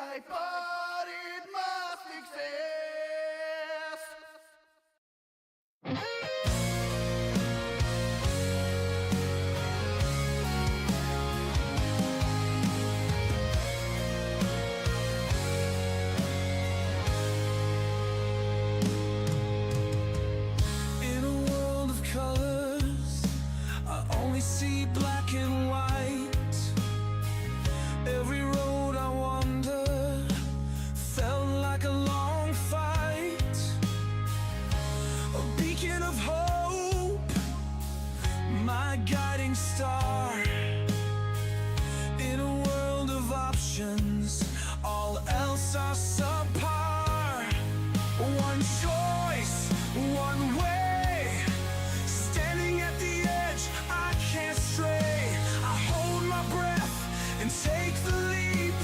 right, but it must exist. In a world of colors, I only see black and white. Every road I wander felt like a long fight. A beacon of hope, my guiding star. In a world of options, all else are subpar. One choice, one way, standing at the edge, I can't stray. I hold my breath and take the leap.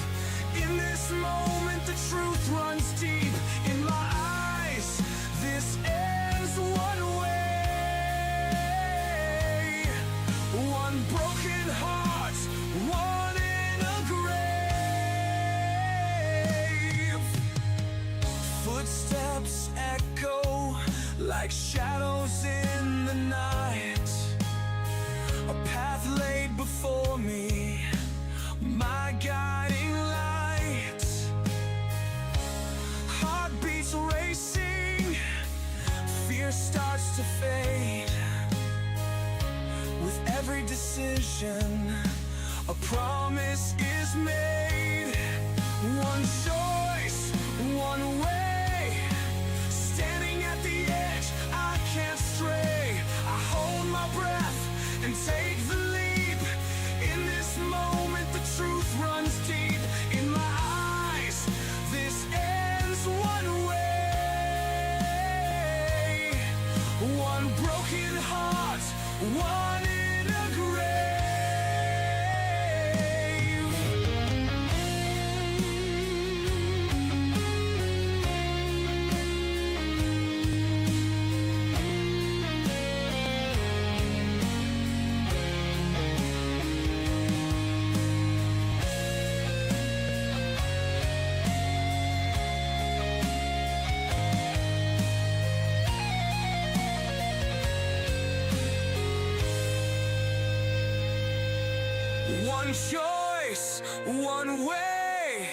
In this moment the truth runs deep. In my eyes, this ends one way. One broken heart, one in a grave. Footsteps echo like shadows in the night. A path laid before me, my guiding light. Heartbeats racing, fear starts to fade. With every decision, a promise is made. One choice, one way, standing at the edge, I can't stray. I hold my breath and take the leap. In this moment the truth runs deep. In my eyes, this ends one way. One broken heart, one in a grave. One choice, one way,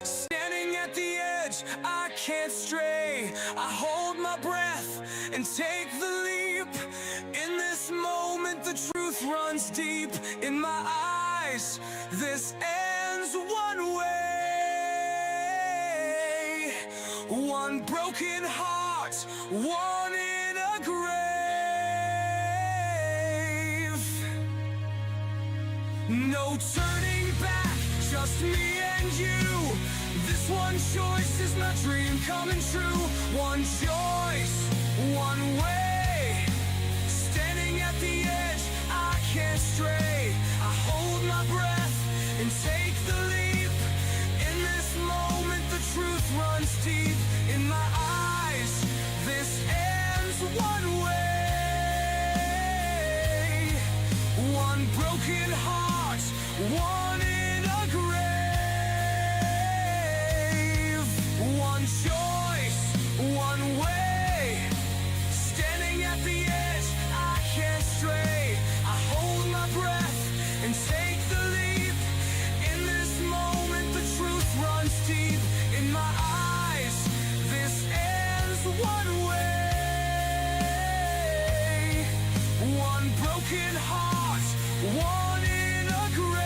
standing at the edge, I can't stray. I hold my breath and take the leap. In this moment the truth runs deep. In my eyes, this ends one way. One broken heart, one in a grave. No turning back, just me and you. This one choice is my dream coming true. One choice, one way, standing at the edge, I can't stray. I hold my breath and take the leap. In this moment the truth runs deep. In my eyes, this ends one way. One broken heart, one in a grave. One choice, one way, standing at the edge, I can't stray. I hold my breath and take the leap. In this moment the truth runs deep. In my eyes, this ends one way. One broken heart, one in a grave.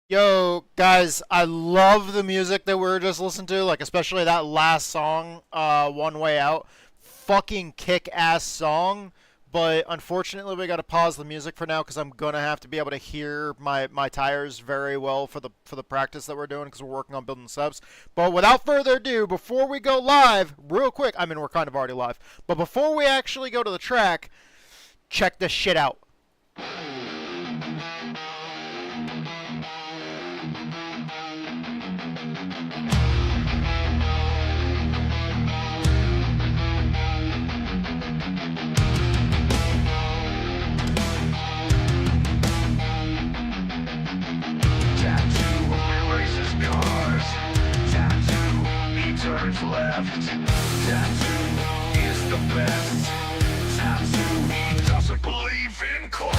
Yo, guys, I love the music that we were just listening to, like especially that last song, One Way Out. Fucking kick-ass song. but unfortunately we got to pause the music for now because I'm gonna have to be able to hear my tires very well for the practice that we're doing because we're working on building subs. But without further ado, before we go live, real quick, I mean we're kind of already live, but before we actually go to the track, check this shit out. Turns left. Tattoo is the best. Tattoo, he doesn't believe in cold.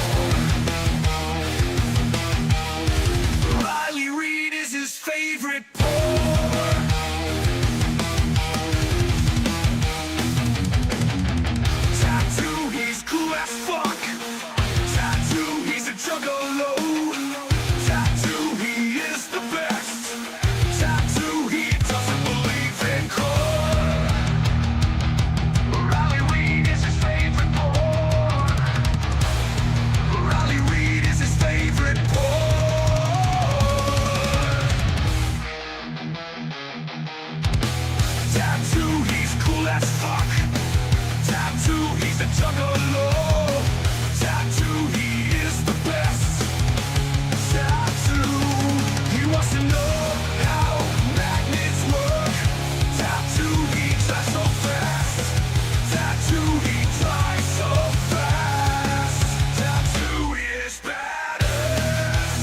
Riley Reid is his favorite pour. Tattoo, he's cool as fuck. Tattoo, he's a juggalo. Tattoo, he is the best. Tattoo, he doesn't believe in cold. Riley Reid is his favorite pour. Riley Reid is his favorite pour. Tattoo, he's cool as fuck. Tattoo, he's a juggalo. Tattoo, he is the best. Tattoo, he wants to know how magnets work. Tattoo, he drives so fast. Tattoo, he drives so fast. Tattoo is badass.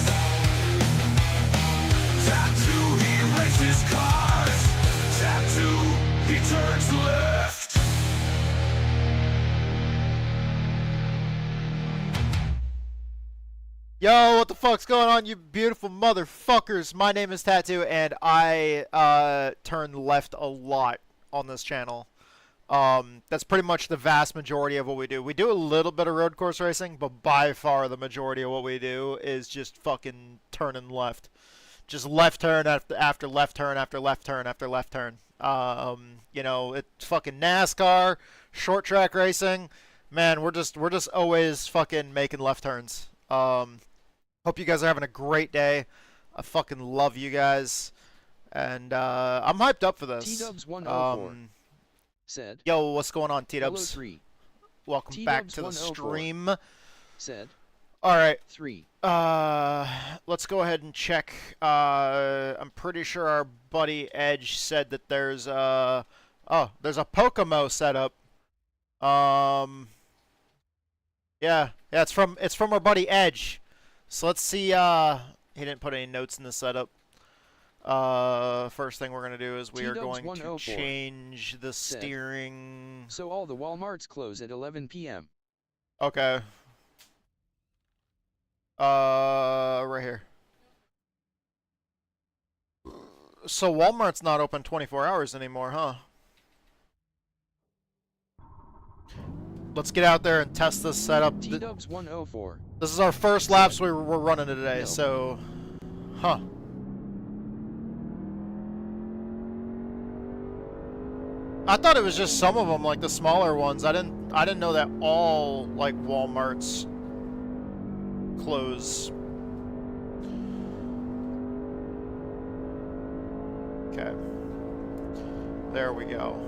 Tattoo, he races cars. Tattoo, he turns left. Yo, what the fuck's going on, you beautiful motherfuckers? My name is Tattoo, and I turn left a lot on this channel. That's pretty much the vast majority of what we do. We do a little bit of road course racing, but by far the majority of what we do is just fucking turning left. Just left turn after left turn after left turn after left turn. You know, it's fucking NASCAR, short track racing. Man, we're just always fucking making left turns. Hope you guys are having a great day. I fucking love you guys. And I'm hyped up for this. T-Dubs 104 said, yo, what's going on, Hello T-Dubs? 3 Welcome back T-Dubs to the 104 stream. said, Alright. 3 Let's go ahead and check. I'm pretty sure our buddy Edge said that there's a there's a Pokémo setup. Yeah, it's from our buddy Edge. So let's see. He didn't put any notes in the setup. First thing we're gonna do is we are going to change the steering. so all the Walmarts close at 11 p.m. Okay. Right here. So Walmart's not open 24 hours anymore, huh? Let's get out there and test this setup. T-Dubs 104 This is our first laps we're running today, No. so... Huh. I thought it was just some of them, like the smaller ones. I didn't know that all, like, Walmarts close. Okay. There we go.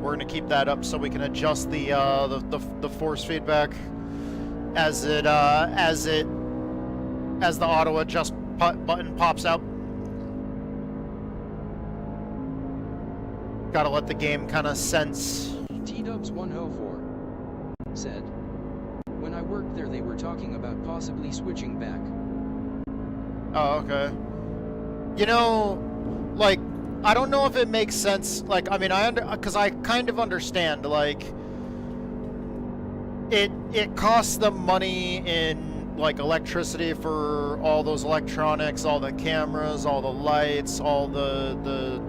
We're gonna keep that up so we can adjust the force feedback as the auto adjust button pops out. Gotta let the game kind of sense. T-Dubs 104 said, when I worked there they were talking about possibly switching back. Oh, okay. You know, like, I don't know if it makes sense. Like, I mean, because I kind of understand. Like, it costs them money in like electricity for all those electronics, all the cameras, all the lights, all the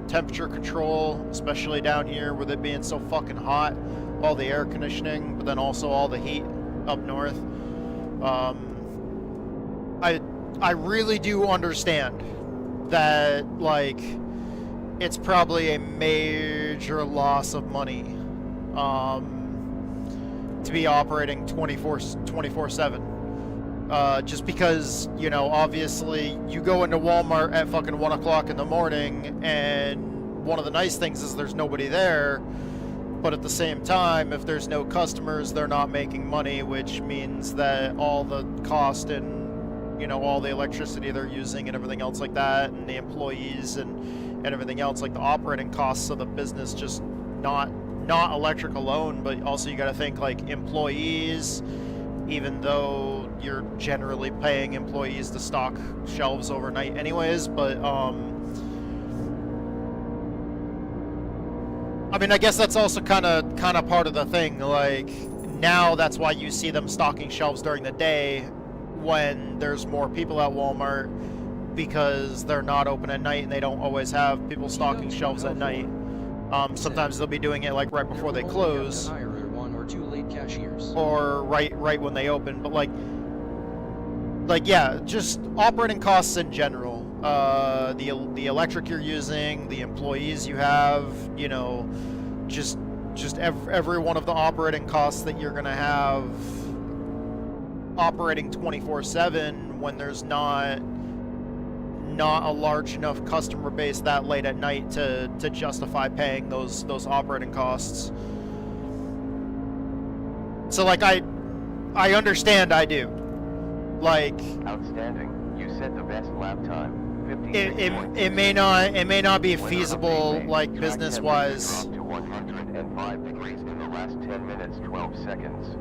temperature control, especially down here with it being so fucking hot, all the air conditioning, but then also all the heat up north. I really do understand that, like, it's probably a major loss of money to be operating 24/7. Just because, you know, obviously you go into Walmart at fucking 1 o'clock in the morning, and one of the nice things is there's nobody there, but at the same time, if there's no customers, they're not making money, which means that all the cost and, you know, all the electricity they're using and everything else like that, and the employees and everything else, like the operating costs of the business, just not electric alone, but also you got to think like employees, even though you're generally paying employees to stock shelves overnight anyways, but I mean, I guess that's also kind of part of the thing. Like, now that's why you see them stocking shelves during the day when there's more people at Walmart, because they're not open at night and they don't always have people stocking shelves at night. Sometimes they'll be doing it like right before they close, One or two late cashiers. or right when they open. But like yeah, just operating costs in general. The electric you're using, the employees you have, you know, just every one of the operating costs that you're gonna have operating 24/7 when there's not a large enough customer base that late at night to justify paying those operating costs. So like I understand, I do. Like, Outstanding. You set the best lap time. it may not be feasible, like business wise. To 105 degrees in the last 10 minutes 12 seconds.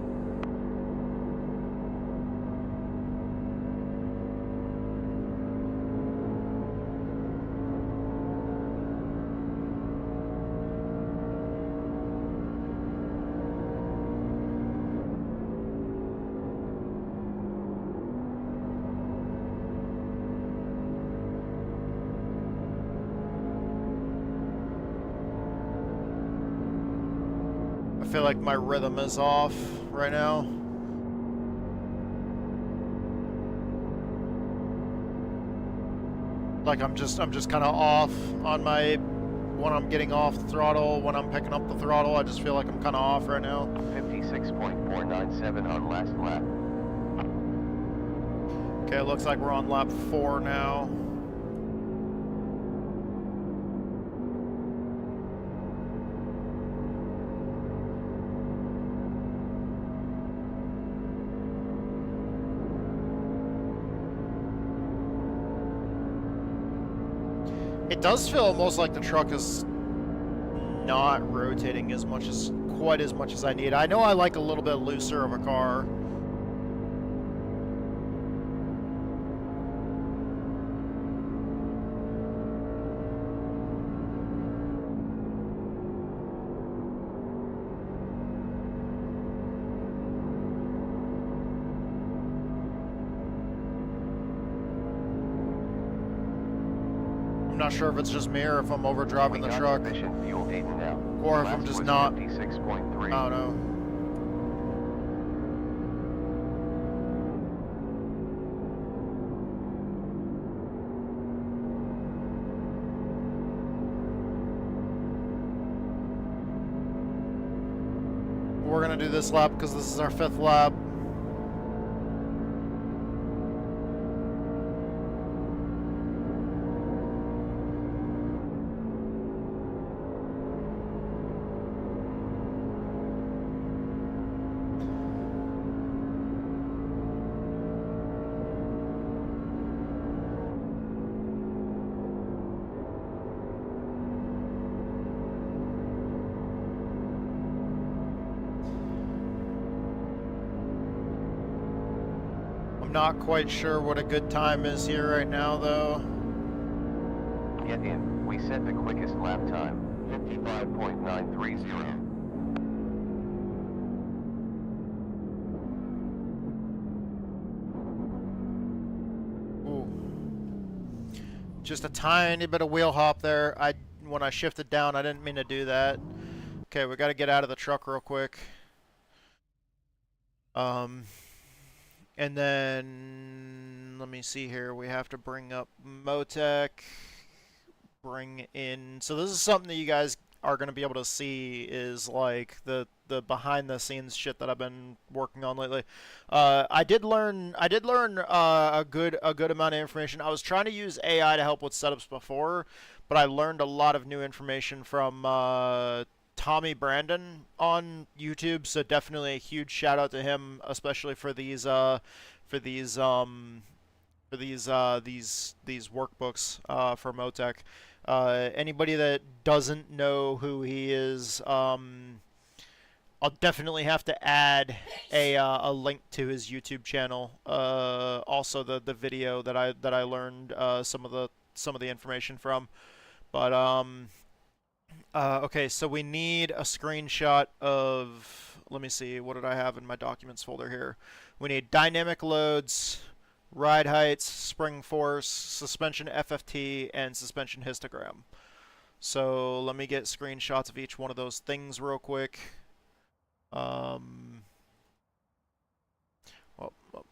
I feel like my rhythm is off right now. Like I'm just kind of off on my, when I'm getting off the throttle, when I'm picking up the throttle, I just feel like I'm kind of off right now. 56.497 on last lap. Okay, it looks like we're on lap 4 now. It does feel almost like the truck is not rotating quite as much as I need. I know I like a little bit looser of a car. I'm not sure if it's just me or if I'm overdriving the truck, or if I'm just not. I don't know. We're gonna do this lap because this is our 5th lap. I'm not quite sure what a good time is here right now, though. Get in. We set the quickest lap time. 55.930. Ooh. Just a tiny bit of wheel hop there. When I shifted down, I didn't mean to do that. Okay, we got to get out of the truck real quick. And then let me see here. We have to bring up Motec. bring in. So this is something that you guys are going to be able to see, is like the behind the scenes shit that I've been working on lately. I did learn a good amount of information. I was trying to use AI to help with setups before, but I learned a lot of new information from Tommy Brandon on YouTube. So definitely a huge shout out to him, especially for these workbooks for Motec. Anybody that doesn't know who he is, I'll definitely have to add a link to his YouTube channel. Also the video that I learned some of the information from. But okay, so we need a screenshot of. Let me see. What did I have in my documents folder here? We need dynamic loads, ride heights, spring force, suspension FFT, and suspension histogram. So let me get screenshots of each one of those things real quick. Well,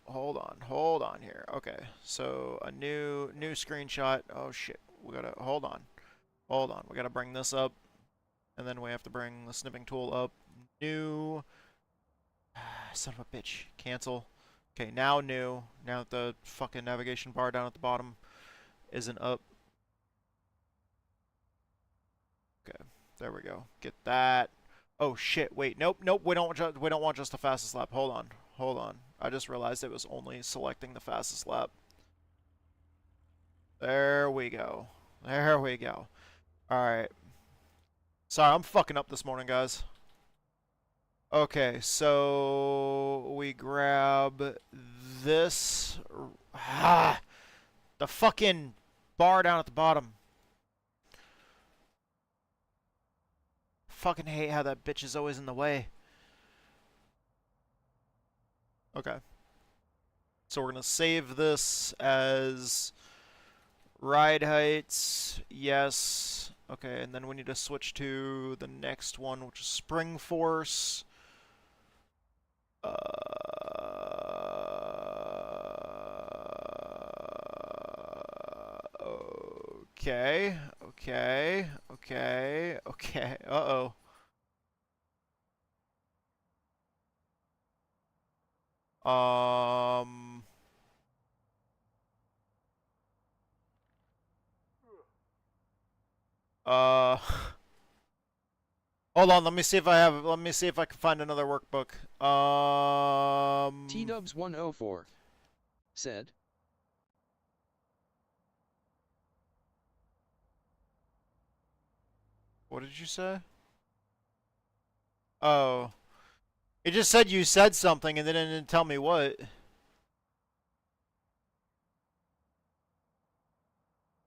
hold on here. Okay, so a new screenshot. Oh shit, we gotta hold on. We gotta bring this up, and then we have to bring the snipping tool up. New. Son of a bitch. Cancel. Okay, now new. Now that the fucking navigation bar down at the bottom isn't up. Okay, there we go. Get that. Oh shit! Wait, nope. We don't want just the fastest lap. Hold on. I just realized it was only selecting the fastest lap. There we go. All right. Sorry, I'm fucking up this morning, guys. Okay, so we grab this. The fucking bar down at the bottom. Fucking hate how that bitch is always in the way. Okay. So we're gonna save this as ride heights. Yes. Okay, and then we need to switch to the next one, which is spring force. Okay. Uh-oh. Um... Uh... Hold on, let me see if I can find another workbook. T-Dubs104 said, What did you say? Oh. It just said you said something and then it didn't tell me what.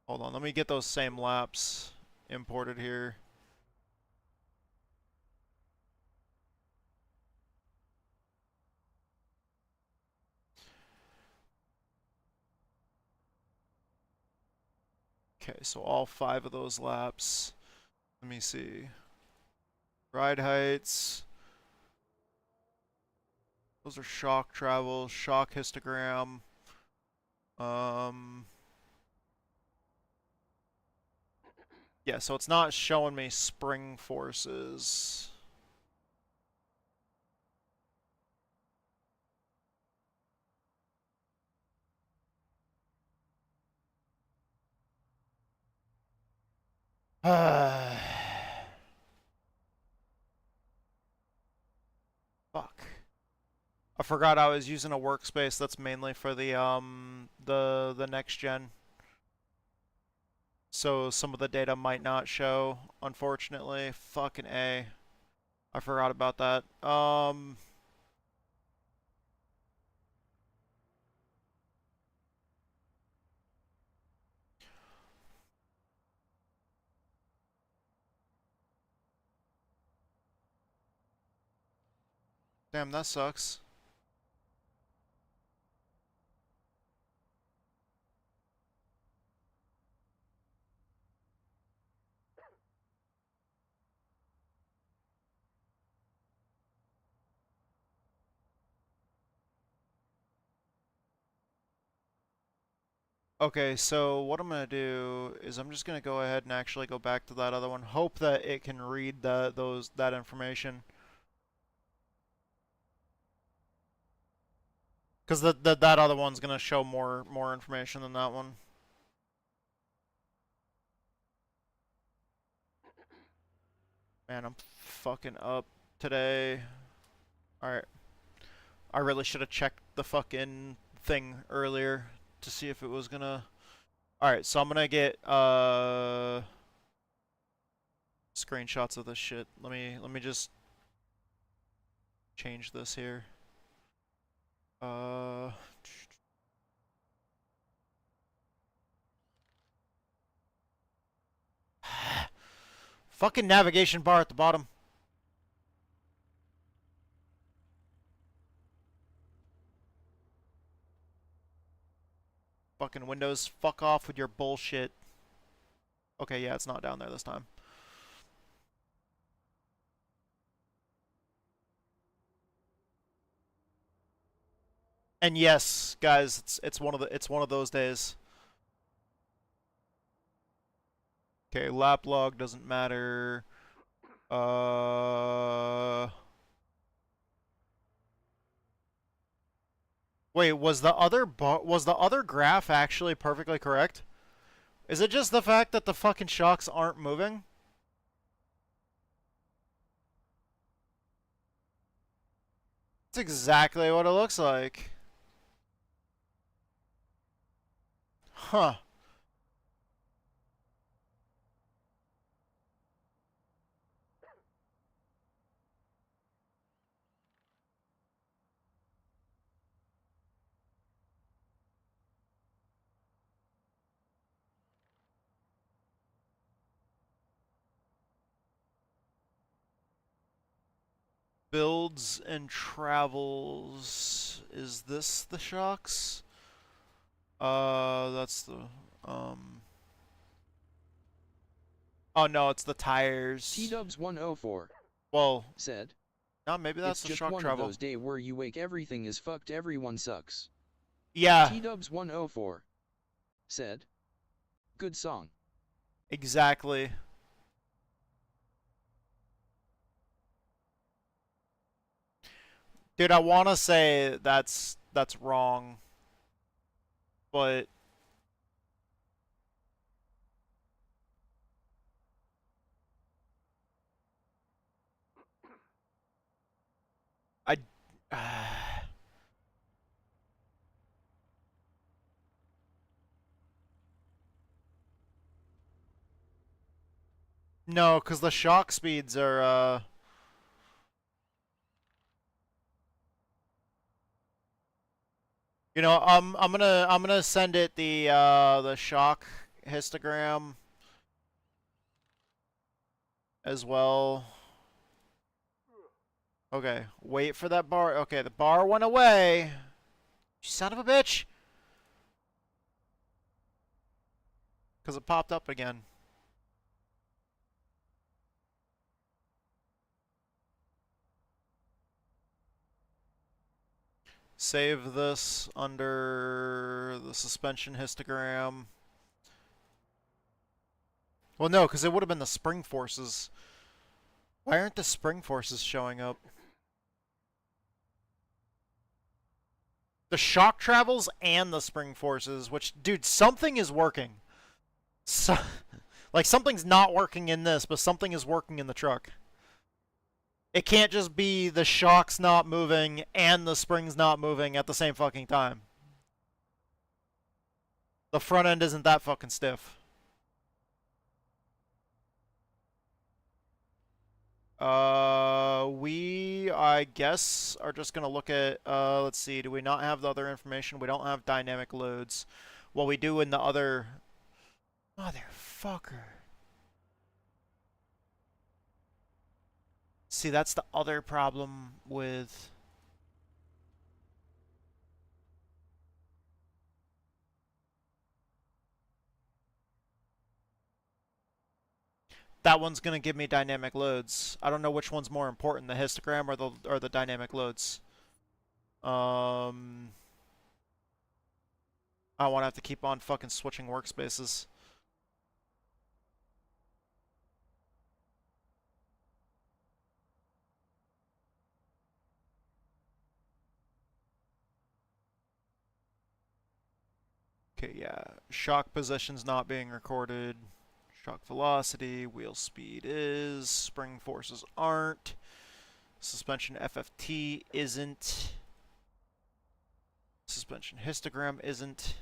Hold on, let me get those same laps imported here. Okay, so all 5 of those laps. Let me see. Ride heights. Those are shock travel, shock histogram. Yeah, so it's not showing me spring forces. Fuck. I forgot I was using a workspace that's mainly for the next gen. So some of the data might not show, unfortunately. Fucking A. I forgot about that. Damn, that sucks. Okay, so what I'm gonna do is I'm just gonna go ahead and actually go back to that other one. Hope that it can read that information. Because that other one's gonna show more information than that one. Man, I'm fucking up today. Alright. I really should have checked the fucking thing earlier to see if it was gonna... Alright, so I'm gonna get screenshots of this shit. Let me just change this here. Fucking navigation bar at the bottom. Fucking Windows, fuck off with your bullshit. Okay, yeah, it's not down there this time. And yes, guys, it's one of those days. Okay, lap log doesn't matter. Wait, was the other graph actually perfectly correct? Is it just the fact that the fucking shocks aren't moving? That's exactly what it looks like. Huh. Builds and travels. Is this the shocks? That's the, Oh no, it's the tires. T-Dubs 104 Well, said, no, maybe that's "It's the just shock one travel. of those days where you wake everything is fucked, everyone sucks." Yeah, T-Dubs 104 said, "Good song." exactly. Dude, I want to say that's wrong, but I no, because the shock speeds are you know, I'm gonna send it the shock histogram as well. Okay, wait for that bar. Okay, the bar went away. You son of a bitch. Because it popped up again. Save this under the suspension histogram. Well, no, because it would have been the spring forces. Why aren't the spring forces showing up? The shock travels and the spring forces, which, dude, something is working. So, like, something's not working in this, but something is working in the truck. It can't just be the shocks not moving and the springs not moving at the same fucking time. The front end isn't that fucking stiff. We, I guess, are just gonna look at, let's see, do we not have the other information? We don't have dynamic loads. Well, we do in the other... Motherfucker. See, that's the other problem with... That one's gonna give me dynamic loads. I don't know which one's more important, the histogram or the dynamic loads. I I don't want to have to keep on fucking switching workspaces. Okay, yeah. Shock positions not being recorded. Shock velocity, wheel speed is, spring forces aren't. Suspension FFT isn't. Suspension histogram isn't.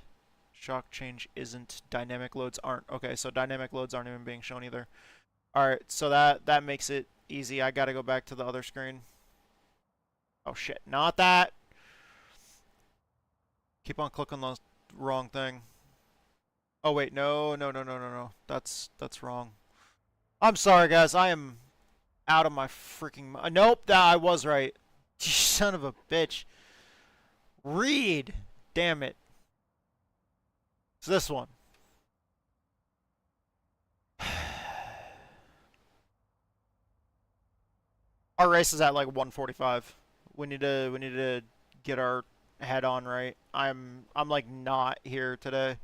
Shock change isn't. Dynamic loads aren't. Okay, so dynamic loads aren't even being shown either. Alright, so that makes it easy. I gotta go back to the other screen. Oh shit, not that! Keep on clicking on the wrong thing. Oh wait, no. That's wrong. I'm sorry guys, I am out of my freaking mind. Nope, I was right. You son of a bitch. Read! Damn it. It's this one. Our race is at like 1:45. We need to get our head on right. I'm like not here today.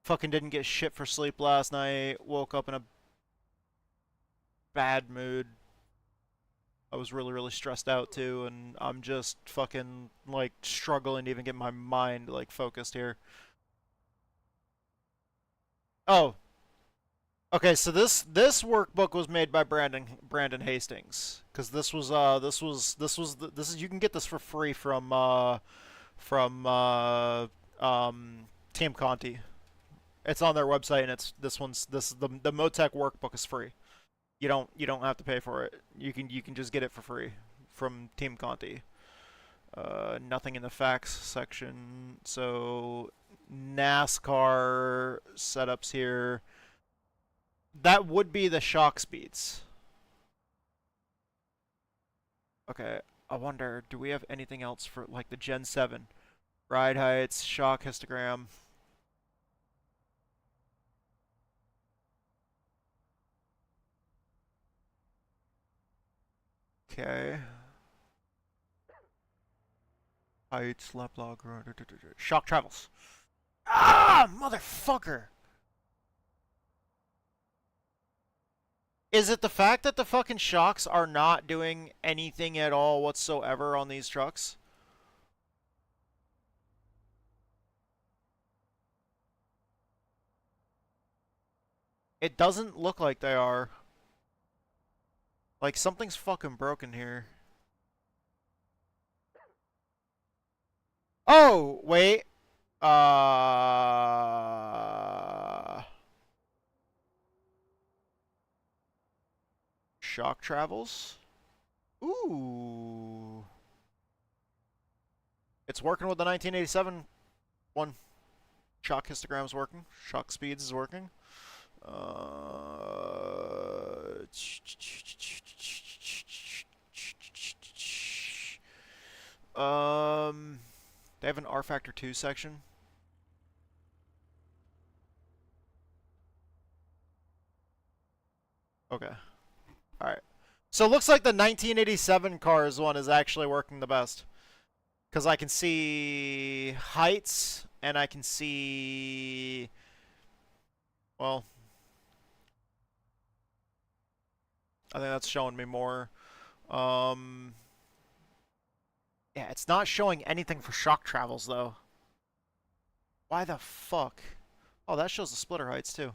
Fucking didn't get shit for sleep last night. Woke up in a bad mood. I was really stressed out too, and I'm just fucking like struggling to even get my mind like focused here. Oh. Okay, so this workbook was made by Brandon Hastings, because this is you can get this for free from Team Conti. It's on their website, and it's this is the Motec workbook is free. You don't have to pay for it. You can just get it for free from Team Conti. Nothing in the facts section. So NASCAR setups here. That would be the shock speeds. Okay, I wonder, do we have anything else for like the Gen 7? Ride heights, shock histogram. Okay. Heights, lap log, shock travels. Ah, motherfucker! Is it the fact that the fucking shocks are not doing anything at all whatsoever on these trucks? It doesn't look like they are. Like, something's fucking broken here. Oh, wait. Shock travels? Ooh. It's working with the 1987 one. Shock histogram's working. Shock speeds is working. They have an R Factor 2 section. Okay. Alright. So it looks like the 1987 cars one is actually working the best. Because I can see heights, and I can see... Well... I think that's showing me more. Yeah, it's not showing anything for shock travels, though. Why the fuck? Oh, that shows the splitter heights, too.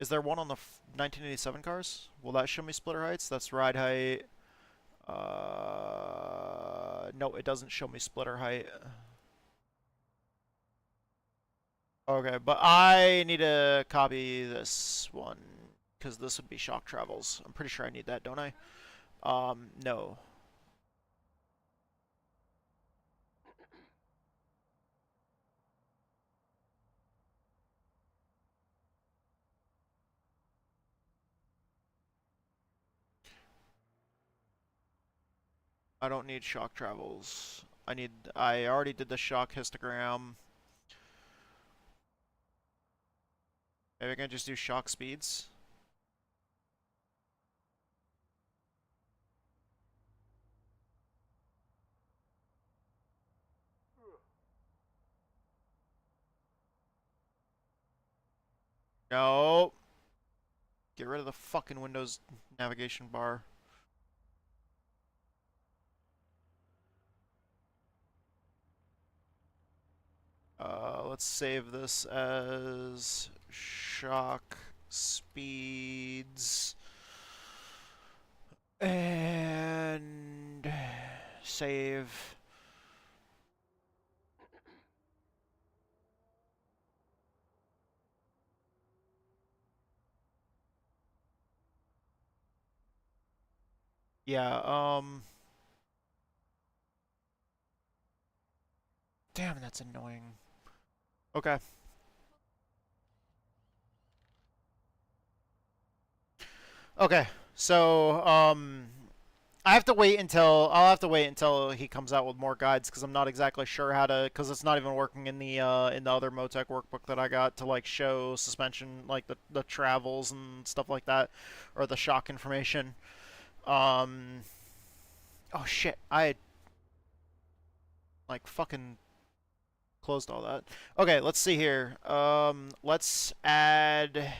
Is there one on the 1987 cars? Will that show me splitter heights? That's ride height. No, it doesn't show me splitter height. Okay, but I need to copy this one, because this would be shock travels. I'm pretty sure I need that, don't I? No. I don't need shock travels. I already did the shock histogram. Maybe I can just do shock speeds. No. Get rid of the fucking Windows navigation bar. Let's save this as shock speeds and save. Yeah, damn, that's annoying. Okay. Okay, so, I'll have to wait until he comes out with more guides, because I'm not exactly sure how to, because it's not even working in the other Motec workbook that I got to, like, show suspension, like, the travels and stuff like that, or the shock information. Oh shit, I, like, fucking closed all that. Okay, let's see here. Let's add...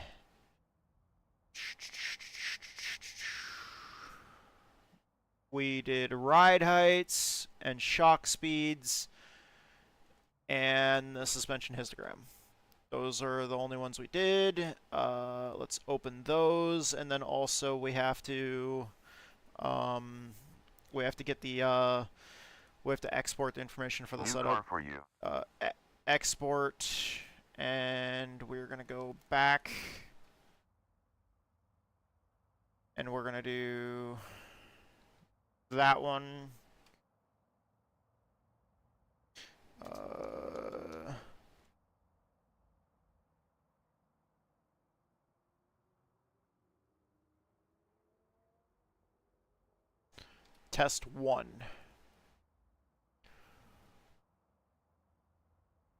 We did ride heights and shock speeds and the suspension histogram. Those are the only ones we did. Let's open those, and then also we have to get the we have to export the information for the New setup. car for you. Export, and we're gonna go back, and we're gonna do that one. Test 1.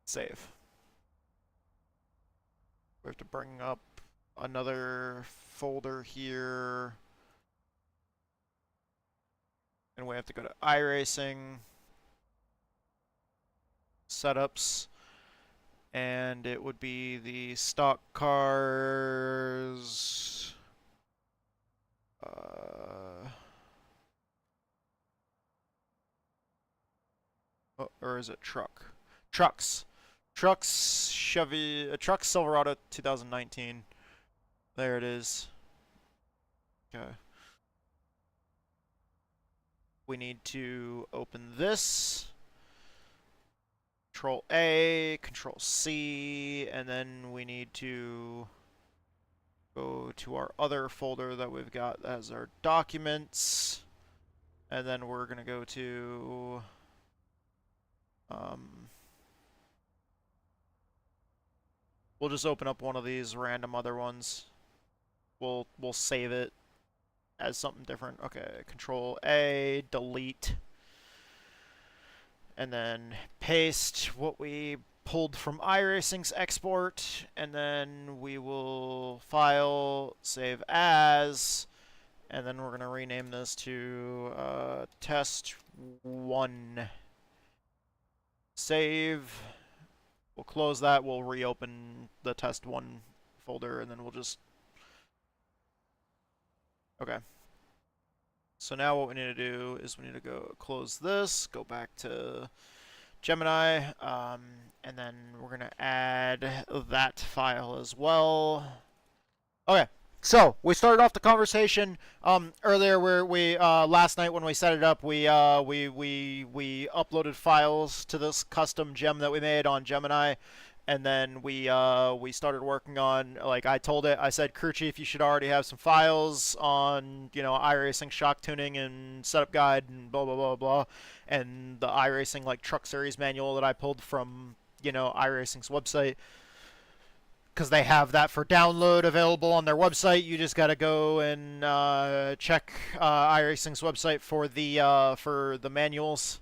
Save. We have to bring up another folder here. And we have to go to iRacing, setups, and it would be the stock cars. Or is it truck? Trucks. Trucks Chevy, truck Silverado 2019. There it is. Okay. We need to open this. Control A, Control C, and then we need to go to our other folder that we've got as our documents. And then we're going to go to we'll just open up one of these random other ones. We'll save it as something different. Okay, Control A, delete, and then paste what we pulled from iRacing's export, and then we will file, save as, and then we're going to rename this to test 1. Save. We'll close that. We'll reopen the test 1 folder, and then we'll just... Okay. So now what we need to do is we need to go close this, go back to Gemini, and then we're going to add that file as well. Okay. So we started off the conversation earlier where we last night when we set it up, we uploaded files to this custom gem that we made on Gemini, and then we started working on, like I told it, I said, Crew Chief, you should already have some files on, you know, iRacing shock tuning and setup guide and blah blah blah blah, and the iRacing like truck series manual that I pulled from, you know, iRacing's website. Because they have that for download available on their website. You just got to go and check iRacing's website for the manuals.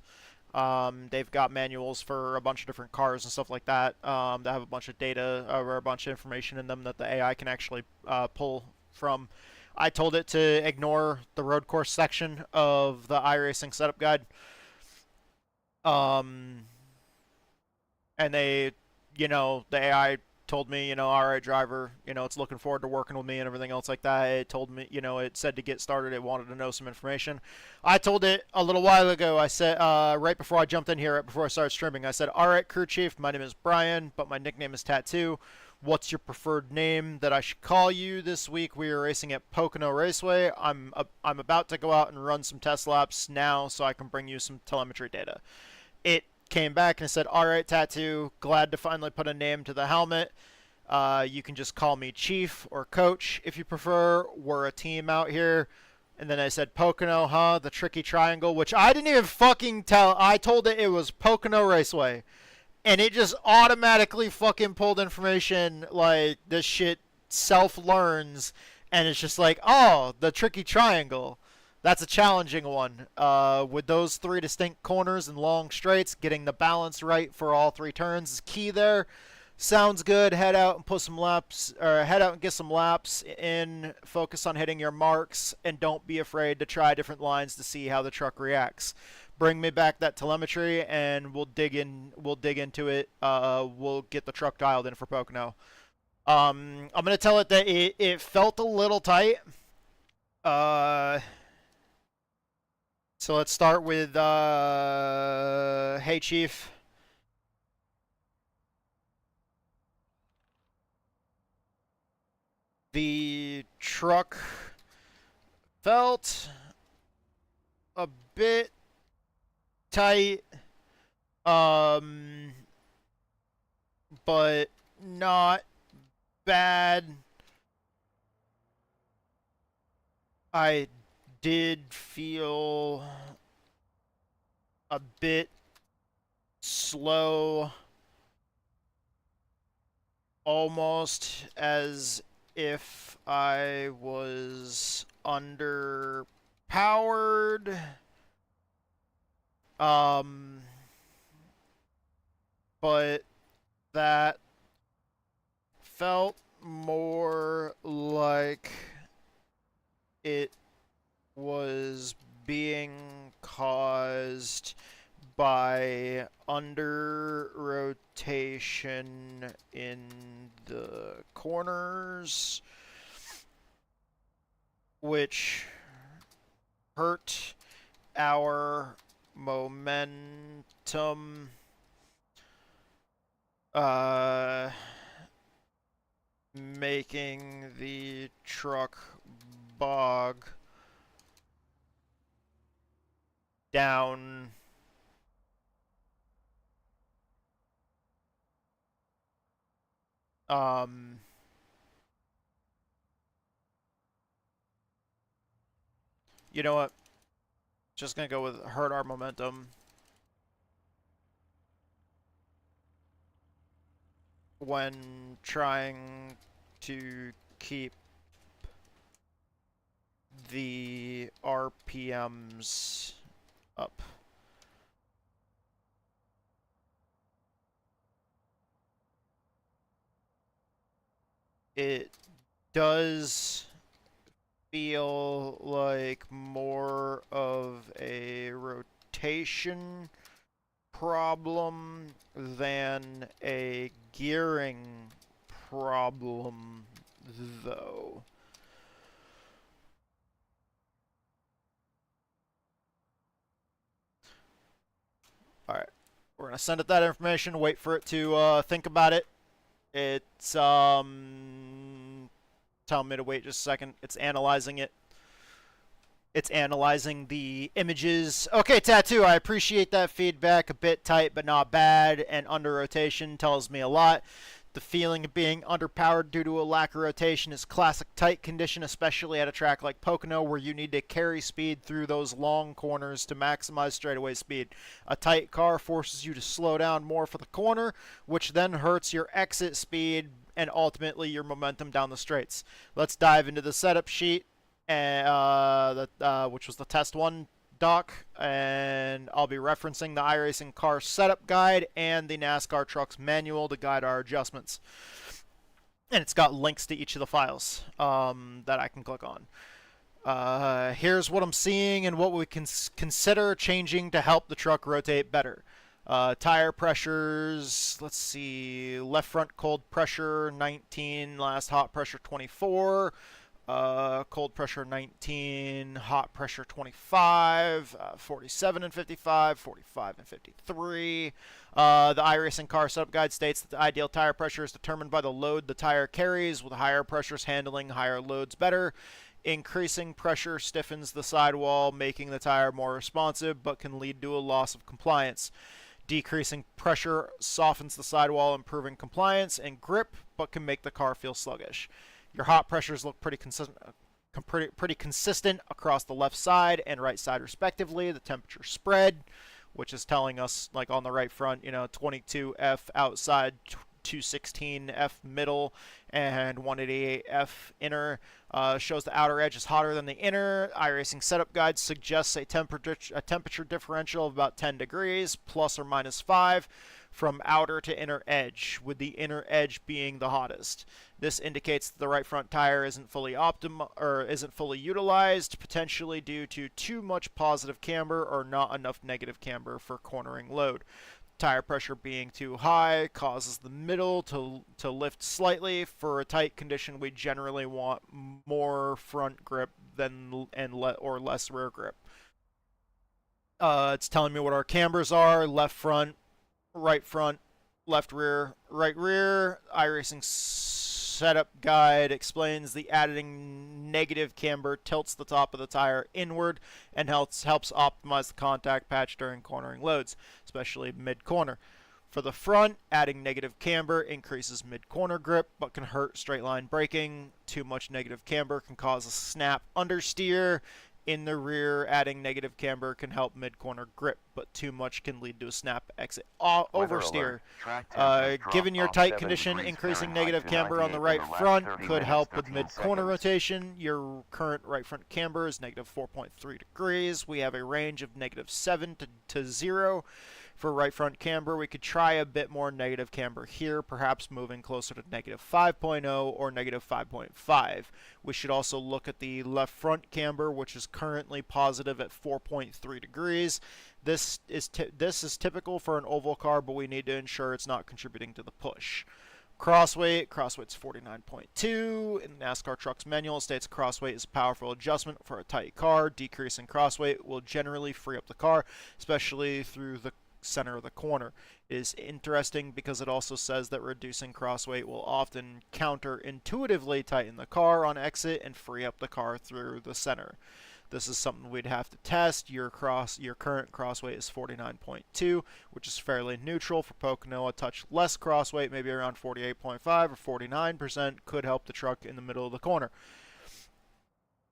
They've got manuals for a bunch of different cars and stuff like that that have a bunch of data or a bunch of information in them that the AI can actually pull from. I told it to ignore the road course section of the iRacing setup guide. And they, you know, the AI told me, you know, all right, driver, you know, it's looking forward to working with me and everything else like that. It told me, you know, it said to get started, it wanted to know some information. I told it a little while ago. I said, right before I jumped in here, right before I started streaming, I said, all right, crew chief, my name is Brian, but my nickname is Tattoo. What's your preferred name that I should call you? This week we are racing at Pocono Raceway. I'm about to go out and run some test laps now so I can bring you some telemetry data. It came back and said, all right, Tattoo, glad to finally put a name to the helmet. You can just call me Chief or Coach if you prefer. We're a team out here. And then I said, Pocono, huh? The tricky triangle, which I didn't even fucking tell. I told it was Pocono Raceway. And it just automatically fucking pulled information, like, this shit self-learns, and it's just like, oh, the tricky triangle. That's a challenging one. With those 3 distinct corners and long straights, getting the balance right for all 3 turns is key there. Sounds good. Head out and put some laps, or head out and get some laps in. Focus on hitting your marks, and don't be afraid to try different lines to see how the truck reacts. Bring me back that telemetry, and we'll dig into it. We'll get the truck dialed in for Pocono. I'm gonna tell it that it felt a little tight. So let's start with hey Chief. The truck felt a bit tight, but not bad. I did feel a bit slow, almost as if I was underpowered. But that felt more like it was being caused by under rotation in the corners, which hurt our momentum. Making the truck bog down. You know what? Just gonna go with hurt our momentum. When trying to keep the RPMs up. It does feel like more of a rotation problem than a gearing problem, though. Alright, we're gonna send it that information, wait for it to think about it. It's telling me to wait just a second. It's analyzing it. It's analyzing the images. Okay, Tattoo, I appreciate that feedback. A bit tight, but not bad. And under rotation tells me a lot. The feeling of being underpowered due to a lack of rotation is classic tight condition, especially at a track like Pocono, where you need to carry speed through those long corners to maximize straightaway speed. A tight car forces you to slow down more for the corner, which then hurts your exit speed and ultimately your momentum down the straights. Let's dive into the setup sheet, which was the test 1 doc, and I'll be referencing the iRacing car setup guide and the NASCAR trucks manual to guide our adjustments. And it's got links to each of the files that I can click on. Here's what I'm seeing and what we can consider changing to help the truck rotate better. Tire pressures, let's see, left front cold pressure 19, last hot pressure 24, cold pressure 19, hot pressure 25, 47 and 55, 45 and 53. The iRacing car setup guide states that the ideal tire pressure is determined by the load the tire carries, with higher pressures handling higher loads better. Increasing pressure stiffens the sidewall, making the tire more responsive, but can lead to a loss of compliance. Decreasing pressure softens the sidewall, improving compliance and grip, but can make the car feel sluggish. Your hot pressures look pretty consistent across the left side and right side respectively. The temperature spread, which is telling us, like on the right front, 22F outside, 216F middle, and 188F inner. Shows the outer edge is hotter than the inner. iRacing setup guide suggests a temperature differential of about 10 degrees, plus or minus 5, from outer to inner edge, with the inner edge being the hottest. This indicates that the right front tire isn't fully utilized, potentially due to too much positive camber or not enough negative camber for cornering load. Tire pressure being too high causes the middle to lift slightly. For a tight condition, we generally want more front grip or less rear grip. It's telling me what our cambers are: left front, left rear, right rear. iRacing setup guide explains the adding negative camber tilts the top of the tire inward and helps optimize the contact patch during cornering loads, especially mid-corner. For the front, adding negative camber increases mid-corner grip, but can hurt straight line braking. Too much negative camber can cause a snap understeer. In the rear, adding negative camber can help mid-corner grip, but too much can lead to a snap exit oversteer. Given your tight condition, increasing negative camber on the right front could help with mid-corner rotation. Your current right front camber is negative 4.3 degrees. We have a range of negative 7 to 0. For right front camber, we could try a bit more negative camber here, perhaps moving closer to negative 5.0 or negative 5.5. We should also look at the left front camber, which is currently positive at 4.3 degrees. This is typical for an oval car, but we need to ensure it's not contributing to the push. Crossweight's 49.2. In the NASCAR Trucks manual, it states crossweight is a powerful adjustment for a tight car. Decreasing crossweight will generally free up the car, especially through the center of the corner. It is interesting because it also says that reducing crossweight will often counterintuitively tighten the car on exit and free up the car through the center. This is something we'd have to test. Your current crossweight is 49.2, which is fairly neutral. For Pocono, a touch less crossweight, maybe around 48.5 or 49%, could help the truck in the middle of the corner.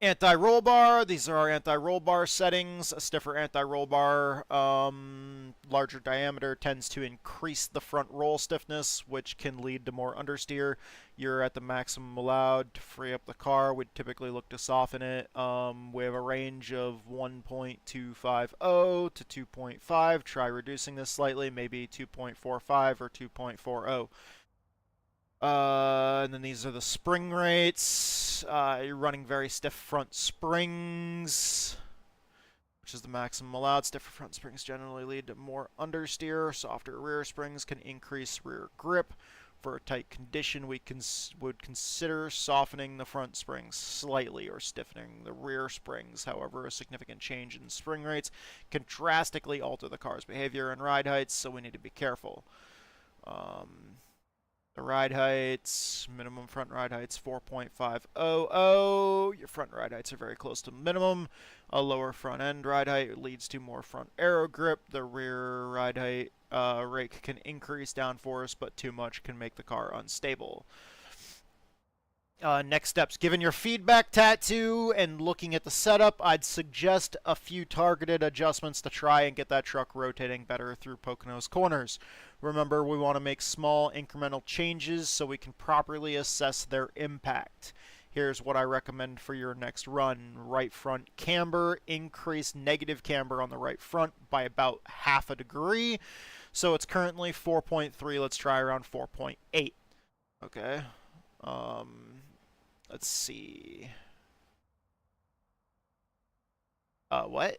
Anti-roll bar, these are our anti-roll bar settings. A stiffer anti-roll bar, larger diameter, tends to increase the front roll stiffness, which can lead to more understeer. You're at the maximum allowed to free up the car. We'd typically look to soften it. We have a range of 1.250 to 2.5. Try reducing this slightly, maybe 2.45 or 2.40. And then these are the spring rates. You're running very stiff front springs, which is the maximum allowed. Stiffer front springs generally lead to more understeer. Softer rear springs can increase rear grip. For a tight condition, we would consider softening the front springs slightly or stiffening the rear springs. However, a significant change in spring rates can drastically alter the car's behavior and ride heights, so we need to be careful. The ride heights, minimum front ride heights 4.500. Your front ride heights are very close to minimum. A lower front end ride height leads to more front aero grip. The rear ride height rake can increase downforce, but too much can make the car unstable. Next steps. Given your feedback, Tattoo, and looking at the setup, I'd suggest a few targeted adjustments to try and get that truck rotating better through Pocono's corners. Remember, we want to make small incremental changes so we can properly assess their impact. Here's what I recommend for your next run. Right front camber, increase negative camber on the right front by about half a degree. So it's currently 4.3. Let's try around 4.8. Okay. Let's see. What?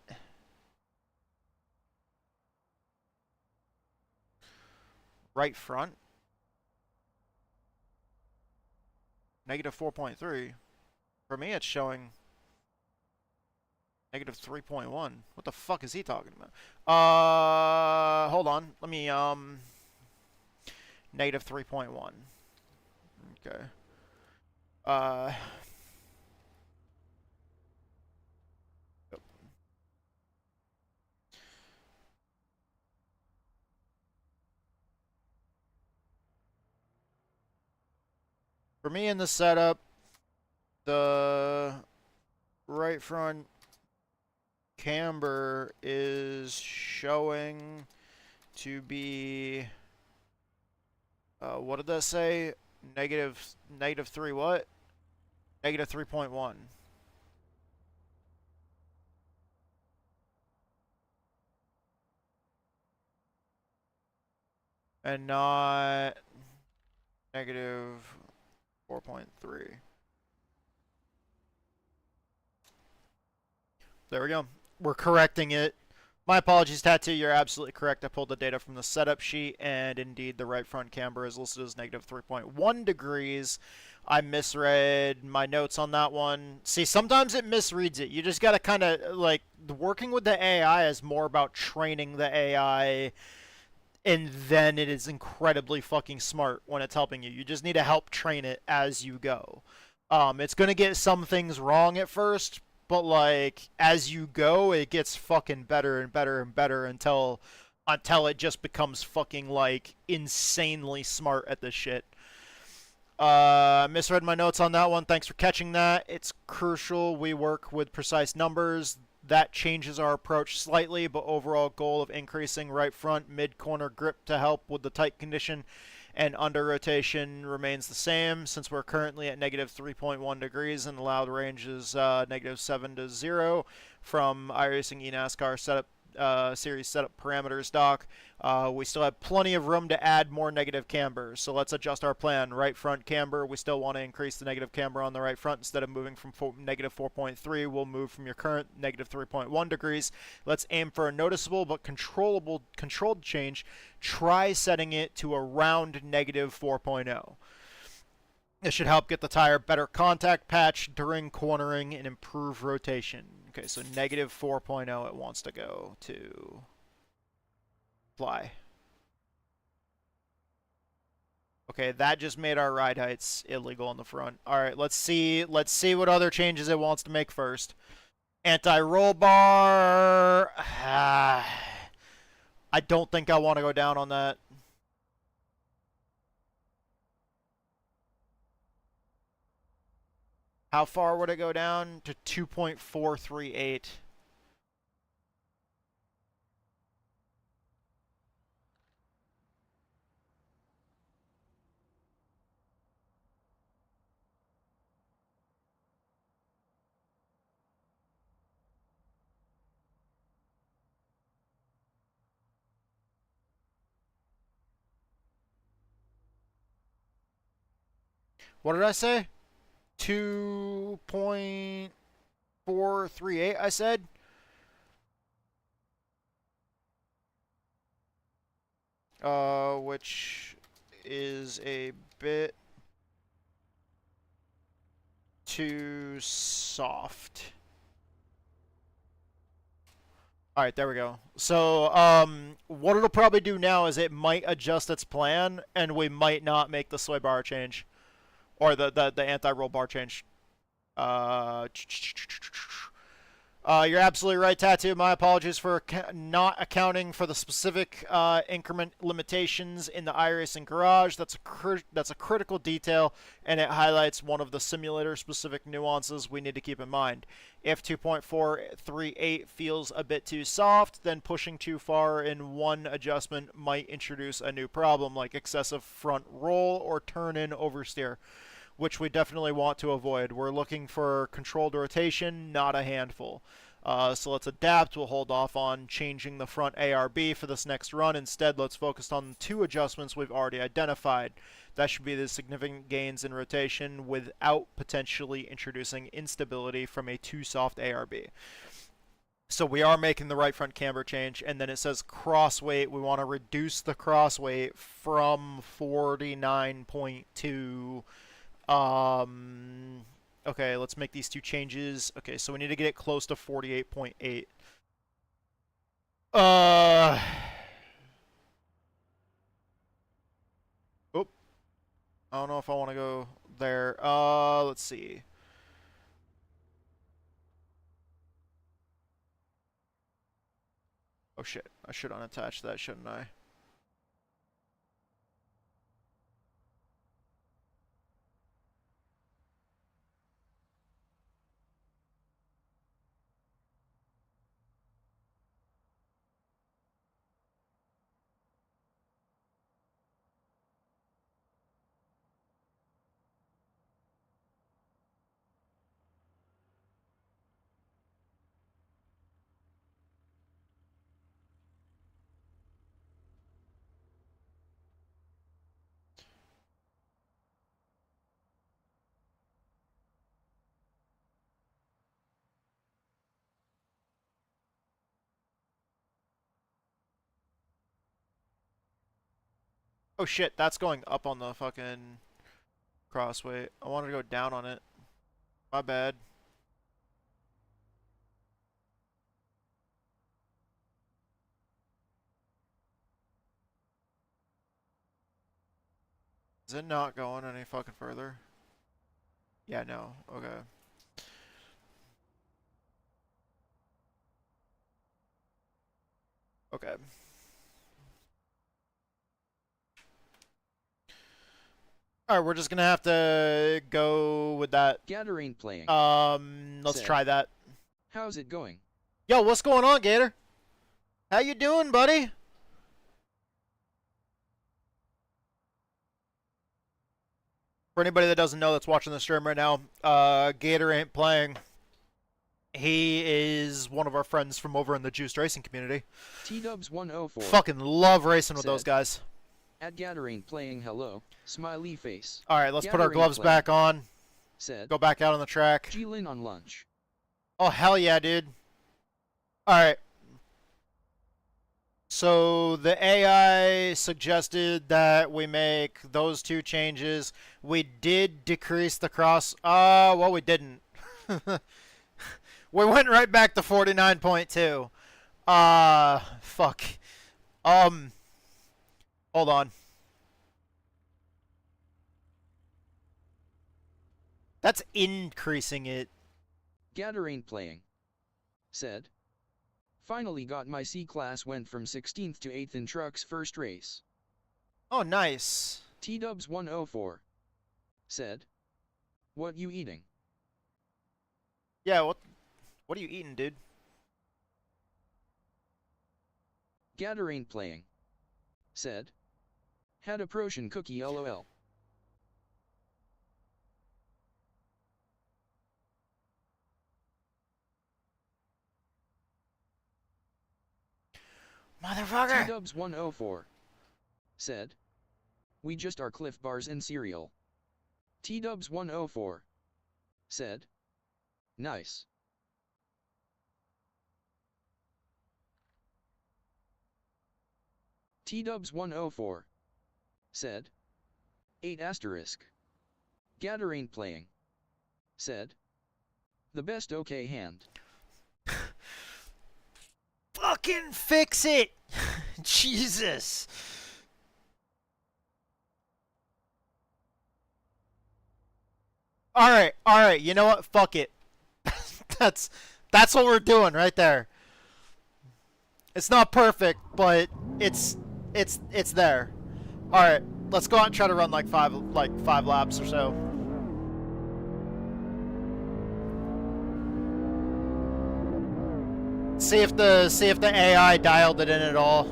Right front? Negative 4.3. For me, it's showing negative 3.1. What the fuck is he talking about? Hold on. Let me, negative 3.1. Okay. Yep. For me in the setup, the right front camber is showing to be what did that say? Negative 3 what? Negative 3.1. And not negative 4.3. There we go. We're correcting it. My apologies, Tattoo. You're absolutely correct. I pulled the data from the setup sheet, and indeed the right front camber is listed as negative 3.1 degrees. I misread my notes on that one. See, sometimes it misreads it. You just got to kind of, like, working with the AI is more about training the AI, and then it is incredibly fucking smart when it's helping you. You just need to help train it as you go. It's going to get some things wrong at first, but, like, as you go, it gets fucking better and better and better until it just becomes fucking, like, insanely smart at this shit. Misread my notes on that one. Thanks for catching that. It's crucial we work with precise numbers. That changes our approach slightly, but overall goal of increasing right front mid-corner grip to help with the tight condition and under rotation remains the same. Since we're currently at negative 3.1 degrees and allowed range is negative 7 to 0 from iRacing NASCAR setup series setup parameters doc. We still have plenty of room to add more negative camber, so let's adjust our plan. Right front camber, we still want to increase the negative camber on the right front. Instead of moving from negative 4.3, we'll move from your current negative 3.1 degrees. Let's aim for a noticeable but controlled change. Try setting it to around negative 4.0. This should help get the tire better contact patch during cornering and improve rotation. Okay, so negative 4.0 it wants to go to fly. Okay, that just made our ride heights illegal on the front. All right, let's see what other changes it wants to make first. Anti-roll bar. I don't think I want to go down on that. How far would it go down? To 2.438. What did I say? 2.438, I said? Which is a bit too soft. Alright, there we go. So, what it'll probably do now is it might adjust its plan, and we might not make the sway bar change. Or the anti-roll bar change. You're absolutely right, Tattoo. My apologies for not accounting for the specific increment limitations in the iRacing garage. That's a critical detail, and it highlights one of the simulator-specific nuances we need to keep in mind. If 2.438 feels a bit too soft, then pushing too far in one adjustment might introduce a new problem, like excessive front roll or turn-in oversteer, which we definitely want to avoid. We're looking for controlled rotation, not a handful. So let's adapt. We'll hold off on changing the front ARB for this next run. Instead, let's focus on the two adjustments we've already identified. That should be the significant gains in rotation without potentially introducing instability from a too soft ARB. So we are making the right front camber change, and then it says cross weight. We want to reduce the cross weight from 49.2. Okay, let's make these two changes. Okay, so we need to get it close to 48.8. Oh, I don't know if I want to go there. Let's see. Oh shit, I should unattach that, shouldn't I? Oh shit, that's going up on the fucking crossweight. I wanted to go down on it. My bad. Is it not going any fucking further? Yeah, no. Okay. Okay. Alright, we're just gonna have to go with that. Gator ain't playing. Let's Said. try that. How's it going? Yo, what's going on, Gator? How you doing, buddy? For anybody that doesn't know that's watching the stream right now, Gator ain't playing. He is one of our friends from over in the Juiced Racing community. T-Dubs104. Fucking love racing with Said. those guys. At Gator ain't playing hello. Smiley face. Alright, let's put our Gator ain't gloves playing. back on. Said. Go back out on the track. G-Lin on lunch. Oh, hell yeah, dude. Alright. So the AI suggested that we make those two changes. We did decrease the cross. Well, we didn't. We went right back to 49.2. Fuck. Hold on. That's increasing it. Gator ain't playing. Said. Finally got my C-Class, went from 16th to 8th in truck's first race. Oh, nice. T-Dubs104. Said. What you eating? Yeah, what are you eating, dude? Gator ain't playing. Said. Had a Protion cookie lol. Motherfucker! T-Dubs104. Said. We just are Cliff Bars and cereal. T-Dubs104. Said. Nice. T-Dubs104. Said. 8 asterisk. Gator ain't playing. Said. The best okay hand. Fucking fix it! Jesus! Alright, you know what? Fuck it. that's what we're doing right there. It's not perfect, but it's there. Alright, let's go out and try to run like five laps or so. See if the AI dialed it in at all.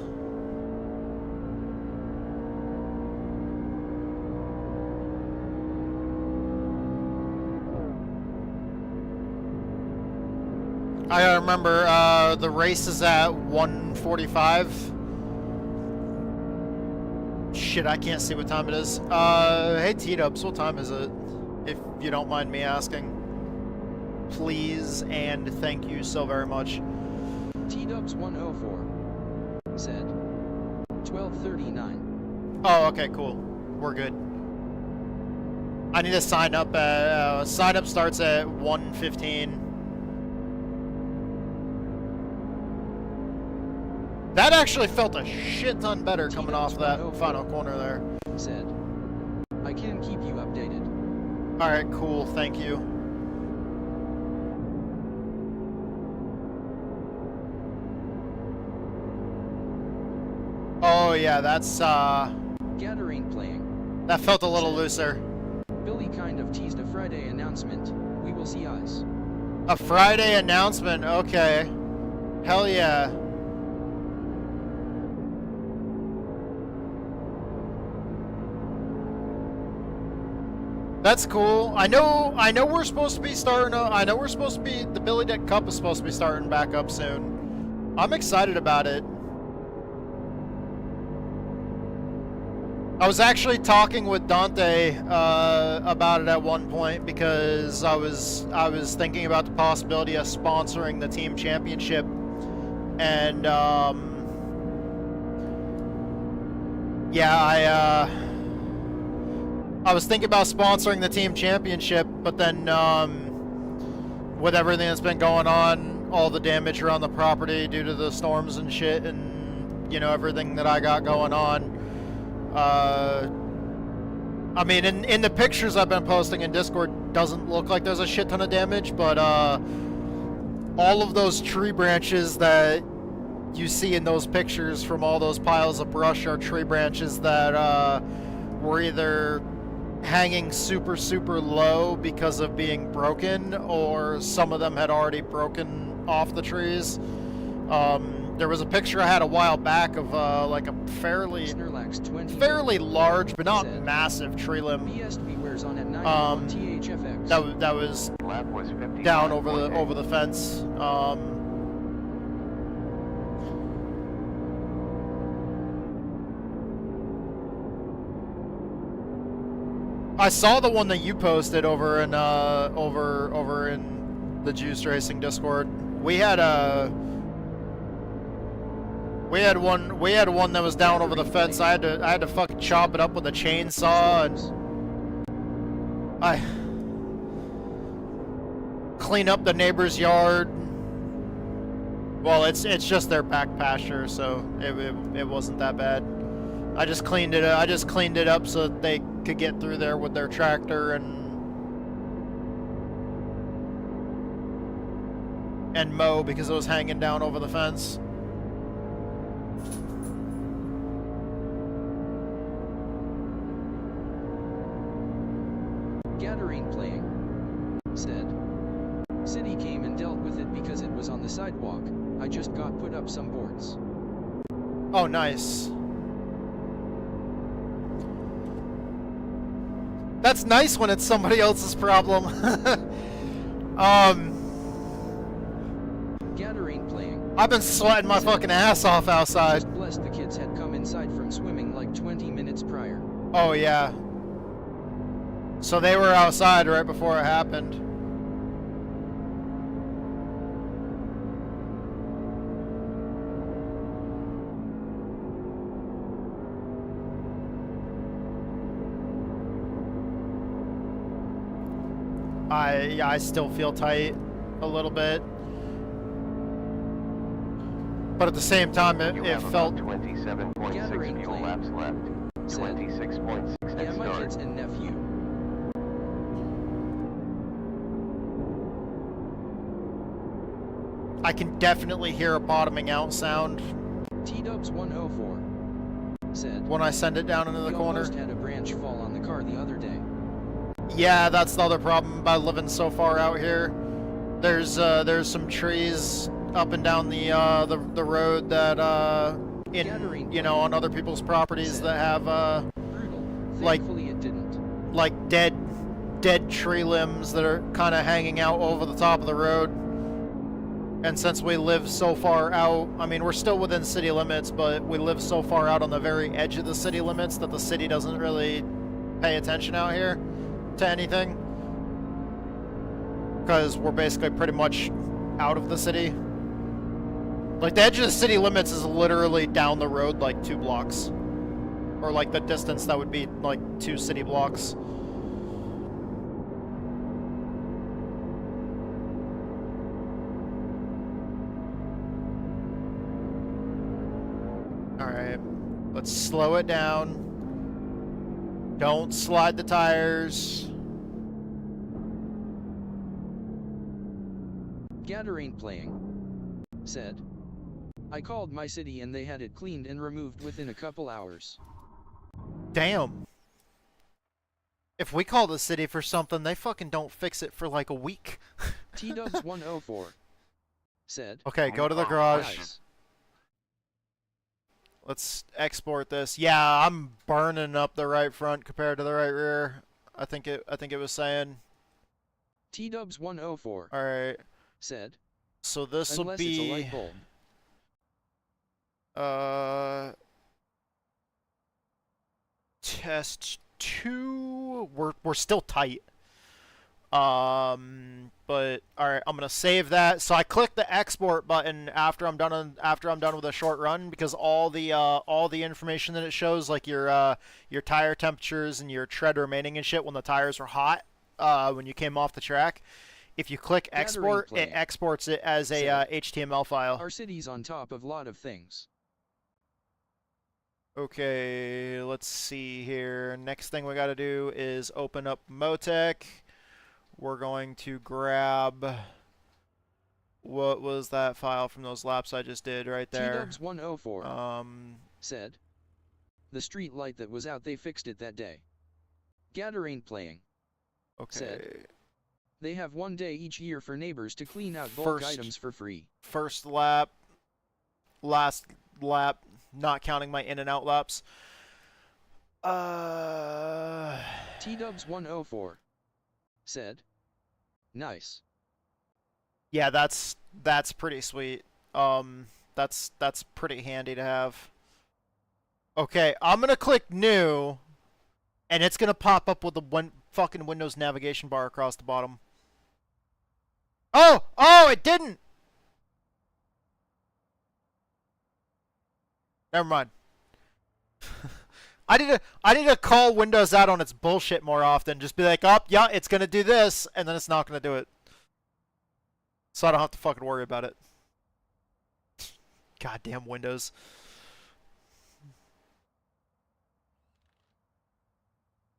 I remember the race is at 1:45. Shit, I can't see what time it is. Hey T-Dubs, what time is it? If you don't mind me asking. Please and thank you so very much. T-Dubs 104 said 12:39. Oh, okay, cool. We're good. I need to sign up. Sign up starts at 1:15. That actually felt a shit ton better coming off that final corner there. Said, I can keep you updated. All right, cool. Thank you. Oh yeah, that's Gathering playing. that felt a little looser. Billy kind of teased a Friday announcement. We will see us. A Friday announcement. Okay. Hell yeah. That's cool. I know we're supposed to be starting. The Billy Dick Cup is supposed to be starting back up soon. I'm excited about it. I was actually talking with Dante about it at one point because I was thinking about the possibility of sponsoring the team championship, and yeah, I was thinking about sponsoring the team championship, but then with everything that's been going on, all the damage around the property due to the storms and shit, and you know, everything that I got going on. I mean, in the pictures I've been posting in Discord, doesn't look like there's a shit ton of damage, but all of those tree branches that you see in those pictures from all those piles of brush are tree branches that were either hanging super low because of being broken, or some of them had already broken off the trees. There was a picture I had a while back of like a fairly large but not massive tree limb that was down over the fence. I saw the one that you posted over in over in the Juice Racing Discord. We had one that was down over the fence. I had to fucking chop it up with a chainsaw, and I clean up the neighbor's yard. Well, it's just their back pasture, so it wasn't that bad. I just cleaned it up so that they could get through there with their tractor and mow, because it was hanging down over the fence. Gathering playing said, City came and dealt with it because it was on the sidewalk. I just got put up some boards. Oh, nice. That's nice when it's somebody else's problem. Gathering playing. I've been sweating my fucking ass off outside. Just blessed the kids had come inside from swimming like 20 minutes prior. Oh yeah. So they were outside right before it happened. I still feel tight a little bit, but at the same time it felt 27.6 fuel laps left. 26.6 Yeah, at my start. kids and nephew. I can definitely hear a bottoming out sound T-Dubs 104 said, when I send it down into the we corner. almost had a branch fall on the car the other day. Yeah, that's the other problem about living so far out here. There's some trees up and down the road that on other people's properties that have Brutal. like Thankfully it didn't. like dead tree limbs that are kind of hanging out over the top of the road. And since we live so far out, I mean, we're still within city limits, but we live so far out on the very edge of the city limits that the city doesn't really pay attention out here to anything, because we're basically pretty much out of the city. Like, the edge of the city limits is literally down the road, like, 2 blocks. Or, like, the distance that would be, like, 2 city blocks. Alright. Let's slow it down. Don't slide the tires. Gathering playing. Said. I called my city and they had it cleaned and removed within a couple hours. Damn. If we call the city for something, they fucking don't fix it for like a week. T-Dubs 104. Said. Okay, go to the garage. Nice. Let's export this. Yeah, I'm burning up the right front compared to the right rear. I think it was saying. T-Dubs 104. All right. Said. So this will Unless be it's a light bulb. Test 2. We're still tight. But all right, I'm gonna save that. So I click the export button after I'm done with a short run, because all the information that it shows, like your tire temperatures and your tread remaining and shit when the tires were hot, when you came off the track. If you click export, it exports it as a HTML file. Our city's on top of a lot of things. Okay, let's see here. Next thing we got to do is open up Motec. We're going to grab, what was that file from those laps I just did right there? T-Dubs 104 said. The street light that was out, they fixed it that day. Gathering playing. Okay. Said. They have 1 day each year for neighbors to clean out bulk items for free. First lap, last lap, not counting my in and out laps. T-Dubs 104 said. Nice. Yeah, that's pretty sweet. That's pretty handy to have. Okay, I'm gonna click new, and it's gonna pop up with the fucking Windows navigation bar across the bottom. Oh, it didn't. Never mind. I need to call Windows out on its bullshit more often. Just be like, oh, yeah, it's gonna do this, and then it's not gonna do it. So I don't have to fucking worry about it. Goddamn Windows.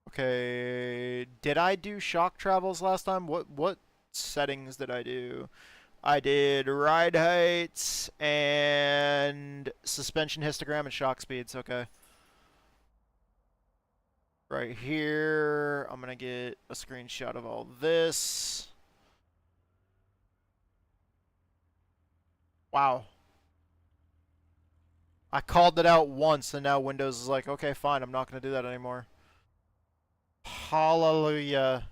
Okay, did I do shock travels last time? What settings did I do? I did ride heights and suspension histogram and shock speeds. Okay. Right here, I'm gonna get a screenshot of all this. Wow. I called it out once and now Windows is like, okay, fine, I'm not gonna do that anymore. Hallelujah.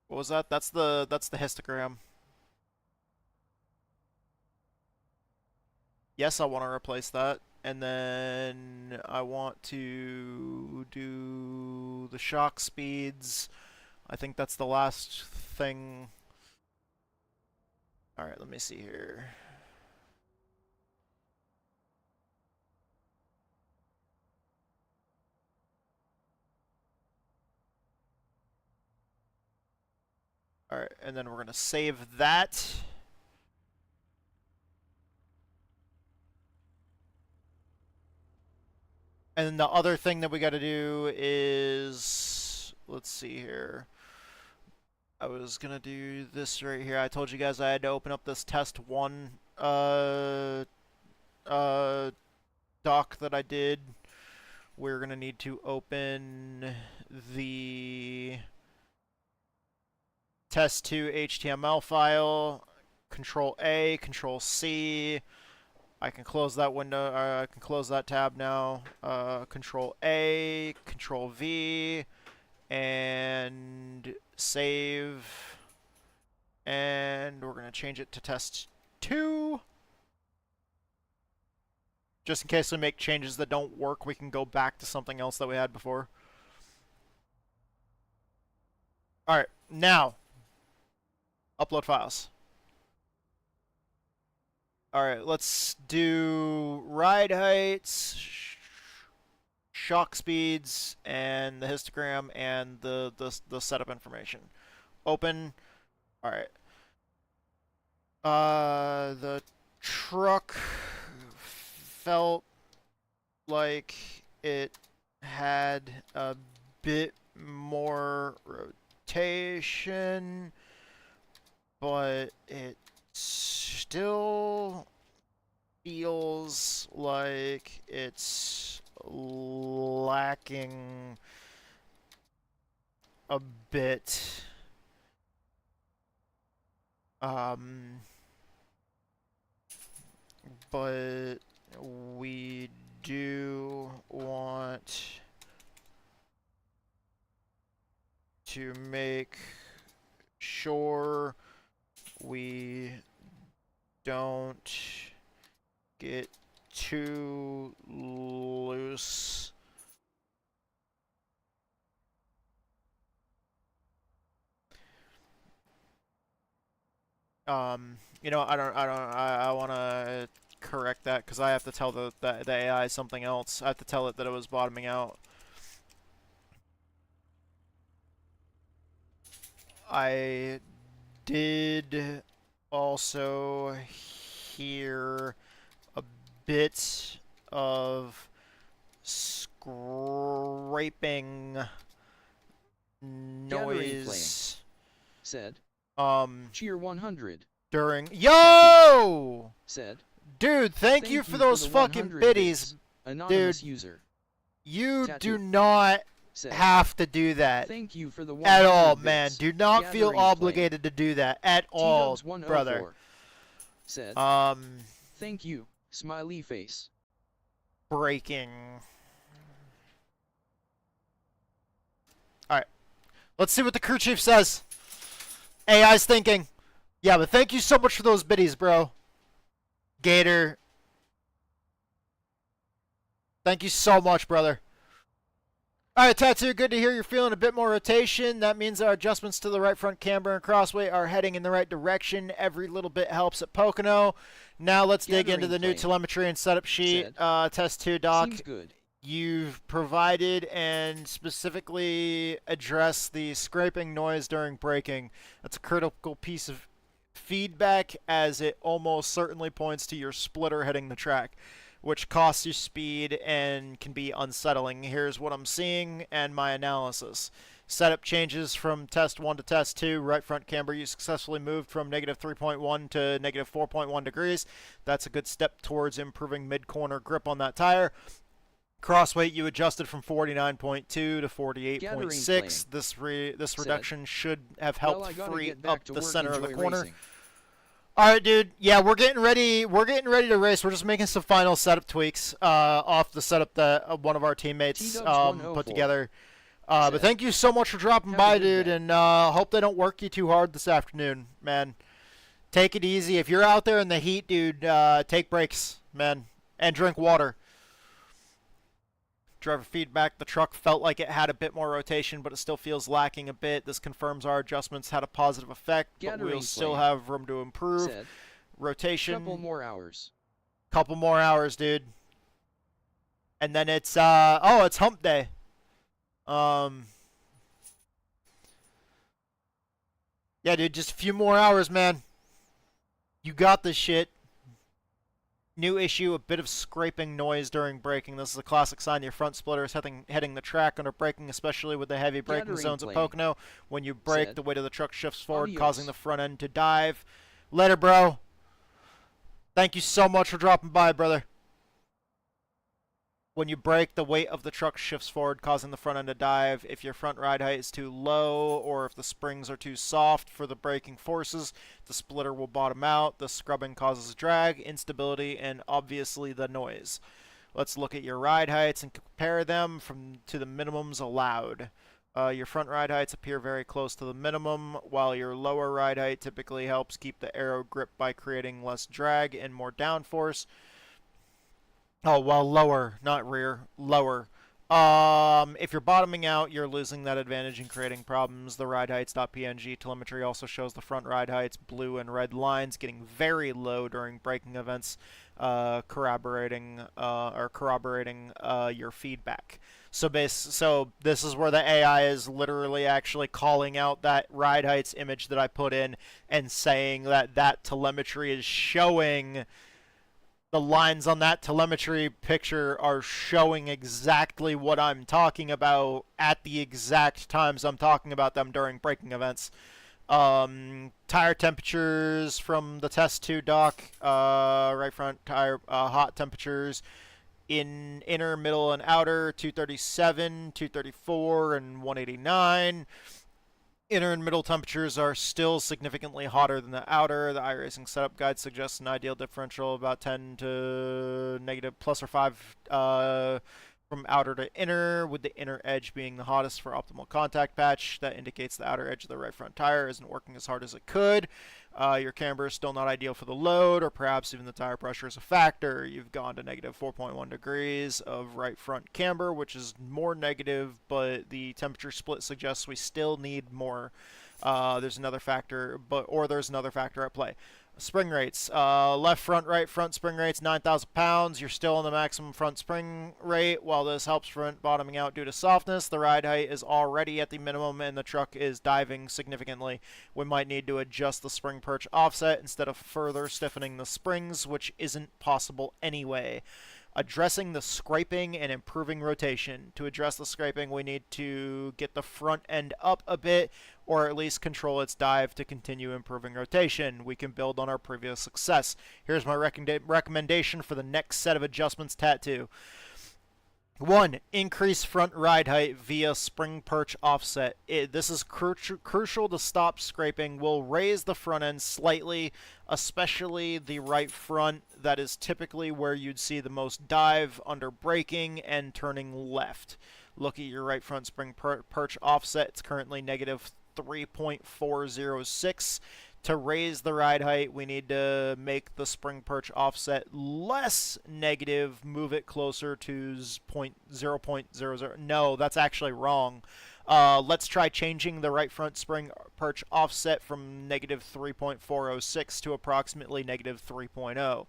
What was that? That's the histogram. Yes, I want to replace that. And then I want to do the shock speeds. I think that's the last thing. Alright, let me see here. Alright, and then we're going to save that. And then the other thing that we got to do is, let's see here. I was going to do this right here. I told you guys I had to open up this test 1 doc that I did. We're going to need to open the test 2 HTML file, Control A, Control C. I can close that window, I can close that tab now. Control A, Control V, and save. And we're going to change it to test 2. Just in case we make changes that don't work, we can go back to something else that we had before. Alright, now, Upload files. Alright, let's do ride heights, shock speeds, and the histogram, and the setup information. Open. Alright. The truck felt like it had a bit more rotation, but it still feels like it's lacking a bit. But we do want to make sure we don't get too loose. You know, I want to correct that because I have to tell the AI something else. I have to tell it that it was bottoming out. I did also hear a bit of scraping noise. Said. Um. Cheer 100. During yo. Said. Dude, thank you for those fucking biddies, Anonymous dude. User. You Tattoo. do not Said. have to do that. Thank you for the At all, 100 man. bits. Do not feel Gathering obligated to do that at all, T-Dubs 104 brother. Said. Thank you, smiley face. Breaking. Alright. Let's see what the crew chief says. AI's thinking. Yeah, but thank you so much for those biddies, bro. Gator. Thank you so much, brother. Alright, Tattoo, good to hear you're feeling a bit more rotation. That means our adjustments to the right front camber and crossway are heading in the right direction. Every little bit helps at Pocono. Now let's dig into the new telemetry and setup sheet. Test 2, Doc. Seems good. You've provided and specifically addressed the scraping noise during braking. That's a critical piece of feedback, as it almost certainly points to your splitter hitting the track, which costs you speed and can be unsettling. Here's what I'm seeing and my analysis. Setup changes from test 1 to test 2. Right front camber, you successfully moved from negative 3.1 to negative 4.1 degrees. That's a good step towards improving mid-corner grip on that tire. Crossweight, you adjusted from 49.2 to 48.6. This reduction should have helped free up the center of the corner. Racing. All right, dude. Yeah, we're getting ready. We're getting ready to race. We're just making some final setup tweaks off the setup that one of our teammates put together. But thank you so much for dropping by, dude, and hope they don't work you too hard this afternoon, man. Take it easy. If you're out there in the heat, dude, take breaks, man, and drink water. Driver feedback, the truck felt like it had a bit more rotation, but it still feels lacking a bit. This confirms our adjustments had a positive effect, but we'll still have room to improve. Said. Rotation. Couple more hours. Couple more hours, dude. And then it's, oh, it's hump day. Yeah, dude, just a few more hours, man. You got this shit. New issue, a bit of scraping noise during braking. This is a classic sign your front splitter is heading the track under braking, especially with the heavy braking zones at Pocono. When you brake, the weight of the truck shifts forward, causing the front end to dive. Later, bro. Thank you so much for dropping by, brother. When you brake, the weight of the truck shifts forward, causing the front end to dive. If your front ride height is too low, or if the springs are too soft for the braking forces, the splitter will bottom out. The scrubbing causes drag, instability, and obviously the noise. Let's look at your ride heights and compare them to the minimums allowed. Your front ride heights appear very close to the minimum, while your lower ride height typically helps keep the aero grip by creating less drag and more downforce. Oh, well, lower, not rear, lower. If you're bottoming out, you're losing that advantage and creating problems. The ride heights.png telemetry also shows the front ride heights, blue and red lines, getting very low during braking events, corroborating your feedback. So this is where the AI is literally actually calling out that ride heights image that I put in and saying that that telemetry is showing. The lines on that telemetry picture are showing exactly what I'm talking about at the exact times I'm talking about them during braking events. Tire temperatures from the test 2 dock, right front tire hot temperatures in inner, middle, and outer, 237, 234, and 189. Inner and middle temperatures are still significantly hotter than the outer. The iRacing setup guide suggests an ideal differential of about 10 to negative plus or 5 from outer to inner, with the inner edge being the hottest for optimal contact patch. That indicates the outer edge of the right front tire isn't working as hard as it could. Your camber is still not ideal for the load, or perhaps even the tire pressure is a factor. You've gone to negative 4.1 degrees of right front camber, which is more negative, but the temperature split suggests we still need more. There's another factor, there's another factor at play. Spring rates, left front, right front spring rates, 9,000 pounds. You're still on the maximum front spring rate. While this helps prevent bottoming out due to softness, the ride height is already at the minimum and the truck is diving significantly. We might need to adjust the spring perch offset instead of further stiffening the springs, which isn't possible anyway. Addressing the scraping and improving rotation. To address the scraping, we need to get the front end up a bit, or at least control its dive to continue improving rotation. We can build on our previous success. Here's my recommendation for the next set of adjustments, Tattoo. 1. Increase front ride height via spring perch offset. This is crucial to stop scraping. We'll raise the front end slightly, especially the right front. That is typically where you'd see the most dive under braking and turning left. Look at your right front spring perch offset. It's currently negative 3.406. To raise the ride height, we need to make the spring perch offset less negative, move it closer to 0.00. No, that's actually wrong. Let's try changing the right front spring perch offset from negative 3.406 to approximately negative 3.0.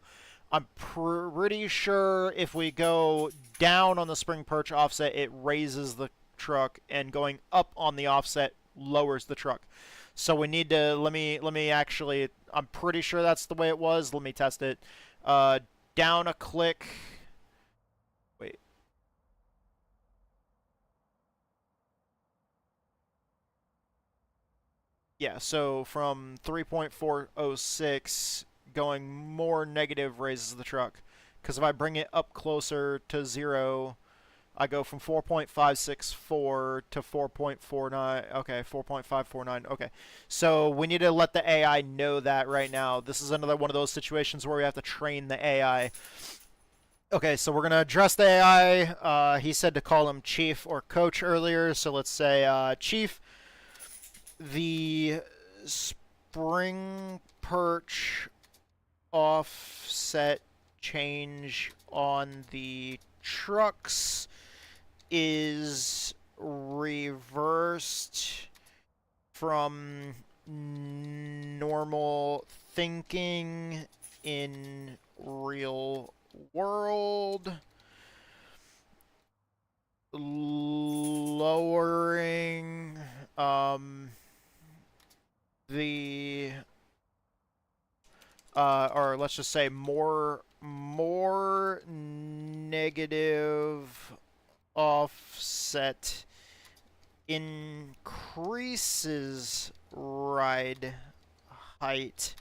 I'm pretty sure if we go down on the spring perch offset, it raises the truck, and going up on the offset lowers the truck. So we need to, let me actually, I'm pretty sure that's the way it was. Let me test it. Down a click. Wait. Yeah, so from 3.406, going more negative raises the truck. Because if I bring it up closer to 0, I go from 4.564 to 4.49. Okay, 4.549. Okay. So we need to let the AI know that right now. This is another one of those situations where we have to train the AI. Okay, so we're going to address the AI. He said to call him Chief or Coach earlier. So let's say, Chief, the spring perch offset change on the trucks is reversed from normal thinking in real world, lowering the or let's just say more negative offset increases ride height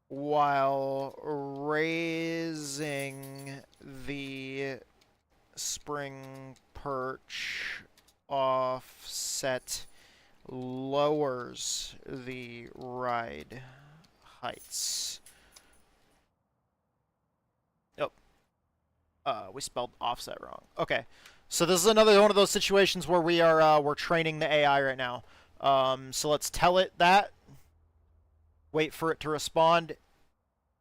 while raising the spring perch offset lowers the ride heights. We spelled offset wrong. Okay, so this is another one of those situations where we're training the AI right now. So let's tell it that. Wait for it to respond.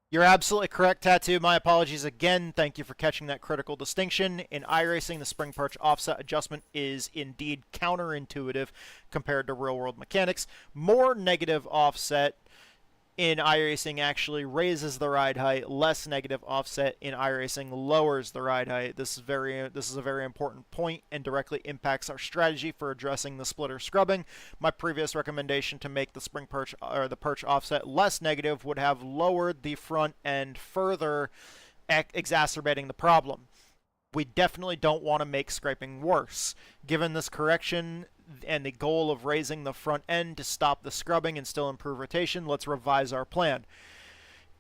You're absolutely correct, Tattoo. My apologies again. Thank you for catching that critical distinction. In iRacing, the spring perch offset adjustment is indeed counterintuitive compared to real-world mechanics. More negative offset in iRacing actually raises the ride height. Less negative offset in iRacing lowers the ride height. This is a very important point and directly impacts our strategy for addressing the splitter scrubbing. My previous recommendation to make the spring perch or the perch offset less negative would have lowered the front end further, exacerbating the problem. We definitely don't want to make scraping worse. Given this correction and the goal of raising the front end to stop the scrubbing and still improve rotation, let's revise our plan.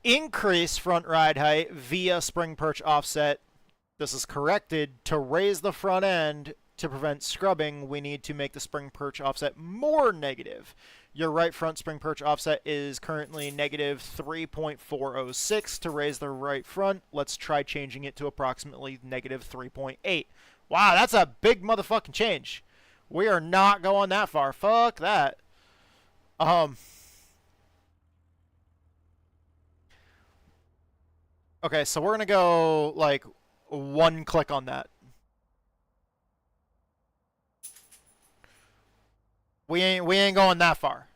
Increase front ride height via spring perch offset. This is corrected. To raise the front end to prevent scrubbing, we need to make the spring perch offset more negative. Your right front spring perch offset is currently negative 3.406. To raise the right front, let's try changing it to approximately negative 3.8. Wow, that's a big motherfucking change. We are not going that far. Fuck that. Okay, so we're gonna go like one click on that. We ain't going that far.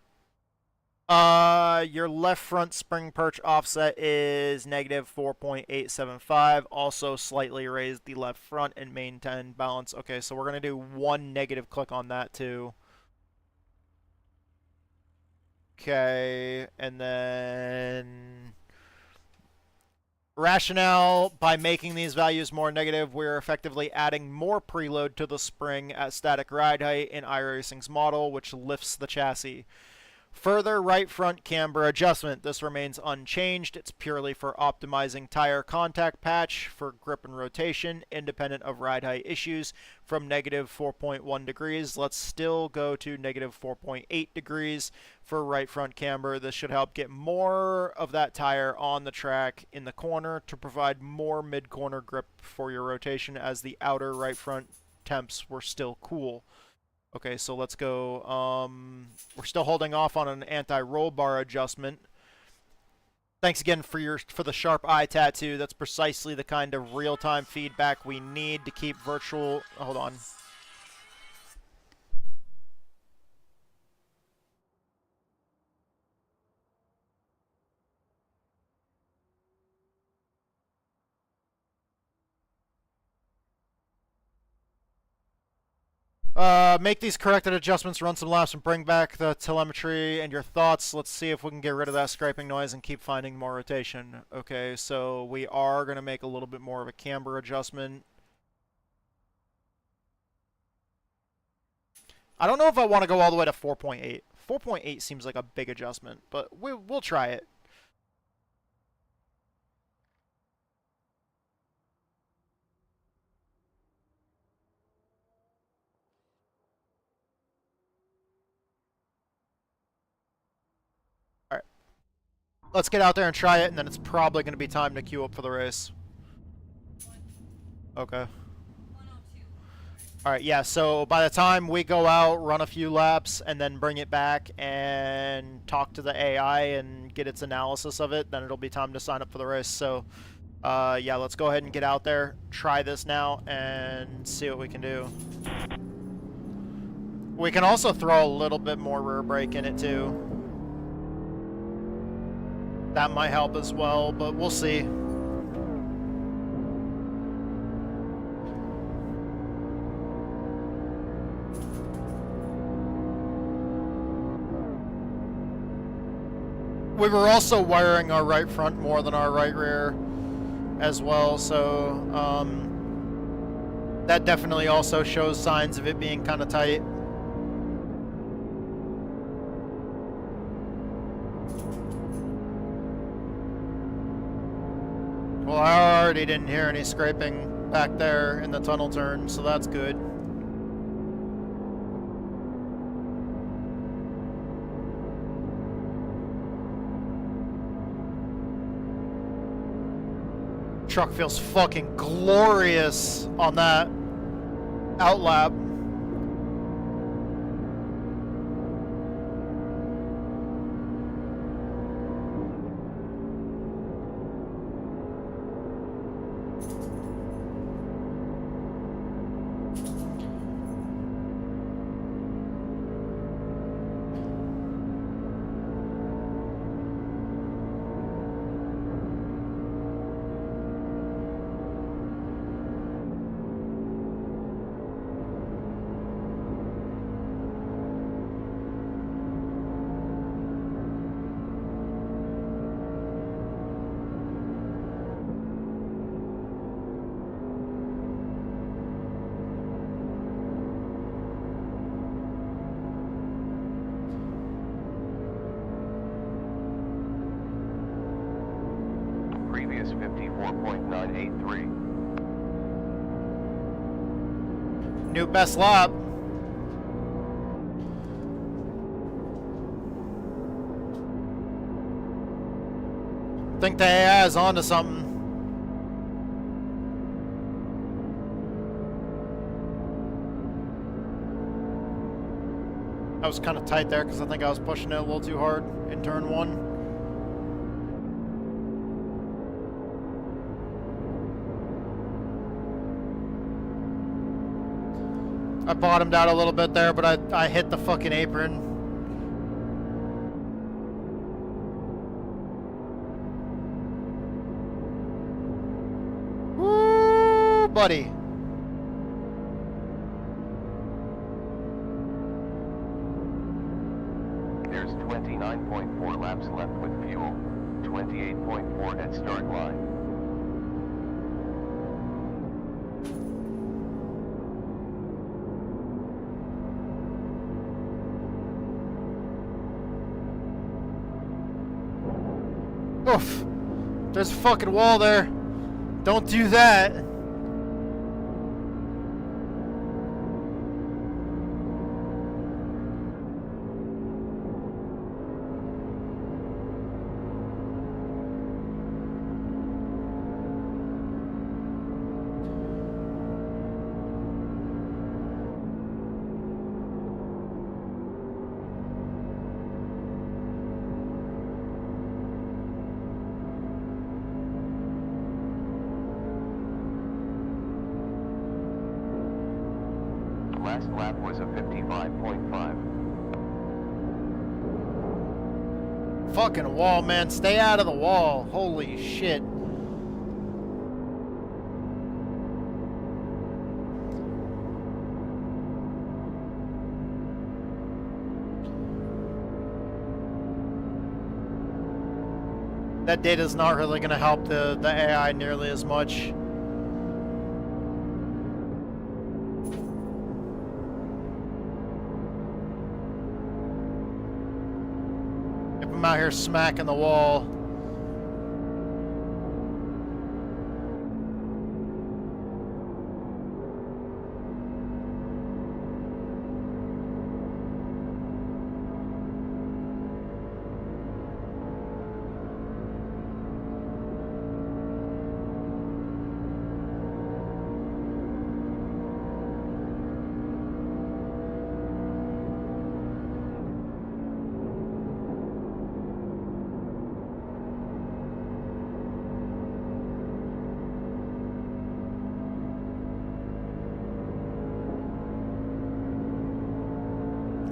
Your left front spring perch offset is negative 4.875. Also slightly raise the left front and maintain balance. Okay, so we're gonna do one negative click on that too. Okay, and then rationale, by making these values more negative, we're effectively adding more preload to the spring at static ride height in iRacing's model, which lifts the chassis. Further right front camber adjustment. This remains unchanged. It's purely for optimizing tire contact patch for grip and rotation, independent of ride height issues. From negative 4.1 degrees, let's still go to negative 4.8 degrees for right front camber. This should help get more of that tire on the track in the corner to provide more mid-corner grip for your rotation, as the outer right front temps were still cool. Okay, so let's go. We're still holding off on an anti-roll bar adjustment. Thanks again for the sharp eye, Tattoo. That's precisely the kind of real-time feedback we need to keep virtual. Hold on. Make these corrected adjustments, run some laps, and bring back the telemetry and your thoughts. Let's see if we can get rid of that scraping noise and keep finding more rotation. Okay, so we are going to make a little bit more of a camber adjustment. I don't know if I want to go all the way to 4.8. 4.8 seems like a big adjustment, but we'll try it. Let's get out there and try it, and then it's probably going to be time to queue up for the race. Okay. Alright, yeah, so by the time we go out, run a few laps, and then bring it back and talk to the AI and get its analysis of it, then it'll be time to sign up for the race. So, yeah, let's go ahead and get out there, try this now, and see what we can do. We can also throw a little bit more rear brake in it, too. That might help as well, but we'll see. We were also wiring our right front more than our right rear as well, so that definitely also shows signs of it being kind of tight. Well, I already didn't hear any scraping back there in the tunnel turn, so that's good. Truck feels fucking glorious on that outlap. is 54.983. New best lap. Think the AI is onto something. I was kind of tight there because I think I was pushing it a little too hard in turn one. I bottomed out a little bit there, but I hit the fucking apron. Woo, buddy. There's 29.4 laps left with fuel, 28.4 at start line. Oof. There's a fucking wall there. Don't do that. Last lap was a 55.5. Fucking wall, man. Stay out of the wall. Holy shit. That data's not really going to help the AI nearly as much. I'm out here smacking the wall.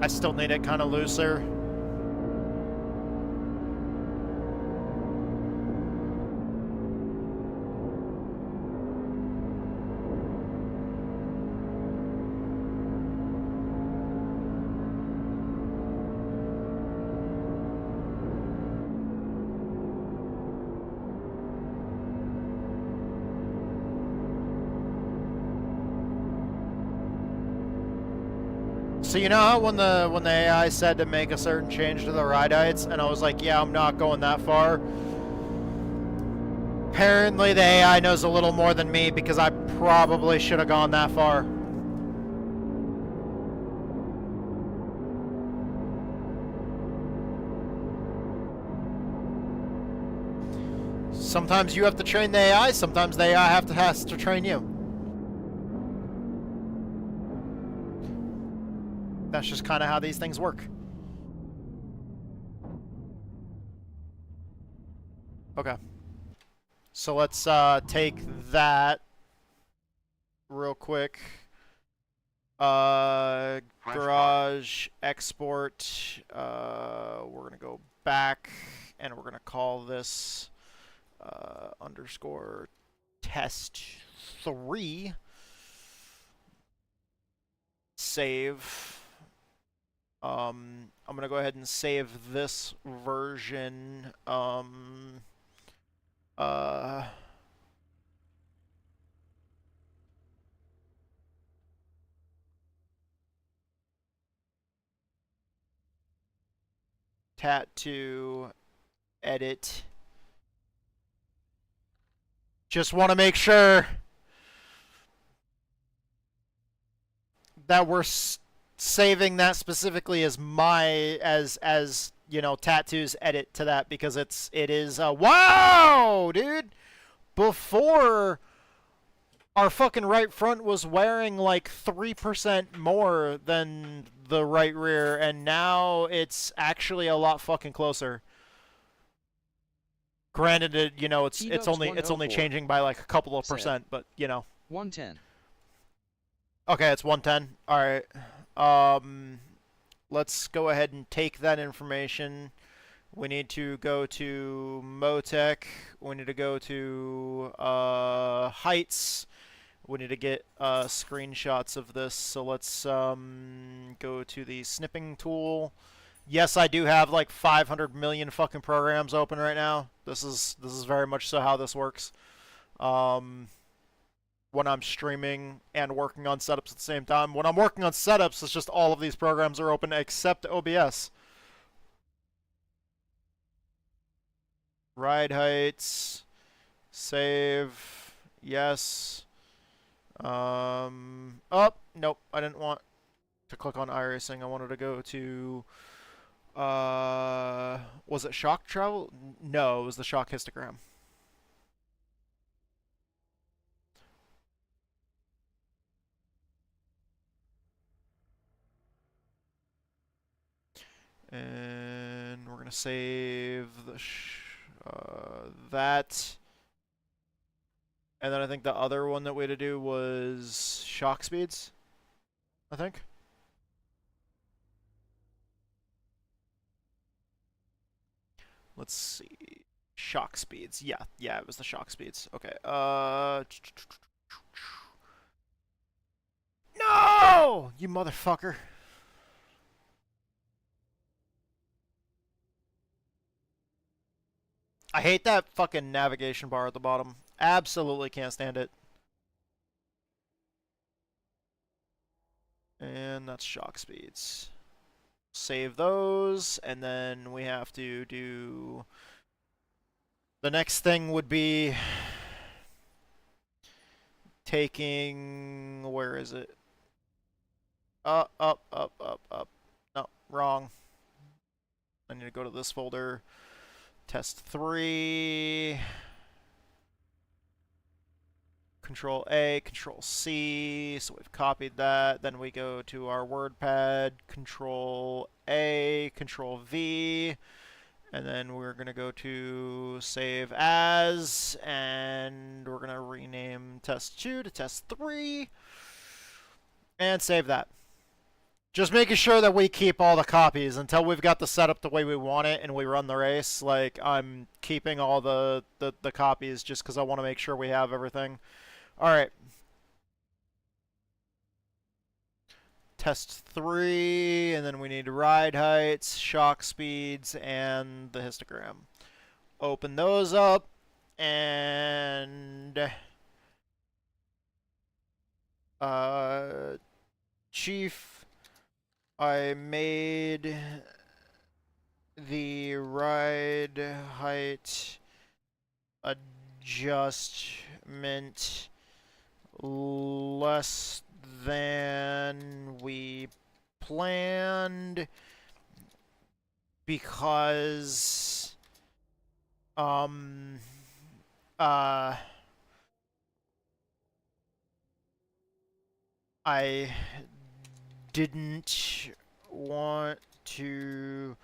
I still need it kind of looser. So you know how when the AI said to make a certain change to the ride heights, and I was like, yeah, I'm not going that far. Apparently the AI knows a little more than me because I probably should have gone that far. Sometimes you have to train the AI, sometimes the AI has to train you. That's just kind of how these things work. Okay. So let's take that real quick. Garage, export. We're going to go back and we're going to call this underscore test 3. Save. I'm gonna go ahead and save this version. Tattoo, edit. Just want to make sure that we're saving that specifically as as you know, Tattoo's edit to that, because it is wow, dude. Before, our fucking right front was wearing like 3% more than the right rear, and now it's actually a lot fucking closer. Granted, you know, it's only changing by like a couple of percent, but you know. 110. Okay, it's 110. All right. Let's go ahead and take that information. We need to go to Motec. We need to go to heights. We need to get screenshots of this. So let's go to the snipping tool. Yes, I do have like 500 million fucking programs open right now. This is very much so how this works. When I'm streaming and working on setups at the same time. When I'm working on setups, it's just all of these programs are open except OBS. Ride heights. Save. Yes. Oh, nope. I didn't want to click on iRacing. I wanted to go to... was it shock travel? No, it was the shock histogram. And we're gonna save the that. And then I think the other one that we had to do was shock speeds, I think. Let's see. Shock speeds. Yeah, it was the shock speeds. Okay. No! You motherfucker. I hate that fucking navigation bar at the bottom. Absolutely can't stand it. And that's shock speeds. Save those, and then we have to do... The next thing would be taking... Where is it? Up. No, wrong. I need to go to this folder. Test 3. Control A, Control C. So we've copied that. Then we go to our WordPad. Control A, Control V. And then we're going to go to Save As. And we're going to rename Test 2 to Test 3. And save that. Just making sure that we keep all the copies until we've got the setup the way we want it and we run the race. Like, I'm keeping all the copies just because I want to make sure we have everything. Alright. Test 3, and then we need ride heights, shock speeds, and the histogram. Open those up, and... Chief, I made the ride height adjustment less than we planned because I didn't want to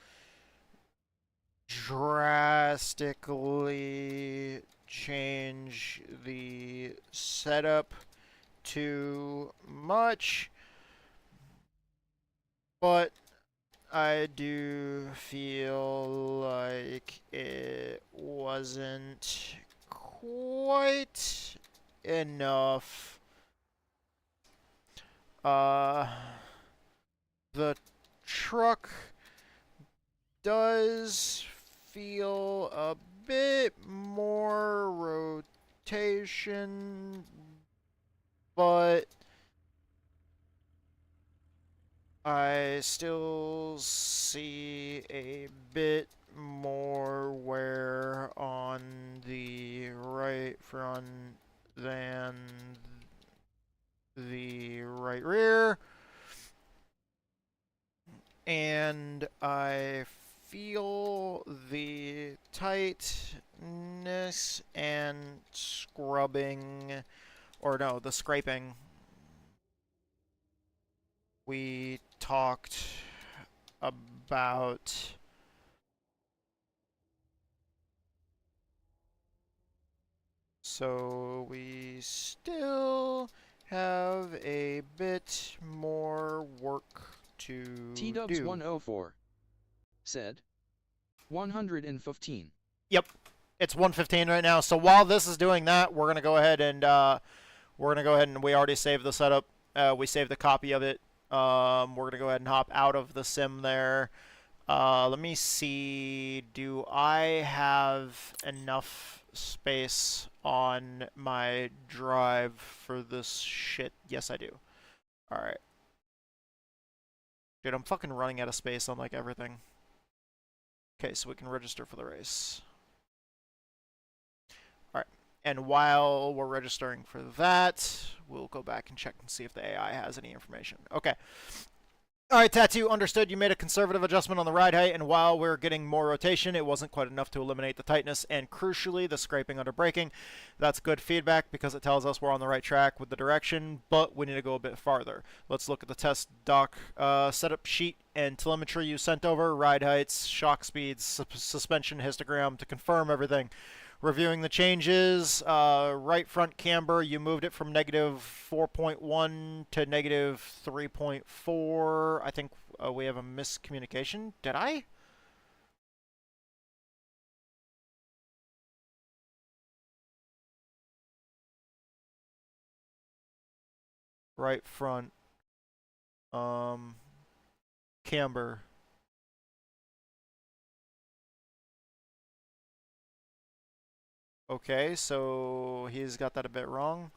drastically change the setup too much, but I do feel like it wasn't quite enough. The truck does feel a bit more rotation, but I still see a bit more wear on the right front than the right rear. And I feel the tightness and scrubbing, or no, the scraping. We talked about so we still have a bit more work to T-Dubs do. 104 said 115. Yep, it's 115 right now. So while this is doing that, we're gonna go ahead and we already saved the setup. We saved the copy of it. We're gonna go ahead and hop out of the sim there. Let me see. Do I have enough space on my drive for this shit? Yes, I do. All right. Dude, I'm fucking running out of space on like everything. Okay, so we can register for the race. Alright, and while we're registering for that, we'll go back and check and see if the AI has any information. Okay. Alright, Tattoo, understood. You made a conservative adjustment on the ride height, and while we're getting more rotation, it wasn't quite enough to eliminate the tightness and, crucially, the scraping under braking. That's good feedback because it tells us we're on the right track with the direction, but we need to go a bit farther. Let's look at the test dock setup sheet and telemetry you sent over, ride heights, shock speeds, suspension histogram to confirm everything. Reviewing the changes, right front camber, you moved it from negative 4.1 to negative 3.4. I think we have a miscommunication. Did I? Right front, camber. Okay, so he's got that a bit wrong.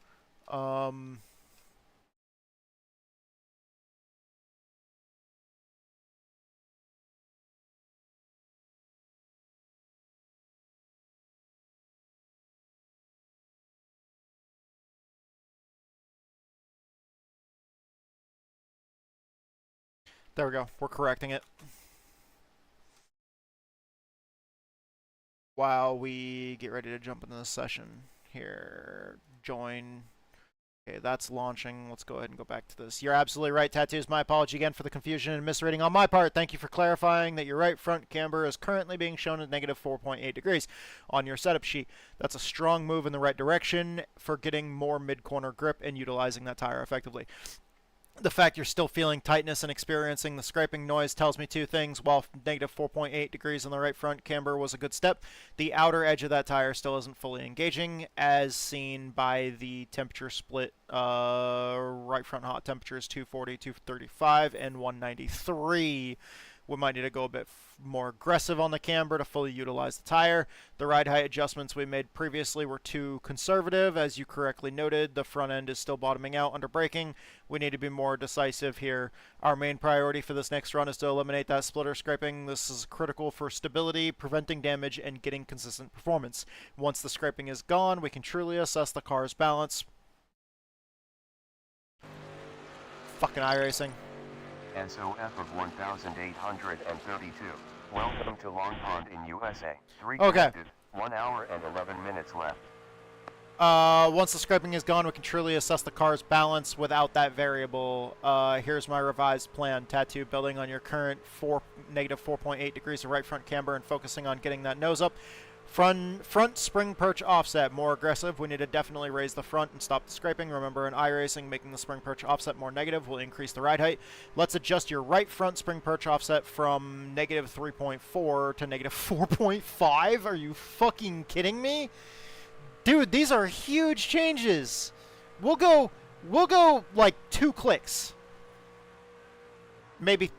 There we go. We're correcting it. While we get ready to jump into the session here, join. Okay, that's launching. Let's go ahead and go back to this. You're absolutely right, Tattoos. My apology again for the confusion and misreading on my part. Thank you for clarifying that your right front camber is currently being shown at negative 4.8 degrees on your setup sheet. That's a strong move in the right direction for getting more mid-corner grip and utilizing that tire effectively. The fact you're still feeling tightness and experiencing the scraping noise tells me two things. While negative 4.8 degrees on the right front camber was a good step, the outer edge of that tire still isn't fully engaging, as seen by the temperature split. Right front hot temperatures 240, 235, and 193. We might need to go a bit more aggressive on the camber to fully utilize the tire. The ride height adjustments we made previously were too conservative. As you correctly noted, the front end is still bottoming out under braking. We need to be more decisive here. Our main priority for this next run is to eliminate that splitter scraping. This is critical for stability, preventing damage, and getting consistent performance. Once the scraping is gone, we can truly assess the car's balance. Fucking iRacing. SOF of 1832. Welcome to Long Pond in USA. 3 Okay. connected. 1 hour and 11 minutes left. Once the scraping is gone, we can truly assess the car's balance without that variable. Here's my revised plan. Tattoo, building on your current negative 4.8 degrees of right front camber and focusing on getting that nose up. Front spring perch offset, more aggressive. We need to definitely raise the front and stop the scraping. Remember, in iRacing, making the spring perch offset more negative will increase the ride height. Let's adjust your right front spring perch offset from negative 3.4 to negative 4.5. Are you fucking kidding me? Dude, these are huge changes. We'll go like 2 clicks. Maybe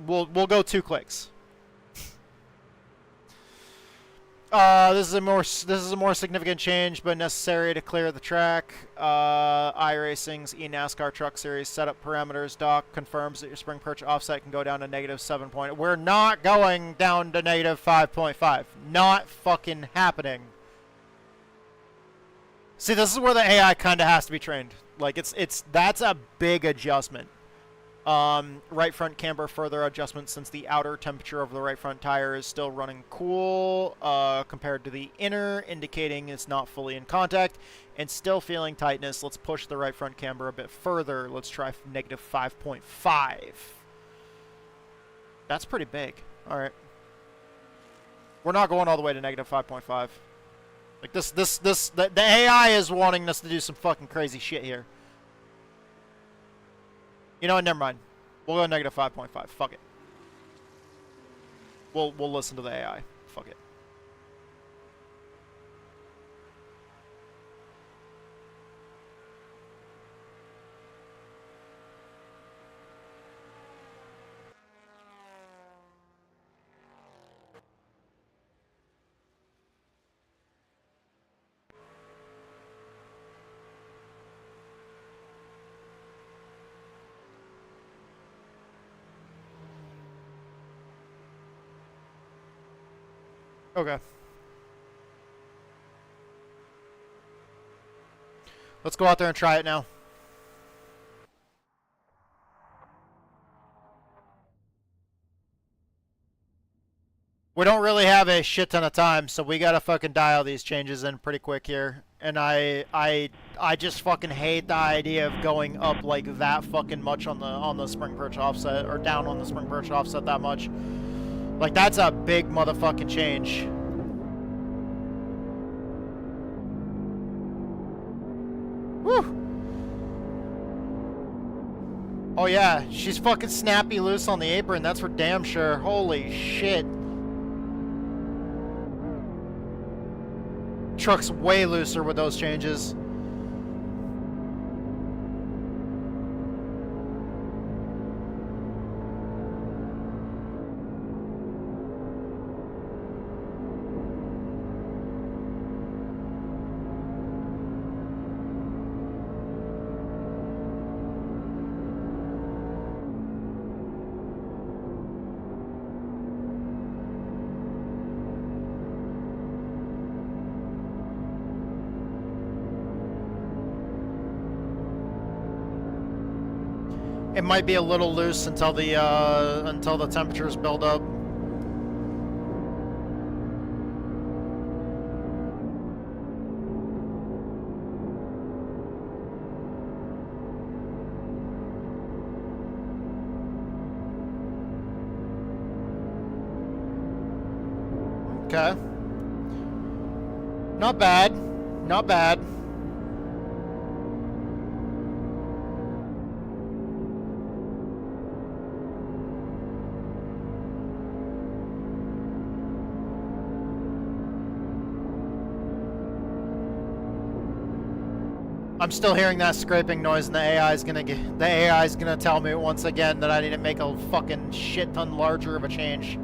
we'll go 2 clicks. This is a more significant change, but necessary to clear the track. iRacing's NASCAR Truck Series setup parameters doc confirms that your spring perch offset can go down to negative 7. We're not going down to negative 5.5. Not fucking happening. See, this is where the AI kind of has to be trained. Like, that's a big adjustment. Right front camber further adjustment since the outer temperature of the right front tire is still running cool compared to the inner, indicating it's not fully in contact and still feeling tightness. Let's push the right front camber a bit further. Let's try negative 5.5. That's pretty big. All right. We're not going all the way to negative 5.5. Like the AI is wanting us to do some fucking crazy shit here. You know what? Never mind. We'll go negative 5.5. Fuck it. We'll listen to the AI. Fuck it. Okay. Let's go out there and try it now. We don't really have a shit ton of time, so we gotta fucking dial these changes in pretty quick here. And I just fucking hate the idea of going up like that fucking much on the spring perch offset, or down on the spring perch offset that much. Like, that's a big motherfucking change. Whew. Oh yeah, she's fucking snappy loose on the apron, that's for damn sure. Holy shit. Truck's way looser with those changes. It might be a little loose until the temperatures build up. Okay. Not bad. Not bad. I'm still hearing that scraping noise, and the AI's gonna tell me once again that I need to make a fucking shit ton larger of a change.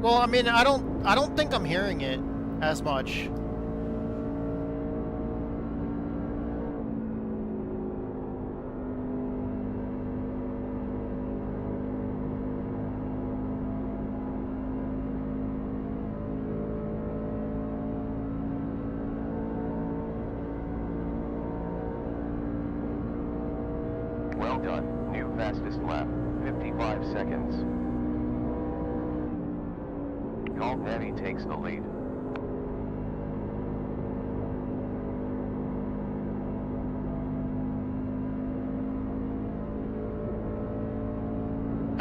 Well, I mean, I don't think I'm hearing it as much. Well done, new fastest lap, 55 seconds. Golf Natty takes the lead.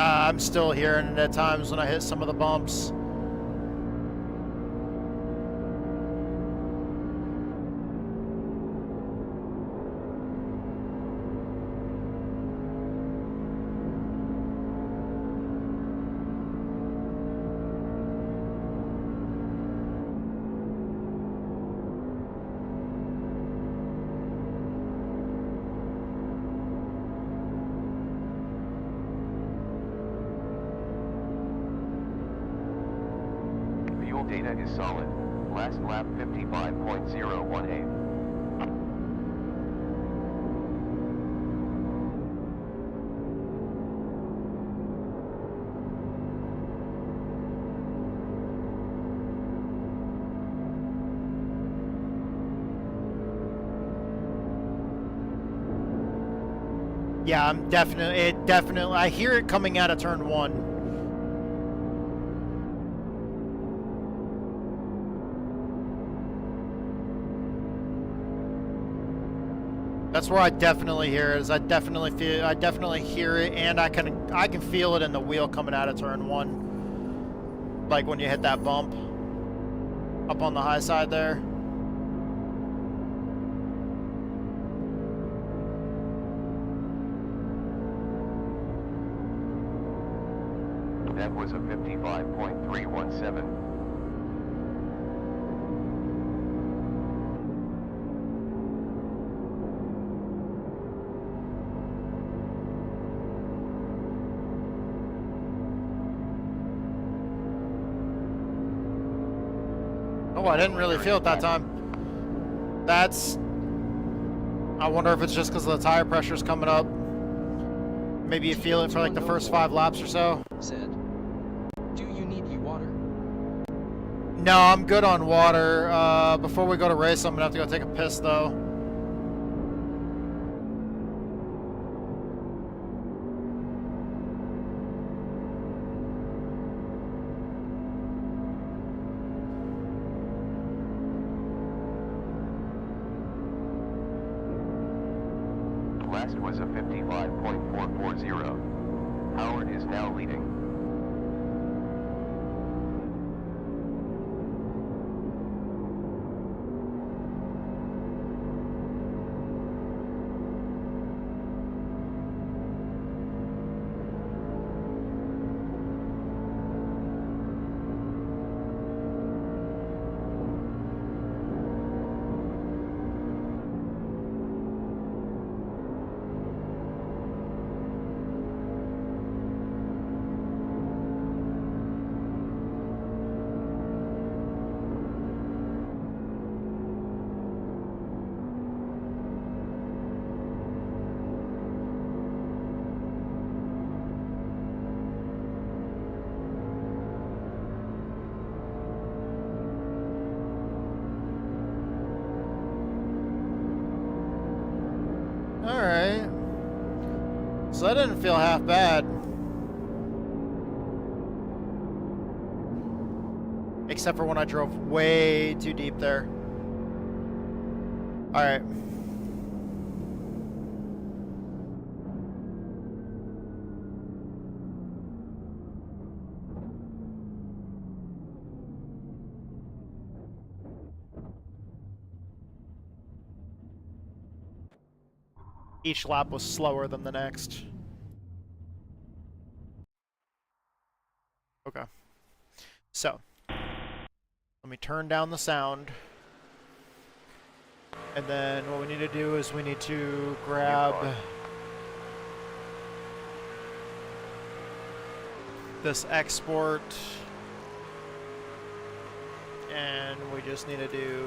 I'm still hearing it at times when I hit some of the bumps. Data is solid. Last lap 55.018. Yeah, I'm definitely, I hear it coming out of turn 1. That's where I definitely hear it. Is I definitely hear it, and I can feel it in the wheel coming out of turn 1. Like when you hit that bump up on the high side there. That was a 55.317. Oh, I didn't really feel it that time. I wonder if it's just because the tire pressure's coming up. Maybe you feel it for like the first 5 laps or so. Said, do you need water? No, I'm good on water. Before we go to race, I'm gonna have to go take a piss though. Last was a 55.440. Howard is now leading. Alright. So that didn't feel half bad. Except for when I drove way too deep there. Alright. Each lap was slower than the next. Okay. So, let me turn down the sound. And then what we need to do is we need to grab this export. And we just need to do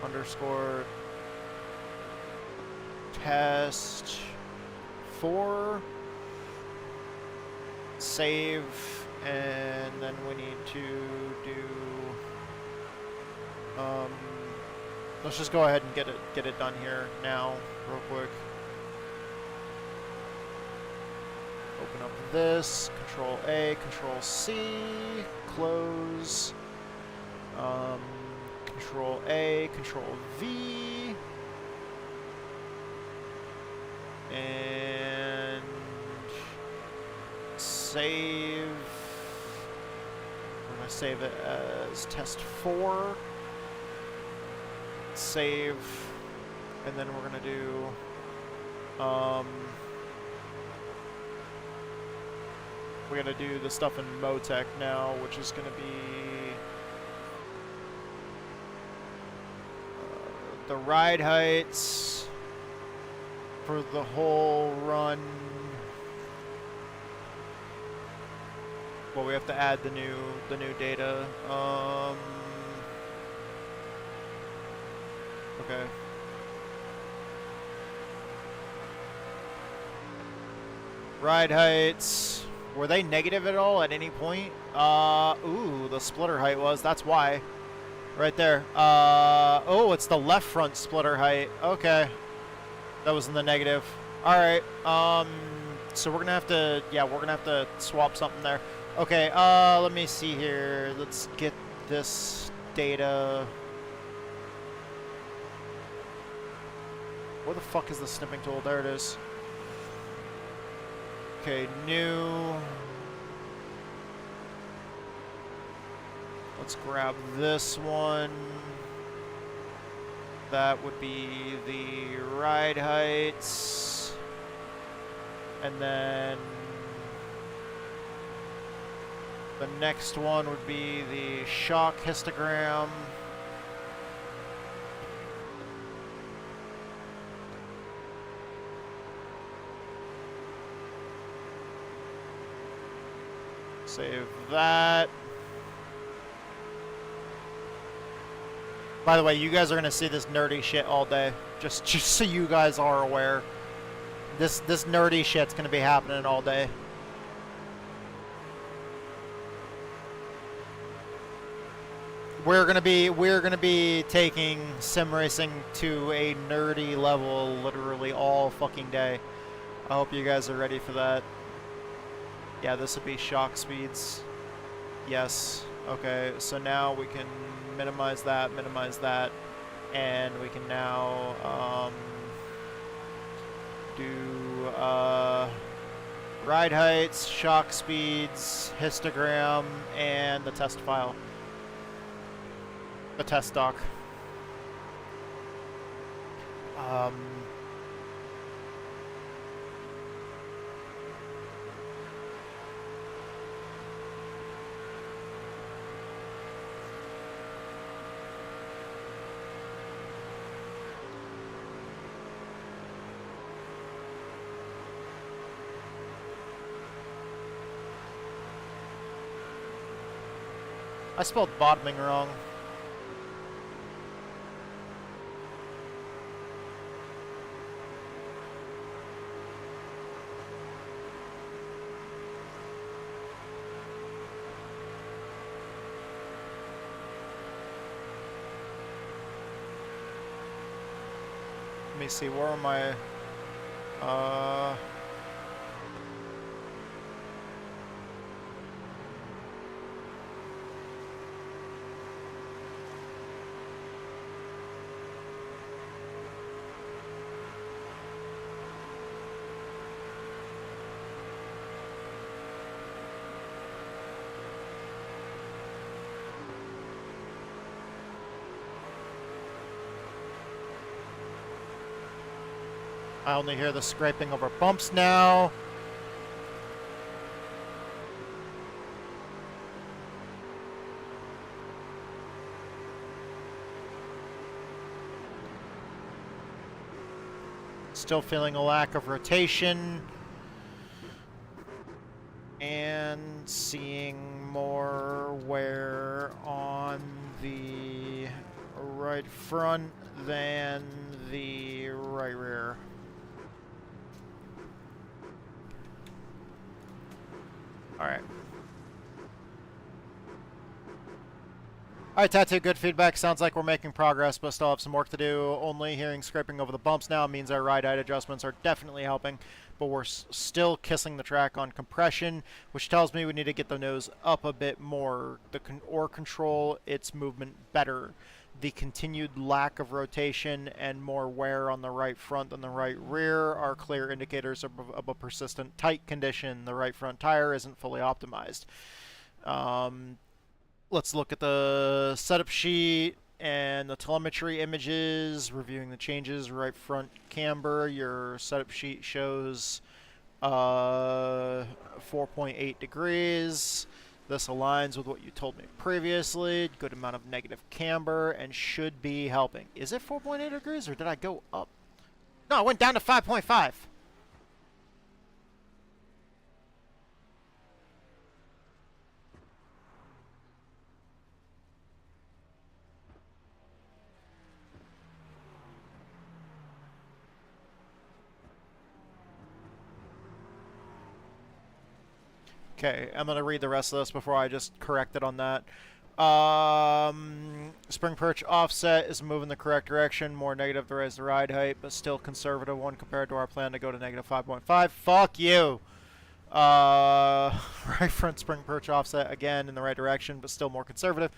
underscore test 4, save, and then we need to do let's just go ahead and get it done here now real quick. Open up this, Control A, Control C, close, Control A, Control V, and save. We're gonna save it as test 4. Save, and then we're gonna do we gotta do the stuff in Motec now, which is gonna be the ride heights for the whole run. Well, we have to add the new data. Okay. Ride heights. Were they negative at all at any point? Ooh, the splitter height was. That's why. Right there. Oh, it's the left front splitter height. Okay. That was in the negative. Alright. So we're gonna have to, yeah, we're gonna have to swap something there. Okay, let me see here. Let's get this data. Where the fuck is the snipping tool? There it is. Okay, new. Let's grab this one. That would be the ride heights. And then the next one would be the shock histogram. Save that. By the way, you guys are gonna see this nerdy shit all day. Just so you guys are aware. This nerdy shit's gonna be happening all day. We're gonna be taking sim racing to a nerdy level literally all fucking day. I hope you guys are ready for that. Yeah, this would be shock speeds. Yes. Okay, so now we can minimize that, and we can now do ride heights, shock speeds, histogram, and the test file. The test doc. I spelled bottoming wrong. Let me see, where am I? I only hear the scraping over bumps now. Still feeling a lack of rotation. And seeing more wear on the right front than the right rear. Alright. Alright, Tattoo, good feedback. Sounds like we're making progress, but still have some work to do. Only hearing scraping over the bumps now means our ride height adjustments are definitely helping, but we're still kissing the track on compression, which tells me we need to get the nose up a bit more or control its movement better. The continued lack of rotation and more wear on the right front than the right rear are clear indicators of a persistent tight condition. The right front tire isn't fully optimized. Let's look at the setup sheet and the telemetry images, reviewing the changes. Right front camber, your setup sheet shows 4.8 degrees. This aligns with what you told me previously. Good amount of negative camber and should be helping. Is it 4.8 degrees or did I go up? No, I went down to 5.5. Okay, I'm gonna read the rest of this before I just correct it on that. Spring perch offset is moving in the correct direction. More negative to raise the ride height, but still conservative one compared to our plan to go to negative 5.5. Fuck you! Right front spring perch offset again in the right direction, but still more conservative.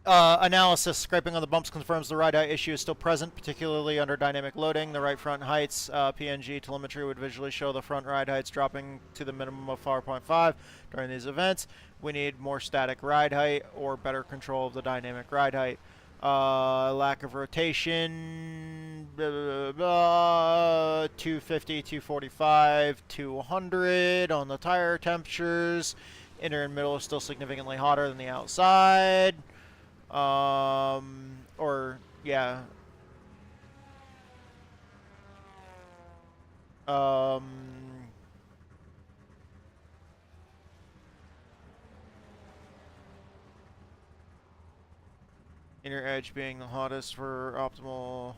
Analysis. Scraping on the bumps confirms the ride height issue is still present, particularly under dynamic loading. The right front heights PNG telemetry would visually show the front ride heights dropping to the minimum of 4.5 during these events. We need more static ride height or better control of the dynamic ride height. Lack of rotation, 250, 245, 200 on the tire temperatures. Inner and middle is still significantly hotter than the outside. Or, yeah. Inner edge being the hottest for optimal.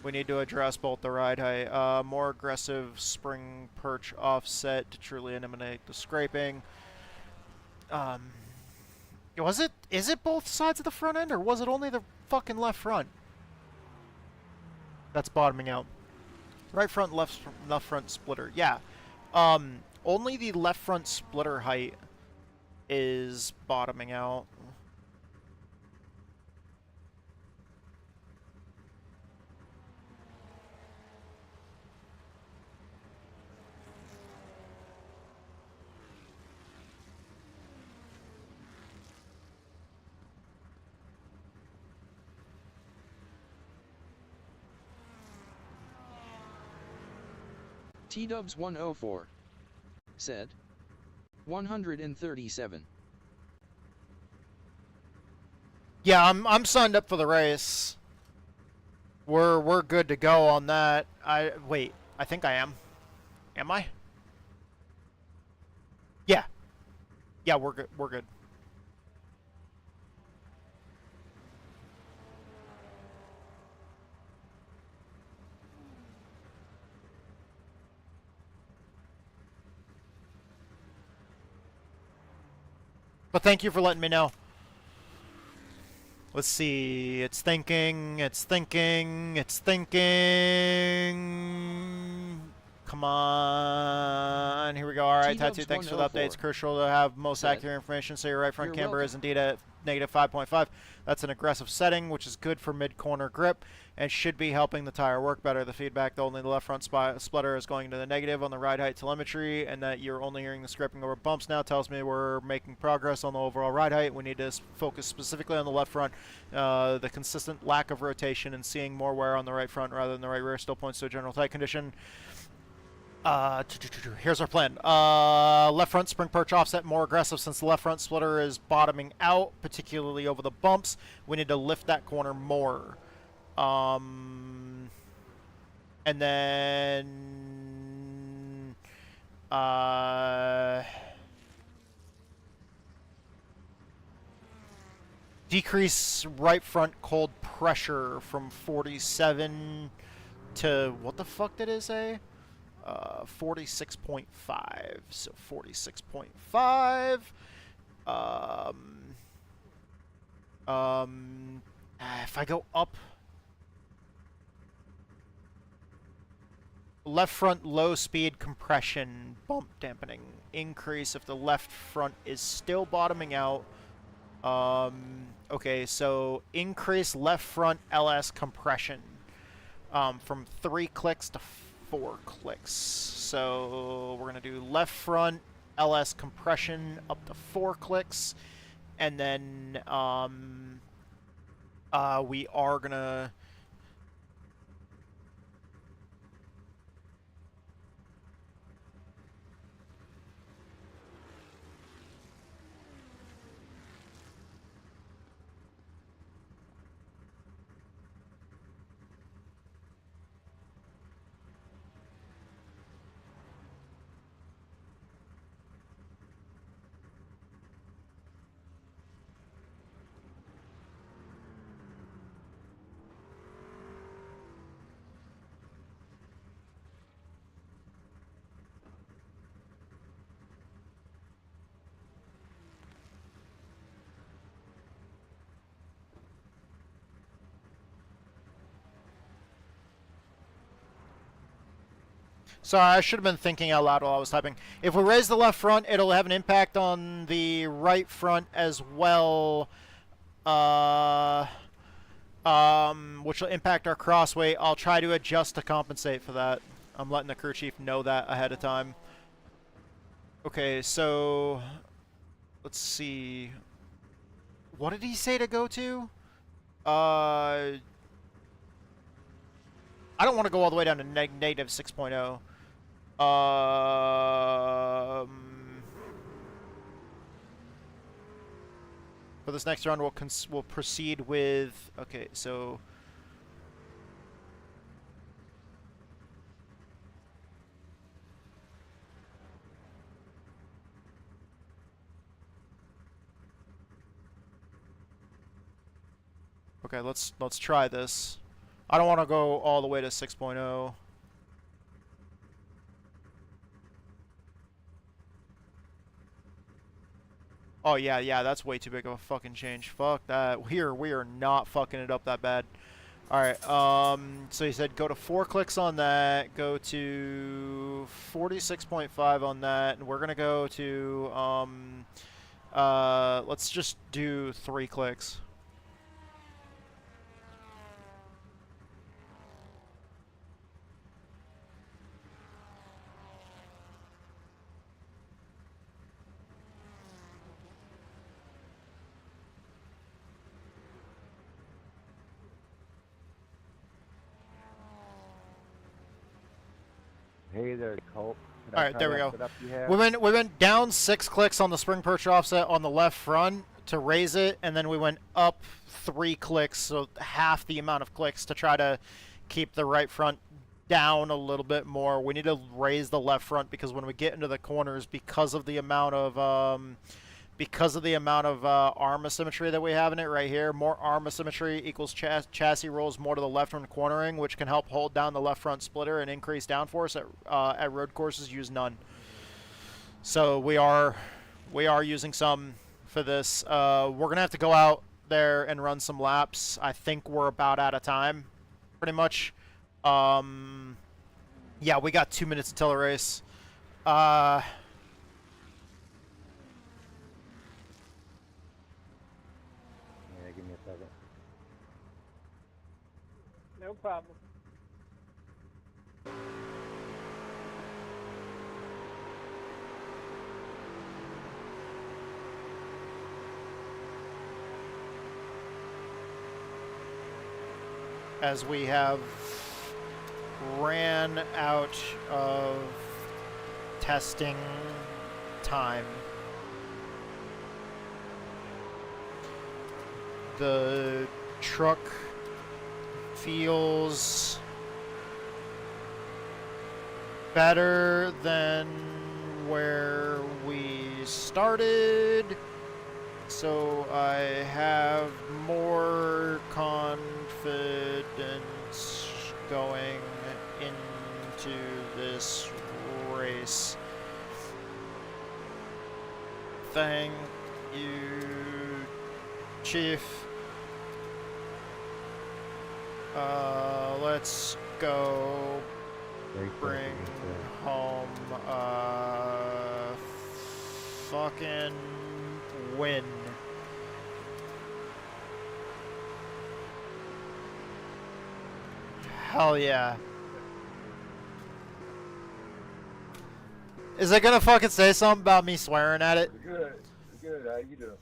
We need to address both the ride height. More aggressive spring perch offset to truly eliminate the scraping. Is it both sides of the front end, or was it only the fucking left front that's bottoming out? Right front, left front splitter. Yeah. Only the left front splitter height is bottoming out. T-Dubs 104 said 137. Yeah, I'm signed up for the race. We're good to go on that. Wait, I think I am. Am I? Yeah. Yeah, we're good. We're good. But thank you for letting me know. Let's see. It's thinking. It's thinking. It's thinking. Come on. Here we go. All right, Tattoo, thanks for the updates. Crucial to have most accurate information, so your right front camber is indeed at negative 5.5. That's an aggressive setting, which is good for mid-corner grip and should be helping the tire work better. The feedback that only the left front splitter is going to the negative on the ride height telemetry, and that you're only hearing the scraping over bumps now tells me we're making progress on the overall ride height. We need to focus specifically on the left front. The consistent lack of rotation and seeing more wear on the right front rather than the right rear still points to a general tight condition. Here's our plan. Left front spring perch offset more aggressive since the left front splitter is bottoming out, particularly over the bumps. We need to lift that corner more. And then decrease right front cold pressure from 47 to what the fuck did it say? 46.5. So 46.5. If I go up, left front low speed compression bump dampening increase if the left front is still bottoming out. Okay, so increase left front LS compression from 3 clicks to 4 clicks. So we're gonna do left front LS compression up to 4 clicks, and then we are gonna Sorry, I should have been thinking out loud while I was typing. If we raise the left front, it'll have an impact on the right front as well, which will impact our crossweight. I'll try to adjust to compensate for that. I'm letting the crew chief know that ahead of time. Okay, so let's see. What did he say to go to? I don't want to go all the way down to negative 6.0. For this next round, we'll proceed with. Okay, so. Okay, let's try this. I don't want to go all the way to 6.0. Oh yeah, that's way too big of a fucking change. Fuck that. We are not fucking it up that bad. Alright, so he said go to 4 clicks on that, go to 46.5 on that, and we're gonna go to let's just do 3 clicks. Hey there, Colt. All right, there we go. We went down 6 clicks on the spring perch offset on the left front to raise it, and then we went up 3 clicks, so half the amount of clicks to try to keep the right front down a little bit more. We need to raise the left front because when we get into the corners, because of the amount of arm asymmetry that we have in it right here, more arm asymmetry equals chassis rolls more to the left when cornering, which can help hold down the left front splitter and increase downforce at road courses. Use none. So we are using some for this. We're gonna have to go out there and run some laps. I think we're about out of time, pretty much. Yeah, we got 2 minutes until the race. Give me a second. No problem. As we have ran out of testing time. The truck feels better than where we started, so I have more confidence going into this race. Thank you, Chief. Let's go bring home a fucking win. Hell yeah. Is it gonna fucking say something about me swearing at it? Good. Good. How you doing?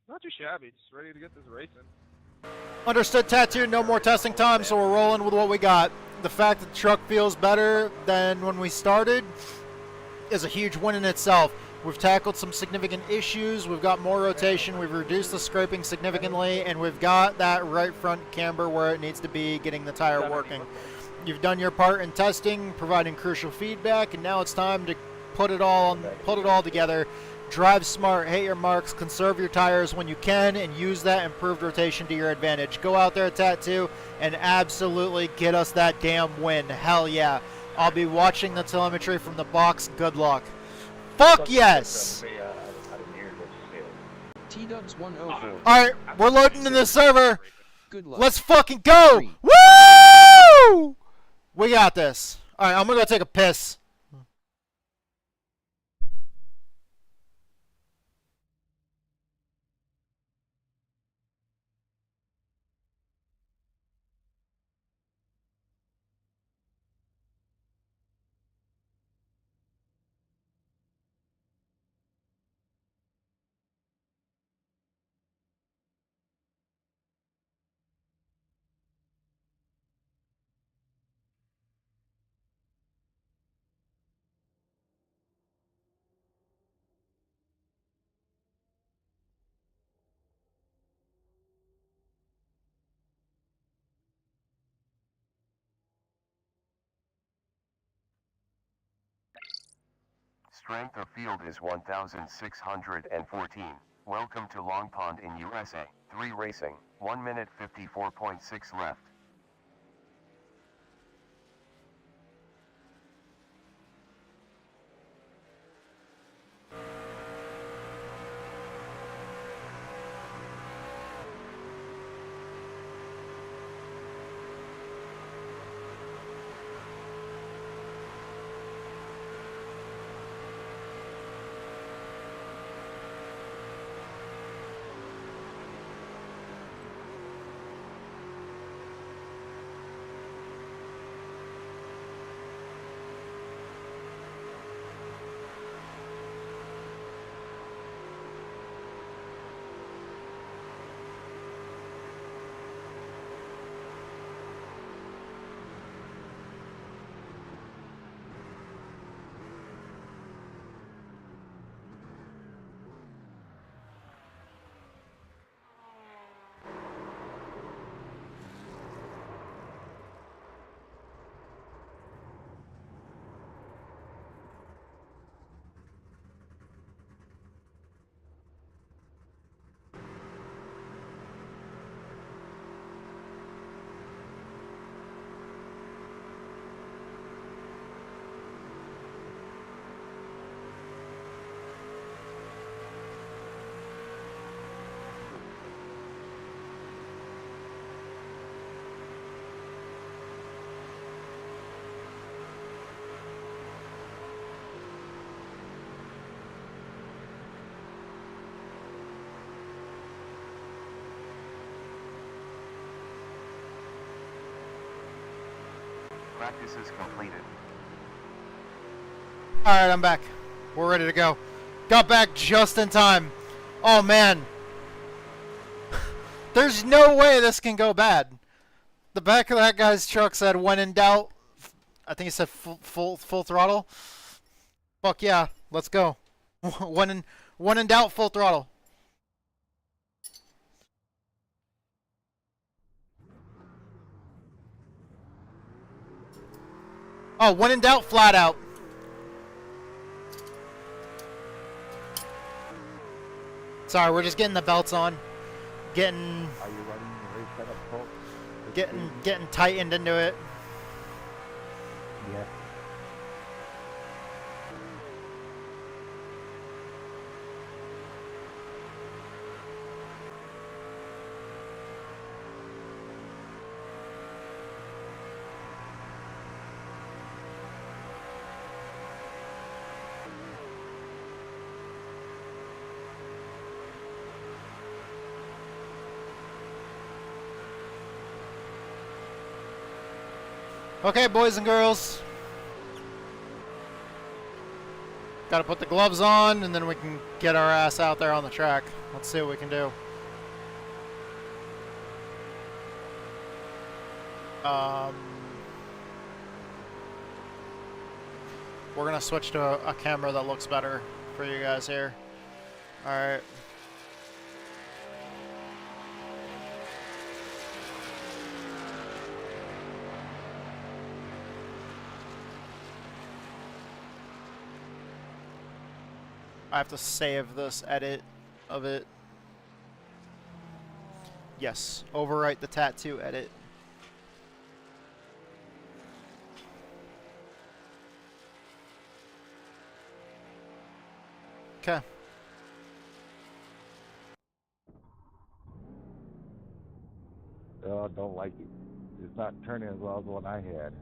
Not too shabby. Just ready to get this racing. Understood, Tattoo. No more testing time, so we're rolling with what we got. The fact that the truck feels better than when we started is a huge win in itself. We've tackled some significant issues. We've got more rotation. We've reduced the scraping significantly, and we've got that right front camber where it needs to be, getting the tire working. You've done your part in testing, providing crucial feedback, and now it's time to put it all together. Drive smart, hit your marks, conserve your tires when you can, and use that improved rotation to your advantage. Go out there, Tattoo, and absolutely get us that damn win. Hell yeah. I'll be watching the telemetry from the box. Good luck. Fuck yes! T-Dubs 104. Alright, we're loading in the server. Good luck. Let's fucking go! 3, Woo! We got this. All right, I'm gonna go take a piss. Strength of field is 1,614. Welcome to Long Pond in USA. 3 racing, 1 minute 54.6 left. Practice is completed. Alright, I'm back. We're ready to go. Got back just in time. Oh man. There's no way this can go bad. The back of that guy's truck said when in doubt. I think he said full throttle. Fuck yeah, let's go. when in doubt, full throttle. Oh, when in doubt, flat out. Sorry, we're just getting the belts on. Getting Are you running the race setup, Colt? getting tightened into it. Yeah. Okay, boys and girls. Gotta put the gloves on, and then we can get our ass out there on the track. Let's see what we can do. We're gonna switch to a camera that looks better for you guys here. Alright. I have to save this edit of it. Yes, overwrite the tattoo edit. Okay. Oh, I don't like it. It's not turning as well as the one I had.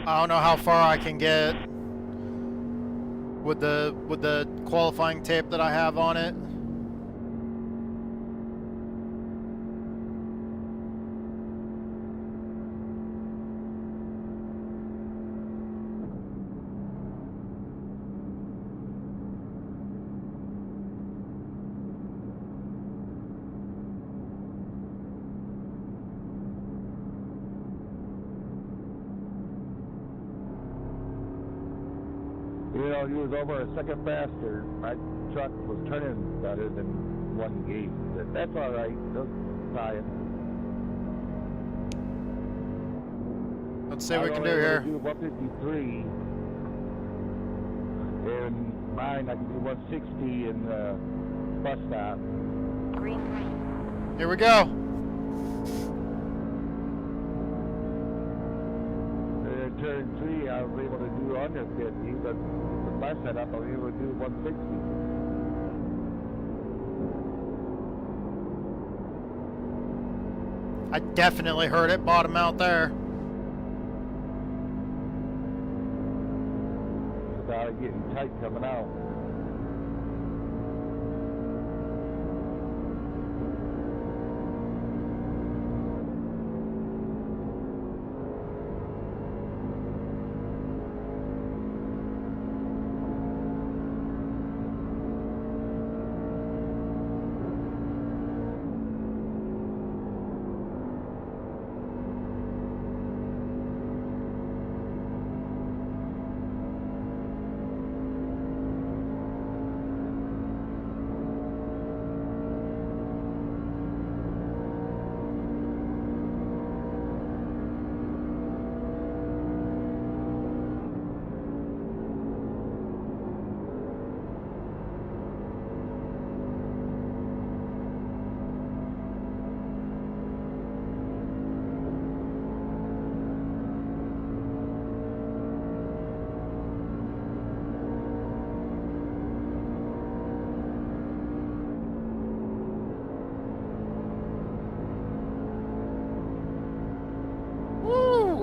I don't know how far I can get with the qualifying tape that I have on it. You know, he was over a second faster. My truck was turning better than one gate. But that's all right. Just fine. Let's see what we can do here. I do 153. And mine, I can do 160 in the bus stop. Here we go. Turn 3, I was able to do under 50, but with my setup, I was able to do 160. I definitely heard it bottom out there. Without it getting tight coming out.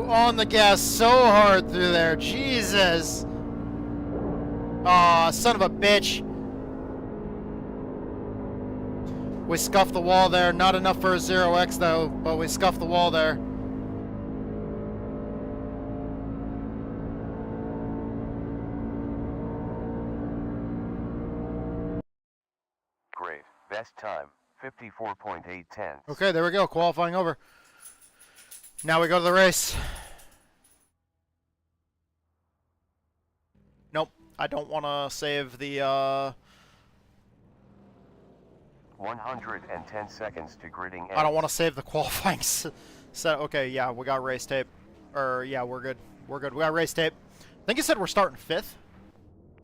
On the gas so hard through there. Jesus. Aw, son of a bitch. We scuffed the wall there. Not enough for a 0x though, but we scuffed the wall there. Great. Best time, 54.8 tenths. Okay, there we go. Qualifying over. Now we go to the race. Nope, I don't want to save the, 110 seconds to gridding I don't want to save the qualifying set. Okay, yeah, we got race tape. Or, yeah, we're good. We're good. We got race tape. I think you said we're starting 5th.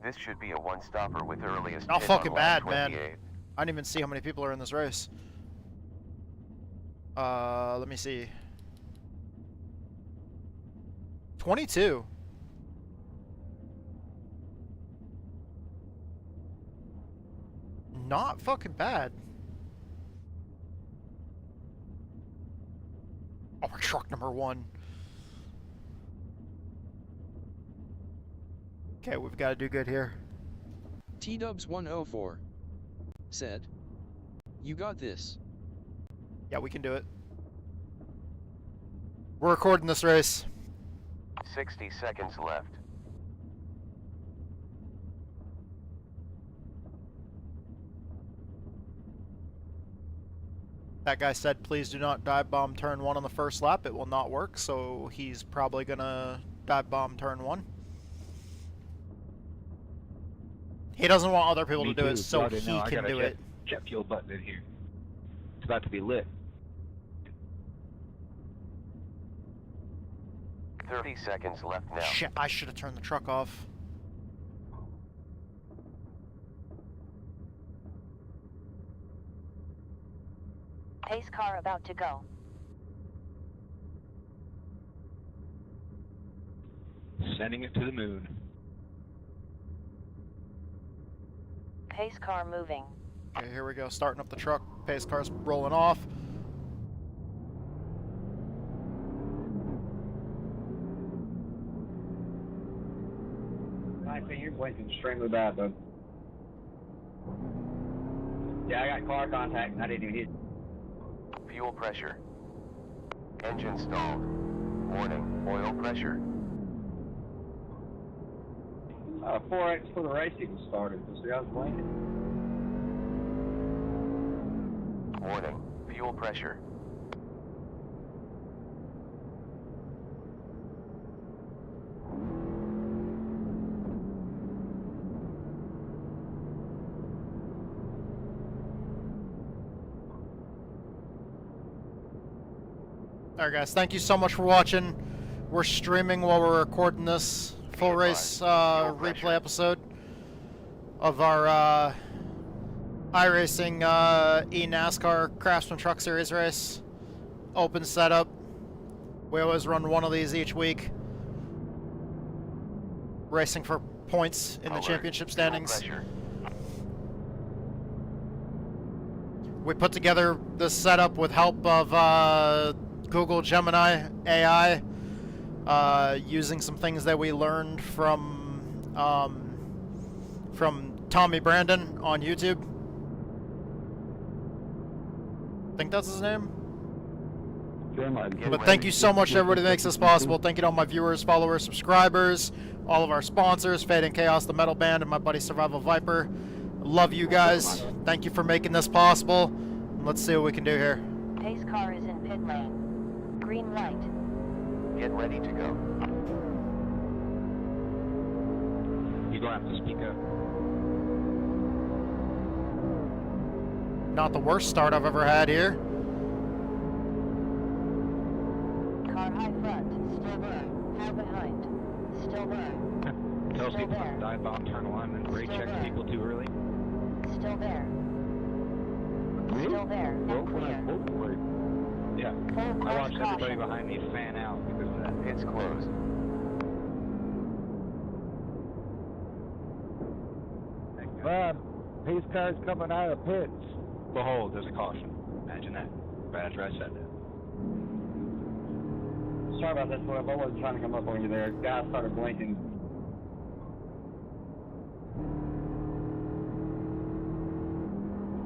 This should be a one-stopper with earliest Not pit on fucking lap bad, man. 28. I didn't even see how many people are in this race. Let me see. 22. Not fucking bad. Oh, we're truck number 1. Okay, we've got to do good here. T-Dubs104 said, "You got this." Yeah, we can do it. We're recording this race. 60 seconds left. That guy said, please do not dive bomb turn 1 on the first lap. It will not work, so he's probably gonna dive bomb turn 1. He doesn't want other people to do it, so he can do it. Jet fuel button in here. It's about to be lit. 30 seconds left now. Shit, I should have turned the truck off. Pace car about to go. Sending it to the moon. Pace car moving. Okay, here we go. Starting up the truck. Pace car's rolling off. Okay, you're blinking extremely bad, though. Yeah, I got car contact and I didn't even hit. Fuel pressure. Engine stalled. Warning, oil pressure. 4X for the racing started. See, I was blinking. Warning, fuel pressure. Alright guys, thank you so mumuch for watching. We're streaming while we're recording this full race replay episode of our iRacing NASCAR Craftsman Truck Series race. Open setup. We always run one of these each week. Racing for points in the championship standings. We put together this setup with help of Google Gemini AI, using some things that we learned from Tommy Brandon on YouTube. I think that's his name. But thank you so much to everybody that makes this possible. Thank you to all my viewers, followers, subscribers, all of our sponsors, Fade and Chaos, the Metal Band, and my buddy Survival Viper. Love you guys. Thank you for making this possible. Let's see what we can do here. Pace car is in pit lane. Green light. Get ready to go. You're gonna have to speak up. Not the worst start I've ever had here. Car high front. Still there. How behind? Still there. Tells Still people there. to dive bomb, turn alignment, brake Still check there. people too early. Still there. Still there. And clear. Yeah. Full I course watched everybody caution. behind me fan out because of that. It's closed. Pace car's coming out of pits. Behold, there's a caution. Imagine that. Right after I said that. Sorry about this, Webb. I wasn't trying to come up on you there. Guy started blinking.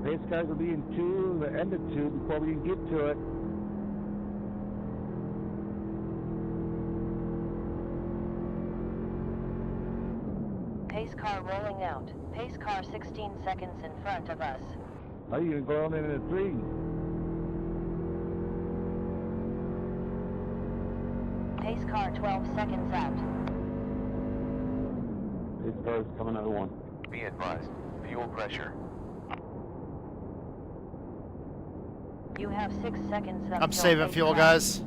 Pace cars will be in 2, the end of 2, before we can get to it. Pace car rolling out. Pace car 16 seconds in front of us. Are you going in a 3? Pace car 12 seconds out. Pace car's coming out of 1. Be advised, fuel pressure. You have 6 seconds left. I'm saving fuel, guys.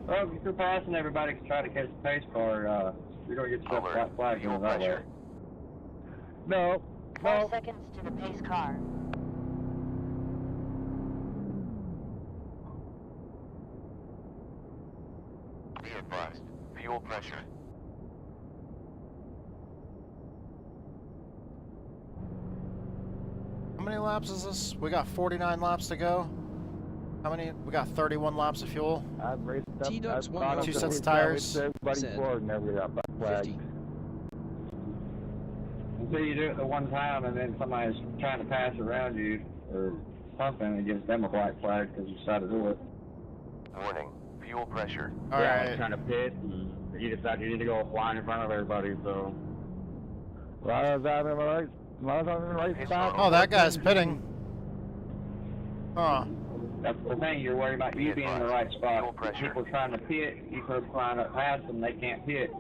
Oh, if you're passing everybody to try to catch the pace car, you're going to get yourself Alert, flagged fuel in that way. pressure. No. 4 seconds to the pace car. Be advised, fuel pressure. How many laps is this? We got 49 laps to go. How many? We got 31 laps of fuel. I've raced up. T-Dubs I've won caught up Two to sets of pace car, tires. raced everybody Said forward, never got flagged. 50. Until you do it the one time and then somebody's trying to pass around you or something, it gives them a black flag because you decided to do it. Warning, fuel pressure. All I was right. trying to pit, and you decided you need to go flying in front of everybody, so. Well, I was out of the right spot. Oh, that guy's pitting. Huh. That's the thing, you're worried about you being in the right spot. Fuel pressure. People trying to pit, you could climb up past them, they can't pit.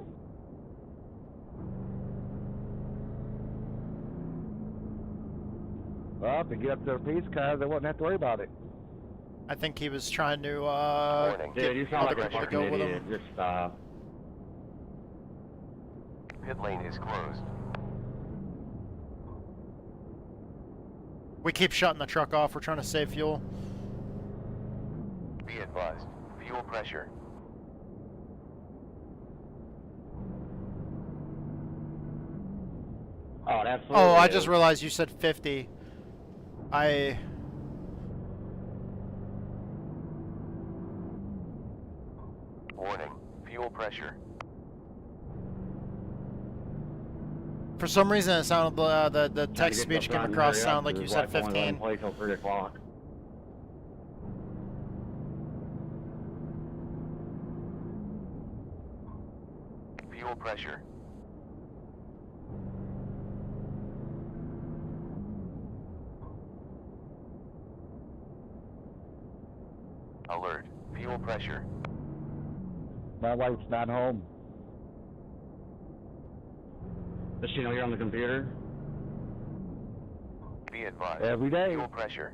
Well, to get up to the pace car, they wouldn't have to worry about it. I think he was trying to Warning. get Dude, you sound like other a people to fucking go with idiot. him. Just stop. Pit lane is closed. We keep shutting the truck off. We're trying to save fuel. Be advised, fuel pressure. Oh, that's. Oh, I just realized you said 50. Warning, fuel pressure. For some reason, it sounded the text Trying to get speech the came front across and hurry sounded up, like you 'cause said his wife only let him 15. play till 3 o'clock. Fuel pressure. Alert. Fuel pressure. My wife's not home. Does she know you're on the computer? Be advised. Every day. Fuel pressure.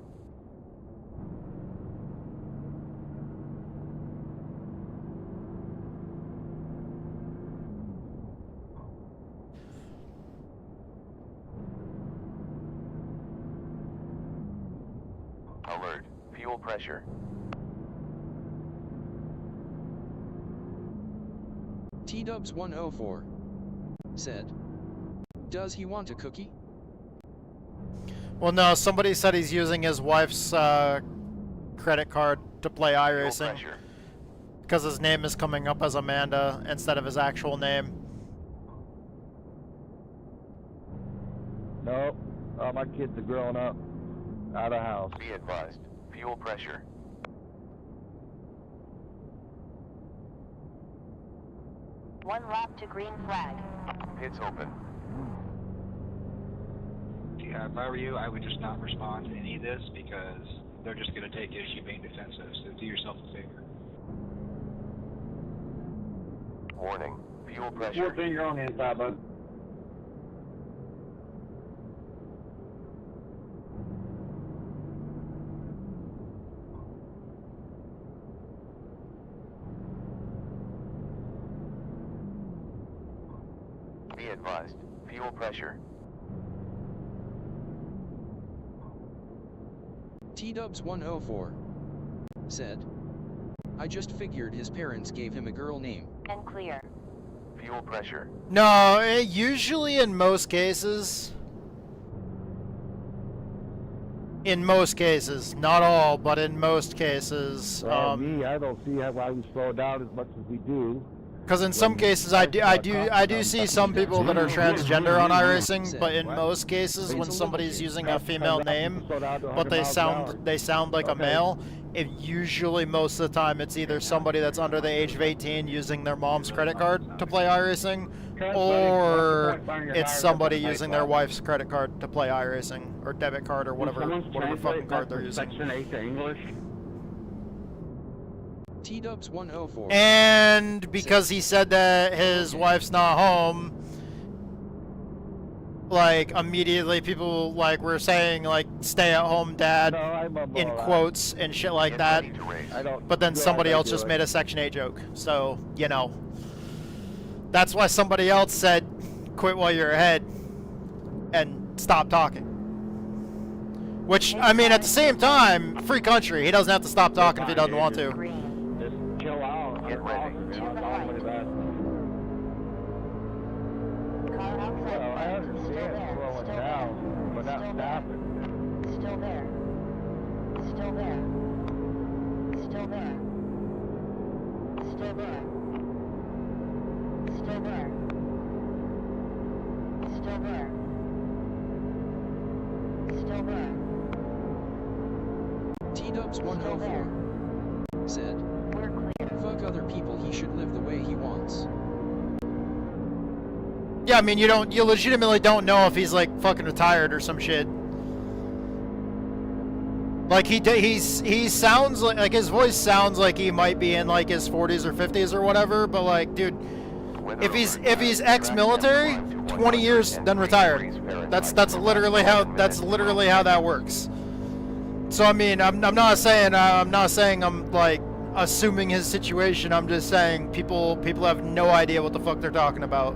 Alert. Fuel pressure. T-Dubs 104 said, "Does he want a cookie?" Well, no, somebody said he's using his wife's credit card to play Fuel iRacing pressure. because his name is coming up as Amanda instead of his actual name. No. All my kids are growing up. Out of house. Be advised. Fuel pressure. One lap to green flag. Pits open. Yeah, if I were you, I would just not respond to any of this because they're just going to take issue being defensive. So do yourself a favor. Warning. Fuel One pressure. finger on the inside, bud. Be advised. Fuel pressure. T-Dubs 104 said, "I just figured his parents gave him a girl name." And clear. Fuel pressure. No, usually in most cases, not all, but in most cases, Me, I don't see why we slow down as much as we do. because in some cases I do see some people that are transgender on iRacing, but in most cases when somebody's using a female name, but they sound like a male, it usually most of the time it's either somebody that's under the age of 18 using their mom's credit card to play iRacing, or it's somebody using their wife's credit card to play iRacing, or debit card, or whatever fucking card they're using. Section 8 to English. T-Dubs 104 And because he said that his wife's not home, like immediately people like were saying like "stay at home dad" No, I'm a in moron. quotes and shit like Get that. ready to race. I don't But then do somebody all else they just do made a Section 8 joke. So, you know. That's why somebody else said, "quit while you're ahead and stop talking." Which, I mean, at the same time, free country. He doesn't have to stop talking if he doesn't want to. Green. Just chill out. Get ready. Car outside Well, I flag. understand Still there. slowing Still down, there. but not Still there. stopping. Still there. Still there. Still there. Still there. Still there. Still there. Still there. T-Dubs 104 said, We're clear. "Fuck other people, he should live the way he wants." Yeah, I mean, you legitimately don't know if he's like fucking retired or some shit. Like he sounds like his voice sounds like he might be in like his 40s or 50s or whatever, but like, dude, if he's ex-military, 20 years then retired. That's literally how that works. So I mean, I'm not saying I'm like assuming his situation. I'm just saying people have no idea what the fuck they're talking about.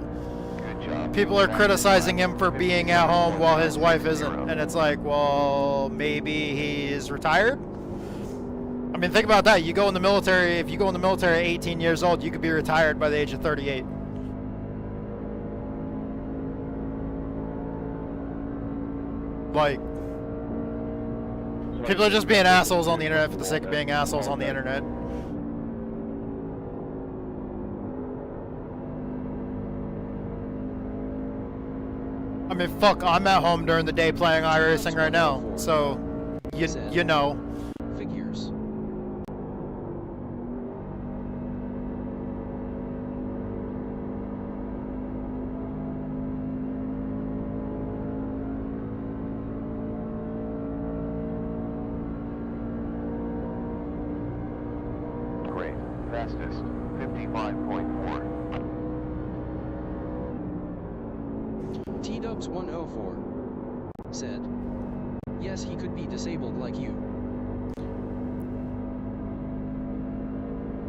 Good job. People are criticizing him for being at home while his wife isn't, and it's like, well, maybe he's retired. I mean, think about that. You go in the military. If you go in the military at 18 years old, you could be retired by the age of 38. Like, people are just being assholes on the internet for the sake of being assholes on the internet. I mean, fuck, I'm at home during the day playing iRacing right now, so you know. Figures. Great. Fastest. 55.4. T-Dubs 104 said, yes, he could be disabled like you.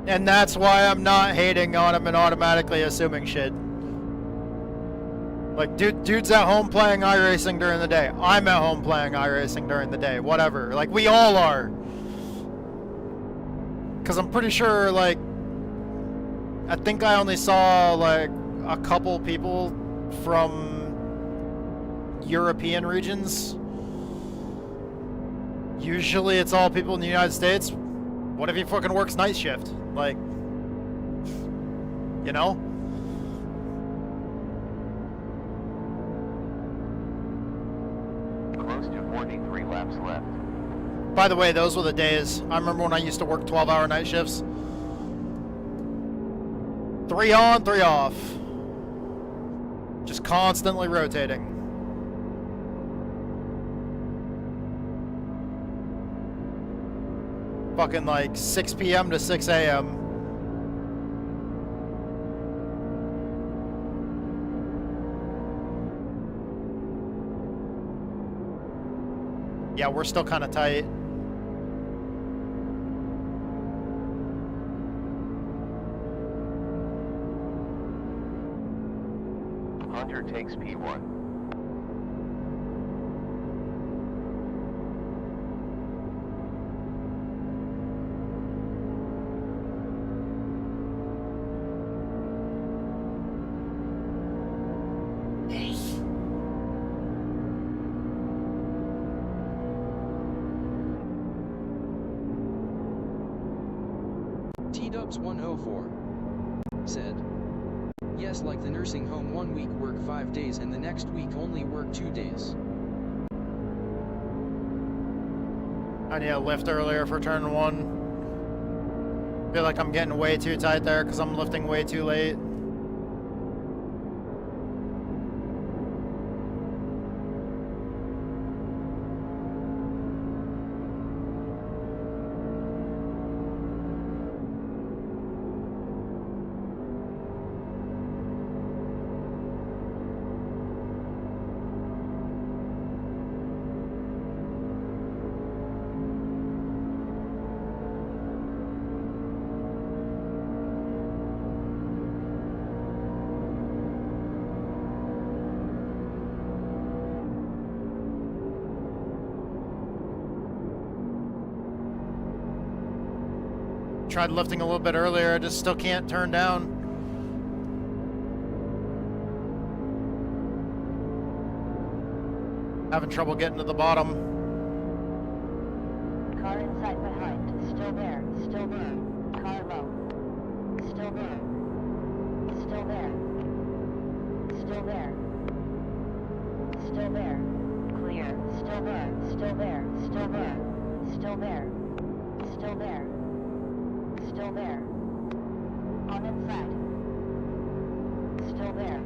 And that's why I'm not hating on him and automatically assuming shit. Like, dude's at home playing iRacing during the day. I'm at home playing iRacing during the day. Whatever. Like, we all are. Because I'm pretty sure, like, I think I only saw, like, a couple people from European regions. Usually it's all people in the United States. What if he fucking works night shift? Like, you know? Close to 43 laps left. By the way, those were the days. I remember when I used to work 12-hour night shifts. 3 on, 3 off. Just constantly rotating. Fucking like 6 p.m. to 6 a.m. Yeah, we're still kind of tight. Hunter takes P1. T-Dubs 104 said, yes, like the nursing home, 1 week work 5 days and the next week only work 2 days. I need a lift earlier for turn 1. Feel like I'm getting way too tight there because I'm lifting way too late. Tried lifting a little bit earlier, I just still can't turn down. Having trouble getting to the bottom. Car inside behind. Still there. Still there. Car low. Still there. Still there. Still there. Still there. Clear. Still there. Still there. Still there. Still there. Still there. Still there. On inside. Still there.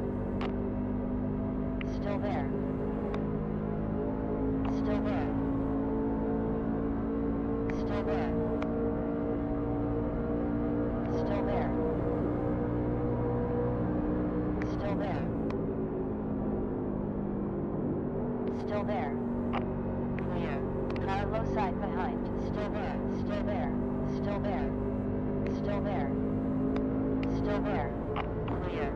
Still there. Still there. Still there. Still there. Still there. Still there. Clear. Car low side behind. Still there. Still there. Still there. Still there. Still there. Clear.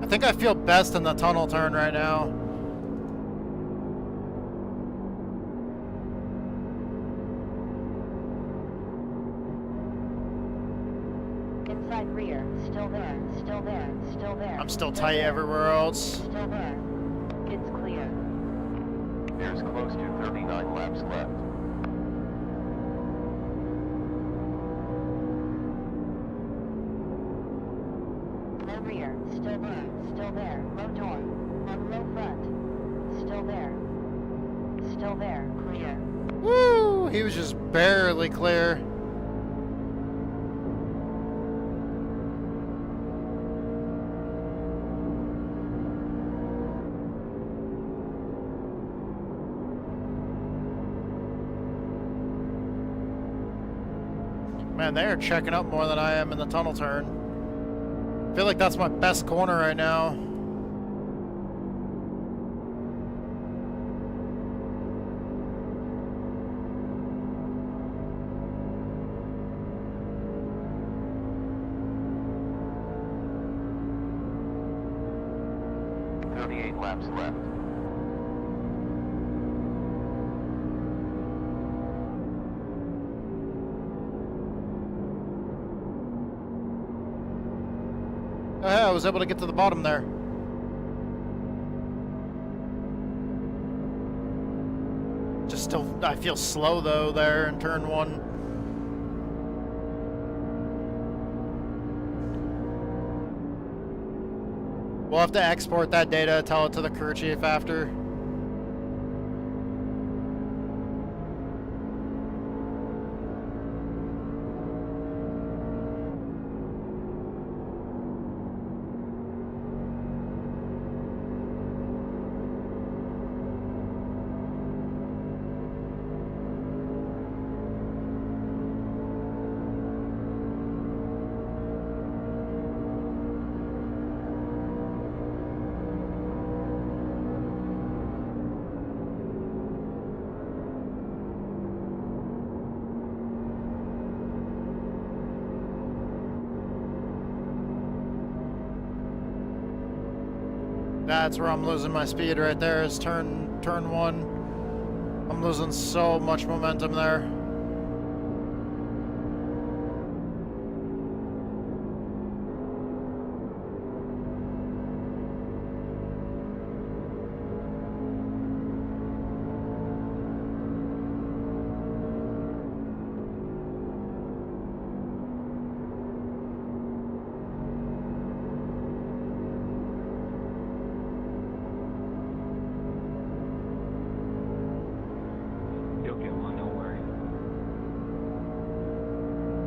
I think I feel best in the tunnel turn right now. Inside rear, still there, still there, still there. I'm still tight everywhere else. Still there. It's clear. There's close to 39 laps left. Low rear, still there, still there. Low door, on low front. Still there. Still there, clear. Woo! He was just barely clear. Man, they are checking up more than I am in the tunnel turn. I feel like that's my best corner right now. Laps left. Oh, yeah, I was able to get to the bottom there. Just still, I feel slow though there in turn one. We'll have to export that data, tell it to the crew chief after. That's where I'm losing my speed right there, is turn one. I'm losing so much momentum there.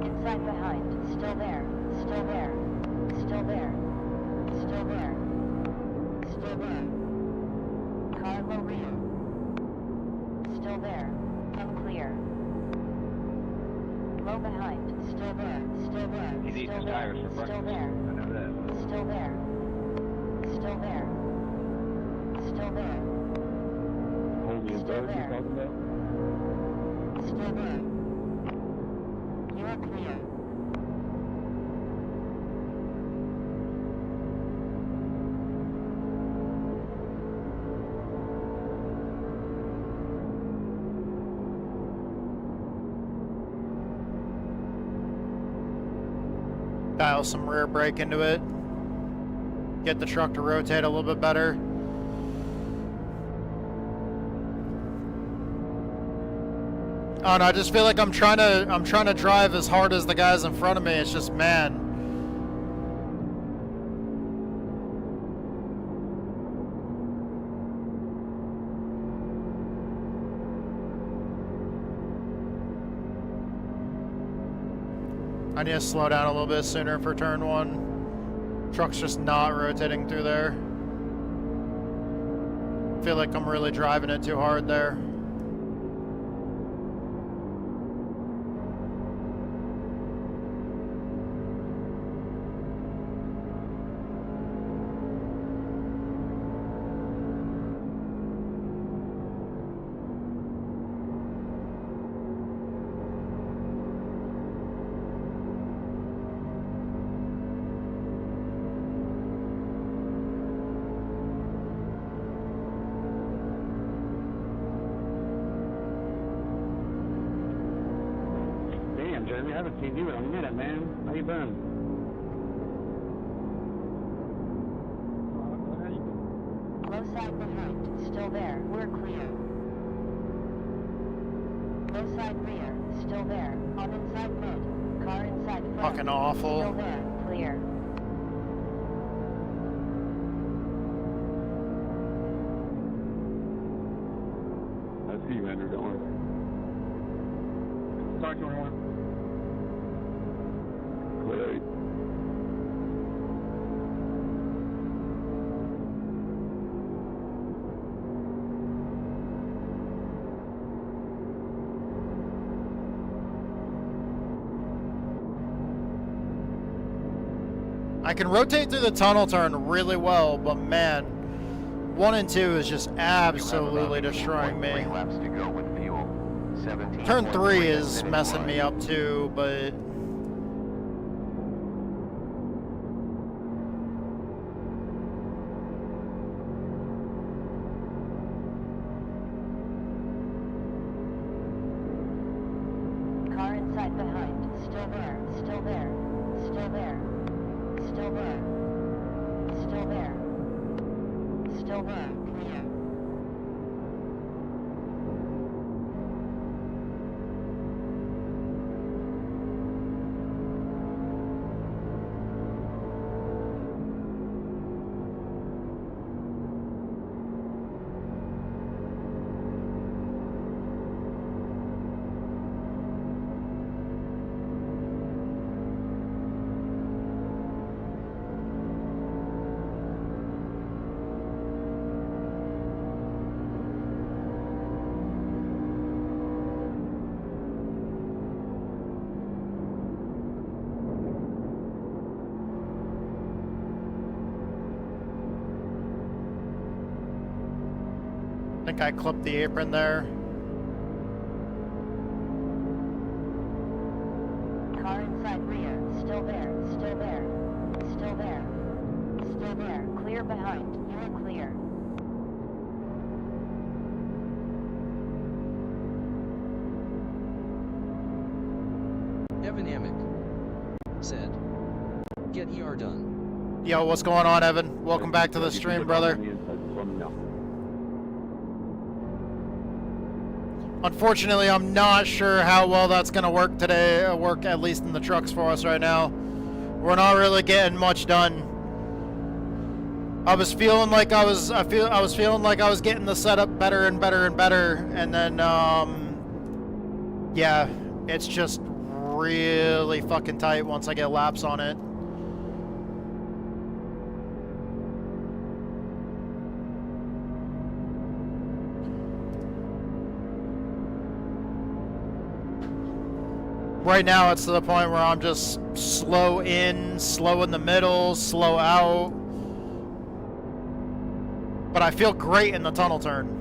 Inside behind, still there, still there, still there, still there, still there. Car low rear. Still there, unclear. Low behind, still there, still there, He's eating still his there, tires for still breakfast. there, I know that. still there, still there, still there, Holy Still bird there. you're talking about? still there. You are clear. Dial some rear brake into it. Get the truck to rotate a little bit better. Oh no, I just feel like I'm trying to drive as hard as the guys in front of me. It's just, man. I need to slow down a little bit sooner for turn one. Truck's just not rotating through there. Feel like I'm really driving it too hard there. Damn, Jeremy, I haven't seen you in a minute, man. How you been? inside behind, still there, we're clear. Low side rear, still there, on inside mid, car inside front. Fucking awful. Still there, clear. I see you, Andrew, don't worry. Talk to anyone. Clear. I can rotate through the tunnel turn really well, but man, 1 and 2 is just absolutely destroying me. 3 laps to go with fuel. 17. Turn 3 is messing me up too, but Car inside behind, still there, still there, still there, still there, still there, still there, clear. I think I clipped the apron there. Car inside rear, still there, still there, still there, still there, clear behind, you're clear. Evan Amick said, "Get ER done." Yo, what's going on, Evan? Welcome back to the stream, brother. Unfortunately, I'm not sure how well that's gonna work today. Work at least in the trucks for us right now. We're not really getting much done. I was feeling like I was feeling like I was getting the setup better and better and better, and then yeah, it's just really fucking tight once I get laps on it. Right now, it's to the point where I'm just slow in, slow in the middle, slow out. But I feel great in the tunnel turn.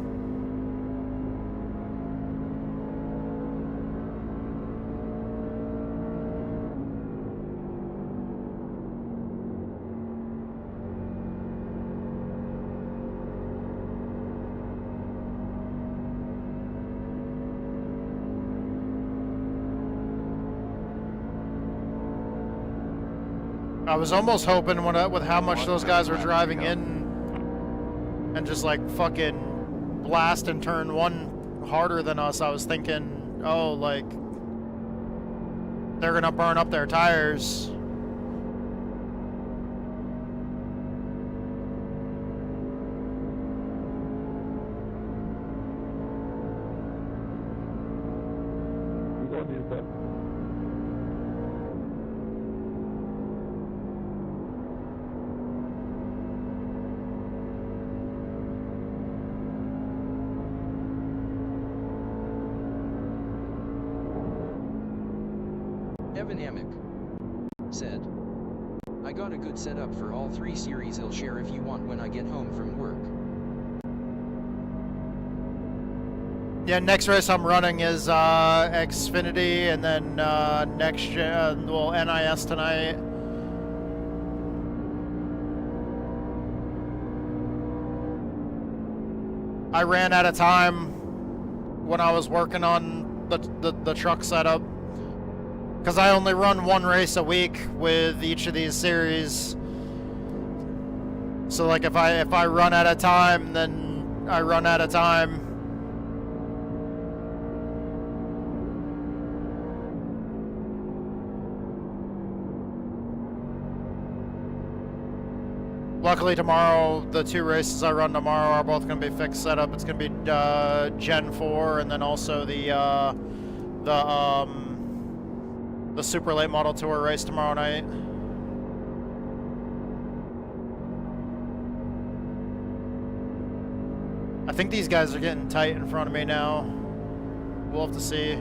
I was almost hoping with how much those guys were driving in and just like fucking blast in turn 1 harder than us, I was thinking, oh, like, they're gonna burn up their tires. Evan Amick said, "I got a good setup for all 3 series. I'll share if you want when I get home from work." Yeah, next race I'm running is Xfinity, and then next gen, well, NIS tonight. I ran out of time when I was working on the truck setup, because I only run 1 race a week with each of these series. So like if I run out of time, then I run out of time. Luckily tomorrow, the 2 races I run tomorrow are both going to be fixed setup. It's going to be Gen 4 and then also the Super Late Model Tour race tomorrow night. I think these guys are getting tight in front of me now. We'll have to see.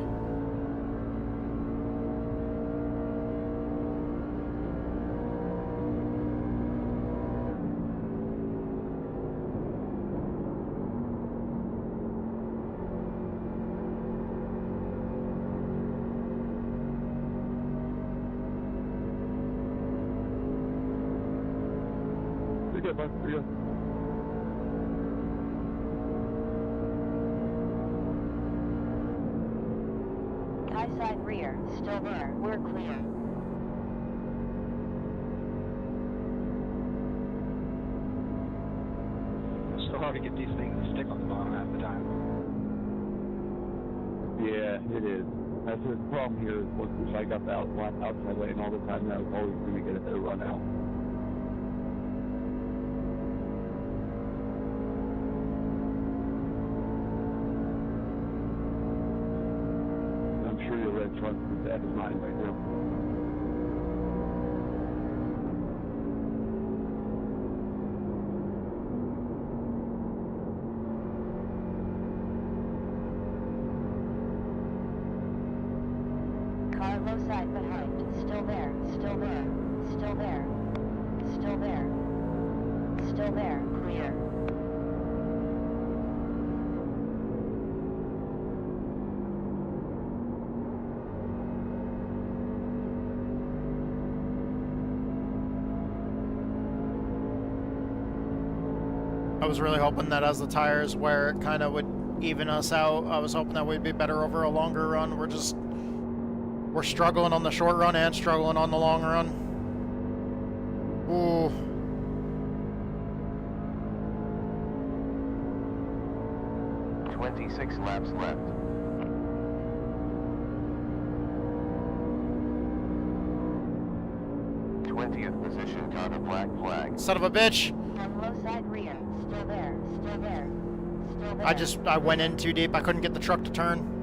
Pretty good, bud. Pretty good. High side rear, still there. We're clear. It's so hard to get these things to stick on the bottom half the time. Yeah, it is. That's the problem here. Is once I got the outside lane all the time, I was always going to get a better run out. I'm sure your red truck is bad as mine right now. Car low side behind, still there, still there, still there, still there, still there, clear. I was really hoping that as the tires wear, it kind of would even us out. I was hoping that we'd be better over a longer run. We're struggling on the short run and struggling on the long run. Ooh. – 26 laps left. '20th position, got a black flag. Son of a bitch! On low side rear, still there, still there, still there. I went in too deep. I couldn't get the truck to turn.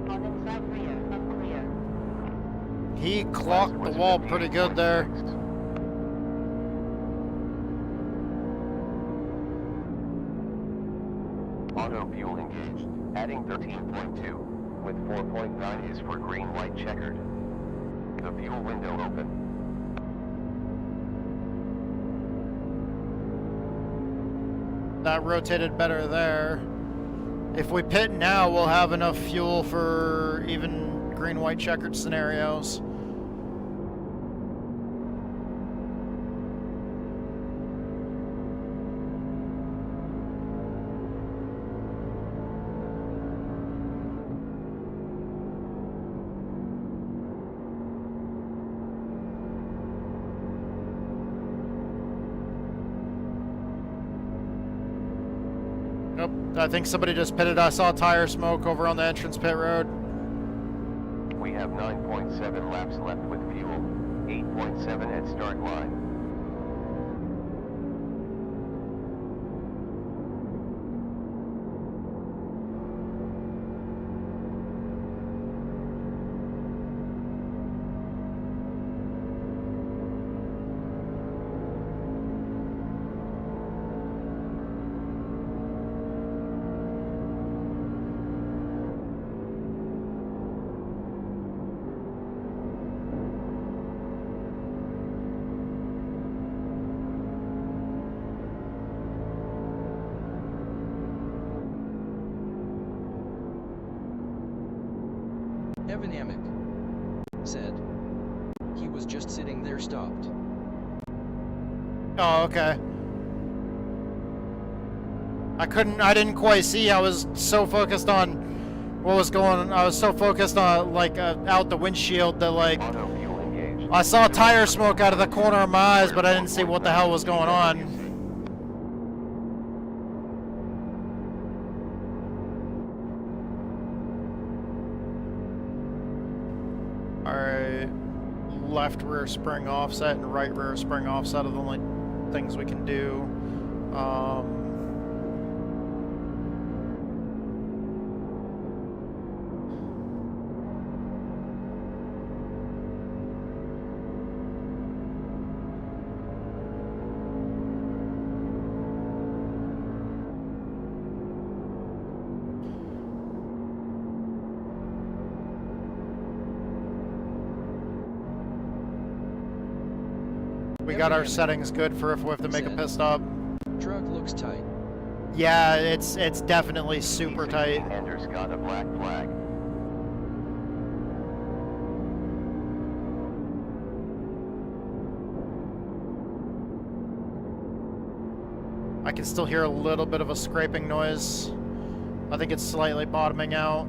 On inside rear, I'm clear. He clocked the wall pretty good there. Auto fuel engaged, adding 13.2, with 4.9 is for green, white, checkered. The fuel window open. That rotated better there. If we pit now, we'll have enough fuel for even green, white, checkered scenarios. Nope, I think somebody just pitted. I saw tire smoke over on the entrance pit road. We have 9.7 laps left with fuel, 8.7 at start line. Evan Amick said he was just sitting there stopped. Oh, okay. I didn't quite see. I was so focused on what was going on. I was so focused on, like, out the windshield that, like, Auto fuel engaged. I saw tire smoke out of the corner of my eyes, but I didn't see what the hell was going on. Alright. Left rear spring offset and right rear spring offset are the only things we can do. We got our settings good for if we have to make a pit stop. Truck looks tight. Yeah, it's definitely super tight. Anders got a black flag. I can still hear a little bit of a scraping noise. I think it's slightly bottoming out.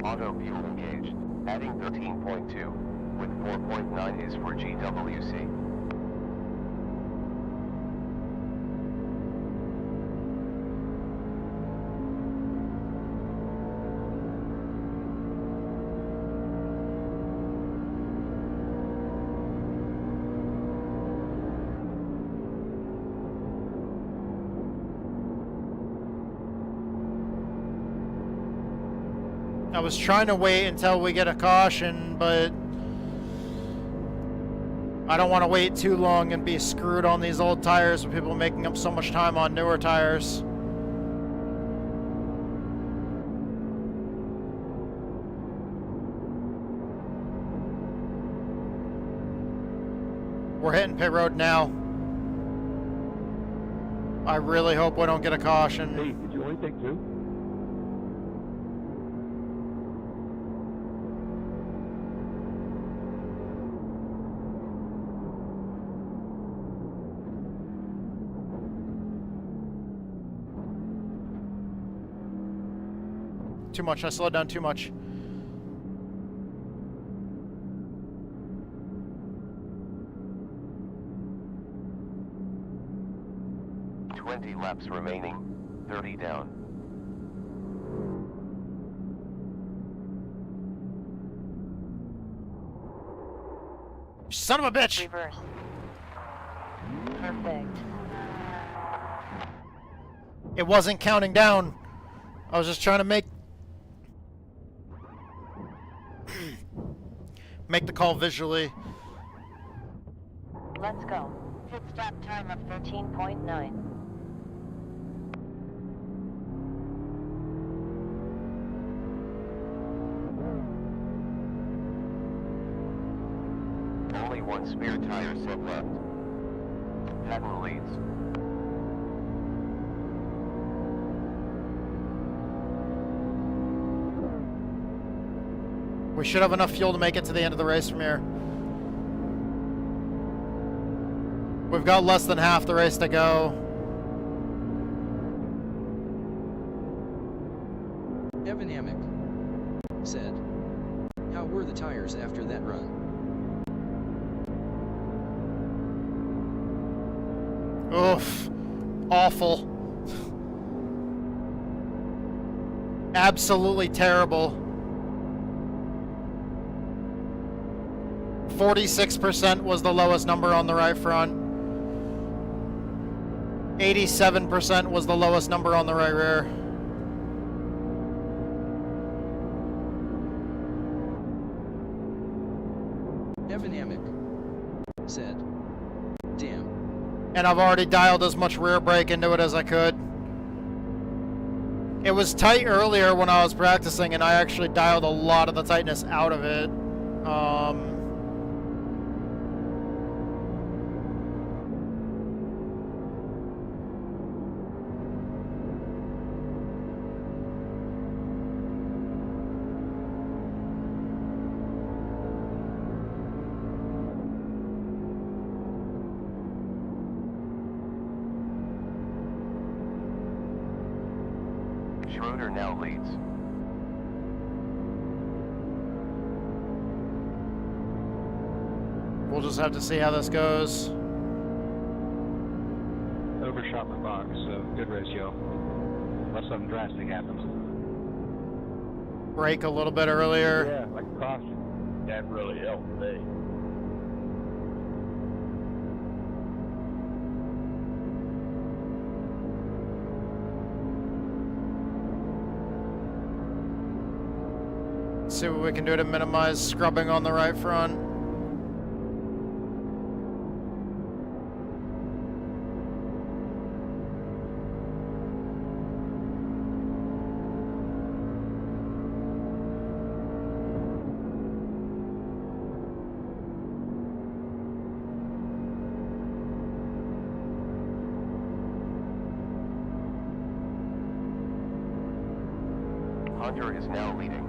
Auto fuel engaged. Adding 13.2. With 4.9 is for GWC. I was trying to wait until we get a caution, but I don't want to wait too long and be screwed on these old tires with people making up so much time on newer tires. We're hitting pit road now. I really hope we don't get a caution. Hey, did you only take two? Too much. I slowed down too much. Laps remaining. 30 down. Son of a bitch! Reverse. Perfect. It wasn't counting down. I was just trying to make the call visually. Let's go. Pit stop time of 13.9. Only one spare tire set left. Patton leads. We should have enough fuel to make it to the end of the race from here. We've got less than half the race to go. Evan Amick said, "How were the tires after that run?" Oof. Awful. Absolutely terrible. 46% was the lowest number on the right front. 87% was the lowest number on the right rear. Evan Amick said, And I've already dialed as much rear brake into it as I could. It was tight earlier when I was practicing, and I actually dialed a lot of the tightness out of it. Schroeder now leads. We'll just have to see how this goes. Overshot my box, so good ratio. Unless something drastic happens. Brake a little bit earlier. Yeah, like caution. That really helped today. See what we can do to minimize scrubbing on the right front. Hunter is now leading.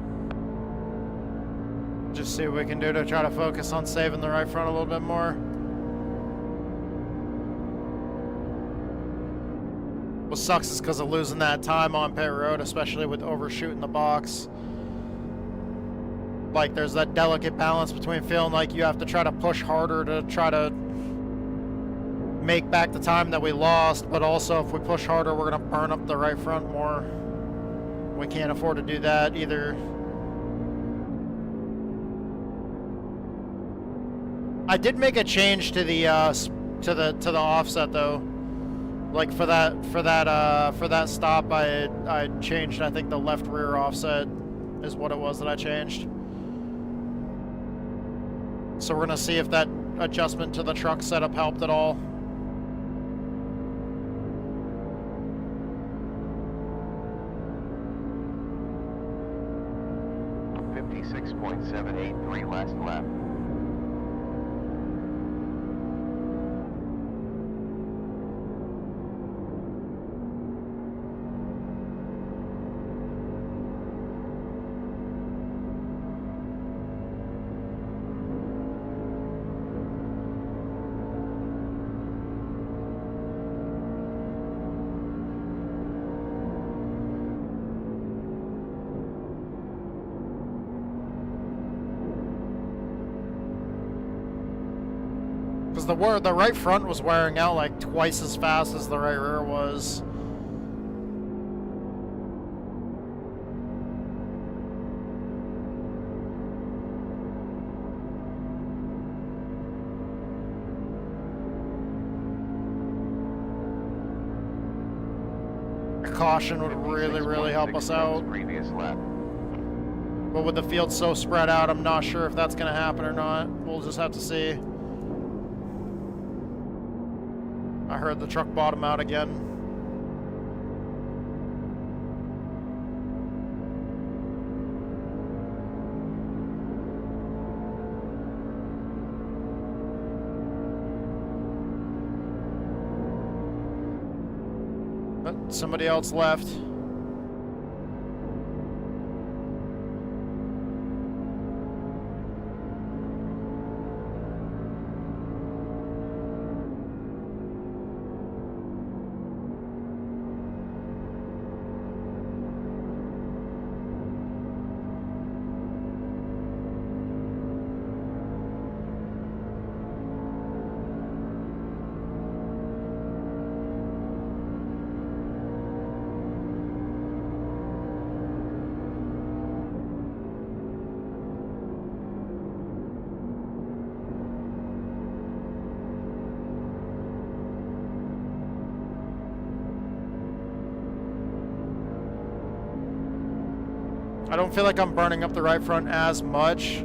Just see what we can do to try to focus on saving the right front a little bit more. What sucks is because of losing that time on pit road, especially with overshooting the box. Like, there's that delicate balance between feeling like you have to try to push harder to try to make back the time that we lost, but also if we push harder, we're going to burn up the right front more. We can't afford to do that either. I did make a change to the offset though. Like for that stop, I changed, I think the left rear offset is what it was that I changed. So we're gonna see if that adjustment to the truck setup helped at all. .783 last lap. Because the right front was wearing out like twice as fast as the right rear was. A caution would really help us out. Previous lap. But with the field so spread out, I'm not sure if that's going to happen or not. We'll just have to see. I heard the truck bottom out again. But somebody else left. I don't feel like I'm burning up the right front as much,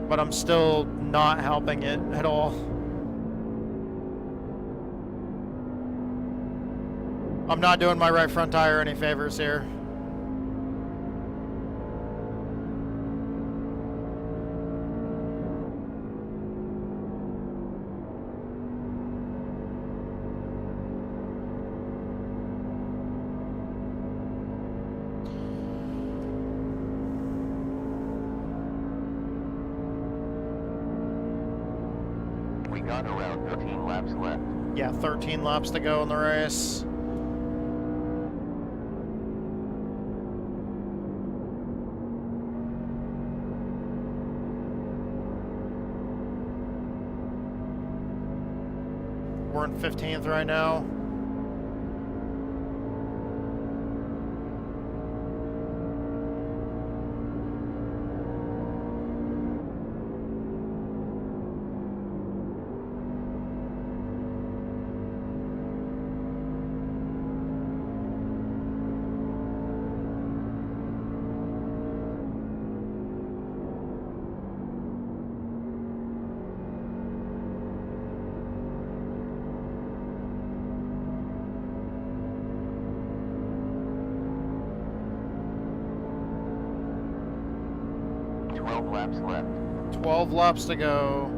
but I'm still not helping it at all. I'm not doing my right front tire any favors here. We got around 13 laps left. Yeah, 13 laps to go in the race. We're in 15th right now. Laps left. 12 laps to go.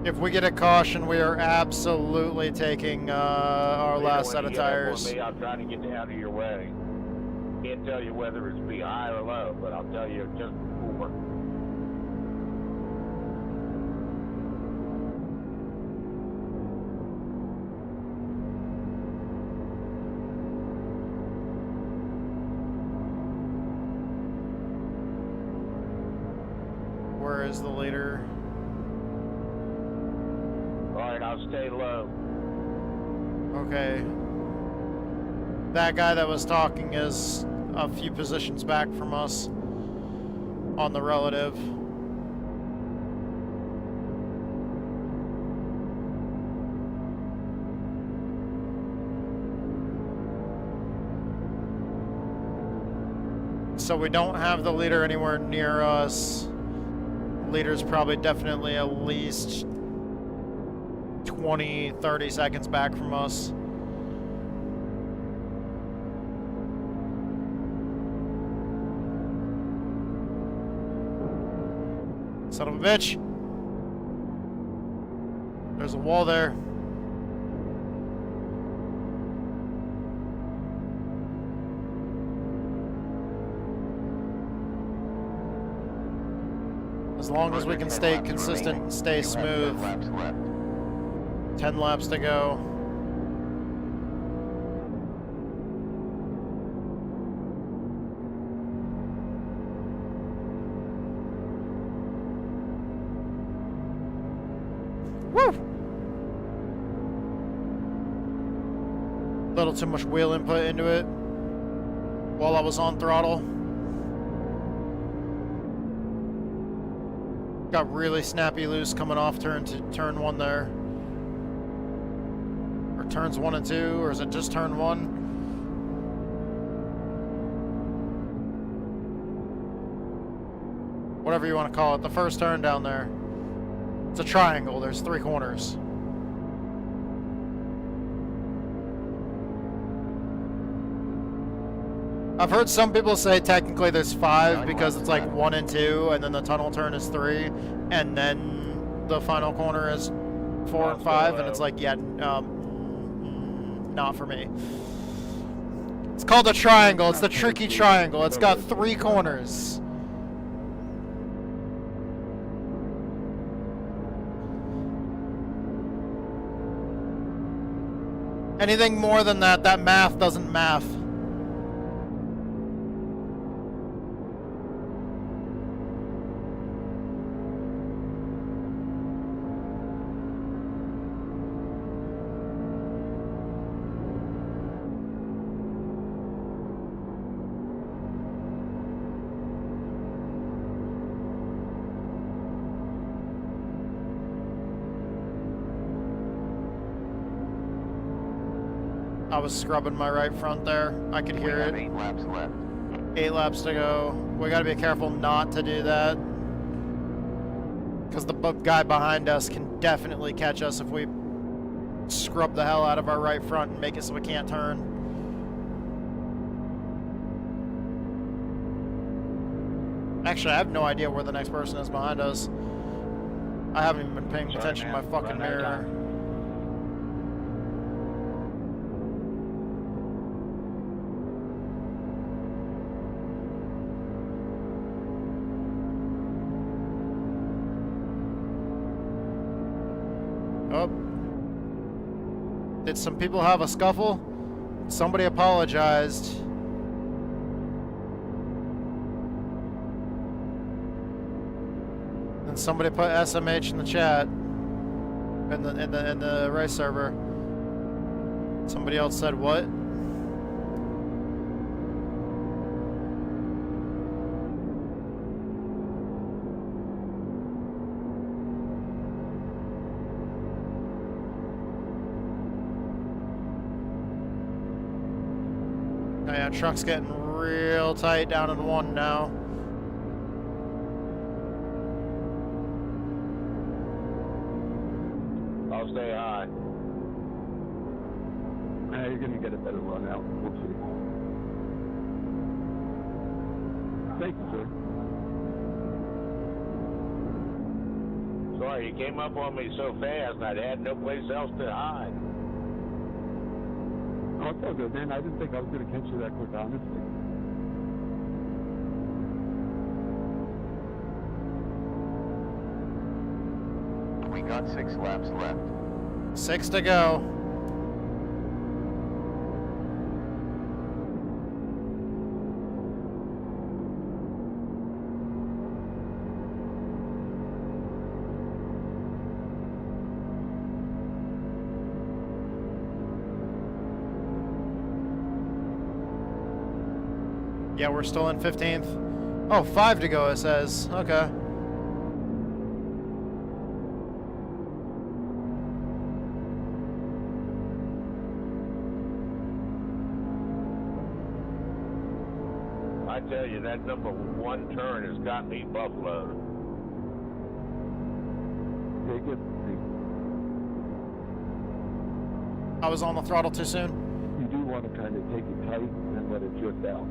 If we get a caution, we are absolutely taking our last set of tires. Me, I'm trying to get out of your way. Can't tell you whether it's be high or low, but I'll tell you just before. Where is the leader? Alright, I'll stay low. Okay. That guy that was talking is a few positions back from us on the relative. So we don't have the leader anywhere near us. Leader's probably definitely at least 20, 30 seconds back from us. Son of a bitch. There's a wall there. As long as we can stay consistent and stay smooth. 10 laps to go. Woo! Little too much wheel input into it while I was on throttle. Got really snappy loose coming off turn 1 there. Or turns 1 and 2, or is it just turn 1? Whatever you want to call it, the first turn down there. It's a triangle, there's 3 corners. I've heard some people say technically there's 5 because it's like 1 and 2, and then the tunnel turn is 3, and then the final corner is 4 and 5, and it's like, yeah, not for me. It's called a triangle. It's the tricky triangle. It's got 3 corners. Anything more than that, that math doesn't math. I was scrubbing my right front there. I could hear it. 8 laps left. 8 laps to go. We gotta be careful not to do that. Because the guy behind us can definitely catch us if we scrub the hell out of our right front and make it so we can't turn. Actually, I have no idea where the next person is behind us. I haven't even been paying attention to my fucking mirror. Oh. Did some people have a scuffle? Somebody apologized. And somebody put SMH in the chat. In the race server. Somebody else said what? Oh yeah, truck's getting real tight down in one now. I'll stay high. You're gonna get a better run out. We'll see. Thank you, sir. Sorry, you came up on me so fast and I had no place else to hide. Oh, it's all good, man. I didn't think I was gonna catch you that quick, honestly. We got 6 laps left. 6 to go. Yeah, we're still in 15th. Oh, 5 to go, it says. Okay. I tell you, that number 1 turn has got me buffaloed. Take it. I was on the throttle too soon. You do want to kind of take it tight and let it drift out.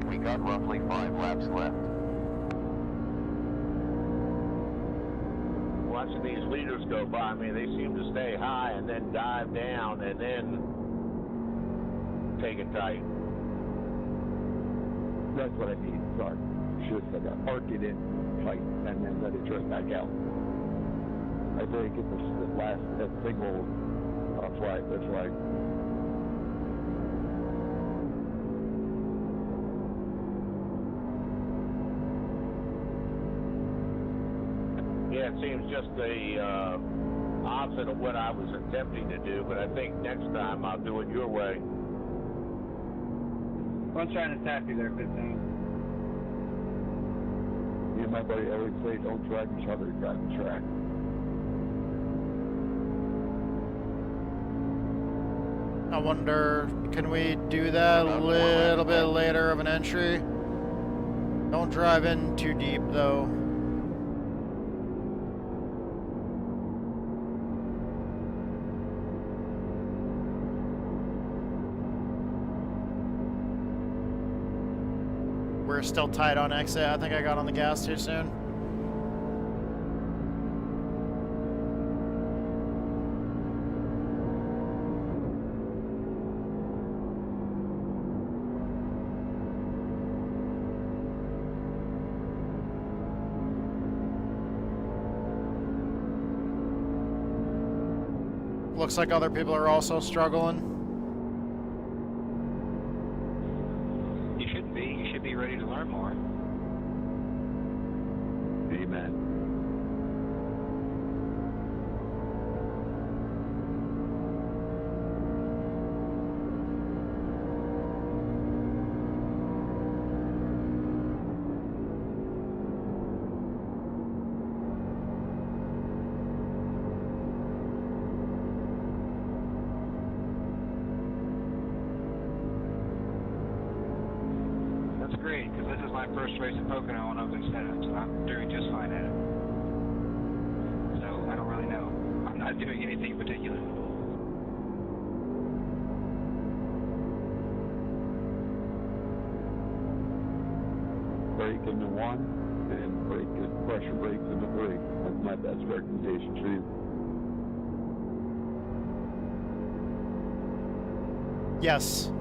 We got roughly 5 laps left. Watching these leaders go by me, they seem to stay high and then dive down and then take it tight. That's what I need. Sorry. Should have said that. Arc it in tight and then let it drift back out. I think get the last single flag. That's right. Yeah, it seems just the opposite of what I was attempting to do, but I think next time I'll do it your way. I'm trying to tap you there, 15. Me and my buddy always say, don't drive each other, drive the track. I wonder, can we do that a little bit later of an entry? Don't drive in too deep, though. We're still tight on exit. I think I got on the gas too soon. Looks like other people are also struggling. You should be. You should be ready to learn more. Amen. my first race at Pocono on open setup, so I'm doing just fine at it. So I don't really know. I'm not doing anything particular. Brake into 1 and pressure brakes into 3. That's my best recommendation to you. Yes.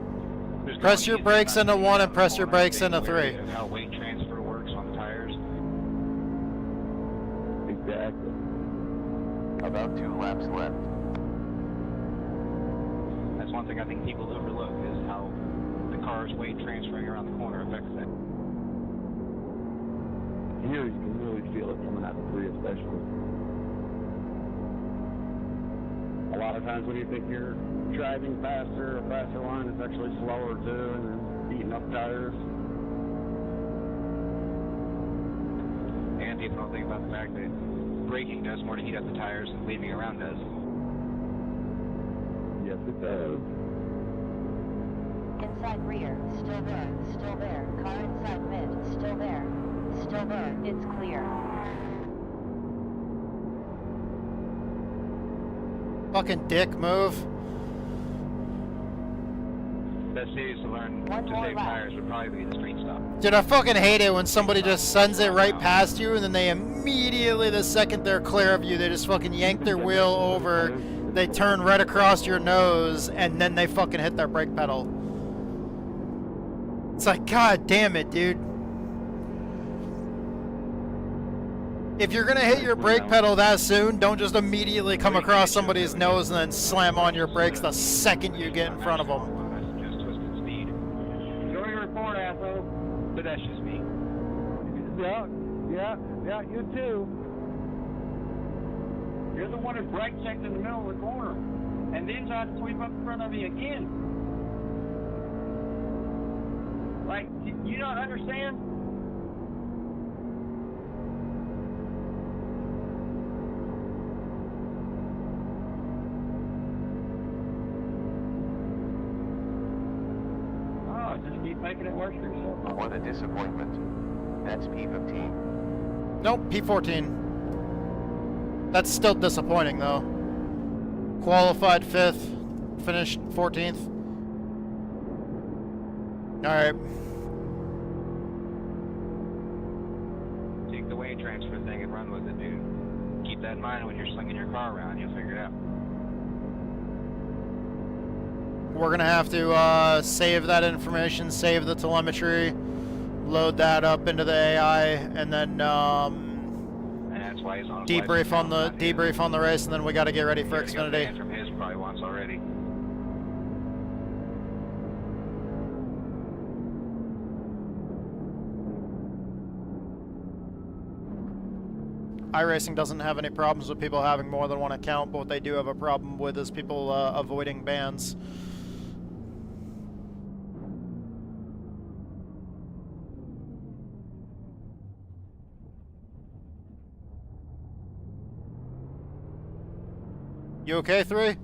There's Press your brakes into 1 and press your brakes into 3. How weight transfer works on the tires. Exactly. About 2 laps left. That's one thing I think people overlook is how the car's weight transferring around the corner affects that. Here you can really feel it coming out of 3 especially. A lot of times when you think you're driving faster, a faster line, it's actually slower too, and then eating up tires. And people don't think about the fact that braking does more to heat up the tires than leaving around does. Yes, it does. Inside rear, still there, still there. Car inside mid, still there, still there. It's clear. Fucking dick move. Best series to learn One to more save lap. tires would probably be the street stop. Dude, I fucking hate it when somebody just sends it right past you and then they immediately, the second they're clear of you, they just fucking yank their wheel over, they turn right across your nose, and then they fucking hit their brake pedal. It's like, god damn it, dude. If you're gonna hit your brake pedal that soon, don't just immediately come across somebody's nose and then slam on your brakes the second you get in front of them. I suggest twisted speed. Enjoy your report, asshole. But that's just me. Yeah, you too. You're the one who brake checked in the middle of the corner, and then tried to sweep up in front of me again. Like, you don't understand? Oh, just keep making it worse for yourself. What a disappointment. That's P15. Nope, P14. That's still disappointing though. Qualified 5th, finished 14th. Alright. Take the weight transfer thing and run with it, dude. Keep that in mind when you're slinging your car around. You'll figure it out. We're gonna have to save that information, save the telemetry, load that up into the AI, and then And that's why he's on his debrief life on the now, not here. debrief on the race, and then we got to get ready for He got Xfinity. banned from his probably once already. iRacing doesn't have any problems with people having more than one account, but what they do have a problem with is people avoiding bans. You okay, 3?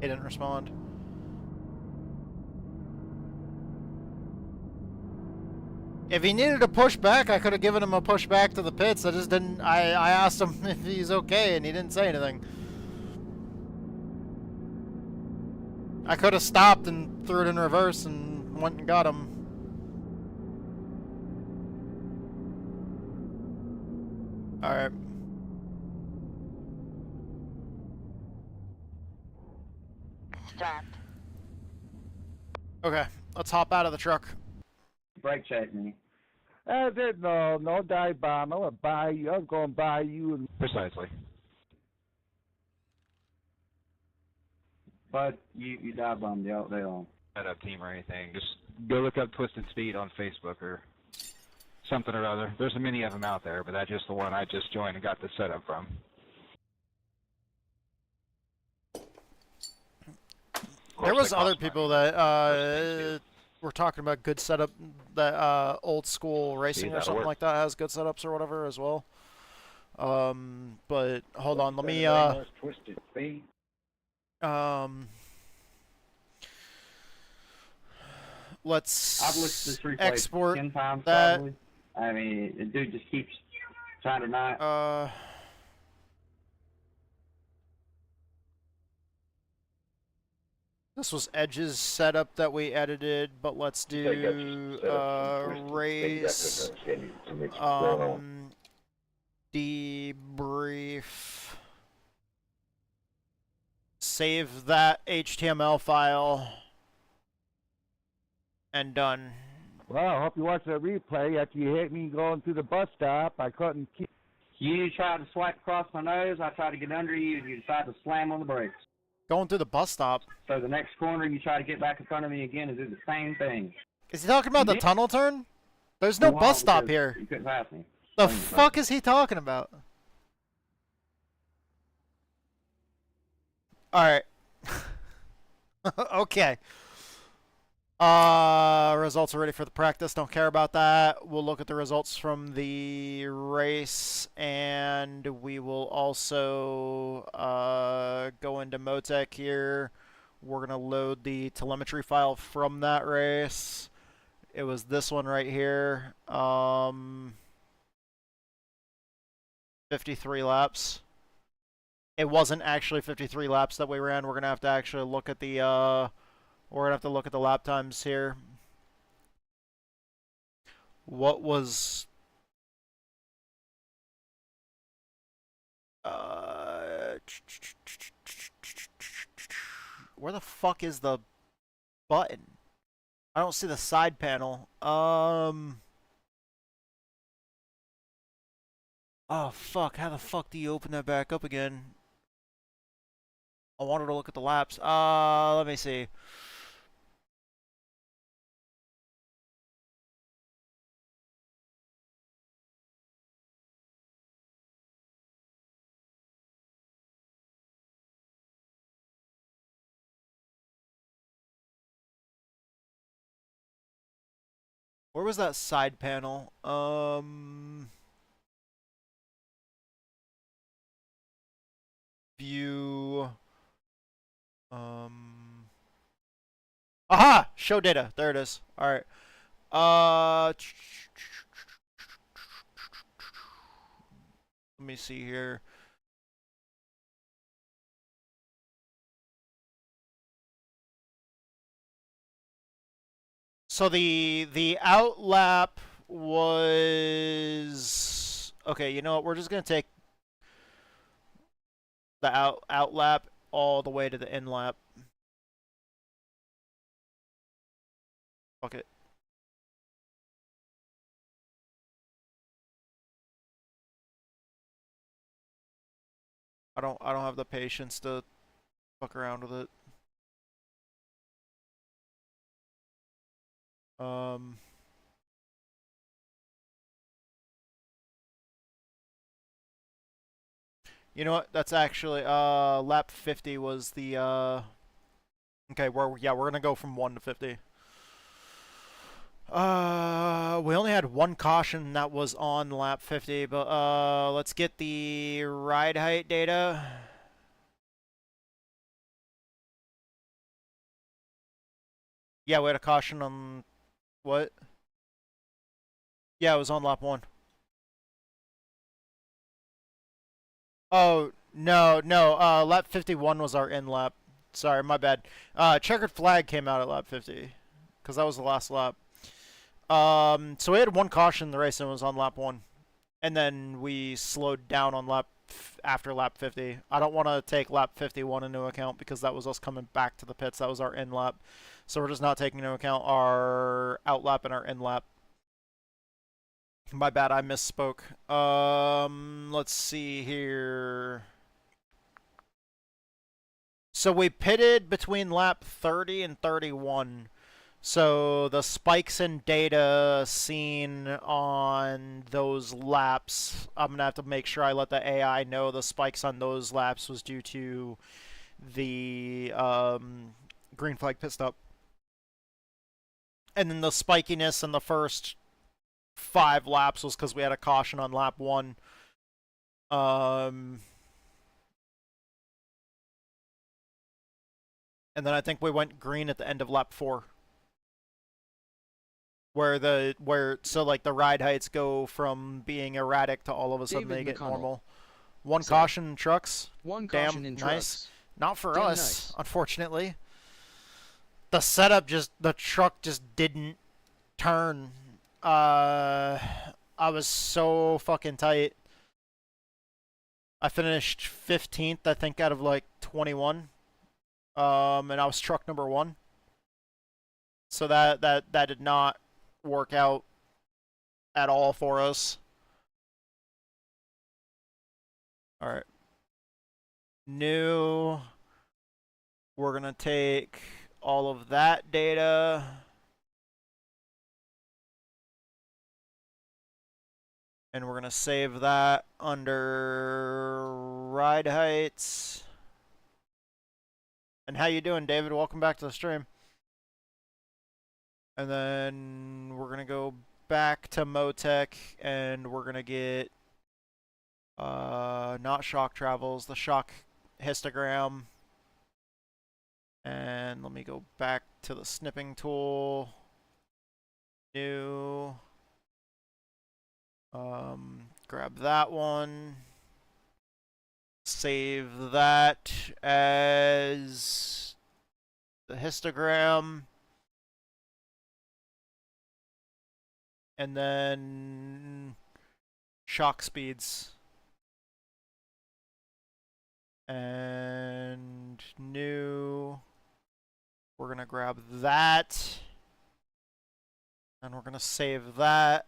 He didn't respond. If he needed a push back, I could have given him a push back to the pits. I just didn't. I asked him if he's okay, and he didn't say anything. I could have stopped and threw it in reverse and went and got him. Alright. Stopped. Okay, let's hop out of the truck. Brake check me. No dive bomb. I would buy you. I was going to buy you. And Precisely. But you dive bombed all day long. Setup team or anything. Just go look up Twisted Speed on Facebook or something or other. There's many of them out there, but that's just the one I just joined and got the setup from. There was other people that were talking about good setup, that old school racing or something like that has good setups or whatever as well. But hold on, let me Twisted Speed. let's I've looked at this replay export 10 times that. probably. I mean, the dude just keeps trying to not. This was Edge's setup that we edited, but let's do race debrief. Save that HTML file and done. Well, I hope you watch that replay. After you hit me going through the bus stop, I couldn't keep. You tried to swipe across my nose. I tried to get under you, and you decided to slam on the brakes. Going through the bus stop. So the next corner, you try to get back in front of me again and do the same thing. Is he talking about the tunnel turn? There's no bus stop here. You couldn't pass me. The fuck is he talking about? Alright. Okay. Results are ready for the practice. Don't care about that. We'll look at the results from the race, and we will also go into Motec here. We're going to load the telemetry file from that race. It was this one right here. 53 laps. It wasn't actually 53 laps that we ran. We're gonna have to actually look at the lap times here. What was where the fuck is the button? I don't see the side panel. Oh fuck, how the fuck do you open that back up again? I wanted to look at the laps. Let me see. Where was that side panel? View. Aha! Show data. There it is. Alright. Let me see here. So the out lap was okay. You know what? We're just gonna take the out lap all the way to the in lap. Fuck it. I don't have the patience to fuck around with it. You know what? That's actually lap 50 was the okay, we're gonna go from 1 to 50. We only had one caution that was on lap 50, but let's get the ride height data. Yeah, we had a caution on what? Yeah, it was on lap 1. Oh, no, lap 51 was our in lap. Sorry, my bad. Checkered flag came out at lap 50, because that was the last lap. So we had one caution in the race, and it was on lap 1. And then we slowed down on after lap 50. I don't want to take lap 51 into account, because that was us coming back to the pits. That was our in lap. So we're just not taking into account our out lap and our in lap. My bad, I misspoke. Let's see here. So we pitted between lap 30 and 31. So the spikes in data seen on those laps, I'm going to have to make sure I let the AI know the spikes on those laps was due to the green flag pit stop. And then the spikiness in the first 5 laps was because we had a caution on lap 1. And then I think we went green at the end of lap 4. So like the ride heights go from being erratic to all of a sudden David they get McConnell normal. One said, caution in trucks. One Damn, caution in nice. trucks. Not for Damn us, nice. unfortunately. The setup the truck just didn't turn. I was so fucking tight. I finished 15th, I think, out of like 21. And I was truck number 1. So that did not work out at all for us. All right. New. We're going to take all of that data. And we're going to save that under ride heights. And how you doing, David? Welcome back to the stream. And then we're going to go back to Motec and we're going to get not shock travels, the shock histogram. And let me go back to the snipping tool. New. Grab that one. Save that as the histogram. And then shock speeds. And new. We're going to grab that. And we're going to save that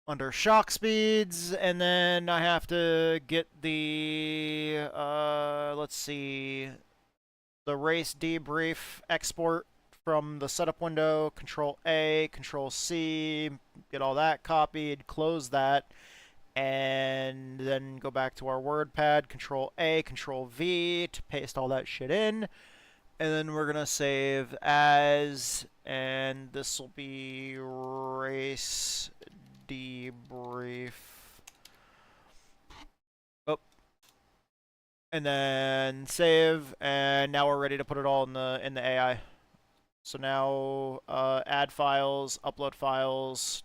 under shock speeds. And then I have to get the, let's see, the race debrief export from the setup window. Control A, Control C, get all that copied, close that. And then go back to our WordPad, Control A, Control V to paste all that shit in. And then we're going to save as, and this will be race debrief. Oh. And then save, and now we're ready to put it all in the AI. So now add files, upload files.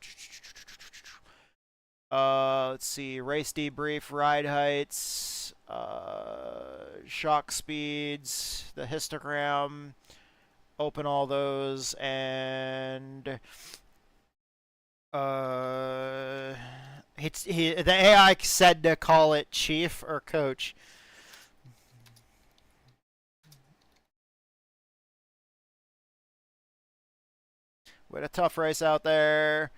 Let's see, race debrief, ride heights, shock speeds, the histogram, open all those, and the AI said to call it chief or coach. We had a tough race out there.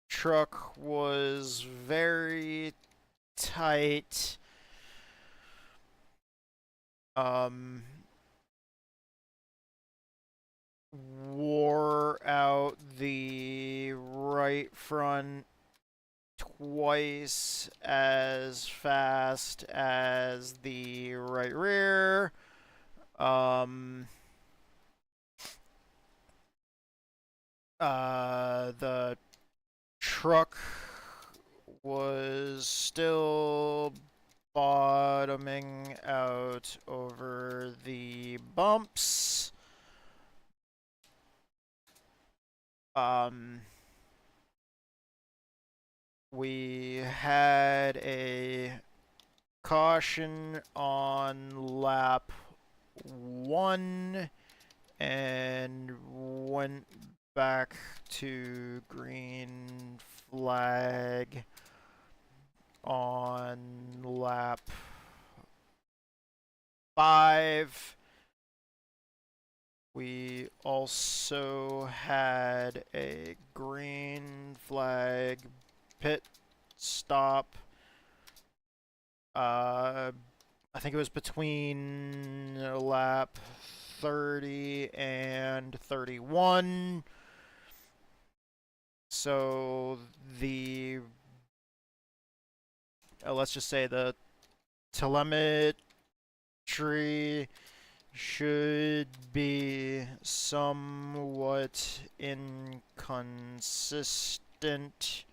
Truck was very tight. Wore out the right front twice as fast as the right rear. The truck was still bottoming out over the bumps. We had a caution on lap 1 and went back to green flag on lap 5. We also had a green flag pit stop. I think it was between lap 30 and 31. So the let's just say the telemetry should be somewhat inconsistent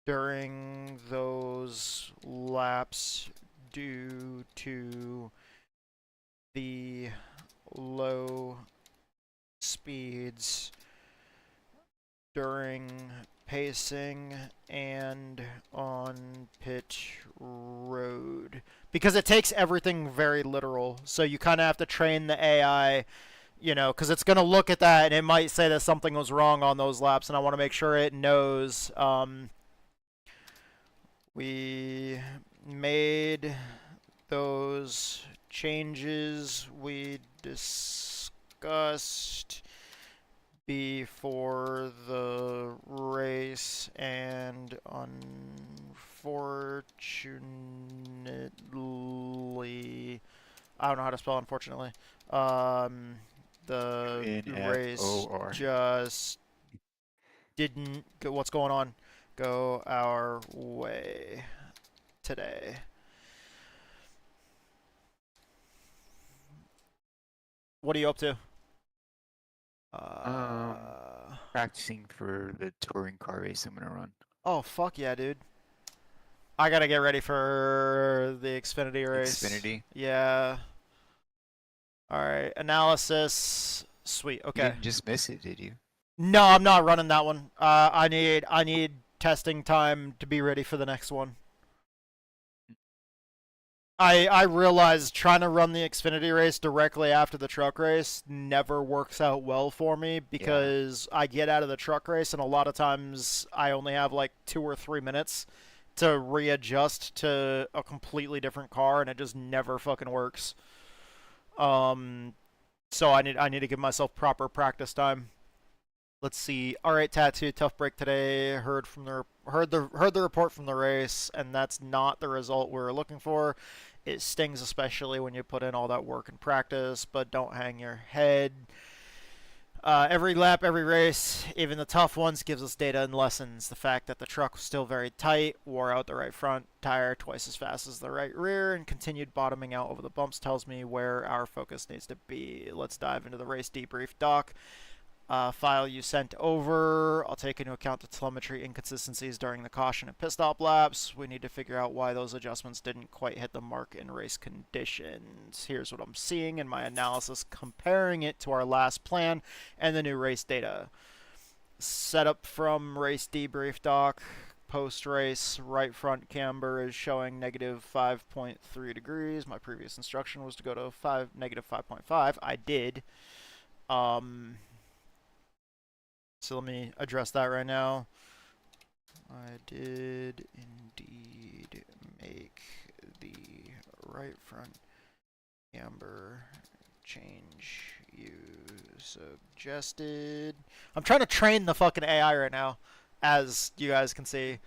during those laps due to the low speeds during pacing and on pit road, because it takes everything very literal. So you kind of have to train the AI, you know, because it's going to look at that and it might say that something was wrong on those laps, and I want to make sure it knows. We made those changes we discussed before the race, and unfortunately, I don't know how to spell unfortunately, the race just didn't go, what's going on, go our way today. What are you up to? Practicing for the touring car race I'm gonna run. Oh, fuck yeah, dude. I gotta get ready for the Xfinity race. Xfinity? Yeah. Alright, analysis. Sweet, okay. You didn't just miss it, did you? No, I'm not running that one. I need testing time to be ready for the next one. I realized trying to run the Xfinity race directly after the truck race never works out well for me, because I get out of the truck race and a lot of times I only have like 2 or 3 minutes to readjust to a completely different car, and it just never fucking works. So I need to give myself proper practice time. Let's see. All right, Tattoo, tough break today. Heard the report from the race, and that's not the result we were looking for. It stings, especially when you put in all that work and practice, but don't hang your head. Every lap, every race, even the tough ones, gives us data and lessons. The fact that the truck was still very tight, wore out the right front tire twice as fast as the right rear, and continued bottoming out over the bumps tells me where our focus needs to be. Let's dive into the race debrief doc. File you sent over. I'll take into account the telemetry inconsistencies during the caution and pit stop laps. We need to figure out why those adjustments didn't quite hit the mark in race conditions. Here's what I'm seeing in my analysis, comparing it to our last plan and the new race data. Setup from race debrief doc. Post-race, right front camber is showing negative 5.3 degrees. My previous instruction was to go to negative 5.5. I did. So let me address that right now. I did indeed make the right front camber change you suggested. I'm trying to train the fucking AI right now, as you guys can see.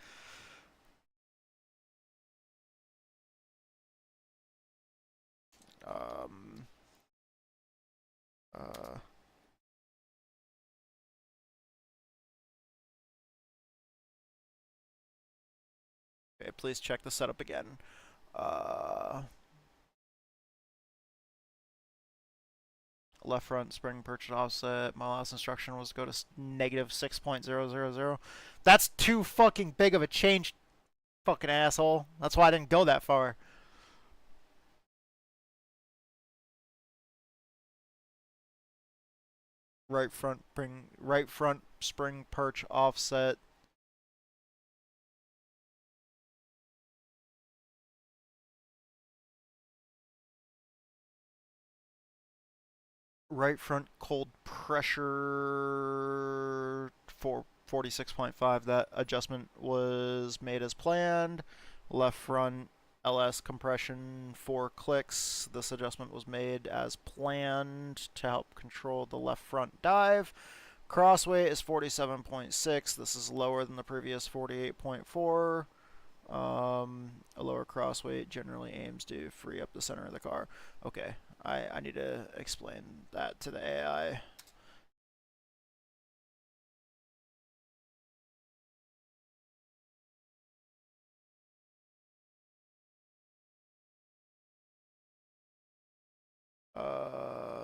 Okay, please check the setup again. Left front spring purchase offset. My last instruction was to go to negative 6.000. That's too fucking big of a change, fucking asshole. That's why I didn't go that far. Right front spring perch offset. Right front cold pressure for 46.5. That adjustment was made as planned. Left front LS compression 4 clicks. This adjustment was made as planned to help control the left front dive. Crossweight is 47.6. This is lower than the previous 48.4. A lower crossweight generally aims to free up the center of the car. Okay, I need to explain that to the AI.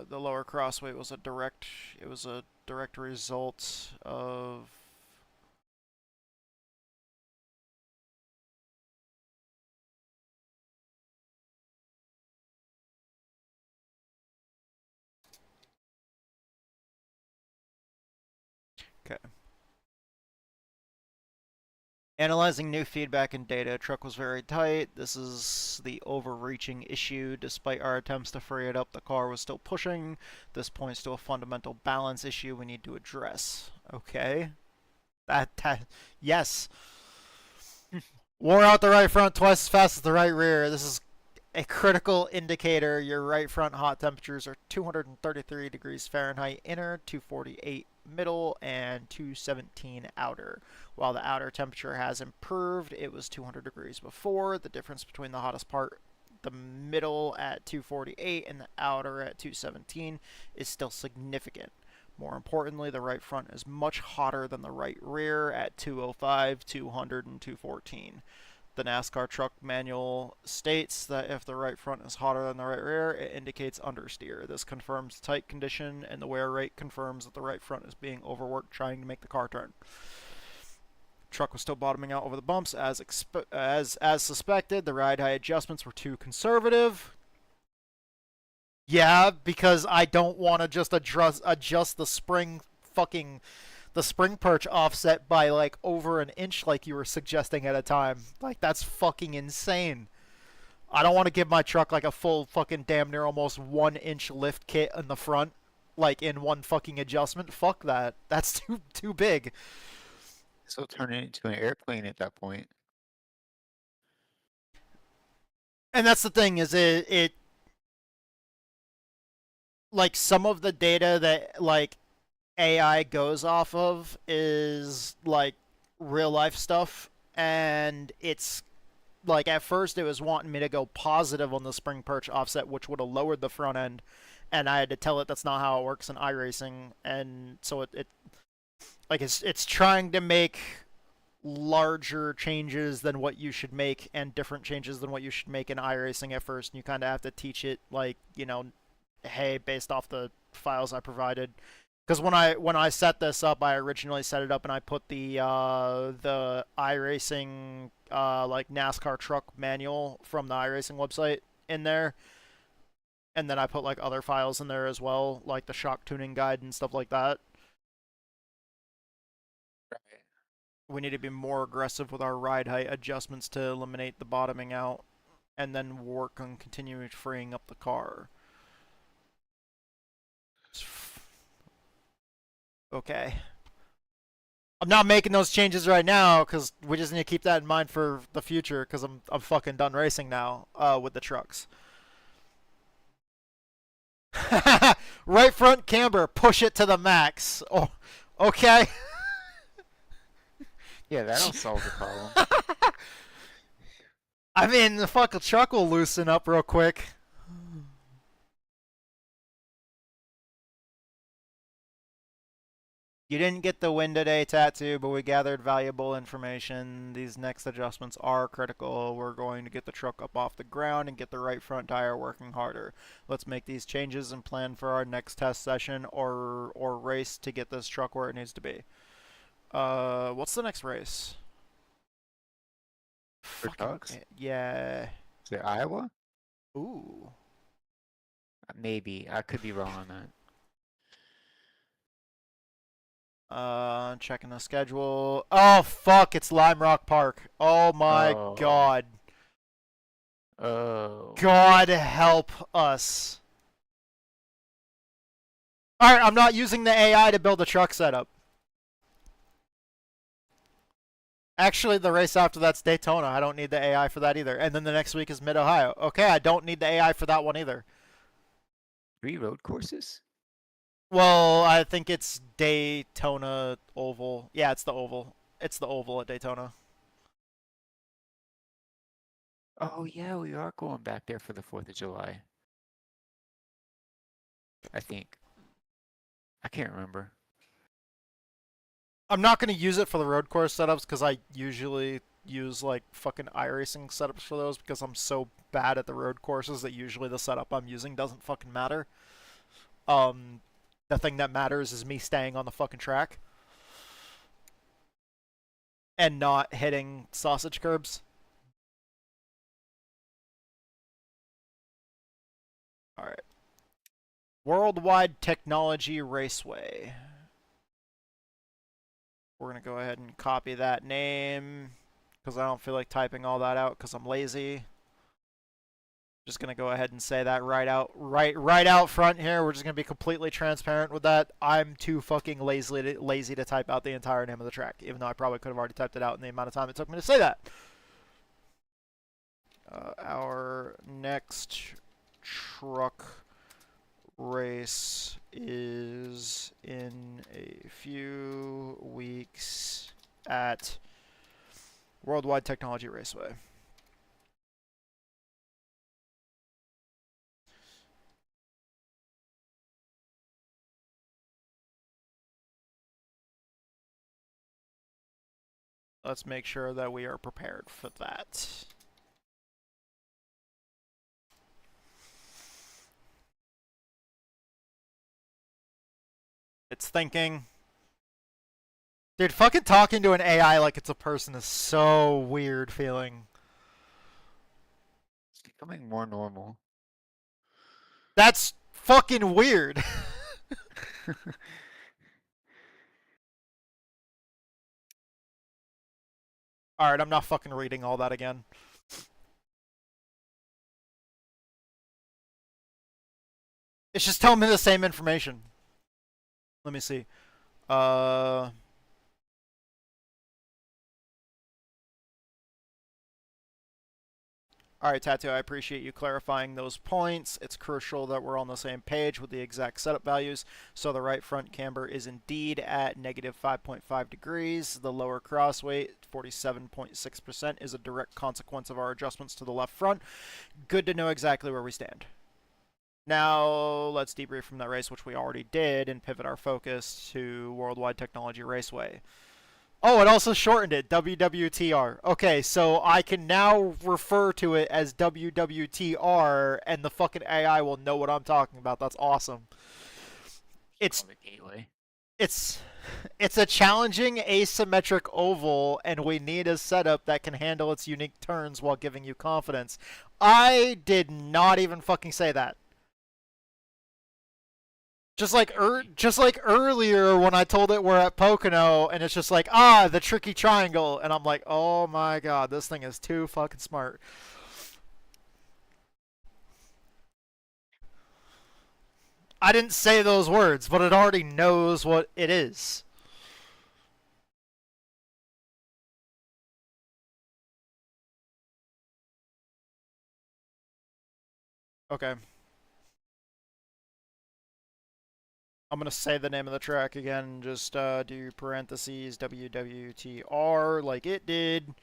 The lower crossweight was a direct result of Okay. Analyzing new feedback and data, truck was very tight. This is the overreaching issue. Despite our attempts to free it up, the car was still pushing. This points to a fundamental balance issue we need to address. Okay. Yes. Wore out the right front twice as fast as the right rear. This is a critical indicator. Your right front hot temperatures are 233 degrees Fahrenheit inner, 248 middle, and 217 outer. While the outer temperature has improved, it was 200 degrees before. The difference between the hottest part, the middle at 248 and the outer at 217, is still significant. More importantly, the right front is much hotter than the right rear at 205, 200, and 214. The NASCAR truck manual states that if the right front is hotter than the right rear, it indicates understeer. This confirms tight condition, and the wear rate confirms that the right front is being overworked trying to make the car turn. Truck was still bottoming out over the bumps as suspected. The ride height adjustments were too conservative. Yeah, because I don't want to just adjust the spring perch offset by like over an inch like you were suggesting at a time. Like, that's fucking insane. I don't want to give my truck like a full fucking damn near almost 1 inch lift kit in the front, like in one fucking adjustment. Fuck that. That's too big. So turn it into an airplane at that point. And that's the thing, is it like some of the data that like AI goes off of is like real life stuff, and it's like at first it was wanting me to go positive on the spring perch offset, which would have lowered the front end, and I had to tell it that's not how it works in iRacing, and so it's trying to make larger changes than what you should make and different changes than what you should make in iRacing at first, and you kind of have to teach it, like, you know, hey, based off the files I provided. Because when I set this up, I originally set it up and I put the iRacing like NASCAR truck manual from the iRacing website in there, and then I put like other files in there as well, like the shock tuning guide and stuff like that. Right. We need to be more aggressive with our ride height adjustments to eliminate the bottoming out, and then work on continuing freeing up the car. Okay. I'm not making those changes right now because we just need to keep that in mind for the future, because I'm fucking done racing now with the trucks. Right front camber, push it to the max. Oh, okay. Yeah, that'll solve the problem. I mean, the fucking truck will loosen up real quick. You didn't get the win today, Tattoo, but we gathered valuable information. These next adjustments are critical. We're going to get the truck up off the ground and get the right front tire working harder. Let's make these changes and plan for our next test session or race to get this truck where it needs to be. What's the next race? For trucks? Yeah. Is it Iowa? Ooh. Maybe. I could be wrong on that. Checking the schedule. Oh, fuck, it's Lime Rock Park. Oh my god. Oh. God help us. Alright, I'm not using the AI to build a truck setup. Actually, the race after that's Daytona. I don't need the AI for that either. And then the next week is Mid-Ohio. Okay, I don't need the AI for that one either. 3 road courses? Well, I think it's Daytona Oval. Yeah, it's the Oval. It's the Oval at Daytona. Oh, yeah, we are going back there for the 4th of July. I think. I can't remember. I'm not going to use it for the road course setups because I usually use like fucking iRacing setups for those because I'm so bad at the road courses that usually the setup I'm using doesn't fucking matter. The thing that matters is me staying on the fucking track and not hitting sausage curbs. Alright. Worldwide Technology Raceway. We're going to go ahead and copy that name because I don't feel like typing all that out because I'm lazy. Just going to go ahead and say that right out front here. We're just going to be completely transparent with that. I'm too fucking lazy to type out the entire name of the track, even though I probably could have already typed it out in the amount of time it took me to say that. Our next truck race is in a few weeks at Worldwide Technology Raceway. Let's make sure that we are prepared for that. It's thinking. Dude, fucking talking to an AI like it's a person is so weird feeling. It's becoming more normal. That's fucking weird. Alright, I'm not fucking reading all that again. It's just telling me the same information. Let me see. Alright, Tattoo, I appreciate you clarifying those points. It's crucial that we're on the same page with the exact setup values. So the right front camber is indeed at negative 5.5 degrees. The lower cross weight, 47.6%, is a direct consequence of our adjustments to the left front. Good to know exactly where we stand. Now, let's debrief from that race, which we already did, and pivot our focus to Worldwide Technology Raceway. Oh, it also shortened it, WWTR. Okay, so I can now refer to it as WWTR, and the fucking AI will know what I'm talking about. That's awesome. It's a challenging asymmetric oval, and we need a setup that can handle its unique turns while giving you confidence. I did not even fucking say that. Just like earlier when I told it we're at Pocono, and it's just like, the tricky triangle, and I'm like, oh my god, this thing is too fucking smart. I didn't say those words, but it already knows what it is. Okay. I'm going to say the name of the track again, just do parentheses, WWTR, like it did,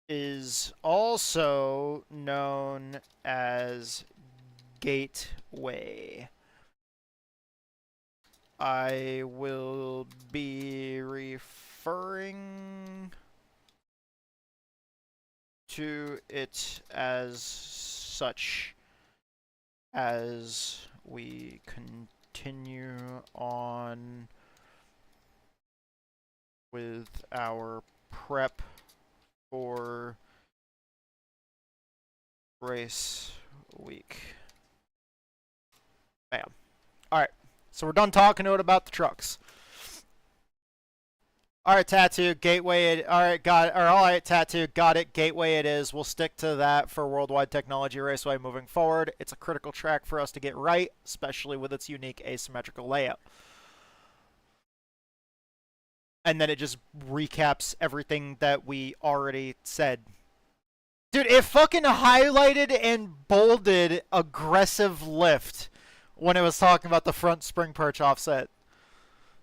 is also known as Gateway. I will be referring to it as such as we continue on with our prep for race week. Bam. Alright, so we're done talking to it about the trucks. Alright, Tattoo, Gateway, alright, got it, or alright, Tattoo, got it, Gateway it is. We'll stick to that for Worldwide Technology Raceway moving forward. It's a critical track for us to get right, especially with its unique asymmetrical layout. And then it just recaps everything that we already said. Dude, it fucking highlighted and bolded aggressive lift when it was talking about the front spring perch offset.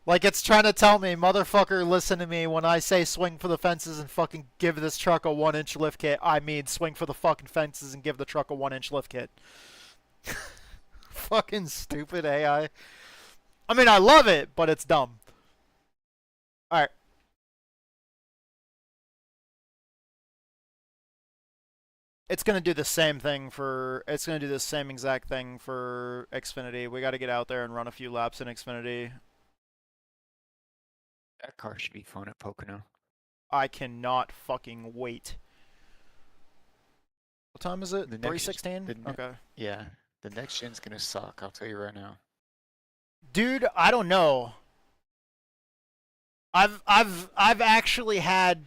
Like, it's trying to tell me, motherfucker, listen to me. When I say swing for the fences and fucking give this truck a 1-inch lift kit, I mean swing for the fucking fences and give the truck a 1-inch lift kit. Fucking stupid AI. I mean, I love it, but it's dumb. Alright. It's going to do the same thing for... It's going to do the same exact thing for Xfinity. We got to get out there and run a few laps in Xfinity. That car should be fun at Pocono. I cannot fucking wait. What time is it? 3:16? Okay. Yeah. The next gen's gonna suck, I'll tell you right now. Dude, I don't know. I've actually had,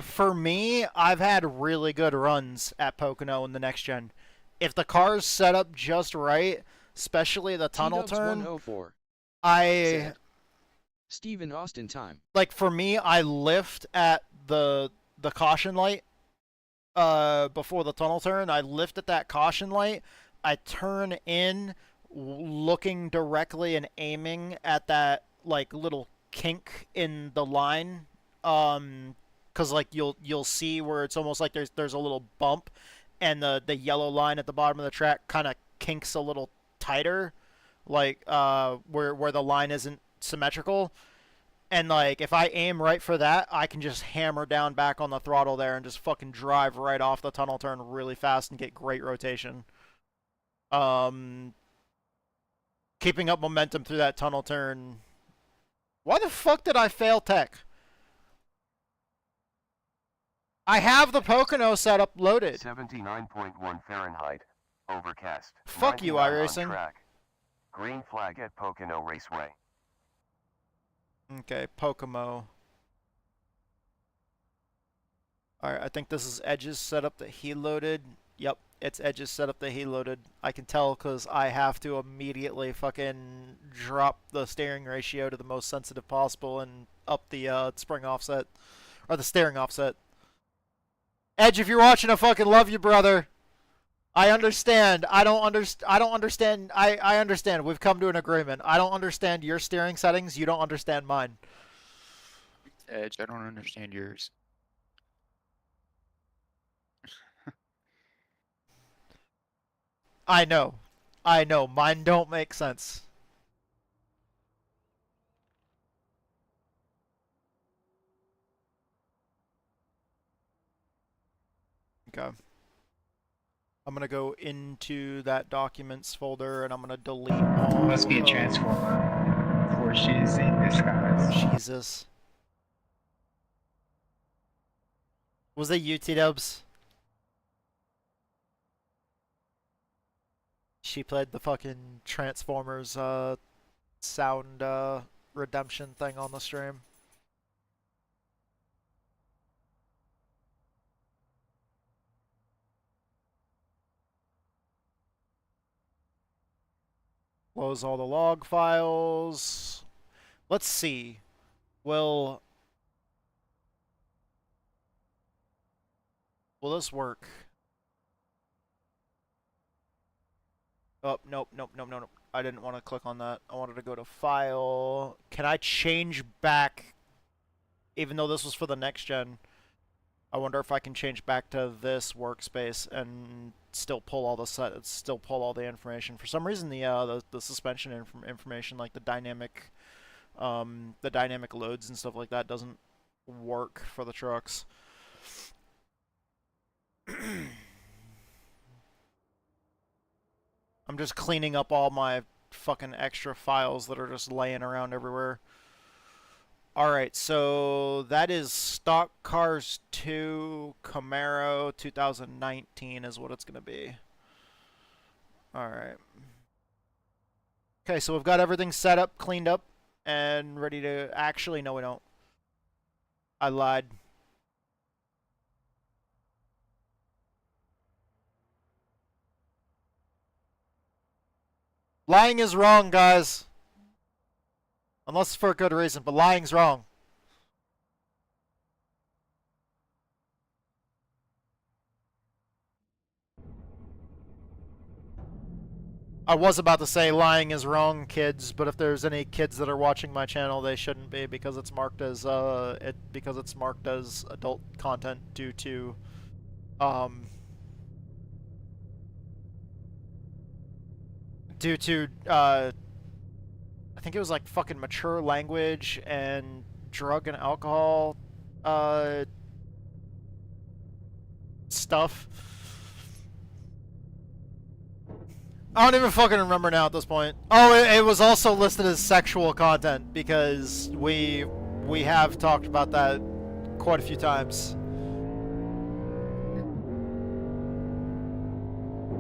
for me, I've had really good runs at Pocono in the next gen. If the car's set up just right, especially the tunnel turn, 104 I said, Steven Austin time. like for me, I lift at the caution light before the tunnel turn. I lift at that caution light. I turn in looking directly and aiming at that like little kink in the line, because like you'll see where it's almost like there's a little bump, and the yellow line at the bottom of the track kind of kinks a little tighter, like where the line isn't symmetrical. And like if I aim right for that, I can just hammer down back on the throttle there and just fucking drive right off the tunnel turn really fast and get great rotation. Keeping up momentum through that tunnel turn. Why the fuck did I fail tech? I have the Pocono setup loaded. 79.1 Fahrenheit. Overcast. Fuck you, 99 on iRacing. track. Green flag at Pocono Raceway. Okay, Pocono. Alright, I think this is Edge's setup that he loaded. Yep, it's Edge's setup that he loaded. I can tell because I have to immediately fucking drop the steering ratio to the most sensitive possible and up the spring offset. Or the steering offset. Edge, if you're watching, I fucking love you, brother. I understand. I understand. I understand. We've come to an agreement. I don't understand your steering settings. You don't understand mine. Edge, I don't understand yours. I know. I know. Mine don't make sense. Okay. I'm gonna go into that documents folder and I'm gonna delete all. Must be a transformer before she's in disguise. Jesus. Was that you, T-Dubs? She played the fucking Transformers sound redemption thing on the stream. Close all the log files. Let's see. Will this work? Oh, nope. I didn't want to click on that. I wanted to go to File. Can I change back, even though this was for the next gen? I wonder if I can change back to this workspace and still pull all the information. For some reason, the suspension information, like the dynamic loads and stuff like that, doesn't work for the trucks. I'm just cleaning up all my fucking extra files that are just laying around everywhere. Alright, so that is Stock Cars 2 Camaro 2019 is what it's going to be. Alright. Okay, so we've got everything set up, cleaned up, and ready to... Actually, no we don't. I lied. Lying is wrong, guys. Unless for a good reason, but lying's wrong. I was about to say lying is wrong, kids, but if there's any kids that are watching my channel, they shouldn't be because it's marked as adult content due to I think it was like fucking mature language and drug and alcohol stuff. I don't even fucking remember now at this point. Oh, it was also listed as sexual content because we have talked about that quite a few times.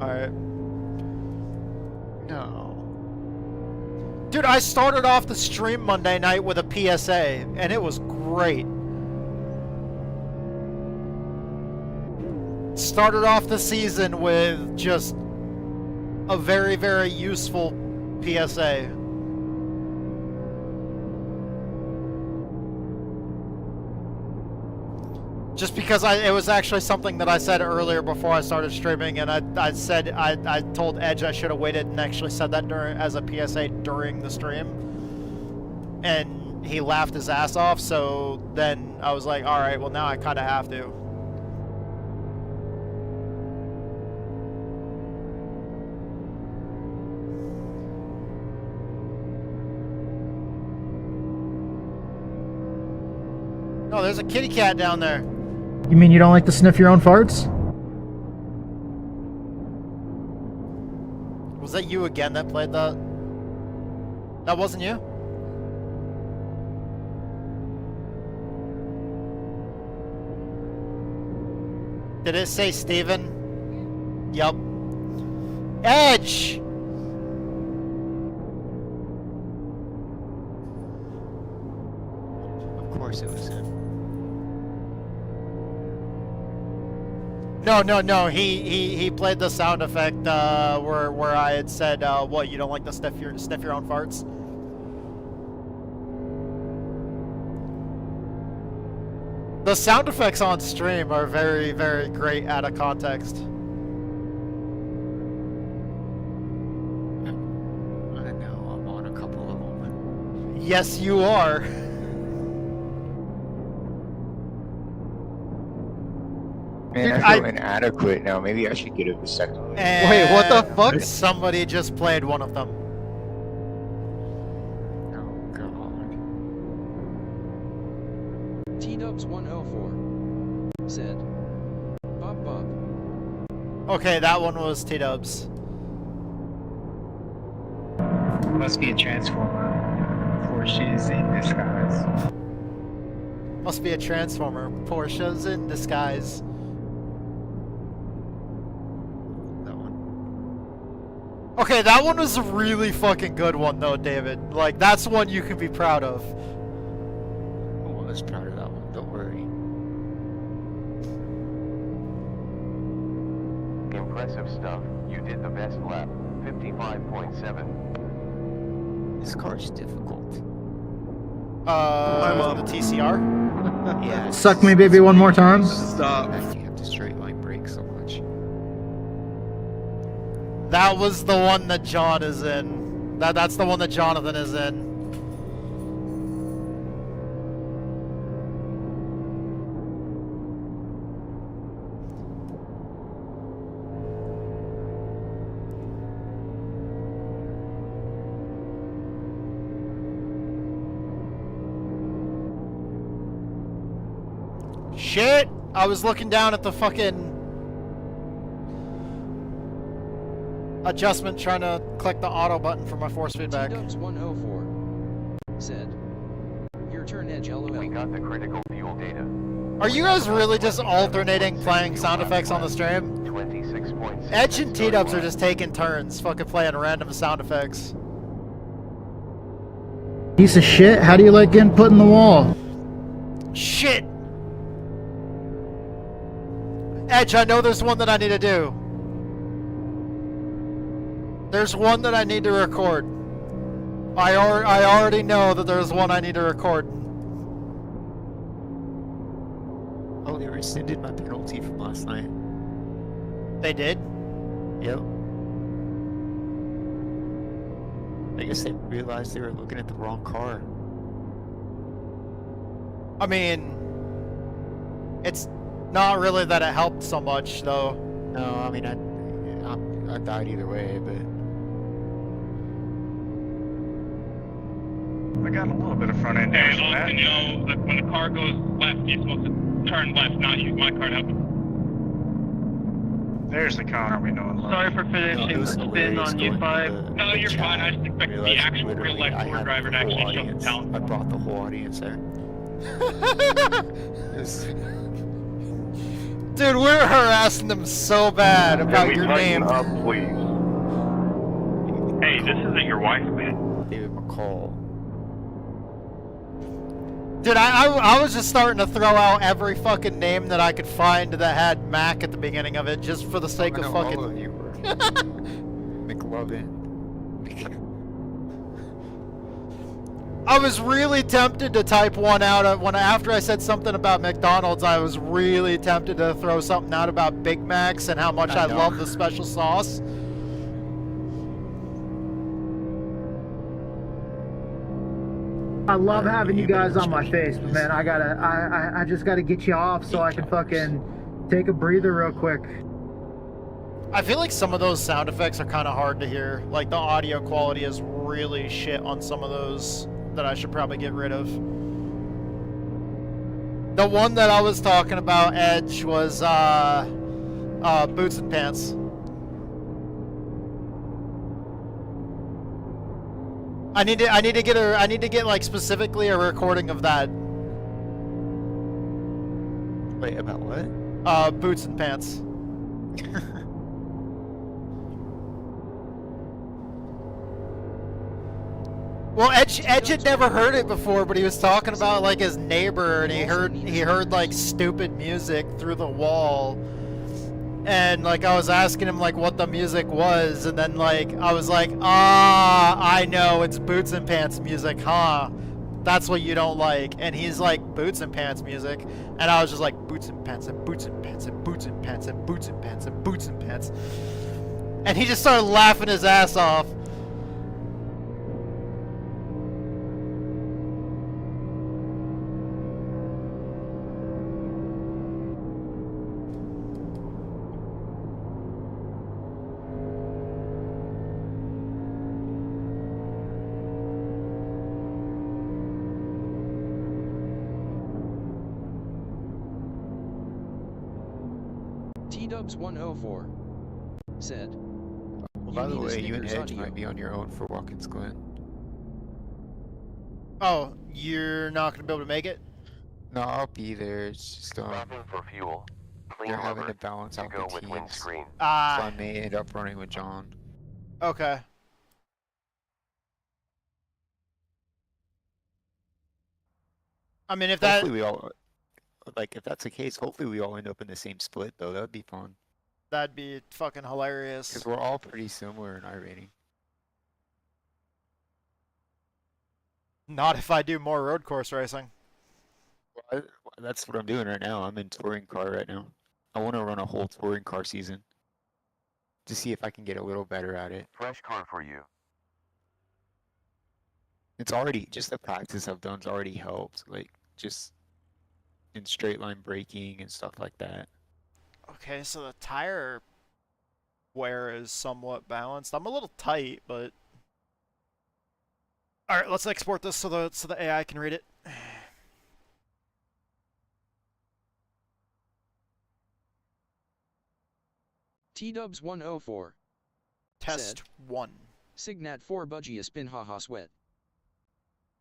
Alright. No. Dude, I started off the stream Monday night with a PSA, and it was great. Started off the season with just a very, very useful PSA. Just because it was actually something that I said earlier before I started streaming, and I told Edge I should have waited and actually said that as a PSA during the stream, and he laughed his ass off. So then I was like, all right, well now I kind of have to. Oh, there's a kitty cat down there. You mean you don't like to sniff your own farts? Was that you again that played that? That wasn't you? Did it say Steven? Yup. Edge! Of course it was him. No. He played the sound effect where I had said, "What? You don't like to sniff your own farts?" The sound effects on stream are very, very great out of context. I know, I'm on a couple of them. Yes, you are. Man, Dude, I feel inadequate now. Maybe I should get a vasectomy. Wait, what the fuck? Somebody just played one of them. Oh, God. T-Dubs104 said, Bob Bob. Okay, that one was T-Dubs. Must be a transformer. Porsches in disguise. Must be a transformer. Porsches in disguise. Okay, that one was a really fucking good one though, David. Like, that's one you can be proud of. I was proud of that one, don't worry. Impressive stuff. You did the best lap. 55.7. This car's difficult. The TCR? Yeah. Suck me, baby, one more time. Stop. I have to straight line brake so much. That was the one that John is in. That's the one that Jonathan is in. Shit! I was looking down at the fucking adjustment trying to click the auto button for my force feedback. T-Dubs104 said, your turn, Edge, LOL. We got the critical fuel data. Are you guys really just alternating playing sound effects on the stream? 26.6. Edge and T-Dubs are just taking turns fucking playing random sound effects. Piece of shit, how do you like getting put in the wall? Shit! Edge, I know there's one that I need to do. There's one that I need to record. I already know that there's one I need to record. Oh, they rescinded my penalty from last night. They did? Yep. I guess they realized they were looking at the wrong car. I mean, it's not really that it helped so much, though. No, I mean, I died either way, but... I got a little bit of front end damage from that. And also, you know, that when the car goes left, you're supposed to turn left, not use my car to help. There's the counter we know and love. Sorry for finishing spin on U5. No, you're fine. I just expected the actual real life tour driver to actually show the talent. I brought the whole audience there. Dude, we're harassing them so bad about your name. Up, please. Hey, this isn't your wife, man. David call. Dude, I was just starting to throw out every fucking name that I could find that had Mac at the beginning of it, just for the sake of fucking. All of you were. McLovin. I was really tempted to type one out after I said something about McDonald's. I was really tempted to throw something out about Big Macs and how much I love the special sauce. I love having you guys on my face, but man, I just gotta get you off so I can fucking take a breather real quick. I feel like some of those sound effects are kind of hard to hear. Like the audio quality is really shit on some of those that I should probably get rid of. The one that I was talking about, Edge, was Boots and Pants. I need to get like specifically a recording of that. Wait, about what? Boots and Pants. Well, Edge had never heard it before, but he was talking about like his neighbor, and he heard like stupid music through the wall, and like I was asking him like what the music was, and then like I was like, I know, it's Boots and Pants music, huh? That's what you don't like. And he's like, Boots and Pants music, and I was just like, Boots and Pants and Boots and Pants and Boots and Pants and Boots and Pants and Boots and Pants, and he just started laughing his ass off. T-Dubs 104 said, Well, by the way, you and Edge might be on your own for Watkins Glen. Oh, you're not gonna be able to make it? No, I'll be there. It's just Stopping for fuel. Clean they're having rubber to balance out go the with teams. windscreen. So I may end up running with John. Okay. I mean, if that... Hopefully we all, like, if that's the case, hopefully we all end up in the same split, though. That would be fun. That'd be fucking hilarious. Because we're all pretty similar in our rating. Not if I do more road course racing. Well, that's what I'm doing right now. I'm in touring car right now. I want to run a whole touring car season to see if I can get a little better at it. Fresh car for you. It's already, just the practice I've done's already helped, like, just in straight line braking and stuff like that. Okay, so the tire wear is somewhat balanced. I'm a little tight, but... Alright, let's export this so the AI can read it. T-Dubs 104 Test said, 1. Signat 4 budgie a spin haha sweat.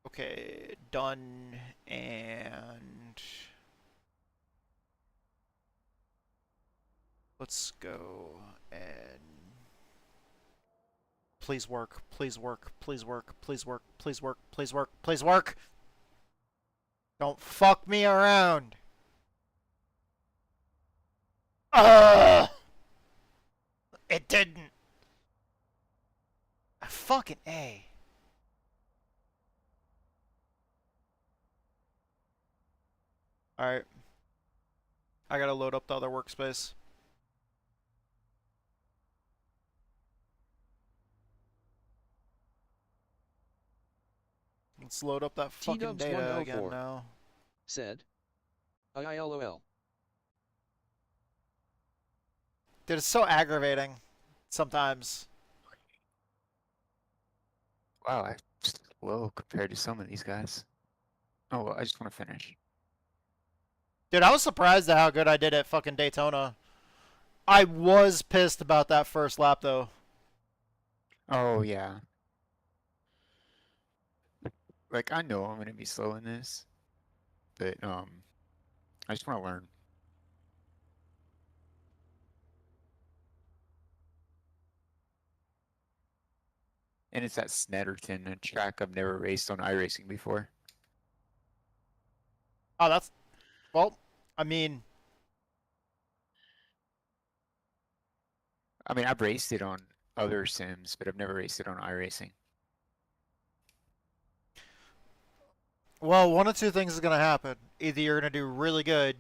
Okay, done, and... Let's go, and... Please work, please work, please work, please work, please work, please work, please work! Don't fuck me around! Ugh! It didn't! Fucking A. Alright. I gotta load up the other workspace. Let's load up that fucking data again now. Said, ILOL. Dude, it's so aggravating sometimes. Wow, I'm just low compared to some of these guys. Oh, well, I just want to finish. Dude, I was surprised at how good I did at fucking Daytona. I was pissed about that first lap, though. Oh, yeah. Like, I know I'm going to be slow in this, but, I just want to learn. And it's at Snetterton, a track I've never raced on iRacing before. Oh, that's... Well, I mean... I've raced it on other sims, but I've never raced it on iRacing. Well, one of two things is going to happen. Either you're going to do really good,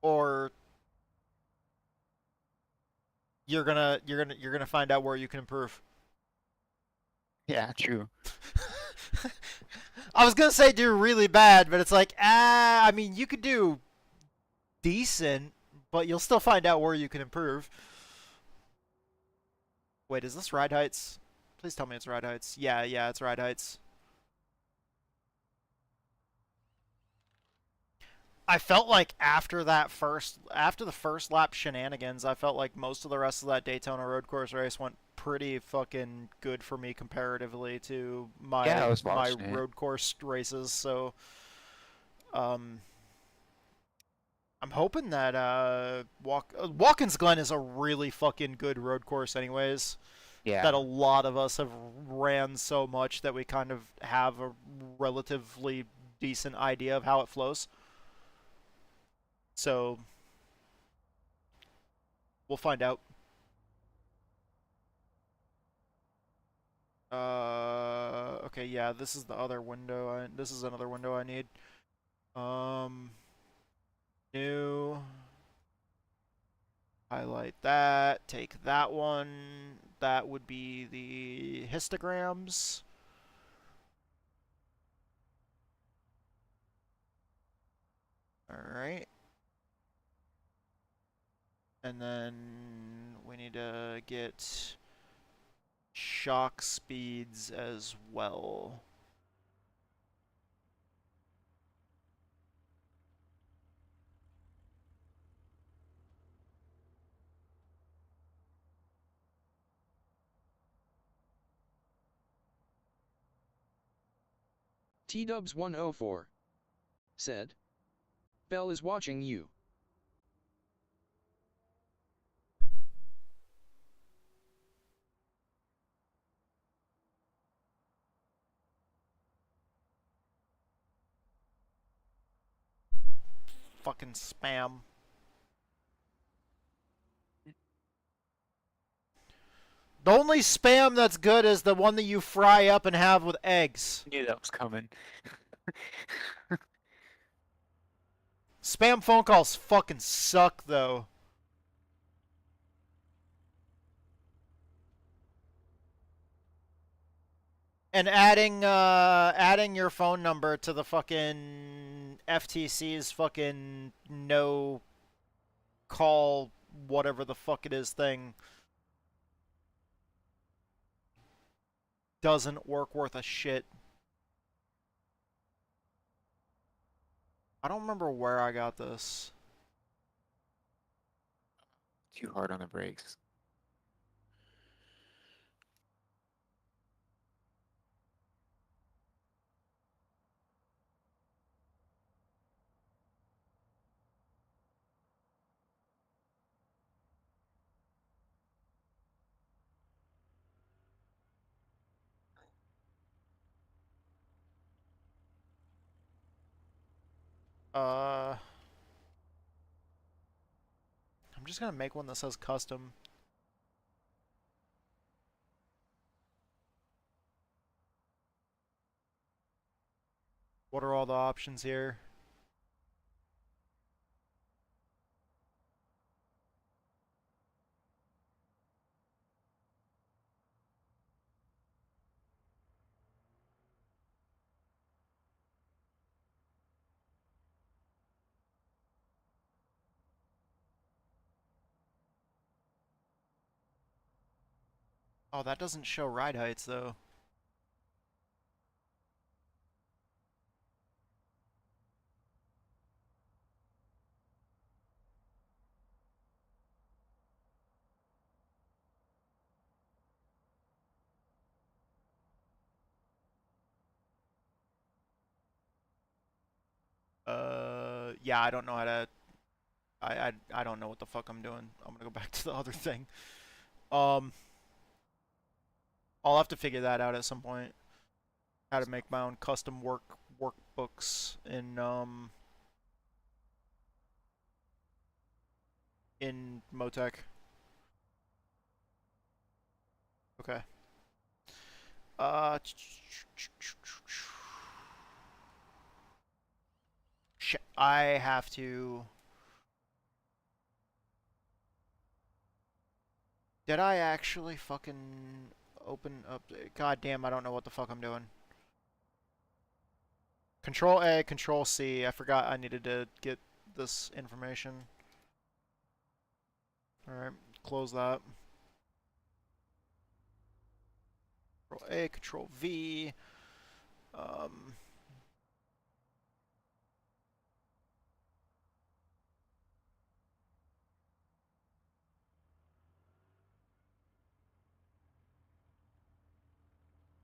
or you're gonna find out where you can improve. Yeah, true. I was gonna say do really bad, but it's like, I mean, you could do decent, but you'll still find out where you can improve. Wait, is this Ride Heights? Please tell me it's Ride Heights. Yeah, it's Ride Heights. I felt like after the first lap shenanigans, I felt like most of the rest of that Daytona road course race went pretty fucking good for me comparatively to my road course races. So, I'm hoping that Watkins Glen is a really fucking good road course, anyways. Yeah. That a lot of us have ran so much that we kind of have a relatively decent idea of how it flows. So, we'll find out. Okay, yeah, this is the other window. This is another window I need. New. Highlight that. Take that one. That would be the histograms. Alright. And then we need to get shock speeds as well. T-Dubs104 said, Bell is watching you. Fucking spam. The only spam that's good is the one that you fry up and have with eggs. I knew that was coming. Spam phone calls fucking suck, though. And adding your phone number to the fucking FTC's fucking no call whatever the fuck it is thing doesn't work worth a shit. I don't remember where I got this. Too hard on the brakes. I'm just gonna make one that says custom. What are all the options here? Oh, that doesn't show ride heights, though. Yeah, I don't know how to... I don't know what the fuck I'm doing. I'm gonna go back to the other thing. I'll have to figure that out at some point. How to make my own custom workbooks in Motec. Okay. Shit, I have to. Did I actually fucking open up? God damn, I don't know what the fuck I'm doing. Control A, Control C. I forgot I needed to get this information. Alright, close that. Control A, Control V.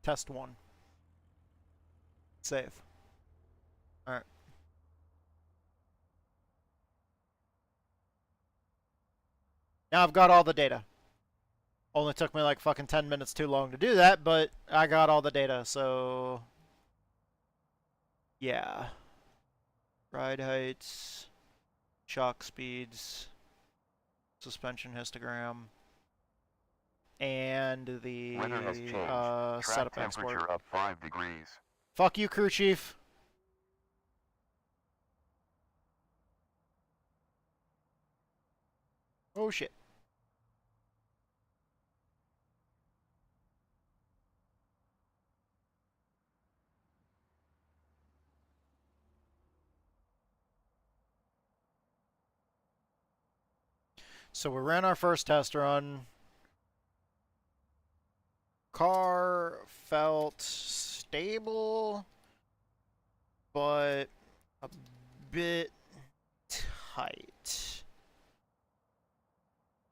Test 1. Save. Alright. Now I've got all the data. Only took me like fucking 10 minutes too long to do that, but I got all the data, so... Yeah. Ride heights, shock speeds, suspension histogram, and the Weather has changed. setup Track export. temperature up 5 degrees. Fuck you, crew chief. Oh shit. So we ran our first test run. Car felt stable, but a bit tight.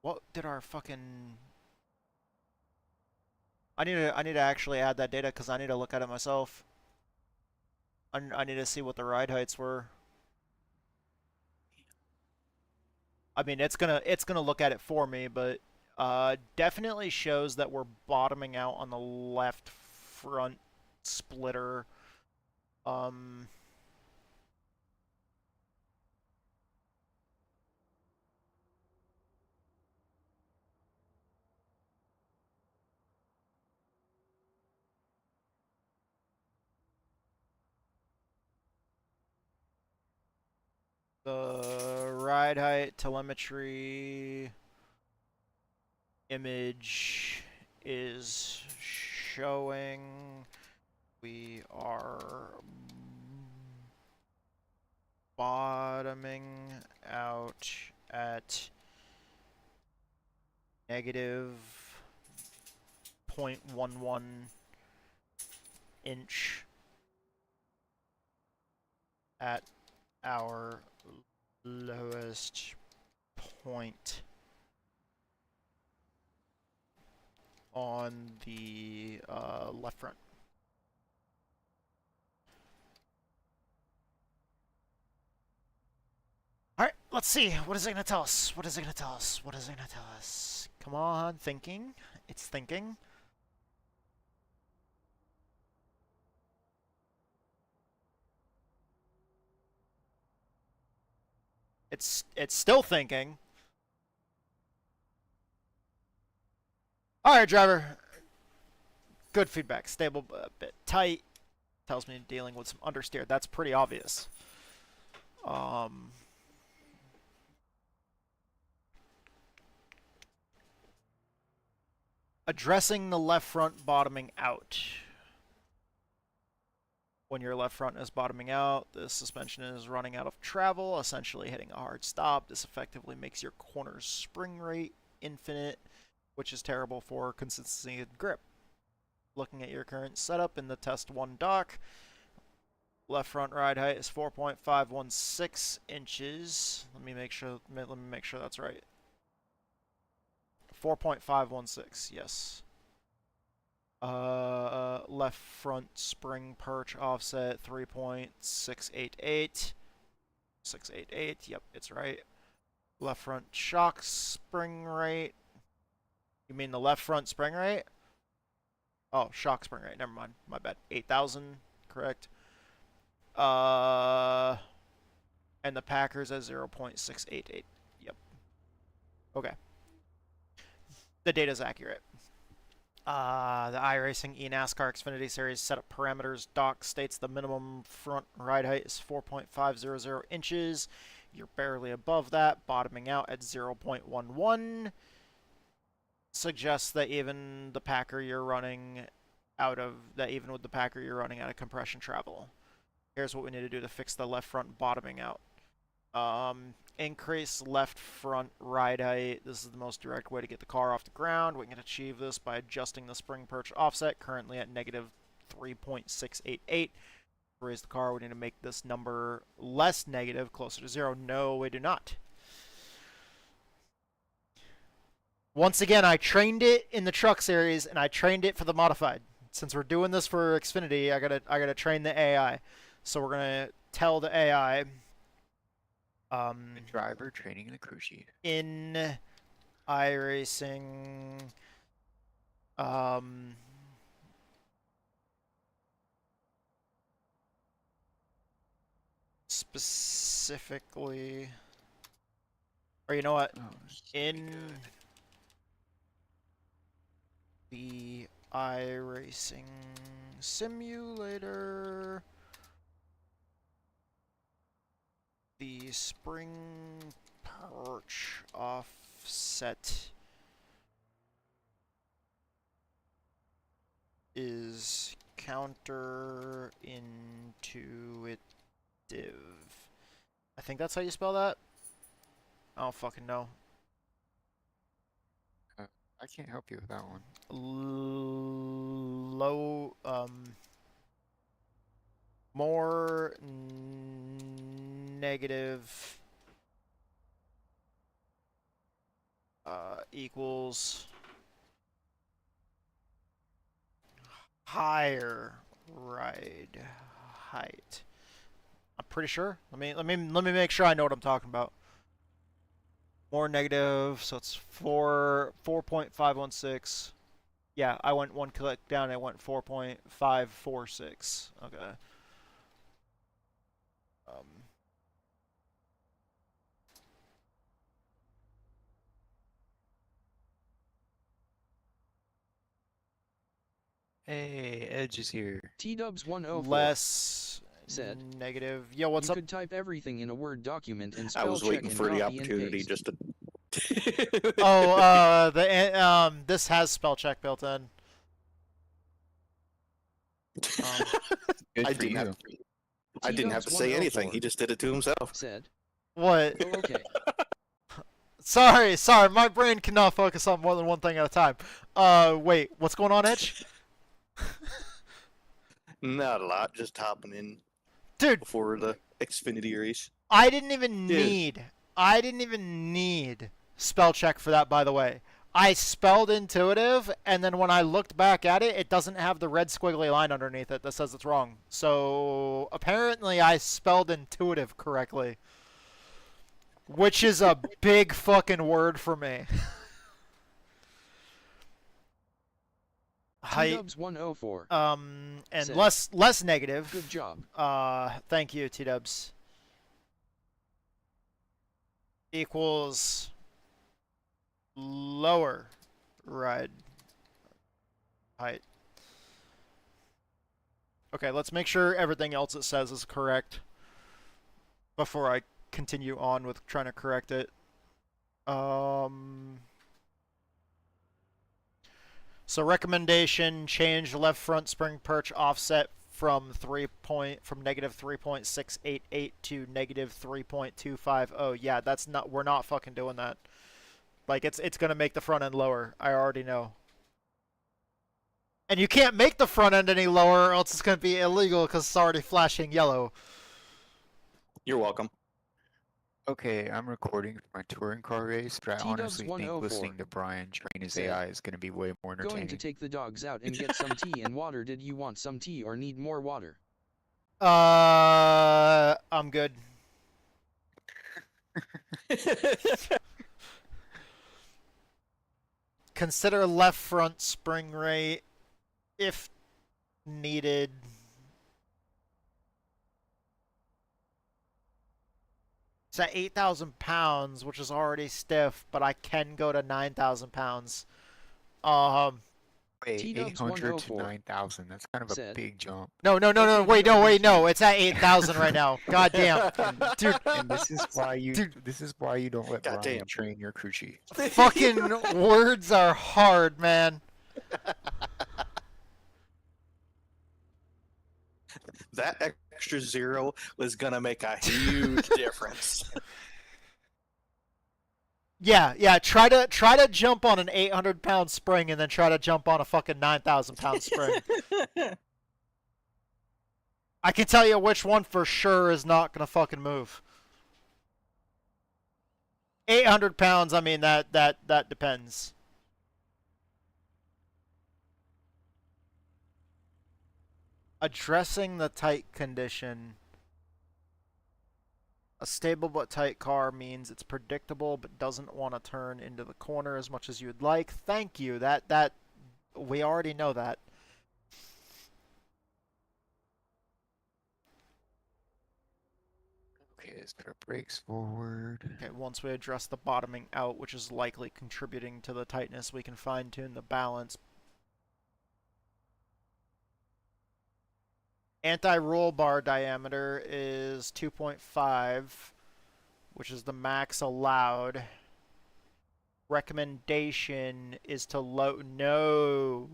What did our fucking... I need to actually add that data because I need to look at it myself. I need to see what the ride heights were. I mean, it's gonna look at it for me, but definitely shows that we're bottoming out on the left front splitter. The ride height telemetry image is showing we are bottoming out at negative 0.11 inch at our lowest point on the left front. Alright, let's see. What is it going to tell us? What is it going to tell us? What is it going to tell us? Come on, thinking. It's thinking. It's still thinking. Alright, driver. Good feedback. Stable, a bit tight. Tells me dealing with some understeer. That's pretty obvious. Addressing the left front bottoming out. When your left front is bottoming out, the suspension is running out of travel, essentially hitting a hard stop. This effectively makes your corner's spring rate infinite, which is terrible for consistency and grip. Looking at your current setup in the test 1 dock, left front ride height is 4.516 inches. Let me make sure that's right. 4.516, yes. Left front spring perch offset 3.688. 688, yep, it's right. Left front shock spring rate. You mean the left front spring rate? Oh, shock spring rate. Never mind. My bad. 8,000. Correct. And the Packers at 0.688. Yep. Okay. The data's accurate. The iRacing NASCAR Xfinity Series setup parameters doc states the minimum front ride height is 4.500 inches. You're barely above that, bottoming out at 0.11. Suggests that even with the Packer you're running out of compression travel. Here's what we need to do to fix the left front bottoming out. Increase left front ride height. This is the most direct way to get the car off the ground. We can achieve this by adjusting the spring perch offset, currently at negative 3.688. Raise the car, we need to make this number less negative, closer to 0. No, we do not. Once again, I trained it in the truck series, and I trained it for the modified. Since we're doing this for Xfinity, I gotta train the AI. So we're gonna tell the AI. The driver training in the crew sheet. In iRacing, specifically, or you know what? In the iRacing simulator, the spring perch offset is counterintuitive. I think that's how you spell that. I don't fucking know. I can't help you with that one. More negative equals higher ride height. I'm pretty sure. Let me make sure I know what I'm talking about. More negative, so it's 4.516. Yeah, I went one click down. I went 4.546. Okay. Hey, Edge is here. T-Dubs 104 less said negative. Yo, what's you up? could type everything in a Word document and spell I was check waiting and for the copy and opportunity paste. just to. Oh, this has spell check built in. I didn't have to say anything. He just did it to himself. Said. What? Oh, okay. Sorry, my brain cannot focus on more than one thing at a time. Wait, what's going on, Edge? Not a lot, just hopping in. Dude, before the Xfinity race. I didn't even need spell check for that, by the way. I spelled intuitive, and then when I looked back at it, it doesn't have the red squiggly line underneath it that says it's wrong. So apparently I spelled intuitive correctly. Which is a big fucking word for me. T-Dubs 104. And said, less negative. Good job. Thank you, T-Dubs. Equals lower ride height. Okay, let's make sure everything else it says is correct before I continue on with trying to correct it. So recommendation: change left front spring perch offset from negative 3.688 to negative 3.250. Yeah, we're not fucking doing that. Like it's gonna make the front end lower. I already know. And you can't make the front end any lower, or else it's gonna be illegal because it's already flashing yellow. You're welcome. Okay, I'm recording for my touring car race, but I honestly think listening to Brian train his AI is going to be way more entertaining. Going to take the dogs out and get some tea and water. Did you want some tea or need more water? I'm good. Consider left front spring rate if needed. It's at 8,000 pounds, which is already stiff, but I can go to 9,000 pounds. Wait, 800 to 9,000. That's kind of a big jump. No. Wait, no. It's at 8,000 right now. God damn, dude. And this is why you. This is why you don't let Brian train your crew chief. Fucking words are hard, man. That extra zero was gonna make a huge difference. Yeah. Try to jump on an 800-pound spring and then try to jump on a fucking 9,000-pound spring. I can tell you which one for sure is not gonna fucking move. 800 pounds. I mean that depends. Addressing the tight condition. A stable but tight car means it's predictable but doesn't want to turn into the corner as much as you would like. Thank you. That we already know that. Okay, let's put our brakes forward. Okay, once we address the bottoming out, which is likely contributing to the tightness, we can fine-tune the balance. Anti-roll bar diameter is 2.5, which is the max allowed. Recommendation is to No.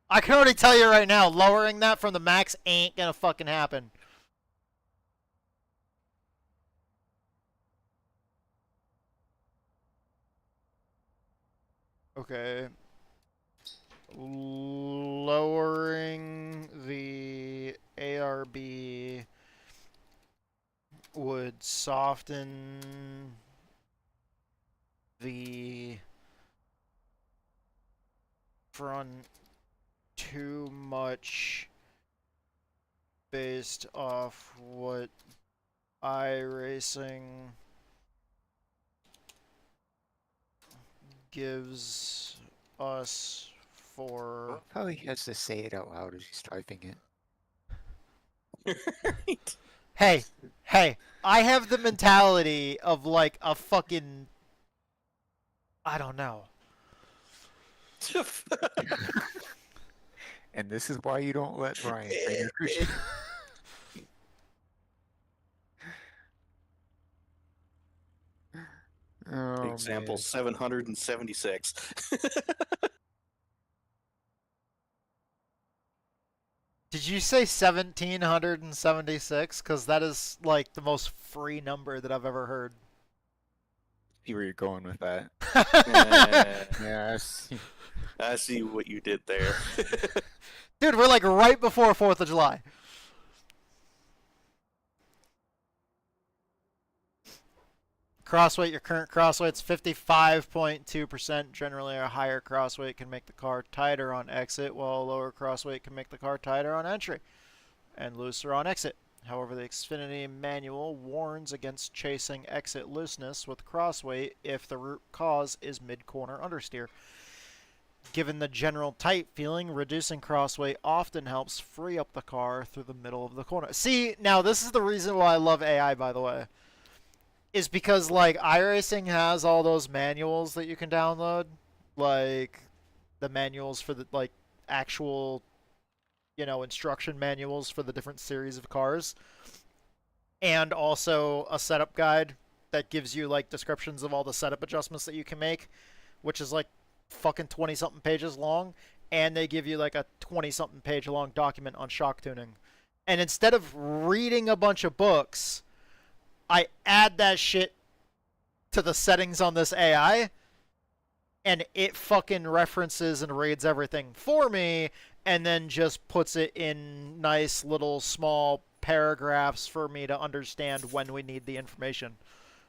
I can already tell you right now, lowering that from the max ain't gonna fucking happen. Okay. Lowering the ARB would soften the front too much based off what iRacing gives us for... Probably has to say it out loud as he's typing it. Hey, I have the mentality of like a fucking... I don't know. And this is why you don't let Brian train your crew chief. Oh, Example man. 776. Did you say 1,776? Because that is like the most free number that I've ever heard. See where you're going with that. Yes. I see what you did there. Dude, we're like right before 4th of July. Crossweight, your current crossweight's 55.2%. Generally, a higher crossweight can make the car tighter on exit, while a lower crossweight can make the car tighter on entry and looser on exit. However, the Xfinity manual warns against chasing exit looseness with crossweight if the root cause is mid-corner understeer. Given the general tight feeling, reducing crossweight often helps free up the car through the middle of the corner. See, now this is the reason why I love AI, by the way. Is because, like, iRacing has all those manuals that you can download. Like, the manuals for the, like, actual, you know, instruction manuals for the different series of cars. And also a setup guide that gives you, like, descriptions of all the setup adjustments that you can make. Which is, like, fucking 20-something pages long. And they give you, like, a 20-something page long document on shock tuning. And instead of reading a bunch of books... I add that shit to the settings on this AI, and it fucking references and reads everything for me, and then just puts it in nice little small paragraphs for me to understand when we need the information.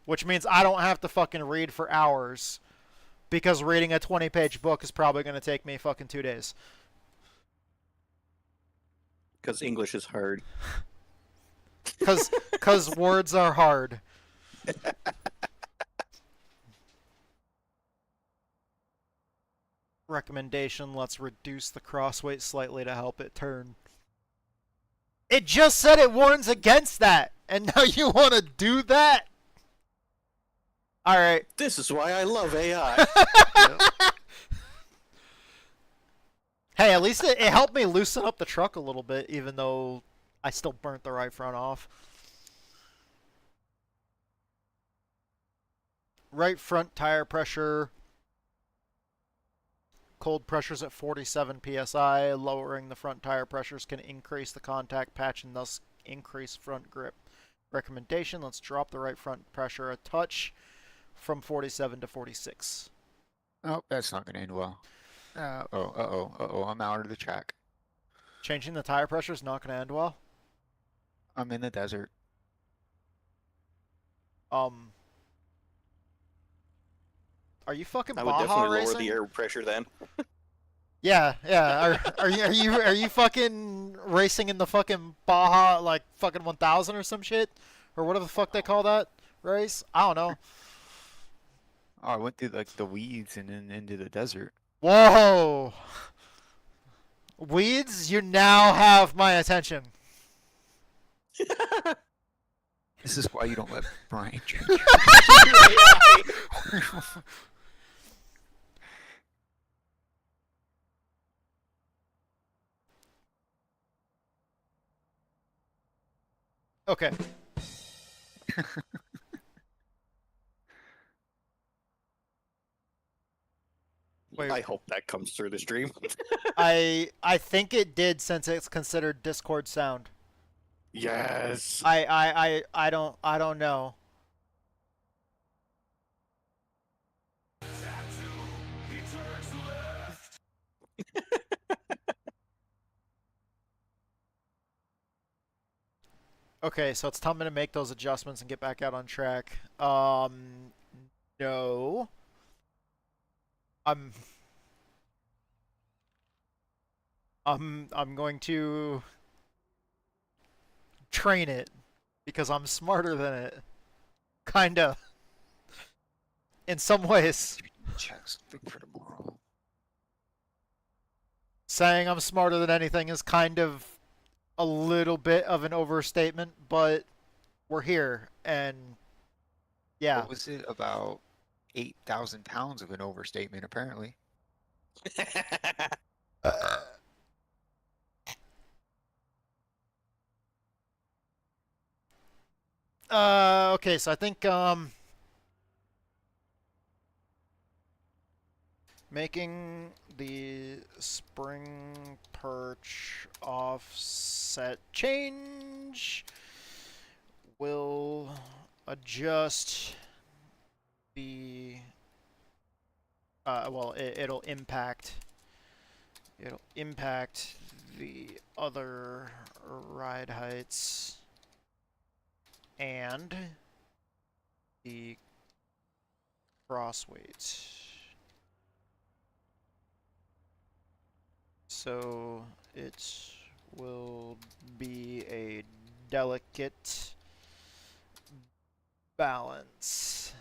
Which means I don't have to fucking read for hours, because reading a 20-page book is probably going to take me fucking 2 days. Because English is hard. Because words are hard. Recommendation, let's reduce the crossweight slightly to help it turn. It just said it warns against that, and now you want to do that? Alright. This is why I love AI. Hey, at least it helped me loosen up the truck a little bit, even though I still burnt the right front off. Right front tire pressure. Cold pressures at 47 psi. Lowering the front tire pressures can increase the contact patch and thus increase front grip. Recommendation, let's drop the right front pressure a touch from 47 to 46. Oh, that's not going to end well. Uh-oh, I'm out of the track. Changing the tire pressure is not going to end well? I'm in the desert. Are you fucking I would Baja definitely racing? lower the air pressure then. Yeah. Are you fucking racing in the fucking Baja like fucking 1000 or some shit, or whatever the fuck they call that race? I don't know. Oh, I went through like the weeds and then into the desert. Whoa! Weeds, you now have my attention. This is why you don't let Brian drink. Okay. Wait. I hope that comes through the stream. I think it did, since it's considered Discord sound. Yes. I don't know. Okay, so it's time to make those adjustments and get back out on track. No. I'm going to train it because I'm smarter than it. Kinda. In some ways. Check something for tomorrow. Saying I'm smarter than anything is kind of a little bit of an overstatement, but we're here, and yeah. What was it, about 8,000 pounds of an overstatement, apparently. Okay, so I think, making the spring perch offset change will adjust the, well, it'll impact the other ride heights and the cross weight. So it will be a delicate balance.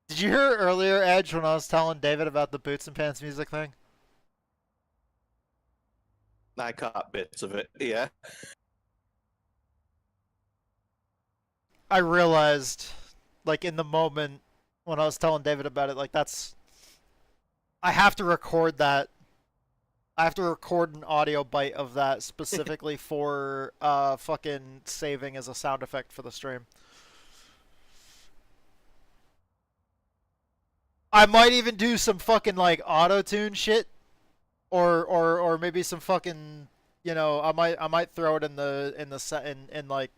Did you hear earlier, Edge, when I was telling David about the Boots and Pants music thing? I caught bits of it, yeah. I realized, like, in the moment when I was telling David about it, like, that's... I have to record that. I have to record an audio bite of that specifically for fucking saving as a sound effect for the stream. I might even do some fucking like auto-tune shit, or maybe some fucking, you know, I might throw it in like,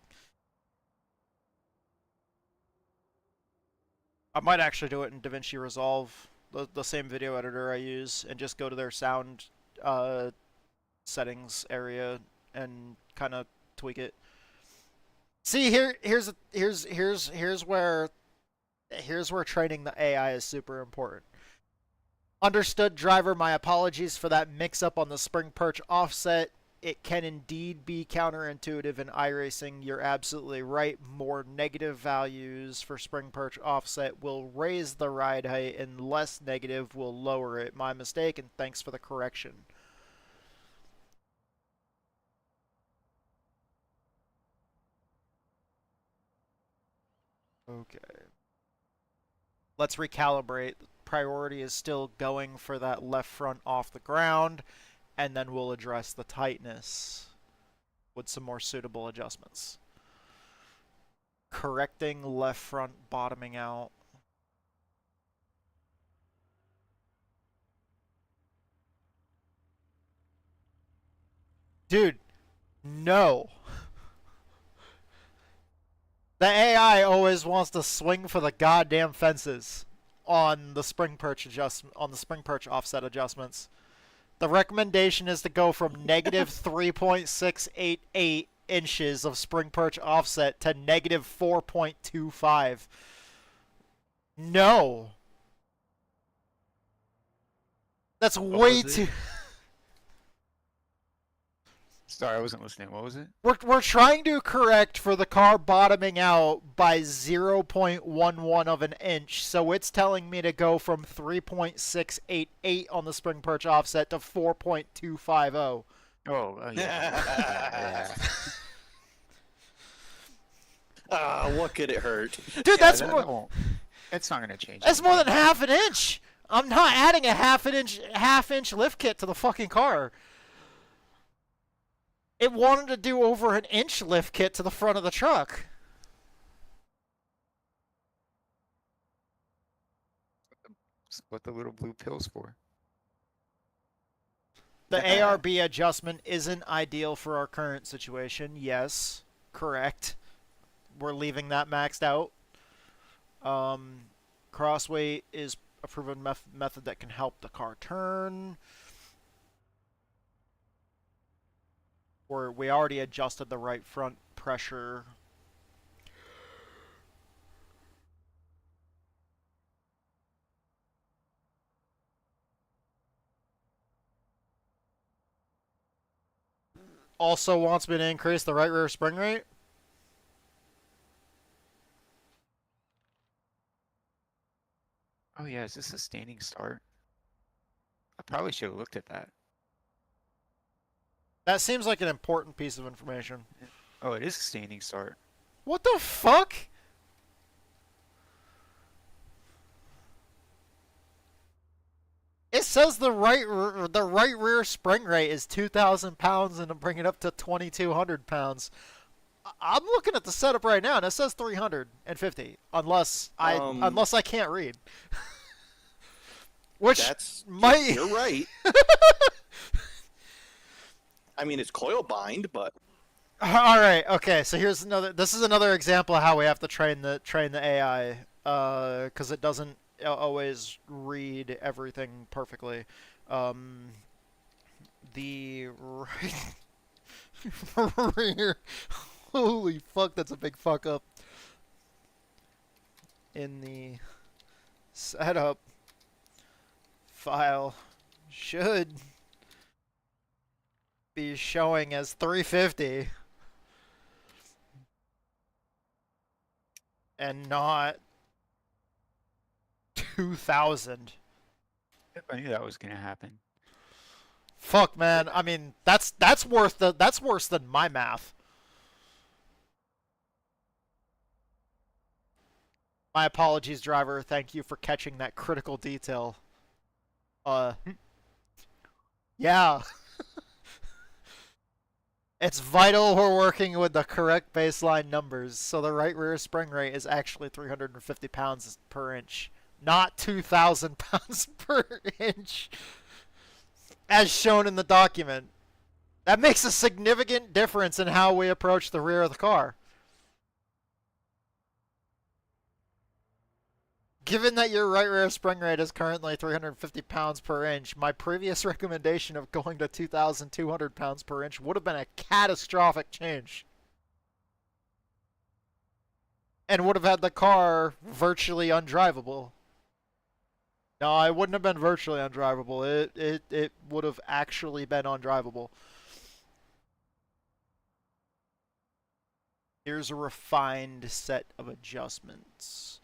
I might actually do it in DaVinci Resolve, the same video editor I use, and just go to their sound settings area and kind of tweak it. See, here's where training the AI is super important. Understood, driver. My apologies for that mix-up on the spring perch offset. it can indeed be counterintuitive in iRacing. You're absolutely right. More negative values for spring perch offset will raise the ride height, and less negative will lower it. My mistake, and thanks for the correction. Okay. Let's recalibrate. Priority is still going for that left front off the ground, and then we'll address the tightness with some more suitable adjustments. Correcting left front bottoming out. Dude, no. The AI always wants to swing for the goddamn fences on the spring perch offset adjustments. The recommendation is to go from negative 3.688 inches of spring perch offset to negative 4.25. No. That's way too... Sorry, I wasn't listening. What was it? We're trying to correct for the car bottoming out by 0.11 of an inch, so it's telling me to go from 3.688 on the spring perch offset to 4.250. Yeah. What could it hurt? Dude, that's more... It's not going to change. That's more than half an inch! I'm not adding a half inch lift kit to the fucking car. It wanted to do over an inch lift kit to the front of the truck. What the little blue pill's for? The ARB adjustment isn't ideal for our current situation. Yes, correct. We're leaving that maxed out. Crossweight is a proven method that can help the car turn. We already adjusted the right front pressure. Also wants me to increase the right rear spring rate. Oh yeah, is this a standing start? I probably should have looked at that. That seems like an important piece of information. Oh, it is a standing start. What the fuck? It says the right rear spring rate is 2,000 pounds and to bring it up to 2,200 pounds. I'm looking at the setup right now and it says 350, unless I can't read. Which might... You're right. I mean, it's coil bind, but... All right. Okay. So here's another. This is another example of how we have to train the AI, because it doesn't always read everything perfectly. The rear. Holy fuck! That's a big fuck up. In the setup file should be showing as 350 and not 2,000. I knew that was gonna happen. Fuck, man. I mean, that's worse than my math. My apologies, driver. Thank you for catching that critical detail. Yeah. It's vital we're working with the correct baseline numbers, so the right rear spring rate is actually 350 pounds per inch, not 2,000 pounds per inch, as shown in the document. That makes a significant difference in how we approach the rear of the car. Given that your right rear spring rate is currently 350 pounds per inch, my previous recommendation of going to 2,200 pounds per inch would have been a catastrophic change. And would have had the car virtually undrivable. No, it wouldn't have been virtually undrivable. It would have actually been undrivable. Here's a refined set of adjustments.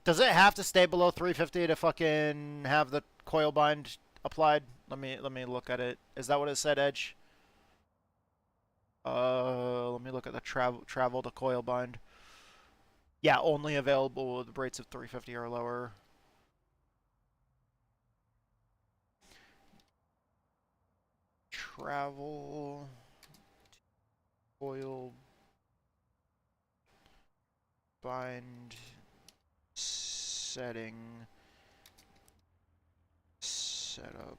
Does it have to stay below 350 to fucking have the coil bind applied? Let me look at it. Is that what it said, Edge? Let me look at the travel to coil bind. Yeah, only available with rates of 350 or lower. Travel coil bind setting setup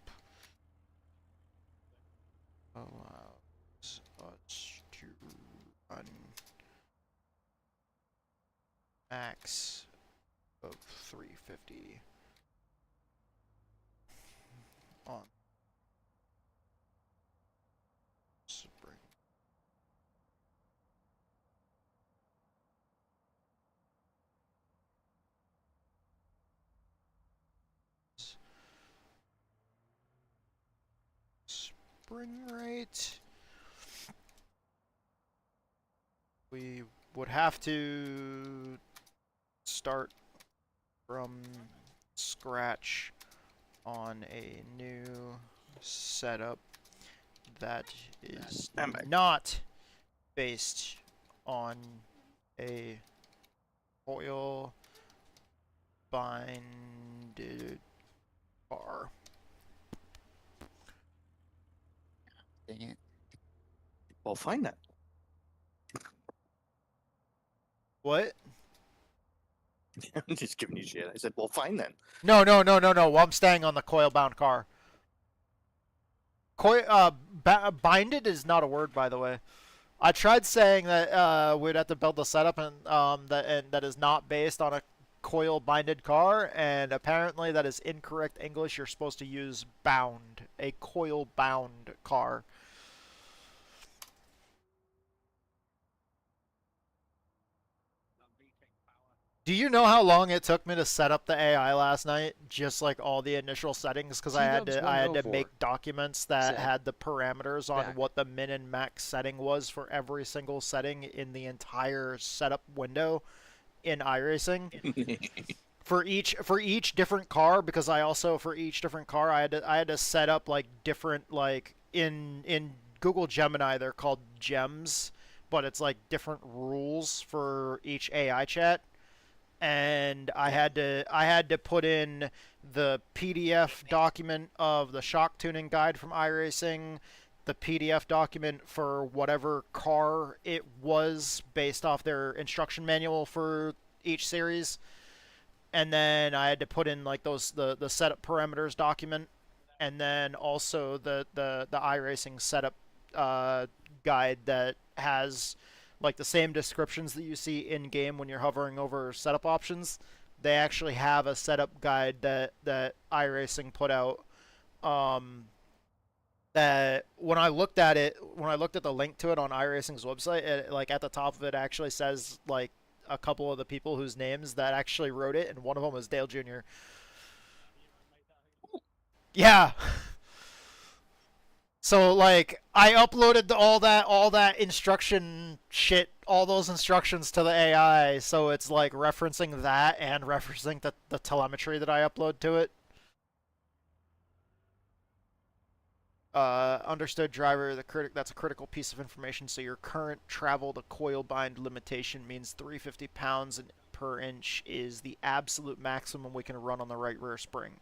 allows us to run max of 350 on spring. Spring rate. We would have to start from scratch on a new setup that is not based on a coil binded bar. Dang it. Well, find that. What? I'm just giving you shit. I said, well, fine then. No. Well, I'm staying on the coil-bound car. Binded is not a word, by the way. I tried saying that we'd have to build the setup and that is not based on a coil-binded car, and apparently that is incorrect English. You're supposed to use bound, a coil-bound car. Do you know how long it took me to set up the AI last night? Just like all the initial settings, because I had to make documents that had the parameters on what the min and max setting was for every single setting in the entire setup window in iRacing. for each different car, because I also for each different car I had to set up like different, like in Google Gemini they're called gems, but it's like different rules for each AI chat. And I had to put in the PDF document of the shock tuning guide from iRacing, the PDF document for whatever car it was based off their instruction manual for each series, and then I had to put in like the setup parameters document, and then also the iRacing setup guide that has like the same descriptions that you see in game when you're hovering over setup options. They actually have a setup guide that iRacing put out. That when I looked at the link to it on iRacing's website, it, like at the top of it actually says like a couple of the people whose names that actually wrote it, and one of them was Dale Jr. Yeah. So like I uploaded all that instruction shit, all those instructions to the AI, so it's like referencing that and referencing the telemetry that I upload to it. Understood, driver. That's a critical piece of information. So your current travel to coil bind limitation means 350 pounds per inch is the absolute maximum we can run on the right rear spring,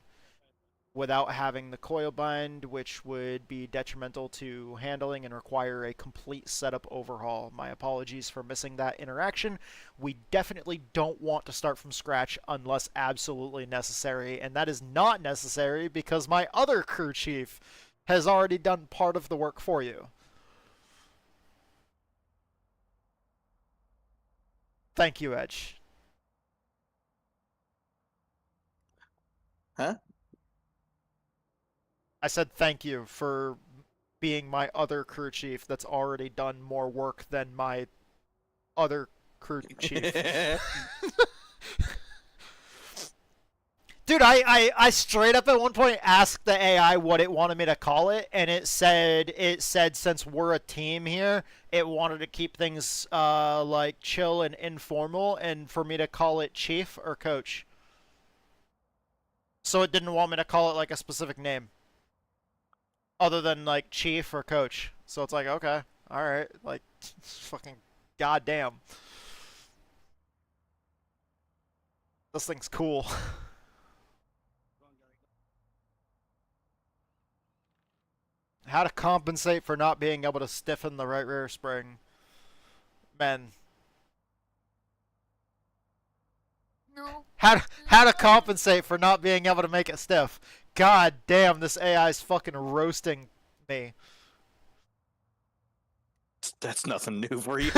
without having the coil bind, which would be detrimental to handling and require a complete setup overhaul. My apologies for missing that interaction. We definitely don't want to start from scratch unless absolutely necessary, and that is not necessary because my other crew chief has already done part of the work for you. Thank you, Edge. Huh? I said thank you for being my other crew chief that's already done more work than my other crew chief. Dude, Dude, I straight up at one point asked the AI what it wanted me to call it, and it said since we're a team here, it wanted to keep things like chill and informal, and for me to call it chief or coach. So it didn't want me to call it like a specific name, other than like chief or coach. So it's like, okay, all right, like fucking goddamn, this thing's cool. How to compensate for not being able to stiffen the right rear spring. Man. No. How to compensate for not being able to make it stiff. God damn, this AI is fucking roasting me. That's nothing new for you.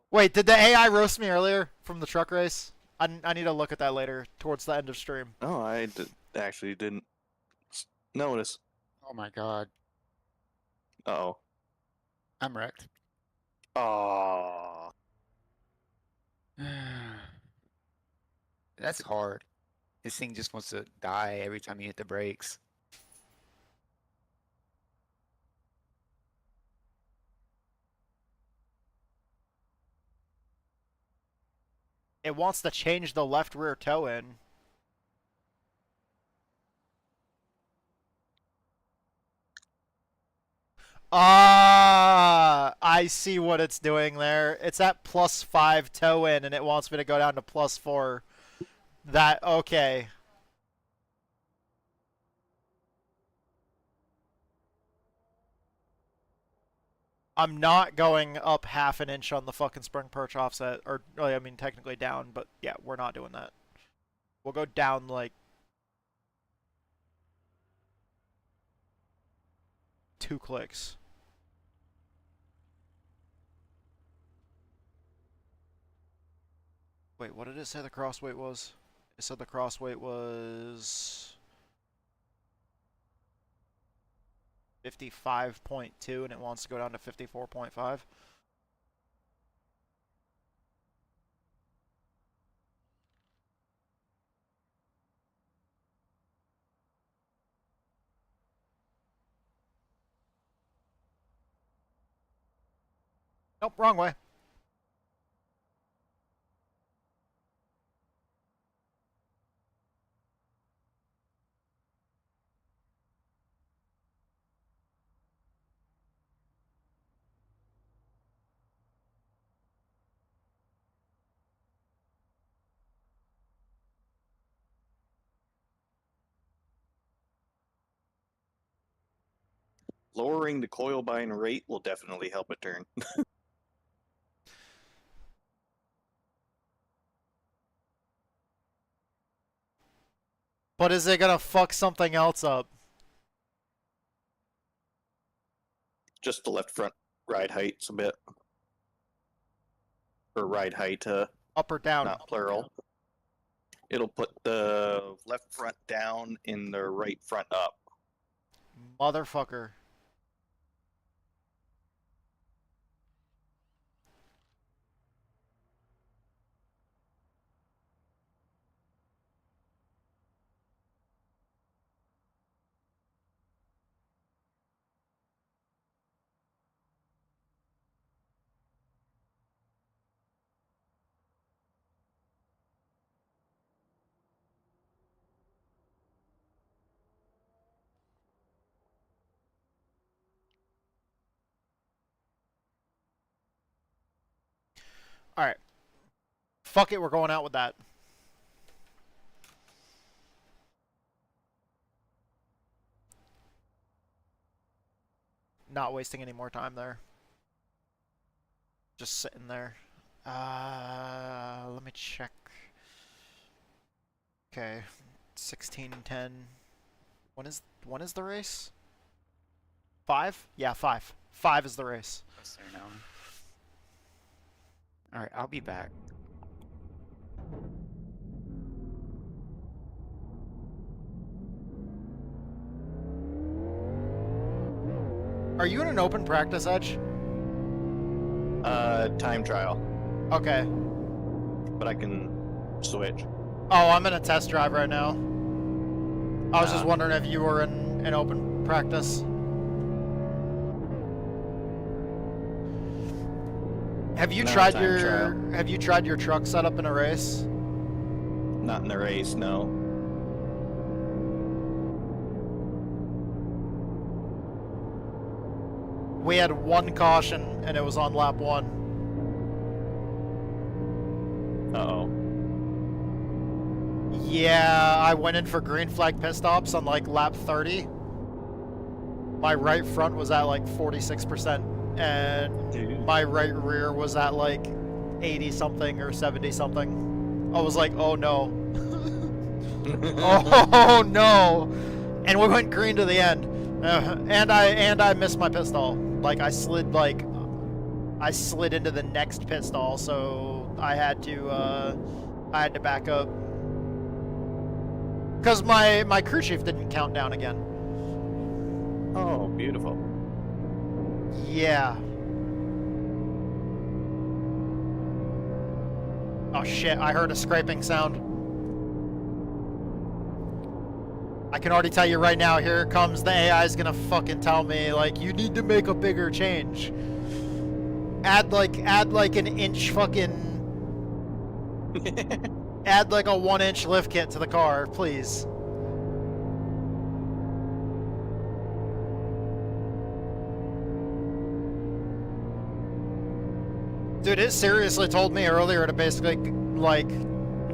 Wait, did the AI roast me earlier from the truck race? I need to look at that later, towards the end of stream. No, I actually didn't notice. Oh my god. Uh-oh. I'm wrecked. Oh. That's hard. This thing just wants to die every time you hit the brakes. It wants to change the left rear toe in. Ah, I see what it's doing there. It's at +5 toe in, and it wants me to go down to +4. That, okay. I'm not going up half an inch on the fucking spring perch offset, or, I mean, technically down, but yeah, we're not doing that. We'll go down, like, 2 clicks. Wait, what did it say the cross weight was? It said the cross weight was 55.2, and it wants to go down to 54.5. Nope, wrong way. Lowering the coil bind rate will definitely help it turn. But is it gonna fuck something else up? Just the left front ride heights a bit. Or ride height, up or down? Not plural. It'll put the left front down and the right front up. Motherfucker. Alright. Fuck it, we're going out with that. Not wasting any more time there. Just sitting there. Let me check. Okay. 16:10. When is the race? 5? Yeah, 5. 5 is the race. Alright, I'll be back. Are you in an open practice, Edge? Time trial. Okay. But I can switch? Oh, I'm in a test drive right now. I was just wondering if you were in an open practice. Have you tried your truck setup in a race? Not in the race, no. We had one caution, and it was on lap 1. Uh-oh. Yeah, I went in for green flag pit stops on like lap 30. My right front was at like 46%, and my right rear was at like 80 something or 70 something. I was like, oh no. Oh no. And we went green to the end. And I missed my pit stall. Like I slid into the next pit stall, so I had to back up. Because my crew chief didn't count down again. Oh, beautiful. Yeah. Oh shit, I heard a scraping sound. I can already tell you right now, here it comes, the AI is gonna fucking tell me, like, you need to make a bigger change. Add like an inch fucking... Add like a 1-inch lift kit to the car, please. Dude, it seriously told me earlier to basically like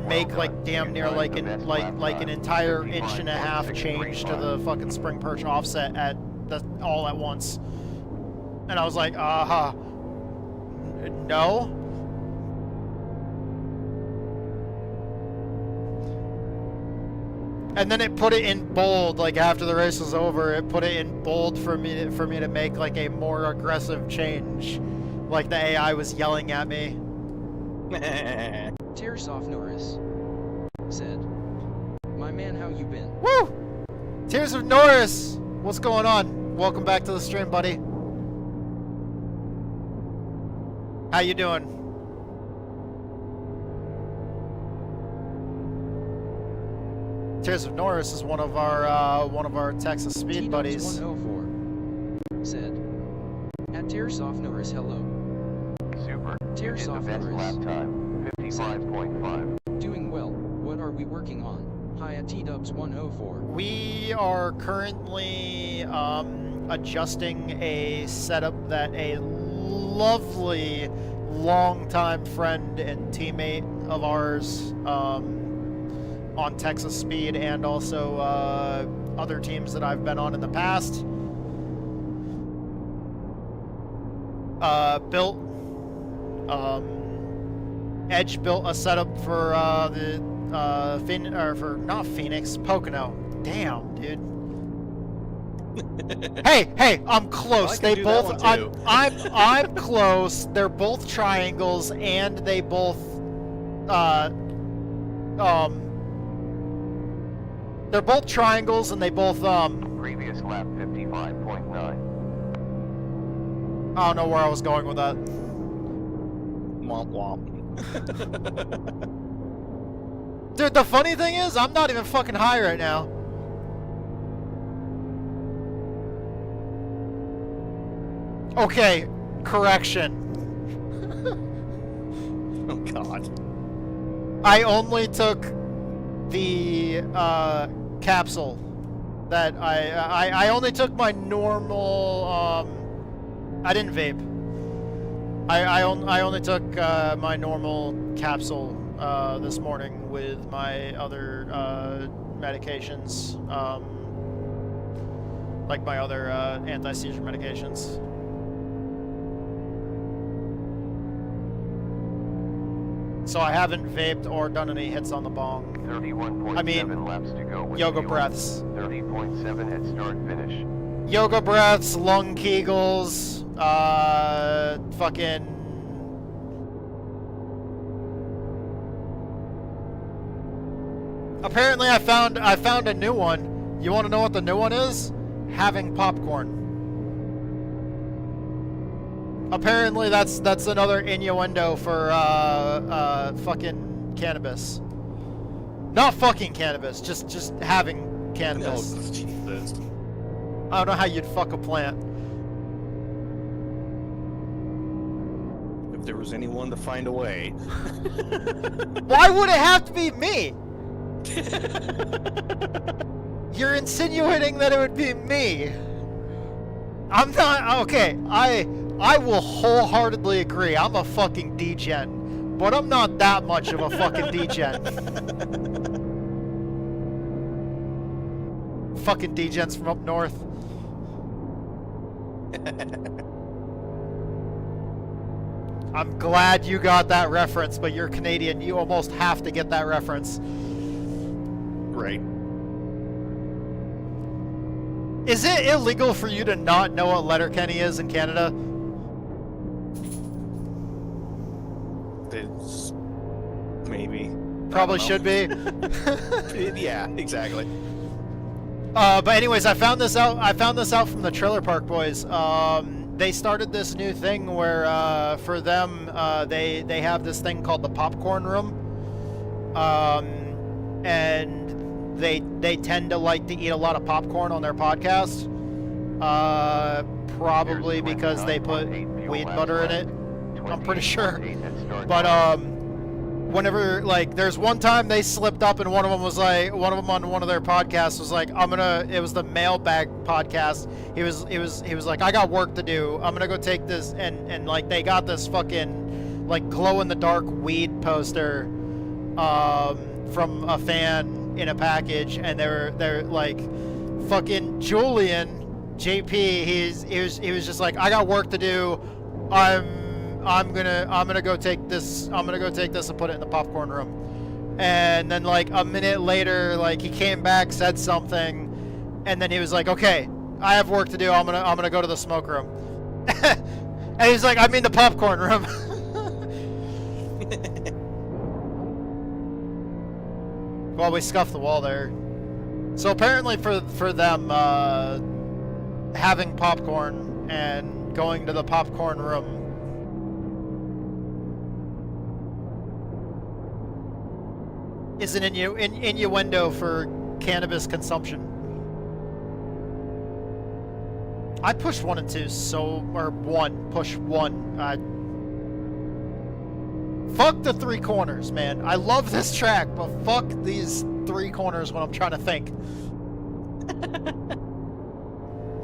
make like damn near like an entire inch and a half change to the fucking spring perch offset at the all at once. And I was like, no. And then it put it in bold, like after the race was over, it put it in bold for me to make like a more aggressive change. Like the AI was yelling at me. Tearsoff Norris said, "My man, how you been?" Woo! Tears of Norris! What's going on? Welcome back to the stream, buddy. How you doing? Tears of Norris is one of our Texas speed buddies. 104 said, "At Tearsoff Norris, hello." Super. Tearsoff Best Norris. lap time, 55.5. Doing well. What are we working on? Hi at T-Dubs 104. We are currently adjusting a setup that a lovely longtime friend and teammate of ours on Texas Speed and also other teams that I've been on in the past built. Edge built a setup for not Phoenix, Pocono. Damn, dude. Hey, I'm close. They both. I'm close. They're both triangles, and they both. They're both triangles, and they both Previous lap 55.9. I don't know where I was going with that. Womp womp. Dude, the funny thing is, I'm not even fucking high right now. Okay, correction. Oh god. I only took the capsule that I only took my normal I didn't vape. I only took my normal capsule this morning with my other medications, like my other anti-seizure medications. So I haven't vaped or done any hits on the bong. 31.7 laps to go with yoga fuel. breaths. 30.7 at start finish. Yoga breaths, lung kegels, fucking... Apparently I found a new one. You want to know what the new one is? Having popcorn. Apparently that's another innuendo for fucking cannabis. Not fucking cannabis, just having cannabis. Oh, Jesus. I don't know how you'd fuck a plant. If there was anyone to find a way. Why would it have to be me? You're insinuating that it would be me. I'm not, okay, I will wholeheartedly agree. I'm a fucking degen, but I'm not that much of a fucking degen. Fucking degens from up north. I'm glad you got that reference, but you're Canadian. You almost have to get that reference. Right. Is it illegal for you to not know what Letterkenny is in Canada? It's maybe. Probably should be. Yeah, exactly. But anyways, I found this out from the Trailer Park Boys. They started this new thing where for them they have this thing called the popcorn room, and they tend to like to eat a lot of popcorn on their podcast, probably because they put weed butter in it. I'm pretty sure. But whenever, like, there's one time they slipped up and one of them on one of their podcasts was like, it was the mailbag podcast. He was like, I got work to do. I'm gonna go take this, and like they got this fucking like glow in the dark weed poster from a fan in a package, and they're like, fucking Julian JP, he was just like, I got work to do. I'm gonna go take this and put it in the popcorn room. And then like a minute later, like he came back, said something, and then he was like, okay, I have work to do. I'm gonna go to the smoke room. And he's like, I mean the popcorn room. Well, we scuffed the wall there. So apparently for them, having popcorn and going to the popcorn room is an innuendo for cannabis consumption. I pushed 1 and 2 push 1. Fuck the 3 corners, man. I love this track, but fuck these 3 corners when I'm trying to think.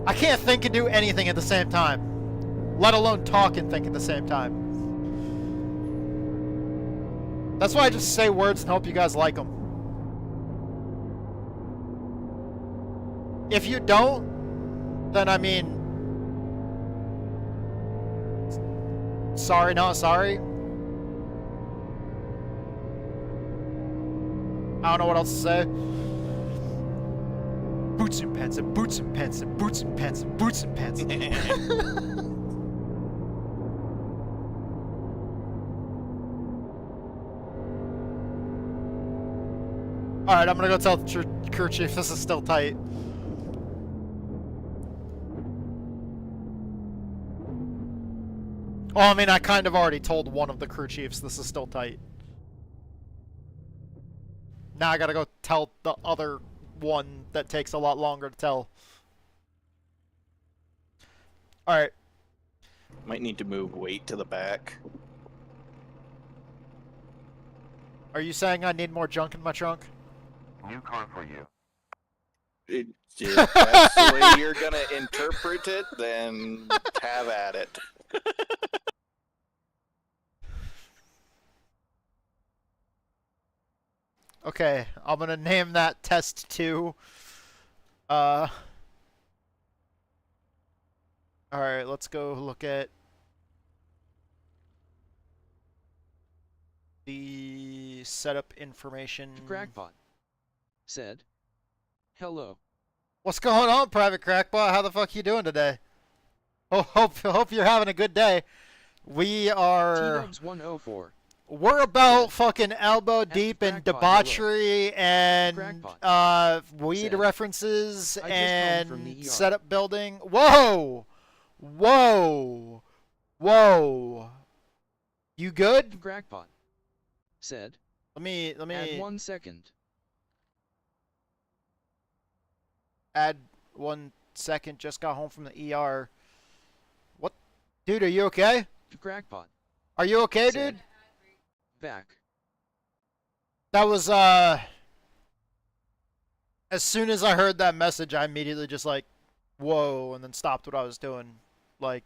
I can't think and do anything at the same time, let alone talk and think at the same time. That's why I just say words and hope you guys like them. If you don't, then I mean, sorry, not sorry. I don't know what else to say. Boots and pants and boots and pants and boots and pants and boots and pants. Alright, I'm gonna go tell the crew chief this is still tight. Well, I mean, I kind of already told one of the crew chiefs this is still tight. Now I gotta go tell the other one that takes a lot longer to tell. Alright. Might need to move weight to the back. Are you saying I need more junk in my trunk? New car for you. If that's the way you're gonna interpret it, then have at it. Okay, I'm gonna name that test 2. Alright, let's go look at the setup information. Crackpot said, hello. What's going on, Private Crackpot? How the fuck you doing today? Oh, hope you're having a good day. We are... T-Dubs 104. We're about fucking elbow deep in debauchery and weed references and setup building. Whoa! Whoa! Whoa! You good? Crackpot said, Let me add 1 second. Add 1 second. Just got home from the ER. What? Dude, are you okay? Crackpot. Are you okay, Said, dude? Back. That was, as soon as I heard that message, I immediately just like, whoa, and then stopped what I was doing. Like,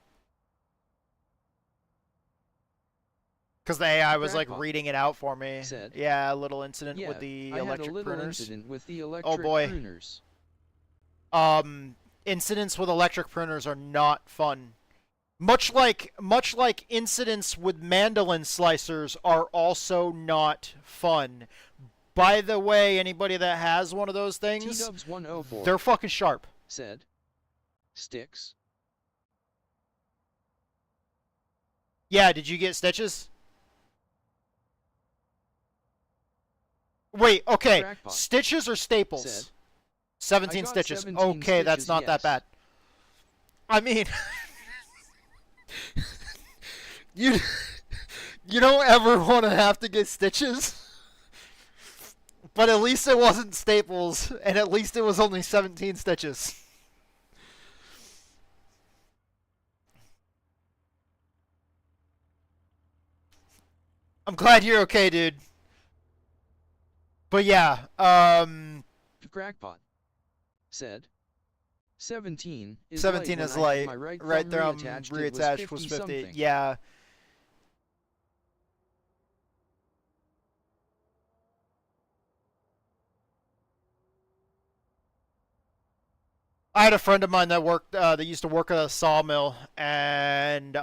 because the AI was like reading it out for me. Said, yeah, a little incident yeah, with the I electric had a little pruners. incident with the electric Oh boy. pruners. Incidents with electric pruners are not fun. Much like incidents with mandolin slicers are also not fun. By the way, anybody that has one of those things, T-Dubs 104 they're fucking sharp. Said, sticks. Yeah, did you get stitches? Wait, okay. Crackpot. Stitches or staples? Said, 17 I got stitches. 17 Okay, that's stitches, not that yes. bad. I mean, you don't ever want to have to get stitches. But at least it wasn't staples, and at least it was only 17 stitches. I'm glad you're okay, dude. But yeah, Crackpot. Said, 17 is 17 light is when I had light. my right Right thumb there, I'm reattached, reattached was 50. something. Yeah. I had a friend of mine that worked, that used to work at a sawmill, and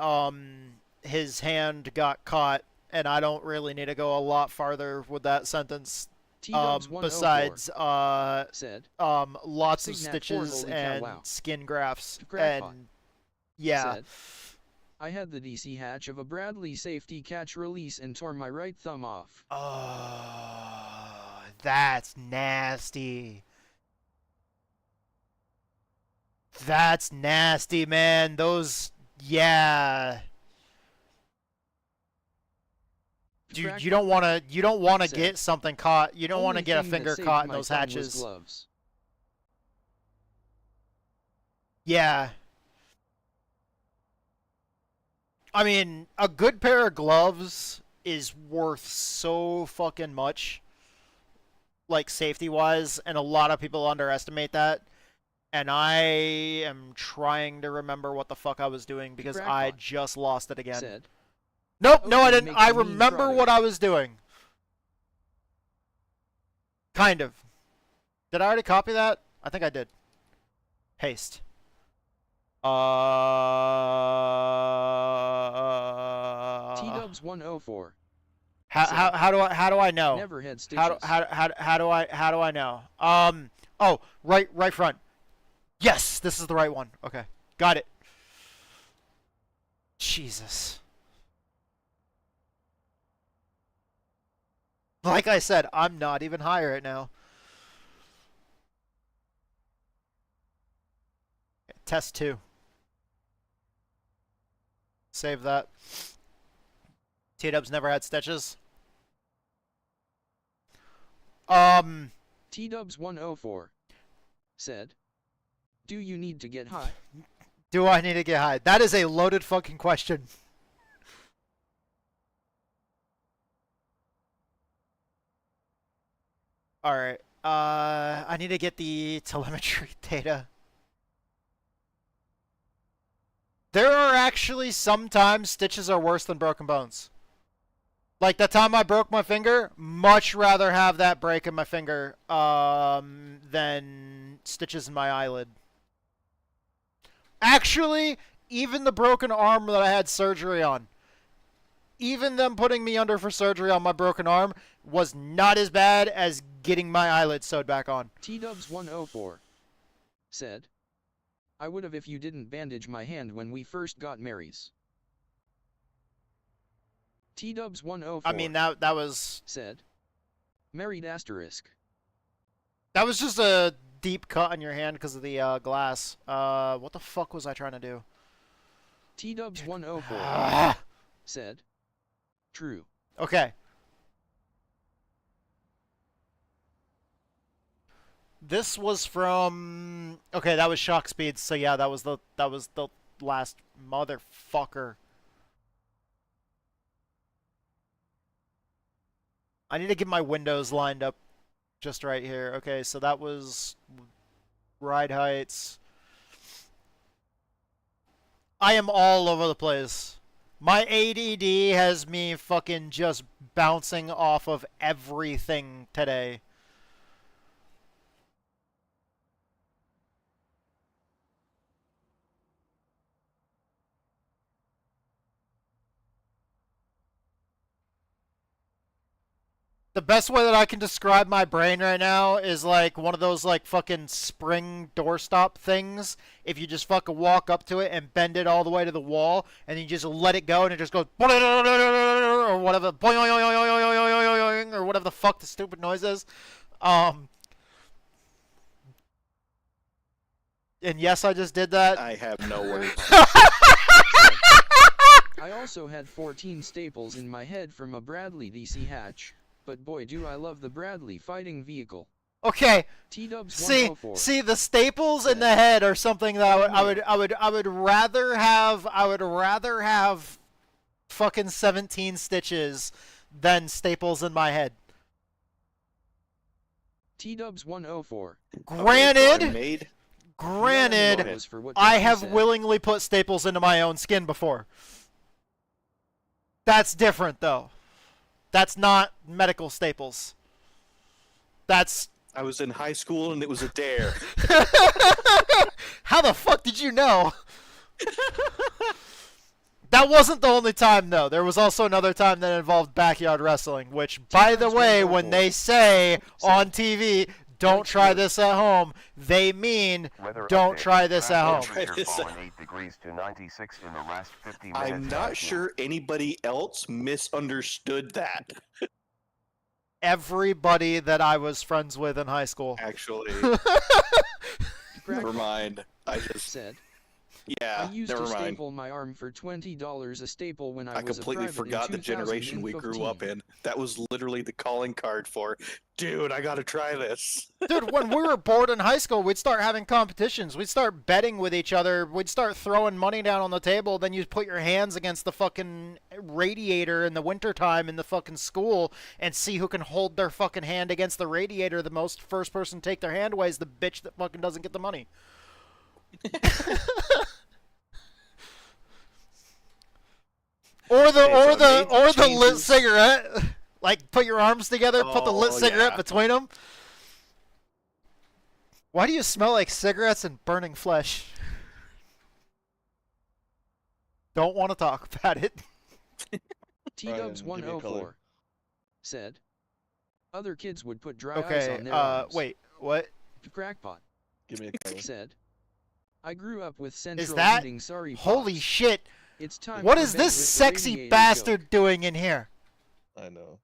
his hand got caught, and I don't really need to go a lot farther with that sentence. T-Dubs 104 Besides, said, lots of Signet stitches 4, holy cow, and wow. skin grafts, Crackpot. and yeah. Said, I had the DC hatch of a Bradley safety catch release and tore my right thumb off. Oh, that's nasty. That's nasty, man. Those, yeah. Dude, you don't want to get something caught. You don't want to get a finger caught in those hatches. Gloves. Yeah. I mean, a good pair of gloves is worth so fucking much, like safety-wise, and a lot of people underestimate that. And I am trying to remember what the fuck I was doing because I just lost it again. Said, nope, okay, no I didn't. make I the mean remember product. what I was doing. Kind of. Did I already copy that? I think I did. Paste. T-Dubs 104. How do I know? Never had stitches. How do I know? Oh, right front. Yes, this is the right one. Okay. Got it. Jesus. Like I said, I'm not even high right now. Test 2. Save that. T-Dubs never had stitches. T-Dubs 104 said, do you need to get high? Do I need to get high? That is a loaded fucking question. Alright. I need to get the telemetry data. There are actually sometimes stitches are worse than broken bones. Like the time I broke my finger, much rather have that break in my finger than stitches in my eyelid. Actually, even the broken arm that I had surgery on, even them putting me under for surgery on my broken arm was not as bad as getting my eyelid sewed back on. T-Dubs 104 said, I would have if you didn't bandage my hand when we first got marries. T-Dubs 104 I mean, that was... said, married asterisk. That was just a deep cut on your hand because of the glass. What the fuck was I trying to do? T-Dubs 104 said, true. Okay. This was from... Okay, that was Shock Speeds, so yeah, that was the last motherfucker. I need to get my windows lined up just right here. Okay, so that was ride heights. I am all over the place. My ADD has me fucking just bouncing off of everything today. The best way that I can describe my brain right now is like one of those like fucking spring doorstop things. If you just fucking walk up to it and bend it all the way to the wall, and you just let it go, and it just goes or whatever, or whatever the fuck the stupid noise is. And yes, I just did that. I have no words. I also had 14 staples in my head from a Bradley DC hatch. But boy, do I love the Bradley fighting vehicle. Okay. See, the staples in the head are something that I would rather have fucking 17 stitches than staples in my head. T-Dubs 104. Granted, I have willingly put staples into my own skin before. That's different though. That's not medical staples. That's... I was in high school and it was a dare. How the fuck did you know? That wasn't the only time, though. There was also another time that involved backyard wrestling, which, by the way, when they say on TV, don't try this at home, they mean don't try this at home. I'm not sure anybody else misunderstood that. Everybody that I was friends with in high school. Actually. Never mind. I just said. Yeah, I used never to mind. staple my arm for $20 a staple when I was completely a private forgot in the generation we grew up in. That was literally the calling card for, dude, I gotta try this. Dude, when we were bored in high school, we'd start having competitions. We'd start betting with each other. We'd start throwing money down on the table. Then you'd put your hands against the fucking radiator in the wintertime in the fucking school and see who can hold their fucking hand against the radiator the most. First person to take their hand away is the bitch that fucking doesn't get the money. Or the lit cigarette. Like, put your arms together, put the lit cigarette between them. Why do you smell like cigarettes and burning flesh? Don't want to talk about it. T-Dubs 104 said, other kids would put dry ice on their arms. Wait, what? Crackpot. Give me a color. Said, I grew up with central Is that? eating sorry Holy pops. shit. It's time What for is bed this with the sexy radiator bastard joke. doing in here? I know.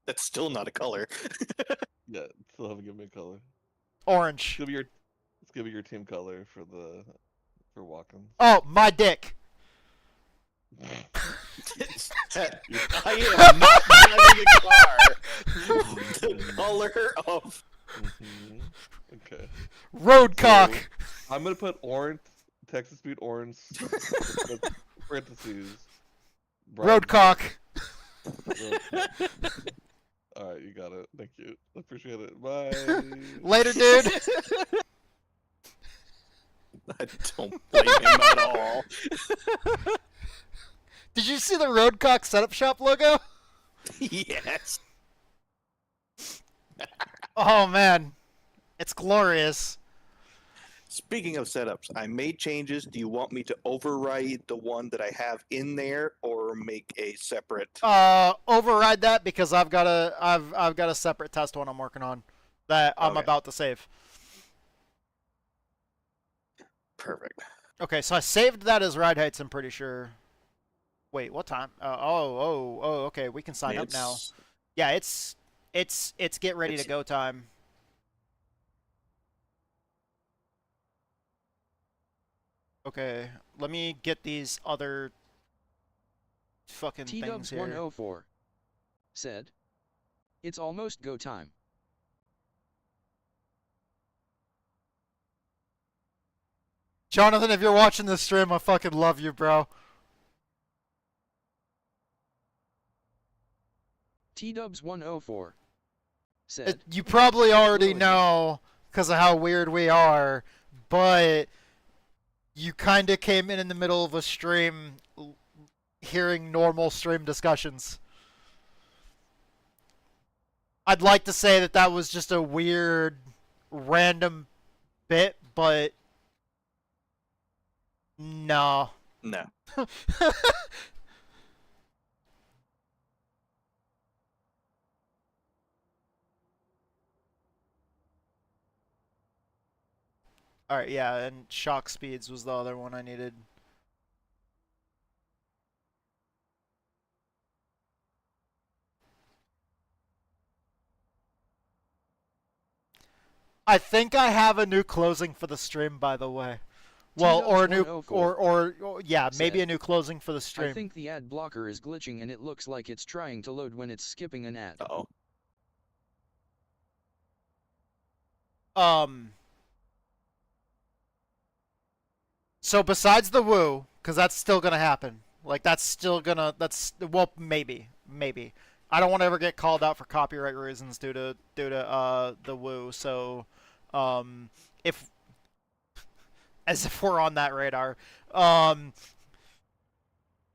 That's still not a color. Yeah, still haven't given me a color. Orange. Let's give me your team color for walking. Oh, my dick. I am not driving a car. The color of... Okay. Road cock. So, I'm gonna put orange, Texas Speed orange, parentheses. Road cock. Alright, you got it. Thank you. Appreciate it. Bye. Later, dude. I don't blame him at all. Did you see the Roadcock Setup Shop logo? Yes. Oh, man. It's glorious. Speaking of setups, I made changes. Do you want me to override the one that I have in there, or make a separate? Override that because I've got a separate test one I'm working on that I'm about to save. Perfect. Okay, so I saved that as ride heights, I'm pretty sure. Wait, what time? Okay, we can sign up now. Yeah, it's get ready to go time. Okay, let me get these other fucking things here. T-Dubs 104 said, it's almost go time. Jonathan, if you're watching this stream, I fucking love you, bro. T-Dubs104 said, You probably already Well, know because of how weird we are, but you kind of came in the middle of a stream hearing normal stream discussions. I'd like to say that that was just a weird, random bit, but no. No. Alright, yeah, and shock speeds was the other one I needed. I think I have a new closing for the stream, by the way. Well, or a new, or yeah, maybe a new closing for the stream. I think the ad blocker is glitching and it looks like it's trying to load when it's skipping an ad. Uh-oh. So besides the Woo, because that's still gonna happen. Like that's still gonna, well, maybe. I don't want to ever get called out for copyright reasons due to the Woo. So, if as if we're on that radar.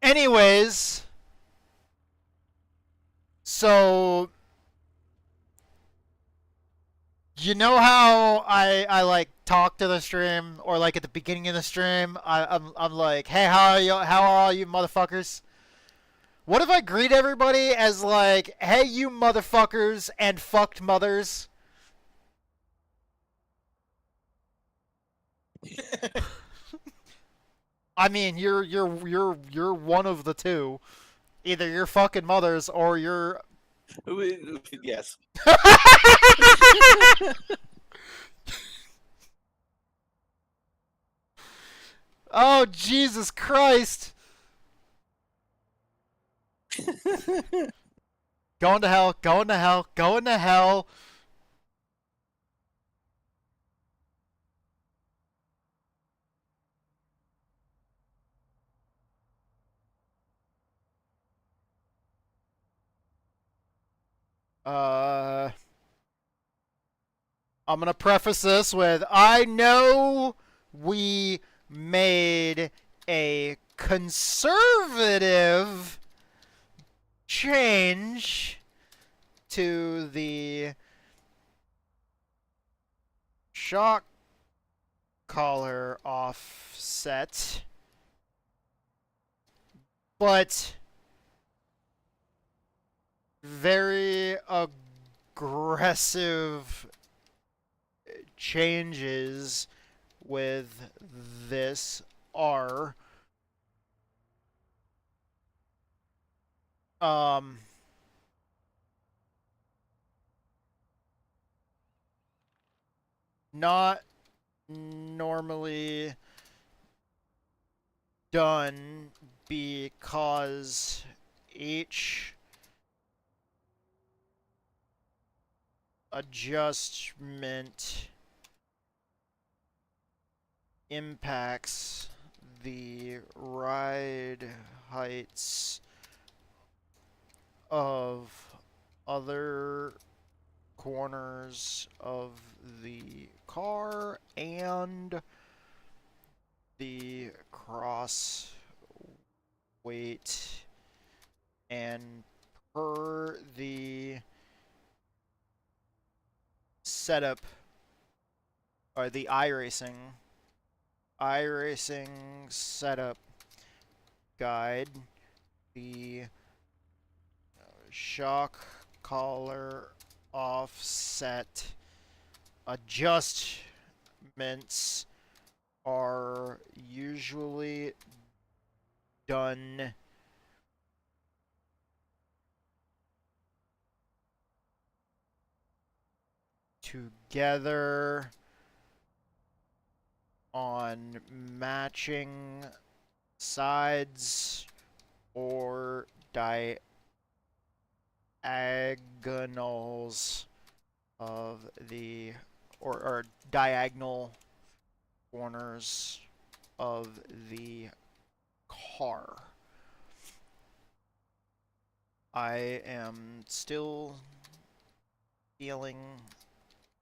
Anyways, so you know how I like talk to the stream, or like at the beginning of the stream, I'm like, hey, how are all you motherfuckers? What if I greet everybody as like, hey, you motherfuckers and fucked mothers? I mean, you're one of the two. Either you're fucking mothers or you're. Yes. Oh, Jesus Christ. Going to hell, going to hell, going to hell. I'm gonna preface this with, I know we made a conservative change to the shock collar offset, but very aggressive changes with this are not normally done because each adjustment impacts the ride heights of other corners of the car and the cross weight, and per the setup, or the iRacing setup guide, the shock collar offset adjustments are usually done together on matching sides or diagonals of the, or diagonal corners of the car. I am still feeling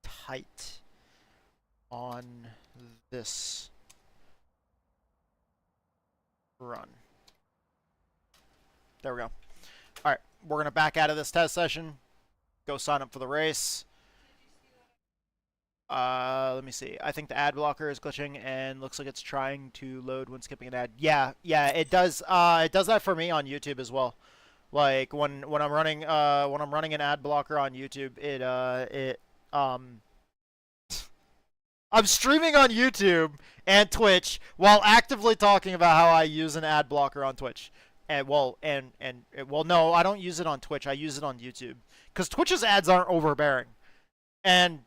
tight on this run. There we go. Alright, we're going to back out of this test session. Go sign up for the race. Let me see. I think the ad blocker is glitching and looks like it's trying to load when skipping an ad. Yeah, it does. It does that for me on YouTube as well. Like when I'm running an ad blocker on YouTube, I'm streaming on YouTube and Twitch while actively talking about how I use an ad blocker on Twitch. And well, no, I don't use it on Twitch. I use it on YouTube because Twitch's ads aren't overbearing. And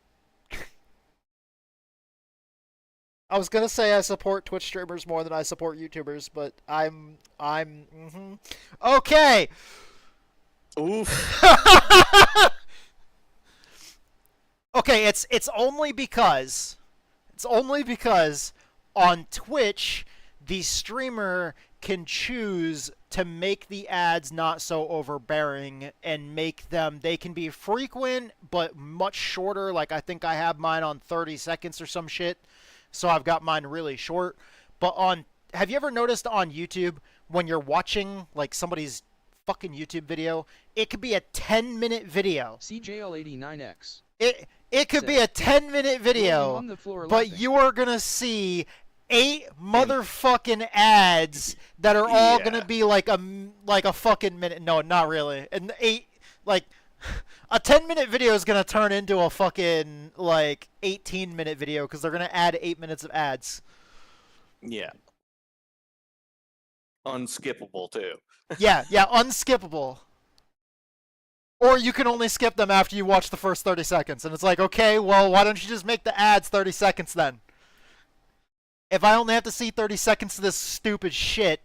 I was gonna say I support Twitch streamers more than I support YouTubers, but okay. Oof. Okay, it's only because on Twitch the streamer can choose to make the ads not so overbearing and make them, they can be frequent but much shorter. Like I think I have mine on 30 seconds or some shit. So I've got mine really short. But have you ever noticed on YouTube when you're watching like somebody's fucking YouTube video, it could be a 10-minute video. CJL89X. It could be a 10-minute video, but you are going to see 8 motherfucking ads that are all going to be like a fucking minute. No, not really. And a 10-minute video is going to turn into a fucking, 18-minute video because they're going to add 8 minutes of ads. Yeah. Unskippable, too. yeah, unskippable. Or you can only skip them after you watch the first 30 seconds. And it's like, okay, well, why don't you just make the ads 30 seconds then? If I only have to see 30 seconds of this stupid shit.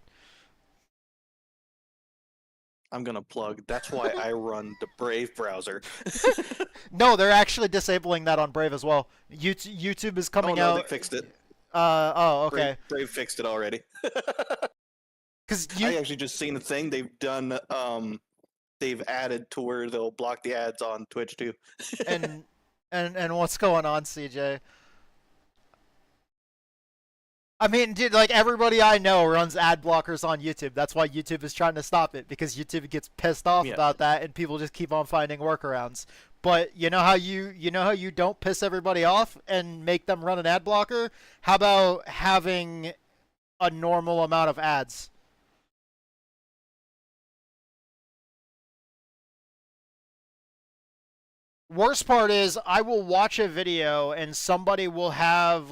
I'm going to plug. That's why I run the Brave browser. No, they're actually disabling that on Brave as well. YouTube is coming out. They fixed it. Okay. Brave fixed it already. I actually just seen a thing they've done. They've added to where they'll block the ads on Twitch too. and what's going on, CJ? I mean, dude, everybody I know runs ad blockers on YouTube. That's why YouTube is trying to stop it, because YouTube gets pissed off about that, and people just keep on finding workarounds. But you know how you don't piss everybody off and make them run an ad blocker? How about having a normal amount of ads? Worst part is I will watch a video and somebody will have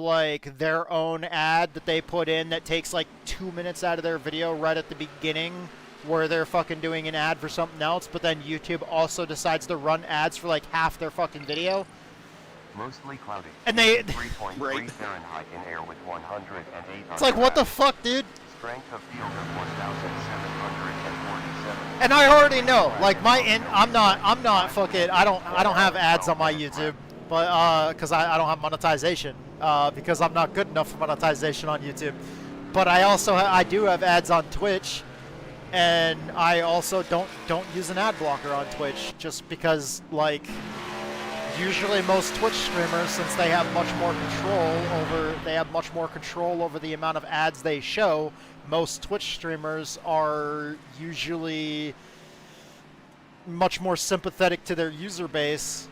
their own ad that they put in that takes 2 minutes out of their video right at the beginning where they're fucking doing an ad for something else, but then YouTube also decides to run ads for half their fucking video. Mostly cloudy. And they 3.3 Fahrenheit in air with 108. It's like, what the fuck, dude? Strength of field of 1,747. And I already know, I'm not fucking, I don't have ads on my YouTube, but because I don't have monetization, because I'm not good enough for monetization on YouTube. But I do have ads on Twitch, and I also don't use an ad blocker on Twitch, just because usually most Twitch streamers, since they have much more control over the amount of ads they show, most Twitch streamers are usually much more sympathetic to their user base.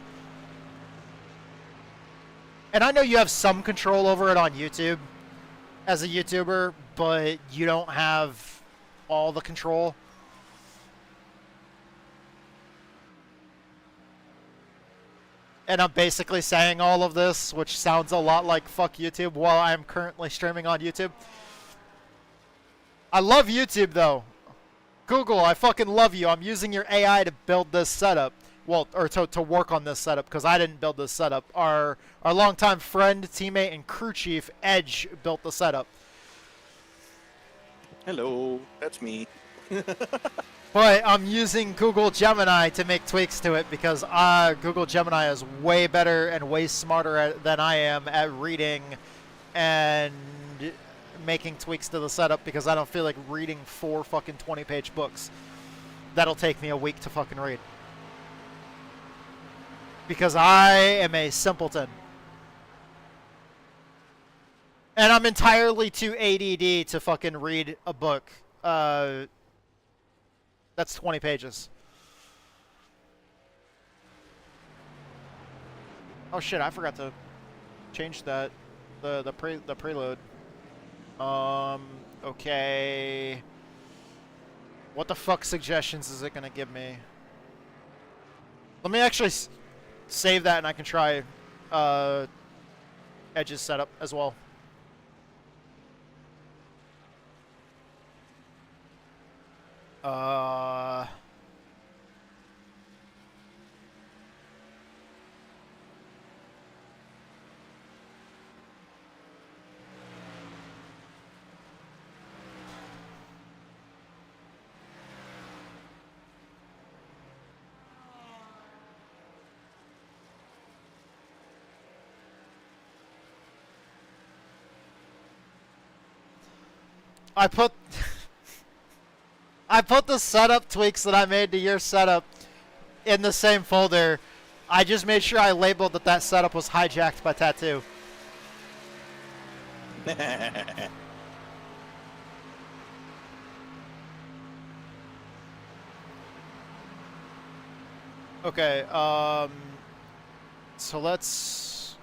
And I know you have some control over it on YouTube as a YouTuber, but you don't have all the control. And I'm basically saying all of this, which sounds a lot like fuck YouTube, while I'm currently streaming on YouTube. I love YouTube, though. Google, I fucking love you. I'm using your AI to build this setup. Well, or to work on this setup, because I didn't build this setup. Our longtime friend, teammate, and crew chief, Edge, built the setup. Hello, that's me. But I'm using Google Gemini to make tweaks to it, because Google Gemini is way better and way smarter than I am at reading and making tweaks to the setup because I don't feel like reading 4 fucking 20-page books. That'll take me a week to fucking read. Because I am a simpleton. And I'm entirely too ADD to fucking read a book. That's 20 pages. Oh shit, I forgot to change that. The preload. Okay. What the fuck suggestions is it gonna give me? Let me actually save that and I can try Edge's setup as well. I put the setup tweaks that I made to your setup in the same folder. I just made sure I labeled that setup was hijacked by Tattoo. Okay, so let's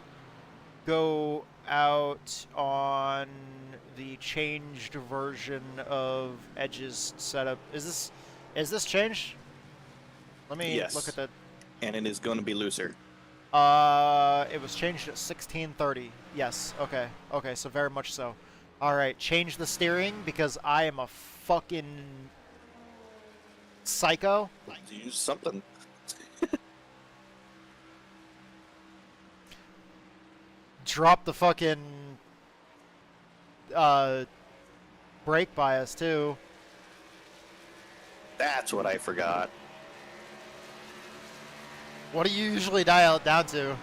go out on the changed version of Edge's setup. Is this changed? Let me look at that. And it is going to be looser. It was changed at 1630. Yes. Okay. Okay. So very much so. All right. Change the steering because I am a fucking psycho. Use something. Drop the fucking brake bias too. That's what I forgot. What do you usually dial it down to?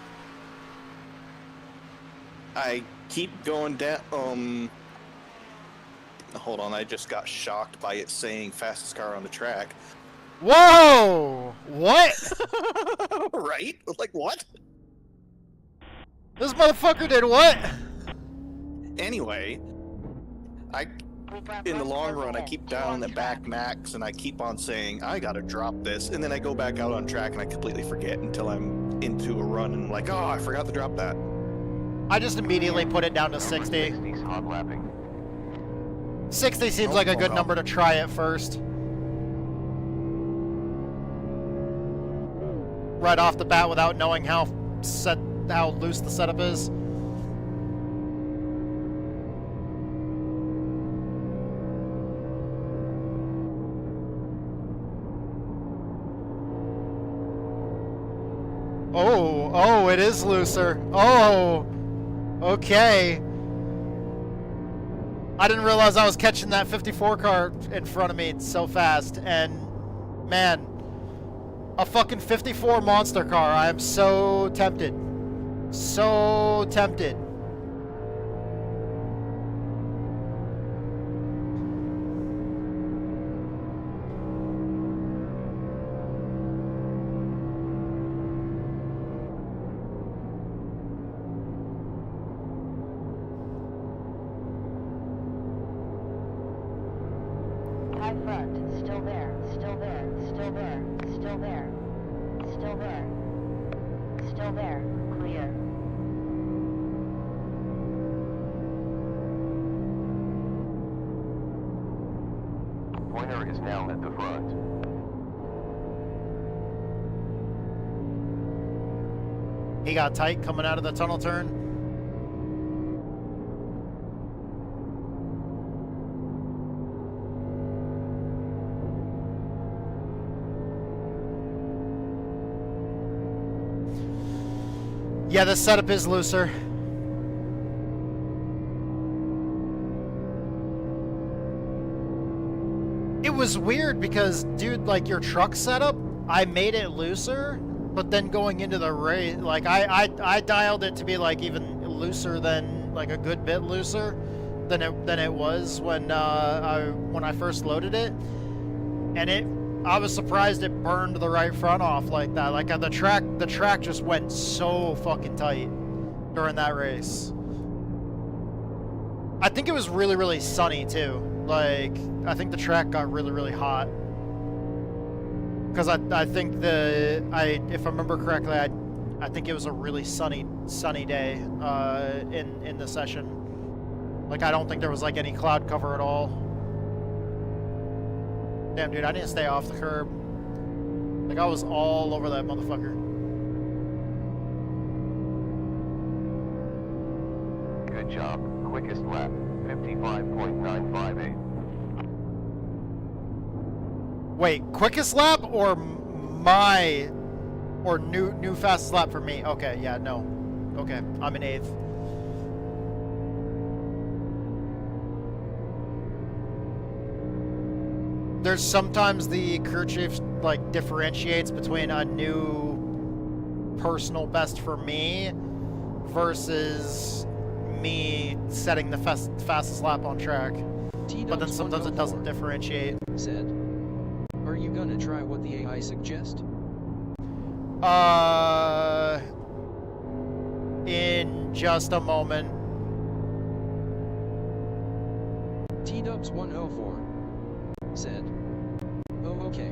I keep going down. Hold on, I just got shocked by it saying fastest car on the track. Whoa! What? Right? Like what? This motherfucker did what? Anyway, in the long run, I keep down the back max, and I keep on saying, I gotta drop this, and then I go back out on track, and I completely forget until I'm into a run, and I'm like, oh, I forgot to drop that. I just immediately put it down to 60. 60 seems like a good number to try at first. Right off the bat without knowing how loose the setup is. Oh, it is looser. Oh, okay. I didn't realize I was catching that 54 car in front of me so fast, and man, a fucking 54 monster car. I am so tempted. So tempted. High front, still there, still there, still there, still there, still there, still there, clear. Pointer is now at the front. He got tight coming out of the tunnel turn. Yeah, the setup is looser. It was weird because, dude, like your truck setup, I made it looser, but then going into the race, like I dialed it to be like even looser than like a good bit looser. than it was when I first loaded it, and I was surprised it burned the right front off like that. Like the track just went so fucking tight during that race. I think it was really, really sunny too. Like, I think the track got really, really hot. Because I think if I remember correctly, I think it was a really sunny day in the session. Like, I don't think there was like any cloud cover at all. Damn, dude, I didn't stay off the curb. Like, I was all over that motherfucker. Good job. Quickest lap, 55.958. Wait, quickest lap or new fastest lap for me? Okay, yeah, no. Okay, I'm in 8th. There's sometimes the crew chief like differentiates between a new personal best for me versus me setting the fastest lap on track. But then sometimes it doesn't differentiate. Said, are you gonna try what the AI suggest? In just a moment. T-Dubs104 said, oh, okay.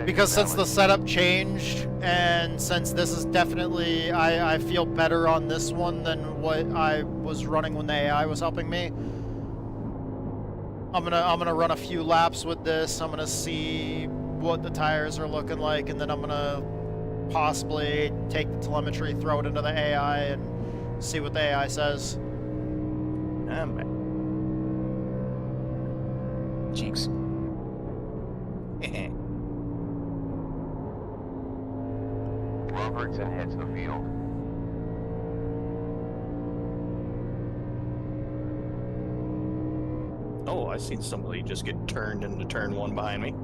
Because since the setup changed, and since this is definitely, I feel better on this one than what I was running when the AI was helping me. I'm gonna run a few laps with this. I'm gonna see what the tires are looking like, and then I'm gonna possibly take the telemetry, throw it into the AI, and see what the AI says. Jinx. Robertson hits the field. Oh, I seen somebody just get turned into turn 1 behind me.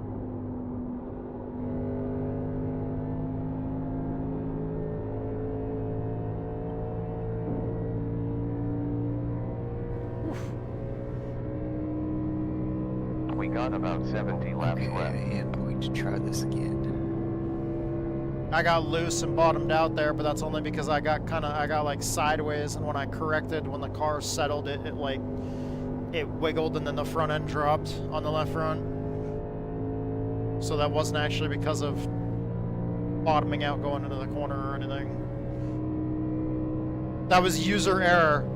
We got about 70 laps left. I am going to try this again. I got loose and bottomed out there, but that's only because I got like sideways, and when I corrected, when the car settled, it wiggled and then the front end dropped on the left front. So that wasn't actually because of bottoming out going into the corner or anything. That was user error.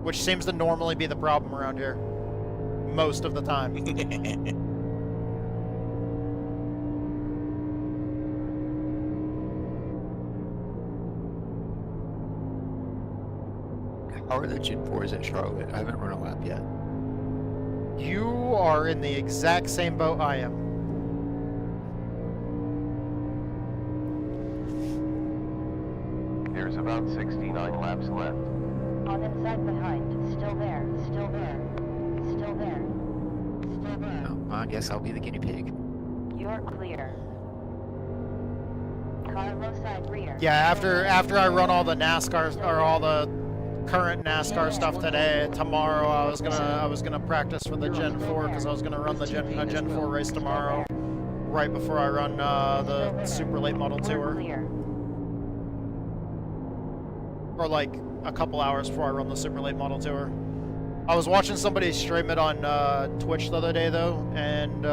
Which seems to normally be the problem around here. Most of the time. How are the Gen 4s at Charlotte? I haven't run a lap yet. You are in the exact same boat I am. There's about 69 laps left. On inside behind, still there, still there, still there, still there. Oh, I guess I'll be the guinea pig. You're clear. Car low side rear. Yeah, after I run all the NASCAR or all the current NASCAR stuff today, tomorrow I was gonna practice for the Gen 4 because I was gonna run a Gen 4 race tomorrow, right before I run the super late model tour. Or like a couple hours before I run the super late model tour. I was watching somebody stream it on Twitch the other day though, and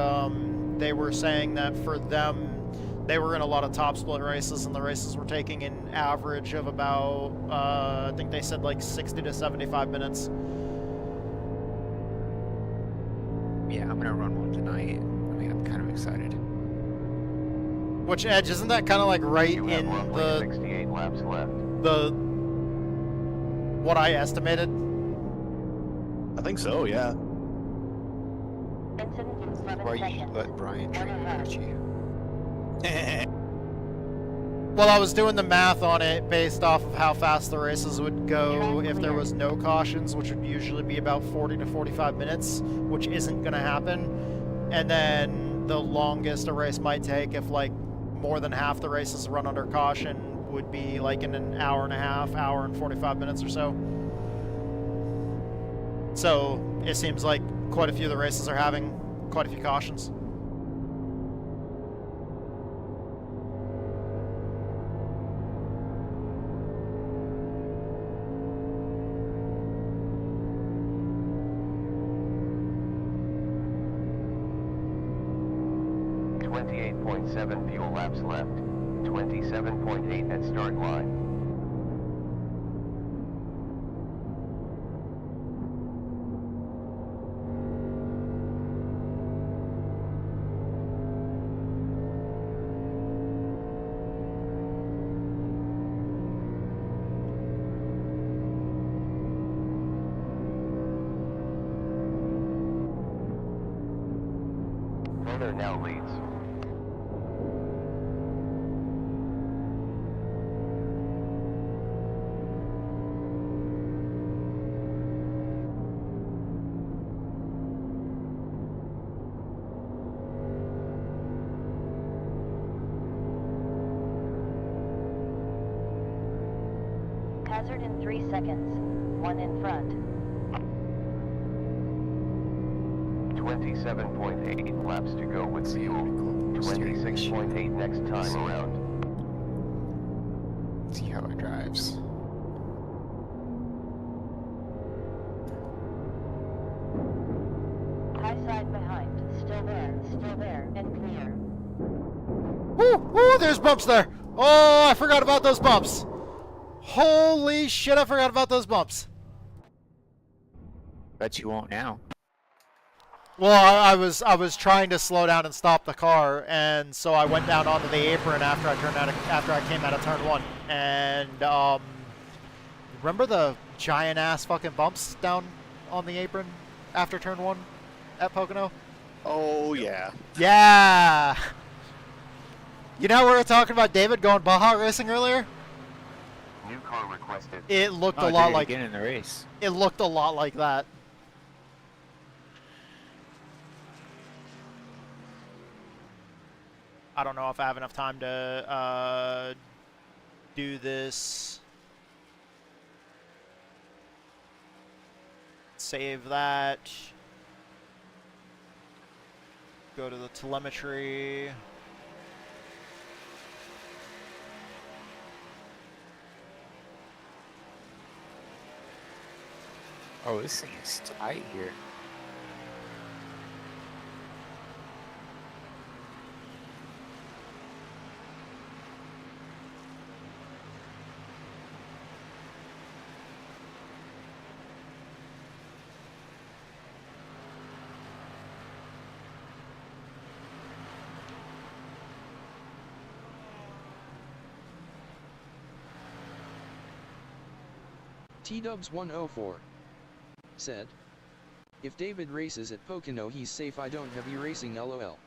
they were saying that for them, they were in a lot of top split races, and the races were taking an average of about, I think they said like 60 to 75 minutes. Yeah, I'm gonna run one tonight. I mean, I'm kind of excited. Which Edge, isn't that kind of like right in the 68 laps left. What I estimated? I think so, yeah. Why you let Brian train you? Well, I was doing the math on it based off of how fast the races would go if there was no cautions, which would usually be about 40 to 45 minutes, which isn't going to happen. And then the longest a race might take if like more than half the races run under caution would be like in an hour and a half, hour and 45 minutes or so. So it seems like quite a few of the races are having quite a few cautions. Fuel laps left. 27.8 at start line. Runner now leads. Hazard in 3 seconds. 1 in front. 27.8 laps to go with fuel. 26.8 next time around. Let's see how it drives. High side behind. Still there, and clear. Woo! Woo! There's bumps there! Oh, I forgot about those bumps! Holy shit, I forgot about those bumps. Bet you won't now. Well, I was trying to slow down and stop the car, and so I went down onto the apron after I came out of turn 1. And remember the giant ass fucking bumps down on the apron after turn 1 at Pocono? Oh yeah. Yeah. You know we were talking about David going Baja racing earlier? New car requested. It looked a lot like again in the race. It looked a lot like that. I don't know if I have enough time to do this. Save that. Go to the telemetry. Oh, this thing is tight here. T-Dubs 104 said, if David races at Pocono he's safe, I don't have eRacing LOL.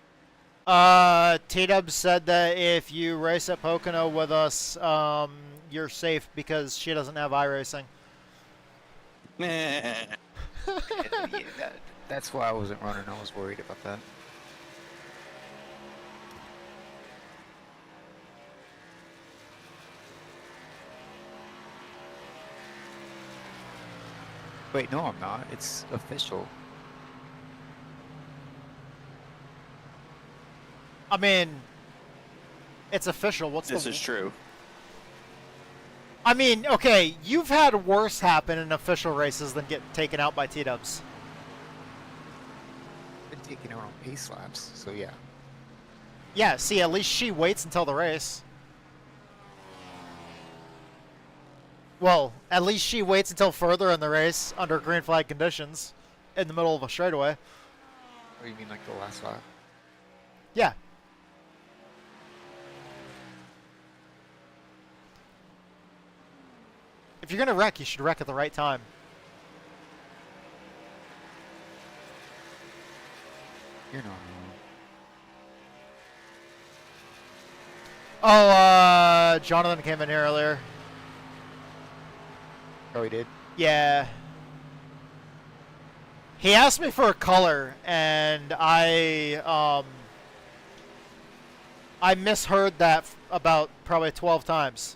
T-Dubs said that if you race at Pocono with us, you're safe because she doesn't have iRacing. Yeah, that's why I wasn't running. I was worried about that. Wait, no, I'm not. It's official. I mean, it's official. This is true. I mean, okay, you've had worse happen in official races than get taken out by T-Dubs. Been taking her on pace laps, so yeah. Yeah, see, at least she waits until the race. Well, at least she waits until further in the race under green flag conditions in the middle of a straightaway. Oh, you mean like the last lap? Yeah. If you're gonna wreck, you should wreck at the right time. You're not Oh, wrong. Jonathan came in here earlier. Oh, he did? Yeah. He asked me for a color, and I misheard that about probably 12 times.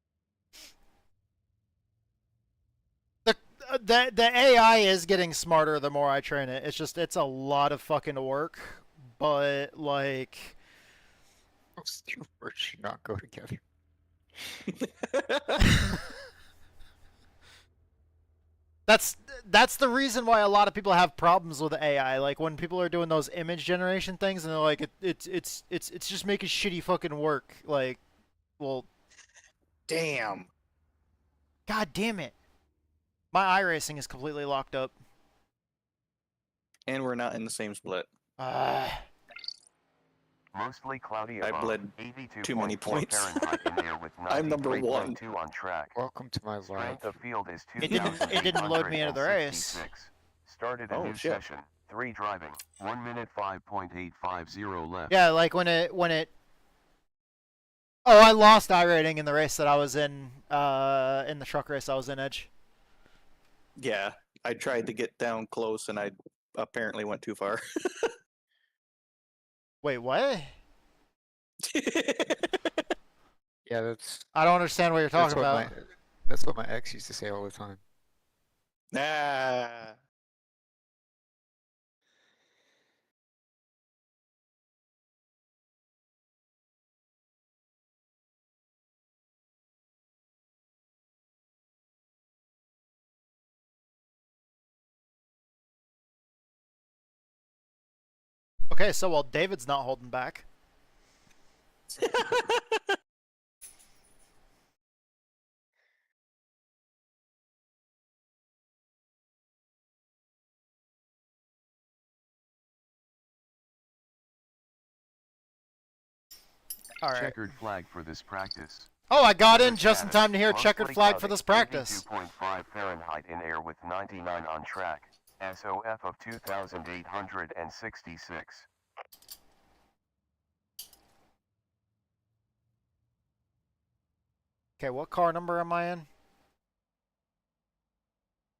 The AI is getting smarter the more I train it. It's just it's a lot of fucking work, but like Those two words should not go together. that's the reason why a lot of people have problems with AI. Like when people are doing those image generation things and they're like it's just making shitty fucking work. Like, well, Damn. god damn it. My iRacing is completely locked up. And we're not in the same split. Mostly cloudy I above, bled 82.4 too many points. Fahrenheit in there with I'm number 1. 93.2 on track. Welcome to my life. Strength of field is It didn't load me into the race. 2,866. Started a Oh, new shit. session. 3 driving. 1 minute 5.850 left. Yeah, like when it Oh, I lost iRating in the race that I was in the truck race I was in, Edge. Yeah, I tried to get down close and I apparently went too far. Wait, what? Yeah, that's. I don't understand what you're talking about. That's what my ex used to say all the time. Nah. Okay, so while David's not holding back. All right. Checkered flag for this practice. Oh, I got in just in time to hear checkered Mostly flag for cloudy, this practice. 82.5 Fahrenheit in air with 99 on track. SOF of 2,866. Okay, what car number am I in?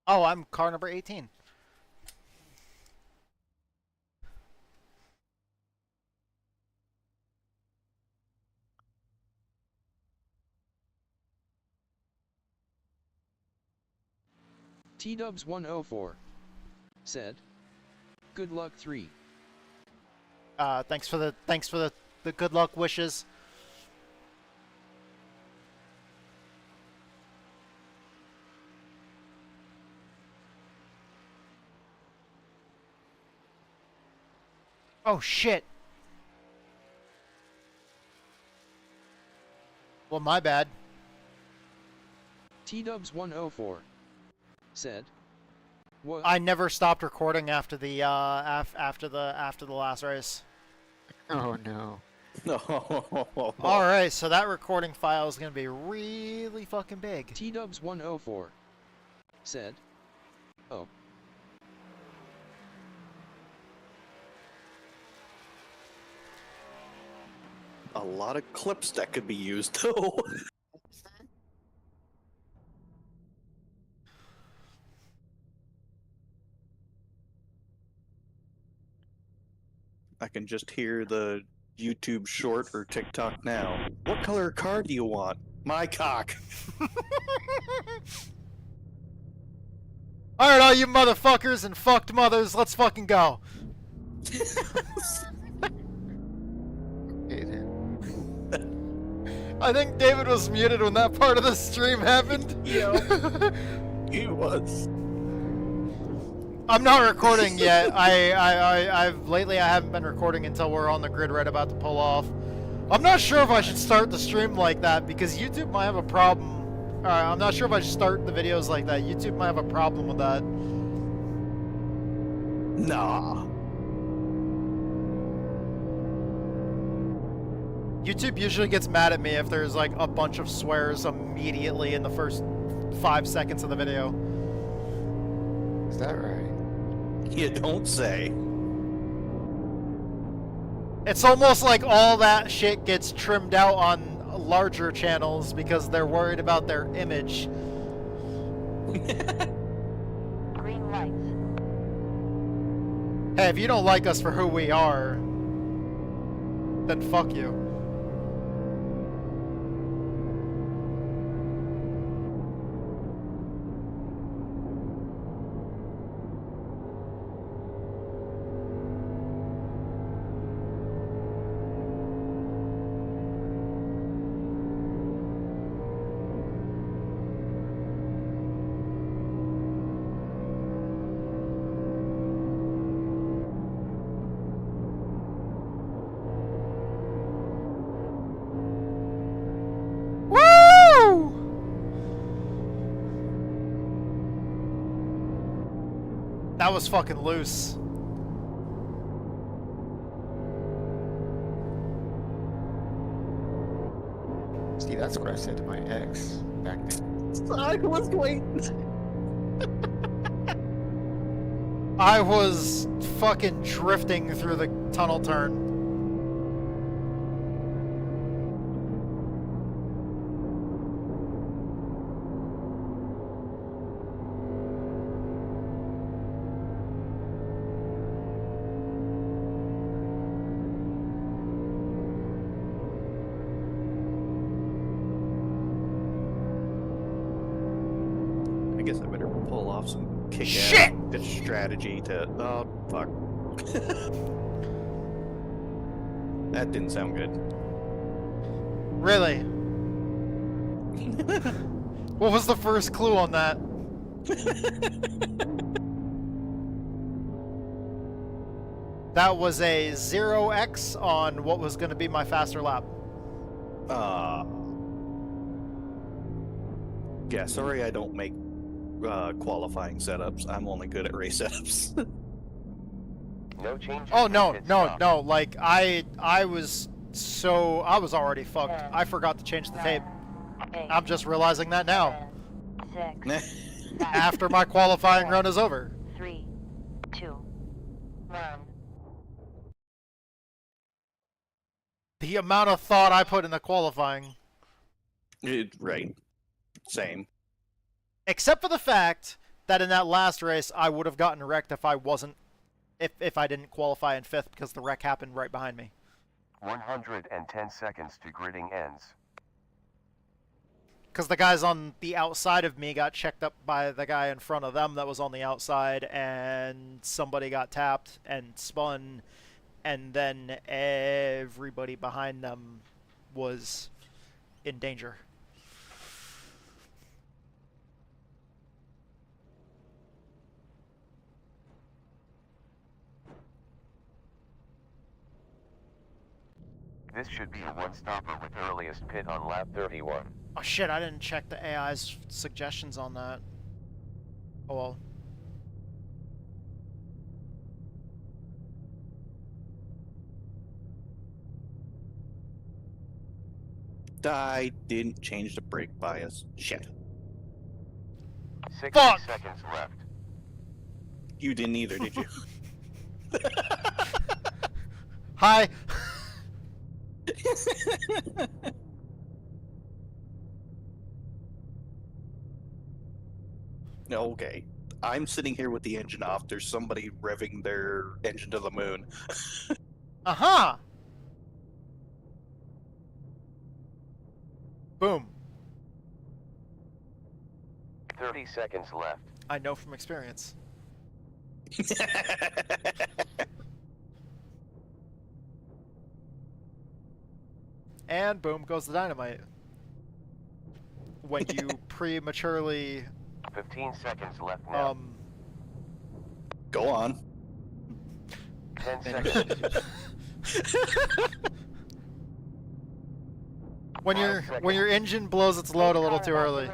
Oh, I'm car number 18. T-Dubs 104 said, "Good luck 3." Thanks for the good luck wishes. Oh shit. Well, my bad. T-Dubs 104 said, "What?" I never stopped recording after the after the last race. Oh no. No. All right, so that recording file is gonna be really fucking big. T-Dubs 104 said, "Oh." A lot of clips that could be used, though. I can just hear the YouTube short or TikTok now. What color car do you want? My cock. Alright, all you motherfuckers and fucked mothers, let's fucking go. Okay then. I think David was muted when that part of the stream happened. Yep. He was. I'm not recording yet. I've lately I haven't been recording until we're on the grid right about to pull off. I'm not sure if I should start the stream like that because YouTube might have a problem. Alright, I'm not sure if I should start the videos like that. YouTube might have a problem with that. Nah. YouTube usually gets mad at me if there's like a bunch of swears immediately in the first 5 seconds of the video. Is that right? You don't say. It's almost like all that shit gets trimmed out on larger channels because they're worried about their image. Green lights. Hey, if you don't like us for who we are, then fuck you. That was fucking loose. See, that's what I said to my ex back then. I was waiting. I was fucking drifting through the tunnel turn. I guess I better pull off some kick-ass Shit! pitch strategy to. Oh fuck. That didn't sound good. Really? What was the first clue on that? That was a 0x on what was going to be my faster lap. Yeah, sorry I don't make qualifying setups. I'm only good at race setups. No change. Oh no, no, like I was already fucked. I forgot to change the tape. I'm just realizing that now. 6, After my qualifying run is over. 3, 2, 1. The amount of thought I put in the qualifying. Right. Same. Except for the fact that in that last race, I would have gotten wrecked if I didn't qualify in 5th because the wreck happened right behind me. 110 seconds to gridding ends. Because the guys on the outside of me got checked up by the guy in front of them that was on the outside, and somebody got tapped and spun, and then everybody behind them was in danger. This should be a one-stopper with earliest pit on lap 31. Oh shit, I didn't check the AI's suggestions on that. Oh well. I didn't change the brake bias. Shit. 60 seconds left. You didn't either, did you? Hi! Okay. I'm sitting here with the engine off. There's somebody revving their engine to the moon. Uh-huh! Boom. 30 seconds left. I know from experience. And boom goes the dynamite. When you prematurely 15 seconds left now. Go on. 10 seconds. when your engine blows its load a little too early. I'm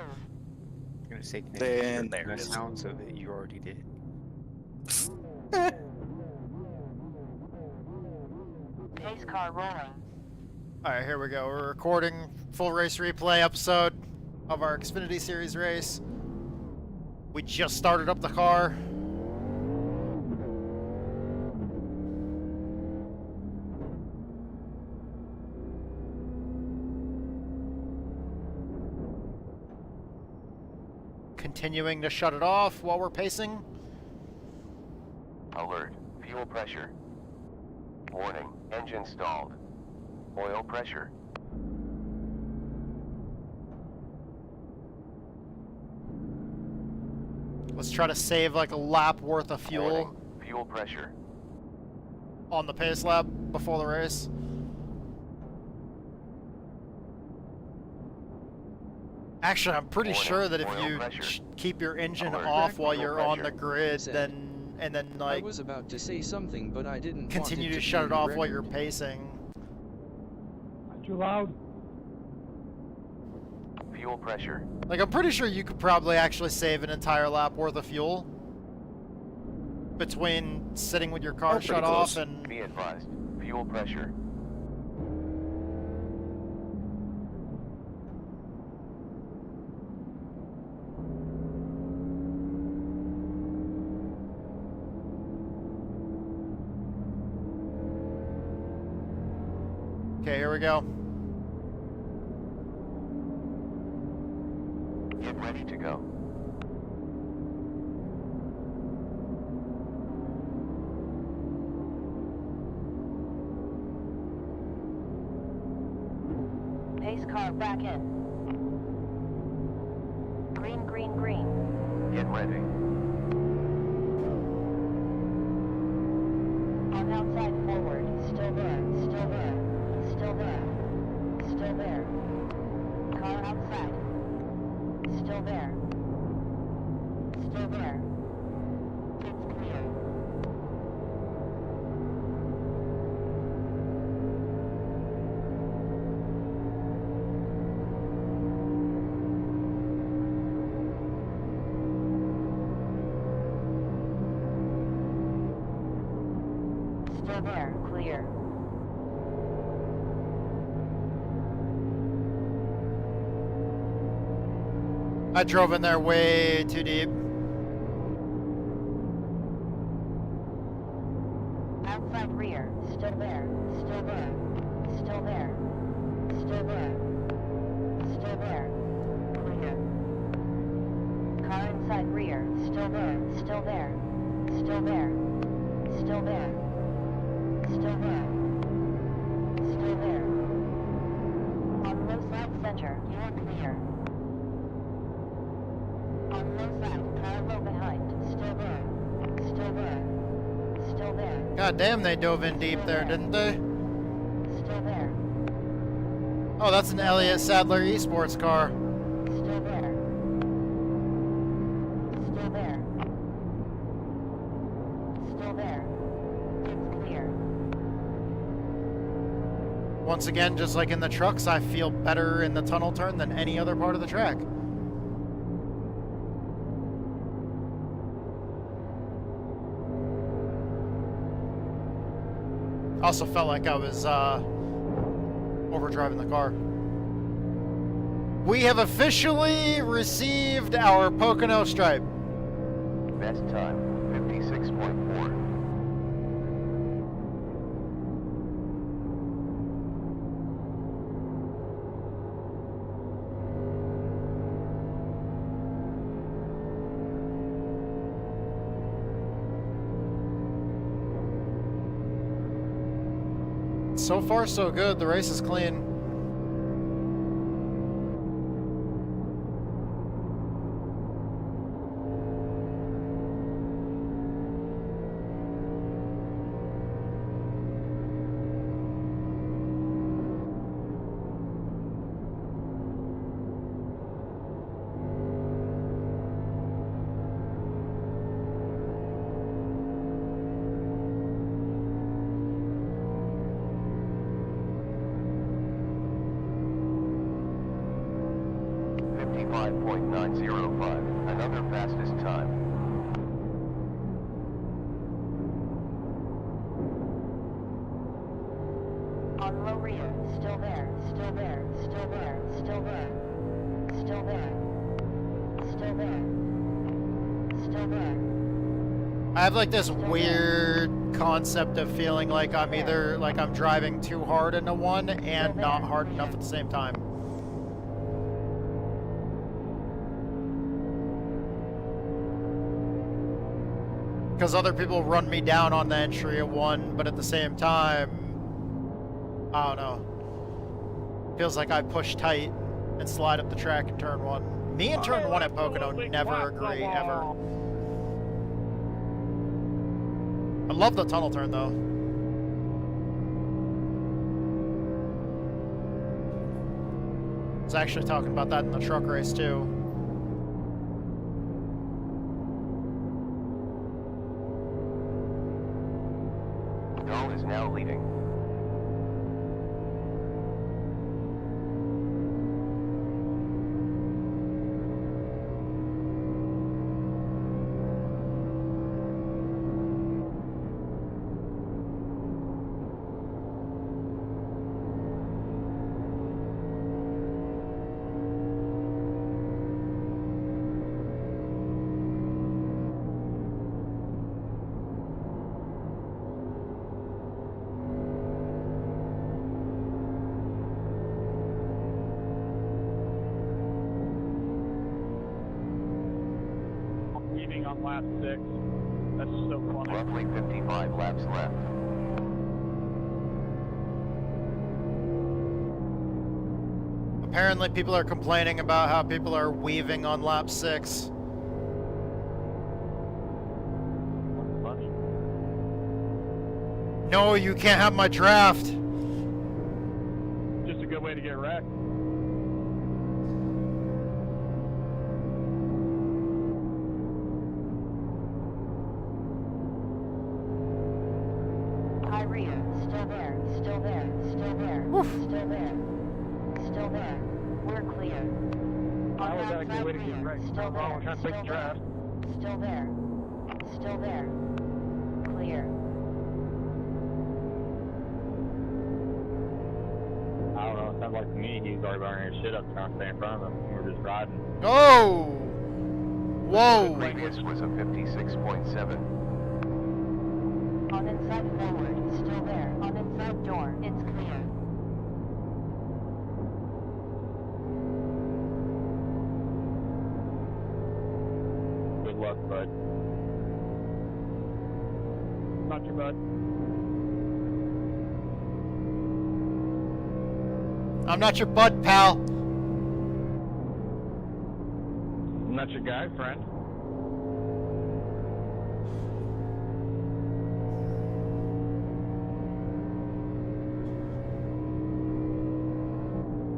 gonna say then there the it is. sounds of it you already did. Pace car rolling. Alright, here we go. We're recording full race replay episode of our Xfinity Series race. We just started up the car. Continuing to shut it off while we're pacing. Alert. Fuel pressure. Warning. Engine stalled. Oil pressure. Let's try to save like a lap worth of fuel. Warning. Fuel pressure. On the pace lap before the race. Actually, I'm pretty sure that if you keep your engine off while you're on the grid, then I was about to say something, but I didn't continue want to it shut be it off record. while you're pacing. Too loud. Fuel pressure. Like, I'm pretty sure you could probably actually save an entire lap worth of fuel. between sitting with your car Pretty shut close. off and... Be advised, fuel pressure. Okay, here we go. Get ready to go. Pace car back in. Green, green, green. Get ready. On outside forward. Still there. Still there. Still there. Still there. Car outside. Still there. Still there. It's clear. Still there. Clear. I drove in there way too deep. Outside rear. Still there. Still there. Still there. Still there. Still there. Clear. Car inside rear. Still there. Still there. Still there. Still there. Still there. Still there. On low side center. You are clear. On low side. Car low behind. Still there. Still there. Still there. God damn, they dove in deep there, didn't they? Still there. Oh, that's an Elliott Sadler eSports car. Still there. Still there. Still there. It's clear. Once again, just like in the trucks, I feel better in the tunnel turn than any other part of the track. Also felt like I was overdriving the car. We have officially received our Pocono stripe. Best time, 56.4. So far, so good. The race is clean. .905, another fastest time. On low rear, still there, still there, still there, still there, still there, still there, still there. I have like this weird concept of feeling like I'm either like I'm driving too hard into one and not hard enough at the same time. Because other people run me down on the entry of one, but at the same time, I don't know. Feels like I push tight and slide up the track in turn one. Me and turn one at Pocono never agree, ever. I love the tunnel turn, though. I was actually talking about that in the truck race, too. Gull is now leading. weaving on lap 6. That's so funny. Roughly 55 laps left. Apparently people are complaining about how people are weaving on lap 6. No, you can't have my draft. Just a good way to get wrecked. Still there, still there, still there, still there, still there. We're clear. Now we got a good way to get wrecked. Still We're there, trying to take the draft. Still there, still there. Clear. I don't know, it sounds like to me he's already burning his shit up trying to stay in front of him. We're just riding. Oh! Whoa! The previous was a 56.7. On inside forward, still there. On inside door, it's clear. Good luck, bud. Not your bud. I'm not your bud, pal. I'm not your guy, friend.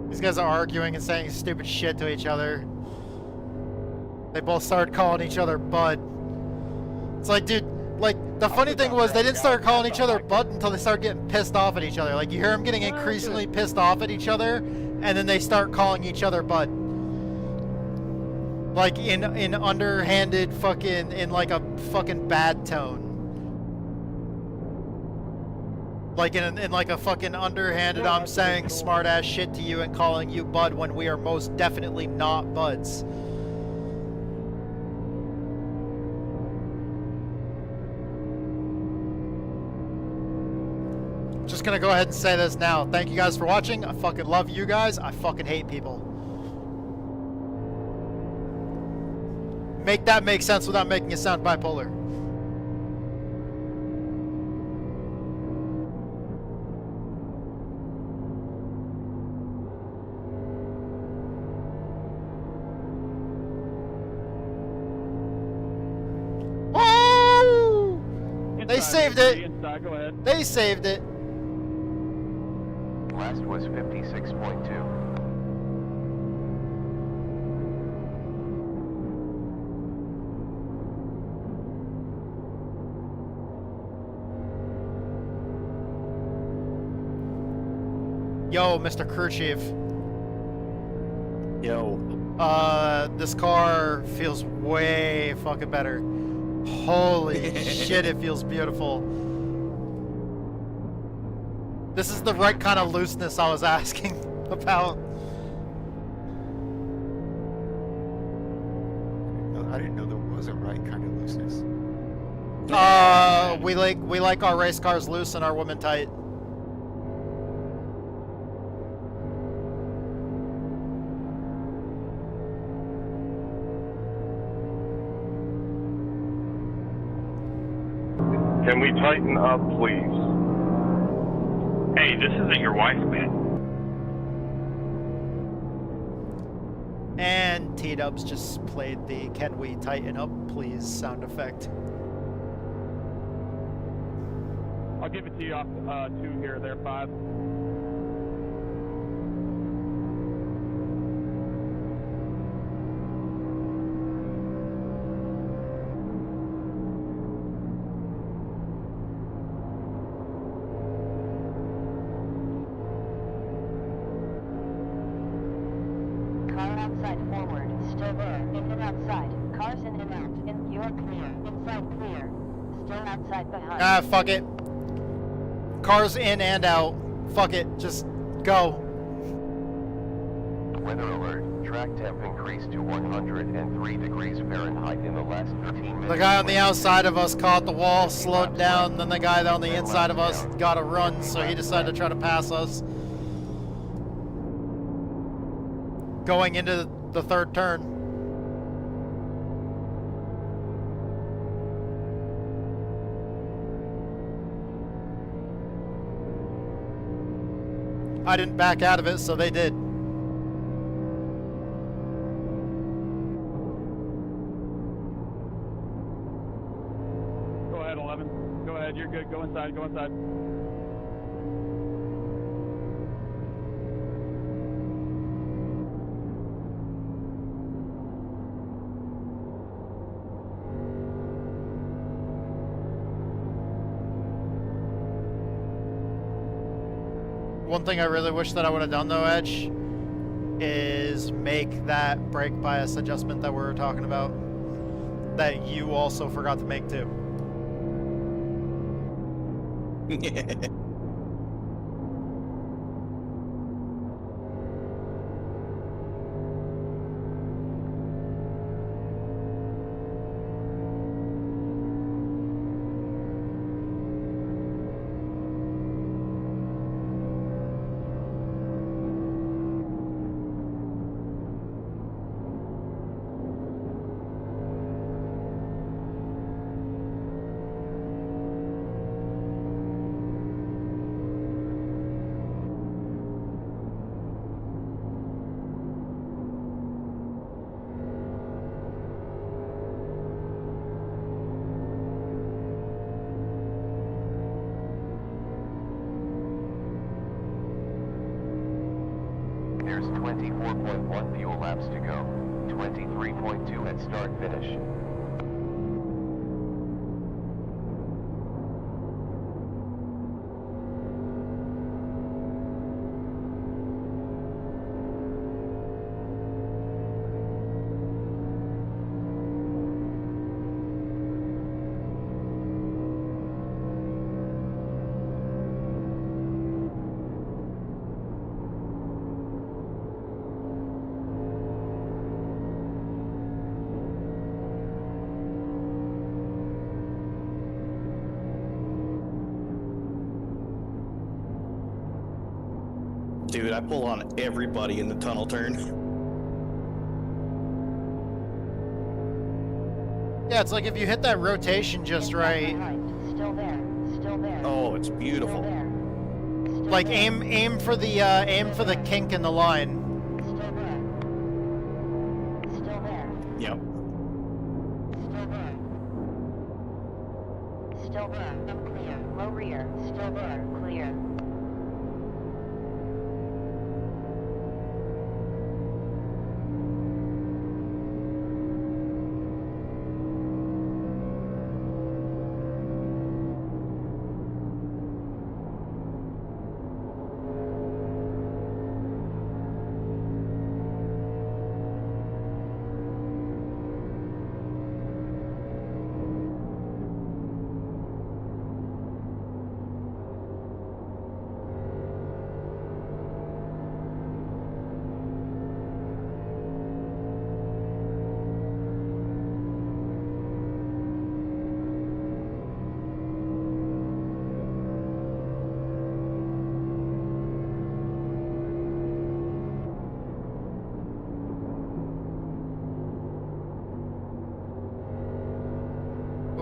These guys are arguing and saying stupid shit to each other. They both started calling each other bud. It's like, dude, like, the funny thing was they didn't start calling each other bud until they started getting pissed off at each other. Like, you hear them getting increasingly pissed off at each other, and then they start calling each other bud. Like, in underhanded fucking, in like a fucking bad tone. Like in like a fucking underhanded, I'm saying smart ass shit to you and calling you bud when we are most definitely not buds. Just gonna go ahead and say this now. Thank you guys for watching. I fucking love you guys. I fucking hate people. Make that make sense without making it sound bipolar. They saved it. Inside, go ahead. They saved it. Last was 56.2. Yo, Mr. Crew Chief. Yo. This car feels way fucking better. Holy shit, it feels beautiful. This is the right kind of looseness I was asking about. I didn't know there was a right kind of looseness. We like our race cars loose and our women tight. Can we tighten up, please? Hey, this isn't your wife, man. And T-Dubs just played the "Can we tighten up, please" sound effect. I'll give it to you off 2 here, there, 5. Outside forward, still there, in and outside, cars in and out, in, you're clear, inside clear, still outside behind. Ah, fuck it. Cars in and out. Fuck it, just go. Weather alert. Track temp increased to 103 degrees Fahrenheit in the last 13 minutes. The guy on the outside of us caught the wall, slowed down, then the guy on the inside of us got a run, so he decided to try to pass us. Going into the third turn. I didn't back out of it, so they did. Go ahead, 11. Go ahead, you're good. Go inside, go inside. One thing I really wish that I would have done though, Edge, is make that brake bias adjustment that we were talking about, that you also forgot to make too. There's 24.1 fuel laps to go. 23.2 at start finish. Dude, I pull on everybody in the tunnel turn. Yeah, it's like if you hit that rotation just right. Still there. Still there. Oh, it's beautiful. Like aim for the kink in the line. Still there. Still there. Yep. Still there. Still there. Clear. Low rear. Still there. Clear.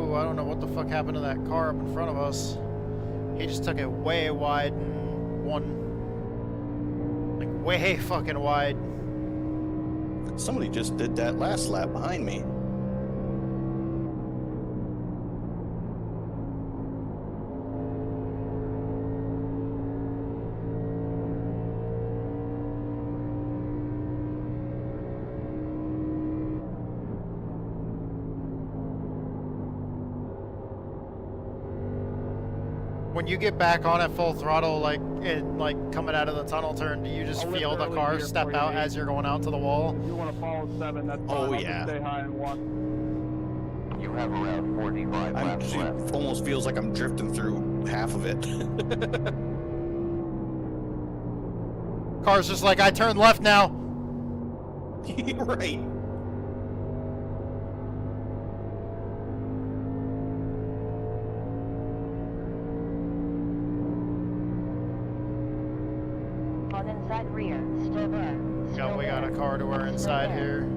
I don't know what the fuck happened to that car up in front of us. He just took it way wide and like way fucking wide. Somebody just did that last lap behind me. When you get back on at full throttle, like coming out of the tunnel turn, do you just feel the car step out as you're going out to the wall? You want to follow 7, that's fine. Oh, I'll yeah. just stay high in 1. You have around 45 laps left. It almost feels like I'm drifting through half of it. Car's just like, I turn left now. Right. On inside rear. Still there. We got a car to our inside here.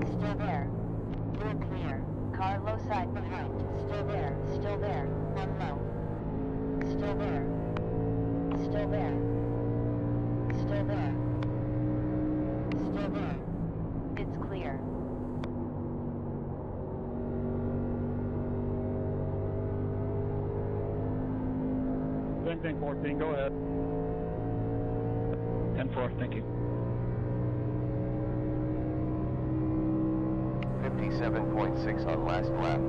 Still there. Rear clear. Car low side behind. Still there. Still there. On low. Still there. Still there. Still there. Still there. It's clear. Same thing, 14. Go ahead. 10-4, thank you. 57.6 on last lap.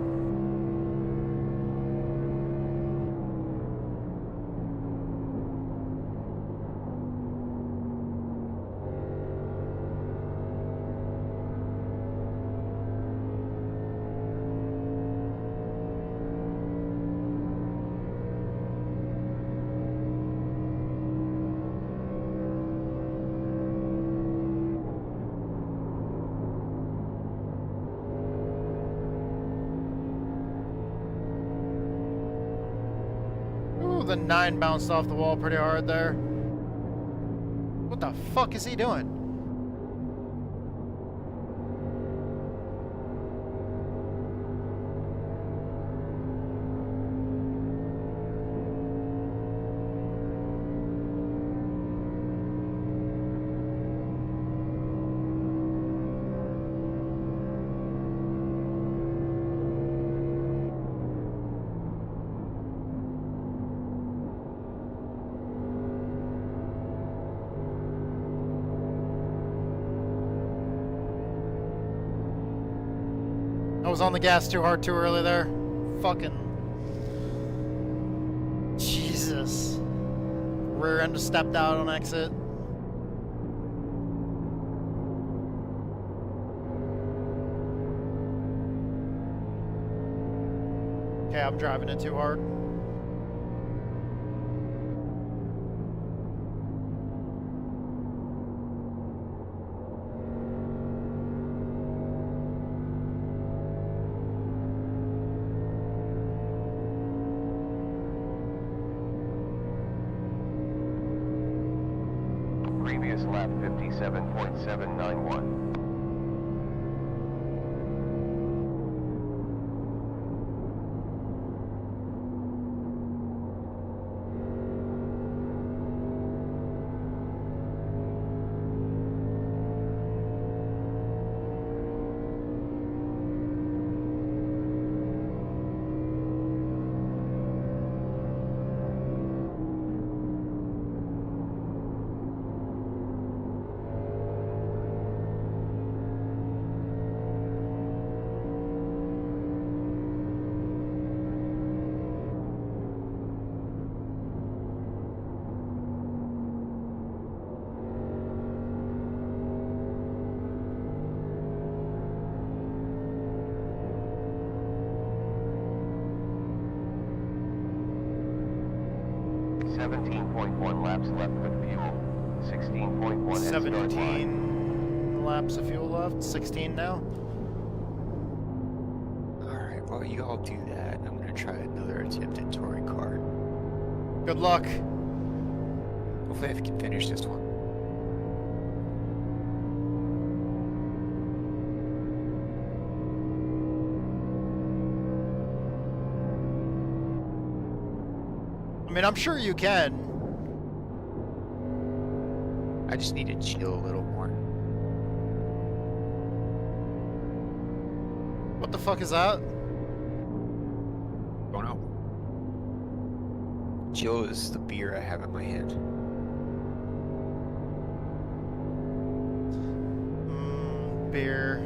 Ooh, the 9 bounced off the wall pretty hard there. What the fuck is he doing? I was on the gas too hard too early there. Fucking Jesus. Rear end stepped out on exit. Okay, I'm driving it too hard. Previous lap 57.791. .1 laps left with fuel. 16.1 at start line. 17 laps of fuel left. 16 now. Alright, while you all do that, I'm gonna try another attempt at touring car. Good luck. Hopefully I can finish this one. I mean, I'm sure you can. I just need to chill a little more. What the fuck is that? Oh no. Chill is the beer I have in my hand. Beer.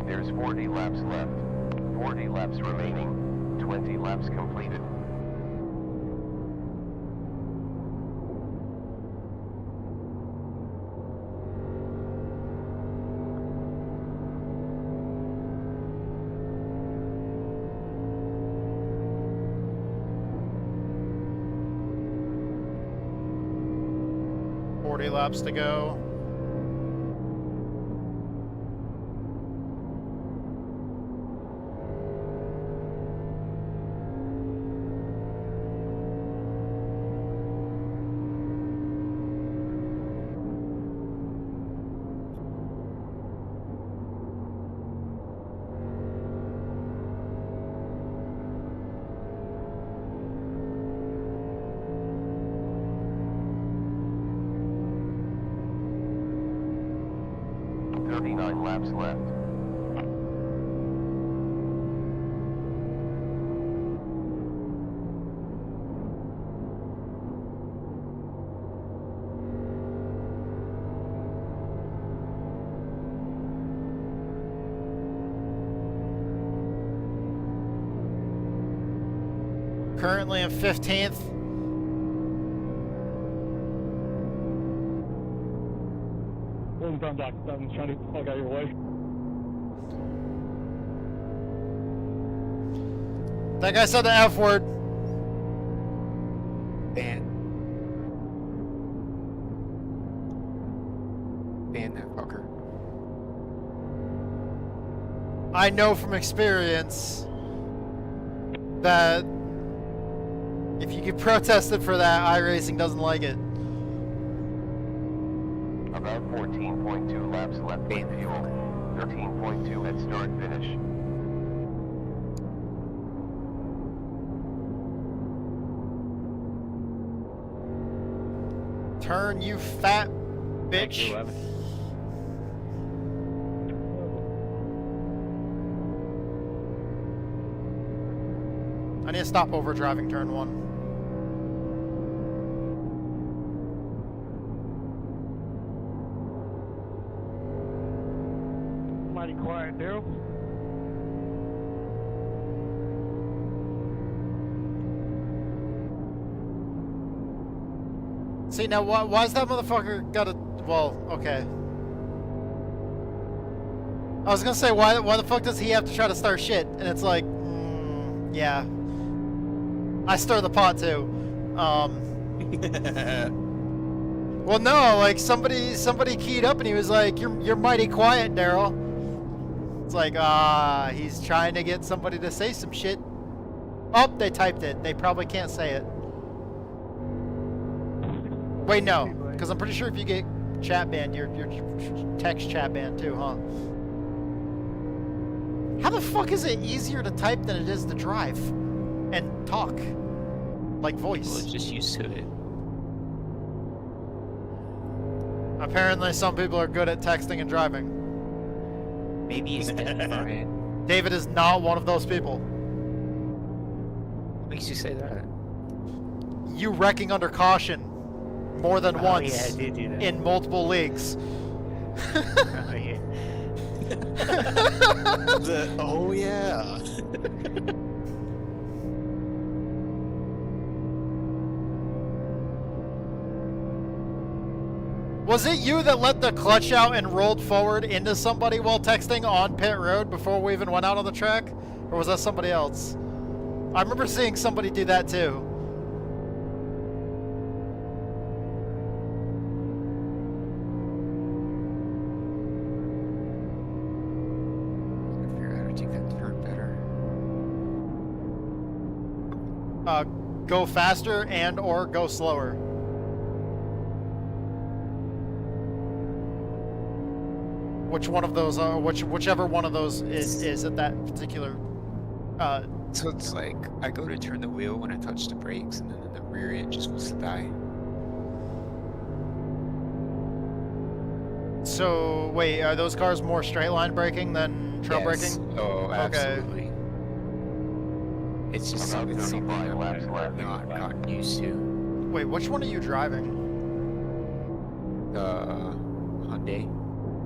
There's 40 laps left. 40 laps remaining. 20 laps completed. Laps to go. 39 laps left. Currently in 15th. One time, Doc. I'm trying to fuck out your way. That guy said the F word. Ban that fucker. I know from experience that if you get protested for that, iRacing doesn't like it. About 14.2 laps left with fuel. 13.2 at start finish. Turn, you fat bitch. I need to stop over driving turn 1. Mighty quiet, Daryl. See, now why's that motherfucker gotta... Well, okay. I was gonna say, why the fuck does he have to try to start shit? And it's like, yeah. I stir the pot too. Well, no, like somebody keyed up and he was like, "You're mighty quiet, Daryl." It's like, he's trying to get somebody to say some shit. Oh, they typed it. They probably can't say it. Wait, no, because I'm pretty sure if you get chat banned, your text chat banned too, huh? How the fuck is it easier to type than it is to drive and talk? Like voice. Well, it's just used to it. Apparently some people are good at texting and driving. Maybe he's different. David is not one of those people. What makes you say that? You wrecking under caution more than once yeah, I did do that. in multiple leagues. Oh, yeah. Oh yeah. Was it you that let the clutch out and rolled forward into somebody while texting on pit road before we even went out on the track? Or was that somebody else? I remember seeing somebody do that too. I figure out how to take that turn better. Go faster and or go slower. Which one of those, whichever one of those is at that particular, So it's like, I go to turn the wheel when I touch the brakes, and then the rear end just wants to die. So, wait, are those cars more straight line braking than trail Yes. braking? Oh, absolutely. Okay. It's just something I've not gotten used to. Wait, which one are you driving? Hyundai.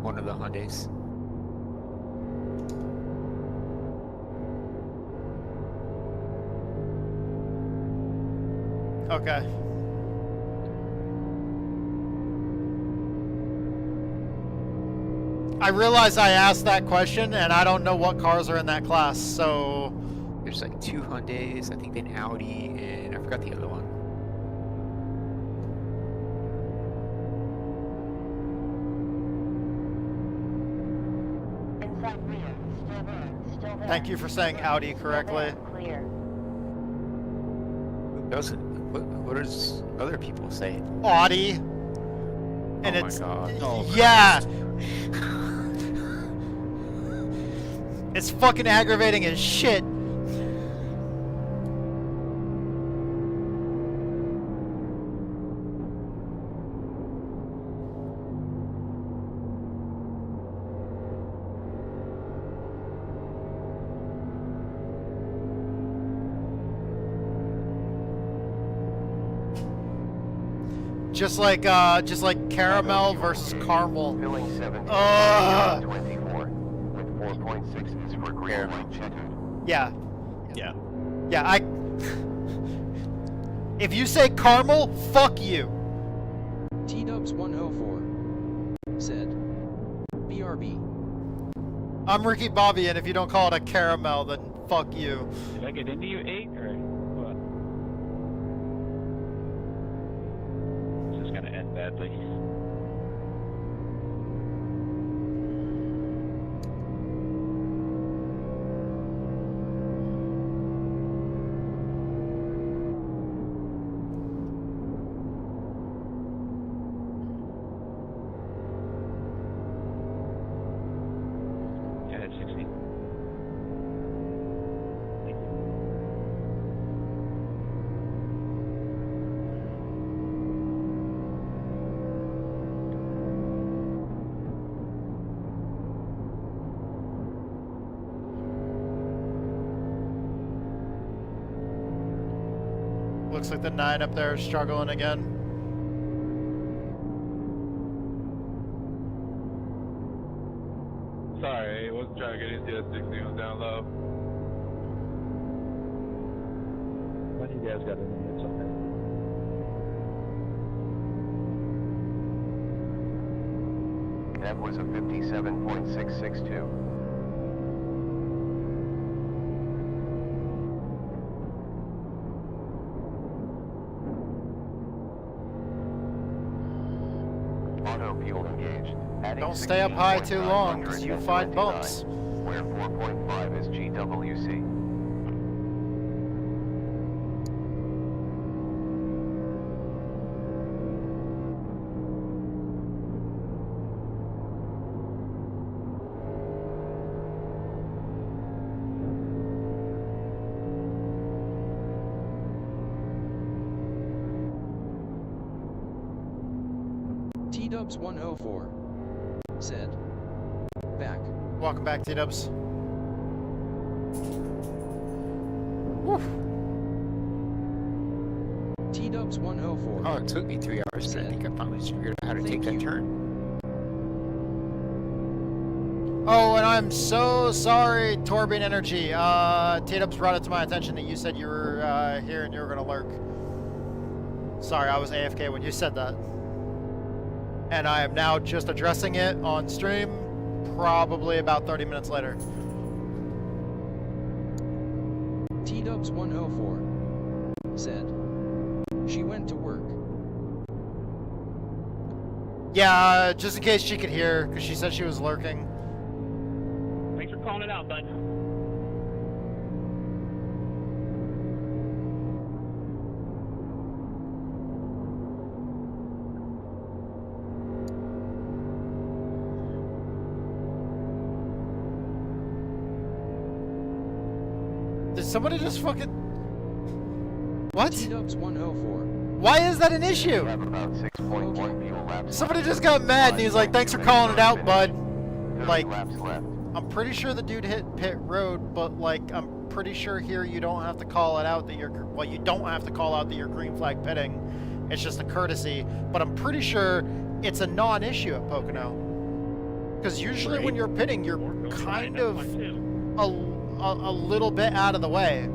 One of the Hyundais. Okay. I realize I asked that question and I don't know what cars are in that class, so... There's like 2 Hyundais, I think an Audi, and I forgot the other one. Inside rear, still there, still there. Thank you for saying Audi correctly. Clear. Who doesn't? What does other people say? Audi. And oh it's... my god. Oh, yeah! It's fucking aggravating as shit. Just like caramel versus caramel. Filling 17, 24, with 4.6 is for green white checkered. Yeah. Yeah. Yeah, if you say caramel, fuck you. T-Dubs104 said, BRB. I'm Ricky Bobby, and if you don't call it a caramel, then fuck you. Did I get into you, 8, or what? This is gonna end badly. Yeah, it's 16. Looks like the 9 up there is struggling again. Sorry, I wasn't trying to get into that 16, it was down low. When you guys got in the mix on that? That was a 57.662. Auto fuel engaged. Adding Don't stay up high too long, because you'll find bumps. Where 4.5 is GWC. T-Dubs104 said, back. Welcome back, T-Dubs. Woo. T-Dubs104. Oh, it took me 3 hours, but I think I finally figured out how to take that turn. Oh, and I'm so sorry, Torbian Energy. T-Dubs brought it to my attention that you said you were here and you were gonna lurk. Sorry, I was AFK when you said that. And I am now just addressing it on stream, probably about 30 minutes later. T-Dubs104 said, she went to work. Yeah, just in case she could hear, because she said she was lurking. Thanks for calling it out, bud. Did somebody just fucking... What? T-Dubs104. Why is that an issue? Have about 6.1 fuel laps. Somebody just got mad and he's like, thanks for calling it out, bud. 30 Like, laps left. I'm pretty sure the dude hit pit road, but like, I'm pretty sure here you don't have to call it out that you're, well, you don't have to call out that you're green flag pitting. It's just a courtesy, but I'm pretty sure it's a non-issue at Pocono. Because usually when you're pitting, you're kind of a little bit out of the way.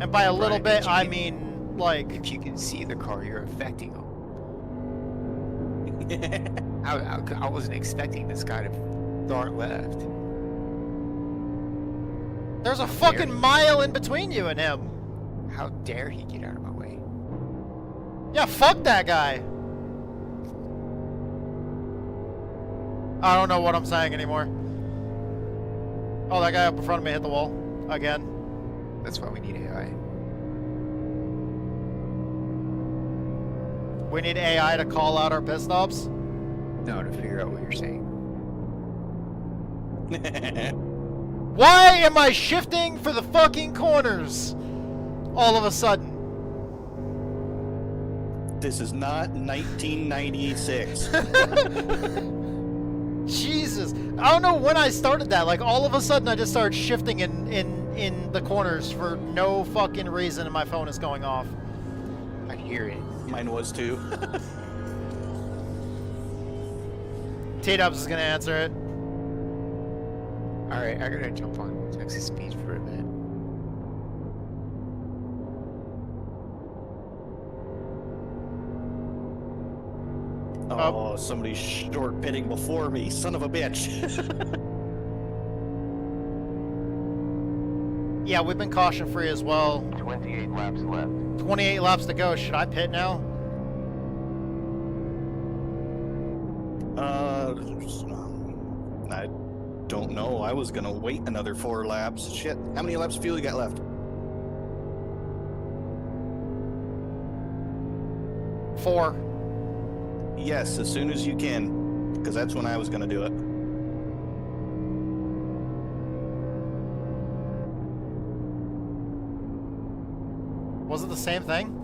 And by a little bit, I mean, like... If you can see the car, you're affecting them. I wasn't expecting this guy to start left. There's a fucking mile in between you and him. How dare he get out of my way? Yeah, fuck that guy. I don't know what I'm saying anymore. Oh, that guy up in front of me hit the wall. Again. That's why we need AI. We need AI to call out our pit stops? No, to figure out what you're saying. Why am I shifting for the fucking corners? All of a sudden. This is not 1996. Jesus. I don't know when I started that. Like, all of a sudden I just started shifting in the corners for no fucking reason and my phone is going off. I hear it. Mine was too. T-Dubs is gonna answer it. Alright, I gotta jump on Texas Speed for a bit. Oh, somebody's short pitting before me, son of a bitch. Yeah, we've been caution free as well. 28 laps left. 28 laps to go. Should I pit now? I don't know. I was gonna wait another 4 laps. Shit. How many laps of fuel you got left? 4. Yes, as soon as you can, because that's when I was gonna do it. Was it the same thing?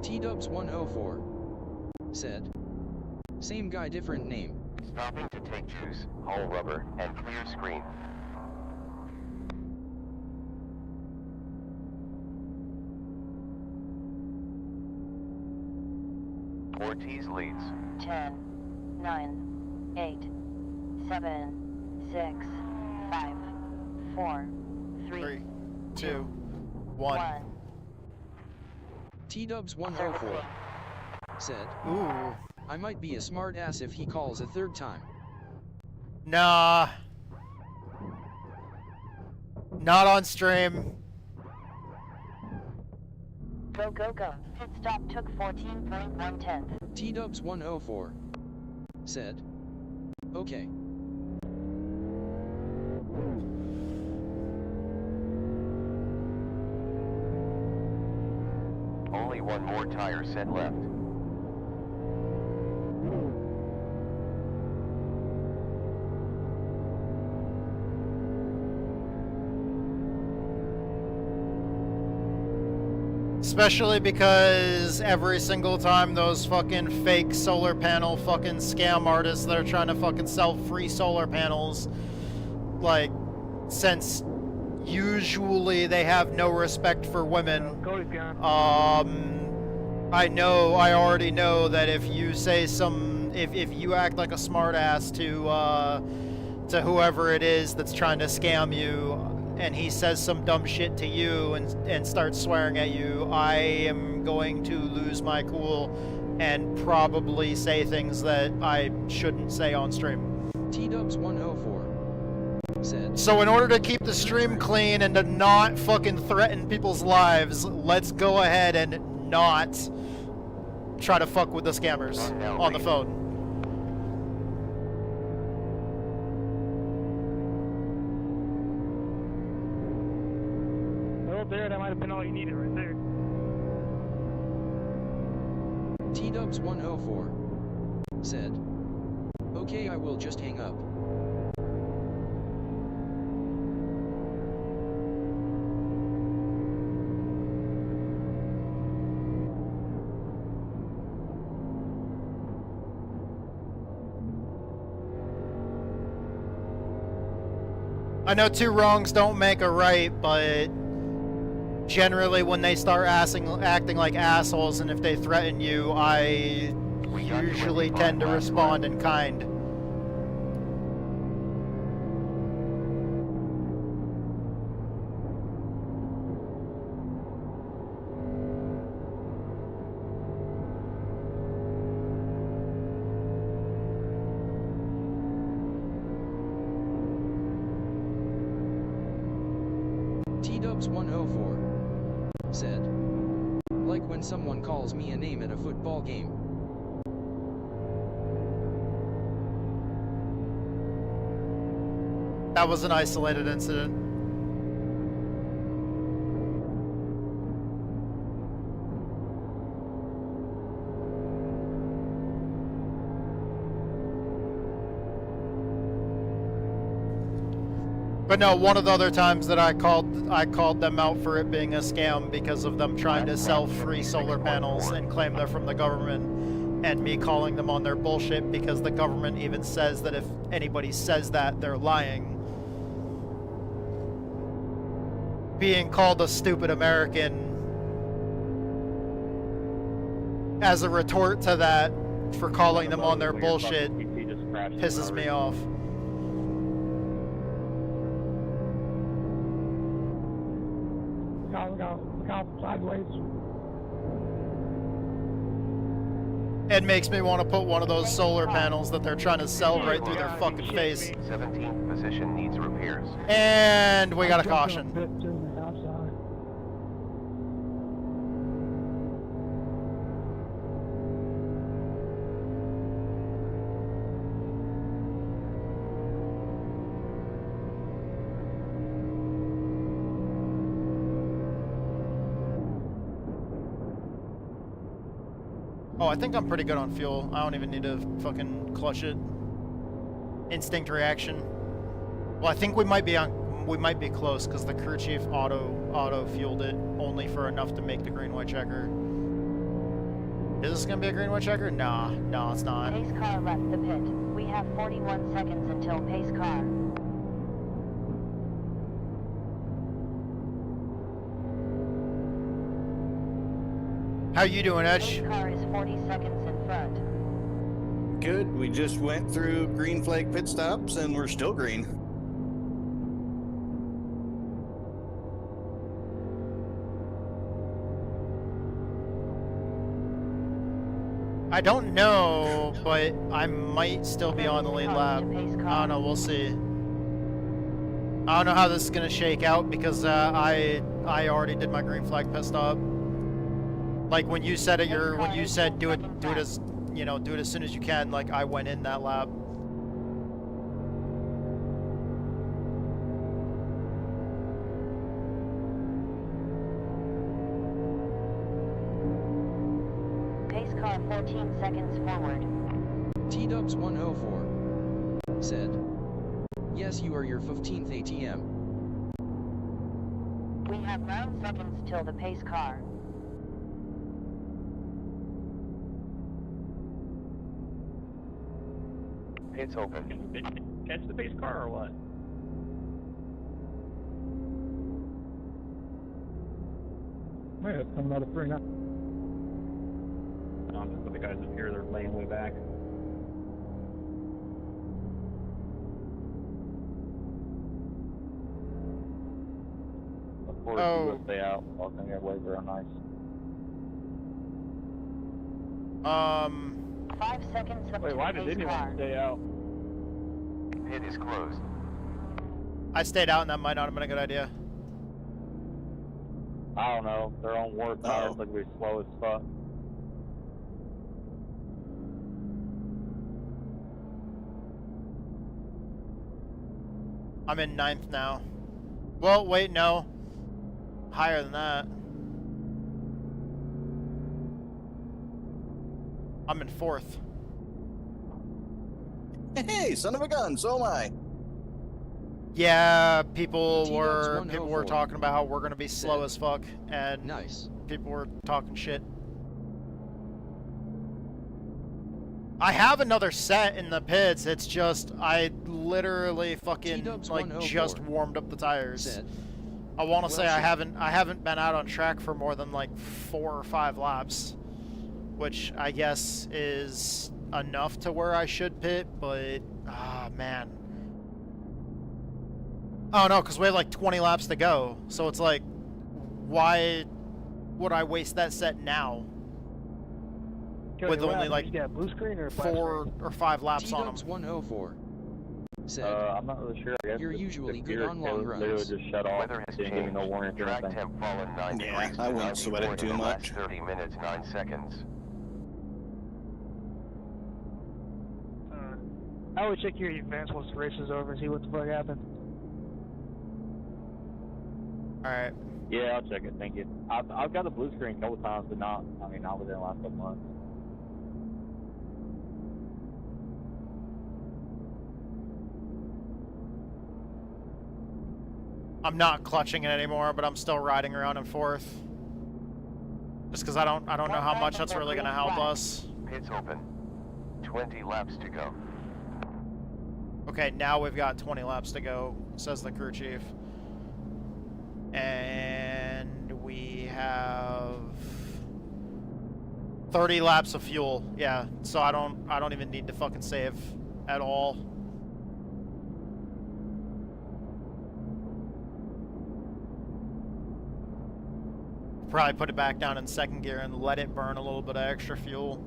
T-Dubs 104 said, same guy, different name. Stopping to take juice, hull rubber, and clear screen. Ortiz leads. 10, 9, 8, 7, 6, 5, 4, 3, 2, 1. T-Dubs 104 said, ooh, I might be a smart ass if he calls a third time. Nah. Not on stream. Go, go, go. Pit stop took 14.1 T-Dubs 104 said, okay. Only one more tire set left. Especially because every single time those fucking fake solar panel fucking scam artists that are trying to fucking sell free solar panels, like, since usually they have no respect for women, I already know that if you say if you act like a smartass to whoever it is that's trying to scam you, and he says some dumb shit to you and starts swearing at you, I am going to lose my cool and probably say things that I shouldn't say on stream. T-Dubs 104 said, so in order to keep the stream clean and to not fucking threaten people's lives, let's go ahead and not try to fuck with the scammers on the phone. There, that might have been all you needed right there. T-Dubs 104 said, okay, I will just hang up. I know 2 wrongs don't make a right, but generally when they start acting like assholes and if they threaten you, I usually tend to respond in kind. T-Dubs 104 said, like when someone calls me a name at a football game. That was an isolated incident. But no, one of the other times that I called them out for it being a scam because of them trying to sell free solar panels and claim they're from the government. and me calling them on their bullshit because the government even says that if anybody says that, they're lying. Being called a stupid American as a retort to that for calling them on their bullshit pisses me off. Look out sideways. It makes me want to put one of those solar panels that they're trying to sell right through their fucking face. 17th position needs repairs. And we got a caution. Oh, I think I'm pretty good on fuel. I don't even need to fucking clutch it. Instinct reaction. Well, I think we might be close because the crew chief auto fueled it only for enough to make the green white checker. Is this gonna be a green white checker? Nah, no, it's not. Pace car left the pit. We have 41 seconds until pace car. How you doing, Edge? Pace car is 40 seconds in front. Good. We just went through green flag pit stops and we're still green. I don't know, but I might still be on the lead lap. I don't know, we'll see. I don't know how this is gonna shake out because I already did my green flag pit stop. Like when you said when you said do it as, you know, do it as soon as you can, like I went in that lap. Pace car 14 seconds forward. T-Dubs 104 said, yes, you are your 15th ATM. We have 9 seconds till the pace car. It's open. Catch the pace car or what? Man, it's coming out of 3 now. Just with the guys up here, they're laying way back. Of course, you will stay out. I'll think that way real nice. 5 seconds up Wait, to why the did pace anyone car. stay out? Pit is closed. I stayed out and that might not have been a good idea. I don't know. Their own warp tires look to be slow as fuck. I'm in 9th now. Well, wait, no. Higher than that. I'm in 4th. Hey, son of a gun, so am I. Yeah, people were talking about how we're gonna be slow as fuck, and people were talking shit. I have another set in the pits. It's just I literally fucking like just warmed up the tires. I want to say I haven't been out on track for more than like 4 or 5 laps, which I guess is enough to where I should pit, but man. Oh no, because we have like 20 laps to go, so it's like, why would I waste that set now? With only like blue screen or 4 or 5 laps on them. T-Dubs 104 said, I'm not really sure. I guess you're usually good on long runs. Literally just shut off. Weather has Didn't give me no warning or Track anything. temp fallen 9 Yeah, degrees. I wouldn't sweat it 94 too in the last much. 30 minutes, 9 seconds. I would check your events once the race is over and see what the fuck happened. Alright. Yeah, I'll check it. Thank you. I've got a blue screen a couple times, but not within the last couple months. I'm not clutching it anymore, but I'm still riding around in 4th. Just because I don't know how much that's really gonna help us. Pits open. 20 laps to go. Okay, now we've got 20 laps to go, says the crew chief. And we have 30 laps of fuel. Yeah, so I don't even need to fucking save at all. Probably put it back down in second gear and let it burn a little bit of extra fuel.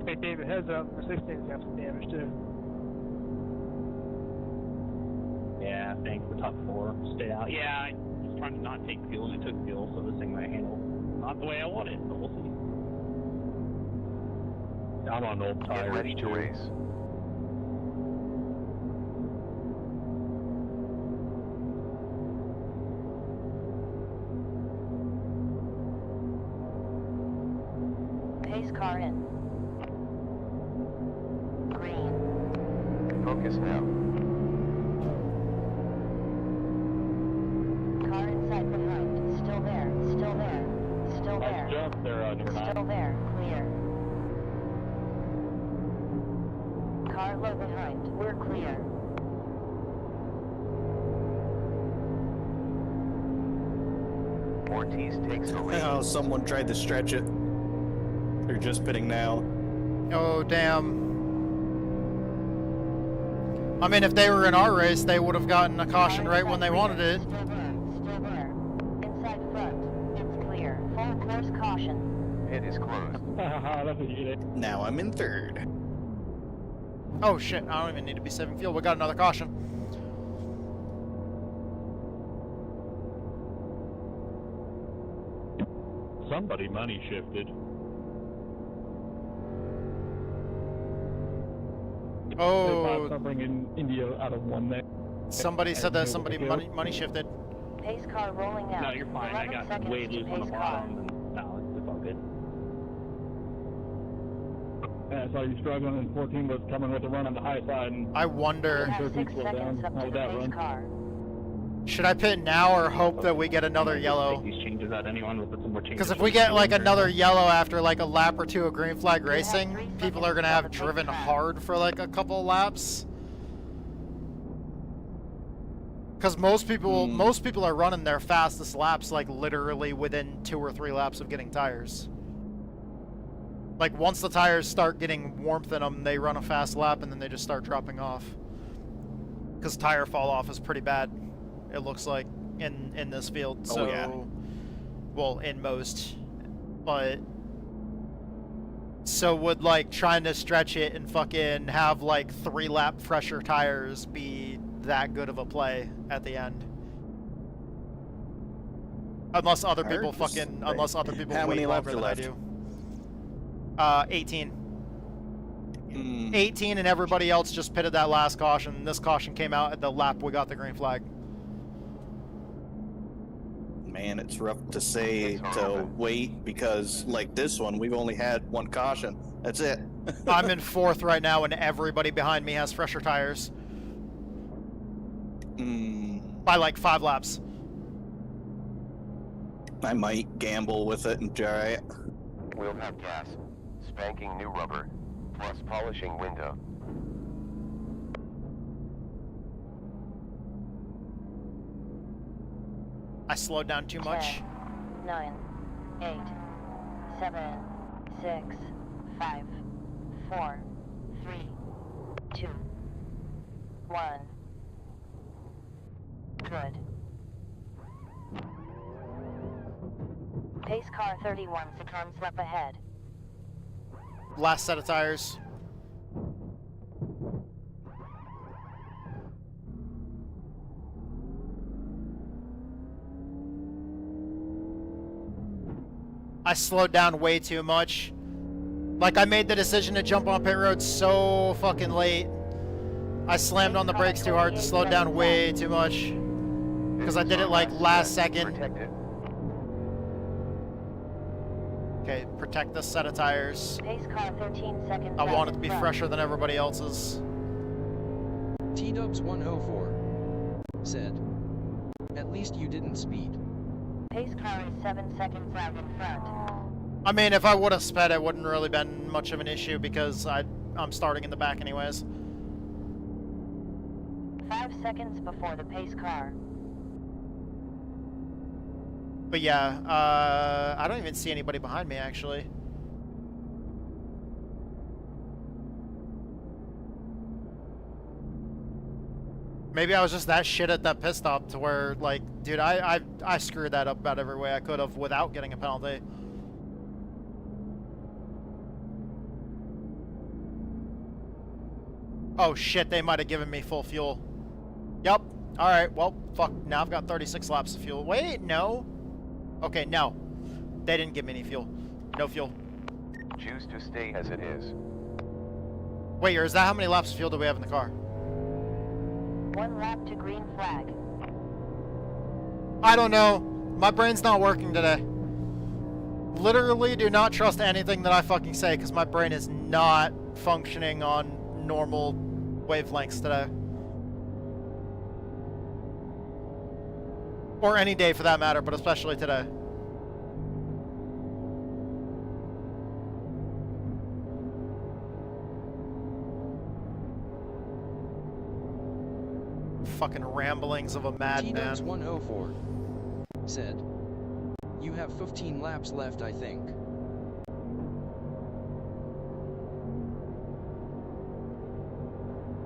Hey, David, heads up. The 16's got some damage too. Yeah, I think the top 4 stay out. Yeah, I was trying to not take fuel, and it took fuel, so this thing might handle not the way I want it, but we'll see. I'm on old tires. Get ready to race. Pace car in. Green. Focus now. Car inside behind. Still there. Still there. Still there. Nice jump there, number 9. Still there. Clear. Car low behind. We're clear. Ortiz takes the lead. Oh, someone tried to stretch it. They're just pitting now. Oh, damn. I mean, if they were in our race, they would have gotten a caution right when they wanted it. Still there. Inside front. It's clear. Full course caution. Pit is closed. Now I'm in third. Oh shit, I don't even need to be saving fuel. We got another caution. Somebody money shifted. Oh, Bringing India out of one there. somebody said that somebody money shifted. Pace car rolling out. No, you're fine. I got way loose on the bottom, and no, it's all good. Yeah, I saw you struggling, and 14 was coming with a run on the high side. And I wonder, 6 seconds up to the pace car. should I pit now or hope that we get another yellow? Take these changes out anyone, we'll put some more changes. Because if we get like another yellow after like a lap or two of green flag racing, people are gonna have driven hard for like a couple laps. Because most people are running their fastest laps like literally within 2 or 3 laps of getting tires. Like once the tires start getting warmth in them, they run a fast lap and then they just start dropping off. Because tire fall off is pretty bad, it looks like, in this field. So, yeah. Well, in most, but so would like trying to stretch it and fucking have like 3 lap fresher tires be that good of a play at the end? Unless other people fucking, unless other people How wait many laps longer are than left? I do. 18. 18, and everybody else just pitted that last caution. This caution came out at the lap we got the green flag. Man, it's rough to say to wait because, like this one, we've only had 1 caution. That's it. I'm in 4th right now, and everybody behind me has fresher tires. By like 5 laps. I might gamble with it and try it. We'll have gas. Spanking new rubber. Plus polishing window. I slowed down too much. 10, 9, 8, 7, 6, 5, 4, 3, 2, 1. Good. car 31 seconds lap ahead. Last set of tires. I slowed down way too much. Like, I made the decision to jump on pit road so fucking late. I slammed on the brakes too hard to slow down way too much. Because I did it like last second. Okay, protect this set of tires. Pace car 13 seconds. I want it to be fresher than everybody else's. T-Dubs 104 said, "At least you didn't speed." Pace car is 7 seconds out in front. I mean, if I would have sped, it wouldn't really been much of an issue because I'm starting in the back anyways. 5 seconds before the pace car. But yeah, I don't even see anybody behind me actually. Maybe I was just that shit at that pit stop to where, like, dude, I screwed that up about every way I could have without getting a penalty. Oh shit, they might have given me full fuel. Yup. Alright, well, fuck. Now I've got 36 laps of fuel. Wait, no. Okay, no. They didn't give me any fuel. No fuel. Choose to stay as it is. Wait, is that how many laps of fuel do we have in the car? 1 lap to green flag. I don't know. My brain's not working today. Literally do not trust anything that I fucking say because my brain is not functioning on normal wavelengths today. Or any day for that matter, but especially today. Fucking ramblings of a madman. T-Dubs 104 said, "You have 15 laps left, I think."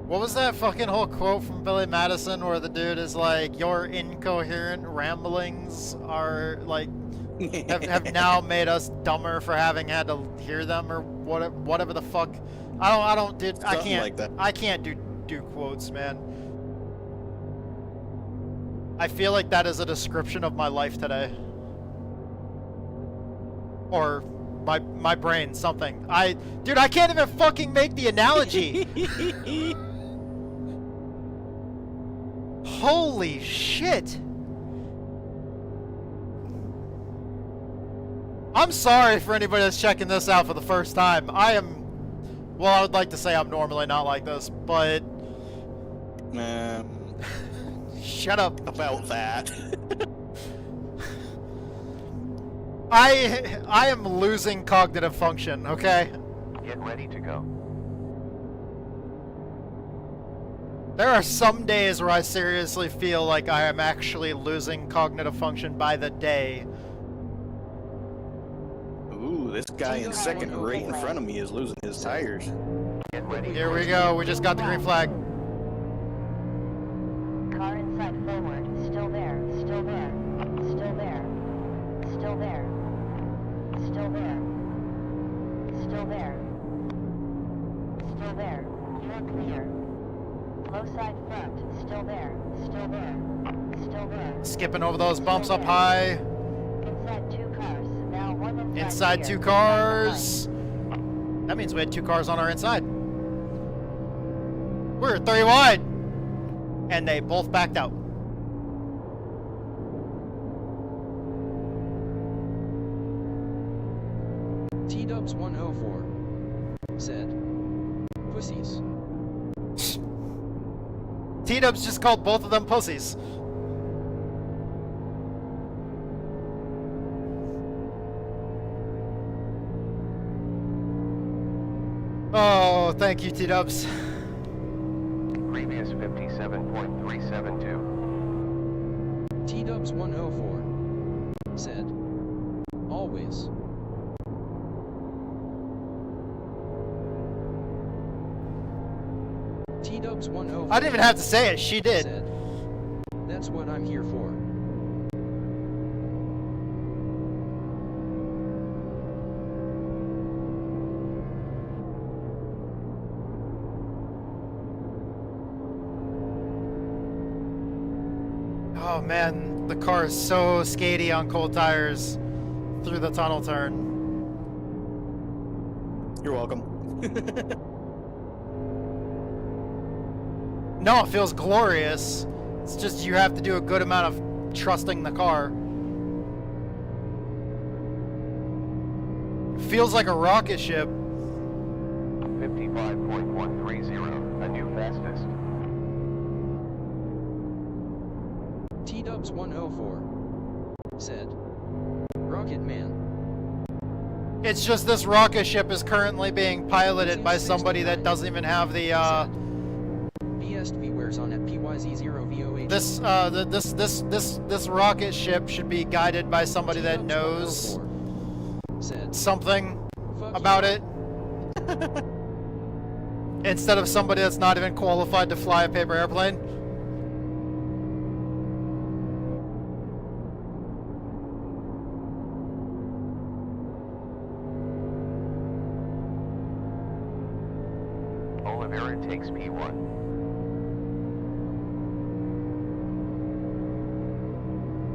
What was that fucking whole quote from Billy Madison where the dude is like, your incoherent ramblings are like, have now made us dumber for having had to hear them or whatever the fuck. I don't, dude, I can't, like that. I can't do quotes, man. I feel like that is a description of my life today. Or my brain, something. Dude, I can't even fucking make the analogy. Holy shit. I'm sorry for anybody that's checking this out for the first time. I would like to say I'm normally not like this, but... Shut up. About that. I am losing cognitive function, okay? Get ready to go. There are some days where I seriously feel like I am actually losing cognitive function by the day. Ooh, this guy in second right in front of me is losing his tires. Get ready. Here we go, we just got the green flag. Car inside forward. Still there. Still there. Still there. Still there. Still there. Still there. Still there. You're clear. Low side front. Still there. Still there. Still there. Skipping over those bumps up high. Inside 2 cars. Now 1 Inside clear. 2 cars. That means we had 2 cars on our inside. We're 3 wide. And they both backed out. T-Dubs 104 said, "Pussies." T-Dubs just called both of them pussies. Oh, thank you, T-Dubs. Previous 57.372. T-Dubs 104 said, "Always." T-Dubs 104 I didn't even have to say it, she did. said, "That's what I'm here for." Oh man, the car is so skatey on cold tires through the tunnel turn. You're welcome. No, it feels glorious. It's just you have to do a good amount of trusting the car. Feels like a rocket ship. 55.130, a new fastest. T-Dubs 104 said, Rocket Man. It's just this rocket ship is currently being piloted by somebody that doesn't even have the BSV wears on at PYZ0VOH. This rocket ship should be guided by somebody that knows something about it. Instead of somebody that's not even qualified to fly a paper airplane. Oliveira takes P1.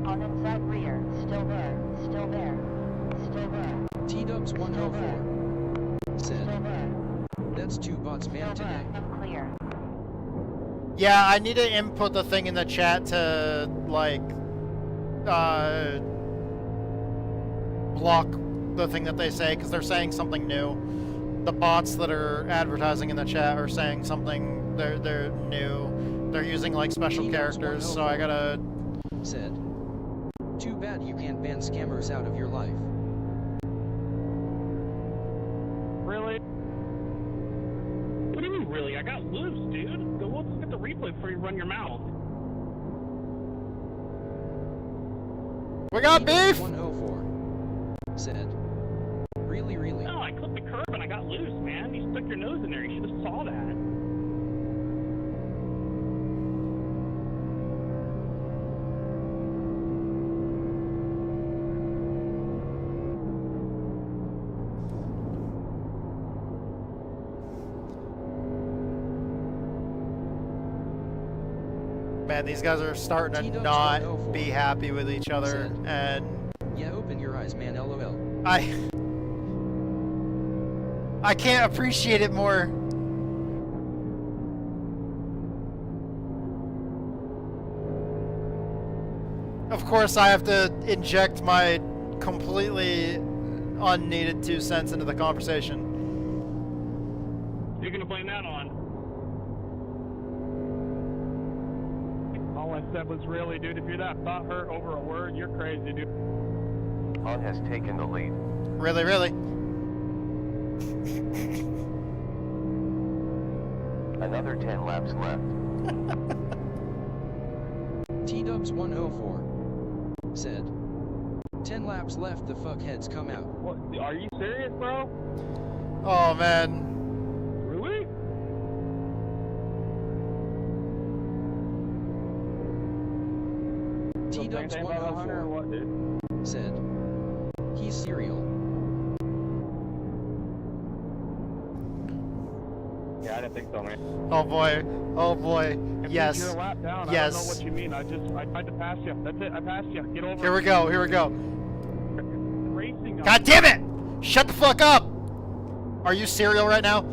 On inside rear, still there, still there, still there. T-Dubs 104 said, that's two bots man today. Clear. Yeah, I need to input the thing in the chat to, like, block the thing that they say, because they're saying something new. The bots that are advertising in the chat are saying something, they're new. They're using, like, special characters, so I gotta... Said, too bad you can't ban scammers out of your life. Really? What do you mean, really? I got loose, dude. Go look at the replay before you run your mouth. We got beef! 104 said, really? No, I clipped the curb and I got loose, man. You stuck your nose in there. You should have saw that. Man, these guys are starting to not be happy with each other, and... Yeah, open your eyes, man, LOL. I can't appreciate it more. Of course, I have to inject my completely unneeded 2 cents into the conversation. You're gonna blame that on. All I said was really, dude, if you're that butthurt over a word, you're crazy, dude. Han has taken the lead. Really? Another 10 laps left. T-Dubs 104 said, 10 laps left, the fuckheads come out. What? Are you serious, bro? Oh, man. Really? T-Dubs 104 what, dude? said, he's serial. Yeah, I didn't think so, man. Oh boy. If Yes. you're a lap down, Yes. I don't know what you mean. I tried to pass you. That's it. I passed you. Get over. Here we go. Racing. God damn it! Shut the fuck up! Are you serial right now?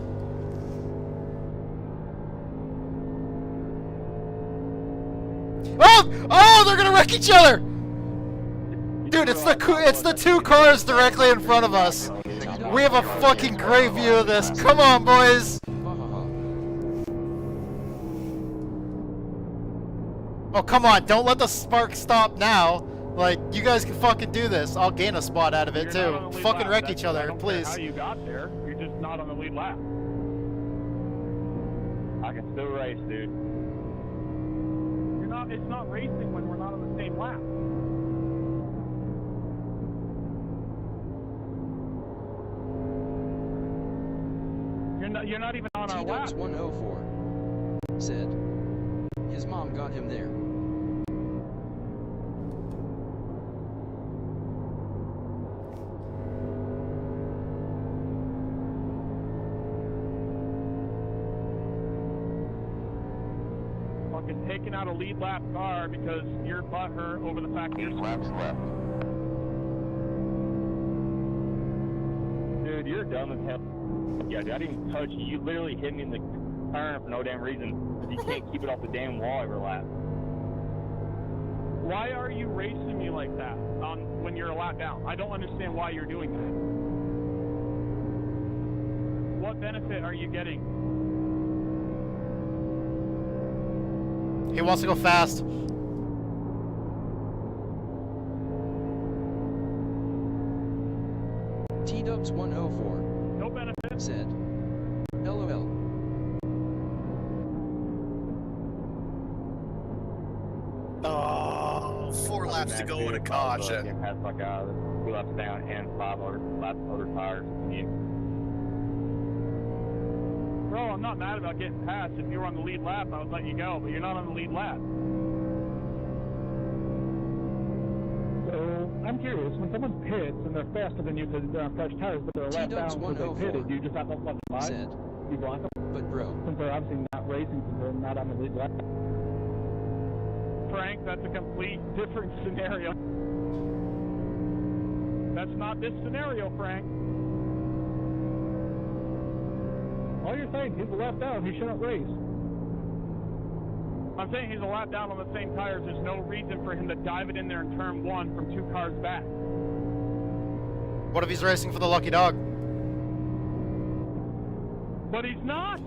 Oh, they're gonna wreck each other! Dude, it's the 2 cars directly in front of us. We have a fucking great view of this. Come on, boys. Oh, come on. Don't let the spark stop now. Like, you guys can fucking do this. I'll gain a spot out of it, too. Fucking wreck each other, please. How you got there? You're just not on the lead lap. I can still race, dude. You're not. It's not racing when we're not on the same lap. You're not even on our lap. T-Dubs 104 said, his mom got him there. fucking taking out a lead lap car because you're butthurt over the fact that you're... 8 laps left. Dude, you're dumb as hell. Yeah, dude, I didn't even touch you. You literally hit me in the turn for no damn reason. You can't keep it off the damn wall every lap. Why are you racing me like that when you're a lap down? I don't understand why you're doing that. What benefit are you getting? He wants to go fast. T-Dubs 104. No benefit. Said. LOL. Oh, 4 laps to go with a caution. Getting past my guy, 2 laps down and 5 laps over tires. Bro, I'm not mad about getting passed. If you were on the lead lap, I would let you go, but you're not on the lead lap. So, I'm curious, when someone pits and they're faster than you because they're on fresh tires, but they're a lap down because they pitted, do you just have to let them by? Said. You block them? But bro. Since they're obviously not racing, since they're not on the lead lap. Frank, that's a complete different scenario. That's not this scenario, Frank. All you're saying, he's a lap down, he shouldn't race. I'm saying he's a lap down on the same tires. There's no reason for him to dive it in there in turn 1 from 2 cars back. What if he's racing for the lucky dog? But he's not! No,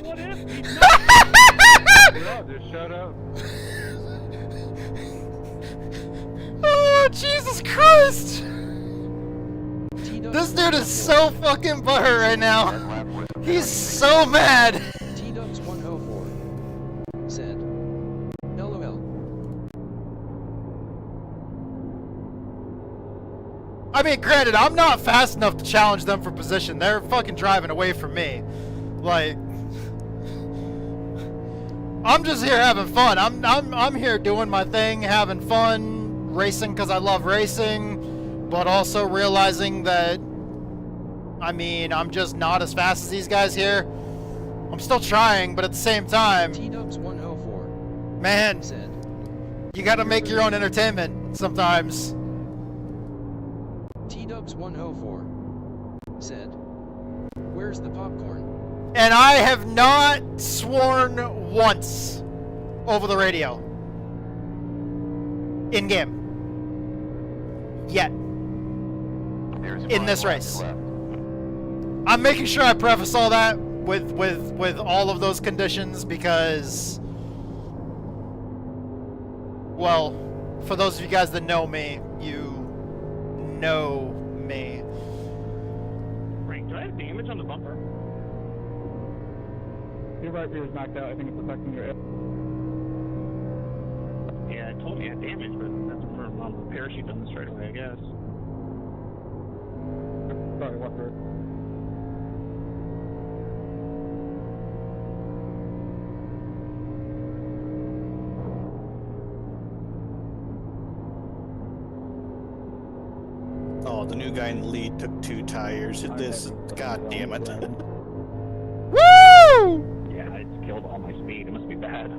what if he's not? Yeah, just shut up. Oh, Jesus Christ! This dude is so fucking butthurt right now. He's so mad. T-Dubs 104. Said. LOL. I mean, granted, I'm not fast enough to challenge them for position. They're fucking driving away from me. Like, I'm just here having fun. I'm here doing my thing, having fun, racing because I love racing, but also realizing that, I mean, I'm just not as fast as these guys here. I'm still trying, but at the same time, T-Dubs 104. Man, Said. You gotta make your own entertainment sometimes. T-Dubs 104. Said. Where's the popcorn? And I have not sworn once over the radio. In game. Yet. In this race. I'm making sure I preface all that with all of those conditions because, well, for those of you guys that know me, you know me. Frank, do I have damage on the bumper? Your right rear is knocked out. I think it's affecting your... Yeah, it told me I had damage, but that's from the parachute doesn't straight away, I guess. Sorry, what for? Oh, the new guy in the lead took 2 tires. This, god damn it. Woo! Yeah, it's killed all my speed. It must be bad.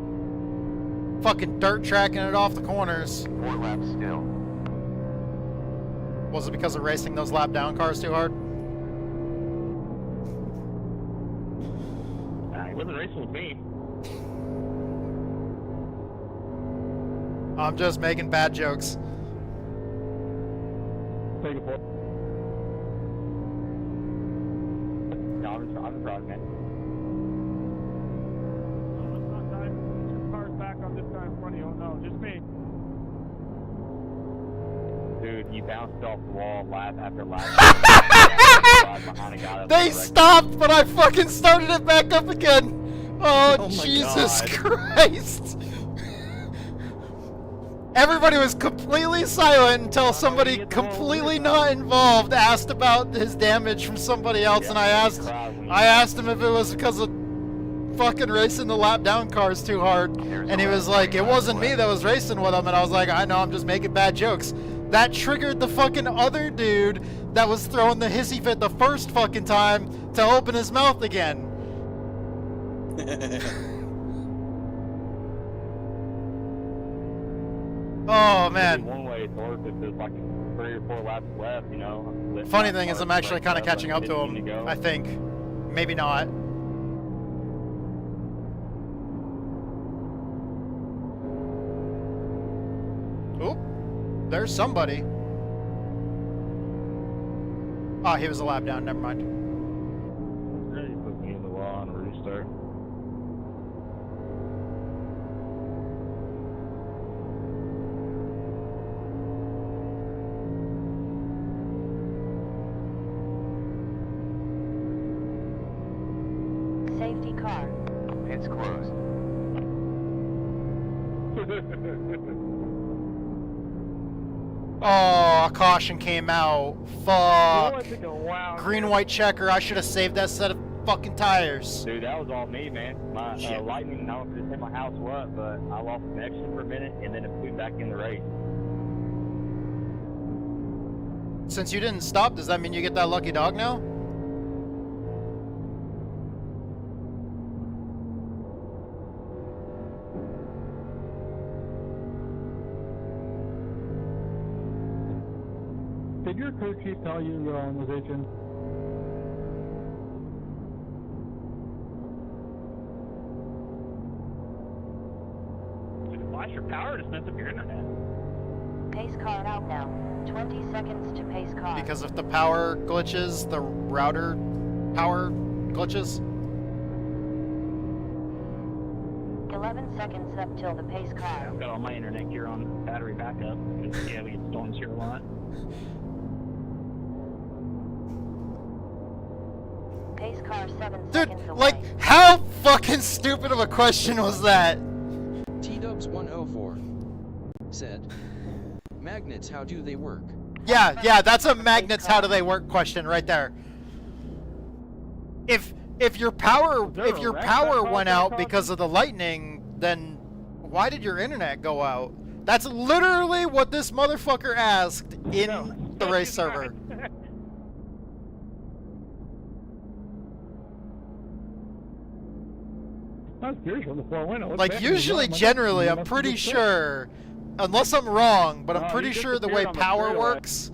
Fucking dirt tracking it off the corners. 4 laps still. Was it because of racing those lap down cars too hard? He wasn't racing with me. I'm just making bad jokes. Take it for No, I'm proud, man. I'm not diving 2 cars back on this guy in front of you. Oh no, just me. Dude, you bounced off the wall lap after lap. They stopped, but I fucking started it back up again. Oh, Oh my Jesus God. Christ. Everybody was completely silent until somebody completely not involved asked about his damage from somebody else, and I asked him if it was because of fucking racing the lap down cars too hard, and he was like, it wasn't me that was racing with him, and I was like, I know, I'm just making bad jokes. That triggered the fucking other dude that was throwing the hissy fit the first fucking time to open his mouth again. Oh man. One way north if there's like 3 or 4 laps left, you know. Funny thing is, I'm actually kind of catching up to him. I think, maybe not. Oop, there's somebody. Oh, he was a lap down. Never mind. He put me in the wall on a restart. Safety car. Pits closed. Oh, a caution came out. Fuck. Wow, Green, white checker. I should have saved that set of fucking tires. Dude, that was all me, man. My lightning, I don't know if it hit my house or what, but I lost connection for a minute, and then it flew back in the race. Since you didn't stop, does that mean you get that lucky dog now? Did your crew chief tell you you're on was itching? Flash your power to mess up your internet. Pace car out now. 20 seconds to pace car. Because if the power glitches, the router power glitches. 11 seconds up till the pace car. I've got all my internet gear on battery backup. Because, yeah, we get storms here a lot. Pace car 7 Dude, seconds away. like, how fucking stupid of a question was that? T-Dubs104 said, magnets, how do they work? Yeah, that's a magnets how do they work question right there. If your power went out because of the lightning, then why did your internet go out? That's literally what this motherfucker asked in the race server. I was curious on the 4-winner. Like, usually, generally, I'm pretty sure, unless I'm wrong, but I'm pretty sure the way power works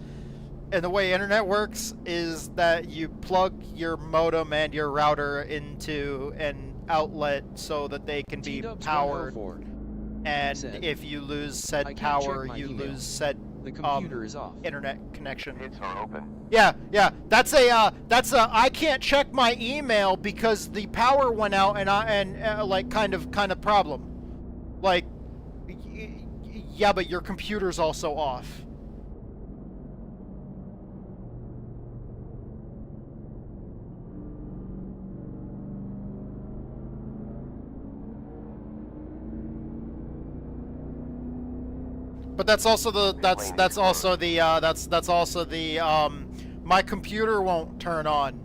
and the way internet works is that you plug your modem and your router into an outlet so that they can be powered. And if you lose said power, you lose said internet connection. Pits are open. Yeah, that's a I can't check my email because the power went out and like kind of problem. Like, yeah, but your computer's also off. But that's also the my computer won't turn on.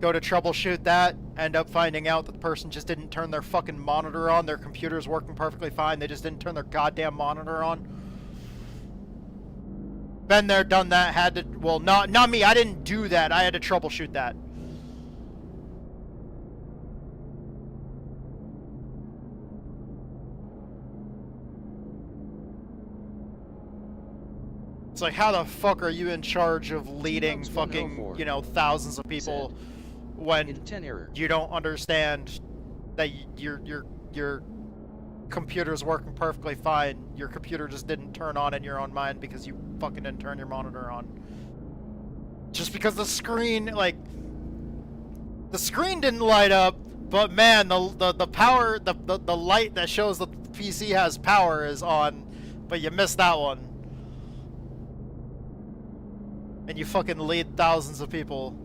Go to troubleshoot that, end up finding out that the person just didn't turn their fucking monitor on. Their computer's working perfectly fine. They just didn't turn their goddamn monitor on. Been there, done that, had to, well, not me. I didn't do that. I had to troubleshoot that. It's like, how the fuck are you in charge of leading fucking, you know, thousands of people when you don't understand that your computer's working perfectly fine? Your computer just didn't turn on in your own mind because you fucking didn't turn your monitor on. Just because the screen, like, the screen didn't light up, but man, the power, the light that shows the PC has power is on, but you missed that one. And you fucking lead thousands of people.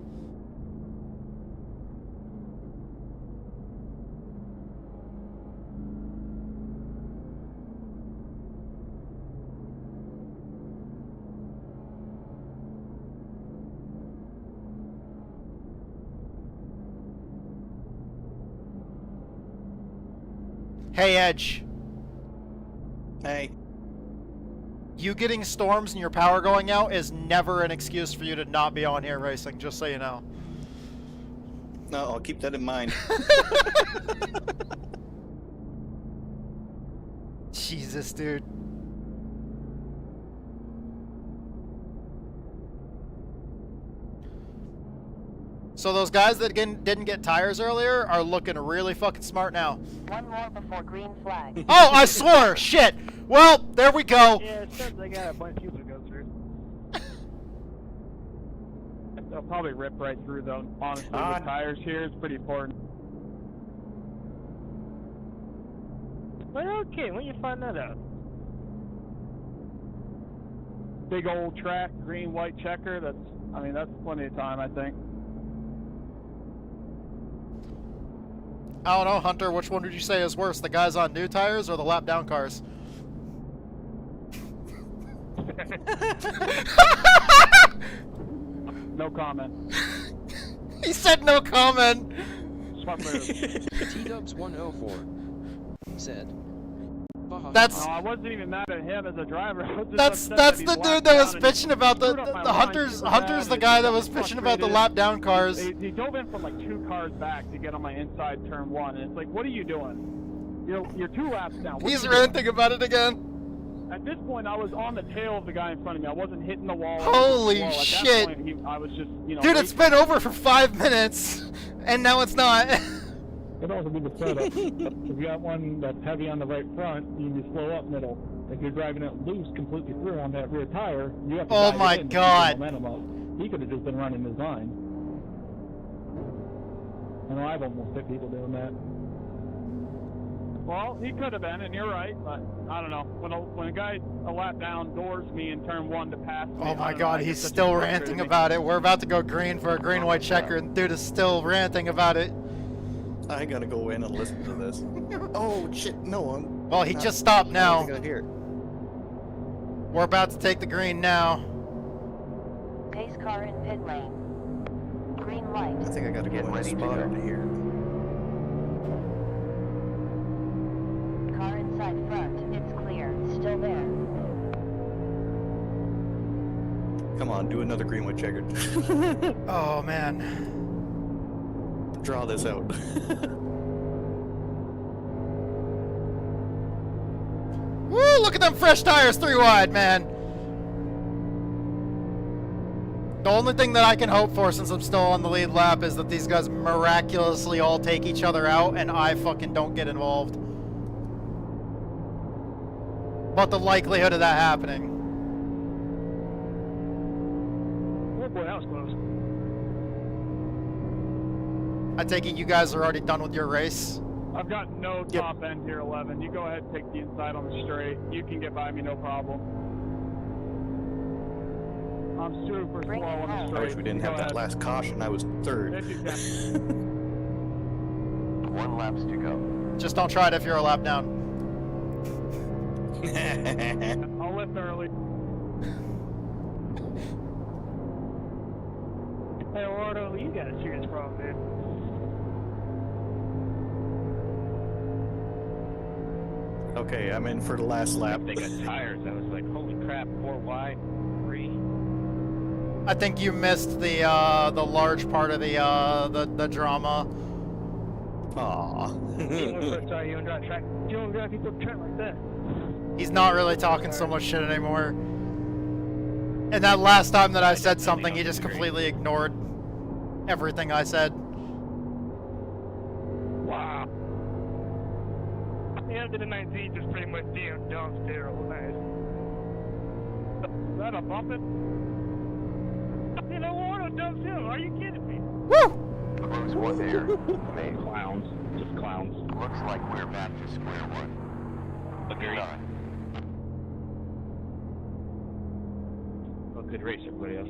Hey, Edge. Hey. You getting storms and your power going out is never an excuse for you to not be on here racing, just so you know. No, I'll keep that in mind. Jesus, dude. So those guys that didn't get tires earlier are looking really fucking smart now. One more before green flag. Oh, I swore! Shit! Well, there we go. Yeah, it says they got a bunch of people to go through. They'll probably rip right through though. Honestly, the tires here is pretty important. Well, okay, when you find that out? Big old track, green, white checker. That's plenty of time, I think. I don't know, Hunter, which one would you say is worse? The guys on new tires or the lap down cars? No comment. He said no comment. T-Dubs 104 said. That's. I wasn't even mad at him as a driver. That's the dude that was bitching about the Hunter's the guy that was bitching about the lap down cars. He dove in from like 2 cars back to get on my inside turn 1, and it's like, what are you doing? You're 2 laps down. He's ranting about it again. At this point, I was on the tail of the guy in front of me. I wasn't hitting the wall. Holy shit! At that point, I was just, dude, it's been over for 5 minutes, and now it's not. It'd also be the setup. If you got one that's heavy on the right front, you can just slow up middle. If you're driving it loose completely through on that rear tire, you have to oh dive my in to god! keep the momentum up. He could have just been running his line. I know I've almost hit people doing that. Well, he could have been, and you're right, but I don't know. When a guy a lap down doors me in turn 1 to pass me, oh my god, he's still ranting about it. We're about to go green for a green-white checker, and dude is still ranting about it. I gotta go in and listen to this. Oh shit, no, I'm... Well, he just stopped now. I think I hear it. We're about to take the green now. Pace car in pit lane. Green light. I think I gotta go in and spotter to hear it. Car inside front. It's clear. Still there. Come on, do another green with checker. Oh man. Draw this out. Woo, look at them fresh tires 3 wide, man. The only thing that I can hope for since I'm still on the lead lap is that these guys miraculously all take each other out and I fucking don't get involved. But the likelihood of that happening. Oh boy, that was close. I take it you guys are already done with your race? I've got no top end here, 11. You go ahead and take the inside on the straight. You can get by me, no problem. I'm super slow on the straight. I wish we didn't have that last caution. I was 3rd. 1 laps to go. Just don't try it if you're a lap down. I'll lift early. Hey, Ordo, you got a serious problem, dude. Okay, I'm in for the last lap. They got tires. I was like, holy crap, 4 wide, 3. I think you missed the large part of the drama. Aww. You don't drive track. You don't drive people track like that. He's not really talking so much shit anymore. And that last time that I said something, he just completely ignored everything I said. Wow. Yeah, the 19 just pretty much down sterile. Nice. Is that a bumping? You know what? It does too. Are you kidding me? Woo! Close one there. Made. Clowns. Just clowns. Looks like we're back to square one. Agreed. Well, good race, everybody else.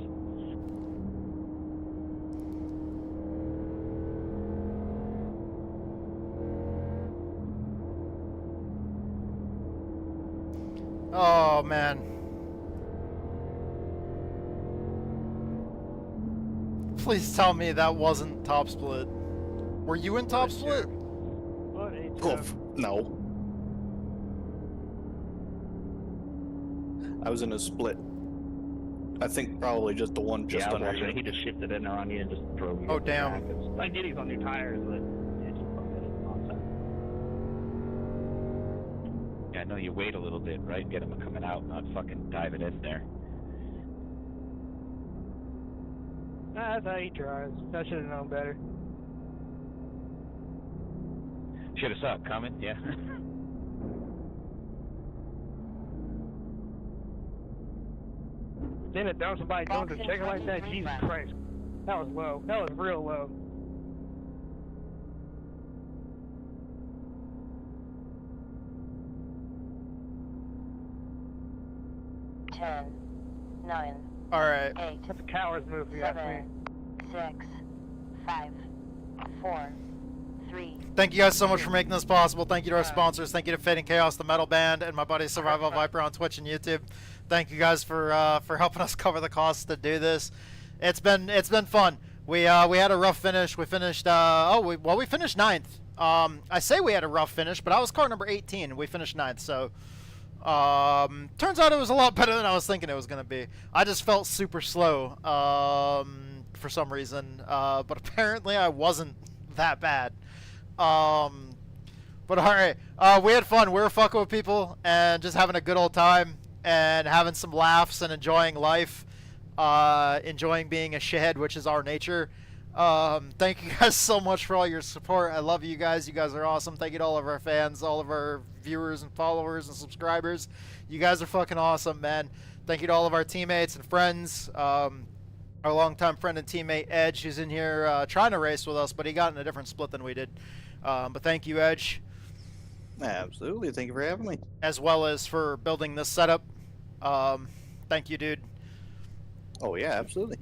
Oh man. Please tell me that wasn't top split. Were you in top split? Oof, no. I was in a split. I think probably just the one just under you. He just shifted in there on you and just drove you. Oh damn. I get he's on new tires, but yeah, just fucking nonsense. Yeah, know you wait a little bit, right? Get them coming out, not fucking dive it in there. That's how he drives. I should have known better. Should have saw it coming, yeah. Then it dumps somebody going to check it like that. Jesus Christ. That was low. That was real low. Ten, 9, All right. 8, That's a coward's move, if you ask me. 7, 6, 5, 4, 3. Thank you guys so much for making this possible. Thank you to our sponsors. Thank you to Fading Chaos, the Metal Band, and my buddy Survival Viper on Twitch and YouTube. Thank you guys for helping us cover the costs to do this. It's been fun. We had a rough finish. We finished we finished 9th. I say we had a rough finish, but I was car number 18. We finished 9th. So turns out it was a lot better than I was thinking it was gonna be. I just felt super slow for some reason, but apparently I wasn't that bad. But alright, we had fun. We were fucking with people and just having a good old time and having some laughs and enjoying life, enjoying being a shithead, which is our nature. Thank you guys so much for all your support. I love you guys. You guys are awesome. Thank you to all of our fans, all of our viewers and followers and subscribers. You guys are fucking awesome, man. Thank you to all of our teammates and friends. Our longtime friend and teammate Edge, who's in here trying to race with us, but he got in a different split than we did. But thank you, Edge. Absolutely. Thank you for having me. As As well as for building this setup. Thank you, dude. Oh yeah, absolutely.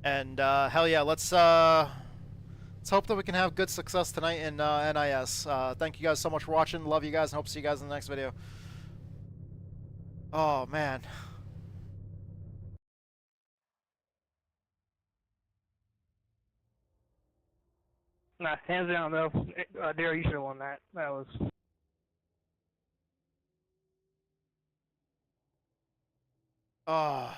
And hell yeah, let's hope that we can have good success tonight in NIS. Thank you guys so much for watching. Love you guys and hope to see you guys in the next video. Oh man. Nah, hands down though. Daryl, you should have won that. That was. Oh,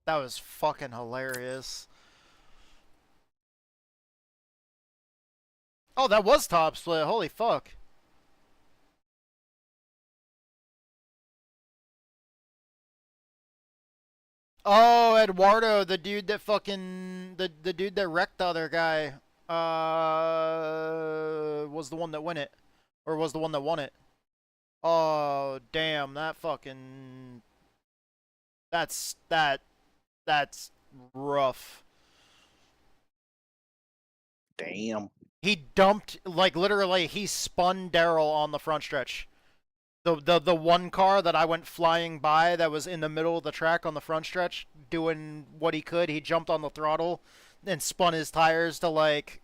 that was fucking hilarious. Oh, that was top split. Holy fuck. Oh, Eduardo, the dude that fucking the dude that wrecked the other guy, was the one that won it, or was the one that won it. Oh, damn, that fucking that's rough. Damn. He dumped, like, literally, he spun Daryl on the front stretch. The one car that I went flying by that was in the middle of the track on the front stretch doing what he could, he jumped on the throttle and spun his tires to, like,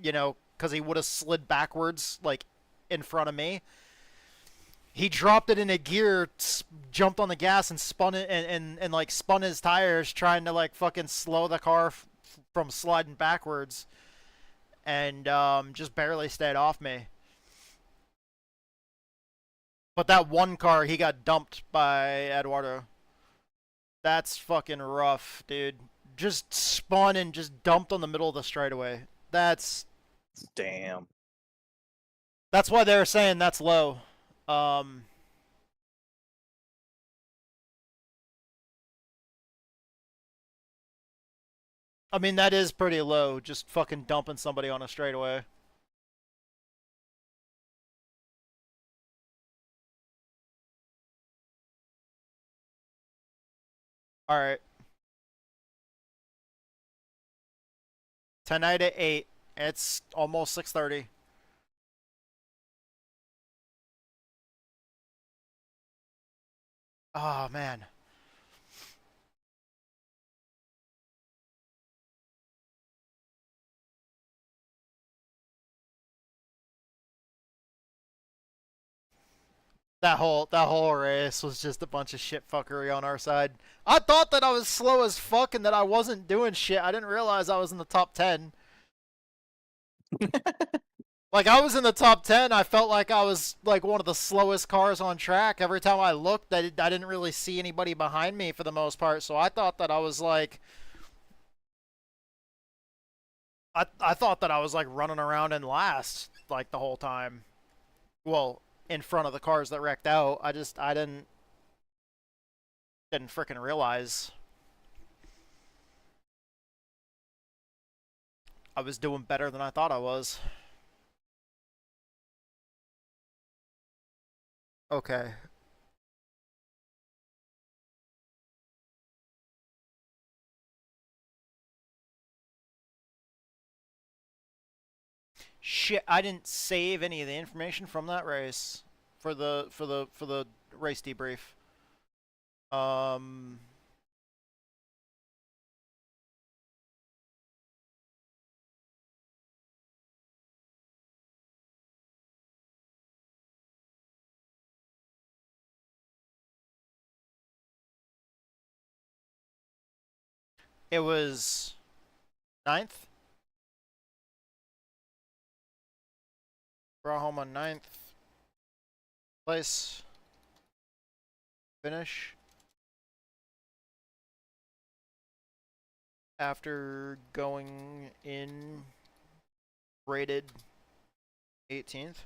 you know, because he would have slid backwards, like, in front of me. He dropped it in a gear, jumped on the gas and spun it and like spun his tires trying to like fucking slow the car from sliding backwards, and just barely stayed off me. But that one car, he got dumped by Eduardo. That's fucking rough, dude. Just spun and just dumped on the middle of the straightaway. That's... Damn. That's why they're saying that's low. I mean, that is pretty low, just fucking dumping somebody on a straightaway. Alright. Tonight at 8. It's almost 6:30. Oh, man. That whole race was just a bunch of shit fuckery on our side. I thought that I was slow as fuck and that I wasn't doing shit. I didn't realize I was in the top 10. Like, I was in the top 10. I felt like I was, like, one of the slowest cars on track. Every time I looked, I didn't really see anybody behind me for the most part. So I thought that I was, like... I thought that I was, like, running around in last, like, the whole time. Well, in front of the cars that wrecked out. I didn't frickin' realize I was doing better than I thought I was. Okay. Shit, I didn't save any of the information from that race for the race debrief. It was 9th. Brought home on 9th place. Finish. After going in rated 18th.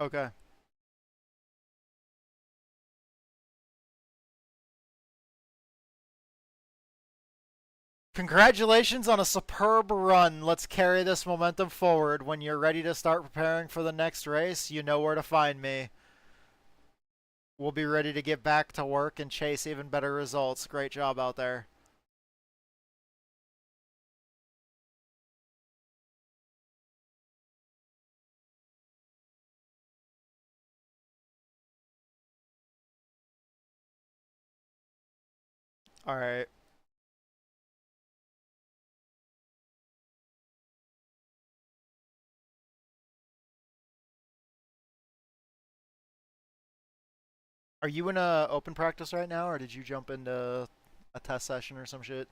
Okay. Congratulations on a superb run. Let's carry this momentum forward. When you're ready to start preparing for the next race, you know where to find me. We'll be ready to get back to work and chase even better results. Great job out there. All right. Are you in a open practice right now, or did you jump into a test session or some shit?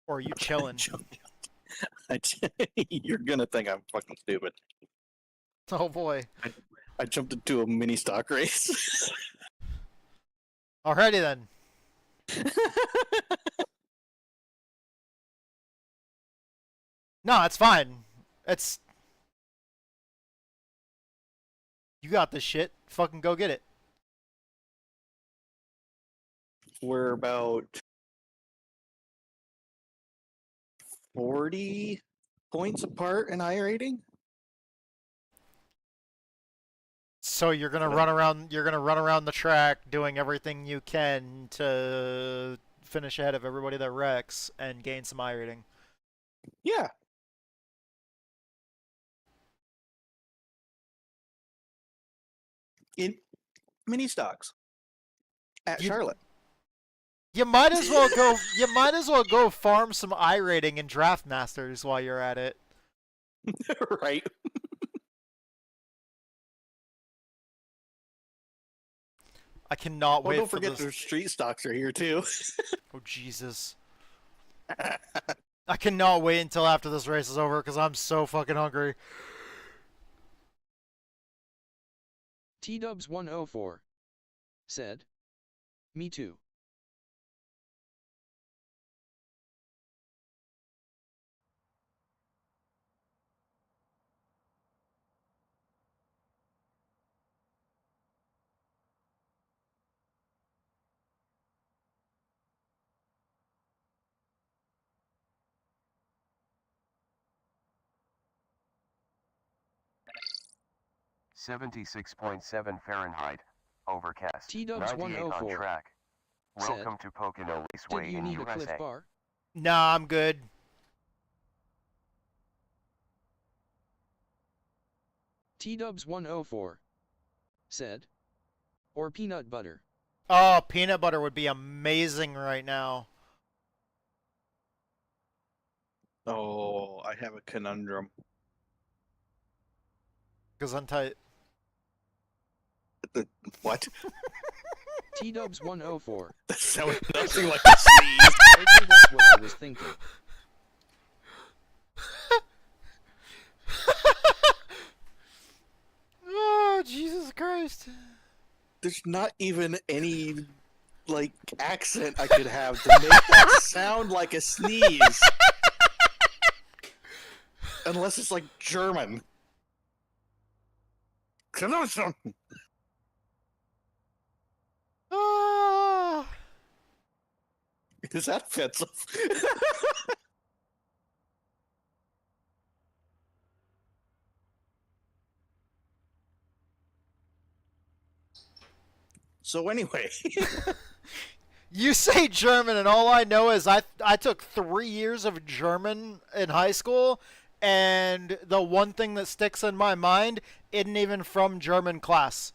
Or are you chilling? You're gonna think I'm fucking stupid. Oh boy. I jumped into a mini stock race. Alrighty then. No, it's fine. It's... You got this shit. Fucking go get it. We're about 40 points apart in iRating. So you're gonna run around. You're gonna run around the track, doing everything you can to finish ahead of everybody that wrecks and gain some iRating. Yeah. In mini stocks at Charlotte. You might as well go. You might as well go farm some iRating and draft masters while you're at it. Right. I cannot wait. Don't forget their street stocks are here too. Oh Jesus! I cannot wait until after this race is over because I'm so fucking hungry. T-Dubs 104 said, "Me too." .7 Fahrenheit. Overcast. T-Dubs 98 on 104 track. said, Welcome to Pocono Raceway "Did you in need a USA. Cliff Bar?" Nah, I'm good. T-Dubs 104 said, "Or peanut butter." Oh, peanut butter would be amazing right now. Oh, I have a conundrum. Because I'm tight. What? T-Dubs 104. That sounded nothing like a sneeze. Maybe that's what I was thinking. Oh, Jesus Christ. There's not even any, like, accent I could have to make that sound like a sneeze. Unless it's, like, German. Is that offensive? So anyway. You say German, and all I know is I took 3 years of German in high school, and the one thing that sticks in my mind isn't even from German class.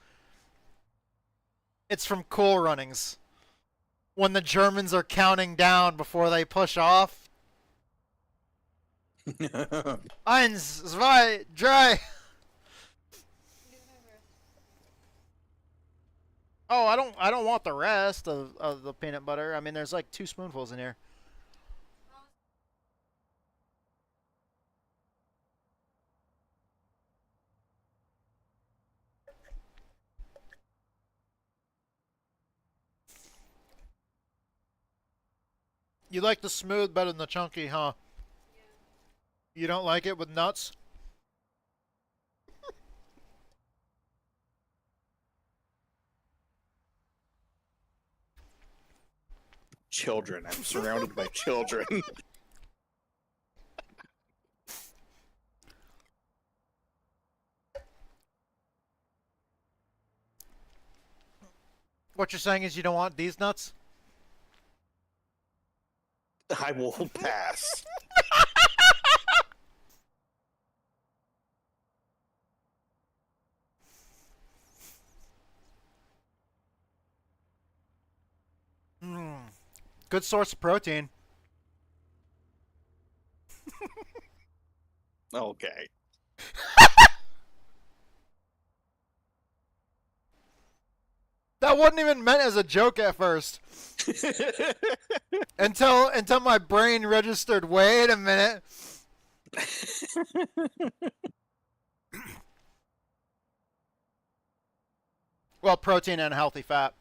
It's from Cool Runnings. When the Germans are counting down before they push off. Eins, zwei, drei. Oh, I don't want the rest of the peanut butter. I mean, there's like 2 spoonfuls in here. You like the smooth better than the chunky, huh? Yeah. You don't like it with nuts? Children. I'm surrounded by children. What you're saying is you don't want these nuts? I will pass. Good source of protein. Okay. That wasn't even meant as a joke at first. until my brain registered, wait a minute. Well, protein and healthy fat.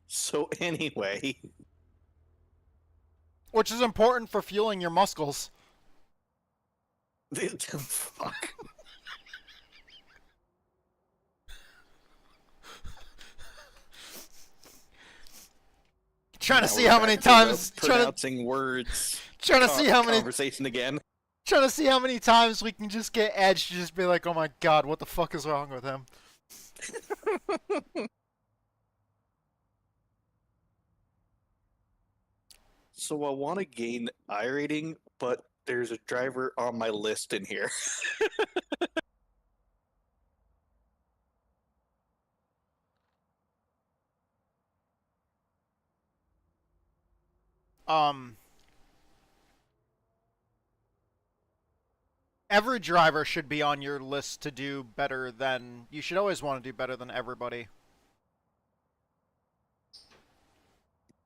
So anyway. Which is important for fueling your muscles. Fuck. Trying to see how many times pronouncing words. Trying to see how many conversation again. Trying to see how many times we can just get Edge to just be like, "Oh my god, what the fuck is wrong with him?" So I want to gain iRating, but there's a driver on my list in here. Every driver should be on your list to do better than... You should always want to do better than everybody.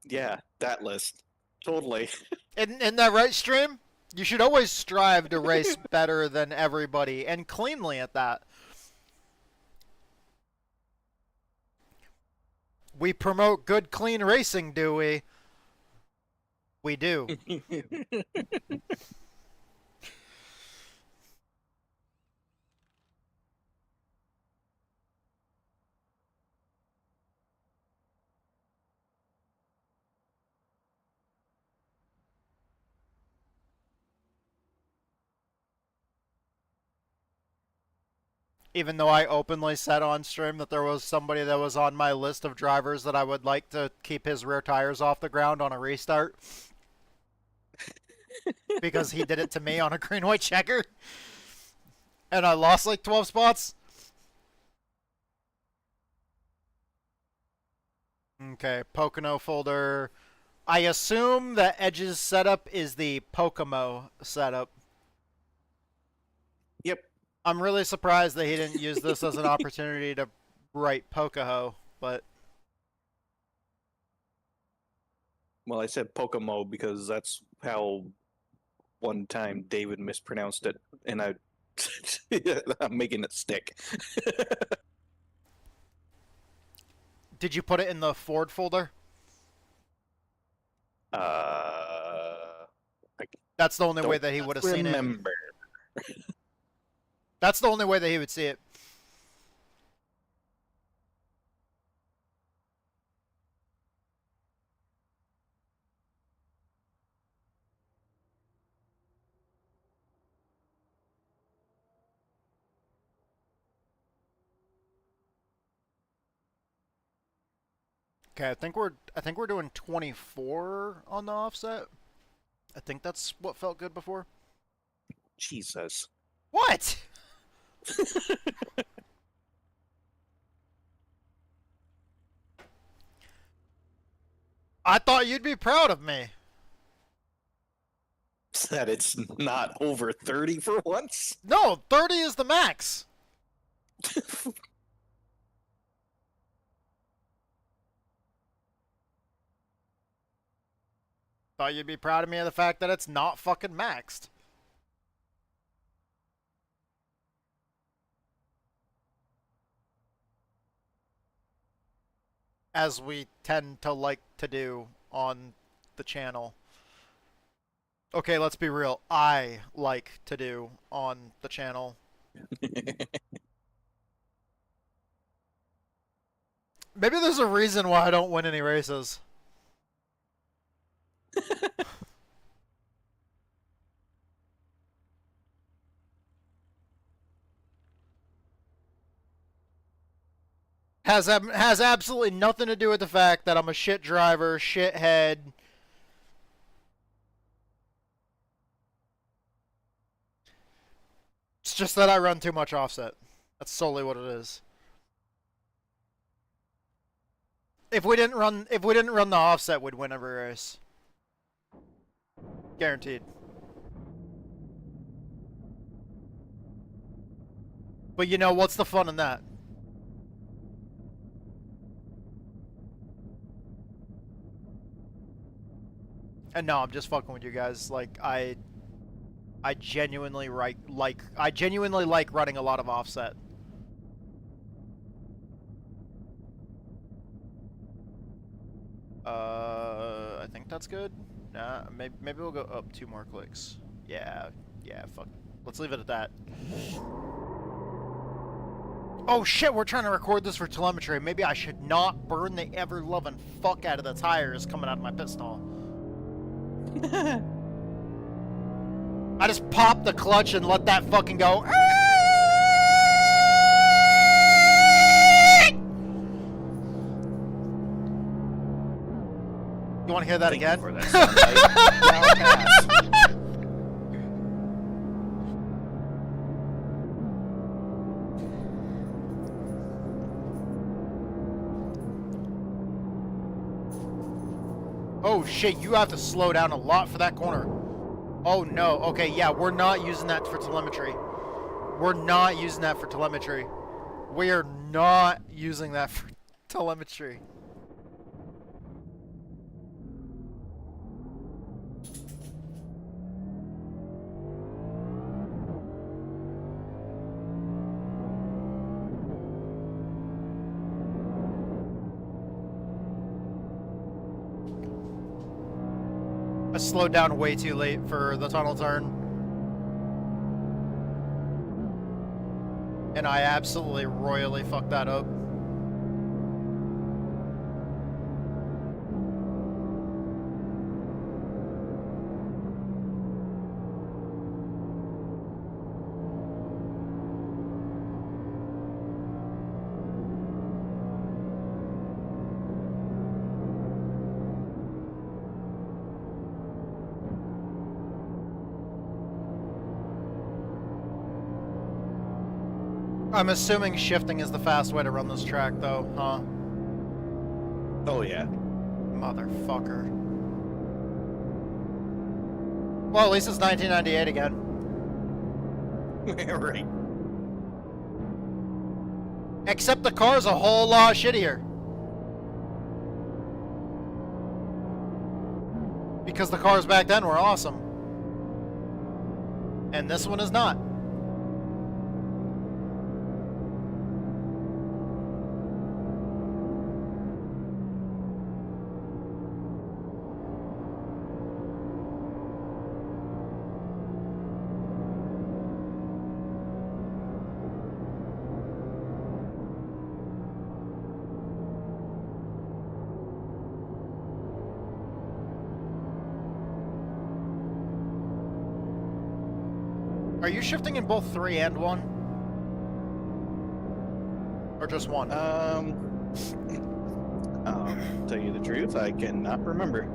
Yeah, that list. Totally. Isn't that right, Stream? You should always strive to race better than everybody, and cleanly at that. We promote good, clean racing, do we? We do. Even though I openly said on stream that there was somebody that was on my list of drivers that I would like to keep his rear tires off the ground on a restart. Because he did it to me on a green-white checker. And I lost like 12 spots. Okay, Pocono folder. I assume that Edge's setup is the Pocomo setup. Yep. I'm really surprised that he didn't use this as an opportunity to write Pocoho, but... Well, I said Pocomo because that's how one time David mispronounced it, and I I'm making it stick. Did you put it in the Ford folder? That's the only way that he would have seen it. That's the only way that he would see it. Okay, I think we're doing 24 on the offset. I think that's what felt good before. Jesus. What? I thought you'd be proud of me. That it's not over 30 for once? No, 30 is the max. Thought you'd be proud of me of the fact that it's not fucking maxed. As we tend to like to do on the channel. Okay, let's be real. I like to do on the channel. Maybe there's a reason why I don't win any races. Has absolutely nothing to do with the fact that I'm a shit driver, shithead. It's just that I run too much offset. That's solely what it is. If we didn't run the offset, we'd win every race. Guaranteed. But you know, what's the fun in that? And no, I'm just fucking with you guys. Like, I genuinely like running a lot of offset. I think that's good. Nah, maybe we'll go up 2 more clicks. Yeah, fuck. Let's leave it at that. Oh shit, we're trying to record this for telemetry. Maybe I should not burn the ever-loving fuck out of the tires coming out of my pit stall. I just popped the clutch and let that fucking go. You want to hear that again? Oh shit, you have to slow down a lot for that corner. Oh no, okay, yeah, we're not using that for telemetry. We're not using that for telemetry. We are not using that for telemetry. I slowed down way too late for the tunnel turn. And I absolutely royally fucked that up. I'm assuming shifting is the fast way to run this track, though, huh? Oh, yeah. Motherfucker. Well, at least it's 1998 again. Right. Except the car's a whole lot shittier. Because the cars back then were awesome. And this one is not. Are you shifting in both 3 and 1? Or just 1? I'll tell you the truth, I cannot remember.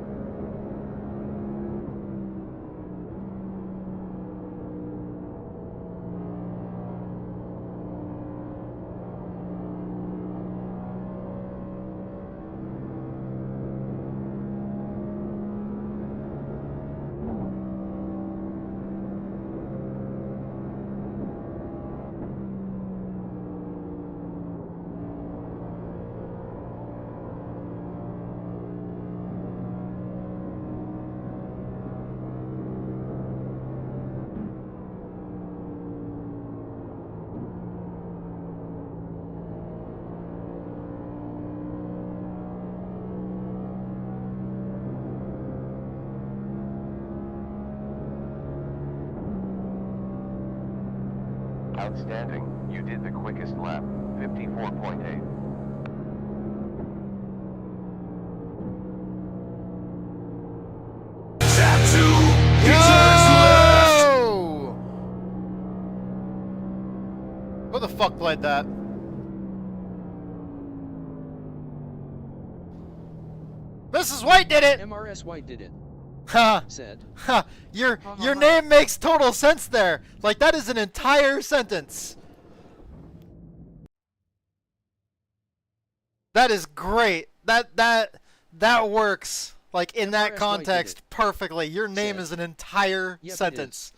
Outstanding, you did the quickest lap, 54.8. Yo! Who the fuck played that? Mrs. White did it! MRS White did it. Ha! Said. Ha! Your name makes total sense there. Like that is an entire sentence. That is great. That works like in that context perfectly. Your name is an entire sentence.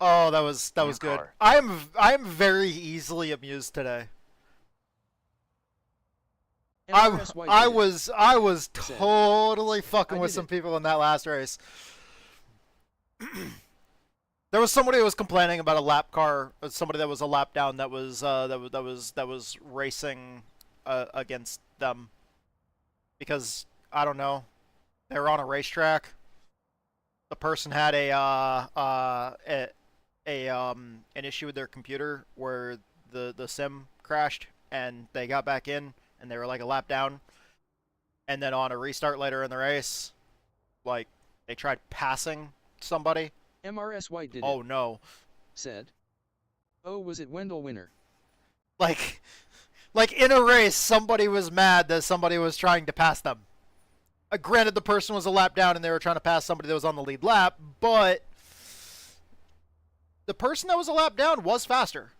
Oh, that was good. I am very easily amused today. I was totally fucking with some people in that last race. There was somebody who was complaining about a lap car, somebody that was a lap down that was racing against them because I don't know, they were on a racetrack. The person had an issue with their computer where the sim crashed and they got back in. And they were like a lap down. And then on a restart later in the race, like, they tried passing somebody. MRS White did it. Oh, no. Said. Oh, was it Wendell Winner? Like in a race, somebody was mad that somebody was trying to pass them. Granted, the person was a lap down and they were trying to pass somebody that was on the lead lap, but the person that was a lap down was faster.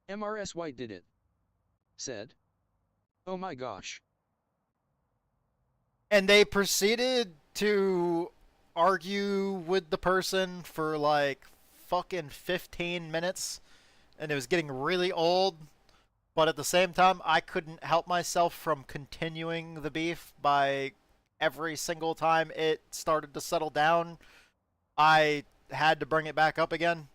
MRS White did it. Said. Oh my gosh. And they proceeded to argue with the person for like fucking 15 minutes. And it was getting really old. But at the same time, I couldn't help myself from continuing the beef by every single time it started to settle down. I had to bring it back up again.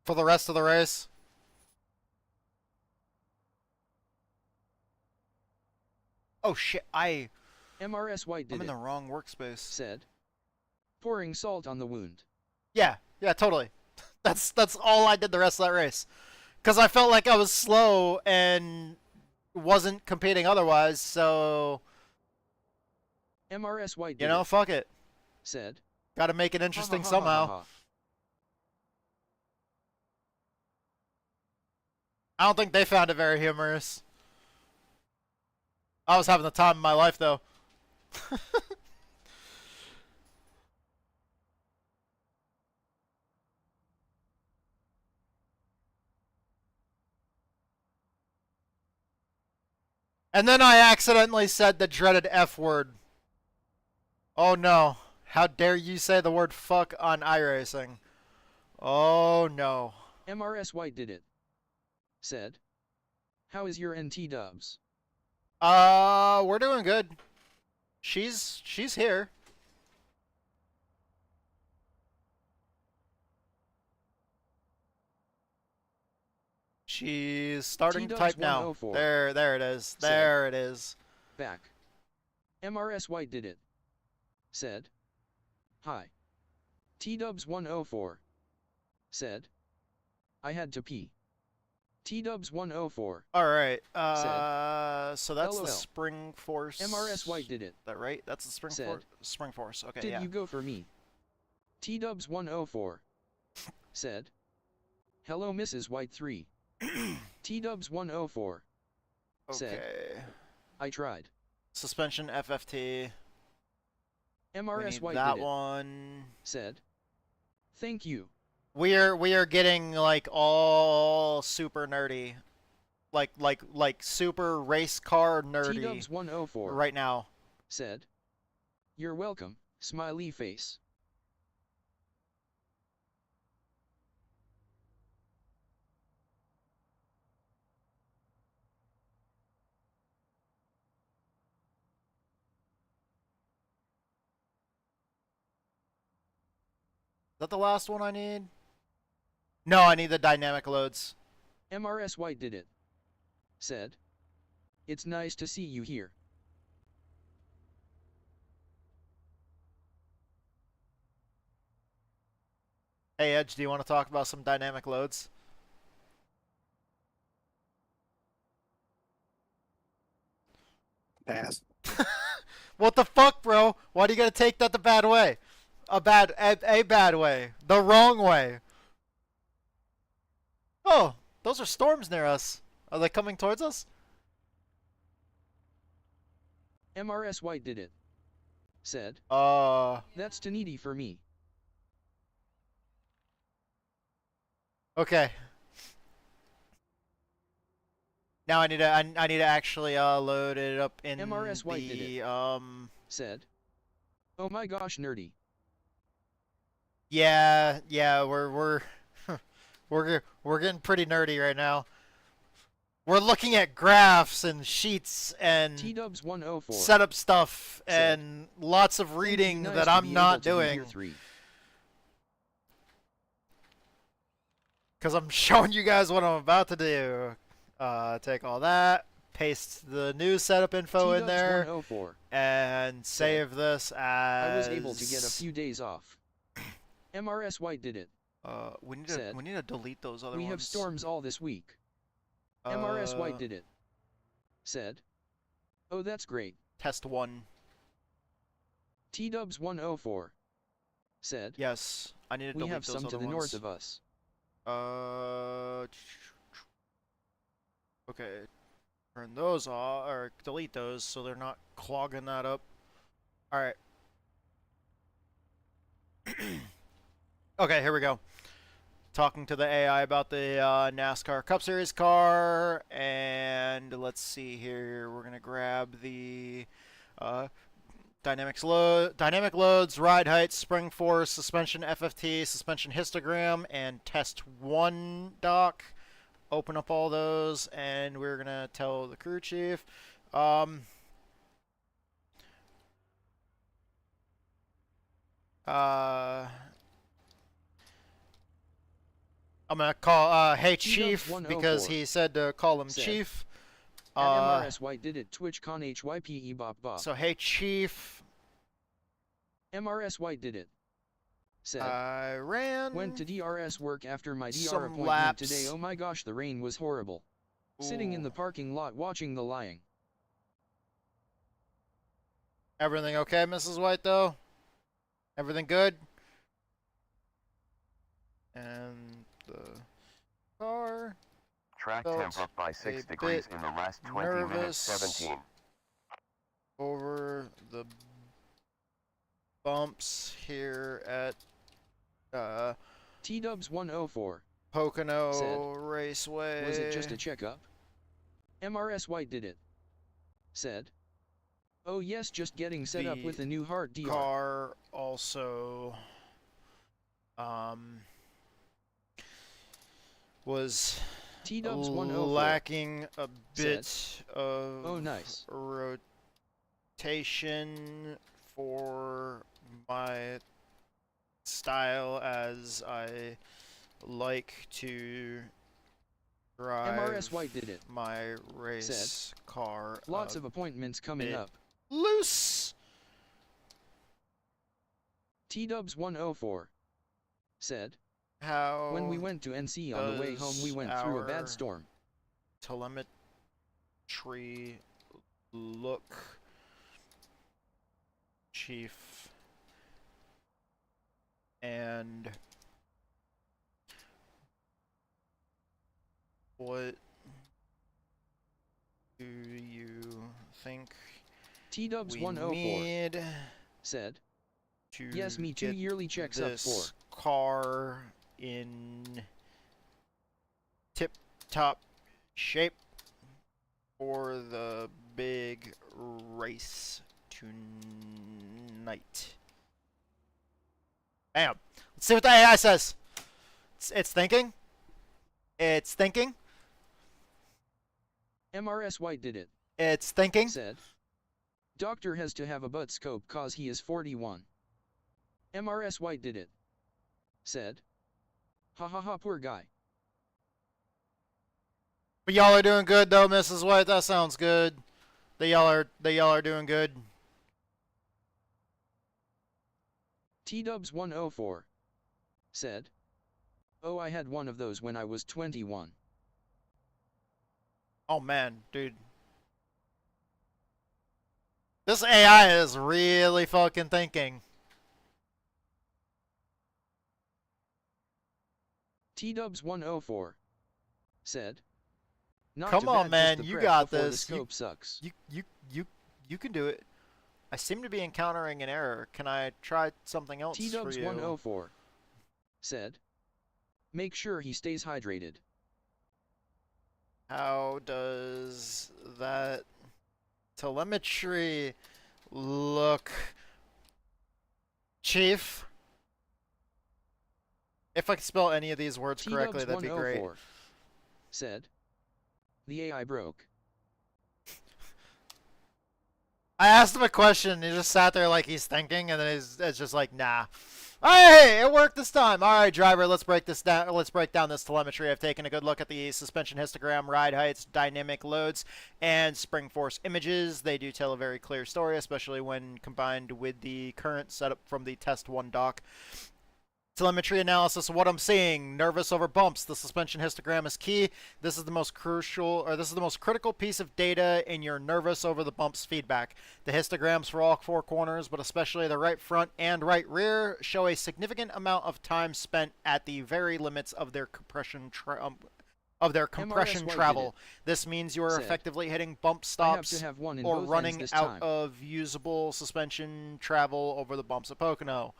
For the rest of the race. Oh shit, MRS White did I'm in the wrong workspace. Said. Pouring salt on the wound. Yeah, totally. That's all I did the rest of that race. Cause I felt like I was slow and wasn't competing otherwise, so MRS White did you know, fuck it. Said. Gotta make it interesting somehow. I don't think they found it very humorous. I was having the time of my life, though. And then I accidentally said the dreaded F word. Oh no. How dare you say the word fuck on iRacing. Oh no. MRS White did it. Said. How is your NT dubs? We're doing good. She's here. She's starting to type now. There it is. There it is. Back. MRS White did it. Said. Hi. T-Dubs 104. Said. I had to pee. T-Dubs 104. Alright, said, so that's LOL. the Spring Force. MRS White did it. That right? That's the Spring Said, Force. Spring Force. Okay, Did yeah. you go for me? T-Dubs 104. Said, hello Mrs. White 3. T-Dubs 104. Said, Okay. I tried. Suspension FFT. We MRS need White that did it. one. Said, thank you. We are getting like all super nerdy. Like super race car nerdy T-Dubs 104. right now. Said, you're welcome, smiley face. Is that the last one I need? No, I need the dynamic loads. MRS White did it. Said, it's nice to see you here. Hey Edge, do you want to talk about some dynamic loads? Pass. What the fuck, bro? Why do you gotta take that the bad way? A bad way. The wrong way. Oh, those are storms near us. Are they coming towards us? MRS White did it. Said, that's too needy for me. Okay. Now I need to actually load it up in MRS White did it. Said, oh my gosh, nerdy. Yeah, we're we're getting pretty nerdy right now. We're looking at graphs and sheets and T-Dubs 104 setup stuff said, and lots of reading nice that to I'm be not able to be doing. here 3. Because I'm showing you guys what I'm about to do. Take all that, paste the new setup info in there, 104 and save this as... I was able to get a few days off. MRS White did it. We need Said, to delete those other we ones. have storms all this week. MRS White did it. Said, oh that's great. Test 1. T-Dubs 104. Said, yes, I need to delete we have those some to other the north ones. of us. Okay, turn those off, or delete those so they're not clogging that up. Alright. Okay, here we go. Talking to the AI about the NASCAR Cup Series car, and let's see here. We're gonna grab the dynamic loads, ride height, spring force, suspension FFT, suspension histogram, and test 1 doc. Open up all those, and we're gonna tell the crew chief. I'm gonna call hey chief because he said to call him chief. MRS White did it. TwitchCon HYPE Bop Bop. So hey chief. MRS White did it. Said, I went to DRS work after my DR some appointment laps. today. Oh my gosh, the rain was horrible. Sitting in the parking lot watching the lying. Everything okay, Mrs. White, though? Everything good? And the car... Track temp up by 6 degrees in the last 20 minutes 17. Over the bumps here at T-Dubs 104 Pocono said, Raceway. was it just a checkup? MRS White did it. Said, oh yes, just getting set up with a new hard DR. Car also was T-Dubs 104 lacking a bit said, of oh nice rotation for my style as I like to drive MRS White did it. my race said, car. Lots of appointments coming up. Loose. T-Dubs 104 said, How When we went to NC on the way home, we went through a bad storm. Telemetry look, Chief, and what do you think T-Dubs we 104 need said, to yes, me too, get yearly checks up this 4. car in tip-top shape for the big race tonight? Bam. Let's see what the AI says. It's thinking. It's thinking. MRS White did it. It's thinking. Said, doctor has to have a butt scope cause he is 41. MRS White did it. Said, ha ha ha, poor guy. But y'all are doing good though, Mrs. White. That sounds good. Y'all are doing good. T-Dubs 104 said, oh, I had one of those when I was 21. Oh man, dude. This AI is really fucking thinking. T-Dubs 104 said, not Come too on, bad, man, just the you prep got before this. The scope sucks. You can do it. I seem to be encountering an error. Can I try something else for you? T-Dubs 104 said, make sure he stays hydrated. How does that telemetry look, Chief? If I could spell any of these words correctly, that'd be great. Said, the AI broke. I asked him a question, he just sat there like he's thinking, and then it's just like, nah. Hey, it worked this time. All right, driver, let's break this down. Let's break down this telemetry. I've taken a good look at the suspension histogram, ride heights, dynamic loads, and spring force images. They do tell a very clear story, especially when combined with the current setup from the Test 1 dock. Telemetry analysis of what I'm seeing. Nervous over bumps. The suspension histogram is key. This is the most critical piece of data in your nervous over the bumps feedback. The histograms for all 4 corners, but especially the right front and right rear, show a significant amount of time spent at the very limits of their compression travel. This means you are effectively hitting bump stops or running out of usable suspension travel over the bumps of Pocono.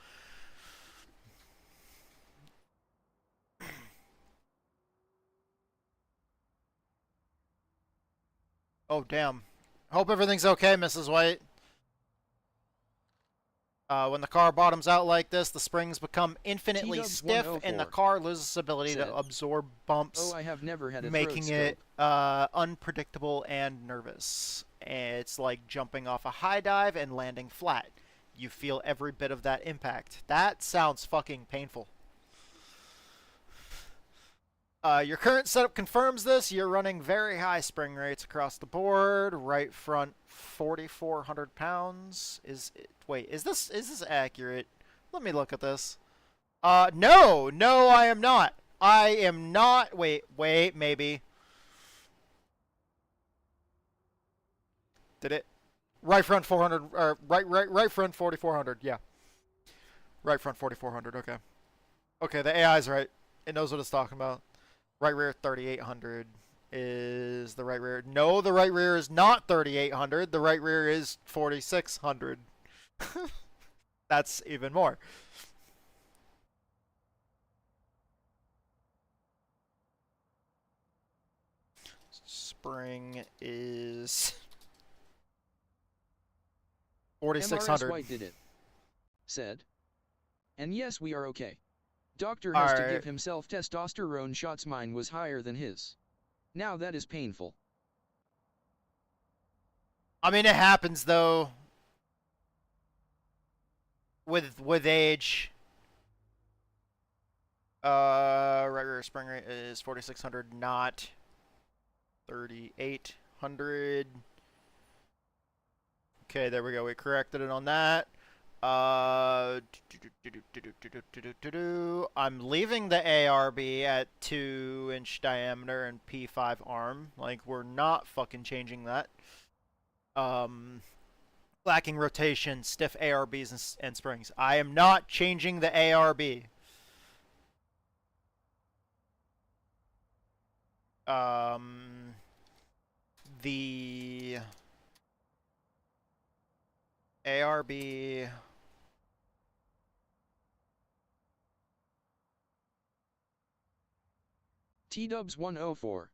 Oh, damn. Hope everything's okay, Mrs. White. When the car bottoms out like this, the springs become infinitely stiff, and the car loses its ability to absorb bumps, I have never had a making it unpredictable and nervous. It's like jumping off a high dive and landing flat. You feel every bit of that impact. That sounds fucking painful. Your current setup confirms this. You're running very high spring rates across the board. Right front, 4,400 pounds. Wait, is this accurate? Let me look at this. No, I am not. I am not. Wait, maybe. Did it? Right front 400, or right front 4,400. Yeah. Right front 4,400. Okay. Okay, the AI's right. It knows what it's talking about. Right rear 3,800 is the right rear. No, the right rear is not 3,800. The right rear is 4,600. That's even more. Spring is 4,600. MRS White did it. Said, and yes, we are okay. Doctor has to give himself testosterone shots. Mine was higher than his. Now that is painful. I mean, it happens though. With age. Right rear spring rate is 4,600, not 3,800. Okay, there we go. We corrected it on that. I'm leaving the ARB at 2-inch diameter and P5 arm. Like, we're not fucking changing that. Lacking rotation, stiff ARBs and springs. I am not changing the ARB. The ARB T-Dubs 104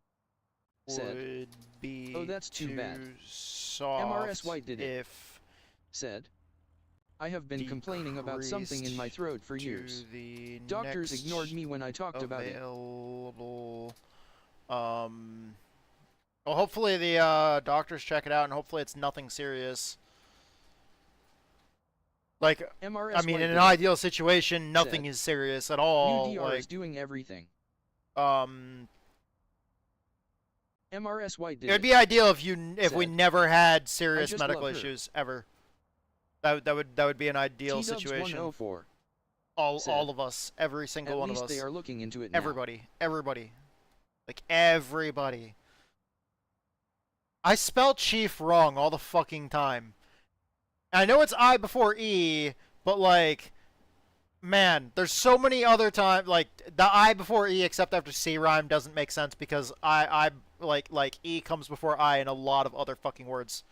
said, would be "Oh, that's too bad. soft MRS White did it. if Said, I have been complaining about something in my throat for years. the Doctors next ignored me when I talked about it. available. Well, hopefully the doctors check it out, and hopefully it's nothing serious. Like, MRS I mean, White in an did it. ideal situation, nothing Said, is serious at all. New DR is Like, doing everything. MRS White did it would it. be ideal if we Said, never had I serious just medical love her. issues ever. That would be an ideal T-Dubs situation. 104 All said, of us, every single At one of least us. they are looking into it now. Everybody, like everybody. I spell chief wrong all the fucking time. I know it's I before E, but like, man, there's so many other times, like, the I before E except after C rhyme doesn't make sense because I like E comes before I in a lot of other fucking words.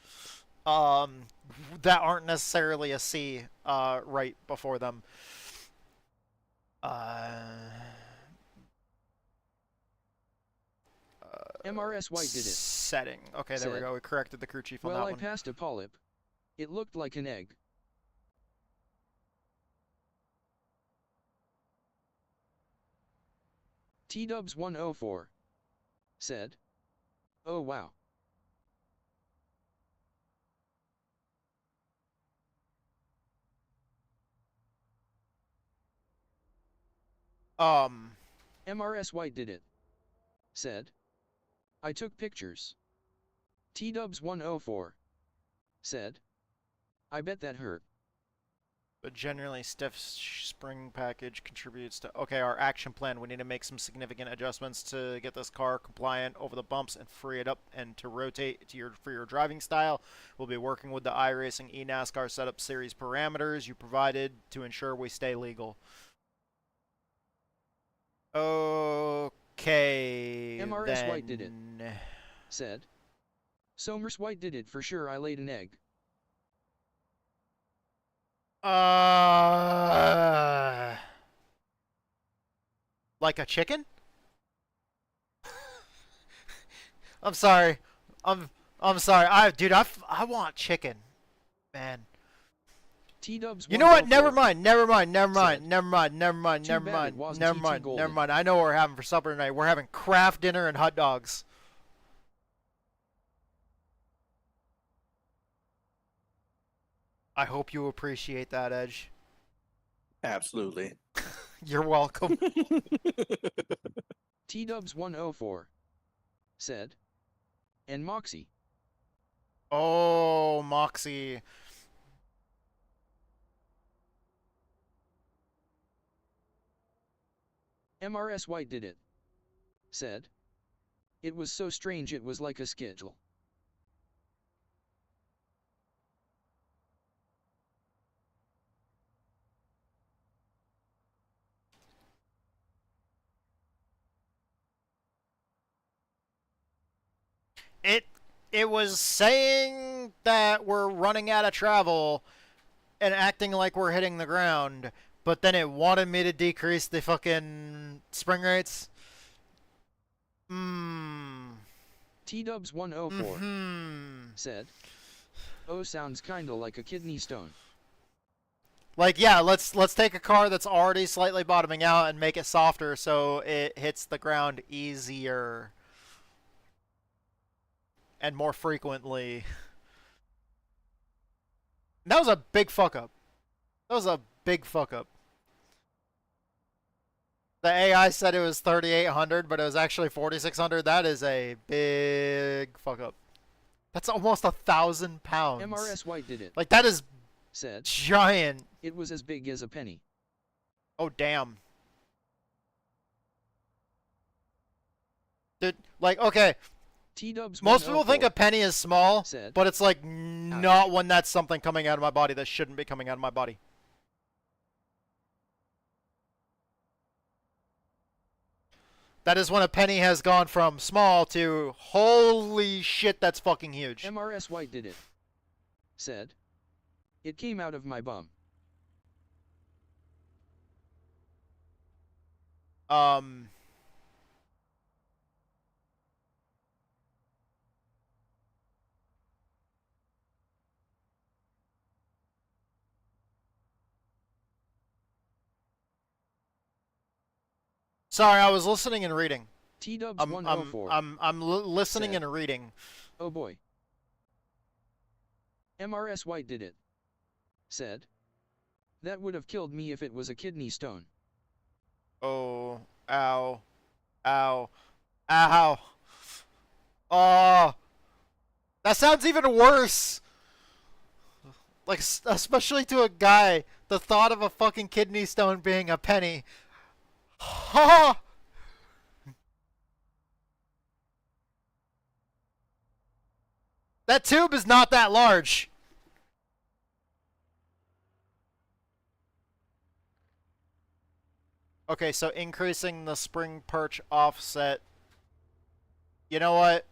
That aren't necessarily a C, right before them. MRS White did it. Setting. Okay, there we Said, go. We corrected the crew chief on Well, that I one. passed a polyp. It looked like an egg. T-Dubs 104 said, "Oh wow. MRS White did it. Said, I took pictures. T-Dubs 104 said, I bet that hurt. But generally, stiff spring package contributes to... Okay, our action plan. We need to make some significant adjustments to get this car compliant over the bumps and free it up and to rotate to for your driving style. We'll be working with the iRacing NASCAR Setup Series parameters you provided to ensure we stay legal. Okay, MRS White did it. Said, Somers White did it for sure. I laid an egg. Like a chicken? I'm sorry. I'm sorry. Dude, I want chicken. Man. T-Dubs. You know what? Never mind. I know what we're having for supper tonight. We're having craft dinner and hot dogs. I hope you appreciate that, Edge. Absolutely. You're welcome. T-Dubs 104 said, and Moxie. Oh, Moxie. MRS White did it. Said, it was so strange it was like a schedule. It was saying that we're running out of travel and acting like we're hitting the ground, but then it wanted me to decrease the fucking spring rates. T-Dubs 104 said, oh, sounds kinda like a kidney stone. Like, yeah, let's take a car that's already slightly bottoming out and make it softer so it hits the ground easier. And more frequently. That was a big fuck up. The AI said it was 3,800, but it was actually 4,600. That is a big fuck up. That's almost 1,000 pounds. MRS White did it. Like, that is said. Giant. It was as big as a penny. Oh, damn. Dude, like, okay. T-Dubs Most people think a penny is small, said, but it's like not when that's something coming out of my body that shouldn't be coming out of my body. That is when a penny has gone from small to holy shit, that's fucking huge. MRS White did it. Said. It came out of my bum. Sorry, I was listening and reading. T-Dubs I'm 104. listening said, and reading. Oh boy. MRS White did it. Said. That would have killed me if it was a kidney stone. Oh, ow, ow, ow. Oh, that sounds even worse. Like, especially to a guy, the thought of a fucking kidney stone being a penny. Ha! That tube is not that large. Okay, so increasing the spring perch offset. You know what?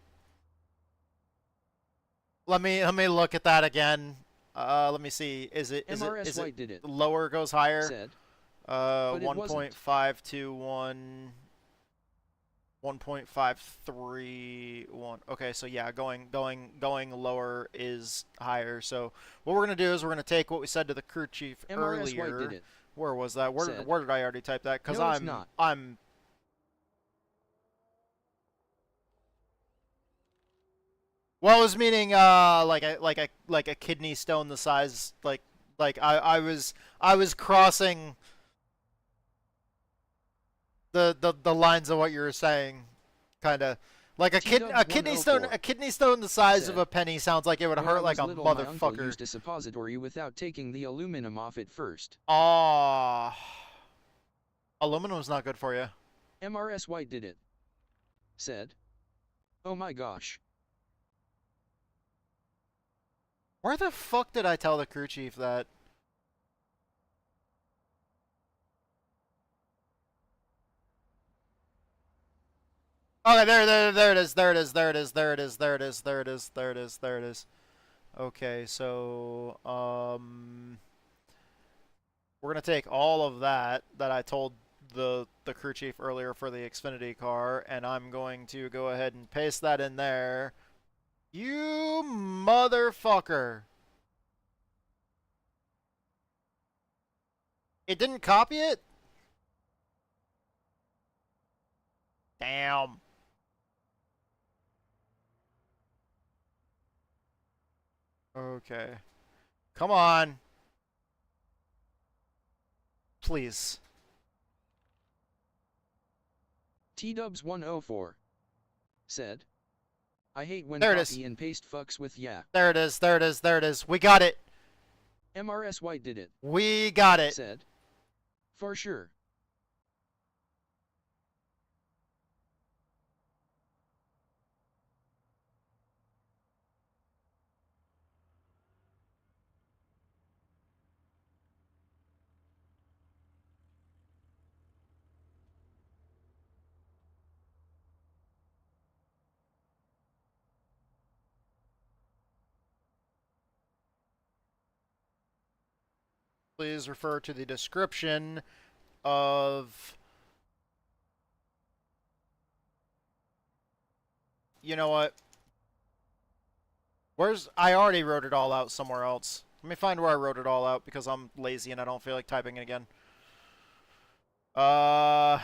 Let me look at that again. Let me see. Is it White did it. Lower goes higher? Said. 1.521 1.531. Okay, so yeah, going lower is higher. So what we're gonna do is we're gonna take what we said to the crew chief MRS earlier. White did it. Where was that? Where did I already type that? Because No, it's not. Well, I was meaning like a kidney stone the size like I was crossing the lines of what you were saying, kind of like a kidney stone the size of a penny sounds like it would hurt like a little, my uncle motherfucker. used a suppository without taking the aluminum off it first. Ah, aluminum's not good for you. MRS White did it. Said. Oh my gosh. Where the fuck did I tell the crew chief that? Okay, there it is. Okay, so we're gonna take all of that I told the crew chief earlier for the Xfinity car, and I'm going to go ahead and paste that in there. You motherfucker! It didn't copy it? Damn. Okay. Come on. Please. T-Dubs 104. Said. I hate when There it copy is. and paste fucks with ya. There it is. We got it. MRS White did it. We got it. Said. For sure. Please refer to the description of... You know what? I already wrote it all out somewhere else. Let me find where I wrote it all out because I'm lazy and I don't feel like typing it again. Ah,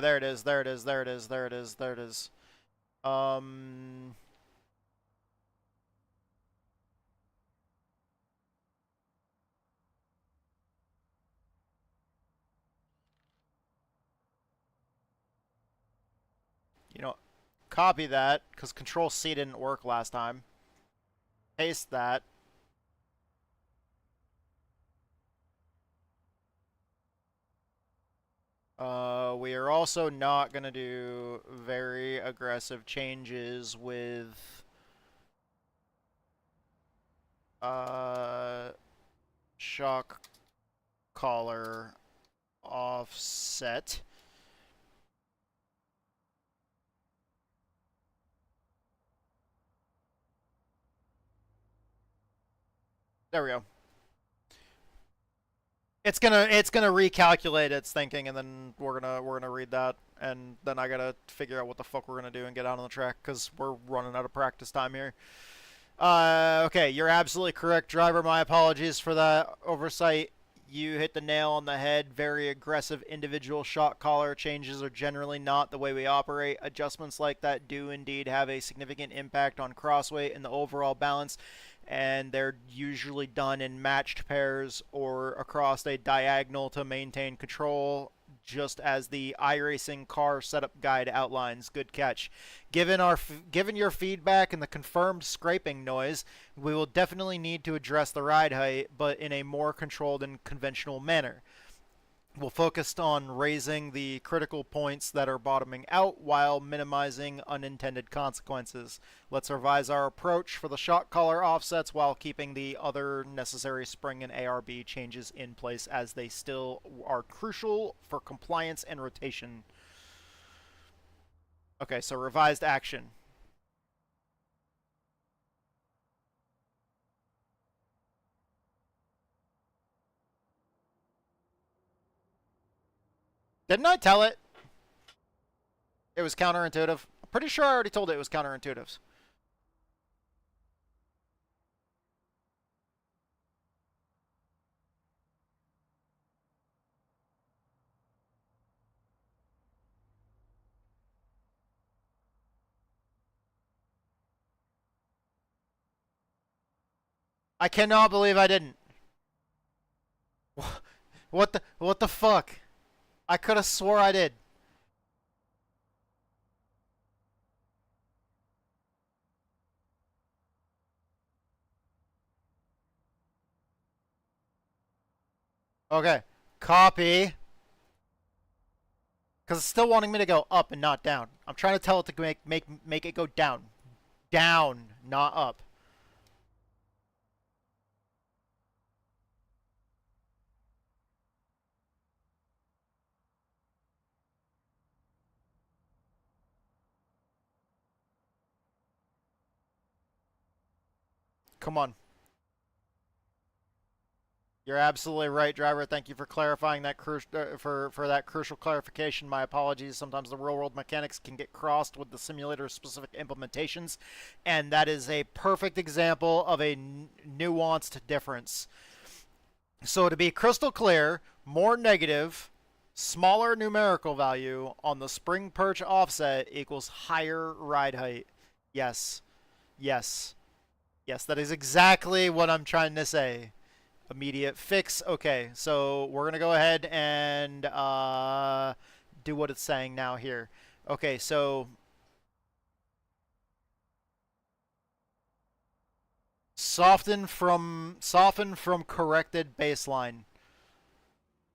there it is. You know, copy that, because Control-C didn't work last time. Paste that. We are also not going to do very aggressive changes with shock collar offset. There we go. It's gonna recalculate its thinking, and then we're gonna read that, and then I gotta figure out what the fuck we're gonna do and get out on the track, because we're running out of practice time here. Okay, you're absolutely correct, driver. My apologies for that oversight. You hit the nail on the head. Very aggressive individual shock collar changes are generally not the way we operate. Adjustments like that do indeed have a significant impact on crossweight and the overall balance, and they're usually done in matched pairs or across a diagonal to maintain control, just as the iRacing car setup guide outlines. Good catch. Given your feedback and the confirmed scraping noise, we will definitely need to address the ride height, but in a more controlled and conventional manner. We'll focus on raising the critical points that are bottoming out while minimizing unintended consequences. Let's revise our approach for the shock collar offsets while keeping the other necessary spring and ARB changes in place, as they still are crucial for compliance and rotation. Okay, so revised action. Didn't I tell it? It was counterintuitive. I'm pretty sure I already told it was counterintuitive. I cannot believe I didn't. What the fuck? I could have swore I did. Okay. Copy. Because it's still wanting me to go up and not down. I'm trying to tell it to make it go down. Down, not up. Come on. You're absolutely right, driver. Thank you for clarifying that for that crucial clarification. My apologies. Sometimes the real-world mechanics can get crossed with the simulator-specific implementations, and that is a perfect example of a nuanced difference. So to be crystal clear, more negative, smaller numerical value on the spring perch offset equals higher ride height. Yes. Yes. Yes, that is exactly what I'm trying to say. Immediate fix. Okay, so we're going to go ahead and do what it's saying now here. Okay, so soften from corrected baseline.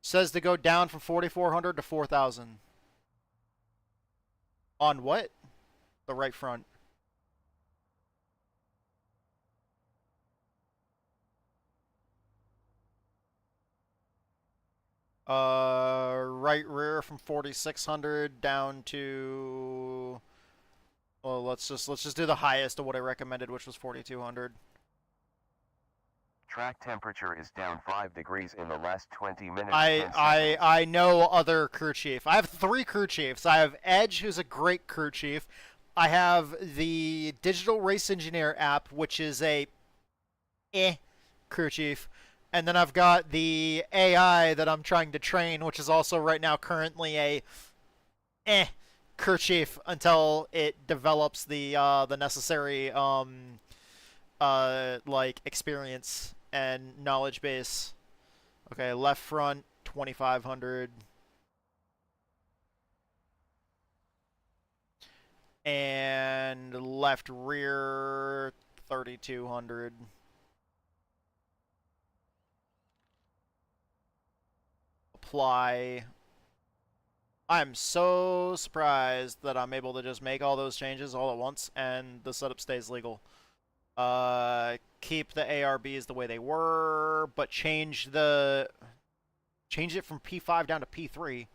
Says to go down from 4,400 to 4,000. On what? The right front. Right rear from 4,600 down to, well, let's just do the highest of what I recommended, which was 4,200. Track temperature is down 5 degrees in the last 20 minutes. I know other crew chief. I have 3 crew chiefs. I have Edge, who's a great crew chief. I have the Digital Race Engineer app, which is a crew chief. And then I've got the AI that I'm trying to train, which is also right now currently a crew chief until it develops the necessary like experience and knowledge base. Okay, left front 2,500. And left rear 3200. Apply. I'm so surprised that I'm able to just make all those changes all at once and the setup stays legal. Keep the ARBs the way they were, but change it from P5 down to P3.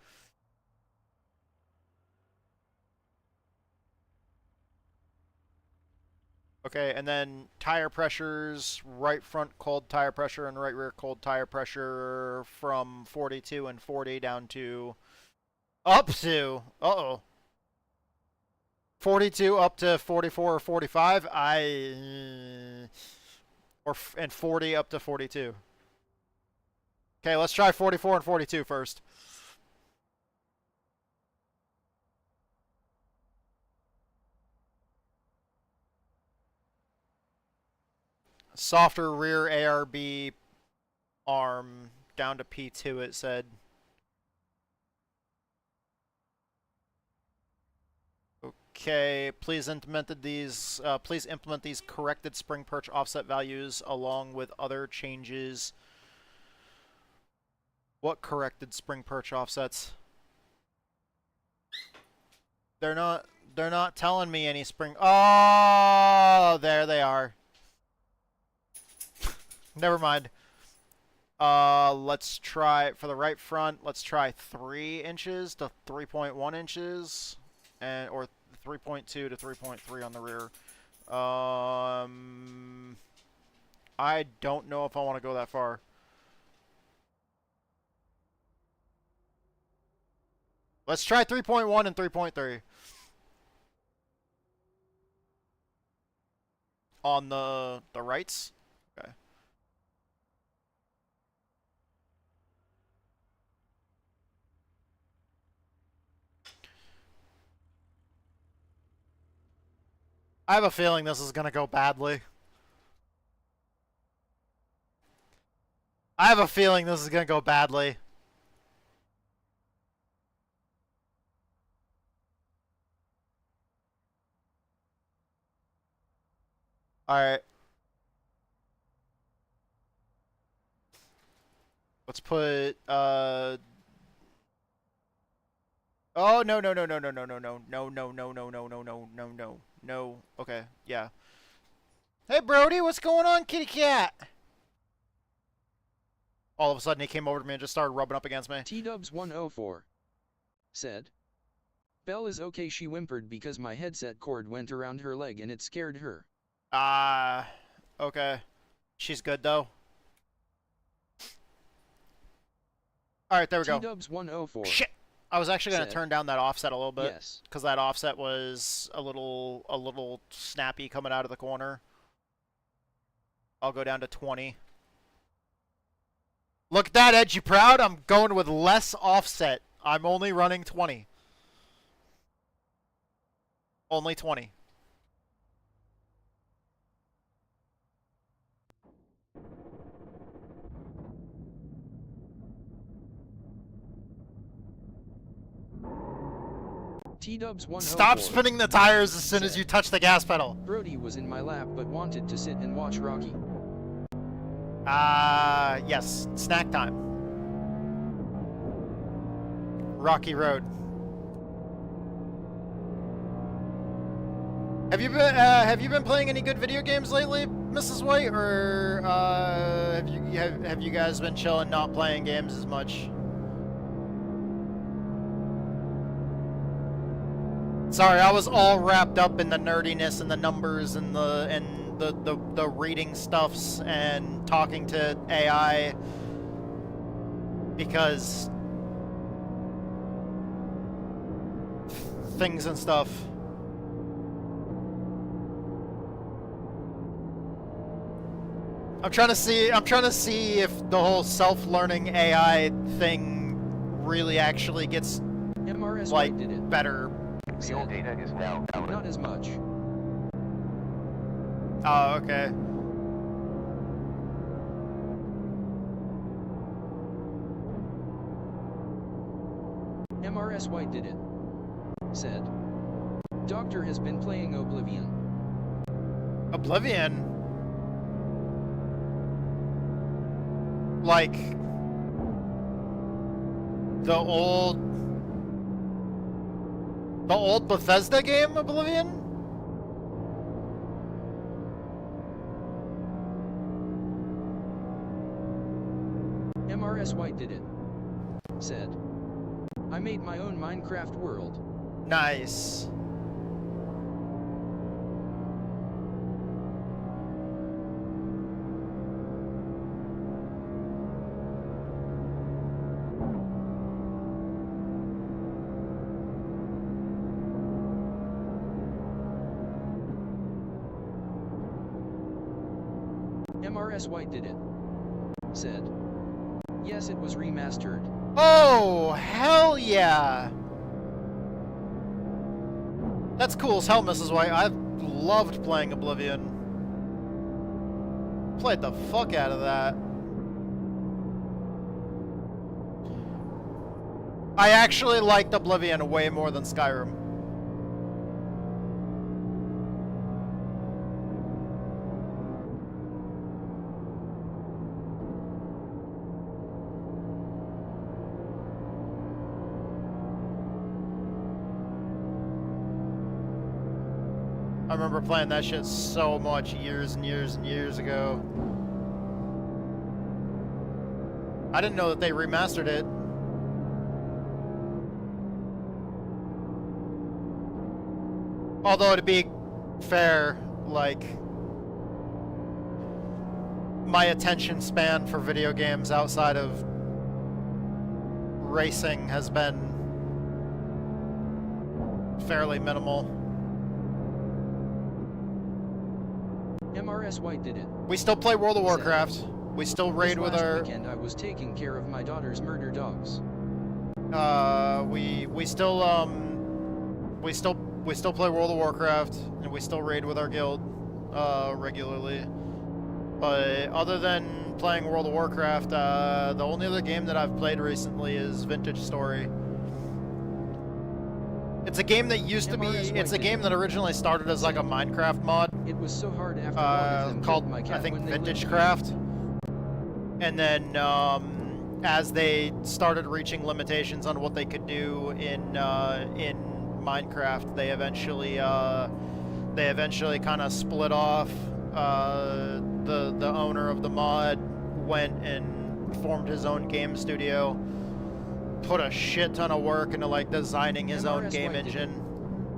Okay, and then tire pressures, right front cold tire pressure and right rear cold tire pressure from 42 and 40 down to up to 42 up to 44 or 45. And 40 up to 42. Okay, let's try 44 and 42 first. Softer rear ARB arm down to P2, it said. Okay, please implement these corrected spring perch offset values along with other changes. What corrected spring perch offsets? They're not telling me any spring. Oh, there they are. Never mind. Let's try for the right front. Let's try 3 inches to 3.1 inches, or 3.2 to 3.3 on the rear. I don't know if I want to go that far. Let's try 3.1 and 3.3 on the rights. Okay. I have a feeling this is going to go badly. I have a feeling this is going to go badly. Alright. Let's put, oh, no, no, no, no, no, no, no, no, no, no, no, no, no, no, no, no, no, no. No. Okay. Yeah. Hey, Brody, what's going on, kitty cat? All of a sudden, he came over to me and just started rubbing up against me. T-Dubs104 said, Belle is okay. She whimpered because my headset cord went around her leg and it scared her. Okay. She's good, though. Alright, there we go. T-Dubs104. Shit! I was actually going to turn down that offset a little bit. Yes. Because that offset was a little snappy coming out of the corner. I'll go down to 20. Look at that, Ed, you proud? I'm going with less offset. I'm only running 20. Only 20. T-Dubs104. Stop spinning the tires as soon as you touch the gas pedal. Brody was in my lap but wanted to sit and watch Rocky. Yes. Snack time. Rocky Road. Have you been playing any good video games lately, Mrs. White, or have you guys been chilling, not playing games as much? Sorry, I was all wrapped up in the nerdiness and the numbers and the reading stuffs and talking to AI because things and stuff. I'm trying to see if the whole self-learning AI thing really actually gets MRS like did it. better. Fuel data is now valid. Not as much. Oh, okay. MRS White did it. Said, doctor has been playing Oblivion. Oblivion? Like the old Bethesda game, Oblivion? MRS White did it. Said, I made my own Minecraft world. Nice. MRS White did it. Said, yes, it was remastered. Oh, hell yeah! That's cool as hell, Mrs. White. I loved playing Oblivion. Played the fuck out of that. I actually liked Oblivion way more than Skyrim. I remember playing that shit so much years and years and years ago. I didn't know that they remastered it. Although, to be fair, like, my attention span for video games outside of racing has been fairly minimal. MRS White did it. We still play World of Warcraft. We still raid with our... weekend I was taking care of my daughter's murder dogs. We still play World of Warcraft, and we still raid with our guild, regularly. But other than playing World of Warcraft, the only other game that I've played recently is Vintage Story. It's a game that used to be, it's a game that originally started as like a Minecraft mod. It was so hard after called, I think, Vintage Craft. And then, as they started reaching limitations on what they could do in Minecraft, they eventually kind of split off. The owner of the mod went and formed his own game studio, put a shit ton of work into like designing his own game engine,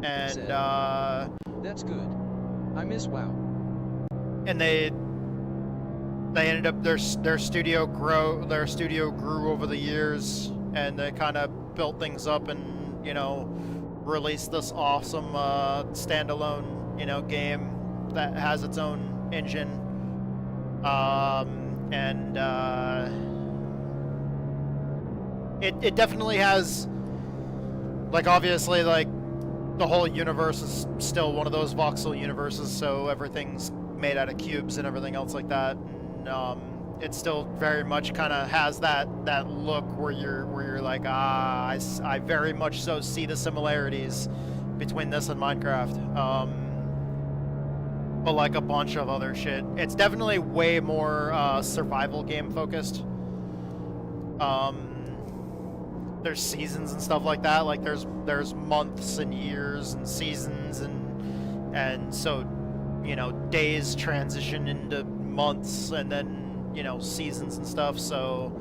and that's good. I miss WoW. And they ended up their studio grew over the years, and they kind of built things up and, you know, released this awesome standalone, you know, game that has its own engine, and it definitely has, like, obviously, like, the whole universe is still one of those voxel universes, so everything's made out of cubes and everything else like that. And it still very much kind of has that look where you're like, I very much so see the similarities between this and Minecraft. But like a bunch of other shit, it's definitely way more survival game focused. There's seasons and stuff like that. Like there's months and years and seasons, and so, you know, days transition into months and then, you know, seasons and stuff. So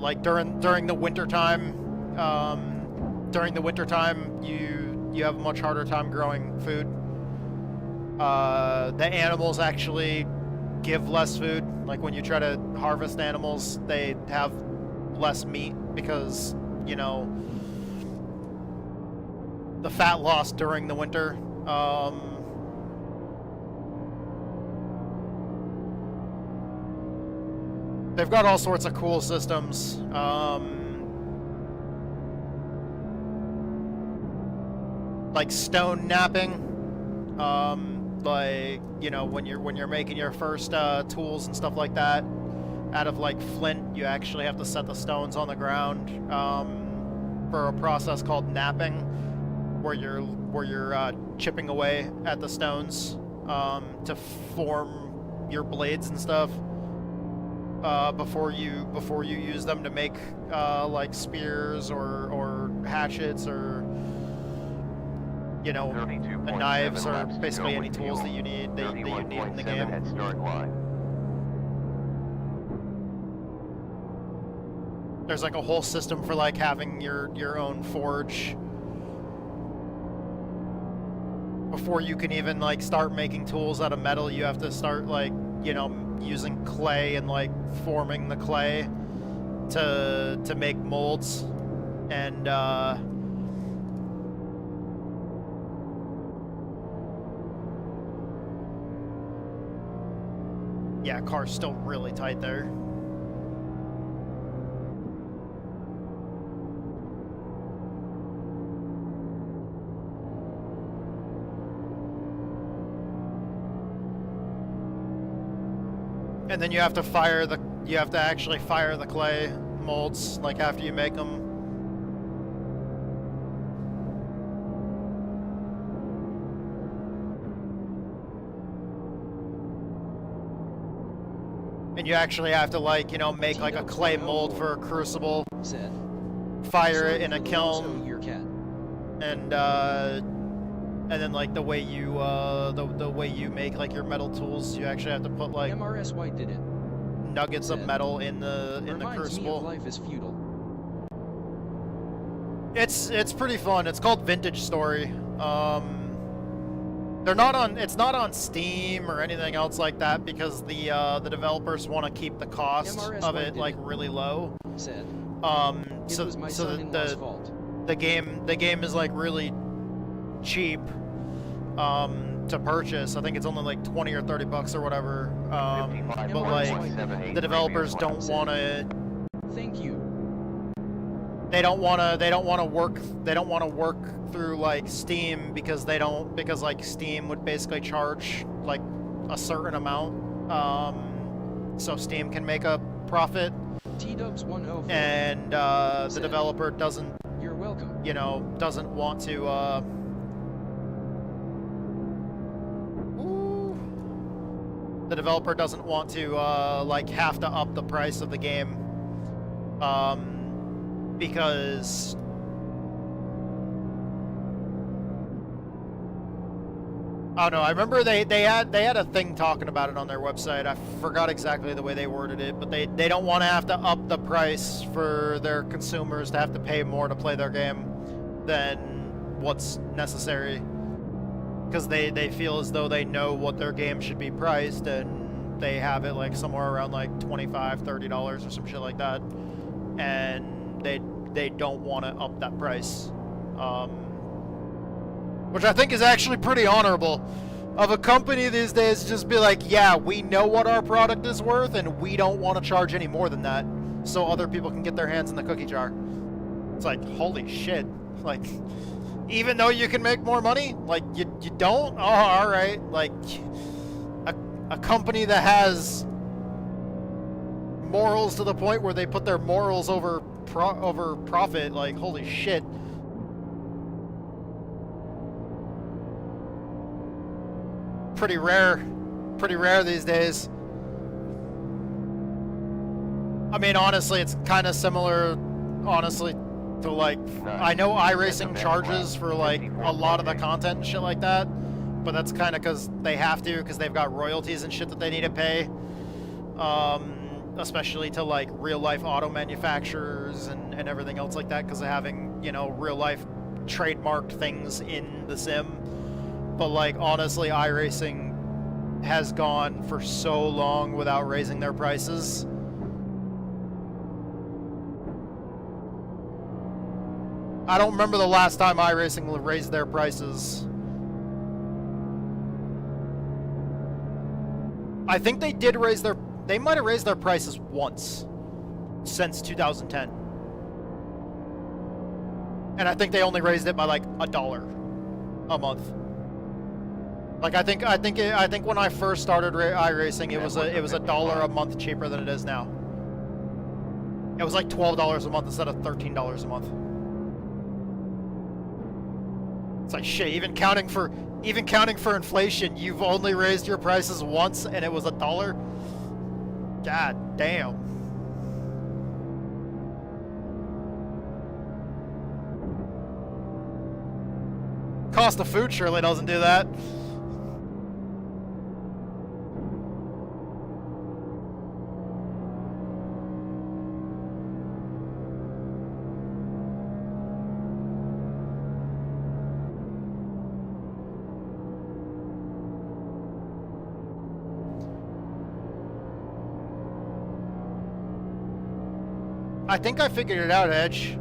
like during the winter time, you have a much harder time growing food. The animals actually give less food. Like when you try to harvest animals, they have less meat because, you know, the fat loss during the winter. They've got all sorts of cool systems. Like stone napping. Like, you know, when you're making your first tools and stuff like that out of like flint, you actually have to set the stones on the ground for a process called napping. where you're chipping away at the stones to form your blades and stuff before you use them to make like spears or hatchets or knives or basically any tools that you need in the game. At start line. There's like a whole system for like having your own forge before you can even like start making tools out of metal. You have to start like using clay and like forming the clay to make molds and yeah, car's still really tight there. And then you have to actually fire the clay molds like after you make them. And you actually have to like, make like a clay mold for a crucible. Fire it in a kiln. And then like the way you make like your metal tools, you actually have to put like MRSY did it. Nuggets of metal in the crucible. Life is futile. It's pretty fun. It's called Vintage Story. It's not on Steam or anything else like that because the developers want to keep the cost of it like really low. So the game is like really cheap to purchase. I think it's only like 20 or 30 bucks or whatever. But like the developers don't want to. Thank you. They don't want to work through like Steam because like Steam would basically charge like a certain amount, so Steam can make a profit. T-Dubs 104. And the developer doesn't. You're welcome. Doesn't want to. The developer doesn't want to like have to up the price of the game. Because I don't know. I remember they had a thing talking about it on their website. I forgot exactly the way they worded it, but they don't want to have to up the price for their consumers to have to pay more to play their game than what's necessary, because they feel as though they know what their game should be priced, and they have it like somewhere around like $25-$30 or some shit like that, and they don't want to up that price, which I think is actually pretty honorable of a company these days to just be like, yeah, we know what our product is worth and we don't want to charge any more than that so other people can get their hands in the cookie jar. It's like, holy shit, like, even though you can make more money, like, you don't? Oh, alright. Like, a company that has morals to the point where they put their morals over profit, like, holy shit. Pretty rare these days. I mean, honestly, it's kind of similar, honestly, to like, I know iRacing charges for like a lot of the content and shit like that, but that's kind of because they have to, because they've got royalties and shit that they need to pay, especially to like real life auto manufacturers and everything else like that, because of having, real life trademarked things in the sim. But like, honestly, iRacing has gone for so long without raising their prices. I don't remember the last time iRacing raised their prices. I think they did raise their... They might have raised their prices once since 2010. And I think they only raised it by like $1 a month. Like, I think when I first started iRacing, it was $1 a month cheaper than it is now. It was like $12 a month instead of $13 a month. It's like shit. Even counting for inflation, you've only raised your prices once, and it was $1. God damn. Cost of food surely doesn't do that. I think I figured it out, Edge.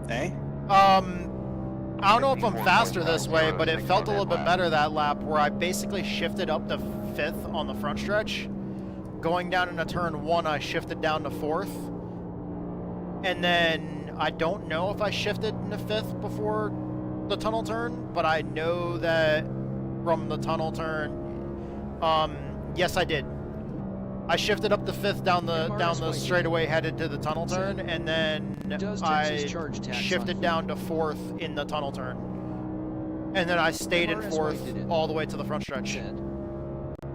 Hey? I don't know if I'm faster this way, but it felt a little bit better that lap where I basically shifted up to 5th on the front stretch. Going down into turn 1, I shifted down to 4th. And then I don't know if I shifted into 5th before the tunnel turn, but I know that from the tunnel turn, yes I did. I shifted up to 5th down the straightaway headed to the tunnel turn, and then I shifted down to 4th in the tunnel turn. And then I stayed in 4th all the way to the front stretch.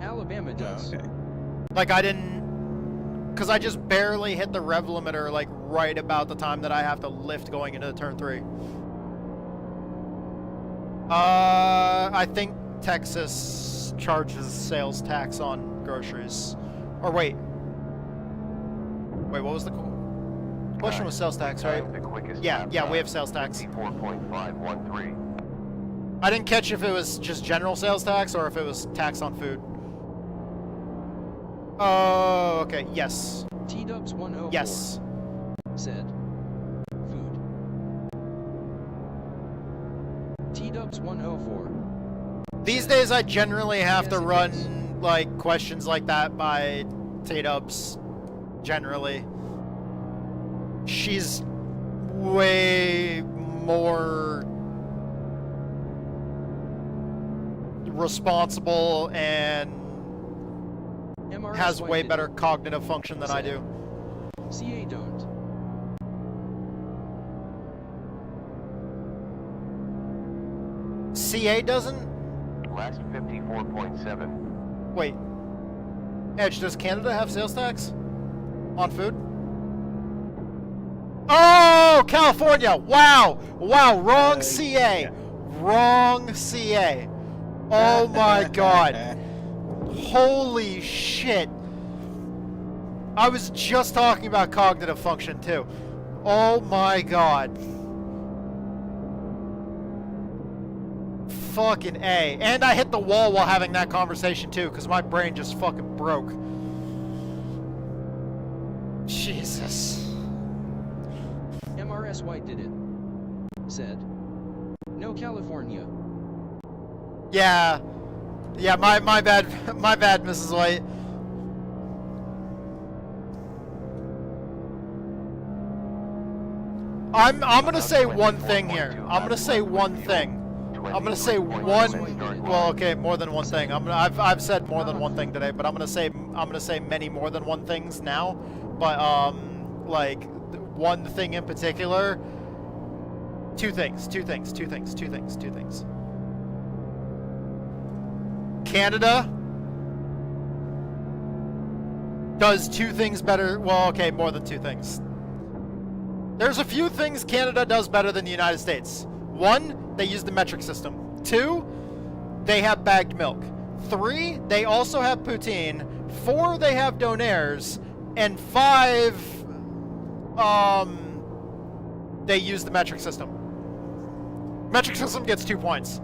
Alabama does. Okay. Like I didn't, because I just barely hit the rev limiter like right about the time that I have to lift going into turn 3. I think Texas charges sales tax on groceries. Or wait, what was the question? Was sales tax, right? Yeah, we have sales tax. 4.513. I didn't catch if it was just general sales tax or if it was tax on food. Oh, okay, yes. T-Dubs 104 yes. Said food. T-Dubs 104. These days I generally have to run like questions like that by T-Dubs, generally. She's way more responsible and has way better cognitive function than I do. CA don't. CA doesn't? Last 54.7. Wait. Edge, does Canada have sales tax on food? Oh, California! Wow! Wow, wrong CA! Yeah. Wrong CA. Oh my god. Holy shit. I was just talking about cognitive function too. Oh my god. Fucking A. And I hit the wall while having that conversation too, because my brain just fucking broke. Jesus. MRS White did it. Said. No California. Yeah. Yeah, my bad, Mrs. White. I'm gonna say one thing here. I'm gonna say one thing. I'm gonna say one. Well, okay, more than one thing. I've said more than one thing today, but I'm gonna say many more than one things now. But like one thing in particular. Two things. Canada does two things better. Well, okay, more than two things. There's a few things Canada does better than the United States. One, they use the metric system. Two, they have bagged milk. Three, they also have poutine. Four, they have donaires. And five, they use the metric system. Metric system gets 2 points.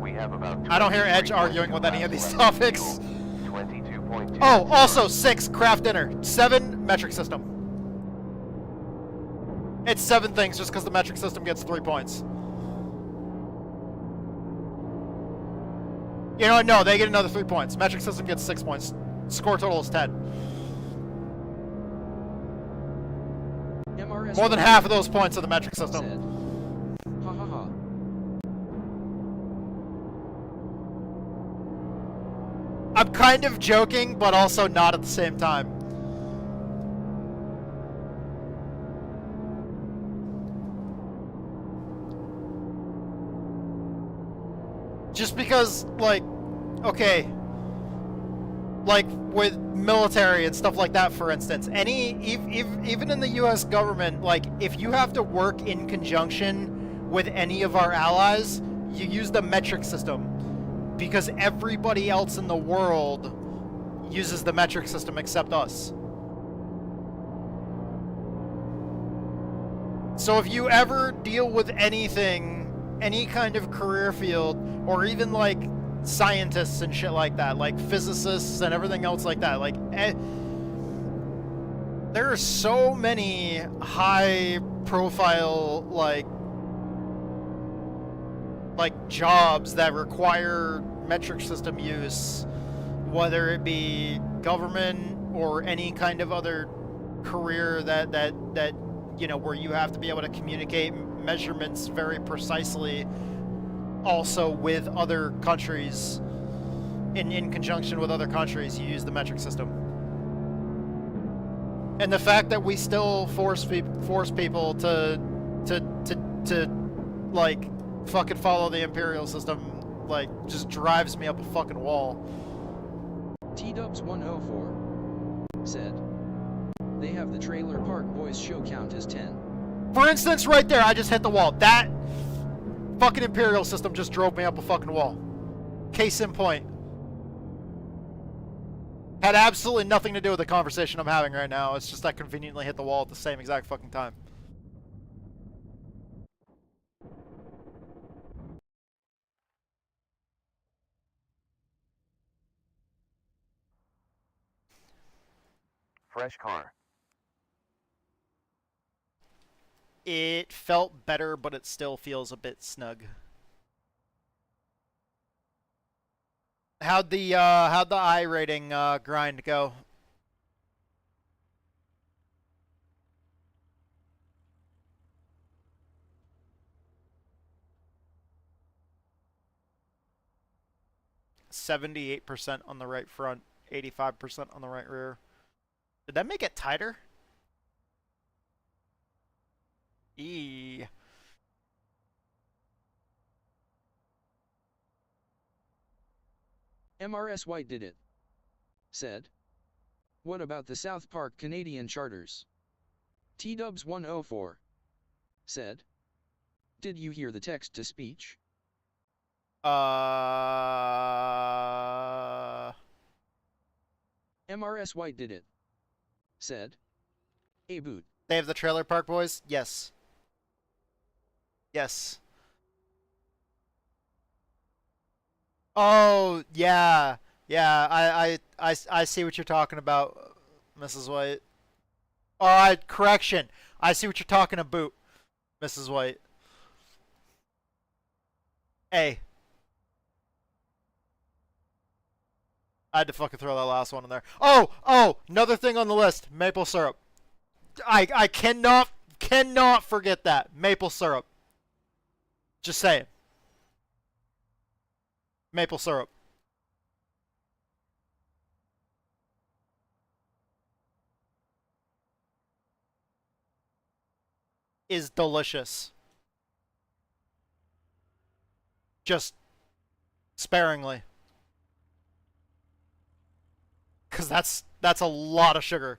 We have about I don't hear Edge arguing with any of these topics. 22.2. Oh, also 6, craft dinner. 7, metric system. It's 7 things just because the metric system gets 3 points. You know what? No, they get another 3 points. Metric system gets 6 points. Score total is 10. More than half of those points are the metric system. Ha ha ha. I'm kind of joking, but also not at the same time. just because, like, okay, like with military and stuff like that, for instance, even in the U.S. government, like, if you have to work in conjunction with any of our allies, you use the metric system, because everybody else in the world uses the metric system except us. So if you ever deal with anything, any kind of career field, or even like scientists and shit like that, like physicists and everything else like that, like there are so many high profile like jobs that require metric system use, whether it be government or any kind of other career that you know, where you have to be able to communicate measurements very precisely also with other countries, in conjunction with other countries. You use the metric system. And the fact that we still force people to like fucking follow the imperial system, like, just drives me up a fucking wall. T-Dubs104 said, they have the trailer park boys show count as 10. For instance, right there, I just hit the wall. That fucking imperial system just drove me up a fucking wall. Case in point. Had absolutely nothing to do with the conversation I'm having right now. It's just I conveniently hit the wall at the same exact fucking time. Fresh car. It felt better, but it still feels a bit snug. How'd the I rating grind go? %78% on the right front, 85% on the right rear. Did that make it tighter? MRS White did it. Said, what about the South Park Canadian charters? T-Dubs104 said, did you hear the text-to-speech? MRS White did it. Said, hey boot. They have the trailer park boys? Yes. Yes. Oh, yeah. Yeah, I see what you're talking about, Mrs. White. Oh, correction. I see what you're talking about, Mrs. White. Hey. I had to fucking throw that last one in there. Oh, another thing on the list. Maple syrup. I cannot forget that. Maple syrup. Just saying. Maple syrup. Is delicious. Just sparingly. 'Cause that's a lot of sugar.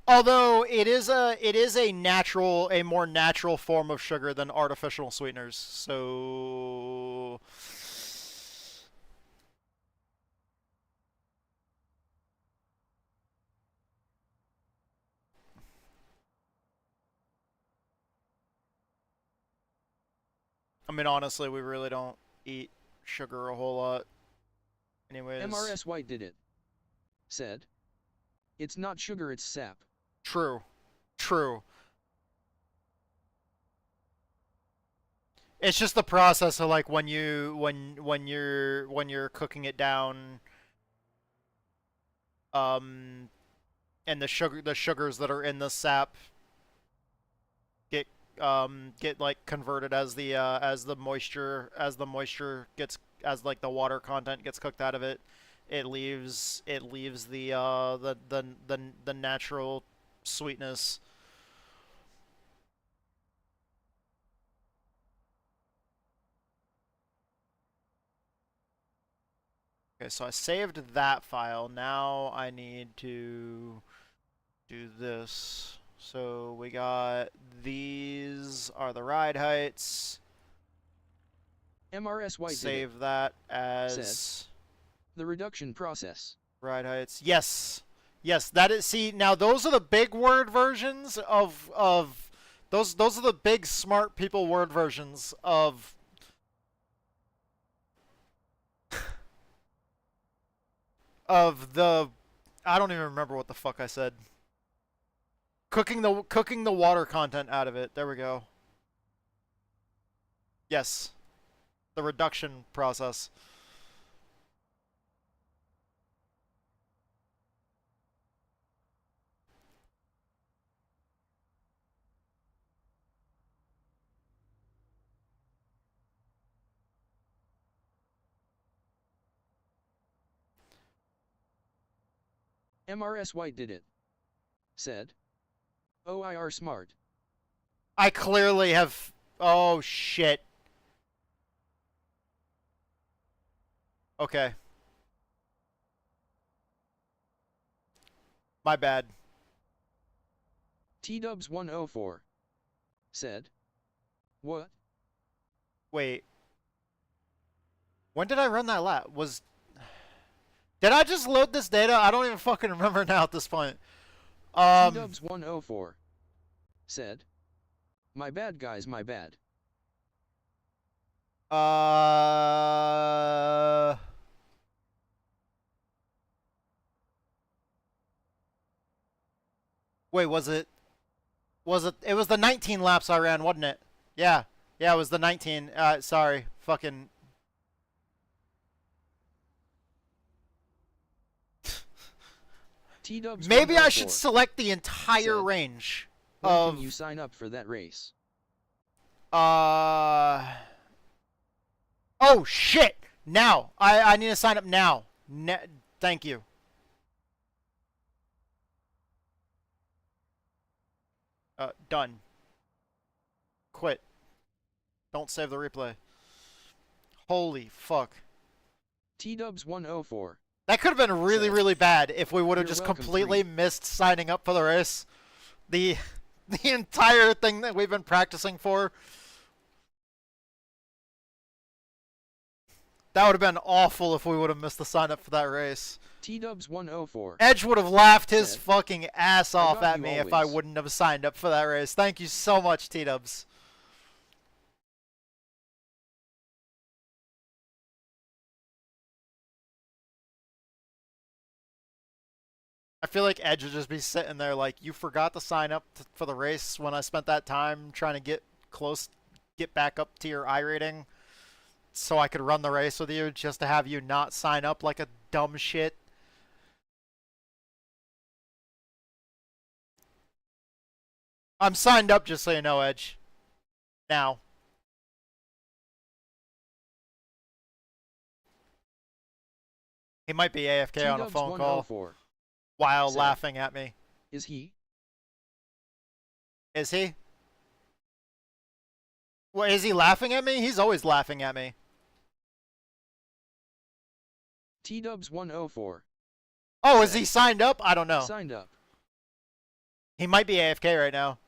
Although it is a more natural form of sugar than artificial sweeteners. So I mean, honestly, we really don't eat sugar a whole lot. Anyways. MRS White did it. Said, it's not sugar, it's sap. True. True. It's just the process of like when you're cooking it down, and the sugars that are in the sap get get like converted as the moisture as like the water content gets cooked out of it. It leaves the natural sweetness. Okay, so I saved that file. Now I need to do this. So we got these are the ride heights. MRSY Save that as said, the reduction process. Ride heights. Yes. Yes, that is. See, now those are the big word versions of those are the big smart people word versions of the I don't even remember what the fuck I said. Cooking the water content out of it. There we go. Yes. The reduction process. MRSY did it. Said, OIR smart. I clearly have... Oh, shit. Okay. My bad. T-Dubs104 said, what? Wait. When did I run that lap? Did I just load this data? I don't even fucking remember now at this point. T-Dubs104 said, my bad guys, my bad. Wait, was it it was the 19 laps I ran, wasn't it? Yeah. Yeah, it was the 19. Sorry. Fucking Maybe I should select the entire range of... When can you sign up for that race? Oh, shit! Now! I need to sign up now. Thank you. Done. Quit. Don't save the replay. Holy fuck. T-Dubs104 That could have been really, really bad if we would have just completely missed signing up for the race. The entire thing that we've been practicing for. That would have been awful if we would have missed the sign up for that race. T-Dubs104 Edge would have laughed his fucking ass off at me if I wouldn't have signed up for that race. Thank you so much, T-Dubs. I feel like Edge would just be sitting there like, you forgot to sign up for the race when I spent that time trying to get back up to your iRating so I could run the race with you just to have you not sign up like a dumb shit. I'm signed up, just so you know, Edge. Now. He might be AFK on a phone call. While laughing at me. Is he? Is he? Well, is he laughing at me? He's always laughing at me. T-Dubs104 Oh, is he signed up? I don't know. Signed up. He might be AFK right now.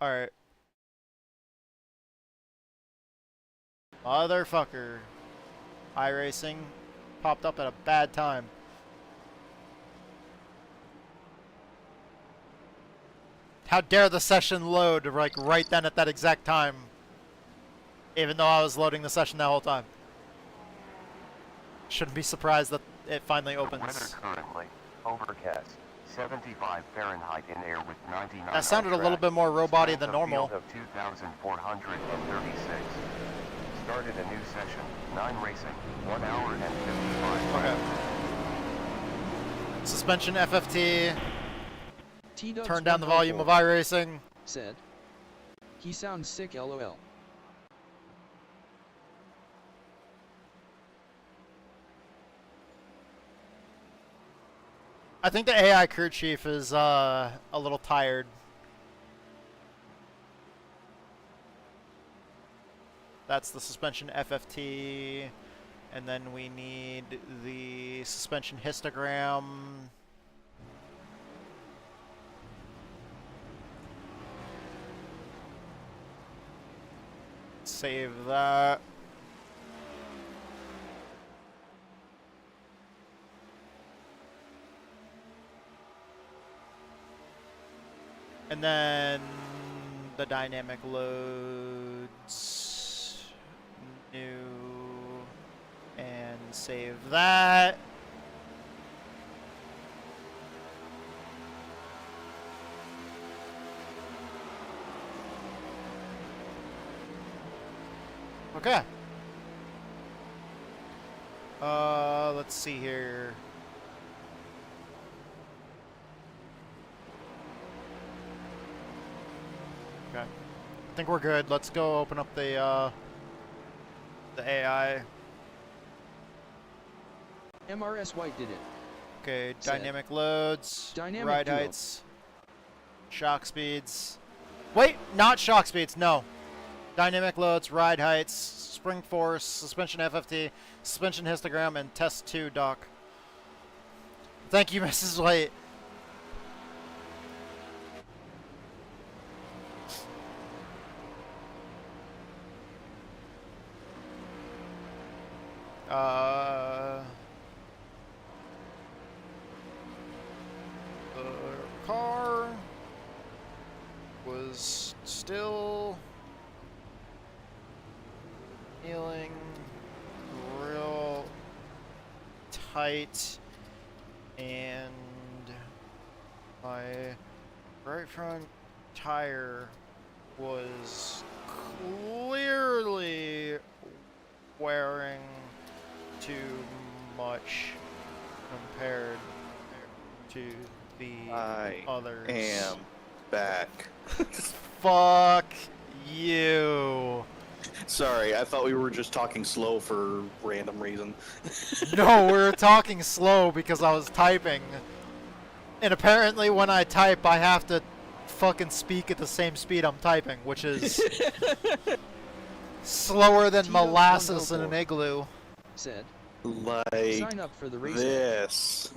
Alright. Motherfucker. iRacing popped up at a bad time. How dare the session load like right then at that exact time. Even though I was loading the session that whole time. Shouldn't be surprised that it finally opens. Weather currently overcast. 75 Fahrenheit in air with 99. That sounded a little bit more robot-y than normal. Of 2,436. started a new session, 9 racing, 1 hour and 55 Okay. Suspension FFT. Turn down the volume of iRacing. Said. He sounds sick, lol. I think the AI crew chief is a little tired. That's the suspension FFT. And then we need the suspension histogram. Save that. And then the dynamic loads, new, and save that. Okay. Let's see here. Okay. I think we're good. Let's go open up the AI. MRS White did it. Okay, Said. dynamic loads, Dynamic ride duo. heights, shock speeds. Wait, not shock speeds, no. Dynamic loads, ride heights, spring force, suspension FFT, suspension histogram, and test 2 doc. Thank you, Mrs. White. The car was still feeling real tight, and my right front tire was clearly wearing too much compared to the others. Am back. Fuck you. Sorry, I thought we were just talking slow for random reason. No, we were talking slow because I was typing. And apparently when I type, I have to fucking speak at the same speed I'm typing, which is slower than molasses in an igloo. Said. Like Sign up for the race. this.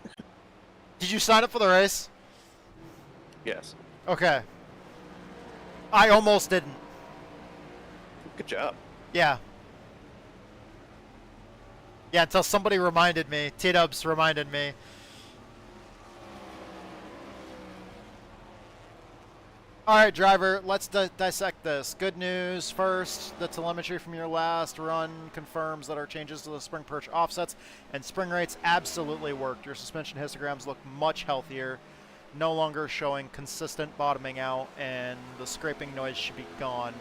Did you sign up for the race? Yes. Okay. I almost didn't. Good job. Yeah. Yeah, until somebody reminded me. T-Dubs reminded me. Alright, driver, let's dissect this. Good news first. The telemetry from your last run confirms that our changes to the spring perch offsets and spring rates absolutely worked. Your suspension histograms look much healthier, no longer showing consistent bottoming out, and the scraping noise should be gone.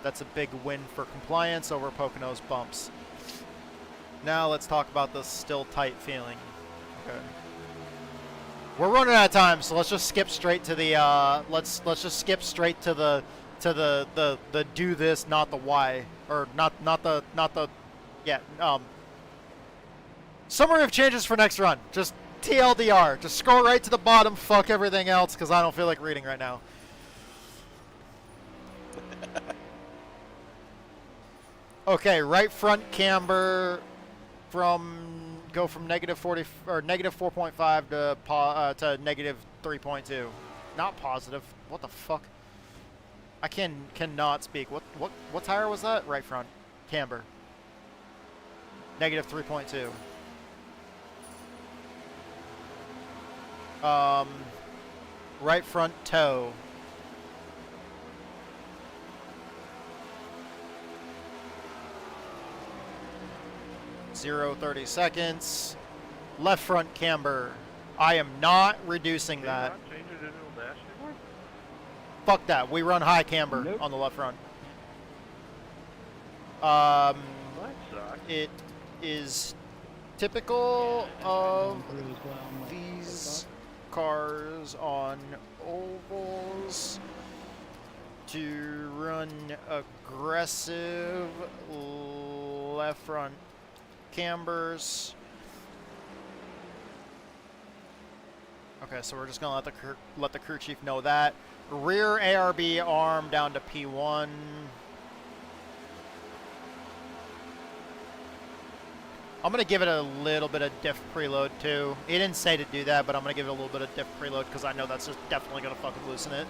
That's a big win for compliance over Pocono's bumps. Now let's talk about the still tight feeling. Okay. We're running out of time, so let's just skip straight to the let's just skip straight to the do this, not the why, or not the summary of changes for next run. Just TLDR. Just scroll right to the bottom. Fuck everything else, because I don't feel like reading right now. Okay, right front camber go from negative 40 or negative 4.5 to negative 3.2. Not positive. What the fuck? I cannot speak. What tire was that? Right front camber. Negative 3.2. Right front toe. 0.30 seconds. Left front camber. I am not reducing that. Fuck that. We run high camber on the left front. It is typical of these cars on ovals to run aggressive left front cambers. Okay, so we're just gonna let the crew chief know that. Rear ARB arm down to P1. I'm gonna give it a little bit of diff preload too. He didn't say to do that, but I'm gonna give it a little bit of diff preload because I know that's just definitely gonna fucking loosen it.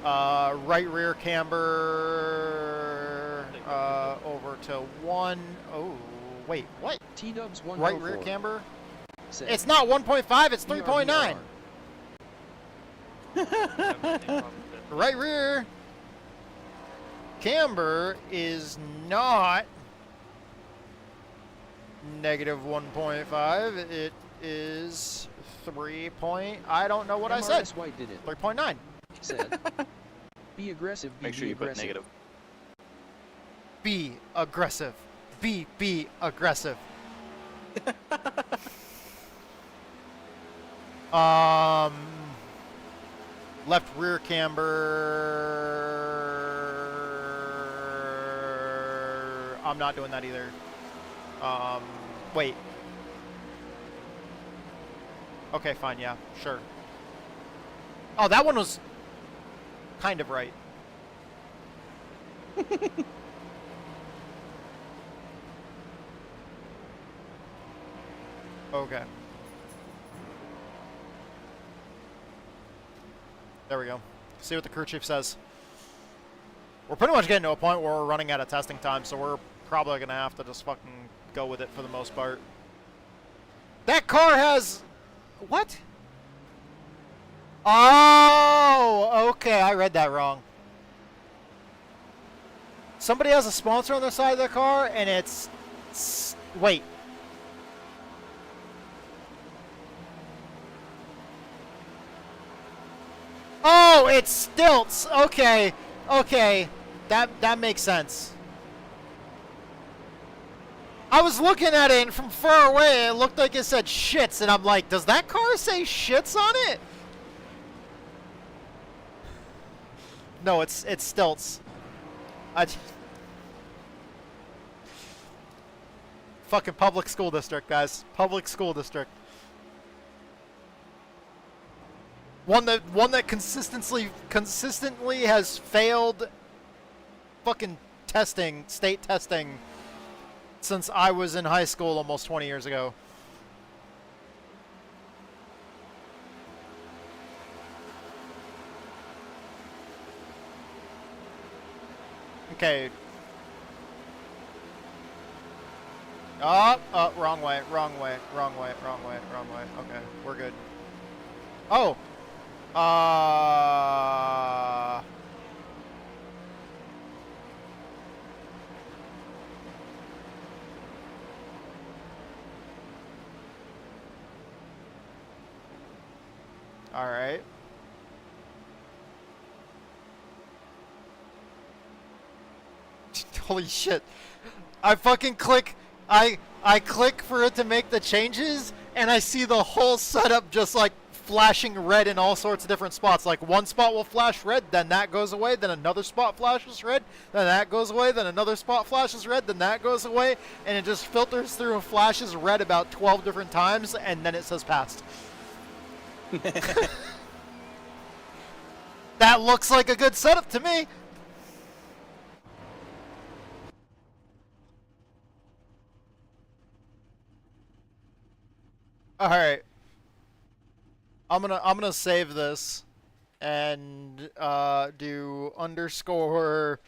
Right rear camber over to 1. Oh, wait, what? T-Dubs Right rear camber? It's not 1.5, it's 3.9. Right rear camber is not -1.5. It is 3 point. I don't know what I said. White did it. 3.9. Said, be aggressive. Make sure you put negative. Be aggressive. Be aggressive. Left rear camber. I'm not doing that either. Wait. Okay, fine, yeah, sure. Oh, that one was kind of right. Okay. There we go. See what the crew chief says. We're pretty much getting to a point where we're running out of testing time, so we're probably going to have to just fucking go with it for the most part. That car has... What? Oh, okay, I read that wrong. Somebody has a sponsor on the side of their car, and it's... Wait. Oh, it's stilts. Okay, okay, that makes sense. I was looking at it, and from far away, it looked like it said shits, and I'm like, does that car say shits on it? No, it's stilts. Fucking public school district, guys. Public school district. One that consistently has failed fucking testing, state testing, since I was in high school almost 20 years ago. Okay. Oh, wrong way, wrong way, wrong way, wrong way, wrong way. Okay, we're good. Oh! Alright. Holy shit. I fucking click, I click for it to make the changes, and I see the whole setup just like flashing red in all sorts of different spots. Like one spot will flash red, then that goes away, then another spot flashes red, then that goes away, then another spot flashes red, then that goes away, and it just filters through and flashes red about 12 different times, and then it says passed. That looks like a good setup to me. All right. I'm gonna save this and do underscore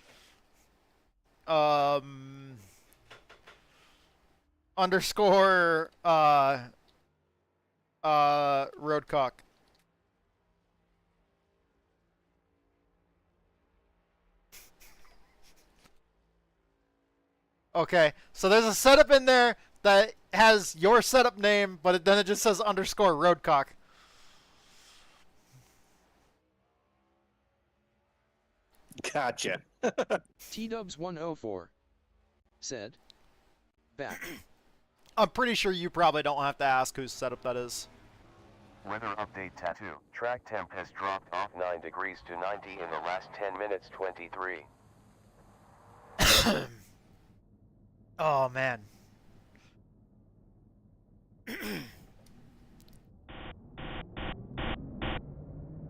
roadcock. Okay, so there's a setup in there that has your setup name, but then it just says underscore roadcock. Gotcha. T-Dubs 104 said, back. I'm pretty sure you probably don't have to ask whose setup that is. Weather update tattoo. Track temp has dropped off 9 degrees to 90 in the last 10 minutes 23. Oh, man.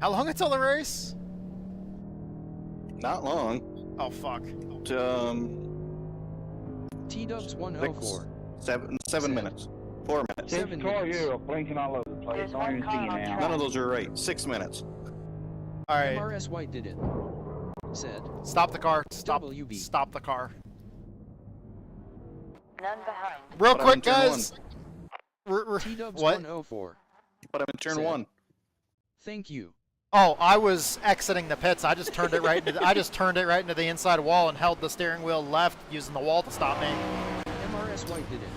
How long until the race? Not long. Oh, fuck. T-Dubs 104. 7 minutes. 4 minutes. 7 minutes. You are blinking all over the place. Don't even see you now. None of those are right. 6 minutes. All right. MRS White did it. Said. Stop the car. Stop. WB. Stop the car. None behind. Real But I'm quick, in turn guys. T-Dubs What? 104. But I'm in turn Said, 1. Thank you. Oh, I was exiting the pits. I just turned it right into. I just turned it right into the inside wall and held the steering wheel left, using the wall to stop me. MRS White did it.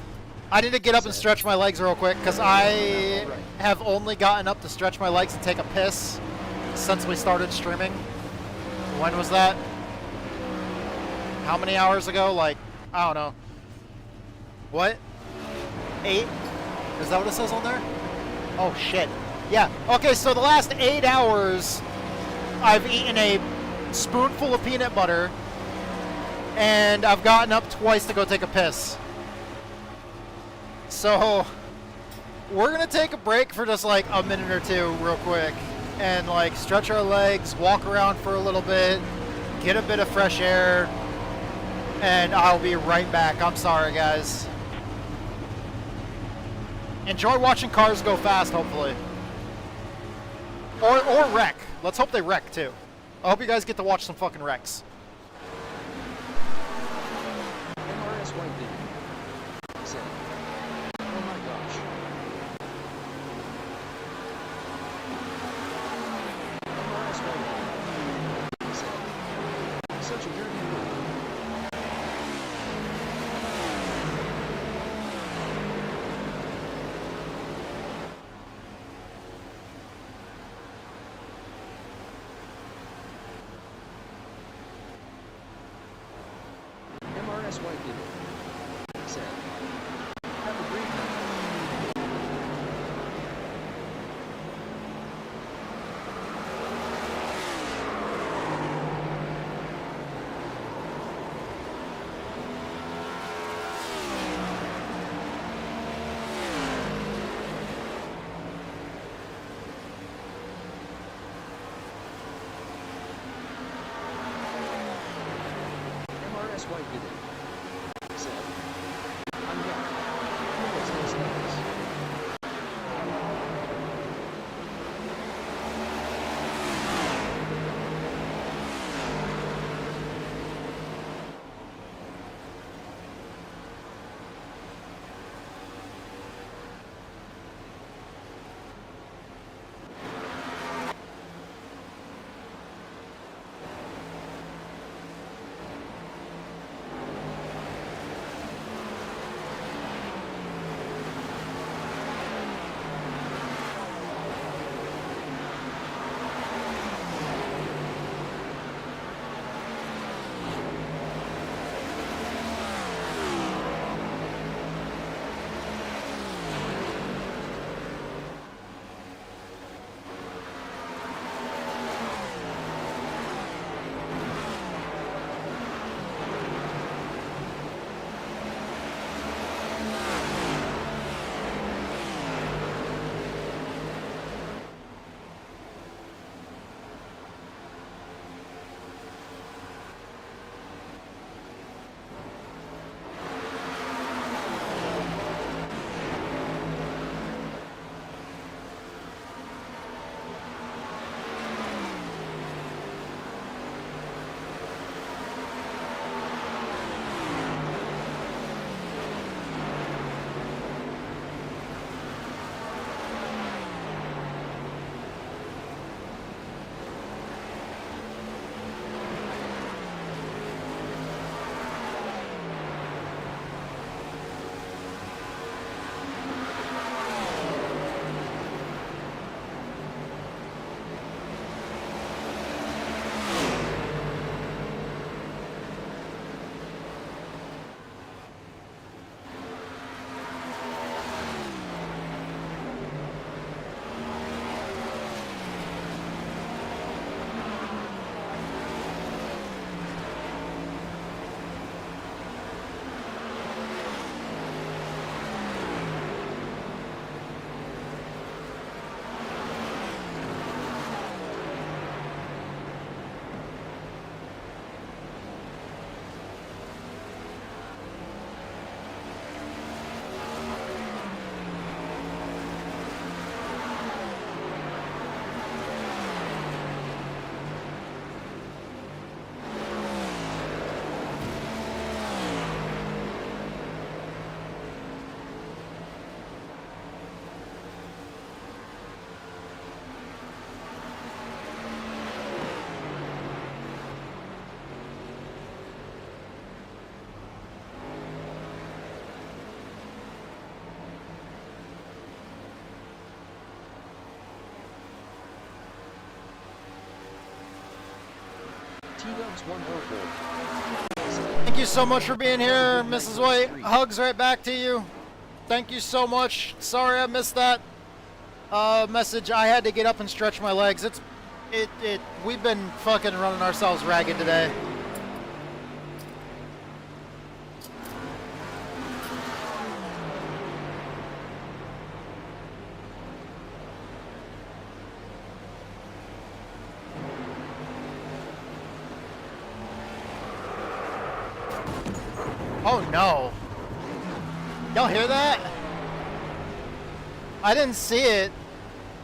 I need to get up and stretch my legs real quick because I have only gotten up to stretch my legs and take a piss since we started streaming. When was that? How many hours ago? Like, I don't know. What? 8? Is that what it says on there? Oh, shit. Yeah. Okay, so the last 8 hours, I've eaten a spoonful of peanut butter, and I've gotten up twice to go take a piss. So, we're going to take a break for just like a minute or two real quick, and like stretch our legs, walk around for a little bit, get a bit of fresh air, and I'll be right back. I'm sorry, guys. Enjoy watching cars go fast, hopefully. Or wreck. Let's hope they wreck, too. I hope you guys get to watch some fucking wrecks. MRS White did it. Said, oh my gosh. MRS White did it. Said, such a dirty word. MRS White did it. Said, have a great night. MRS White did it. Said, I'm back. What's those numbers? T-Dubs 104. Thank you so much for being here, Mrs. White. Hugs right back to you. Thank you so much. Sorry I missed that message. I had to get up and stretch my legs. We've been fucking running ourselves ragged today. Oh no. Y'all hear that? I didn't see it.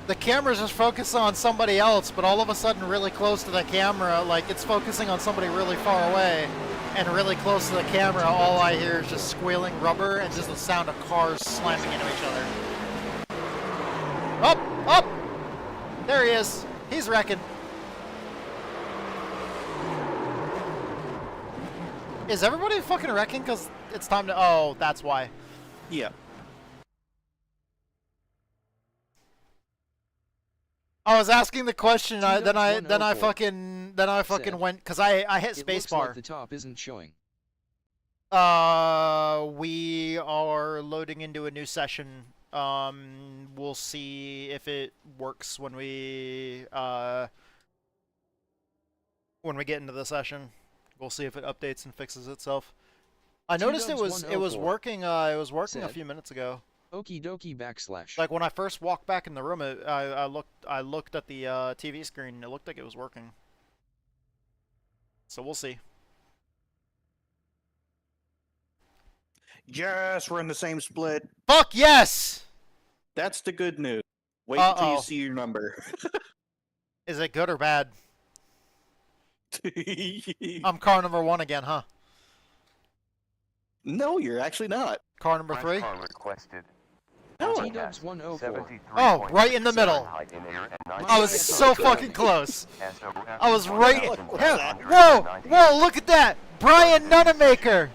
The camera's just focusing on somebody else, but all of a sudden really close to the camera, like it's focusing on somebody really far away and really close to the camera, all I hear is just squealing rubber and just the sound of cars slamming into each other. Up! Up! There he is. He's wrecking. Is everybody fucking wrecking because it's time to... Oh, that's why. Yeah. I was asking the question, then I fucking went because I hit spacebar. Like the top isn't showing. We are loading into a new session. We'll see if it works when we get into the session. We'll see if it updates and fixes itself. I noticed it was working. It was working a few minutes ago. Okie dokie /. Like when I first walked back in the room, I looked at the TV screen and it looked like it was working. So we'll see. Yes, we're in the same split. Fuck yes! That's the good news. Wait till you see your number. Is it good or bad? I'm car number 1 again, huh? No, you're actually not. Car number 3? Car requested. No. T-Dubs 104. Oh, right in the middle. I was so fucking close. I was right. Whoa, whoa, look at that. Brian Nunamaker.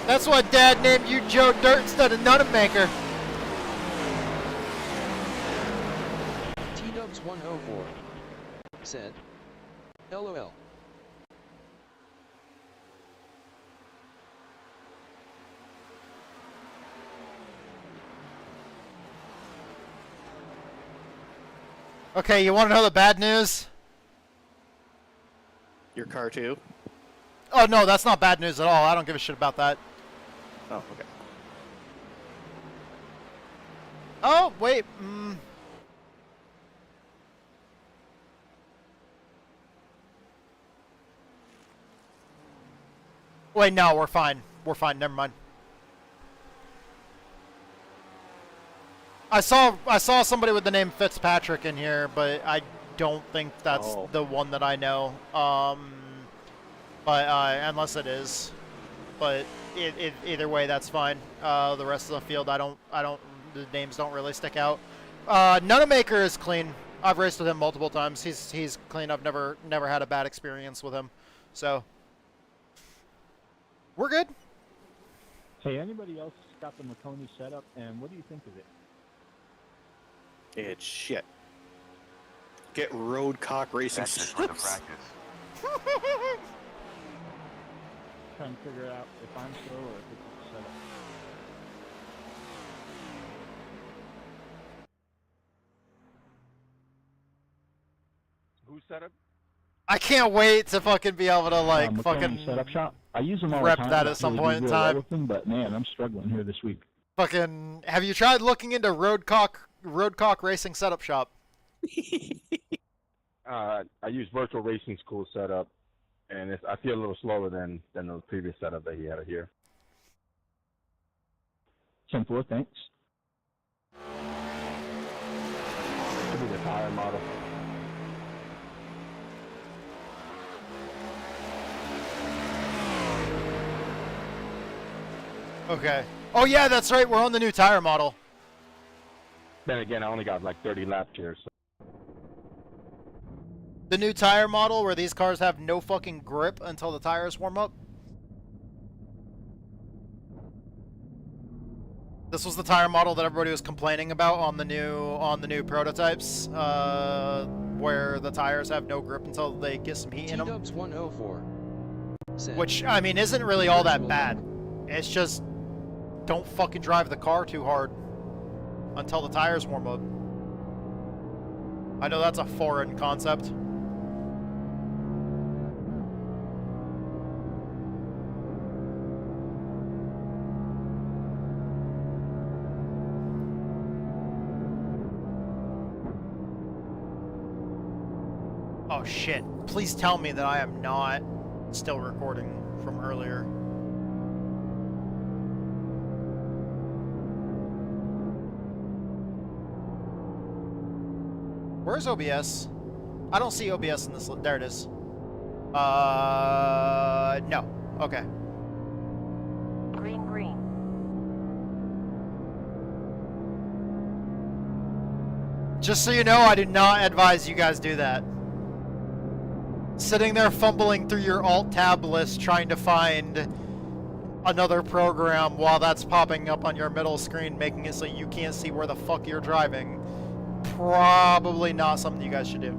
That's why Dad named you Joe Dirt instead of Nunamaker. T-Dubs 104 said, LOL. Okay, you want to know the bad news? Your car too? Oh no, that's not bad news at all. I don't give a shit about that. Oh, okay. Oh, wait. Wait, no, we're fine. We're fine. Never mind. I saw somebody with the name Fitzpatrick in here, but I don't think that's the one that I know. But unless it is, but either way, that's fine. The rest of the field, the names don't really stick out. Nunamaker is clean. I've raced with him multiple times. He's clean. I've never had a bad experience with him, so we're good. Hey, anybody else got the Makoni setup, and what do you think of it? It's shit. Get road cock racing slips. Trying to figure out if I'm slow or if it's a setup. Who's setup? I can't wait to fucking be able to like fucking setup shop. I use them all rep the time. that at some point in time. With them, but man, I'm struggling here this week. Fucking, have you tried looking into Roadcock Racing Setup Shop? I use Virtual Racing School setup, and I feel a little slower than the previous setup that he had here. 10-4, thanks. Should be the tire model. Okay. Oh yeah, that's right. We're on the new tire model. Then again, I only got like 30 laps here. So. The new tire model where these cars have no fucking grip until the tires warm up. This was the tire model that everybody was complaining about on the new prototypes, where the tires have no grip until they get some heat in them. T-Dubs 104 said, Which, I mean, isn't really all that bad. It's just, don't fucking drive the car too hard until the tires warm up. I know that's a foreign concept. Oh shit. Please tell me that I am not still recording from earlier. Where's OBS? I don't see OBS in this. There it is. No. Okay. Green, green. Just so you know, I do not advise you guys do that. Sitting there fumbling through your Alt-Tab list trying to find another program while that's popping up on your middle screen, making it so you can't see where the fuck you're driving. Probably not something you guys should do.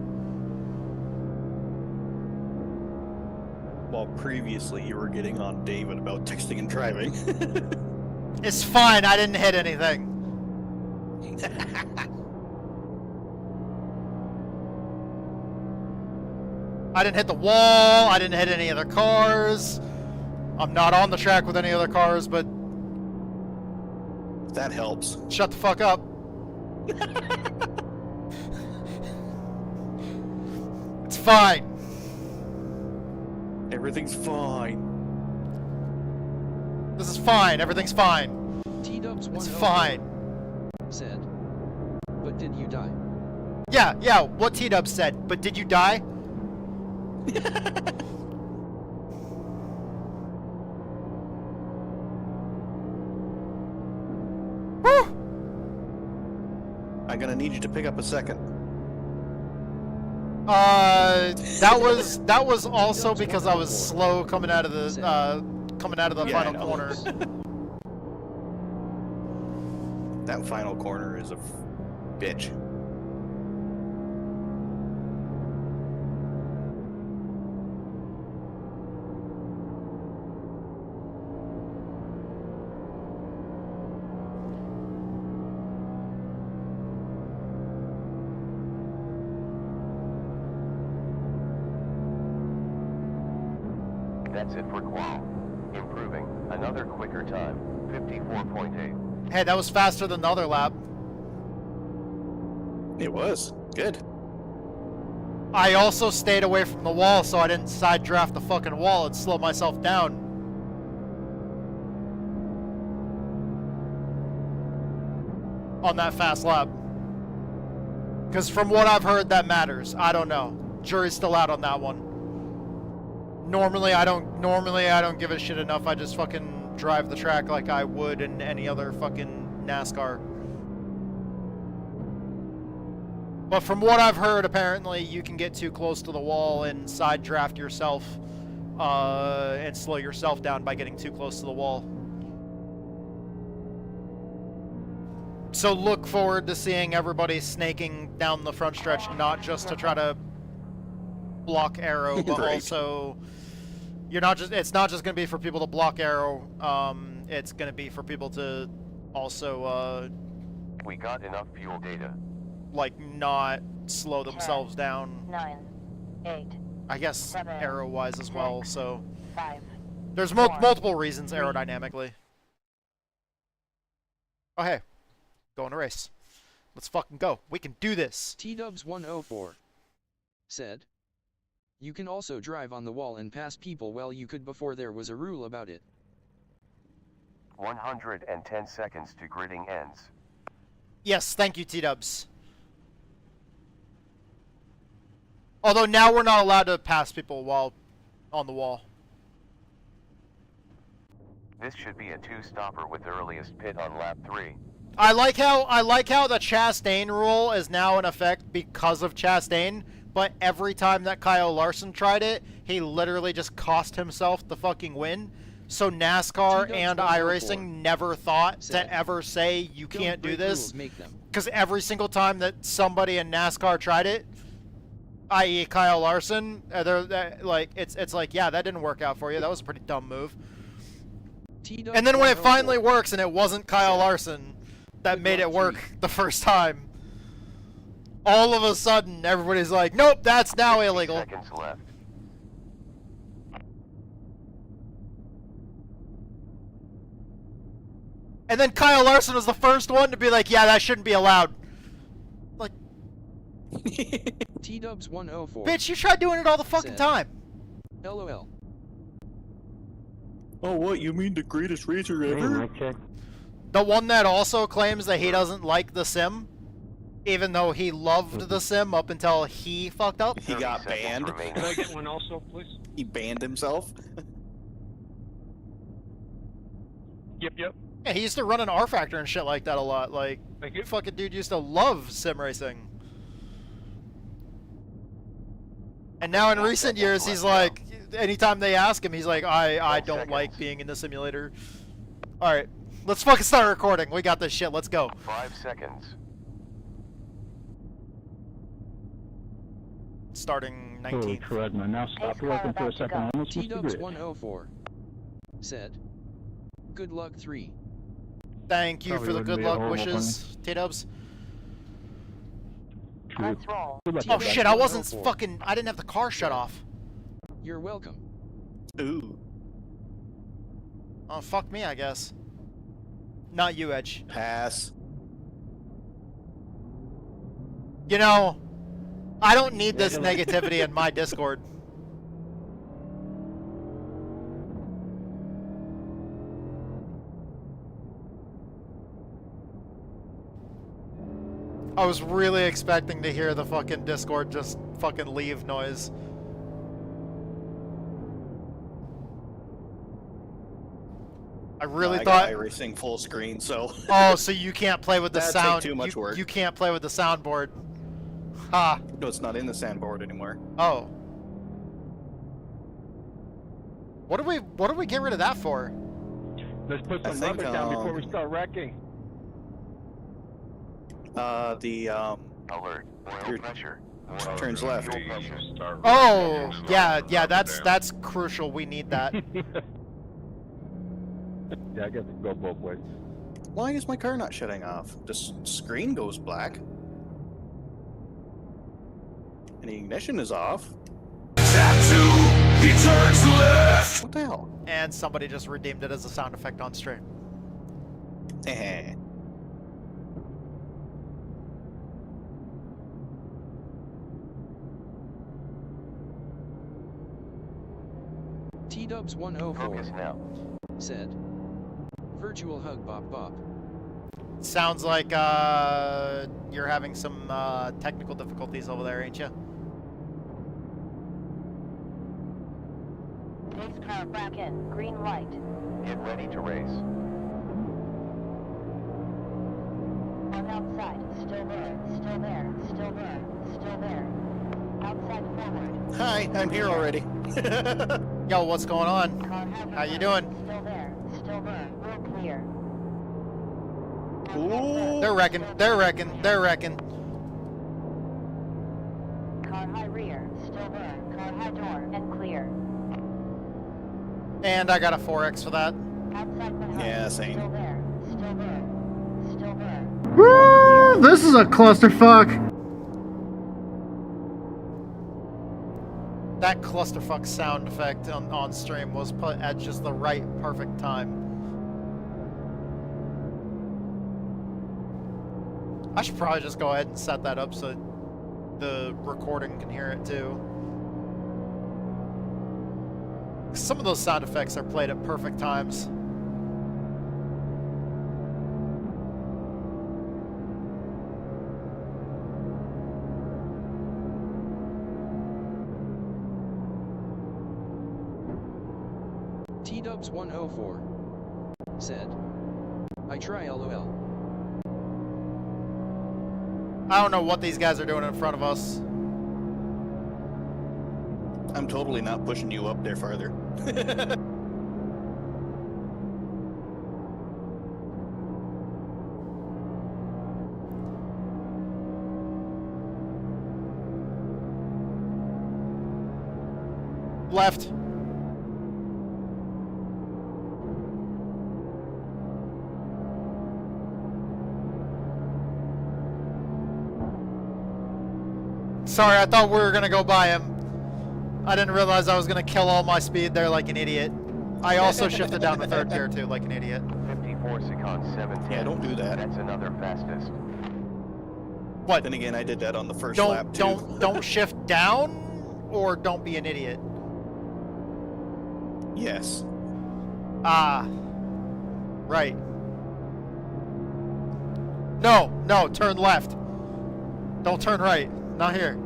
Well, previously you were getting on David about texting and driving. It's fine, I didn't hit anything. I didn't hit the wall, I didn't hit any other cars. I'm not on the track with any other cars, but... That helps. Shut the fuck up. It's fine. Everything's fine. This is fine, everything's fine. T-Dubs It's fine. said, but did you die? Yeah, what T-Dub said, but did you die? Woo! I'm gonna need you to pick up a second. That was also because I was slow coming out of the final corner. That final corner is a bitch. That's it for qual. Improving. Another quicker time. 54.8. Hey, that was faster than the other lap. It was. Good. I also stayed away from the wall so I didn't side draft the fucking wall and slow myself down. On that fast lap. Because from what I've heard, that matters. I don't know. Jury's still out on that one. Normally I don't give a shit enough. I just fucking drive the track like I would in any other fucking NASCAR. But from what I've heard, apparently you can get too close to the wall and side draft yourself and slow yourself down by getting too close to the wall. So look forward to seeing everybody snaking down the front stretch, not just to try to block Aero, but Right. also it's not just going to be for people to block Aero, it's going to be for people to also We got enough fuel data. like not slow themselves down. 9, 8, I guess 7, Aero wise as well, so 5. there's 4, multiple reasons aerodynamically. Oh hey, going to race. Let's fucking go. We can do this. T-Dubs 104 said, you can also drive on the wall and pass people. Well, you could before there was a rule about it. 110 seconds to gridding ends. Yes, thank you, T-Dubs. Although now we're not allowed to pass people while on the wall. This should be a two-stopper with earliest pit on lap 3. I like how the Chastain rule is now in effect because of Chastain, but every time that Kyle Larson tried it, he literally just cost himself the fucking win. So NASCAR and iRacing never thought to ever say you can't do this, because every single time that somebody in NASCAR tried it, i.e. Kyle Larson, it's like, yeah, that didn't work out for you. That was a pretty dumb move. And then when it finally works and it wasn't Kyle Larson that made it work the first time, all of a sudden everybody's like, nope, that's now illegal. Seconds left. And then Kyle Larson was the first one to be like, yeah, that shouldn't be allowed. Like, T-Dubs 104. bitch, you tried doing it all the fucking time. LOL. Oh, what? You mean the greatest racer ever? The one that also claims that he doesn't like the sim, even though he loved the sim up until he fucked up. He got banned. Can I get one also, please? He banned himself. Yep. Yeah, he used to run an R Factor and shit like that a lot. Like, fucking dude used to love sim racing. And now in recent years, he's like, anytime they ask him, he's like, I don't like being in the simulator. Alright, let's fucking start recording. We got this shit, let's go. 5 seconds. Starting Holy 19th. crud, man. Now stop working for a second. I almost missed the T-Dubs grid. 104 said, good luck 3. Thank you Probably for the wouldn't good be a luck horrible wishes, T-Dubs. Let's roll. Oh shit, I wasn't fucking, I didn't have the car shut off. You're welcome. Ooh. Oh, fuck me, I guess. Not you, Edge. Pass. You know, I don't need this negativity in my Discord. I was really expecting to hear the fucking Discord just fucking leave noise. I really I thought got iRacing full screen, so. Oh, so you can't play with the That'd sound. take too much work. You can't play with the soundboard. Ha. No, it's not in the sandboard anymore. Oh. What do we get rid of that for? Let's put I some think, rubber down before we start wrecking. Alert. Oil pressure. Turns left. Oh, yeah, that's crucial. We need that. Yeah, I guess it go both ways. Why is my car not shutting off? The screen goes black. And the ignition is off. Tattoo, he turns left. What the hell? And somebody just redeemed it as a sound effect on stream. Eh. T-Dubs 104 said, virtual hug bop bop. Sounds like you're having some technical difficulties over there, ain't you? Base car back in. Green light. Get ready to race. On outside. Still there. Still there. Still there. Still there. Outside forward. Hi, I'm here already. Yo, what's going on? How you doing? Still there. Still there. Real clear. Ooh. They're wrecking. They're wrecking. They're wrecking. Car high rear. Still there. Car high door. And clear. And I got a 4X for that. Outside behind. Yeah, same. Still there. Still there. Still there. Woo! This is a clusterfuck. That clusterfuck sound effect on stream was put at just the right, perfect time. I should probably just go ahead and set that up so the recording can hear it too. Some of those sound effects are played at perfect times. T-Dubs 104 said, I try LOL. I don't know what these guys are doing in front of us. I'm totally not pushing you up there farther. Left. Sorry, I thought we were gonna go by him. I didn't realize I was gonna kill all my speed there like an idiot. I also shifted down to third gear too, like an idiot. 54 seconds, 710. Yeah, don't do that. That's another fastest. What? Then again, I did that on the first lap too. Don't shift down, or don't be an idiot. Yes. Ah. Right. No, turn left. Don't turn right. Not here.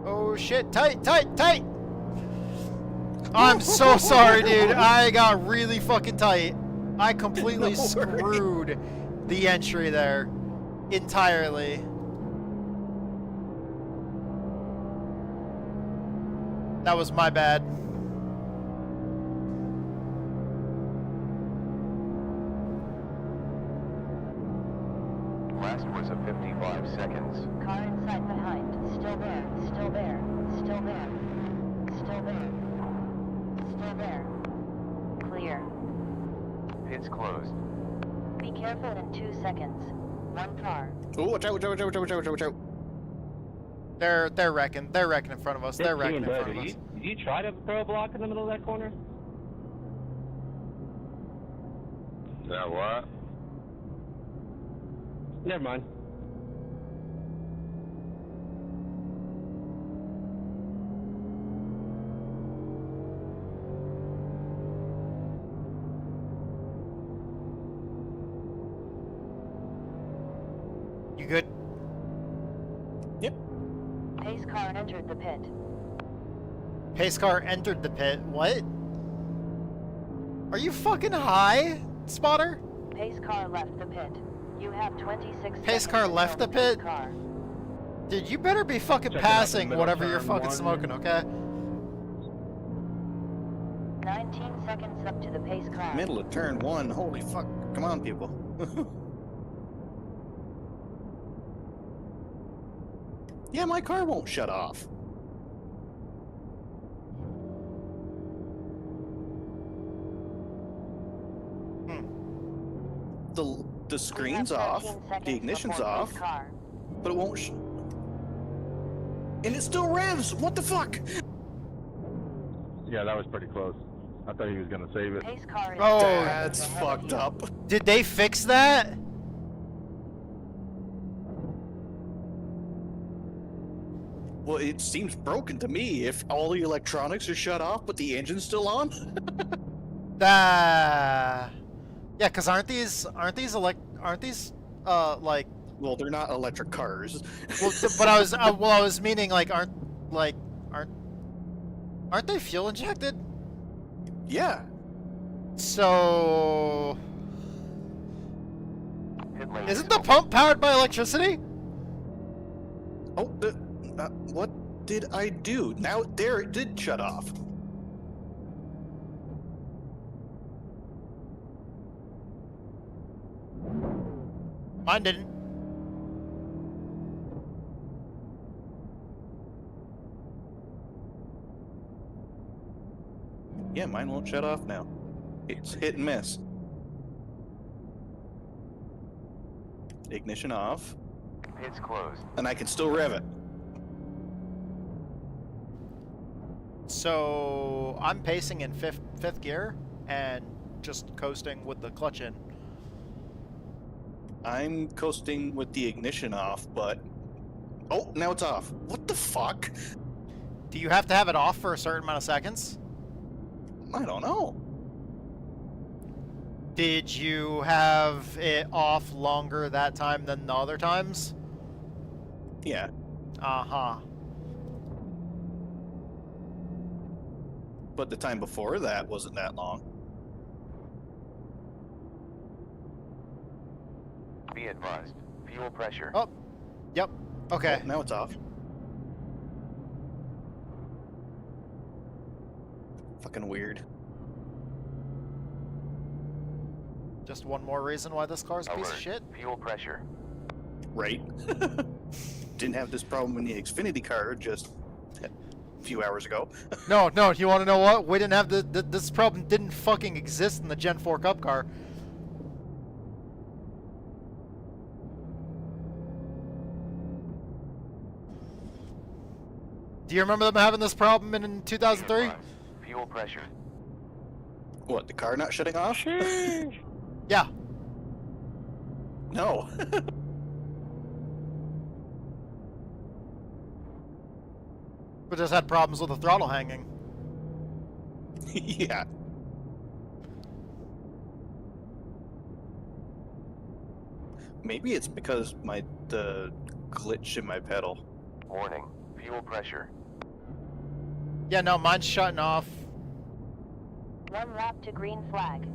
Oh shit, tight! I'm so sorry, dude. I got really fucking tight. I completely screwed the entry there. Entirely. That was my bad. Last was a 55 seconds. Car inside behind. Still there. Still there. Still there. Still there. Still there. Clear. Pits closed. Be careful in 2 seconds. One car. Oh, watch out, watch out, watch out, watch out, watch out. They're wrecking. They're wrecking in front of us. They're wrecking in front of us. Did you try to throw a block in the middle of that corner? Is that what? Never mind. You good? Yep. Pace car entered the pit. Pace car entered the pit. What? Are you fucking high, spotter? Pace car left the pit. You have 26 Pace car left the pit? car. Dude, you better be fucking Checking out the passing middle whatever you're turn fucking one. smoking, okay? 19 seconds up to the pace car. Middle of turn 1. Holy fuck. Come on, people. Yeah, my car won't shut off. The screen's off, the ignition's off, but it won't and it still revs! What the fuck? Yeah, that was pretty close. I thought he was gonna save it. Pace car is Oh, That's fucked up. did they fix that? Well, it seems broken to me if all the electronics are shut off but the engine's still on. Yeah, cause aren't these like Well, they're not electric cars. well, but I was meaning like aren't they fuel injected? Yeah. So Pit lane isn't is the open. pump powered by electricity? Oh, what did I do? Now, there, it did shut off. Mine didn't. Yeah, mine won't shut off now. It's hit and miss. Ignition off. Pits closed. And I can still rev it. So I'm pacing in fifth gear and just coasting with the clutch in. I'm coasting with the ignition off, but... Oh, now it's off. What the fuck? Do you have to have it off for a certain amount of seconds? I don't know. Did you have it off longer that time than the other times? Yeah. Uh-huh. But the time before that wasn't that long. Be advised. Fuel pressure. Oh, yep. Okay. Oh, now it's off. Fucking weird. Just one more reason why this car's a piece of Alert. shit. Fuel pressure. Right. didn't have this problem in the Xfinity car just a few hours ago. No, you want to know what? We didn't have this problem didn't fucking exist in the Gen 4 Cup car. Do you remember them having this problem in 2003? Fuel pressure. What, the car not shutting off? Yeah. No. We just had problems with the throttle hanging. Yeah. Maybe it's because the glitch in my pedal. Warning. Fuel pressure. Yeah, no, mine's shutting off. 1 lap to green flag.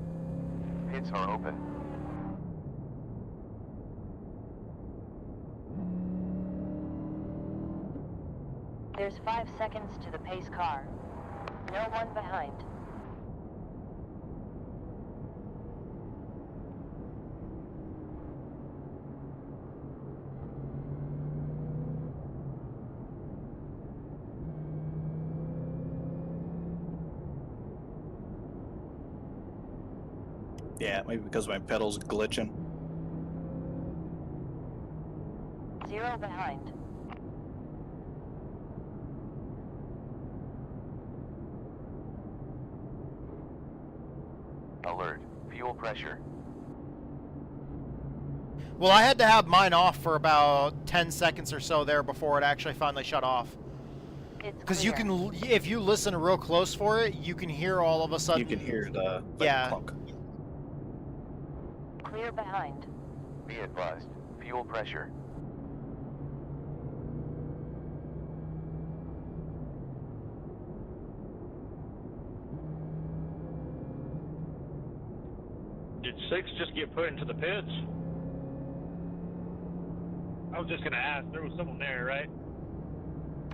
Pits are open. There's 5 seconds to the pace car. No one behind. Yeah, maybe because my pedal's glitching. 0 behind. Alert. Fuel pressure. Well, I had to have mine off for about 10 seconds or so there before it actually finally shut off. Because you can, if you listen real close for it, you can hear all of a sudden. You can hear the clunk. Clear behind. Be advised. Fuel pressure. Did 6 just get put into the pits? I was just gonna ask. There was someone there, right?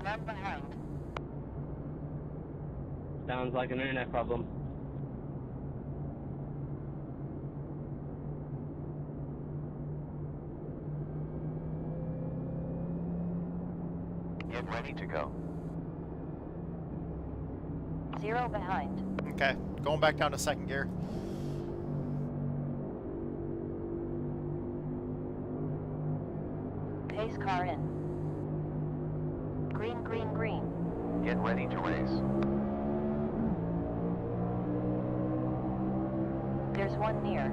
None behind. Sounds like an internet problem. Get ready to go. 0 behind. Okay, going back down to second gear. Pace car in. Green, green, green. Get ready to race. There's 1 near.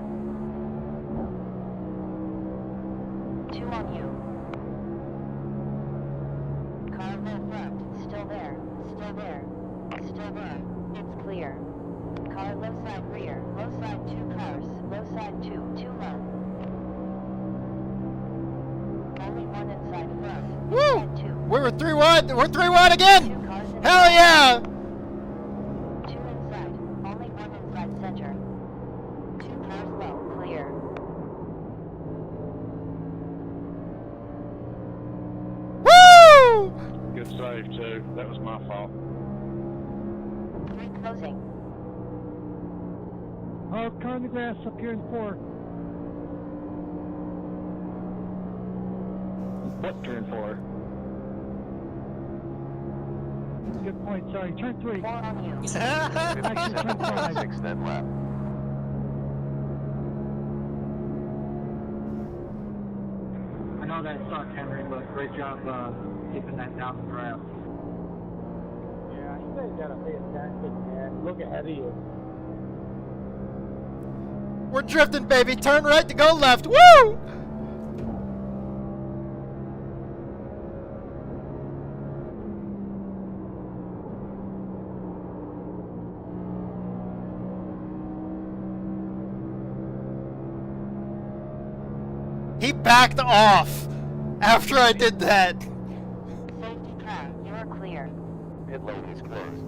2 on you. Car low front. Still there. Still there. Still there. It's clear. Car low side rear. Low side 2 cars. Low side 2. 2 low. Only 1 inside front. Woo! Inside 2. We were 3-1. We're 3-1 again. 2 cars inside. Hell yeah! 2 inside. Only 1 inside center. 2 cars low. Clear. Woo! Good save too. That was my fault. 3 closing. Oh, car on the grass up here in 4. What turn 4? Good point, sorry. Turn 3. 4 on you. Actually, turn 5. 6 then lap. I know that sucks, Henry, but great job keeping that down the draft. Yeah, you guys gotta pay attention, man. Look ahead of you. We're drifting, baby. Turn right to go left. Woo! He backed off after I did that. Safety car. You're clear. Pit lane is closed.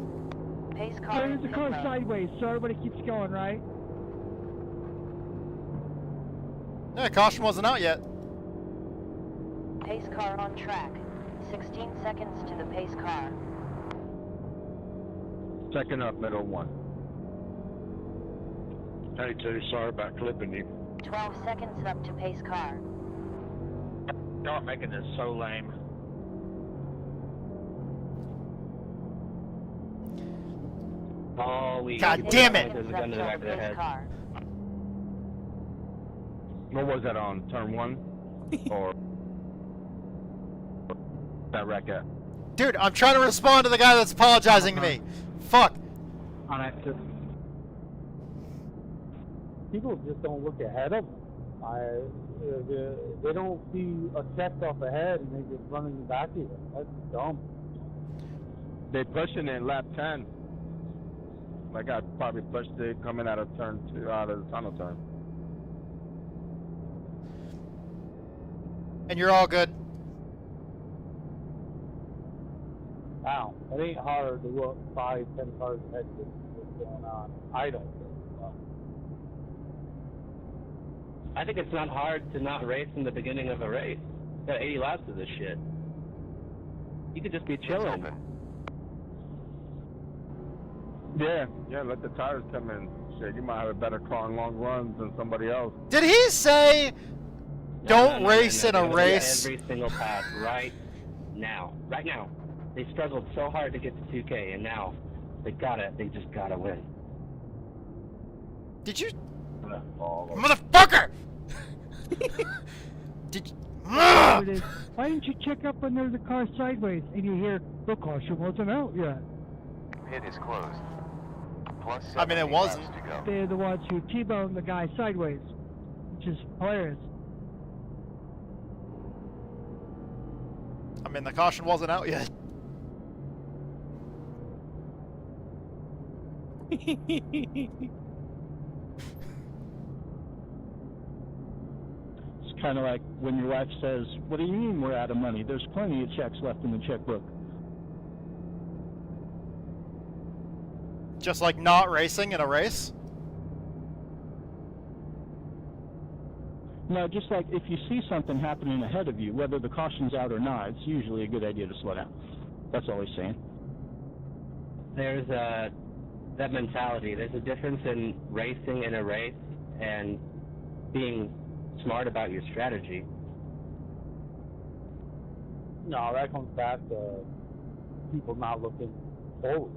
Pace car. There's the car sideways, so everybody keeps going, right? Yeah, caution wasn't out yet. Pace car on track. 16 seconds to the pace car. Second up, middle 1. Hey, 2, sorry about clipping you. 12 seconds up to pace car. Y'all are making this so lame. Holy God damn it! There's a gun to the back of the head. What was that on? Turn 1? Or that wreck at? Dude, I'm trying to respond to the guy that's apologizing to me. Fuck. On active. People just don't look ahead of them. They don't see a check off ahead and they just run in the back of you. That's dumb. They pushing in lap 10. Like I probably pushed it coming out of turn 2, out of the tunnel turn. And you're all good. Wow, it ain't hard to look 5, 10 cars ahead of what's going on. I don't think so. I think it's not hard to not race in the beginning of a race. You got 80 laps of this shit. You could just be chilling. Yeah, let the tires come in. Shit, you might have a better car on long runs than somebody else. Did he say don't race in a race? Every single pass right now. Right now. They struggled so hard to get to 2K, and now they just gotta win. Did you? Motherfucker! Did you? Why didn't you check up when there's a car sideways and you hear the caution wasn't out yet? Pit is closed. Plus I mean, it wasn't. They're the ones who T-boned the guy sideways, which is hilarious. I mean, the caution wasn't out yet. It's kind of like when your wife says, "What do you mean we're out of money? There's plenty of checks left in the checkbook." Just like not racing in a race? No, just like if you see something happening ahead of you, whether the caution's out or not, it's usually a good idea to slow down. That's all he's saying. There's that mentality. There's a difference in racing in a race and being smart about your strategy. No, that comes back to people not looking forward.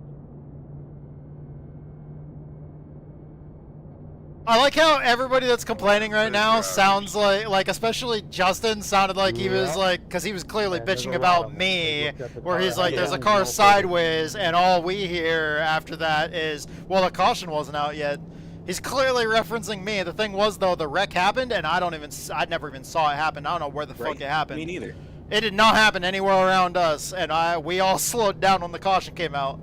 I like how everybody that's complaining right now sounds like especially Justin sounded like he was like, because he was clearly bitching about me, where he's like, there's a car sideways, and all we hear after that is, well, the caution wasn't out yet. He's clearly referencing me. The thing was, though, the wreck happened, and I never even saw it happen. I don't know where the fuck it happened. Me neither. It did not happen anywhere around us, and we all slowed down when the caution came out.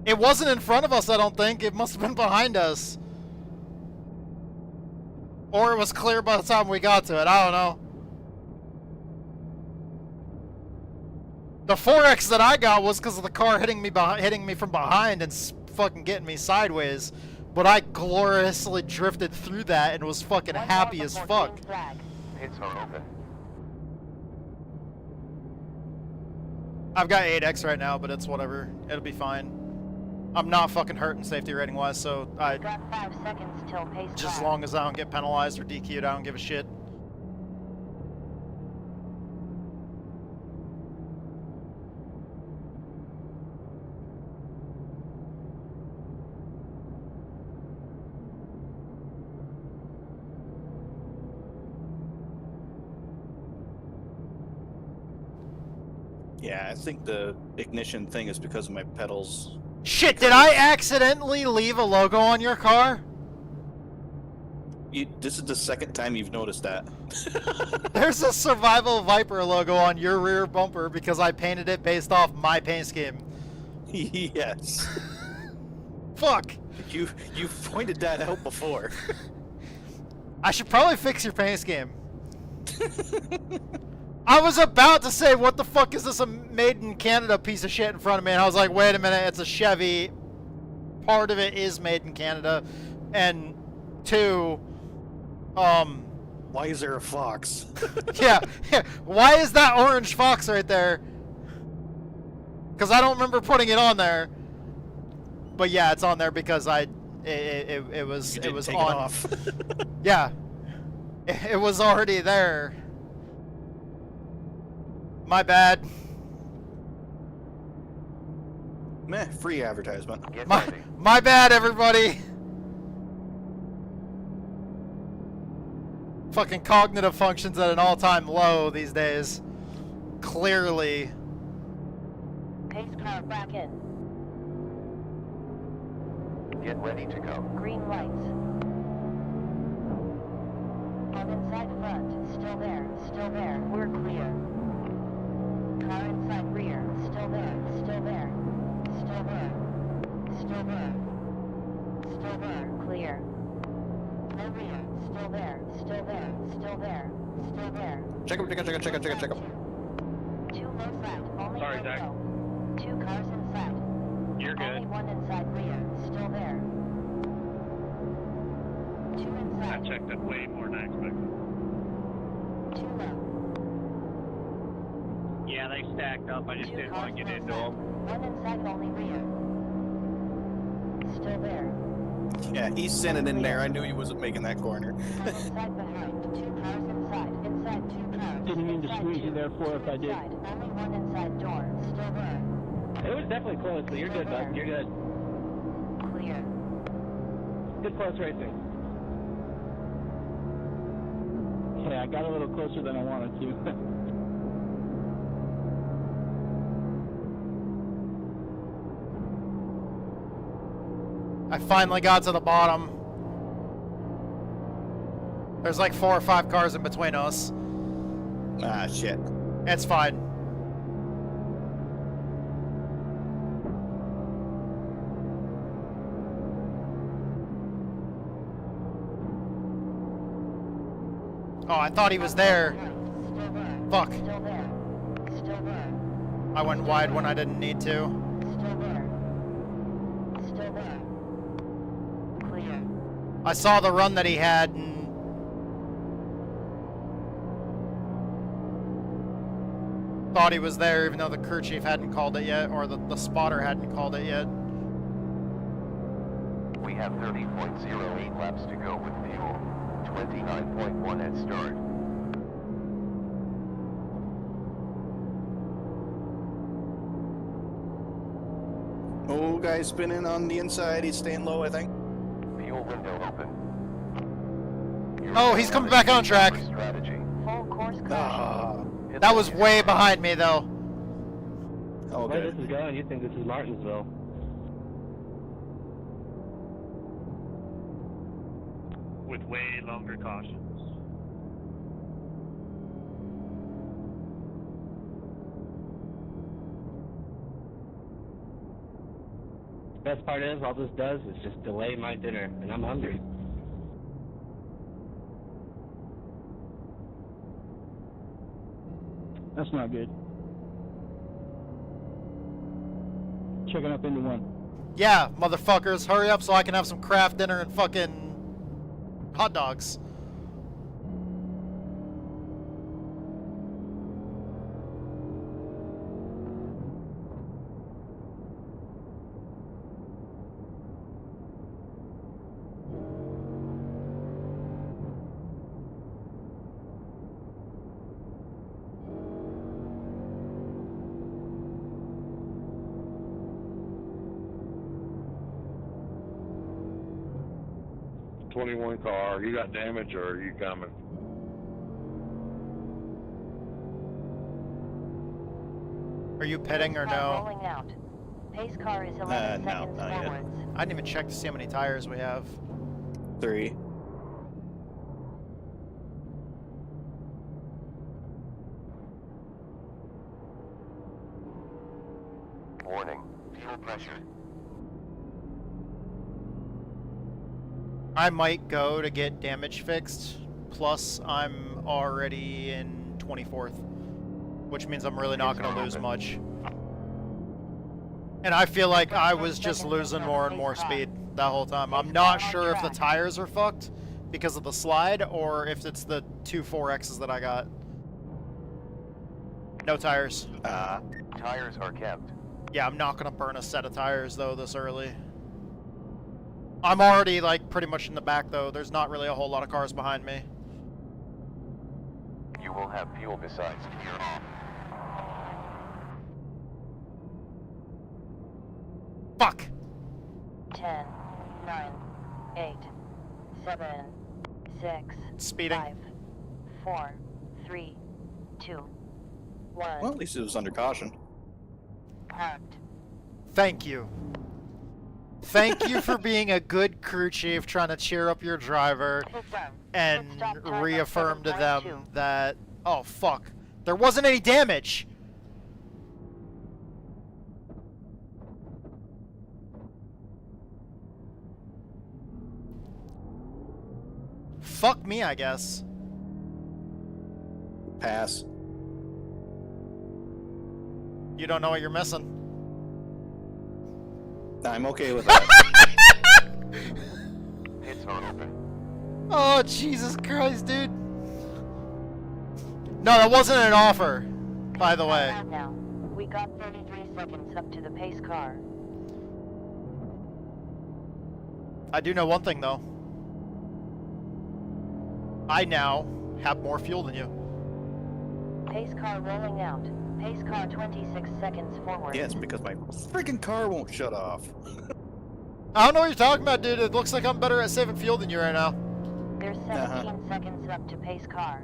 It wasn't in front of us, I don't think. It must have been behind us. Or it was clear by the time we got to it. I don't know. The 4X that I got was because of the car hitting me from behind and fucking getting me sideways. But I gloriously drifted through that and was fucking happy as fuck. Pits are open. I've got 8X right now, but it's whatever. It'll be fine. I'm not fucking hurting safety rating wise, so Got 5 seconds till pace just as track. long as I don't get penalized or DQ'd, I don't give a shit. Yeah, I think the ignition thing is because of my pedals. Shit, did I accidentally leave a logo on your car? This is the second time you've noticed that. There's a Survival Viper logo on your rear bumper because I painted it based off my paint scheme. Yes. Fuck. You've pointed that out before. I should probably fix your paint scheme. I was about to say, what the fuck is this, a made in Canada piece of shit in front of me? And I was like, wait a minute, it's a Chevy. Part of it is made in Canada. And 2, why is there a fox? yeah, why is that orange fox right there? Because I don't remember putting it on there. But yeah, it's on there because it was take on. it off. Yeah, it was already there. My bad. Meh, free advertisement. My bad, everybody. Fucking cognitive functions at an all-time low these days. Clearly. Pace car back in. Get ready to go. Green lights. On inside front. Still there. Still there. We're clear. Car inside rear. Still there. Still there. Still there. Still there. Still there. Clear. No rear. Still there. Still there. Still there. Still there. Check him. Two low flat. Only Sorry, low Zach. low. Two cars inside. You're good. Only one inside rear. Still there. Two I inside. checked it way more than I expected. Two low. Yeah, they stacked up. I just didn't want to get into them. One inside, only rear. Still there. Yeah, he's sending in there. I knew he wasn't making that corner. One inside behind. Two cars inside. Inside two cars. Didn't mean to squeeze you there, for if I did. Inside. Only one inside door. Still there. It was definitely close, but you're good, bud. You're good. Clear. Good close racing. Yeah, I got a little closer than I wanted to. I finally got to the bottom. There's like 4 or 5 cars in between us. Ah, shit. It's fine. Oh, I thought he was there. Still there. Fuck. Still there. Still there. I went wide when I didn't need to. Still there. Still there. Clear. I saw the run that he had and thought he was there even though the crew chief hadn't called it yet, or the spotter hadn't called it yet. We have 30.08 laps to go with fuel. 29.1 at start. Oh, guy's spinning on the inside. He's staying low, I think. Fuel window open. Oh, he's coming back on track. Strategy. Full course Ah. caution. That was way behind me though. Oh, Where good. this is going, you think this is Martinsville. With way longer cautions. Best part is, all this does is just delay my dinner, and I'm hungry. That's not good. Checking up into one. Yeah, motherfuckers, hurry up so I can have some craft dinner and fucking hot dogs. Car, you got damage or are you coming? Are you pitting or no? Rolling out. Pace car is 11 no, seconds not yet. forwards. I didn't even check to see how many tires we have. 3. Warning. Fuel pressure. I might go to get damage fixed, plus I'm already in 24th, which means I'm really not going to lose much. And I feel like I was just losing more and more speed that whole time. I'm not sure if the tires are fucked because of the slide, or if it's the 2 4Xs that I got. No tires. Tires are kept. Yeah, I'm not going to burn a set of tires, though, this early. I'm already, like, pretty much in the back, though. There's not really a whole lot of cars behind me. You will have fuel besides gear off. Fuck. 10, 9, 8, 7, 6, Speeding. 5, 4, 3, 2, 1. Well, at least it was under caution. Parked. Thank you. Thank you for being a good crew chief, trying to cheer up your driver and reaffirm to them that, oh fuck, there wasn't any damage. Fuck me, I guess. Pass. You don't know what you're missing. I'm okay with that. Hits are open. Oh, Jesus Christ, dude. No, that wasn't an offer, by the way. Now, we got 33 seconds up to the pace car. I do know one thing, though. I now have more fuel than you. Pace car rolling out. Pace car 26 seconds forward. Yes, because my freaking car won't shut off. I don't know what you're talking about, dude. It looks like I'm better at saving fuel than you right now. There's 17 seconds up to pace car.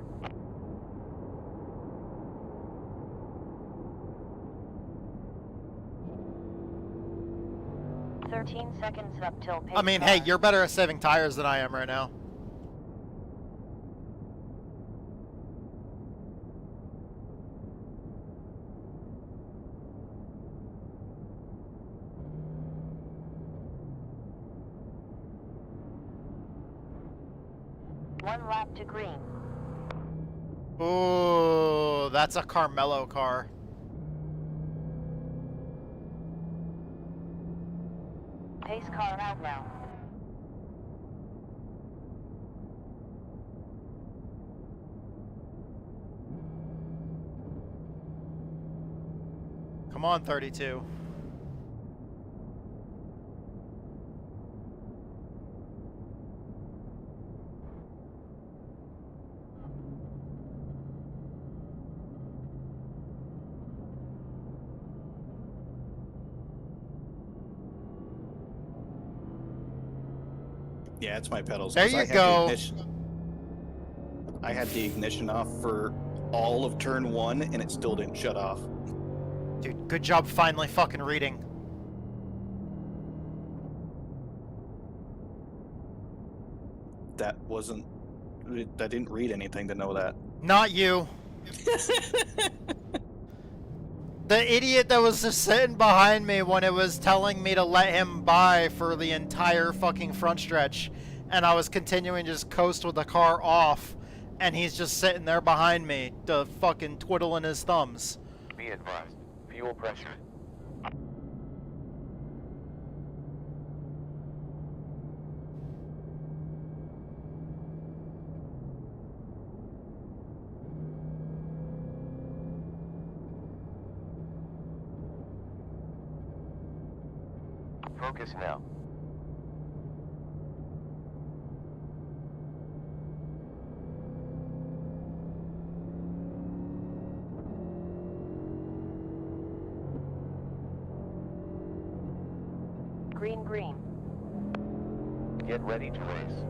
Seconds up till pace I mean, car. hey, you're better at saving tires than I am right now. One lap to green. Ooh, that's a Carmelo car. Pace car out now. Come on, 32. Yeah, it's my pedals. There 'cause you I had go. I had the ignition off for all of turn 1 and it still didn't shut off. Dude, good job finally fucking reading. That wasn't... I didn't read anything to know that. Not you. The idiot that was just sitting behind me when it was telling me to let him by for the entire fucking front stretch, and I was continuing to just coast with the car off, and he's just sitting there behind me, fucking twiddling his thumbs. Be advised. Fuel pressure. Focus now. Green, green. Get ready to race.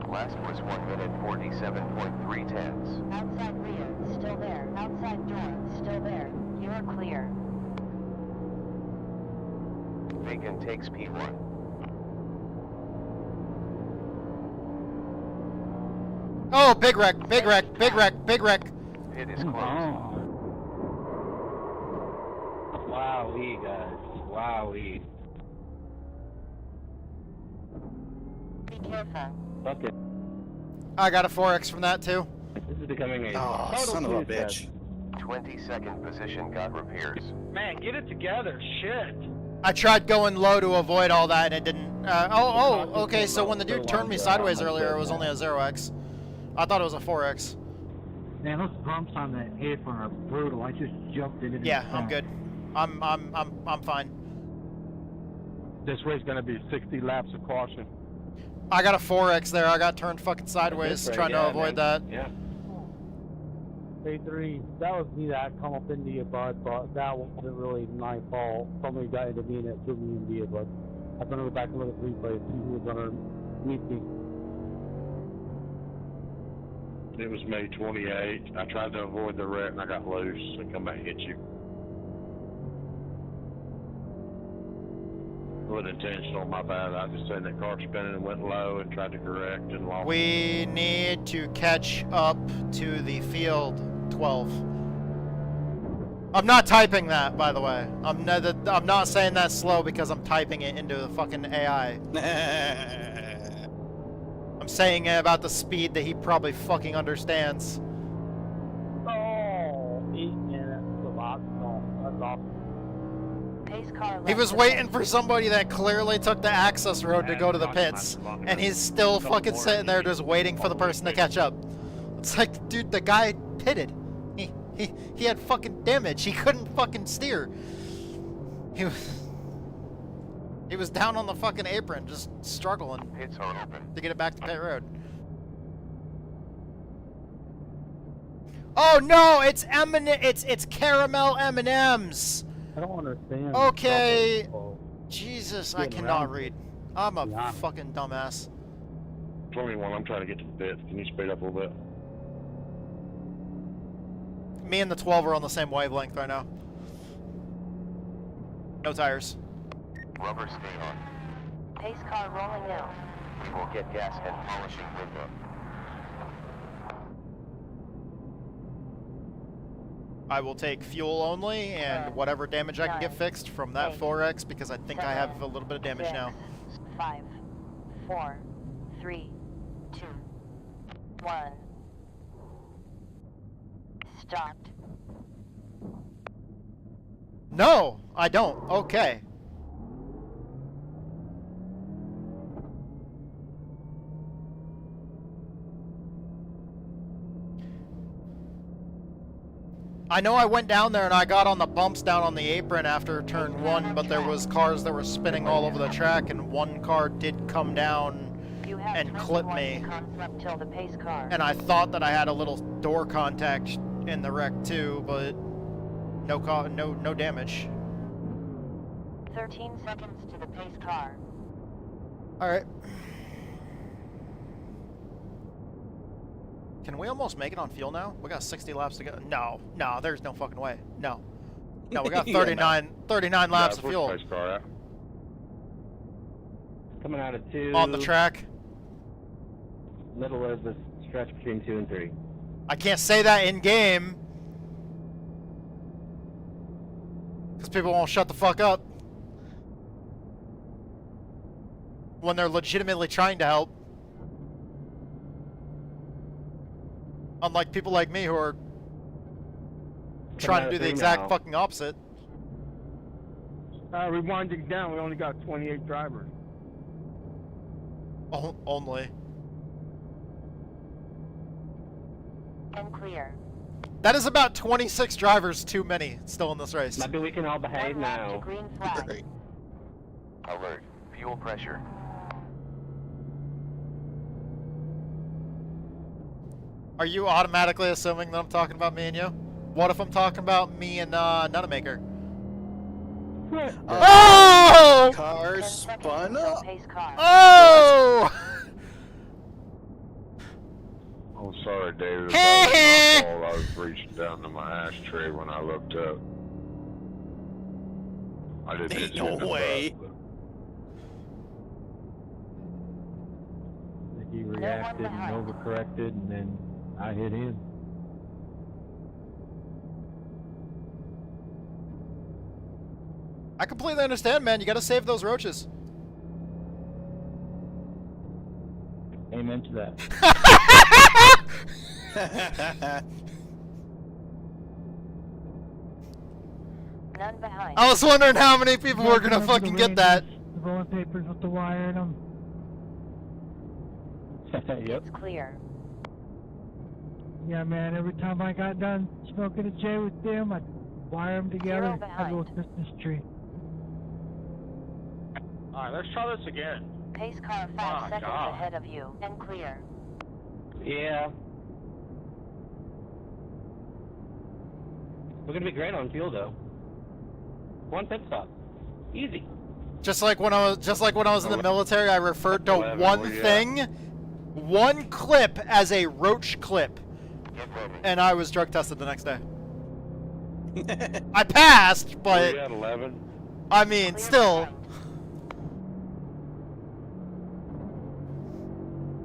Last was 1 minute 47.3 tenths. Outside rear, still there. Outside door, still there. You're clear. Bacon takes P1. Oh, big wreck, big wreck, big wreck, big wreck. Pit is closed. Wowee, guys. Wowee. Be careful. Fuck it. I got a 4X from that too. This is becoming a Oh, total son of a snooze bitch. 22nd position got repairs. Man, get it together. Shit. I tried going low to avoid all that and it didn't. Okay, so when the dude turned me sideways earlier, it was only a 0X. I thought it was a 4X. Man, those bumps on that apron are brutal. I just jumped in it. Yeah, I'm good. I'm fine. This race gonna be 60 laps of caution. I got a 4X there. I got turned fucking sideways trying to avoid that. Yeah. Hey, 3, that was me that come up into you, bud, but that wasn't really my fault. Somebody got into me and it threw me into you, bud. I'm gonna go back and look at the replay, see who was underneath me. It was May 28. I tried to avoid the wreck and I got loose and come back and hit you. It wasn't intentional, my bad. I just seen that car spinning and went low and tried to correct and lost. We need to catch up to the field 12. I'm not typing that, by the way. I'm not saying that slow because I'm typing it into the fucking AI. I'm saying it about the speed that he probably fucking understands. Oh, 8 minutes, a lot. No, that's awesome. Pace car He was waiting for somebody that clearly took the access road to go to the pits, and he's still fucking sitting there just waiting for the person to catch up. It's like, dude, the guy pitted. He had fucking damage. He couldn't fucking steer. He was down on the fucking apron, just struggling Pits are open. to get it back to pit road. Oh no, it's it's caramel M&Ms. I don't understand. Okay. Jesus, I Getting cannot around. read. I'm a fucking dumbass. 21, I'm trying to get to the pits. Can you speed up a little bit? Me and the 12 are on the same wavelength right now. No tires. Rubber stay on. Pace car rolling out. We will get gas and polishing window. I will take fuel only and whatever damage I can get fixed from that 4X because I think I have a little bit of damage now. 5, 4, 3, 2, 1. Stopped. No, I don't. Okay. I know I went down there and I got on the bumps down on the apron after turn 1, but there was cars that were spinning all over the track, and one car did come down and clip me. And I thought that I had a little door contact in the wreck too, but no damage. 13 seconds to the pace car. All right. Can we almost make it on fuel now? We got 60 laps to go. No, there's no fucking way. No, we got 39 laps of fuel. Pace car out. Coming out of 2. On the track. Middle of the stretch between 2 and 3. I can't say that in game because people won't shut the fuck up when they're legitimately trying to help. Unlike people like me who are trying to do the exact fucking opposite. Rewinding down, we only got 28 drivers. Only. And clear. That is about 26 drivers too many still in this race. Maybe we can all behave now. Green flag. Alert. Fuel pressure. Are you automatically assuming that I'm talking about me and you? What if I'm talking about me and Nutamaker? Oh! Car spun up. Oh! I'm sorry, David. That was my fault. I was reaching down to my ashtray when I looked up. I didn't hit you in the way. butt, He reacted and overcorrected, and then I hit him. I completely understand, man. You gotta save those roaches. Amen to that. None behind. I was wondering how many people were gonna fucking get that. The rolling papers with the wire in them. Yep. It's clear. Yeah, man, every time I got done smoking a J with them, I'd wire them together. Have a little Christmas tree. Alright, let's try this again. Pace car 5 seconds ahead of you. And clear. Yeah. We're gonna be great on fuel though. One pit stop, easy. Just like when I was in the military, I referred to one thing, one clip as a roach clip, and I was drug tested the next day. I passed, but at 11. I mean, still.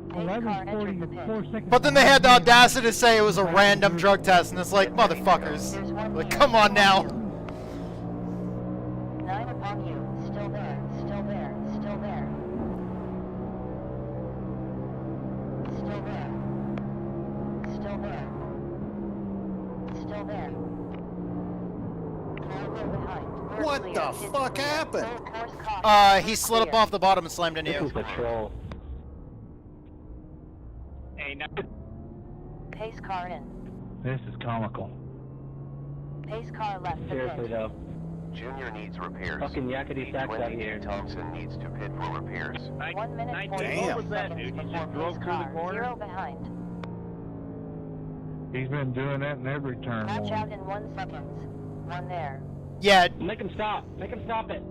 11:44 seconds. But then they had the audacity to say it was a random drug test, and it's like, motherfuckers. Like, come on now. 9 upon you. Still there. Still there. Still there. Still there. Still there. Still there. Behind. What the fuck happened? He slid up off the bottom and slammed into you. This is a troll. Hey, now. Pace car in. This is comical. Pace car left. the Seriously pit. though. Junior needs repairs. Fucking yakety sacks out 22 here. Thompson needs to pit for repairs. 1 minute 40 Damn. seconds What was that, dude? You before just drove pace through the car. corner? 0 behind. He's been doing that in every turn. Catch out in 1 second. 1 there. Yeah. Make him stop. Make him stop it.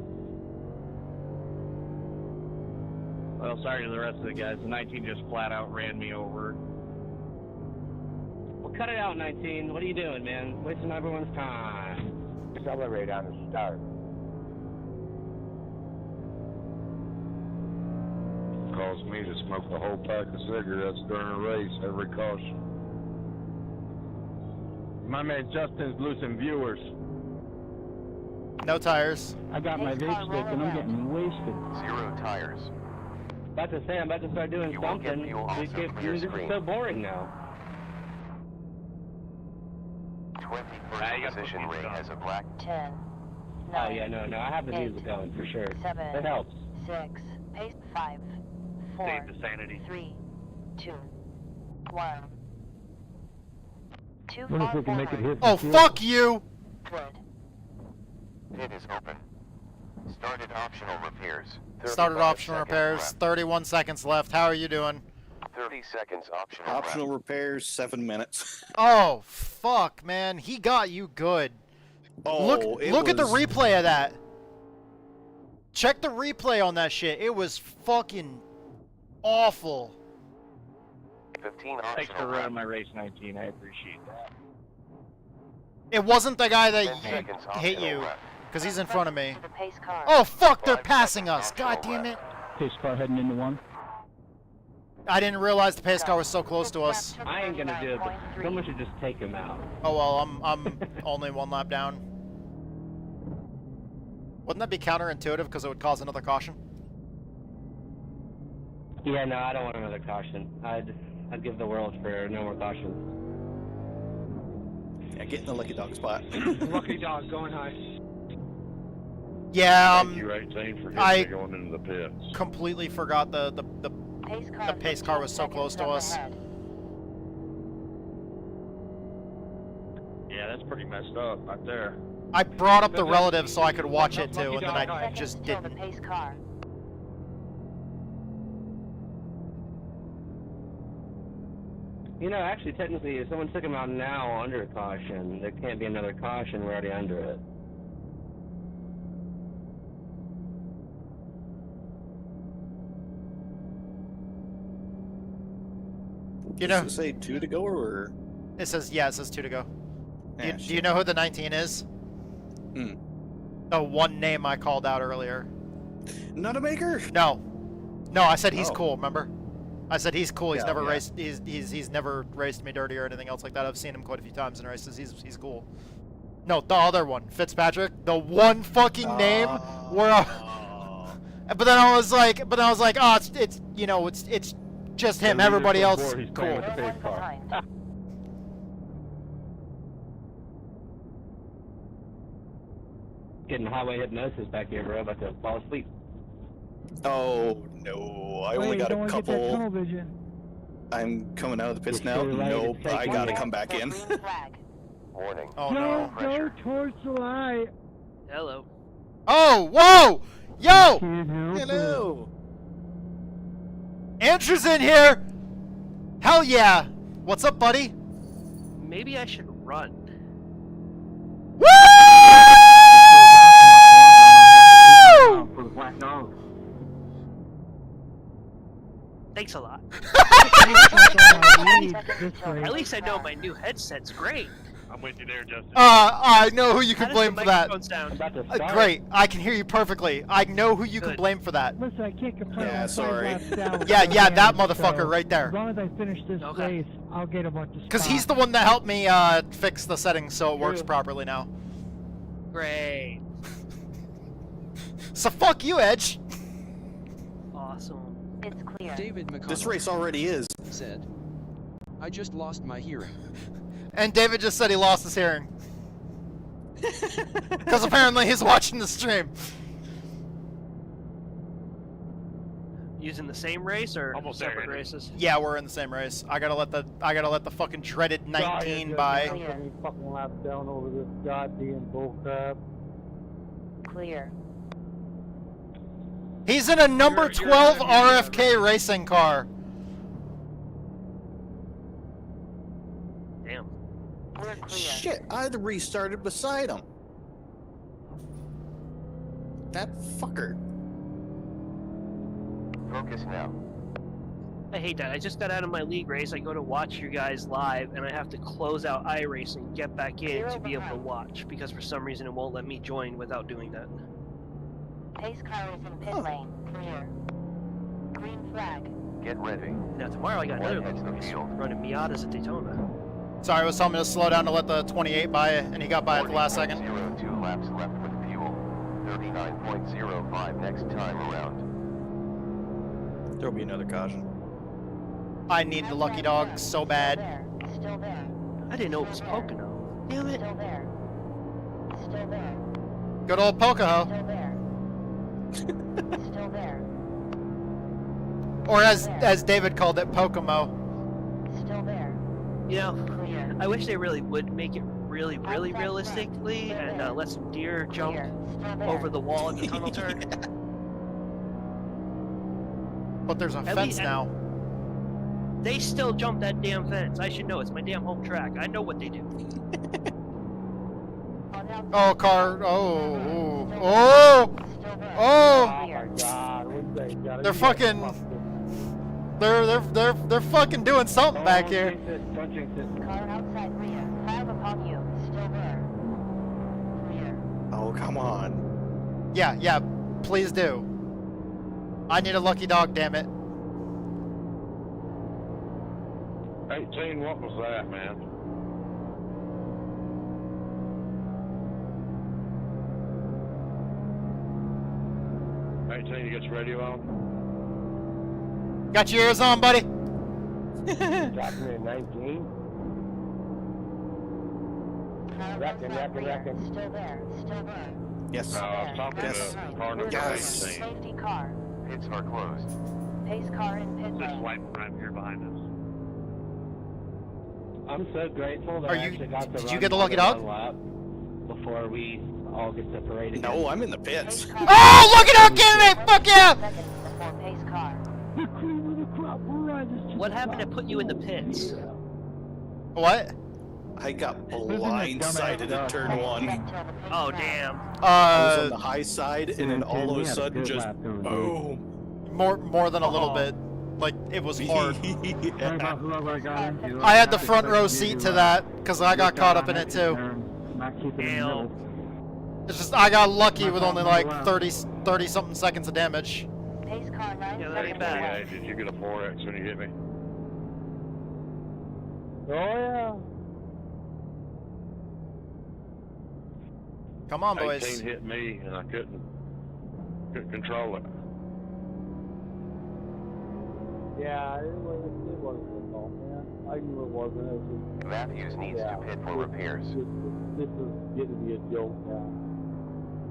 Well, sorry to the rest of the guys. The 19 just flat out ran me over. Well, cut it out, 19. What are you doing, man? Wasting everyone's time. Accelerate on the start. Caused me to smoke a whole pack of cigarettes during a race, every caution. My man Justin's losing viewers. No tires. I got my vape stick and I'm getting wasted. 0 tires. About to say, I'm about to start doing You won't get something. fuel also from your This is screen. so boring now. 21st position ring has a black 10. Oh yeah, no, I have the music going for sure. 7. That helps. 6. Pace 5. 4. Save the sanity. 3. 2. 1. Too Wonder if far we can make it forward. hit. Oh, fuck you! Good. pit is open. Started optional repairs. Started 35 optional seconds repairs. left. 31 seconds left. How are you doing? 30 seconds optional. Optional left. repairs, 7 minutes. Oh, fuck, man. He got you good. Oh, look at the was- replay of that. Check the replay on that shit. It was fucking awful. 15 Thanks for optional running left. my race 19. I appreciate that. It wasn't the guy that 10 seconds hit optional you, left. because he's in front of me. The pace car. Oh, fuck, they're 5 passing seconds us. God optional damn it. left. Pace car heading into 1. I didn't realize the pace car was so close to us. I ain't gonna do it, but someone should just take him out. Oh, well, I'm only 1 lap down. Wouldn't that be counterintuitive because it would cause another caution? Yeah, no, I don't want another caution. I'd give the world for no more cautions. Yeah, get in the lucky dog spot. Lucky dog going high. Yeah, Thank you, 18, for I getting me going into the pits. completely forgot the pace car was so 15 close to seconds us. up ahead. Yeah, that's pretty messed up right there. I brought up the relative so I could watch it too, and then I Seconds just till the didn't. pace car. You know, actually, technically, if someone took him out now under a caution, there can't be another caution. We're already under it. You know, Does it say 2 to go or? it says, yeah, it says 2 to go. Yeah, Do you know who the 19 is? Hmm. The one name I called out earlier. Not a maker? No. No, I said he's Oh. cool, remember? I said he's cool. He's Yeah, never yeah. raced he's never raced me dirty or anything else like that. I've seen him quite a few times in races. He's cool. No, the other one, Fitzpatrick. The one fucking name where but then I was like, oh, it's you know, it's just him. Everybody else is He's cool. playing with the pace car. Behind. Getting highway hypnosis back here, bro. About to fall asleep. Oh no, I only Wait, got don't a wanna get that tunnel couple. vision. I'm coming out of the pits You're now. still right, Nope, it's taking I gotta you. come back in. Green flag. Warning. Oh no. Don't go towards the light. Hello. Oh, whoa! Yo! Can't help it. Hello. Andrew's in here! Hell yeah! What's up, buddy? Maybe I should run. Thanks a lot. This way. At least I know my new headset's great. I'm with you there, Justin. I know who you How can does blame the for that. microphone sound? Great, I can hear you perfectly. I know who you can Good. blame for that. Listen, I can't complain. Yeah, I'm sorry. 5 laps down with Yeah, no yeah, that damage, motherfucker so right there. As long as I finish this race, I'll get a bunch of Because he's spots. the one that helped me fix the settings so it works properly now. Great. So fuck you, Edge. Awesome. It's clear. David McConnell. This race already is. Said. I just lost my hearing. And David just said he lost his hearing. Because apparently he's watching the stream. Using the same race or Almost separate there, races? Yeah, we're in the same race. I gotta let the fucking dreaded 19 by. Fucking laps down over this goddamn bullcrap. Clear. He's in a number 12 RFK racing car. Damn. We're clear. Shit, I'd restarted beside him. That fucker. Focus now. I hate that. I just got out of my league race. I go to watch you guys live, and I have to close out iRacing, get back in to be able to watch, because for some reason it won't let me join without doing that. Pace car is in pit lane. Clear. Green flag. Get ready. Now tomorrow I got another Heads league the race, field. running Miatas at Daytona. Sorry, I was telling me to slow down to let the 28 by, and he got by at the last second. 0.02 laps left with fuel. 39.05 next time around. There'll be another caution. I need the lucky dog so bad. Still there. I didn't know it was Pocono. Damn it. Still there. Still there. Good old Pocono. Still there. Still there. Or as David called it, Pocomo. Still there. You know, Clear. I wish they really would make it really realistically and let some deer jump Still there. over the wall in the tunnel turn. But there's a At fence least- now. They still jump that damn fence. I should know. It's my damn home track. I know what they do. Oh, car. Oh, oh, oh. my god, what they got? They're fucking. They're fucking doing something back here. Car outside rear. Fire upon you. Still there. Clear. Oh, come on. Yeah, yeah. Please do. I need a lucky dog, damn it. 18, what was that, man? You got your radio on? Got your ears on, buddy? Dropping at 19. Reckon. Still there. Still there. Yes. No, I was talking to car number 18. Safety car. Pits are closed. Pace car in pit This lane. white right here behind us. I'm so grateful that Are I you- actually got to did run you get the more lucky than dog? one lap before we all get separated. No, I'm in the pits. Oh, lucky dog candidate! Fuck yeah! Seconds before pace car. The cream of the crop will rise to What happened to put you in the pits? What? I got blindsided at turn 1. Oh, damn. I was on the high side, and then all of a sudden, just boom. boom. More than a little bit. Like, it was hard. Yeah. I had the front row seat to that, because I got caught up in it too. Damn. It's just, I got lucky with only like 30 something seconds of damage. Pace car 9 Yeah, that ain't seconds bad. away. Hey, did you get a 4X when you hit me? Oh yeah. Come on, 18 boys. hit me, and I couldn't control it. Yeah, it wasn't your fault, man. I knew it wasn't. It was just, Matthews needs to pit for repairs. this is getting to be a joke now.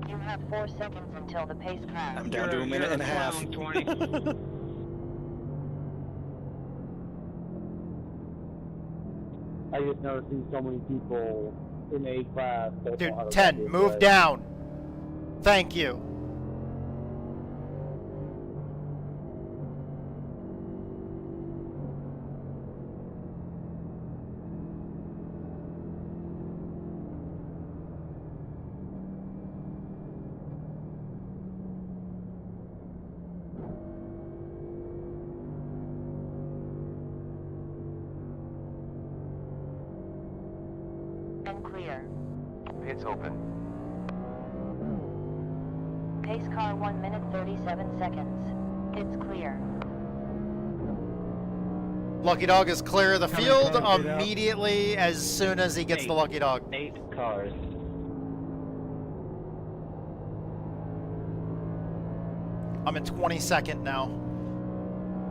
You have 4 seconds until the pace crash. I'm down to a minute and a half. I just never seen so many people in A class. that know how Dude, to 10, ride move this down. Thank you. And clear. Pits open. Pace car 1 minute 37 seconds. It's clear. Lucky Dog is clear of the How many field cars stayed out? immediately as soon as he gets the Lucky Dog. 8 cars. I'm in 22nd now.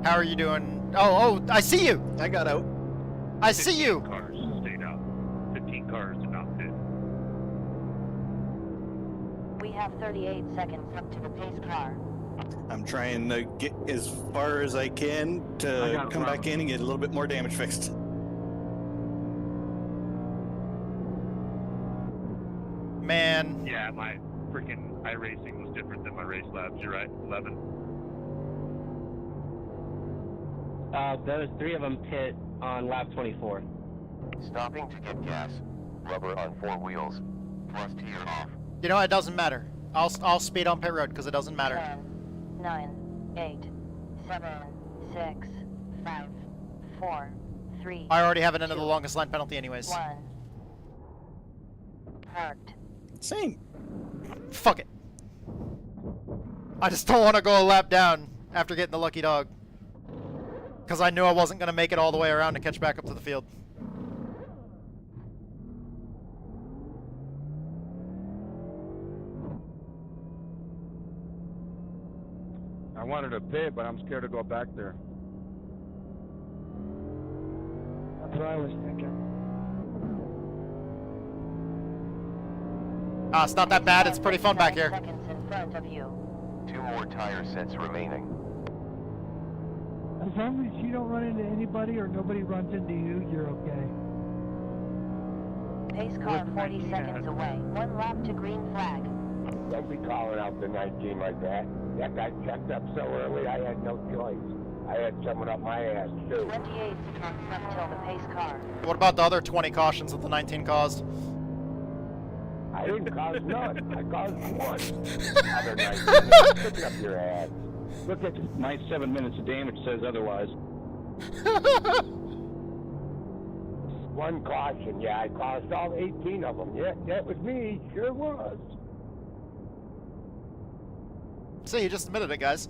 How are you doing? Oh, I see you! I got out. I see you! Cars stayed out. 15 cars did not pit. We have 38 seconds up to the pace car. I'm trying to get as far as I can I to got come a back in and get a little bit more damage fixed. Man. Yeah, my freaking iRacing was different than my race labs. You're right, 11. Those 3 of them pit on lap 24. Stopping to get gas. Rubber on 4 wheels. Plus tier off. You know, it doesn't matter. I'll speed on pit road because it doesn't matter. 10, 9, 8, 7, 6, 5, 4, 3. I already have it into the longest line penalty anyways. 1. Parked. Same. Fuck it. I just don't want to go a lap down after getting the Lucky Dog. Because I knew I wasn't going to make it all the way around to catch back up to the field. I wanted to pit, but I'm scared to go back there. That's what I was thinking. It's not that bad. It's pretty fun back here. Seconds in front of you. 2 more tire sets remaining. As long as you don't run into anybody or nobody runs into you, you're okay. Pace car 40 seconds away. 1 lap to green flag. Don't be calling out the 19 like that. That got checked up so early, I had no choice. I had someone up my ass, too. 28 seconds up till the pace car. What about the other 20 cautions that the 19 caused? I didn't cause none. I caused one. Other 19. Picking up your ass. Look at My 7 minutes of damage says otherwise. one caution. Yeah, I caused all 18 of them. Yeah, that was me. Sure was. See, you just admitted it, guys.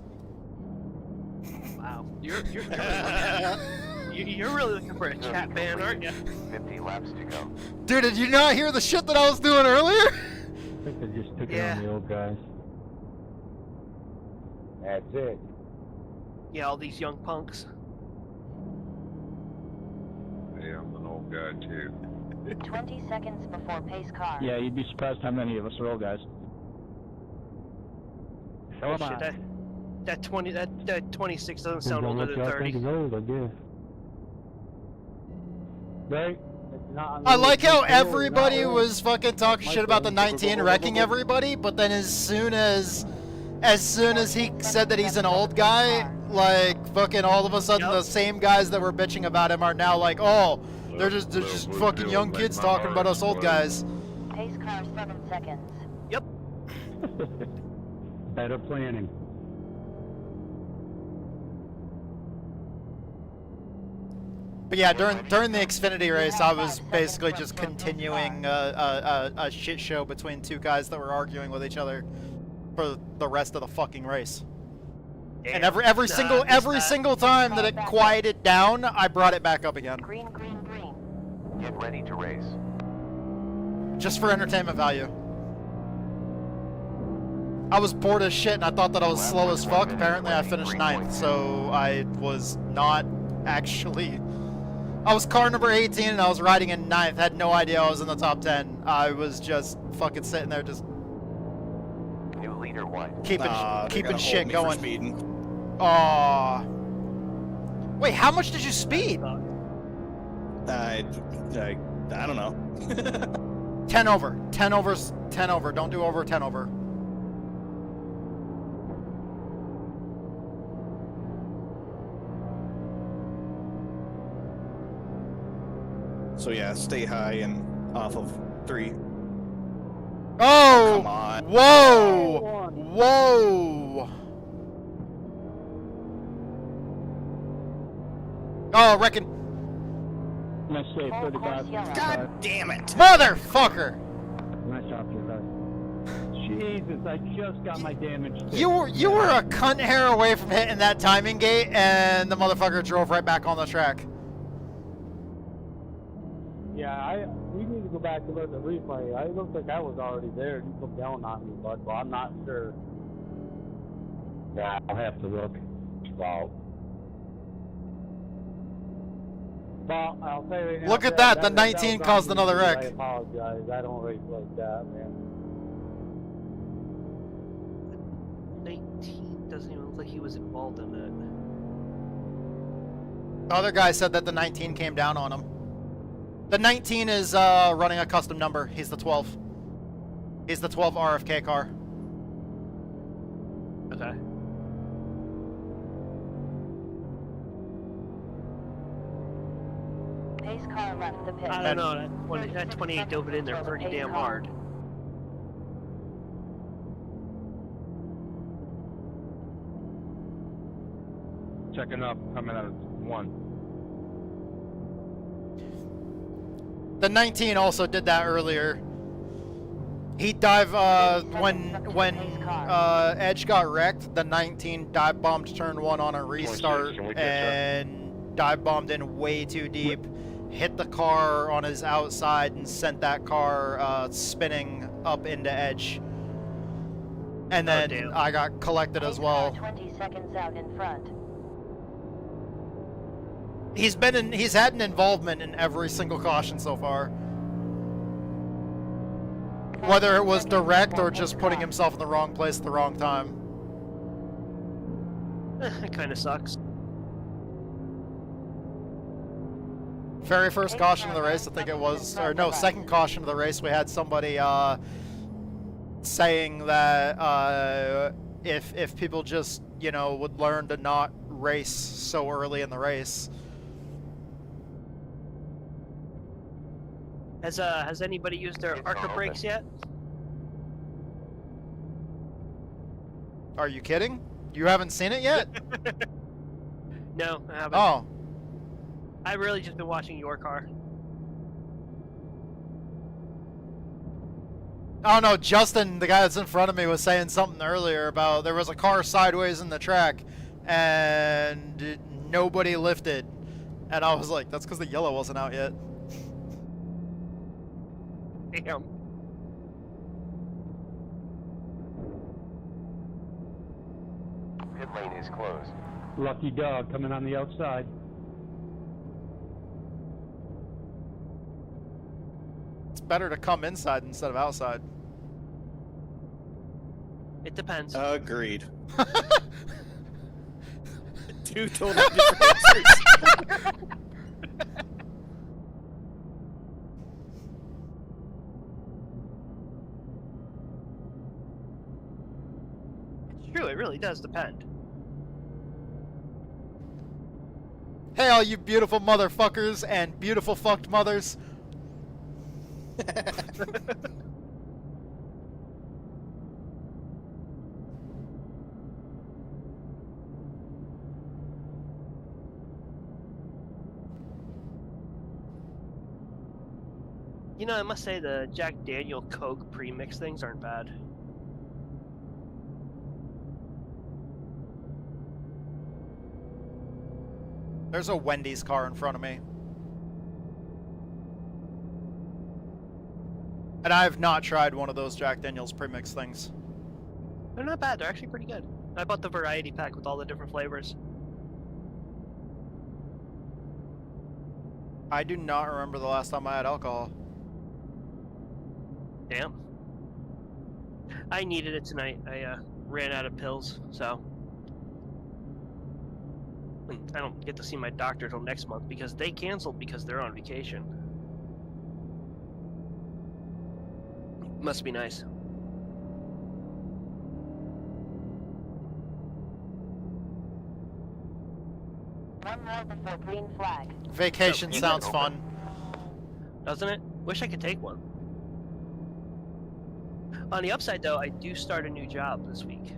Wow, you're really looking for a chat ban, aren't you? 50 laps to go. Dude, did you not hear the shit that I was doing earlier? I think they just took it on the old guys. That's it. Yeah, all these young punks. Yeah, I'm an old guy too. 20 seconds before pace car. Yeah, you'd be surprised how many of us are old guys. So am Shit, I. that 26 doesn't sound Depends on older what than y'all 30. think is old, I guess. Right? I like how everybody was fucking talking shit about the 19 wrecking everybody, but then as soon as he said that he's an old guy, like fucking all of a sudden the same guys that were bitching about him are now like, oh, they're just fucking young kids talking about us old guys. Pace car 7 seconds. Yep. Better planning. But yeah, during the Xfinity race, I was basically just continuing a shit show between 2 guys that were arguing with each other for the rest of the fucking race. And every single time that it quieted down, I brought it back up again. Green, green, green. Get ready to race. Just for entertainment value. I was bored as shit and I thought that I was slow as fuck. Apparently I finished 9th, so I was not actually... I was car number 18 and I was riding in 9th. Had no idea I was in the top 10. I was just fucking sitting there just... New leader 1. keeping shit going. Aww. Wait, how much did you speed? I don't know. 10 over. 10 over's 10 over. Don't do over 10 over. So yeah, stay high and off of 3. Oh! Come on. Whoa! Whoa! Oh, reckon. Nice save, 35. God damn it! Motherfucker! Nice job, Gigabyte. Jesus, I just got my damage. You were a cunt hair away from hitting that timing gate, and the motherfucker drove right back on the track. Yeah, we need to go back and look at the replay. It looked like I was already there. You come down on me, bud, but I'm not sure. Yeah, I'll have to look. Wow. Well, I'll tell you right now, Look at that, the was 19 on caused me. another wreck. I apologize. I don't race like that, man. 19 doesn't even look like he was involved in that. The other guy said that the 19 came down on him. The 19 is running a custom number. He's the 12. He's the 12 RFK car. Okay. Pace car left the pit. I don't know, that 28 dove it in there pretty damn hard. Checking up, coming out of 1. The 19 also did that earlier. He dive when Edge got wrecked. The 19 dive bombed turn 1 on a restart and dive bombed in way too deep. Hit the car on his outside and sent that car spinning up into Edge. And then I got collected as well. 20 seconds out in front. He's had an involvement in every single caution so far. Whether it was direct or just putting himself in the wrong place at the wrong time. It kind of sucks. Very first caution of the race, I think it was, or no, second caution of the race, we had somebody saying that if people just, you know, would learn to not race so early in the race. Has anybody used their ARCA brakes yet? Are you kidding? You haven't seen it yet? No, I haven't. Oh. I've really just been watching your car. Oh no, Justin, the guy that's in front of me, was saying something earlier about there was a car sideways in the track and nobody lifted. And I was like, that's because the yellow wasn't out yet. Damn. Pit lane is closed. Lucky dog coming on the outside. It's better to come inside instead of outside. It depends. Agreed. Two totally different answers. It's true, it really does depend. Hey all you beautiful motherfuckers and beautiful fucked mothers. You know, I must say the Jack Daniel Coke pre-mix things aren't bad. There's a Wendy's car in front of me. And I have not tried one of those Jack Daniels premix things. They're not bad, they're actually pretty good. I bought the variety pack with all the different flavors. I do not remember the last time I had alcohol. Damn. I needed it tonight. I ran out of pills, so... I don't get to see my doctor till next month because they canceled because they're on vacation. Must be nice. One more before green flag. Vacation sounds fun. Doesn't it? Wish I could take one. On the upside though, I do start a new job this week.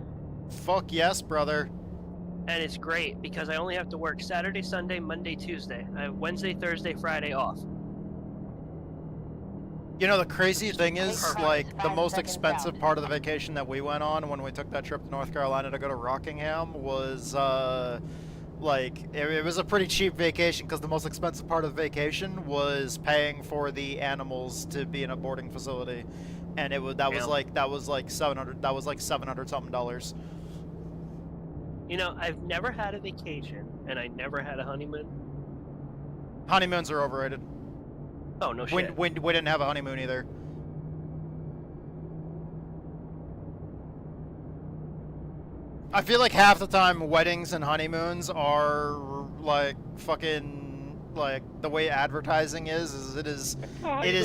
Fuck yes, brother. And it's great because I only have to work Saturday, Sunday, Monday, Tuesday. I have Wednesday, Thursday, Friday off. You know, the crazy thing is, like, the most expensive part of the vacation that we went on when we took that trip to North Carolina to go to Rockingham was, like, it was a pretty cheap vacation because the most expensive part of the vacation was paying for the animals to be in a boarding facility. And it was, that was like $700 something dollars. You know, I've never had a vacation, and I never had a honeymoon. Honeymoons are overrated. Oh, no shit. We didn't have a honeymoon either. I feel like half the time weddings and honeymoons are like fucking like the way advertising is it is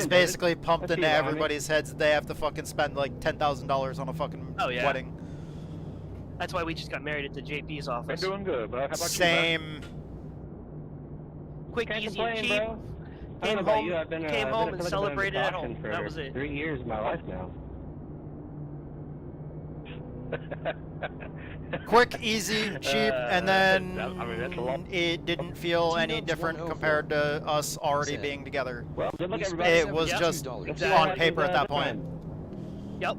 basically pumped into everybody's heads that they have to fucking spend like $10,000 on a fucking wedding. That's why we just got married at the JP's office. I'm doing good, bro. How about Same. Quick, Can't easy, complain, and cheap. bro. I don't know about you. I've been Came home and a celebrated at home. for That was it. 3 years of my life now. Quick, easy, cheap, and then I mean, that's a lot. it didn't feel any different compared to us already being together. Well, good luck, everybody. It was just on paper at that point. Yep.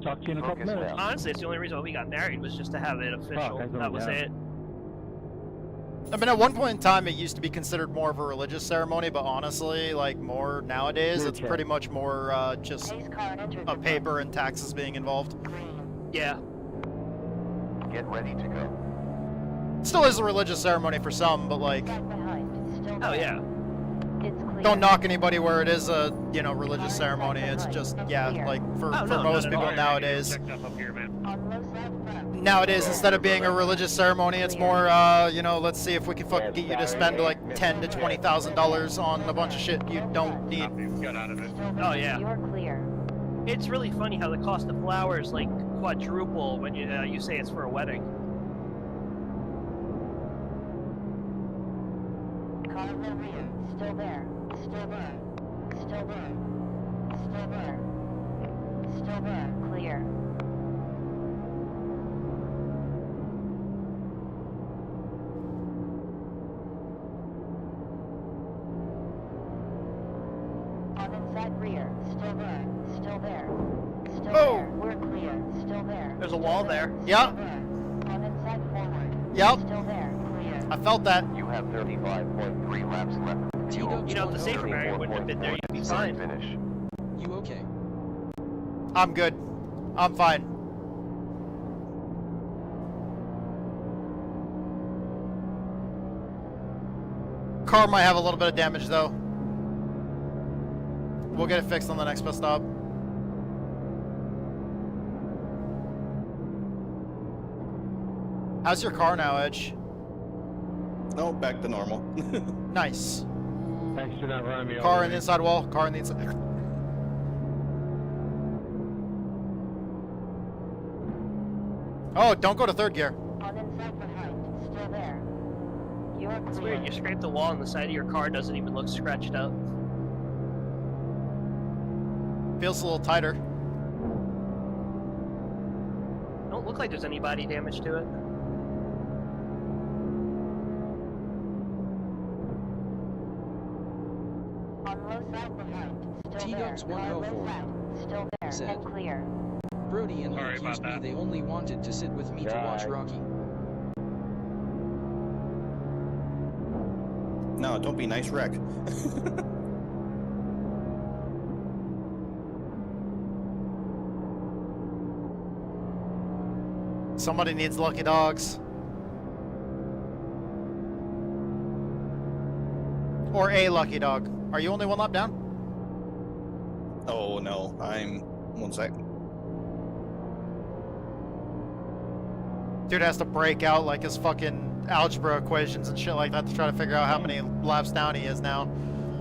Talk to you in a couple minutes. Honestly, it's the only reason why we got married was just to have it official. That was it. I mean, at one point in time, it used to be considered more of a religious ceremony, but honestly, like, more nowadays, it's pretty much more just a paper and taxes being involved. Yeah. Get ready to go. Still is a religious ceremony for some, but like... Oh, yeah. Don't knock anybody where it is a, you know, religious ceremony. It's just, yeah, like, for most people nowadays... Nowadays, instead of being a religious ceremony, it's more, you know, let's see if we can fucking get you to spend like $10,000 to $20,000 on a bunch of shit you don't need. Oh yeah. It's really funny how the cost of flowers like quadruple when you say it's for a wedding. Car in the rear, still there, still there, still there, still there, still there, clear. Inside rear, still there, still there, still there, we're clear, still there. There's a wall there. Yep. On inside forward, Yep. still there, clear. I felt that. You have 35.3 laps left. You know, if the safer barrier wouldn't have been there, you'd be fine. Finish. You okay? I'm good. I'm fine. Car might have a little bit of damage though. We'll get it fixed on the next bus stop. How's your car now, Edge? Oh, back to normal. Nice. Thanks for not running me over. Car in the inside wall. Car in the inside. Oh, don't go to third gear. On inside behind, still there. You're It's clear. weird. You scrape the wall and the side of your car doesn't even look scratched up. Feels a little tighter. Don't look like there's any body damage to it. On low side behind, still there. T-Dubs Car low 104 side, still there, said, and clear. Brody and Sorry he accused about me that. they only wanted to sit with me to watch Rocky. No, don't be nice, wreck. Somebody needs lucky dogs. Or a lucky dog. Are you only one lap down? Oh no, I'm 1 sec. Dude has to break out like his fucking algebra equations and shit like that to try to figure out how many laps down he is now.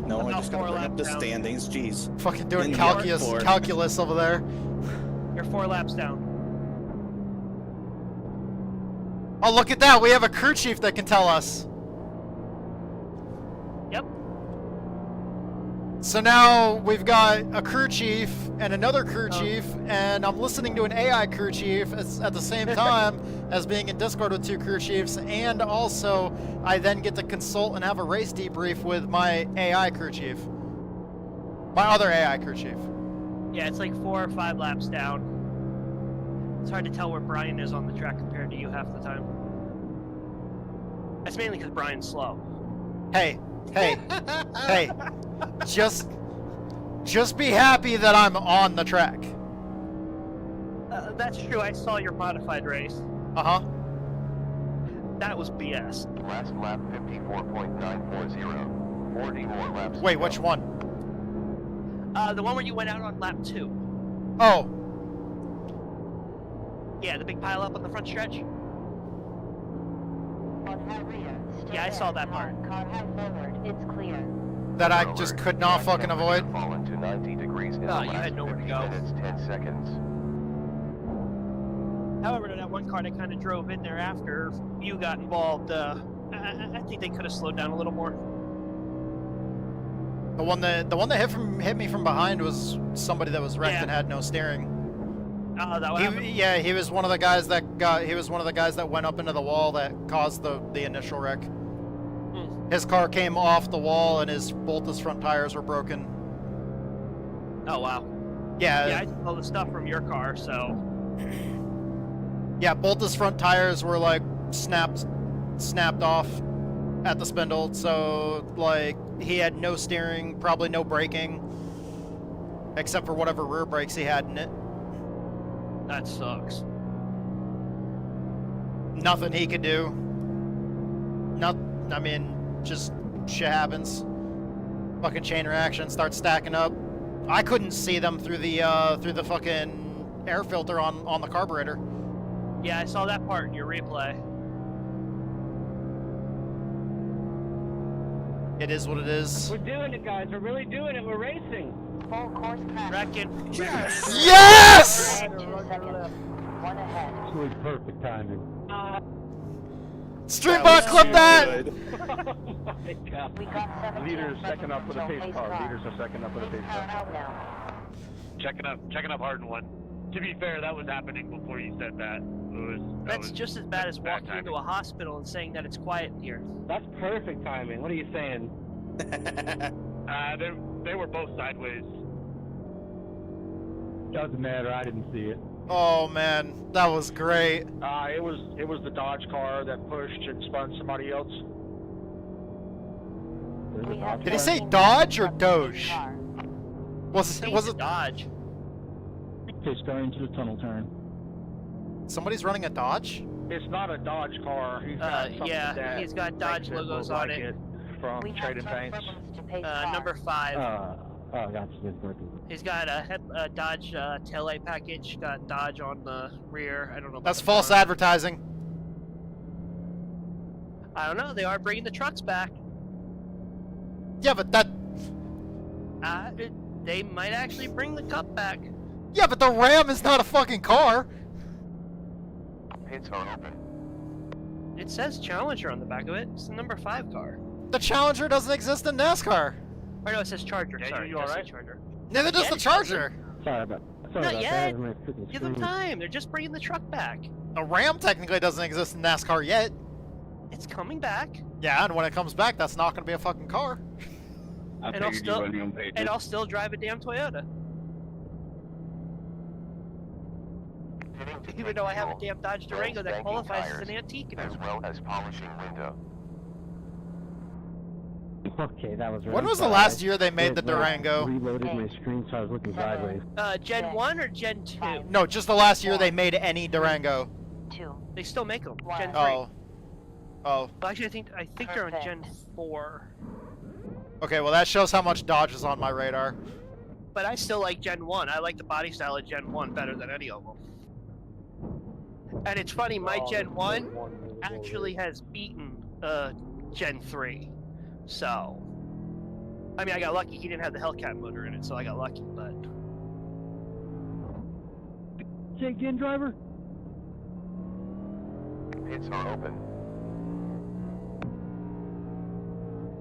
No, I just gotta bring up the standings. Jeez. Fucking doing In calculus, calculus over there. You're 4 laps down. Oh, look at that! We have a crew chief that can tell us. Yep. So now we've got a crew chief and another crew chief, and I'm listening to an AI crew chief at the same time as being in Discord with 2 crew chiefs, and also I then get to consult and have a race debrief with my AI crew chief. My other AI crew chief. Yeah, it's like 4 or 5 laps down. It's hard to tell where Brian is on the track compared to you half the time. That's mainly because Brian's slow. Hey, hey, hey. Just be happy that I'm on the track. That's true. I saw your modified race. Uh-huh. That was BS. Last lap 54.940. 40 more laps. Wait, which one? The one where you went out on lap 2. Oh. Yeah, the big pile up on the front stretch. Yeah, I saw that part. Car head forward. It's clear. That I just could not fucking avoid. Fallen to 90 degrees in Oh, the you last had nowhere to 50 go. minutes, 10 seconds. However, that one car that kind of drove in there after you got involved, I think they could have slowed down a little more. The one that hit me from behind was somebody that was wrecked and had no steering. Oh, that what happened? Yeah, he was one of the guys that went up into the wall that caused the initial wreck. His car came off the wall and both his front tires were broken. Oh wow. Yeah. Yeah, I saw all the stuff from your car, so. Yeah, both his front tires were like snapped off at the spindle, so like he had no steering, probably no braking, except for whatever rear brakes he had in it. That sucks. Nothing he could do. I mean, just shit happens. Fucking chain reaction starts stacking up. I couldn't see them through the fucking air filter on the carburetor. Yeah, I saw that part in your replay. It is what it is. We're doing it, guys. We're really doing it. We're racing. Full course pass. Reckon. Yes! Yes! 2 seconds. 1 ahead. Absolutely perfect timing. Streetbot, clip that! Oh my God. We got 17 Leaders second up with a seconds pace until car. pace Leaders are second up with a pace car car. out now. Checking up hard in 1. To be fair, that was happening before you said that. That's just as bad as walking into a hospital and saying that it's quiet in here. That's perfect timing. What are you saying? They were both sideways. Doesn't matter. I didn't see it. Oh man, that was great. It was the Dodge car that pushed and spun somebody else. Did he say Dodge or Doge? Was it Dodge? Pace car into the tunnel turn. Somebody's running a Dodge? It's not a Dodge car. He's got something yeah, that he's got Dodge makes logos look on like it. From Trading Paints. Number 5. Gotcha. He's got a Dodge taillight package. Got Dodge on the rear. I don't know. About That's the false front. advertising. I don't know. They are bringing the trucks back. Yeah, but that. They might actually bring the Cup back. Yeah, but the Ram is not a fucking car. Pits are open. It says Challenger on the back of it. It's the number 5 car. The Challenger doesn't exist in NASCAR. Or no, it says Charger. Yeah, Sorry, you it does say alright? Charger. Neither does Yeah, the it Charger. Sorry about Not that. yet. My freaking Give them screen. time. They're just bringing the truck back. The Ram technically doesn't exist in NASCAR yet. It's coming back. Yeah, and when it comes back, that's not going to be a fucking car. And I'll still drive a damn Toyota. Even though I have a damn Dodge Durango that qualifies as an antique now. As well as polishing window. Okay, that was right. When was the last year they made the Durango? Reloaded my screen, so I was looking sideways. Gen 1 or Gen 2? No, just the last year they made any Durango. 2. They still make them. Gen 3. Oh. Oh. Well, actually, I think they're on Gen 4. Okay, well that shows how much Dodge is on my radar. But I still like Gen 1. I like the body style of Gen 1 better than any of them. And it's funny, my Gen 1 actually has beaten Gen 3. So, I mean, I got lucky he didn't have the Hellcat motor in it, so I got lucky, but... Say again, driver? Pits are open.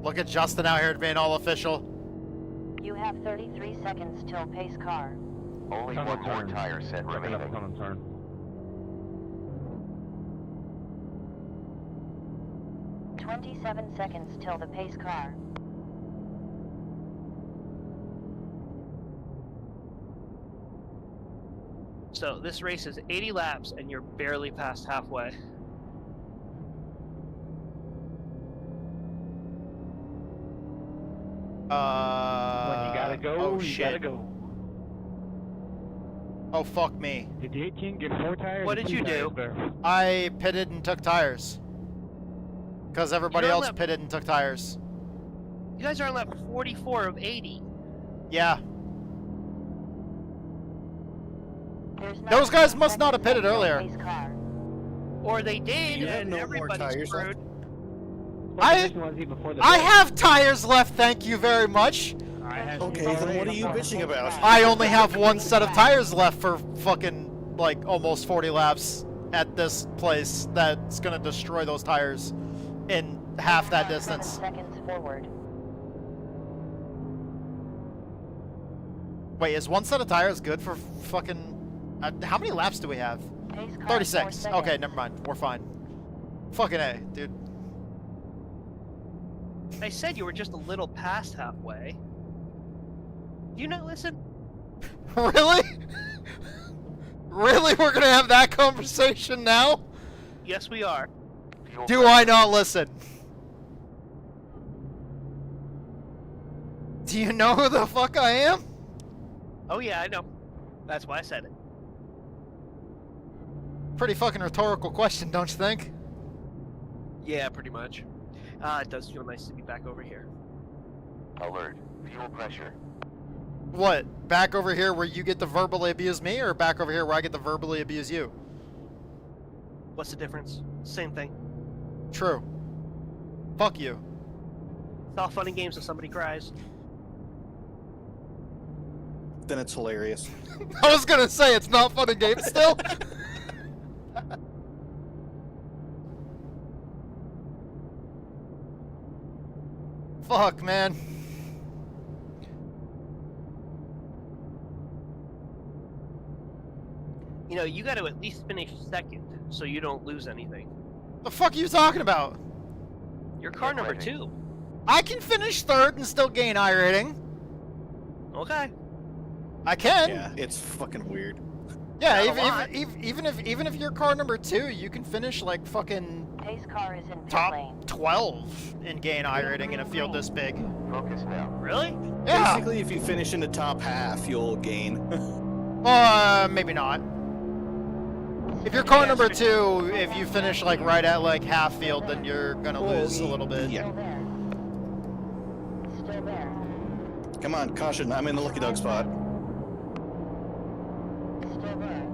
Look at Justin out here being all official. You have 33 seconds till pace car. Only one more tire set remaining. Turn. 27 seconds till the pace car. So this race is 80 laps and you're barely past halfway. When you gotta go, oh you shit. gotta go. Oh fuck me. Did the 18 get 4 tires? What or did 2 you tires do? there? I pitted and took tires. Because everybody You're on else lap- pitted and took tires. You guys are on lap 44 of 80. Yeah. There's Those guys 19 must not have pitted seconds till earlier. pace car. Or they did, You have and no more everybody's tires screwed. What position was he before the I break? have tires left, thank you very much. I had Okay, then what are you bitching about? I only have one set of tires left for fucking, like, almost 40 laps at this place that's gonna destroy those tires in half that 7 distance. seconds forward. Wait, is one set of tires good for fucking... how many laps do we have? Pace car 36. 4 seconds. Okay, never mind. We're fine. Fucking A, dude. I said you were just a little past halfway. Do you not listen? Really? Really? We're gonna have that conversation now? Yes, we are. Do I not listen? Do you know who the fuck I am? Oh yeah, I know. That's why I said it. Pretty fucking rhetorical question, don't you think? Yeah, pretty much. It does feel nice to be back over here. Alert. Fuel pressure. What? Back over here where you get to verbally abuse me, or back over here where I get to verbally abuse you? What's the difference? Same thing. True. Fuck you. It's all fun and games if somebody cries. Then it's hilarious. I was gonna say, it's not fun and games still? Fuck, man. You know, you got to at least finish second so you don't lose anything. The fuck are you talking about? You're car number 2. I can finish third and still gain iRating. Okay. I can. Yeah, it's fucking weird. Yeah, Not a lot. even if you're car number 2, you can finish like fucking Pace car is in pit top lane. 12 and gain iRating in a field this big. Focus now. Really? Yeah. Basically, if you finish in the top half, you'll gain. Maybe not. If you're car number 2, if you finish like right at like half field, then you're gonna lose a little bit. Yeah. Still there. Still there. Come on, caution, I'm in the lucky dog spot. Still there.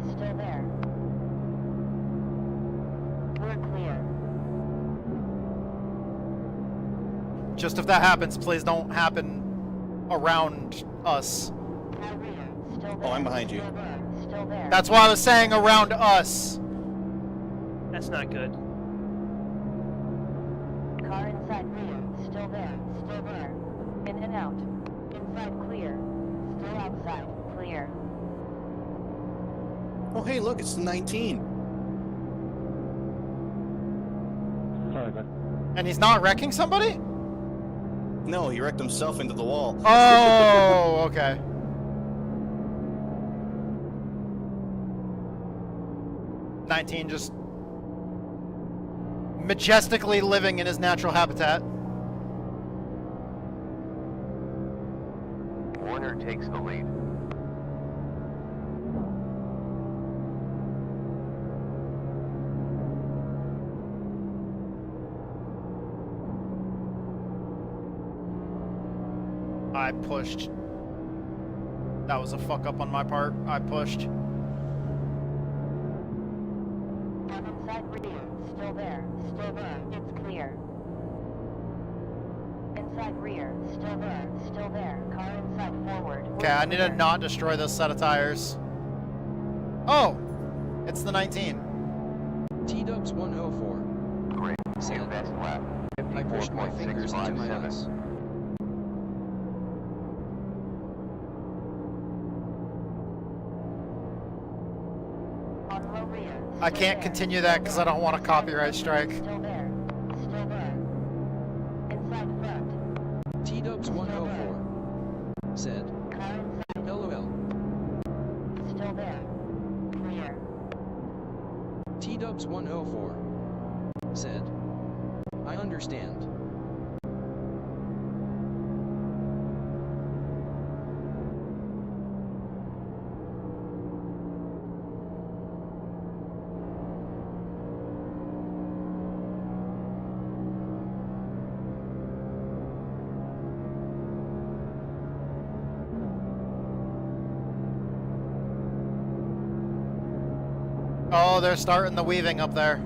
Still there. We're clear. Just if that happens, please don't happen around us. Still there. Oh, I'm behind you. Still there. Still there. That's why I was saying around us. That's not good. Car inside rear. Still there. Still there. In and out. Inside clear. Still outside. Clear. Oh, hey, look, it's the 19. Sorry, man. And he's not wrecking somebody? No, he wrecked himself into the wall. Oh, okay. '19 just majestically living in his natural habitat. Warner takes the lead. I pushed. That was a fuck up on my part. I pushed. I'm inside rear. Still there. Still there. It's clear. Inside rear. Still there. Still there. Car inside forward. Okay, I need to not destroy this set of tires. Oh! It's the 19. T-Dubs 104. Great. New best lap. 50 I pushed my fingers into my eyes. I can't continue that because I don't want a copyright strike. Still there. Still there. Inside front. T-Dubs104 said, Car inside. LOL. Still there. Clear. T-Dubs104 said, I understand. Oh, they're starting the weaving up there.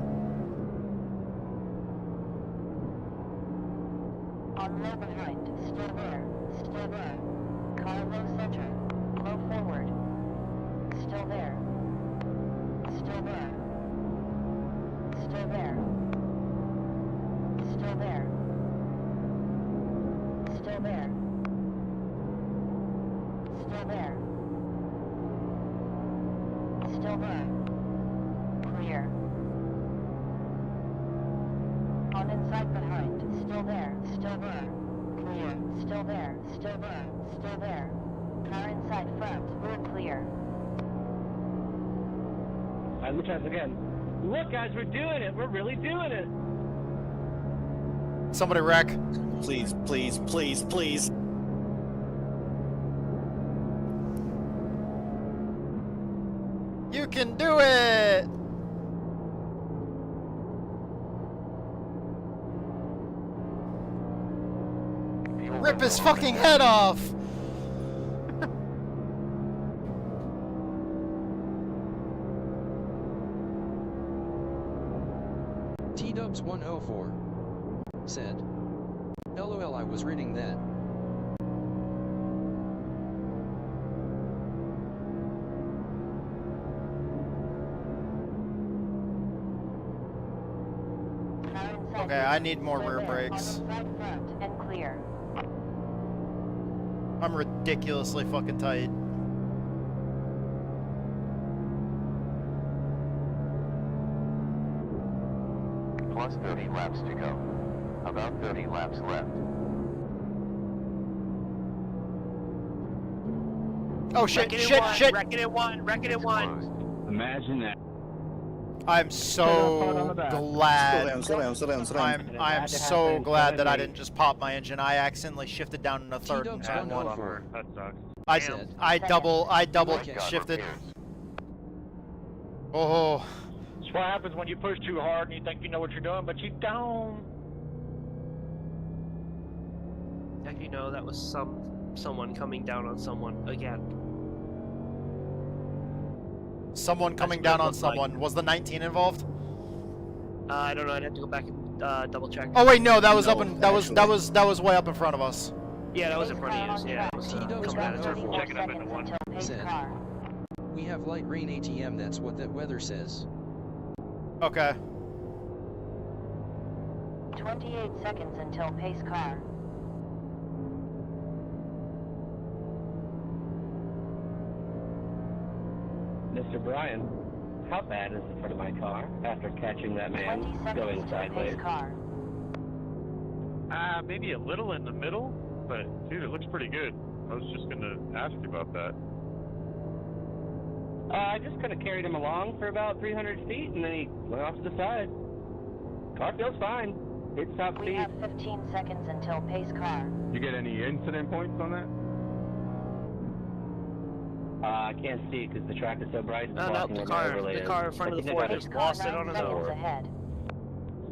On low behind. Still there. Still there. Car low center. Low forward. Still there. Still there. Still there. Still there. Still there. Still there. Still there. Clear. On inside behind. Still there. Still there. Clear. Still there. Still there. Still there. Car inside front. We're clear. Let me try this again. Look, guys, we're doing it. We're really doing it. Somebody wreck. Please, please, please, please. You can do it! Rip his fucking head off! T-Dubs104 said, LOL, I was reading that. Okay, I need more rear brakes. On inside front and clear. I'm ridiculously fucking tight. Plus 30 laps to go. About 30 laps left. Oh shit, Wrecking shit, it one, shit! Wrecking it one, wrecking it one. Imagine that. I'm so glad. Slow down. I'm so glad that I didn't just pop my engine. I accidentally shifted down in a third and turn one. That sucks. I double shifted. Oh. That's what happens when you push too hard and you think you know what you're doing, but you don't. Heck, you know, that was someone coming down on someone again. Someone coming down on someone. Like. Was the 19 involved? I don't know. I'd have to go back and double check. Oh wait, no, that was up in that was way up in front of us. Yeah, that was in front of you. Yeah, it was coming out of turn 4. Checking up into one. Said, we have light rain ATM. That's what that weather says. Okay. 28 seconds until pace car. Mr. Brian, how bad is the front of my car after catching that man going sideways? Maybe a little in the middle, but dude, it looks pretty good. I was just gonna ask you about that. I just kind of carried him along for about 300 feet, and then he went off to the side. Car feels fine. It's top speed. We have 15 seconds until pace car. You get any incident points on that? I can't see because the track is so bright. It's No, the car in front of the Ford just lost it on his own. Ahead.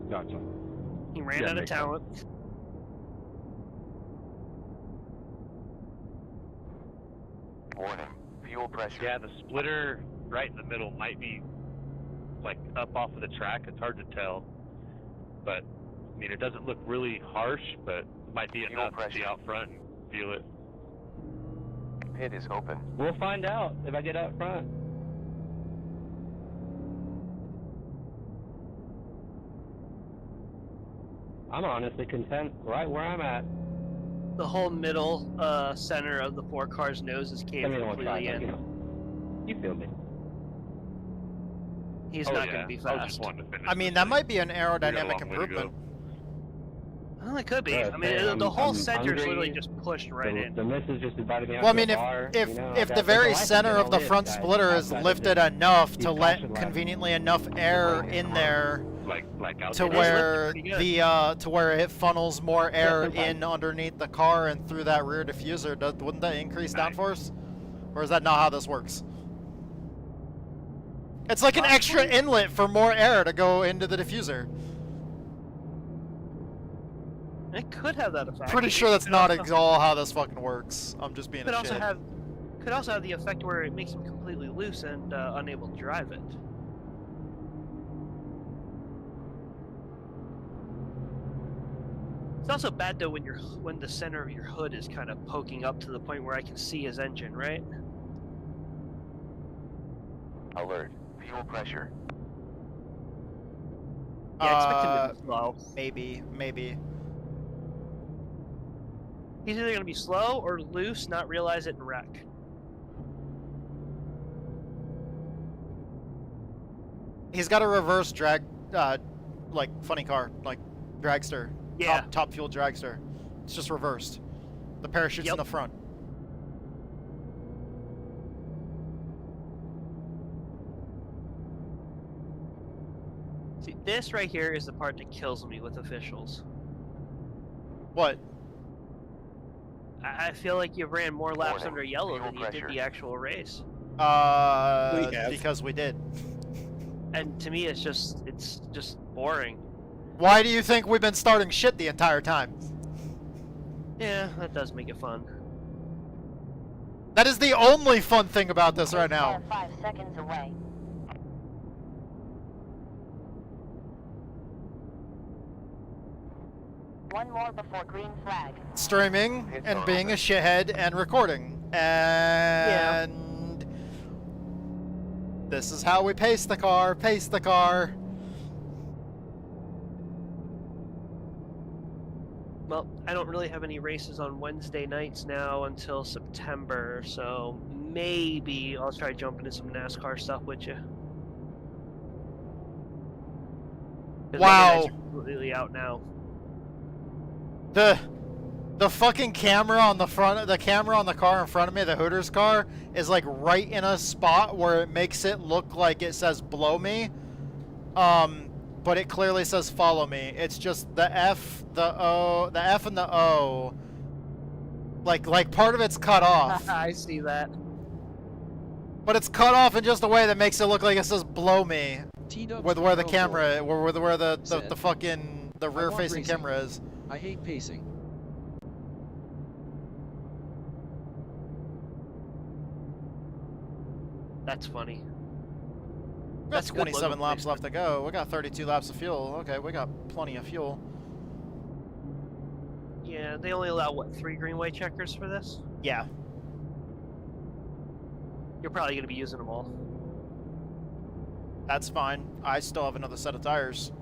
Gotcha. He ran out of talent. Warning. Fuel pressure. Yeah, the splitter right in the middle might be like up off of the track. It's hard to tell, but I mean it doesn't look really harsh, but it might be enough to see out front and feel it. Pit is open. We'll find out if I get out front. I'm honestly content right where I'm at. The whole middle center of the 4 car's nose is I caved mean, I won't try, completely but, in. you know, you feel me. He's Oh, not yeah. going to be I was just fast. wanting to finish I mean, this that thing. might be an We got a aerodynamic long way to improvement. go. Well, it could be. Yeah, I mean, I'm- the whole I'm center's hungry. literally just pushed right in. The missus just invited me out Well, I to mean, a bar. if you know, if I the got very life center again, of the I'll front live, splitter guys, is outside of lifted this enough to deep let passion life. conveniently enough air in there Like out to there. where pretty good. the to where it funnels more air in underneath the car and through that rear diffuser. Wouldn't that increase downforce? Or is that not how this works? It's like an extra inlet for more air to go into the diffuser. It could have that effect. Pretty sure that's not all how this fucking works. I'm just being Could a also shit. have the effect where it makes him completely loose and unable to drive it. It's also bad though when the center of your hood is kind of poking up to the point where I can see his engine, right? Alert. Fuel pressure. Yeah, expect him to be slow. Maybe. He's either gonna be slow or loose, not realize it, and wreck. He's got a reverse drag, like funny car, like dragster. Yeah. Top fuel dragster. It's just reversed. The parachute's in the front. See, this right here is the part that kills me with officials. What? I feel like you ran more laps Warning. under yellow Fuel than you did pressure. the actual race. We have. Because we did. And to me, it's just boring. Why do you think we've been starting shit the entire time? Yeah, that does make it fun. That is the only fun thing about this right now. 5 seconds away. One more before green flag. Streaming and being a shithead and recording. And this is how we pace the car, Well, I don't really have any races on Wednesday nights now until September, so maybe I'll try jumping into some NASCAR stuff with you. 'Cause Wow. Monday nights are completely out now. The fucking camera on the front, the camera on the car in front of me, the Hooters car, is like right in a spot where it makes it look like it says "blow me," but it clearly says "follow me." It's just the F, the O, the F and the O. Like part of it's cut off, I see that. but it's cut off in just a way that makes it look like it says "blow me." Where the camera, where the fucking the rear facing camera is. I hate pacing. That's funny. That's good 27 logo laps placement. left to go. We got 32 laps of fuel. Okay, we got plenty of fuel. Yeah, they only allow, what, 3 greenway checkers for this? Yeah. You're probably going to be using them all. That's fine. I still have another set of tires.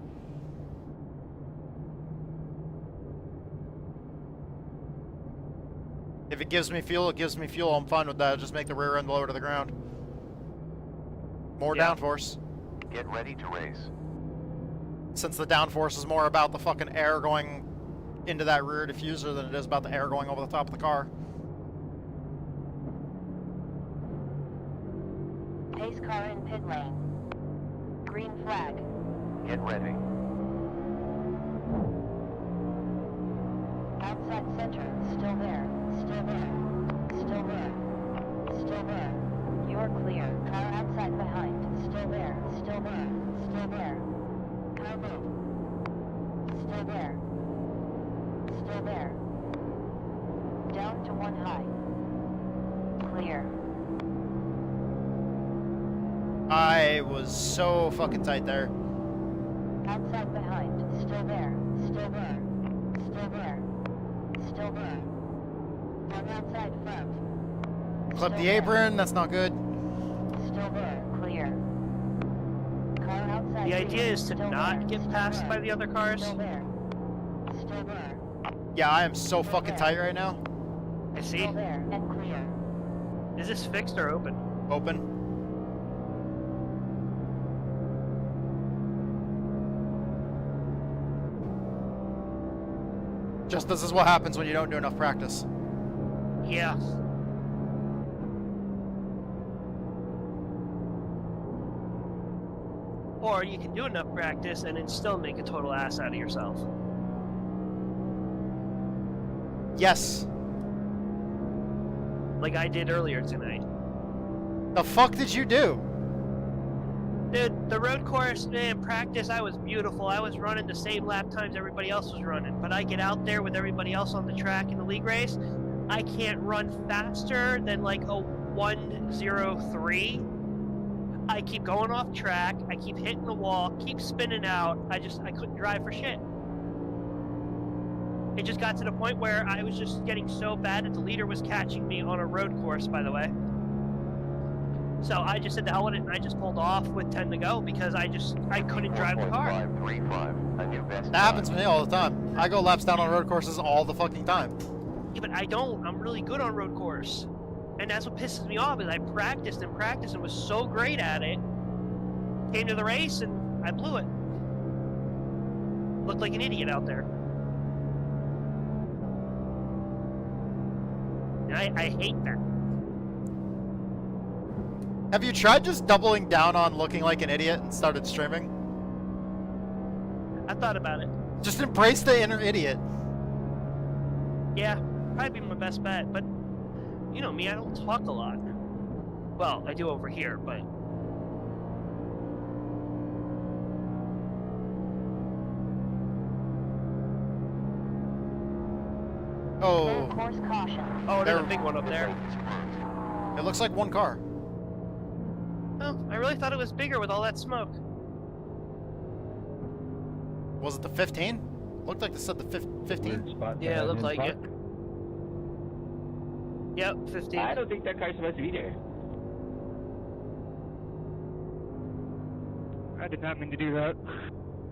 If it gives me fuel, it gives me fuel. I'm fine with that. Just make the rear end lower to the ground. More downforce. Get ready to race. Since the downforce is more about the fucking air going into that rear diffuser than it is about the air going over the top of the car. Pace car in pit lane. Green flag. Get ready. Outside center. Still there. Still there. Still there. Still there. You're clear. Car outside behind. Still there. Still there. Still there. Car move. Still there. Still there. Down to 1 high. Clear. I was so fucking tight there. Outside behind. Still there. Still there. Still there. Still there. Car outside front. Clip the apron. That's not good. Still there. Clear. Car outside. The idea is to still not there. get Still passed there. by the other cars. Still there. Still there. Yeah, I am so fucking tight right now. I see. Still there and clear. Is this fixed or open? Open. Just this is what happens when you don't do enough practice. Yeah. Or you can do enough practice and then still make a total ass out of yourself. Yes. Like I did earlier tonight. The fuck did you do? Dude, the road course, man, practice, I was beautiful. I was running the same lap times everybody else was running. But I get out there with everybody else on the track in the league race. I can't run faster than like a 1:03. I keep going off track. I keep hitting the wall, keep spinning out. I couldn't drive for shit. It just got to the point where I was just getting so bad that the leader was catching me on a road course, by the way. So I just said the hell with it, and I just pulled off with 10 to go because I couldn't drive the car. That happens to me all the time. I go laps down on road courses all the fucking time. Yeah, but I don't. I'm really good on road course. And that's what pisses me off is I practiced and practiced and was so great at it. Came to the race and I blew it. Looked like an idiot out there. And I hate that. Have you tried just doubling down on looking like an idiot and started streaming? I thought about it. Just embrace the inner idiot. Yeah, probably be my best bet, but you know me, I don't talk a lot. Well, I do over here, but... Oh. Course caution. Oh, there's a big one up there. It looks like one car. Oh, I really thought it was bigger with all that smoke. Was it the 15? Looked like they said the 15. Yeah, it looked like it. Yep, 15. I don't think that car's supposed to be there. I did not mean to do that.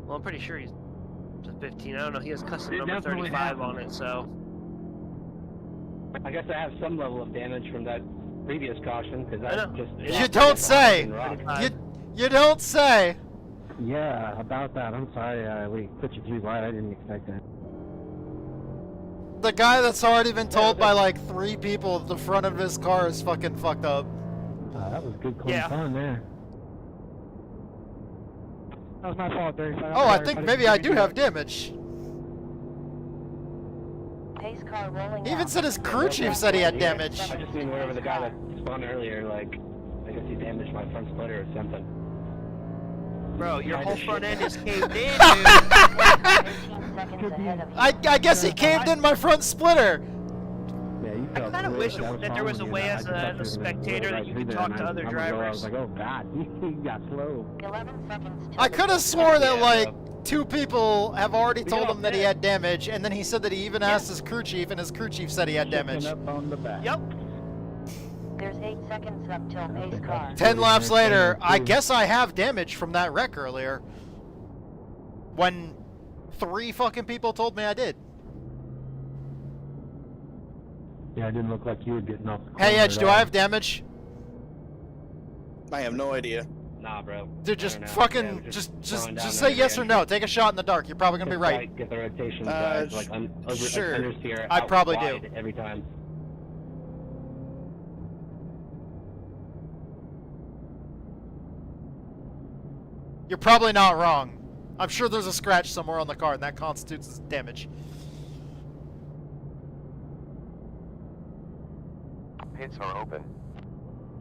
Well, I'm pretty sure he's 15. I don't know. He has custom It number definitely 35 on it, so... I guess I have some level of damage from that previous caution because I just... You don't say! You don't say! Yeah, about that. I'm sorry we put you through light. I didn't expect that. The guy that's already been told by like 3 people that the front of his car is fucking fucked up. That was good clean fun there. That was my fault, Barry. Oh, I think maybe I do have damage. Pace car rolling He even out. said his crew chief said he had damage. I just mean wherever the guy that spawned earlier, like, I guess he damaged my front splitter or something. Bro, your whole front end is caved in, dude. I guess he caved in my front splitter. I kind of wish that there was a way as a spectator that you could talk to other drivers. I was like, oh god, he got slow. 11 seconds. I could have swore that like 2 people have already told him that he had damage, and then he said that he even asked his crew chief, and his crew chief said he had damage. Yep. There's 8 seconds up till pace car. 10 laps later, I guess I have damage from that wreck earlier. When 3 fucking people told me I did. Yeah, it didn't look like you were getting off the Hey corner Edge, at do all. I have damage? I have no idea. Nah, bro. Dude, just fucking, just say yes or no. Take a shot in the dark. You're probably gonna be right. Get the rotation drive, like sure. understeer I out probably wide do. every time. You're probably not wrong. I'm sure there's a scratch somewhere on the car, and that constitutes as damage. Pits are open.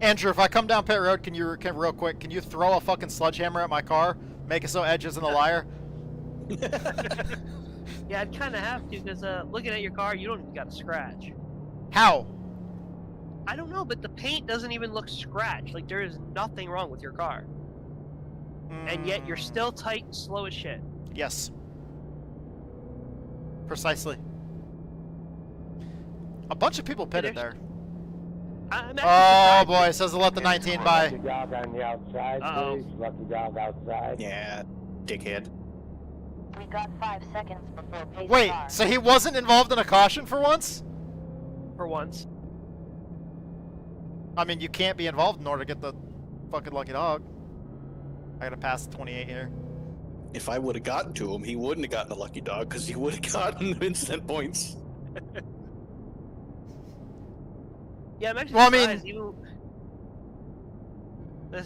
Andrew, if I come down pit road, real quick, can you throw a fucking sledgehammer at my car? Make it so Edge isn't a liar? Yeah, I'd kind of have to, because looking at your car, you don't even got a scratch. How? I don't know, but the paint doesn't even look scratched. Like, there is nothing wrong with your car. And yet, you're still tight and slow as shit. Yes. Precisely. A bunch of people pitted there. Oh boy, it says to let the 19 by. Lucky dog on the outside, please. Lucky dog outside. Yeah, dickhead. We got 5 seconds before pace Wait, car. so he wasn't involved in a caution for once? For once. I mean, you can't be involved in order to get the fucking lucky dog. I gotta pass the 28 here. If I would have gotten to him, he wouldn't have gotten the lucky dog because he would have gotten the incident points. Yeah, I'm actually Well, I mean- surprised.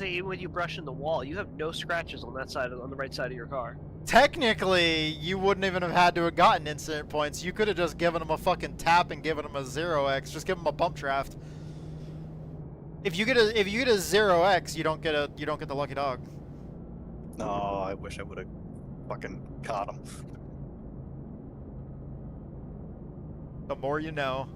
Even when you brush in the wall, you have no scratches on that side, on the right side of your car. Technically, you wouldn't even have had to have gotten incident points. You could have just given him a fucking tap and given him a 0x. Just give him a bump draft. If you get a 0x, you don't get the lucky dog. No, I wish I would have fucking caught him. The more you know.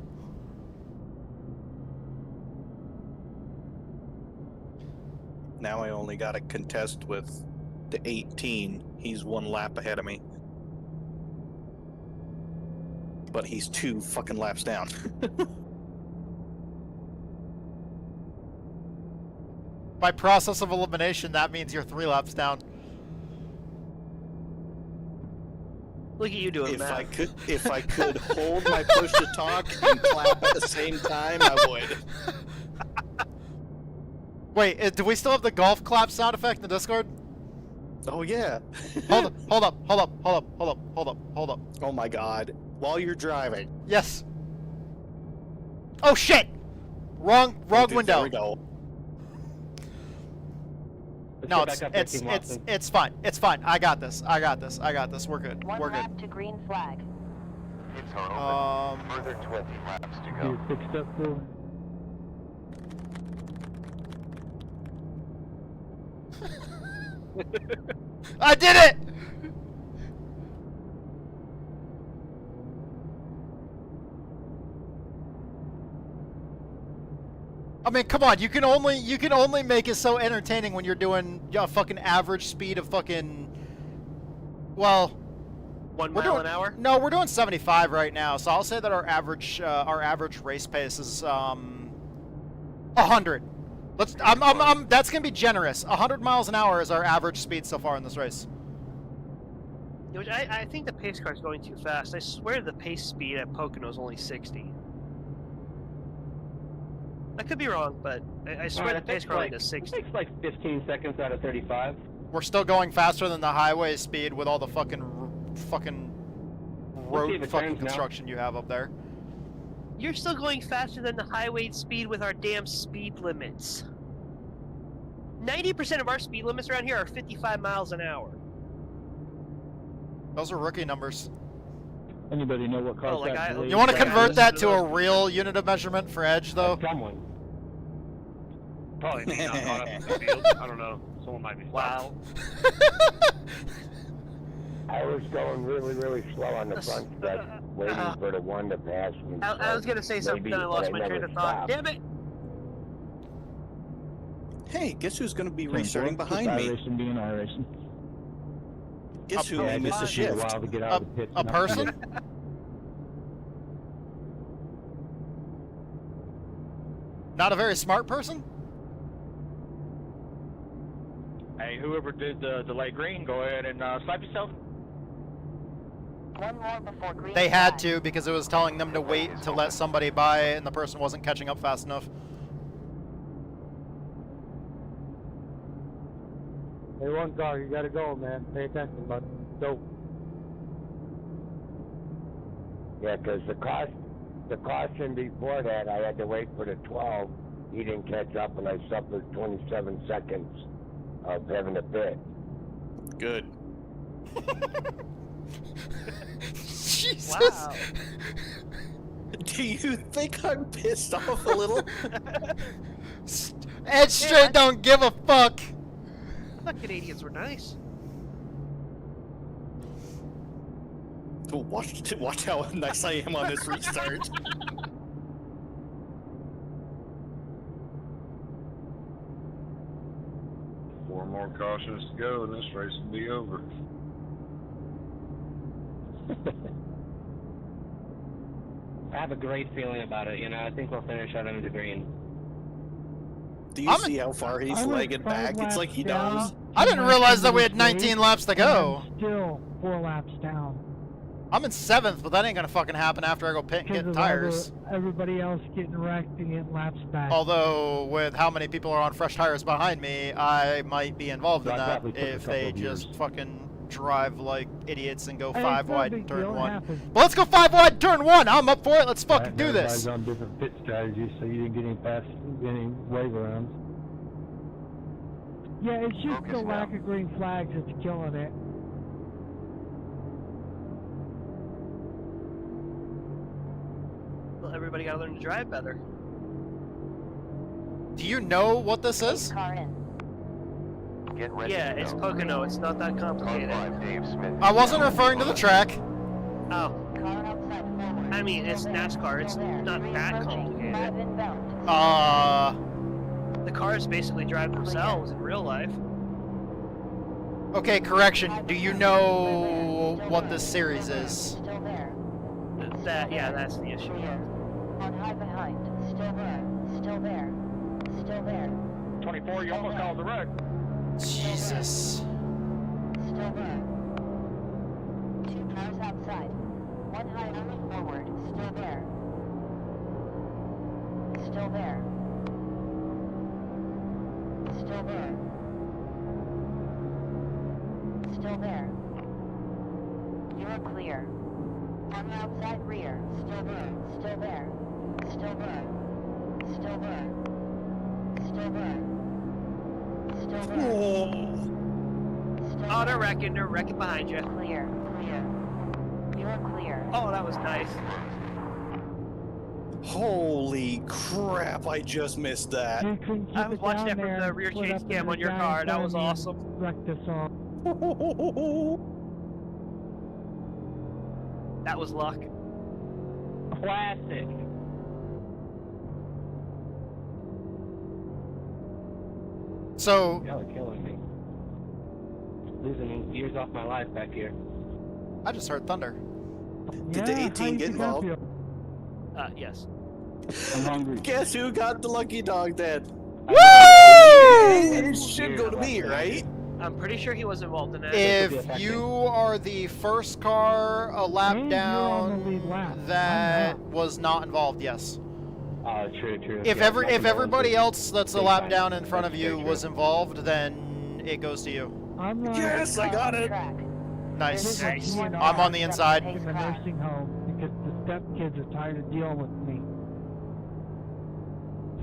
Now I only got to contest with the 18. He's 1 lap ahead of me. But he's 2 fucking laps down. By process of elimination, that means you're 3 laps down. Look at you doing math. If I could hold my push to talk and clap at the same time, I would. Wait, do we still have the golf clap sound effect in the Discord? Oh yeah. hold up. Oh my god. While you're driving. Yes. Oh shit! Wrong window. There we go. No, it's fine. It's fine. I got this. We're good. One We're lap good. to green flag. Hits are open. Further 20 laps to go. You fixed up for I did it! I mean, come on, you can only make it so entertaining when you're doing a fucking average speed of fucking, well, 1 mile an hour? No, we're doing 75 right now, so I'll say that our average race pace is 100. That's gonna be generous. 100 miles an hour is our average speed so far in this race. Which I think the pace car is going too fast. I swear the pace speed at Pocono is only 60. I could be wrong, but I swear the pace car only does 60. It takes like 15 seconds out of 35. We're still going faster than the highway speed with all the fucking road fucking construction you have up there. You're still going faster than the highway speed with our damn speed limits. 90% of our speed limits around here are 55 miles an hour. Those are rookie numbers. Anybody know what caused that delay? You want to convert that to a real unit of measurement for Edge, though? Someone. Probably me not caught up in the field. I don't know. Someone might be. Wow. I was going really slow on the front stretch, waiting for the one to pass me. I was going to say something, and I lost my train of thought. Damn it! Hey, guess who's going to be restarting behind me? iRacing being iRacing. Guess who I missed a shift? A person? Not a very smart person? Hey, whoever did the delay green, go ahead and slap yourself. One more before green They had flag. to because it was telling them to wait to let somebody by and the person wasn't catching up fast enough. Hey, one car, you gotta go, man. Pay attention, bud. Go. Yeah, because the caution before that, I had to wait for the 12. He didn't catch up, and I suffered 27 seconds of having to pit. Good. Jesus. Wow. Do you think I'm pissed off a little? Edge straight don't give a fuck. I thought Canadians were nice. Oh, watch how nice I am on this restart. Four more cautions to go, and this race will be over. I have a great feeling about it. You know, I think we'll finish out under the green. Do you see how far he's legged back? It's like he knows. I didn't realize that we had 19 laps to go. Still 4 laps down. I'm in 7th, but that ain't gonna fucking happen after I go pit and Because get of tires. everybody else getting wrecked and getting laps back. Although, with how many people are on fresh tires behind me, I might be involved in That that probably took a if couple they of just years. fucking drive like idiots and go Hey, 5 it's no wide big in turn deal, it 1. happens. But let's go 5 wide in turn 1! I'm up for it, let's fucking do Everybody's this! on different pit strategies, so you didn't get any wave arounds. Yeah, it's just the lack of green flags that's killing it. Well, everybody gotta learn to drive better. Do you know what this is? Get ready Yeah, to it's go. Pocono. It's not that complicated. Dave Smith. I wasn't referring to the track. Oh. I mean, it's NASCAR. It's not that complicated. The cars basically drive themselves in real life. Okay, correction. Do you know what this series is? Yeah, that's the issue. On high behind. Still there. Still there. Still there. 24, you almost caused a wreck. Jesus. Still there. 2 cars outside. 1 high only forward. Still there. Still there. Still there. Still there. You're clear. On the outside rear. Still there. Still there. Still there. Still there. Still there. Still there. Oh, they're wrecking behind you. Clear. Clear. You're clear. Oh, that was nice. Holy crap, I just missed that. I was watching that from the rear chase cam on your car. That was awesome. Wrecked us all. That was luck. Classic. So, Y'all are killing me. Losing years off my life back here. I just heard thunder. Did the 18 get involved? Yes. I'm hungry. Guess who got the lucky dog then? Woo! It should go to me, right? I'm pretty sure he was involved in that. If you are the first car a lap And you're on the lead down lap. that was not involved, yes. True. If Yeah, if everybody else that's a Big lap time. down in front of That's you very was true. involved, then it goes to you. I'm not Yes, I got it. Nice. Nice. I'm on the inside. in the nursing home because the stepkids are tired of dealing with me.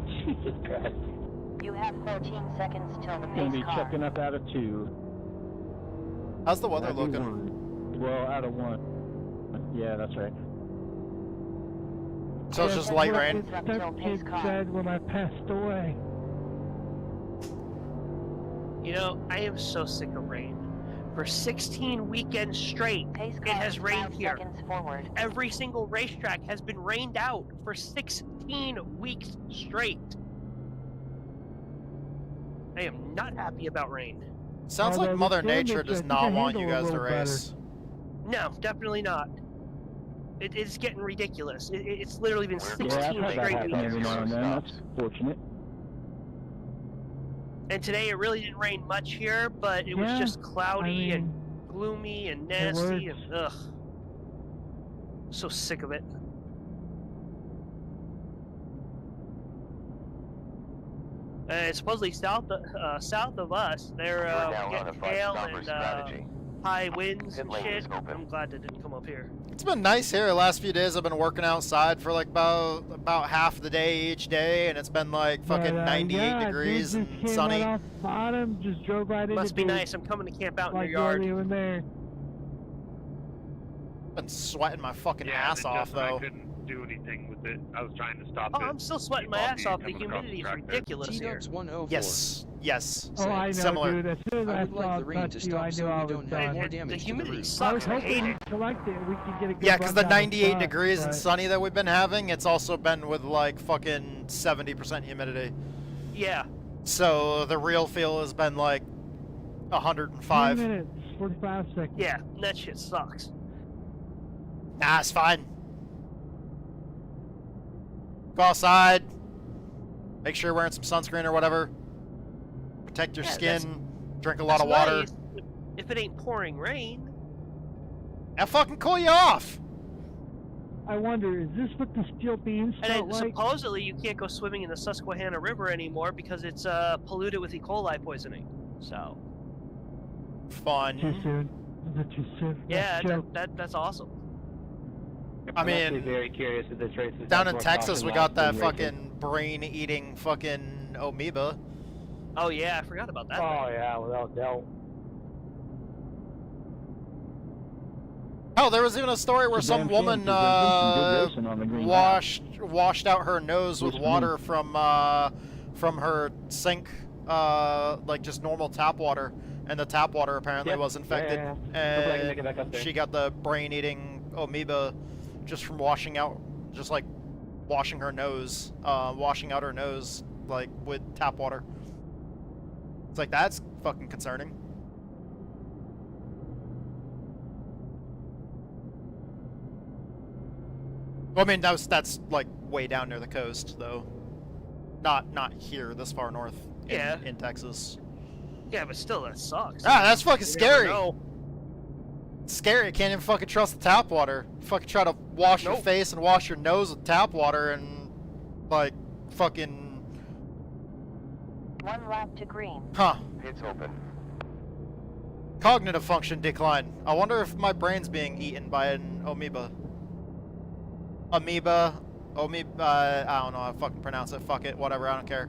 Jesus Christ. You have 14 seconds till the Gonna be pace car. checking up out of 2. How's the weather That'd be looking? 1. Well, out of 1. Yeah, that's right. So it's just light rain? Stepkids said when I passed away. You know, I am so sick of rain. For 16 weekends straight, it has rained here. Forward. Every single racetrack has been rained out for 16 weeks straight. I am not happy about rain. Sounds like Mother Nature does not want you guys to race. No, definitely not. It's getting ridiculous. It's literally been 16 Yeah, I've had that straight happen every weeks. now and then. That's fortunate. And today it really didn't rain much here, but it was Yeah, just cloudy I and mean, gloomy and it nasty works. and ugh. So sick of it. Supposedly south of us, they're now on a getting hail five-stopper and strategy. high winds Pit and lane shit. is open. I'm glad that didn't come up here. It's been nice here the last few days. I've been working outside for like about half the day each day, and it's been like fucking But, 98 yeah, degrees dude and just came sunny. Right off bottom, just drove right into Must be the- nice. I'm coming to camp out in like your yard. really in there. Been sweating my fucking Yeah, ass and off Justin, I though. couldn't do anything with it. I was trying to stop Oh, it. I'm still sweating my ass off. The humidity is ridiculous here. Yes, yes. Oh, I know, Similar. dude. As soon as I I would like saw the rain to touch you, stop I so knew I we was don't have done. more The damage to the humidity roof. I was sucks. I hate hoping it. to collect it. We could get a good Yeah, because the rundown of 98 stuff, degrees and but- sunny that we've been having, it's also been with like fucking 70% humidity. Yeah. So the real feel has been like 105. 3 minutes, 45 seconds. Yeah, that shit sucks. Nah, it's fine. Go outside. Make sure you're wearing some sunscreen or whatever. Protect your Yeah, skin. Drink a lot of That's water. nice if it ain't pouring rain. I fucking call you off. I wonder, is this what the steel beams And felt then like? supposedly you can't go swimming in the Susquehanna River anymore because it's polluted with E. coli poisoning. So. Fun. Too soon. Is it too soon? Yeah, Joke. that's awesome. I'm actually very curious if this race is Down in more Texas, caution we laps got that than racing. fucking brain-eating fucking amoeba. Oh yeah, I forgot about that. Oh yeah, without doubt. Hell, there was even a story where It's a some damn shame, woman 'cause there's been some good racing on the green washed out her nose with Which water from her sink, like just normal tap water, and the tap water apparently Yep. was infected, Yeah. Hopefully I can make it and back up there. she got the brain-eating amoeba just from washing out, just like washing her nose, washing out her nose like with tap water. It's like, that's fucking concerning. Well, I mean, that's like way down near the coast, though. Not here, this far north. In Texas. Yeah, but still, that sucks. Ah, that's fucking You scary. never know. It's scary. You can't even fucking trust the tap water. You fucking try to wash your face and wash your nose with tap water, and like fucking. 1 lap to green. Huh. Pits open. Cognitive function decline. I wonder if my brain's being eaten by an amoeba. I don't know how to fucking pronounce it. Fuck it, whatever, I don't care.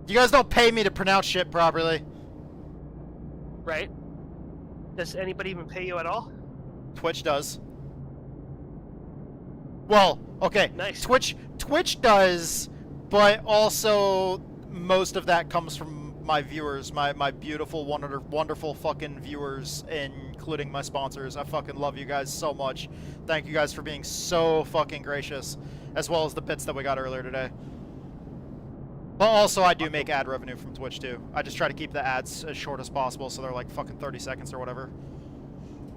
You guys don't pay me to pronounce shit properly. Right? Does anybody even pay you at all? Twitch does. Well, okay. Nice. Twitch does, but also most of that comes from my viewers, my beautiful, wonderful fucking viewers, including my sponsors. I fucking love you guys so much. Thank you guys for being so fucking gracious, as well as the bits that we got earlier today. But also, I do make ad revenue from Twitch too. I just try to keep the ads as short as possible, so they're like fucking 30 seconds or whatever.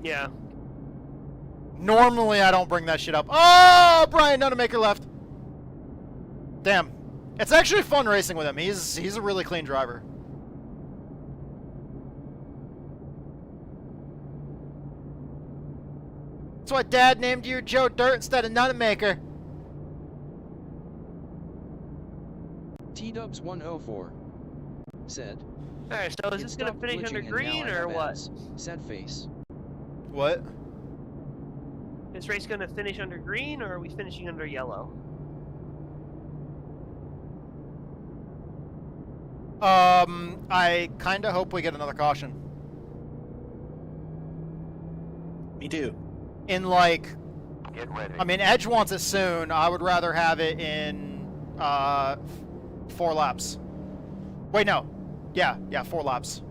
Yeah. Normally, I don't bring that shit up. Oh, Brian Nunamaker left. Damn. It's actually fun racing with him. He's a really clean driver. That's why Dad named you Joe Dirt instead of Nunamaker. T-Dubs 104 said. Alright, so is this gonna finish under green or what? Sad face. What? Is race gonna finish under green or are we finishing under yellow? I kinda hope we get another caution. Me too. In like, Get ready. I mean, Edge wants it soon. I would rather have it in 4 laps. Wait, no. Yeah, 4 laps.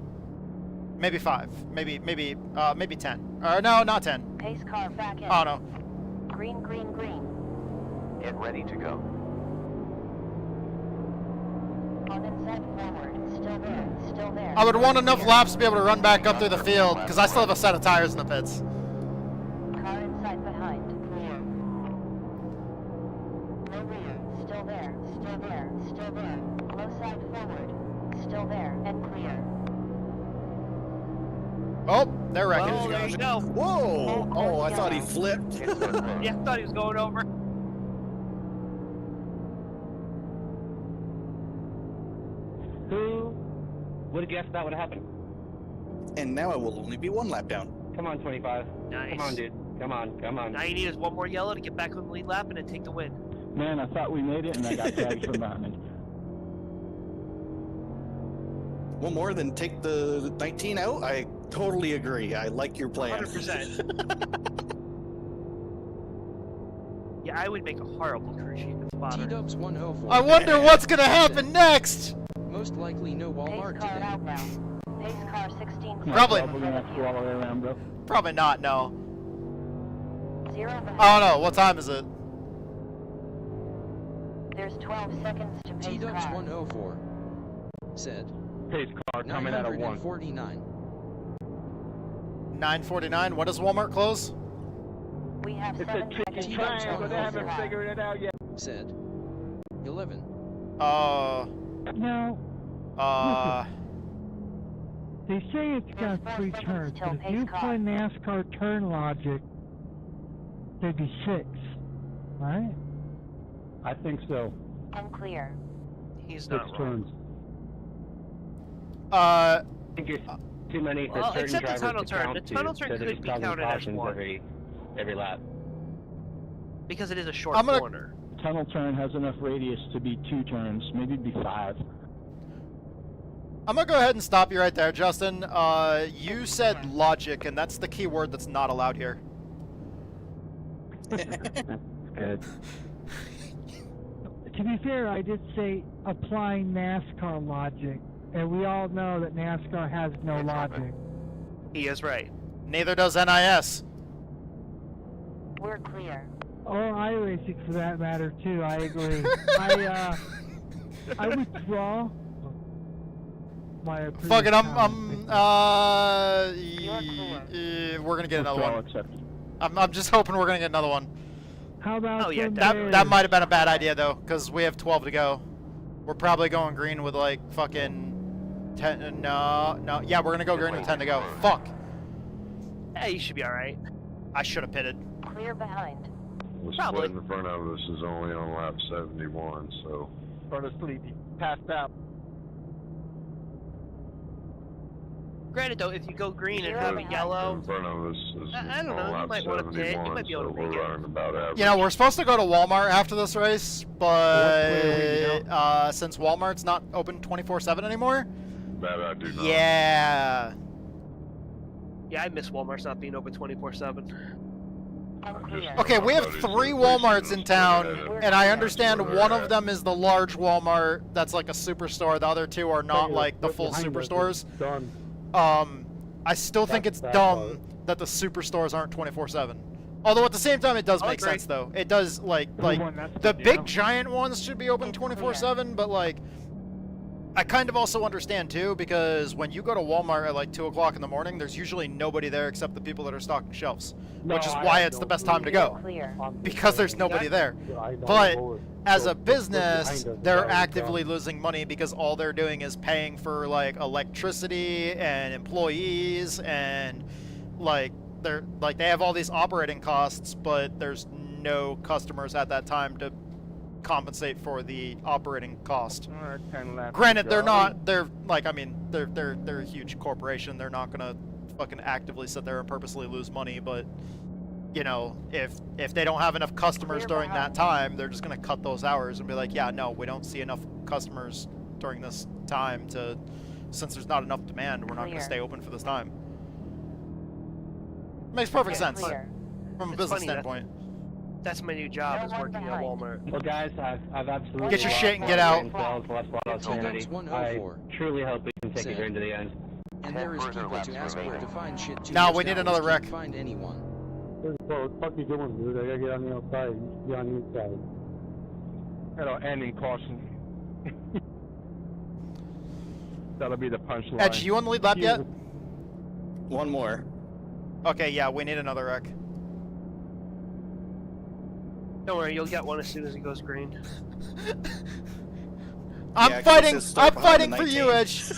Maybe 5. Maybe 10. No, not 10. Pace car back in. Oh no. Green, green, green. Get ready to go. On inside forward. Still there. Still there. I would want enough laps to be able to run back up through the field, because I still have a set of tires in the pits. Car inside behind. Clear. No rear. Still there. Still there. Still there. Low side forward. Still there. And clear. Oh, they're wrecking. Oh, there you go. Whoa! Oh, I thought he flipped. Yeah, I thought he was going over. Who would have guessed that would have happened? And now it will only be 1 lap down. Come on, 25. Nice. Come on, dude. Come on, come on. Now you need is 1 more yellow to get back on the lead lap and then take the win. Man, I thought we made it and I got tagged from behind me. One more than take the 19 out? I totally agree. I like your plan. 100%. Yeah, I would make a horrible crew chief and spotter. T-Dubs 104. I wonder what's gonna happen next! Most likely no Walmart Pace car today. outbound. Pace car 16. Probably. We're gonna have to go all the way around, bro. Probably not, no. 0 behind. Oh no, what time is it? There's 12 seconds to pace T-Dubs car. 104 said. Pace car coming out of 1. 949. 9:49. When does Walmart close? We have It's 7 a tricky seconds. triangle. They haven't figured it out yet. Said. 11. No. They say it's got 3 turns, but if you apply NASCAR turn logic, there'd be 6, right? I think so. Unclear. He's 6 not wrong. turns. I think it's too many for Well, certain except the drivers tunnel to turn. count The to, tunnel turn so could there's be 1,000 counted as cautions 1. every lap. Because it is a short I'm gonna- corner. Tunnel turn has enough radius to be 2 turns, maybe it'd be 5. I'm gonna go ahead and stop you right there, Justin. You said logic, and that's the key word that's not allowed here. Good. To be fair, I did say applying NASCAR logic, and we all know that NASCAR has no logic. He is right. Neither does NIS. We're clear. Or iRacing for that matter too, I agree. I withdraw my approval. Fuck it, comment. we're gonna get another Withdrawal one. accepted. I'm just hoping we're gonna get another one. How about Oh, yeah, some That bears? might have been a bad idea though, because we have 12 to go. We're probably going green with like fucking 10. No. Yeah, we're gonna go green with 10 to go. Fuck. Hey, you should be alright. I should have pitted. Clear behind. The Probably. split in front of us is only on lap 71, so. Or asleep. He passed out. Granted, though, if you go green and You're have right. a yellow, In front of us is I don't know, on you lap might wanna pit, you 71, might be able so to we're make it. running about average. You know, we're supposed to go to Walmart after this race, but since Walmart's not open 24/7 anymore, That I do not. yeah. yeah, I miss Walmart's not being open 24/7. Unclear. Okay, we have 3 Walmarts in town, and I understand one of them is the large Walmart that's like a superstore. The other 2 are not like the full superstores. Done. I still think it's That's dumb that the superstores aren't 24/7. Although at the same time, it does I'll make agree. sense though. It does like one, that's the the big deal. giant ones should be open 24/7, but like I kind of also understand too, because when you go to Walmart at like 2 o'clock in the morning, there's usually nobody there except the people that are stocking shelves, which is why it's the best time to go, Clear. because there's nobody there. But as a business, they're actively losing money because all they're doing is paying for like electricity and employees, and like they have all these operating costs, but there's no customers at that time to compensate for the operating cost. Alright, 10 laps. Granted, they're not. They're like, I mean, they're a huge corporation. They're not gonna fucking actively sit there and purposely lose money. But you know, if they don't have enough customers during that time, they're just gonna cut those hours and be like, yeah, no, we don't see enough customers during this time to. Since there's not enough demand, we're not gonna stay open for this time. Makes perfect sense Clear. from a It's business funny that- standpoint. That's my new job, is No one working at behind. Walmart. Well, guys, I've absolutely Get your lost shit and my get out. brain cells, lost a lot of sanity. I truly hope we can take it into the end. And there is people to ask where to find shit to. No, we need another wreck. Can't find anyone. What the fuck you doing, dude? I gotta get on the outside. You should be on the inside. That'll end in caution. That'll be the punchline. Edge, you on the lead lap yet? One more. Okay, yeah, we need another wreck. Don't worry, you'll get one as soon as it goes green. I'm Yeah, 'cause fighting. it's start I'm behind fighting the for you, 19. Edge.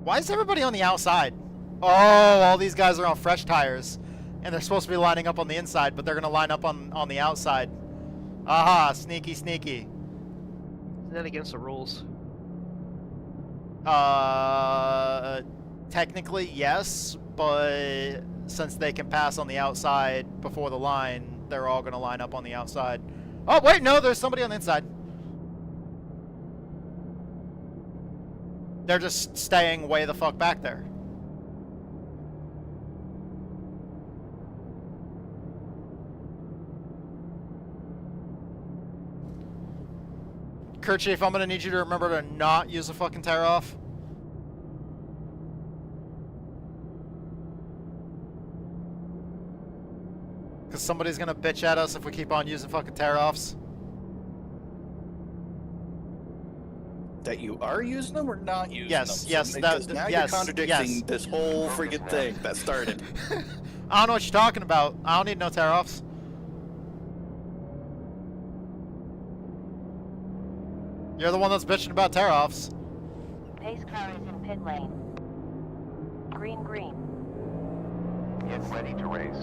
Why is everybody on the outside? Oh, all these guys are on fresh tires, and they're supposed to be lining up on the inside, but they're gonna line up on the outside. Aha, sneaky, sneaky. Isn't that against the rules? Technically yes, but since they can pass on the outside before the line, they're all gonna line up on the outside. Oh wait, no, there's somebody on the inside. They're just staying way the fuck back there. Kerchief, I'm gonna need you to remember to not use a fucking tear off. Because somebody's gonna bitch at us if we keep on using fucking tear offs. That you are using them or not using Yes, them? yes, Because that- now yes, you're contradicting yes. this whole friggin' thing that started. I don't know what you're talking about. I don't need no tear offs. You're the one that's bitching about tear-offs. Pace car is in pit lane. Green, green. Get ready to race.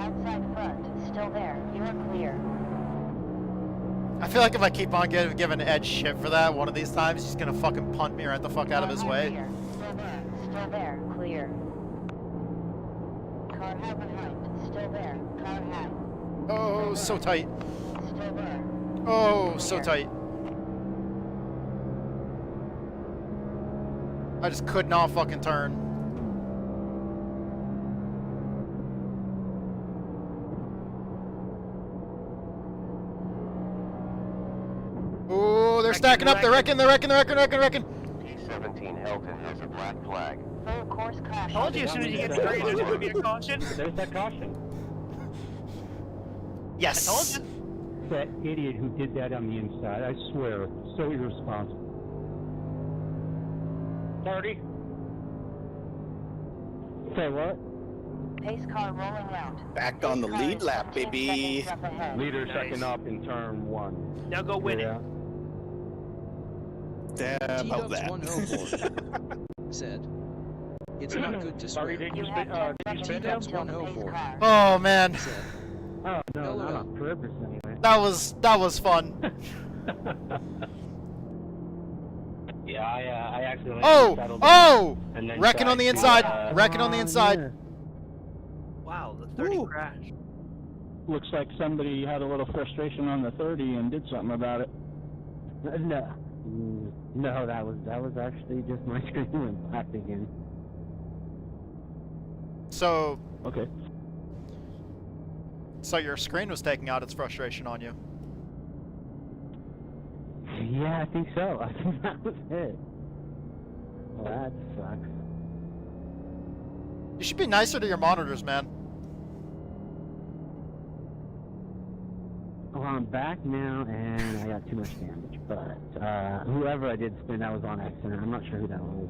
Outside front, still there. You're clear. I feel like if I keep on giving Ed shit for that, one of these times he's gonna fucking punt me right the fuck out of his way. Clear. Still there. Clear. Car high behind. Still there. Car high. Oh, so tight. Still there. Oh, so tight. I just could not fucking turn. Oh, they're stacking up. They're wrecking. P17 Elton has a black flag. Full course crash. Told you as soon as you get started, there's going to be a caution. There's that caution. Yes. I told you. That idiot who did that on the inside, I swear, so irresponsible. 30. Say what? Pace car rolling out. Back on the lead lap, baby. Leader second up in turn 1. Now go win it. Yeah, about that. T-Dubs104 said, "It's not good to swear." T-Dubs104 Oh man. said, Oh no, not on purpose anyway. That was fun. Yeah, I accidentally settled Oh! and then Wrecking on the tried to, inside. Wrecking on the inside. Wow, the 30 crash. Looks like somebody had a little frustration on the 30 and did something about it. No, that was actually just my screen went black again. So. Okay. So your screen was taking out its frustration on you. Yeah, I think so. I think that was it. Well, that sucks. You should be nicer to your monitors, man. Well, I'm back now, and I got too much damage. But whoever I did spin, that was on accident. I'm not sure who that was.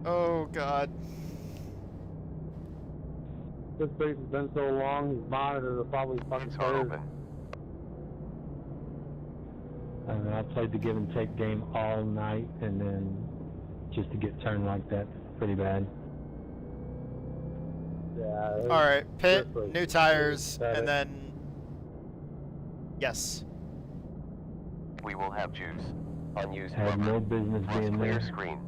Oh God. This place has been so long, his monitors are probably fucking tired. I played the give and take game all night, and then just to get turned like that, pretty bad. Yeah. All right, pit, new tires, and then yes. We will have juice. Unused Had rubber. no business Plus being clear there. screen.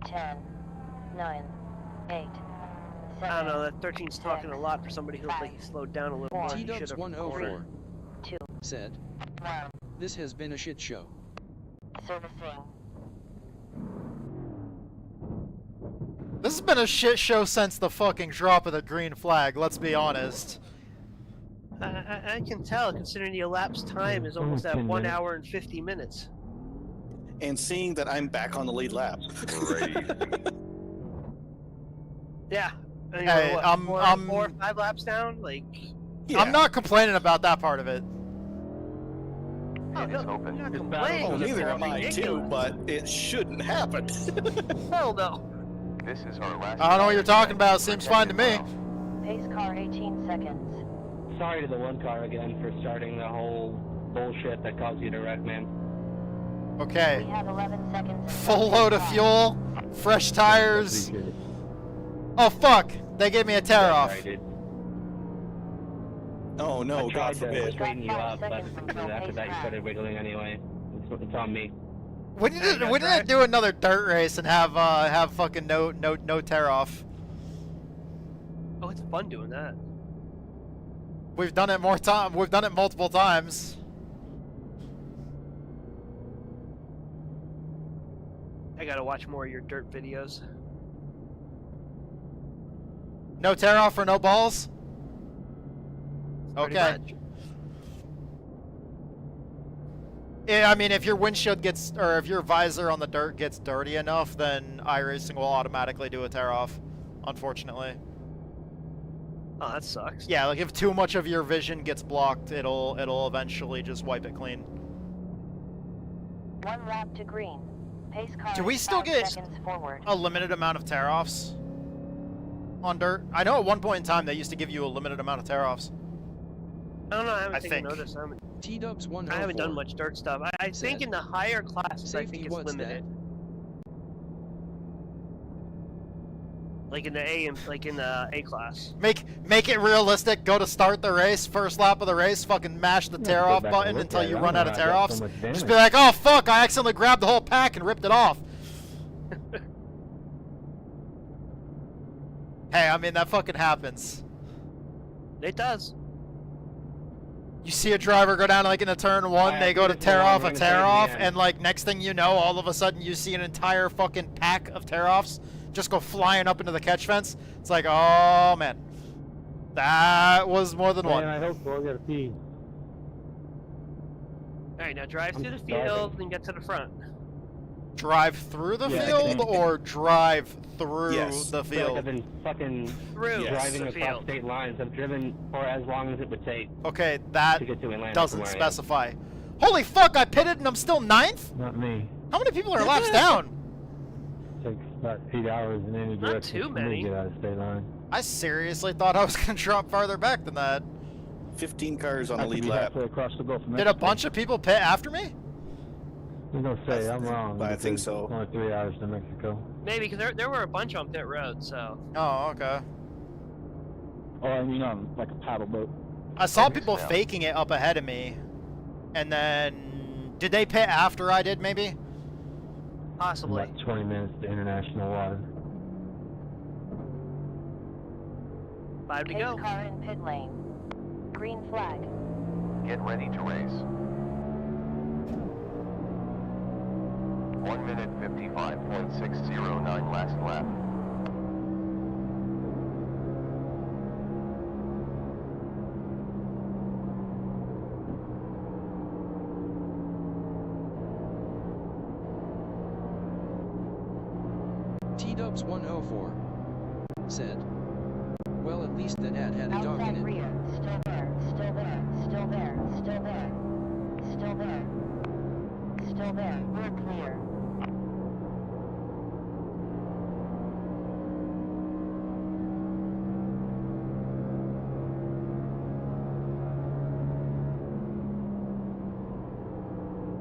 10, 9, 8. I don't know, that 13's talking a lot for somebody who looked like he slowed down a little more. He should have T-Dubs104 2, said, 1. "This has been a shit show." Servicing. This has been a shit show since the fucking drop of the green flag. Let's be honest. I can tell, considering the elapsed time is almost at 1 hour and 50 minutes. And seeing that I'm back on the lead lap. Yeah. And Hey, what, I'm 4 or 5 laps down? Like, Yeah. I'm not complaining about that part of it. oh, no, open. you're not Oh, complaining. neither am I too, Ridiculous. but it shouldn't happen. Hell no. This is our last. I don't know what you're talking about. Seems fine to me. Pace car 18 seconds. Sorry to the one car again for starting the whole bullshit that caused you to wreck, man. Okay. We have 11 seconds. Full load of fuel, fresh tires. Oh fuck! They gave me a tear off. Oh no, I God tried to forbid. straighten you up, but after that you started wiggling anyway. It's on me. We didn't do another dirt race and have fucking no tear off. Oh, it's fun doing that. We've done it We've done it multiple times. I gotta watch more of your dirt videos. No tear off or no balls? Pretty Okay. much. Yeah, I mean, if your windshield gets, or if your visor on the dirt gets dirty enough, then iRacing will automatically do a tear off, unfortunately. Oh, that sucks. Yeah, like if too much of your vision gets blocked, it'll eventually just wipe it clean. 1 lap to green. Pace car Do we is still 5 get seconds forward. a limited amount of tear offs? on dirt? I know at one point in time they used to give you a limited amount of tear-offs. I don't know. I haven't I taken think. notice. T-Dubs 104. I haven't done much dirt stuff. I think in the higher classes, I think it's limited. Like in the A class. Make it realistic. Go to start the race, first lap of the race, fucking mash the tear off button until you run out of tear offs. Just be like, oh fuck, I accidentally grabbed the whole pack and ripped it off. Hey, I mean that fucking happens. It does. You see a driver go down like in a turn one, they go to tear off a tear off, and like next thing you know, all of a sudden you see an entire fucking pack of tear offs just go flying up into the catch fence. It's like, oh man, that was more than one. I hope so. I gotta pee. Alright, now drive through the field and get to the front. Drive through the field or drive through the field? I've been fucking driving across state lines. I've driven for as long as it would take. Okay, that to get to Atlanta doesn't specify. Holy fuck, I pitted and I'm still 9th? Not me. How many people are laps down? Takes about 8 hours in any direction. Not too many. To get out of state line. I seriously thought I was gonna drop farther back than that. 15 cars on the lead lap. Across the Gulf of Did a bunch of people pit after me? I'm gonna say I'm wrong. But I think so. Only 3 hours to Mexico. Maybe, because there were a bunch on pit road, so. Oh, okay. Oh, I mean on like a paddle boat. I saw people faking it up ahead of me, and then did they pit after I did? Maybe. Possibly. About 20 minutes to international water. 5 to go. Car in pit lane. Green flag. Get ready to race. 1 minute 55.609 last lap. T-Dubs 104 said, well, at least that ad had a dog in it. Rear. Still there. Still there. Still there. Still there. Still there. Still there. We're clear.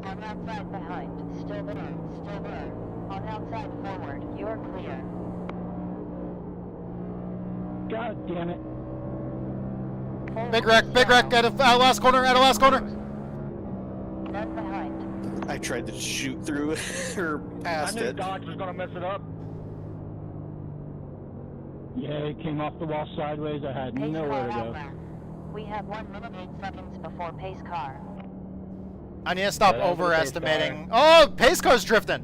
On outside behind. Still there. Still there. On outside forward. You're clear. God damn it. Big wreck at a last corner, None behind. I tried to shoot through or past I knew it. Dodge was gonna mess it up. Yeah, it came off the wall sideways. I had Pace nowhere to car go. outbound. We have 1 minute 8 seconds before pace car. I need to stop overestimating. Oh, pace car's drifting.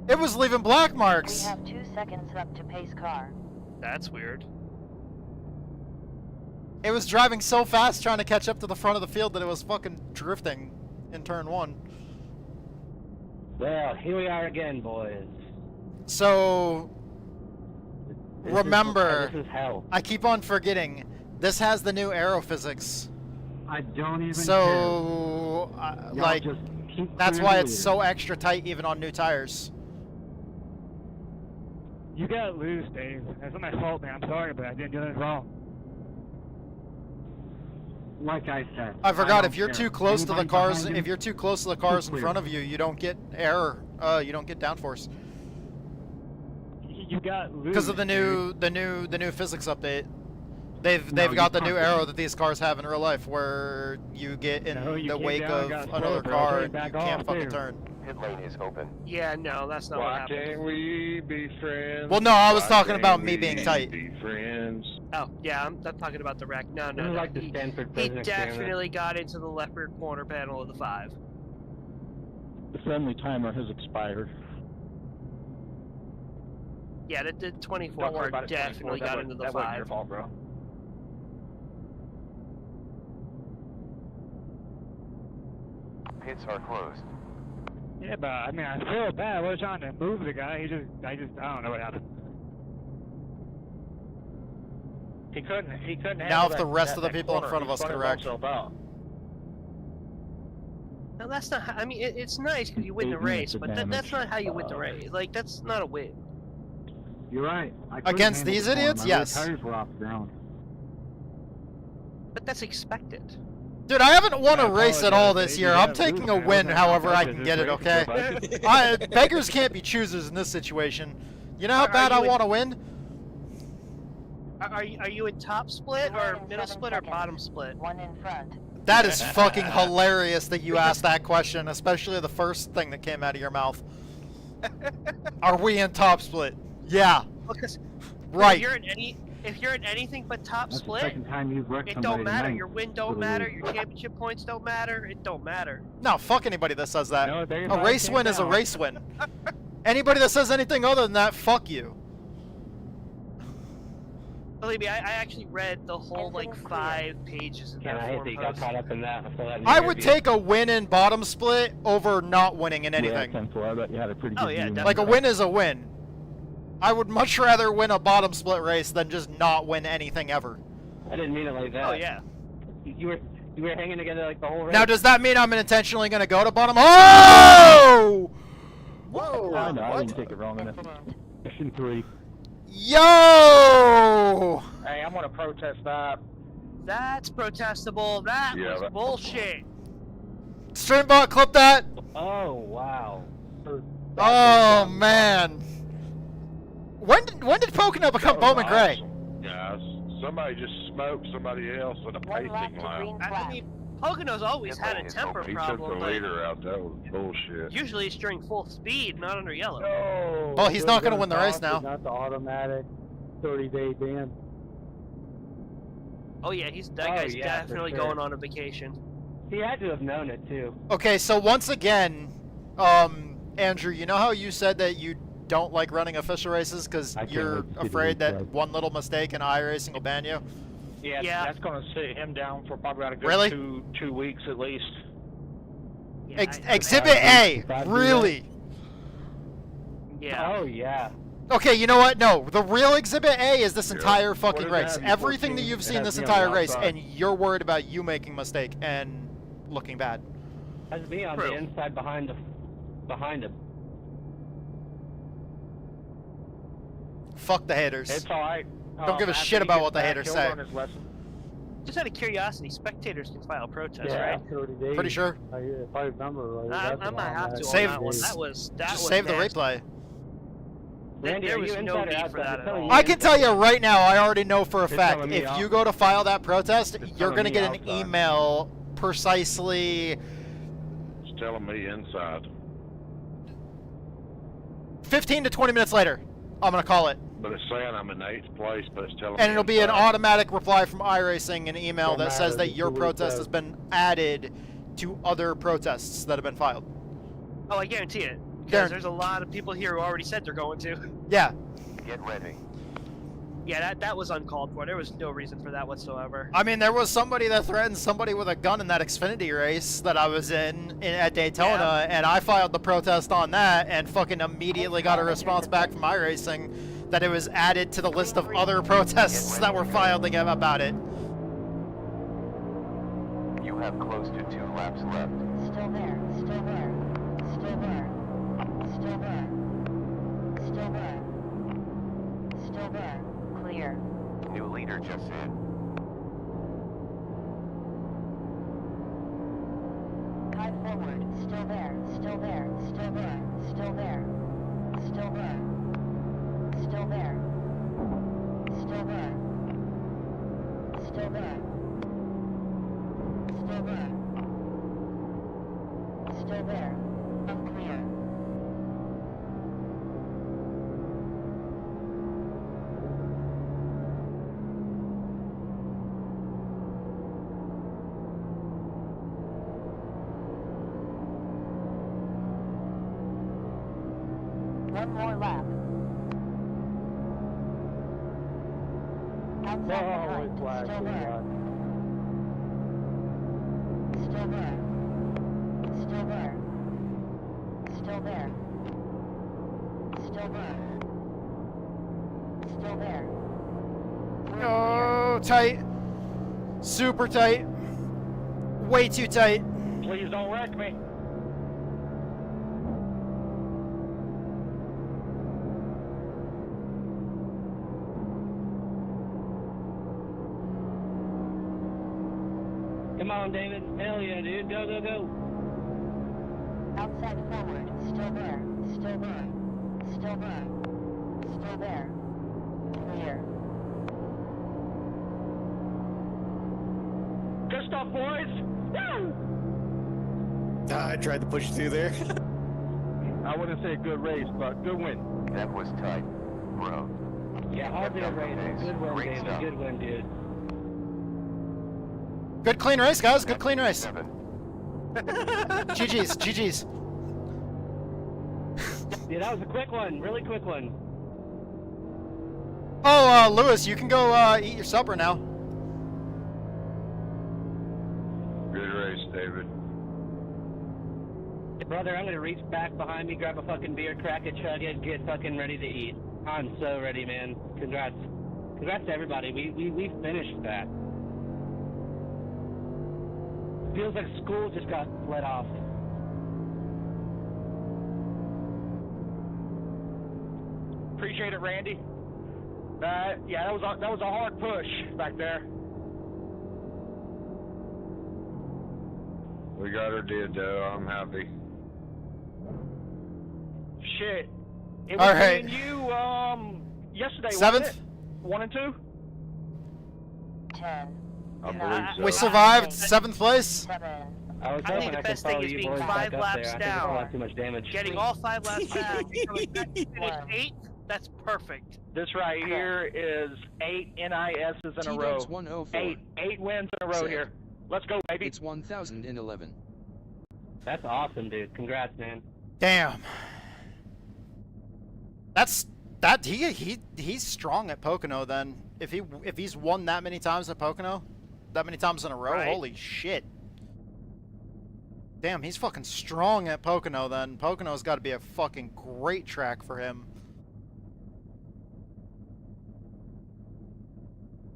It was leaving black We marks. have 2 seconds up to pace car. That's weird. It was driving so fast trying to catch up to the front of the field that it was fucking drifting in turn 1. Well, here we are again, boys. So, remember, This is hell. I keep on forgetting, this has the new aerophysics. I don't even So, Y'all like, just keep that's clearing why the it's leader. so extra tight even on new tires. You got loose, Dave. That's not my fault, man. I'm sorry, but I didn't do anything wrong. Like I said. I forgot, don't if you're care. too close to the Anybody cars, behind if him, you're too close to the cars in clear. front of you, you don't get air, you don't get downforce. You got loose. Because of the new physics update. They've got the new arrow that these cars have in real life, where you get in No, you the came wake down of and got another slower, bro. car Take and it you back can't off, fucking too. turn. Pit lane is open. Yeah, no, that's not what Why happened. can't we be friends? Well, no, I was Why talking about can't me we being tight. Be friends. Oh, yeah, I'm talking about the wreck. No, This is like the Stanford He prison experiment. definitely got into the left rear corner panel of the 5. The friendly timer has expired. Yeah, the 24 Don't worry car about it, 24. definitely That got wasn't- into the that wasn't your 5. fault, bro. Pits are closed. Yeah, but I mean, I feel bad. I was trying to move the guy. I don't know what happened. He couldn't. Now if the rest of the people in front of us could wreck. No, that's not. I mean, it's nice because you win the race, but that's not how you win the race. Like, that's not a win. You're right. I couldn't Against handle these the corner. idiots? My rear Yes. tires were off the ground. But that's expected. Dude, I haven't won a race at all this They year. did I'm have taking a loose, man. win I was however I like, can this get it, race okay? is about- Beggars can't be choosers in this situation. You know how bad I want to win? Are you in top split or middle split or bottom split? One in front. That is fucking hilarious that you asked that question, especially the first thing that came out of your mouth. Are we in top split? Yeah. Because Right. if you're in anything but top That's the split, second time you've wrecked it somebody don't matter. tonight. Your win don't matter. Your championship points don't matter. It don't matter. No, fuck anybody that says that. No, there you A go. race win is a race win. Anybody that says anything other than that, fuck you. Believe me, I actually read the whole like 5 pages of Yeah, that I hate forum that you got post. caught up in that. I saw that in the I would interview. take a win in bottom split over not winning in anything. Yeah, 10-4. I bet you had a pretty good view. Like a win is a win. I would much rather win a bottom split race than just not win anything ever. I didn't mean it like that. Oh yeah. You were hanging together like the whole race. Now, does that mean I'm intentionally going to go to bottom? Oh! Whoa! I know, I didn't take it wrong enough. Mission 3. Yo! Hey, I'm gonna protest that. That's protestable. That Yeah, was that- bullshit. Streambot, clip that. Oh wow. Oh man. When did Pocono become Bowman Gray? Guys, somebody just smoked somebody else in a pacing lap. I mean, Pocono's always had a temper He took problem, the but leader out. That was bullshit. usually it's during full speed, not under yellow. Oh, Well, he's not gonna win the race now. Not the automatic 30-day ban. Oh yeah, that Oh, guy's yeah, for definitely sure. going on a vacation. He had to have known it too. Okay, so once again, Andrew, you know how you said that you don't like running official races because can't you're wait to see the afraid that replay. one little mistake in iRacing will ban you? Yeah, that's gonna sit him down for probably about a good Really? two weeks at least. Exhibit A, really? Yeah. Oh yeah. Okay, you know what? No, the real Exhibit A is this Yeah. entire fucking What does race. it have, you Everything that 14? you've It seen has this me on entire the race, outside. and you're worried about you making a mistake and looking bad. That's me on True. the inside behind him. Fuck the haters. It's alright. Don't give a shit about what the haters say. Just out of curiosity, spectators can file a protest, Yeah, right? 30 days. Pretty sure. If I remember right. I that's might have to Save- on that one. That was Just save the nasty. replay. Randy, There are was you no inside or need outside? for that It's at telling all. me I can tell you right now, I already know for a It's fact, telling me if you out. go to file that protest, you're telling going to me get an outside. email precisely It's telling me inside. 15 to 20 minutes later. I'm going to call it. But it's saying I'm in 8th place, but it's telling me And it'll be an inside. automatic reply from iRacing, an email Don't that says matter, that just your do what it protest says. has been added to other protests that have been filed. Oh, I guarantee it. Guaran- Because there's a lot of people here who already said they're going to. Yeah. Get ready. Yeah, that was uncalled for. There was no reason for that whatsoever. I mean, there was somebody that threatened somebody with a gun in that Xfinity race that I was in at Daytona, and I filed the protest on that and fucking immediately got a response back from iRacing that it was added to the list of other protests that were filed about it. You have close to 2 laps left. Still there, still there, still there, still there, still there, still there. Clear. New leader just in. High forward, still there, still there, still there, still there, still there, still there, still there, still there, still there, still there, unclear. One more lap. Outside behind, still there. Still there. Still there. Still there. Still there. Still there. Oh, tight. Super tight. Way too tight. Please don't wreck me. on, David. Hell yeah, dude. Go, go, go. Outside forward, still there, still there, still there, still there. Clear. Good stuff, boys! Woo! I tried to push through there. I wouldn't say good race, but good win. That was tight, bro. Yeah, hard to race. Good win, Great David. stuff. Good win, dude. Good clean race, guys. Good clean race. GG's, GG's. Yeah, that was a quick one. Really quick one. Oh, Lewis, you can go eat your supper now. Good race, David. Brother, I'm gonna reach back behind me, grab a fucking beer, crack a chug it, get fucking ready to eat. I'm so ready, man. Congrats. Congrats to everybody. We finished that. Feels like school just got let off. Appreciate it, Randy. Yeah, that was a hard push back there. We got her did, though. I'm happy. Shit. It All was right. me and you, yesterday, Seventh? wasn't it? 1 and 2? 10. I believe so. We survived 7th place. I was I hoping think the could best thing follow is you being boys 5 back up laps there. I think it's down. not too much damage. Getting all 5 laps back, coming back to finish 8th, that's perfect. This right here is 8 NISs in a row. T-Dubs 104. 8 wins in a row Said. here. Let's go, baby. It's 1011. That's awesome, dude. Congrats, man. Damn. He's strong at Pocono then. If he's won that many times at Pocono, that many times in a row, Right. holy shit. Damn, he's fucking strong at Pocono then. Pocono's got to be a fucking great track for him.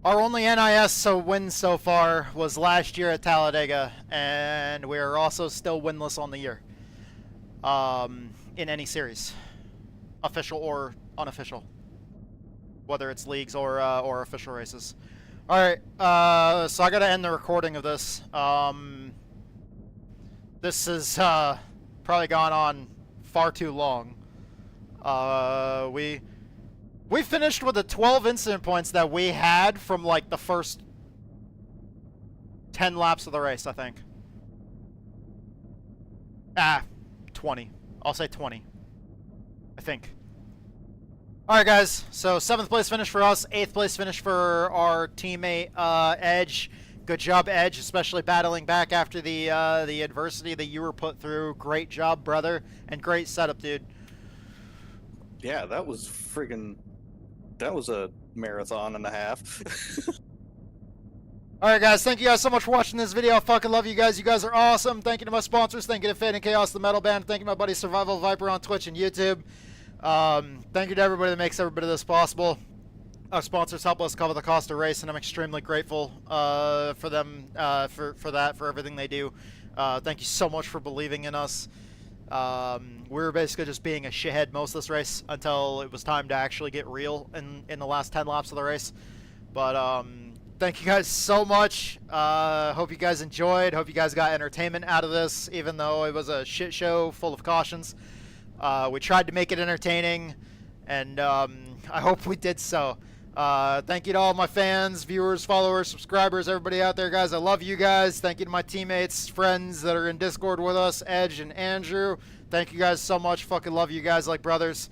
Our only NIS win so far was last year at Talladega, and we're also still winless on the year. In any series, official or unofficial, whether it's leagues or official races. All right, so I gotta end the recording of this. This has probably gone on far too long. We finished with the 12 incident points that we had from like the first 10 laps of the race, I think. 20. I'll say 20. I think. Alright guys, so 7th place finish for us, 8th place finish for our teammate Edge. Good job, Edge, especially battling back after the adversity that you were put through. Great job, brother, and great setup, dude. Yeah, that was friggin'... That was a marathon and a half. Alright guys, thank you guys so much for watching this video. I fucking love you guys. You guys are awesome. Thank you to my sponsors. Thank you to F'N Chaos, the Metal Band. Thank you to my buddy Survival Viper on Twitch and YouTube. Thank you to everybody that makes every bit of this possible. Our sponsors help us cover the cost of race, and I'm extremely grateful for them, for everything they do. Thank you so much for believing in us. We were basically just being a shithead most of this race until it was time to actually get real in the last 10 laps of the race. But thank you guys so much. Hope you guys enjoyed. Hope you guys got entertainment out of this, even though it was a shit show full of cautions. We tried to make it entertaining, and I hope we did so. Thank you to all my fans, viewers, followers, subscribers, everybody out there, guys. I love you guys. Thank you to my teammates, friends that are in Discord with us, Edge and Andrew. Thank you guys so much. Fucking love you guys like brothers.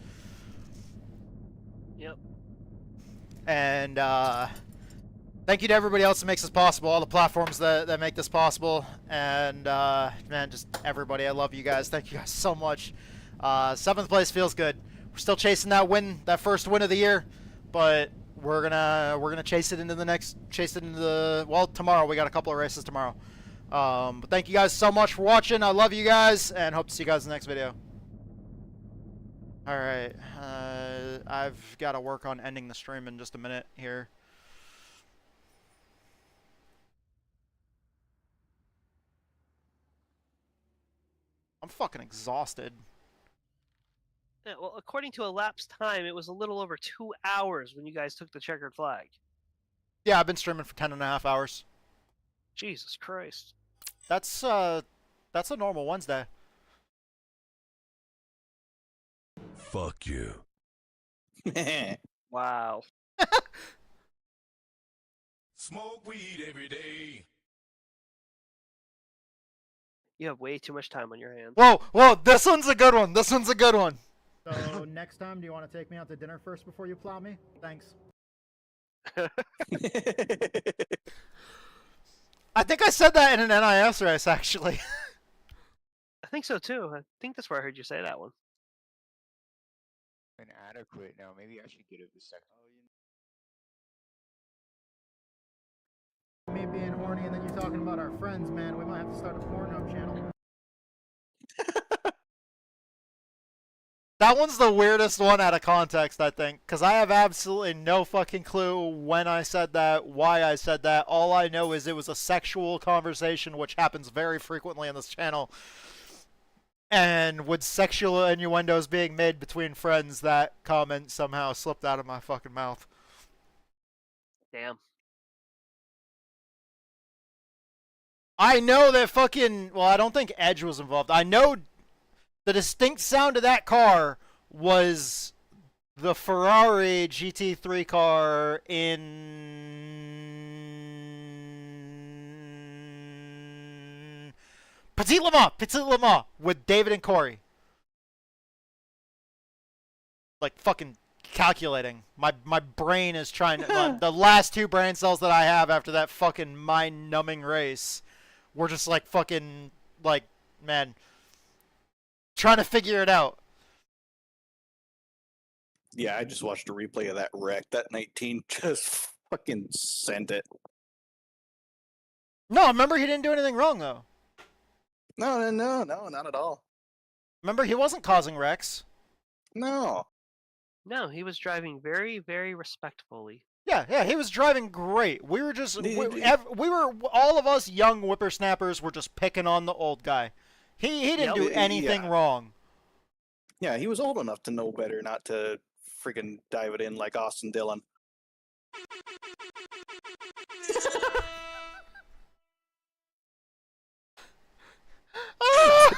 Yep. And thank you to everybody else that makes this possible, all the platforms that make this possible. And man, just everybody, I love you guys. Thank you guys so much. 7th place feels good. We're still chasing that win, that first win of the year, but we're gonna chase it into well, tomorrow. We got a couple of races tomorrow. But thank you guys so much for watching. I love you guys, and hope to see you guys in the next video. All right, I've got to work on ending the stream in just a minute here. I'm fucking exhausted. Yeah, well, according to elapsed time, it was a little over 2 hours when you guys took the checkered flag. Yeah, I've been streaming for 10.5 hours. Jesus Christ. That's a normal Wednesday. Fuck you. Wow. Smoke weed every day. You have way too much time on your hands. Whoa, this one's a good one. This one's a good one. So next time, do you want to take me out to dinner first before you plow me? Thanks. I think I said that in an NIS race, actually. I think so too. I think that's where I heard you say that one. Inadequate. Now maybe I should get it the second. Me being horny and then you're talking about our friends, man. We might have to start a Pornhub channel. That one's the weirdest one out of context, I think, because I have absolutely no fucking clue when I said that, why I said that. All I know is it was a sexual conversation, which happens very frequently on this channel. And with sexual innuendos being made between friends, that comment somehow slipped out of my fucking mouth. Damn. I know that fucking... Well, I don't think Edge was involved. I know the distinct sound of that car was the Ferrari GT3 car in Petit Le Mans with David and Corey. Like fucking calculating. My brain is trying to... the last two brain cells that I have after that fucking mind-numbing race were just like fucking... Like, man... trying to figure it out. Yeah, I just watched a replay of that wreck. That 19 just fucking sent it. No, remember he didn't do anything wrong, though. No, not at all. Remember, he wasn't causing wrecks. No. No, he was driving very, very respectfully. Yeah, he was driving great. We were just... we were... All of us young whippersnappers were just picking on the old guy. He didn't do anything wrong. Yeah, he was old enough to know better not to freaking dive it in like Austin Dillon.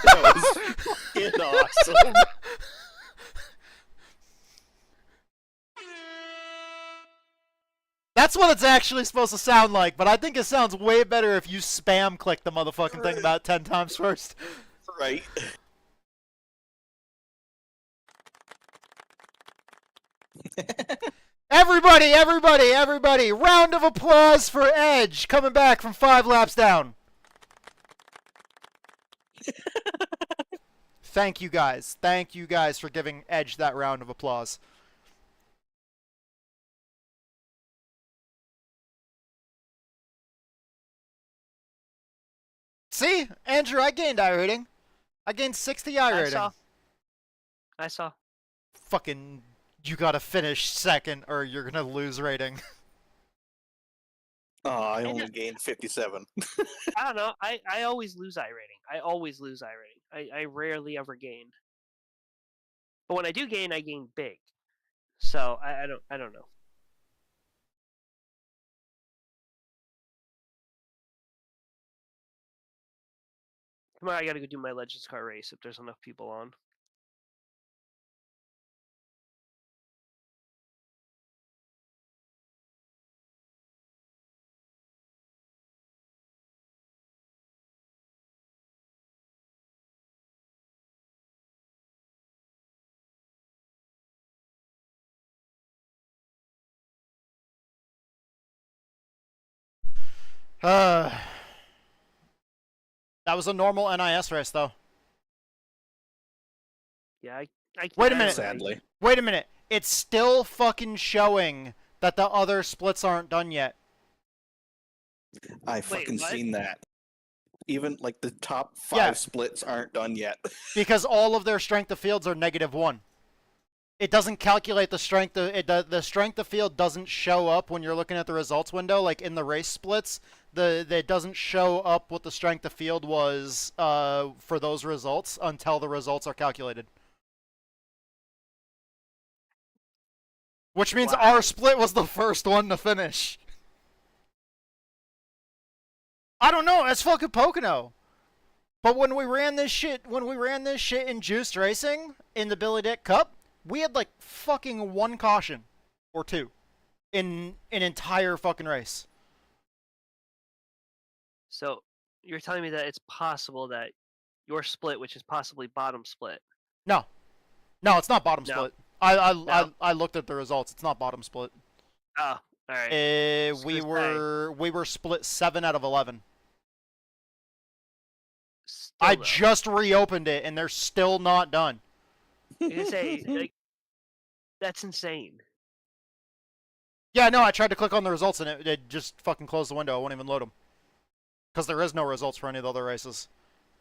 That was fucking awesome. That's what it's actually supposed to sound like, but I think it sounds way better if you spam click the motherfucking thing about 10 times first. Right. Everybody! Round of applause for Edge coming back from 5 laps down. Thank you guys. Thank you guys for giving Edge that round of applause. See? Andrew, I gained I rating. I gained 60 I rating. I saw. Fucking, you gotta finish second or you're gonna lose rating. Oh, I only gained 57. I don't know. I always lose I rating. I always lose I rating. I rarely ever gain. But when I do gain, I gain big. So I don't know. Come on, I gotta go do my Legends car race if there's enough people on. That was a normal NIS race, though. Yeah, I Wait a minute. Sadly. Wait a minute. It's still fucking showing that the other splits aren't done yet. I fucking seen that. Even like the top 5 Yeah. splits aren't done yet. Because all of their strength of fields are -1. It doesn't calculate the strength. The strength of field doesn't show up when you're looking at the results window, like in the race splits. It doesn't show up what the strength of field was for those results until the results are calculated. Which means our split was the first one to finish. I don't know. It's fucking Pocono. But when we ran this shit in Juiced Racing in the Billy Dick Cup, we had like fucking 1 caution or 2 in an entire fucking race. So you're telling me that it's possible that your split, which is possibly bottom split. No, it's not bottom No. split. No. I looked at the results. It's not bottom split. Oh, all right. We were split 7 out of 11. I just reopened it and they're still not done. You say like, that's insane. Yeah, no, I tried to click on the results and it just fucking closed the window. I won't even load them. Because there is no results for any of the other races.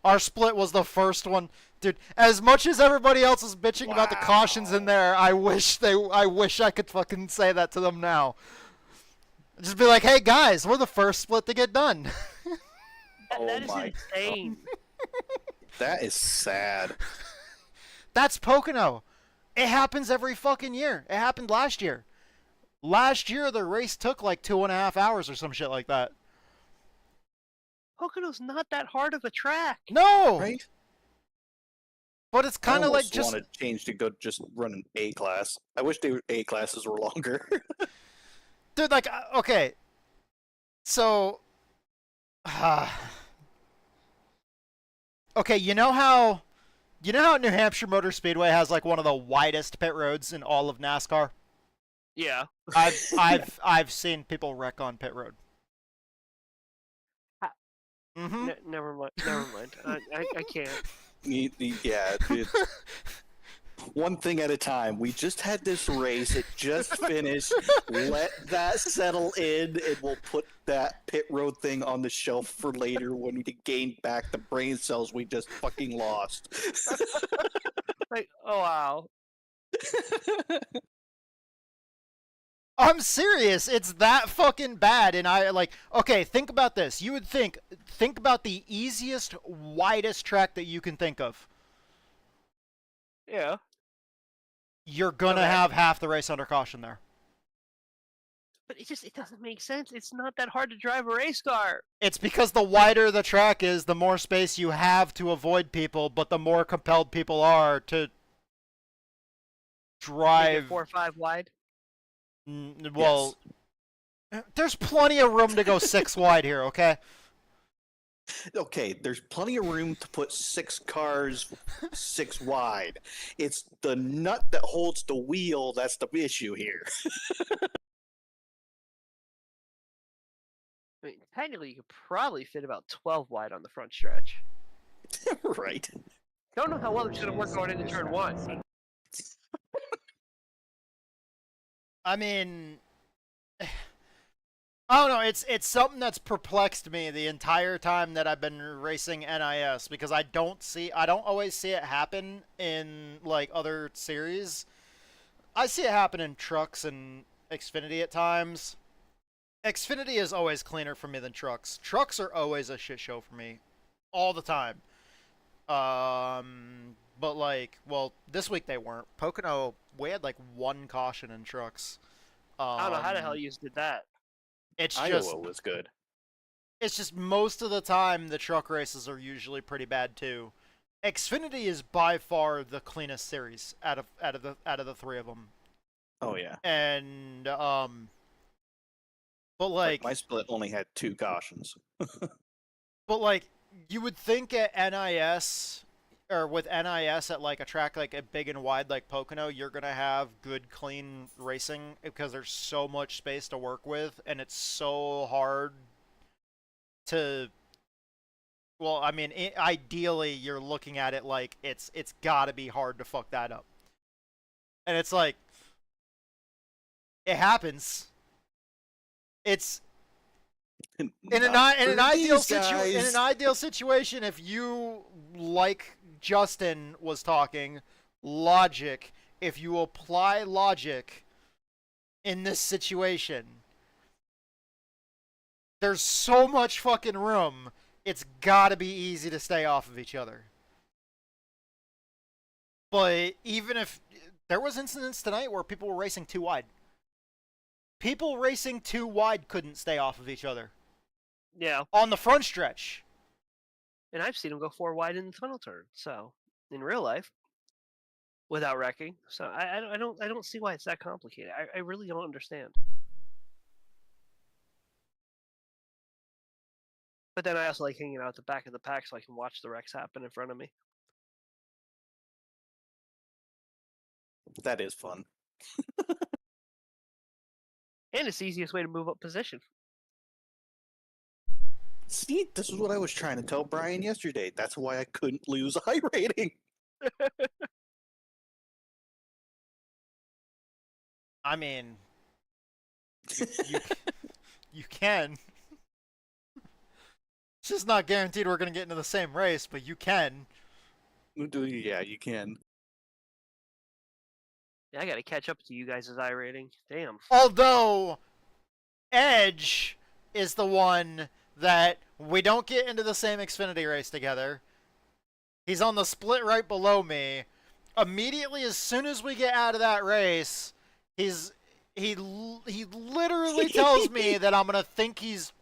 Our split was the first one. Dude, as much as everybody else is bitching about the cautions in there, I wish I could fucking say that to them now. Just be like, hey guys, we're the first split to get done. That is insane. That is sad. That's Pocono. It happens every fucking year. It happened last year. Last year, the race took like 2.5 hours or some shit like that. Pocono's not that hard of a track. No! Right? But it's kind of like just... I want to change to go just run an A class. I wish the A classes were longer. Dude, like, okay. So... okay, you know how New Hampshire Motor Speedway has like one of the widest pit roads in all of NASCAR? Yeah. I've seen people wreck on pit road. Never mind. I can't. Yeah, dude. One thing at a time. We just had this race. It just finished. Let that settle in, and we'll put that pit road thing on the shelf for later when we gain back the brain cells we just fucking lost. Like, oh wow. I'm serious. It's that fucking bad. And I like, okay, think about this. You would think about the easiest, widest track that you can think of. Yeah. You're gonna have half the race under caution there. But it doesn't make sense. It's not that hard to drive a race car. It's because the wider the track is, the more space you have to avoid people, but the more compelled people are to drive. Make it 4 or 5 wide. Well, there's plenty of room to go 6 wide here, okay? Okay, there's plenty of room to put 6 cars 6 wide. It's the nut that holds the wheel that's the issue here. I mean, technically, you could probably fit about 12 wide on the front stretch. Right. Don't know how well it's going to work going into turn 1. I mean, I don't know. It's something that's perplexed me the entire time that I've been racing NIS, because I don't always see it happen in like other series. I see it happen in trucks and Xfinity at times. Xfinity is always cleaner for me than trucks. Trucks are always a shit show for me, all the time. But like, well, this week they weren't. Pocono, we had like 1 caution in trucks. I don't know how the hell you did that. It's Iowa just was good. It's just most of the time the truck races are usually pretty bad too. Xfinity is by far the cleanest series out of the 3 of them. Oh yeah. And but like my split only had 2 cautions. But like you would think at NIS or with NIS at like a track like a big and wide like Pocono, you're gonna have good clean racing because there's so much space to work with and it's so hard to. Well, I mean, ideally you're looking at it like it's got to be hard to fuck that up, and it's like it happens. It's in an ideal situation, if you, like Justin was talking, logic, if you apply logic in this situation, there's so much fucking room, it's gotta be easy to stay off of each other. But even if there was incidents tonight where people were racing too wide. People racing too wide couldn't stay off of each other. Yeah. On the front stretch. and I've seen him go 4 wide in the tunnel turn. So in real life, without wrecking. So I don't see why it's that complicated. I really don't understand. But then I also like hanging out at the back of the pack so I can watch the wrecks happen in front of me. That is fun. And it's the easiest way to move up position. See, this is what I was trying to tell Brian yesterday. That's why I couldn't lose iRating. I mean, you can. It's just not guaranteed we're going to get into the same race, but you can. Yeah, you can. Yeah, I got to catch up to you guys' iRating. Damn. Although, Edge is the one that we don't get into the same Xfinity race together. He's on the split right below me. Immediately, as soon as we get out of that race, he literally tells me that I'm gonna think he's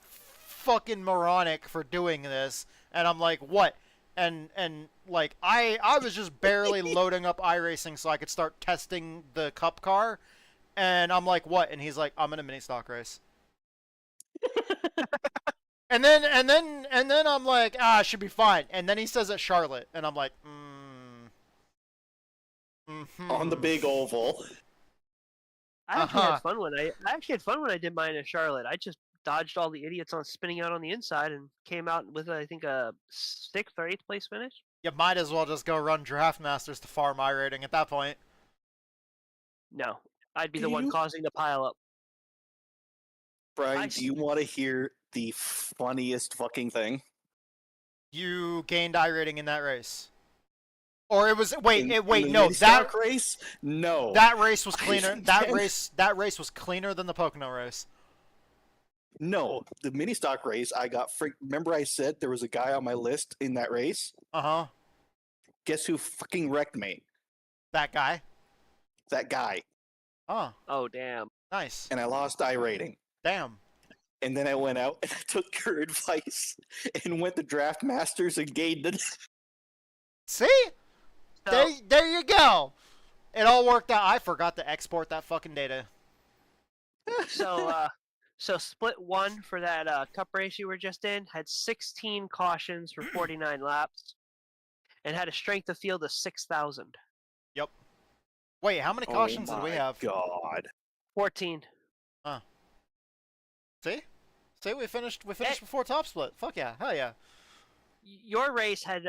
fucking moronic for doing this, and I'm like, what? And like I was just barely loading up iRacing so I could start testing the Cup car, and I'm like, what? And he's like, I'm in a mini stock race. And then I'm like, it should be fine. And then he says at Charlotte, and I'm like, On the big oval. I actually had fun when I did mine in Charlotte. I just dodged all the idiots on spinning out on the inside and came out with I think a 6th or 8th place finish. You might as well just go run Draft Masters to farm iRating at that point. No, I'd be the one causing the pile up. Brian, do you want to hear the funniest fucking thing? You gained iRating in that race. Or it was no, that race? No. That race was cleaner. That race was cleaner than the Pocono race. No, the mini stock race I got remember I said there was a guy on my list in that race? Uh-huh. Guess who fucking wrecked me? That guy. That guy. Oh. Oh, damn. Nice. And I lost iRating. Damn. And then I went out and I took your advice and went to Draft Masters and gained it. See? There you go. It all worked out. I forgot to export that fucking data. So split 1 for that Cup race you were just in had 16 cautions for 49 laps, and had a strength of field of 6,000. Yep. Wait, how many cautions did we have? God. 14. Huh. See, we finished before top split. Fuck yeah, hell yeah. Your race had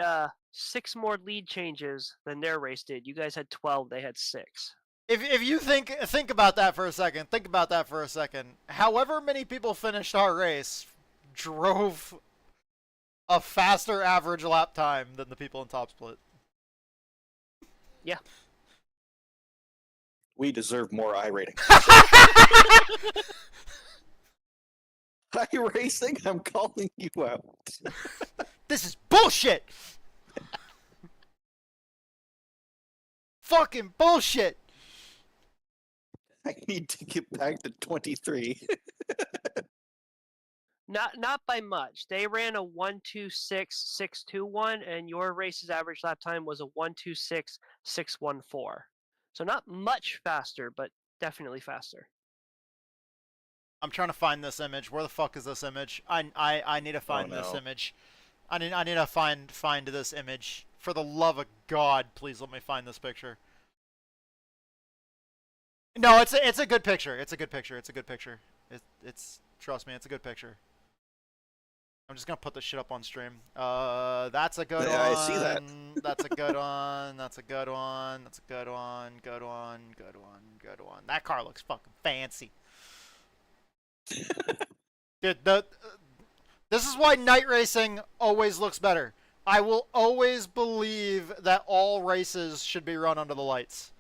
6 more lead changes than their race did. You guys had 12. They had 6. If you think about that for a second, however many people finished our race drove a faster average lap time than the people in top split. Yeah. We deserve more iRating. iRacing, I'm calling you out. This is bullshit! Fucking bullshit! I need to get back to 23. Not by much. They ran a 1:26.621, and your race's average lap time was a 1:26.614. So not much faster, but definitely faster. I'm trying to find this image. Where the fuck is this image? I need to find this image. I need to find this image. For the love of God, please let me find this picture. No, it's a good picture. It's a good picture. It's trust me, it's a good picture. I'm just gonna put this shit up on stream. That's a good one. I see that. That's a good one. That's a good one. That's a good one. Good one. Good one. Good one. That car looks fucking fancy. Dude, this is why night racing always looks better. I will always believe that all races should be run under the lights.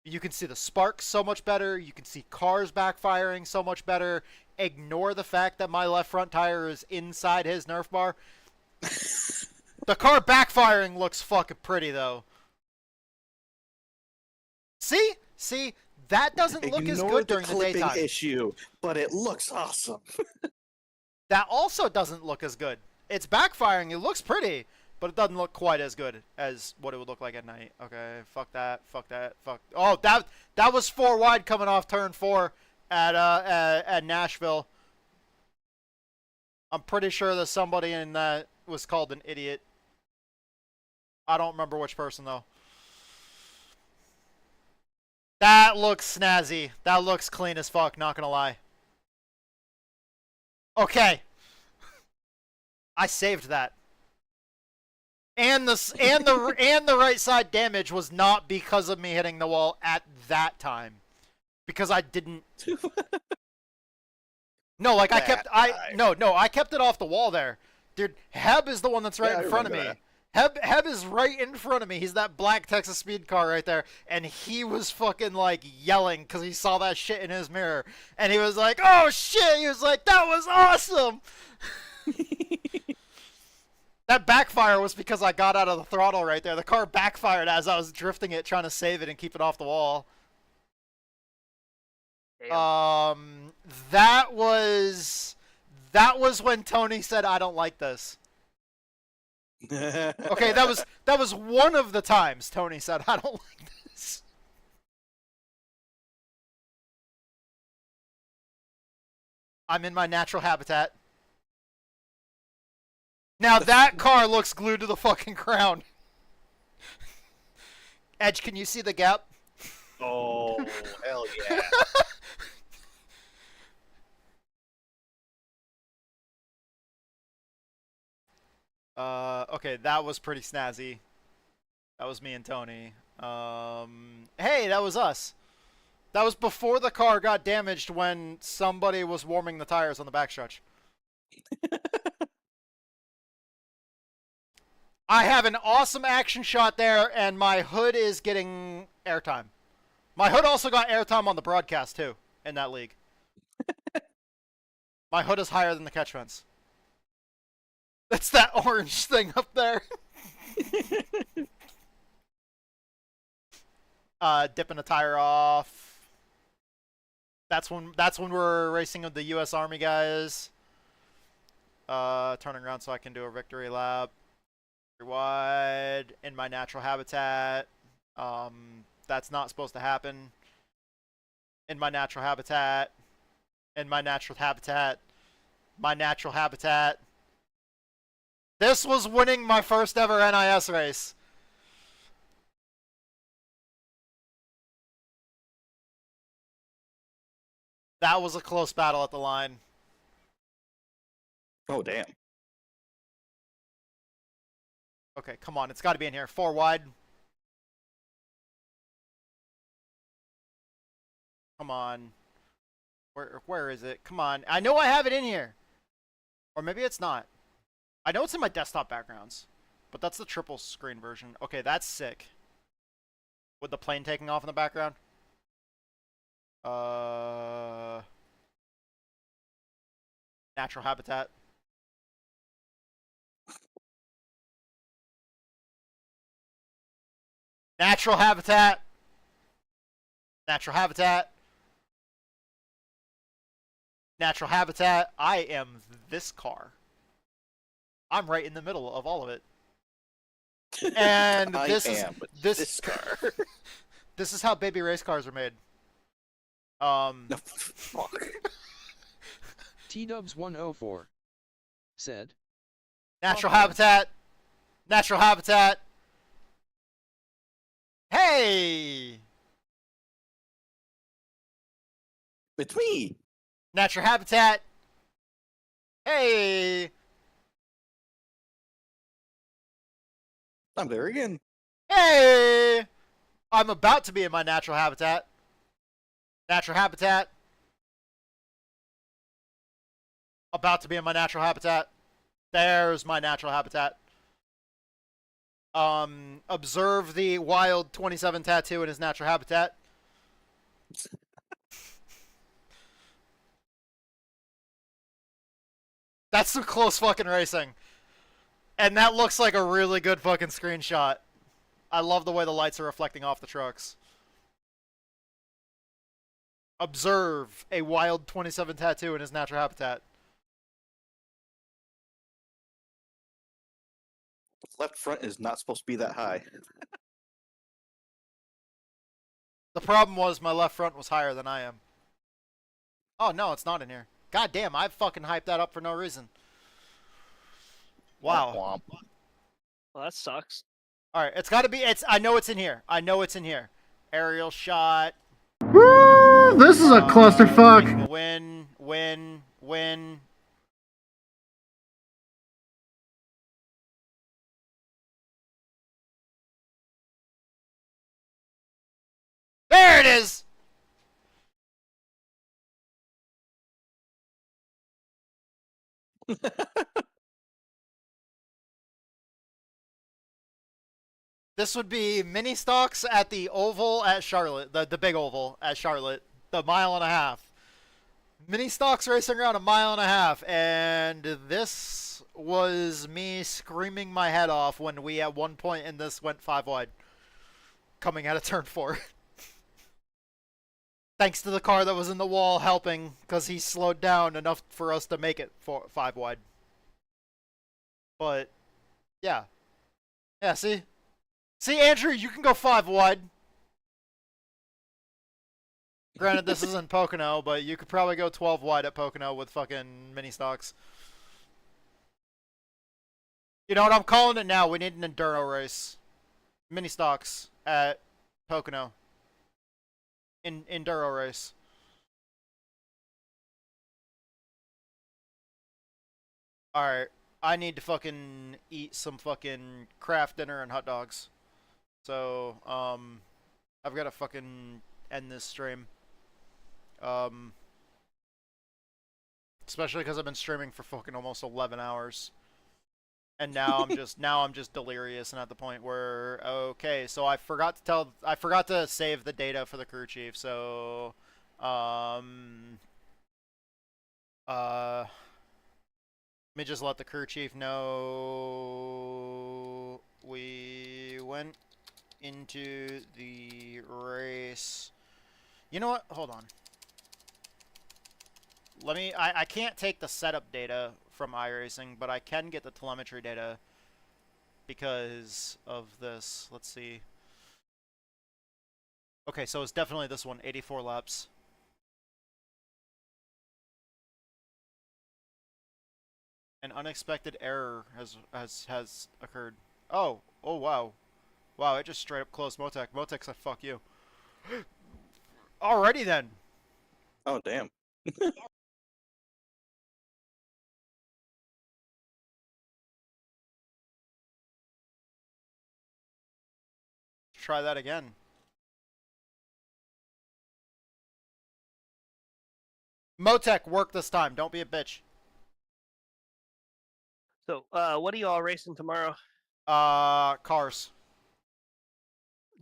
You can see the sparks so much better. You can see cars backfiring so much better. Ignore the fact that my left front tire is inside his Nerf bar. The car backfiring looks fucking pretty, though. See? That doesn't look as good during the daytime. Clipping issue, but it looks awesome. That also doesn't look as good. it's backfiring. It looks pretty, but it doesn't look quite as good as what it would look like at night. Okay, fuck that, fuck that, fuck. Oh, that was 4 wide coming off turn 4 at Nashville. I'm pretty sure that somebody in that was called an idiot. I don't remember which person though. That looks snazzy. That looks clean as fuck, not gonna lie. Okay. I saved that. And the right side damage was not because of me hitting the wall at that time. Because I didn't. No, like I kept I kept it off the wall there. Dude, Heb is the one that's right in front of me. Heb is right in front of me. He's that black Texas speed car right there. And he was fucking like yelling because he saw that shit in his mirror. And he was like, oh shit! He was like, that was awesome! That backfire was because I got out of the throttle right there. The car backfired as I was drifting it, trying to save it and keep it off the wall. That was when Tony said, I don't like this. Okay, that was one of the times Tony said, I don't like this. I'm in my natural habitat. Now that car looks glued to the fucking ground. Edge, can you see the gap? Oh, hell yeah. Okay, that was pretty snazzy. That was me and Tony. Hey, that was us. That was before the car got damaged when somebody was warming the tires on the backstretch. I have an awesome action shot there, and my hood is getting airtime. My hood also got airtime on the broadcast, too, in that league. My hood is higher than the catch fence. That's that orange thing up there. Dipping a tire off. That's when we're racing with the U.S. Army guys. Turning around so I can do a victory lap. Wide in my natural habitat. That's not supposed to happen. In my natural habitat. In my natural habitat. My natural habitat. This was winning my first ever NIS race. That was a close battle at the line. Oh, damn. Okay, come on. It's got to be in here. 4 wide. Come on. Where is it? Come on. I know I have it in here. Or maybe it's not. I know it's in my desktop backgrounds. But that's the triple screen version. Okay, that's sick. With the plane taking off in the background. Natural habitat. Natural habitat. Natural habitat. Natural habitat. I am this car. I'm right in the middle of all of it. And this car. This is how baby race cars are made. Fuck. T-Dubs104 said, Natural habitat. Natural habitat. Hey! It's me. Natural habitat. Hey! I'm there again. Hey! I'm about to be in my natural habitat. Natural habitat. About to be in my natural habitat. There's my natural habitat. Observe the wild 27 tattoo in his natural habitat. That's some close fucking racing. And that looks like a really good fucking screenshot. I love the way the lights are reflecting off the trucks. Observe a wild 27 tattoo in his natural habitat. left front is not supposed to be that high. The problem was my left front was higher than I am. Oh, no, it's not in here. God damn, I fucking hyped that up for no reason. Wow. Well, that sucks. Alright, it's gotta be, I know it's in here. I know it's in here. Aerial shot. Woo! This is a clusterfuck. Win. There it is! This would be mini stocks at the oval at Charlotte, the big oval at Charlotte, the 1.5 miles. Mini stocks racing around 1.5 miles, and this was me screaming my head off when we at one point in this went 5 wide, coming out of turn 4. Thanks to the car that was in the wall helping, because he slowed down enough for us to make it 5 wide. But, yeah. Yeah, see? See, Andrew, you can go 5 wide. Granted, this isn't Pocono, but you could probably go 12 wide at Pocono with fucking mini stocks. You know what, I'm calling it now. We need an enduro race. Mini stocks at Pocono. Enduro race. Alright, I need to fucking eat some fucking craft dinner and hot dogs. So, I've got to fucking end this stream. Especially because I've been streaming for fucking almost 11 hours. And now I'm just delirious and at the point where, okay, so I forgot to save the data for the crew chief, so, let me just let the crew chief know we went into the race. You know what? Hold on. Let me, I can't take the setup data from iRacing, but I can get the telemetry data because of this. Let's see. Okay, so it's definitely this one, 84 laps. An unexpected error has occurred. Oh wow. Wow, it just straight up closed Motec. Motec said fuck you. Alrighty then. Oh damn. Try that again. Motec, work this time. Don't be a bitch. So, what are you all racing tomorrow? Cars.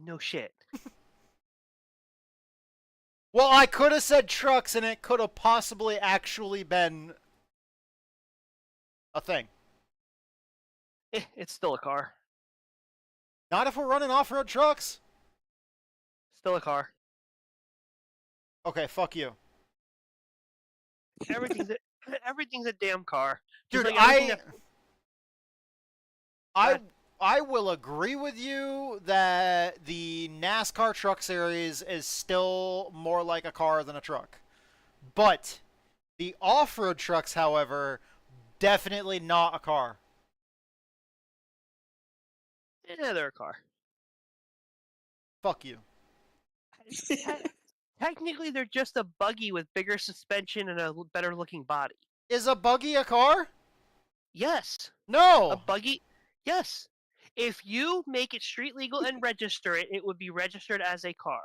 No shit. Well, I could have said trucks, and it could have possibly actually been a thing. It's still a car. Not if we're running off-road trucks. Still a car. Okay, fuck you. Everything's a damn car. Dude, like I will agree with you that the NASCAR Truck Series is still more like a car than a truck. But the off-road trucks, however, definitely not a car. Yeah, they're a car. Fuck you. Technically, they're just a buggy with bigger suspension and a better looking body. Is a buggy a car? Yes. No. A buggy? Yes. If you make it street legal and register it, it would be registered as a car.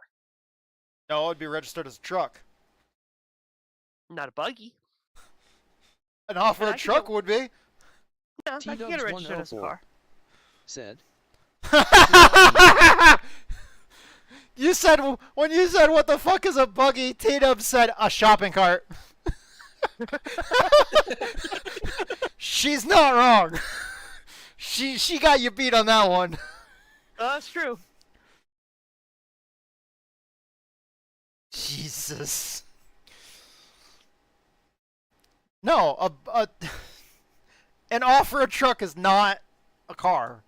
No, it would be registered as a truck. Not a buggy. An off-road truck would be. Yeah, I can get it registered as a car. Said. You said, when you said what the fuck is a buggy, T-Dub said a shopping cart. She's not wrong. She got you beat on that one. That's true. Jesus. No, an off-road truck is not a car.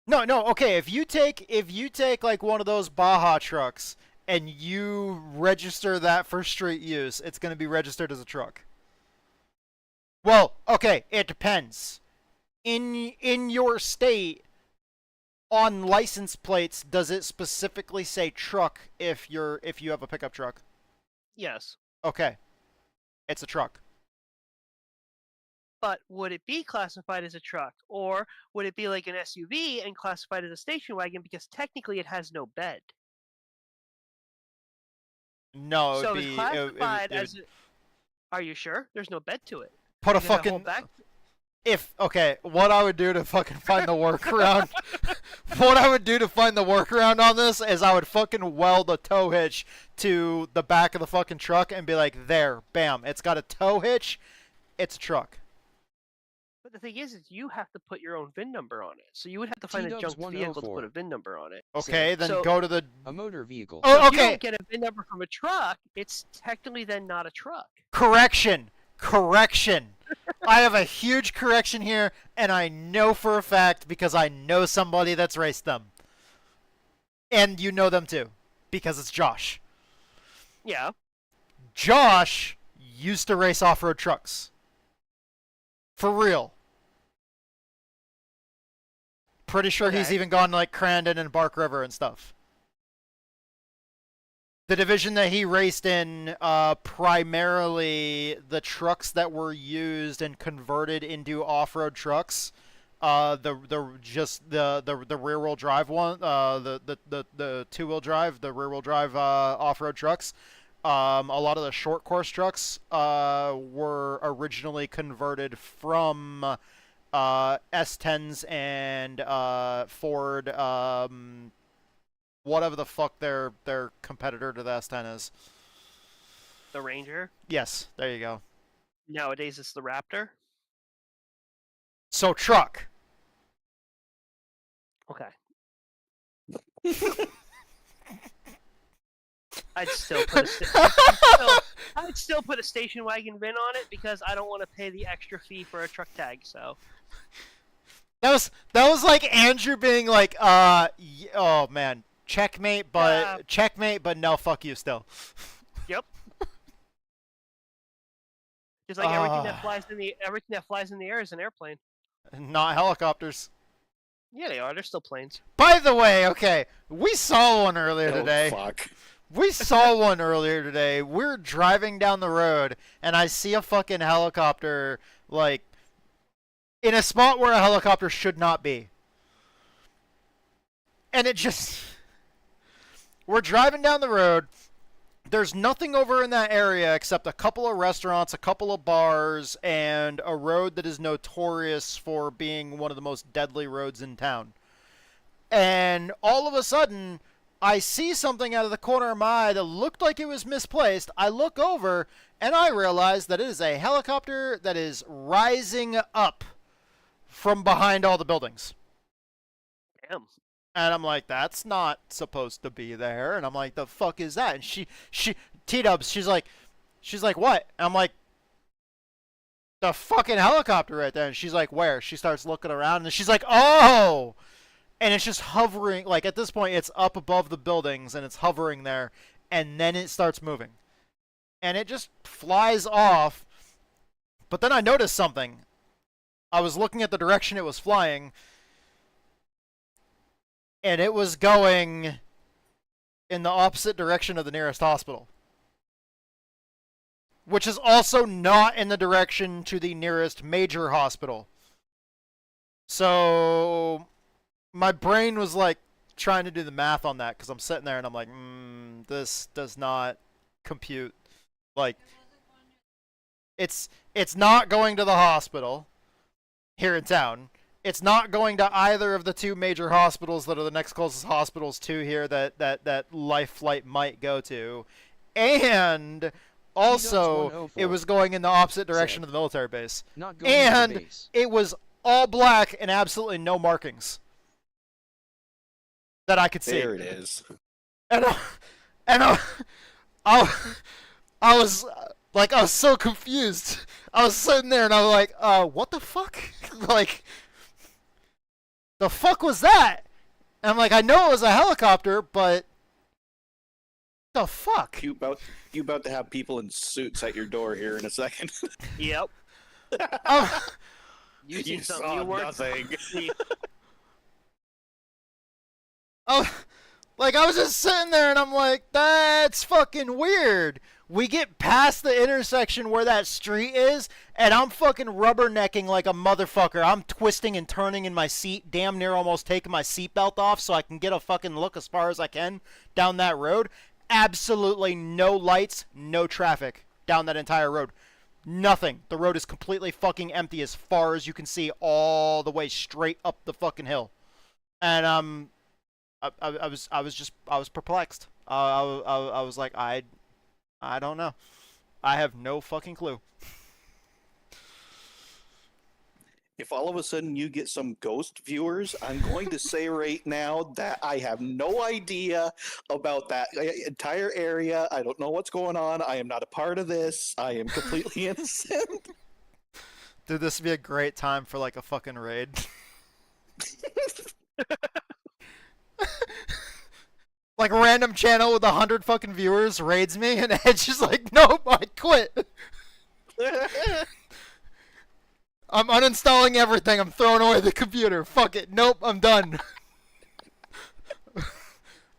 No, no, okay, if you take like one of those Baja trucks and you register that for street use, it's going to be registered as a truck. Well, okay, it depends. In your state, on license plates, does it specifically say truck if you have a pickup truck? Yes. Okay. It's a truck. But would it be classified as a truck, or would it be like an SUV and classified as a station wagon because technically it has no bed? No, So it'd it's be classified as. Are you sure? There's no bed to it. put a Is it whole fucking back? okay, what I would do to fucking find the workaround what I would do to find the workaround on this is I would fucking weld a tow hitch to the back of the fucking truck and be like, there, bam, it's got a tow hitch, it's a truck. But the thing is you have to put your own VIN number on it. So you would have to find a junk vehicle to put a VIN number on it. Okay, then go to the a motor vehicle. Oh, So if you okay. don't get a VIN number from a truck, it's technically then not a truck. Correction. I have a huge correction here, and I know for a fact because I know somebody that's raced them. And you know them too, because it's Josh. Yeah. Josh used to race off-road trucks. For real. Pretty sure he's Okay. even gone to like Crandon and Bark River and stuff. The division that he raced in, primarily the trucks that were used and converted into off-road trucks, the rear-wheel drive one, the two-wheel drive, the rear-wheel drive off-road trucks. A lot of the short course trucks were originally converted from S10s and Ford. Whatever the fuck their competitor to the S10 is. The Ranger. Yes, there you go. Nowadays it's the Raptor. So truck. Okay. I'd still put a station wagon VIN on it because I don't want to pay the extra fee for a truck tag. So That was like Andrew being like, oh man, checkmate, but no, fuck you still. Yep. Just like everything that flies in the air is an airplane. Not helicopters. Yeah, they are. They're still planes. By the way, okay, we saw one earlier today. Fuck. We saw one earlier today. We're driving down the road, and I see a fucking helicopter, like, in a spot where a helicopter should not be. And it just... We're driving down the road. There's nothing over in that area except a couple of restaurants, a couple of bars, and a road that is notorious for being one of the most deadly roads in town. And all of a sudden, I see something out of the corner of my eye that looked like it was misplaced. I look over, and I realize that it is a helicopter that is rising up from behind all the buildings. Damn. And I'm like, that's not supposed to be there. And I'm like, the fuck is that? And she T-Dubs, she's like, what? And I'm like, the fucking helicopter right there. And she's like, where? She starts looking around, and she's like, oh! And it's just hovering, like at this point, it's up above the buildings, and it's hovering there, and then it starts moving. And it just flies off. But then I noticed something. I was looking at the direction it was flying, and it was going in the opposite direction of the nearest hospital. Which is also not in the direction to the nearest major hospital. So my brain was like trying to do the math on that, because I'm sitting there and I'm like, this does not compute. Like, it's not going to the hospital here in town. It's not going to either of the two major hospitals that are the next closest hospitals to here that Life Flight might go to. And also, it was going in the opposite direction of the military base. And it was all black and absolutely no markings that I could see. There it is. And I was like, I was so confused. I was sitting there and I was like, what the fuck? Like, the fuck was that? And I'm like, I know it was a helicopter, but the fuck? You about to have people in suits at your door here in a second. Yep. You seen something saw you weren't nothing. Oh, like I was just sitting there and I'm like, that's fucking weird. We get past the intersection where that street is, and I'm fucking rubbernecking like a motherfucker. I'm twisting and turning in my seat, damn near almost taking my seatbelt off so I can get a fucking look as far as I can down that road. Absolutely no lights, no traffic down that entire road. Nothing. The road is completely fucking empty as far as you can see all the way straight up the fucking hill. And I was perplexed. I was like, I don't know. I have no fucking clue. If all of a sudden you get some ghost viewers, I'm going to say right now that I have no idea about that entire area. I don't know what's going on. I am not a part of this. I am completely innocent. Dude, this would be a great time for like a fucking raid. Like a random channel with 100 fucking viewers raids me, and Edge is like, nope, I quit. I'm uninstalling everything. I'm throwing away the computer. Fuck it. Nope, I'm done.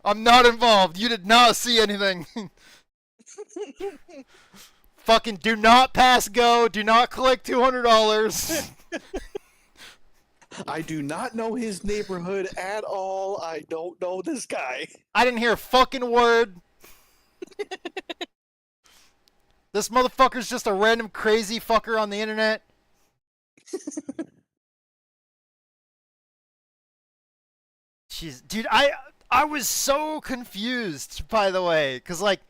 I'm not involved. You did not see anything. Fucking do not pass go. Do not collect $200. I do not know his neighborhood at all. I don't know this guy. I didn't hear a fucking word. This motherfucker's just a random crazy fucker on the internet. Jeez, dude, I was so confused, by the way, cause like,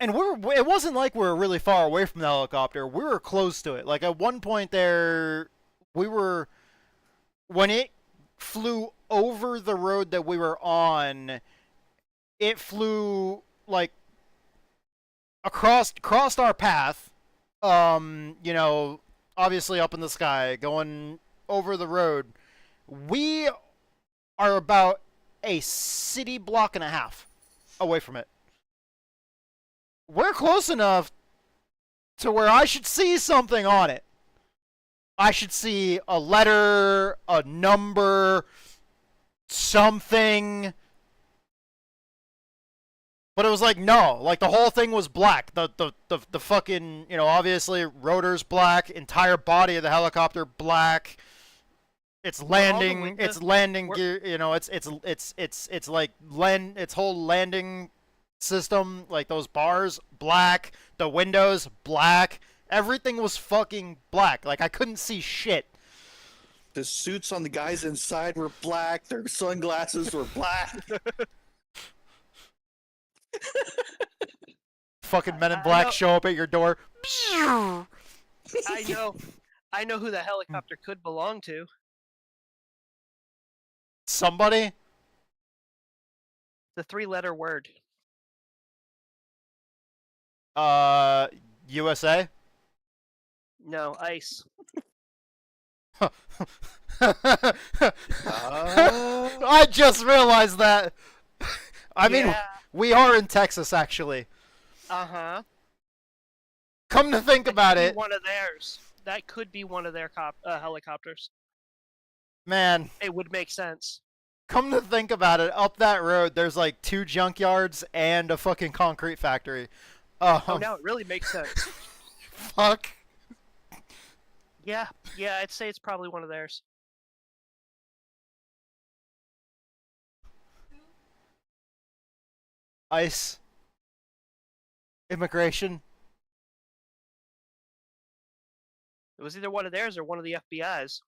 and it wasn't like we were really far away from the helicopter. We were close to it. Like at one point there, when it flew over the road that we were on, it flew like crossed our path. You know, obviously up in the sky, going over the road. We are about a city block and a half away from it. We're close enough to where I should see something on it. I should see a letter, a number, something. But it was like, no. Like, the whole thing was black. The fucking, you know, obviously, rotor's black. Entire body of the helicopter, black. Its landing gear, you know, its like, its whole landing system, like, those bars, black. The windows, black. Everything was fucking black. Like, I couldn't see shit. The suits on the guys inside were black. Their sunglasses were black. Fucking men in black show up at your door. I know who the helicopter could belong to. Somebody? The 3-letter word. USA? No, ICE. I just realized that. I mean, we are in Texas, actually. Uh-huh. Come to think about it. One of theirs. That could be one of their helicopters. Man. It would make sense. Come to think about it, up that road, there's like 2 junkyards and a fucking concrete factory. Oh, now it really makes sense. Fuck. Yeah, I'd say it's probably one of theirs. ICE. Immigration. It was either one of theirs or one of the FBI's.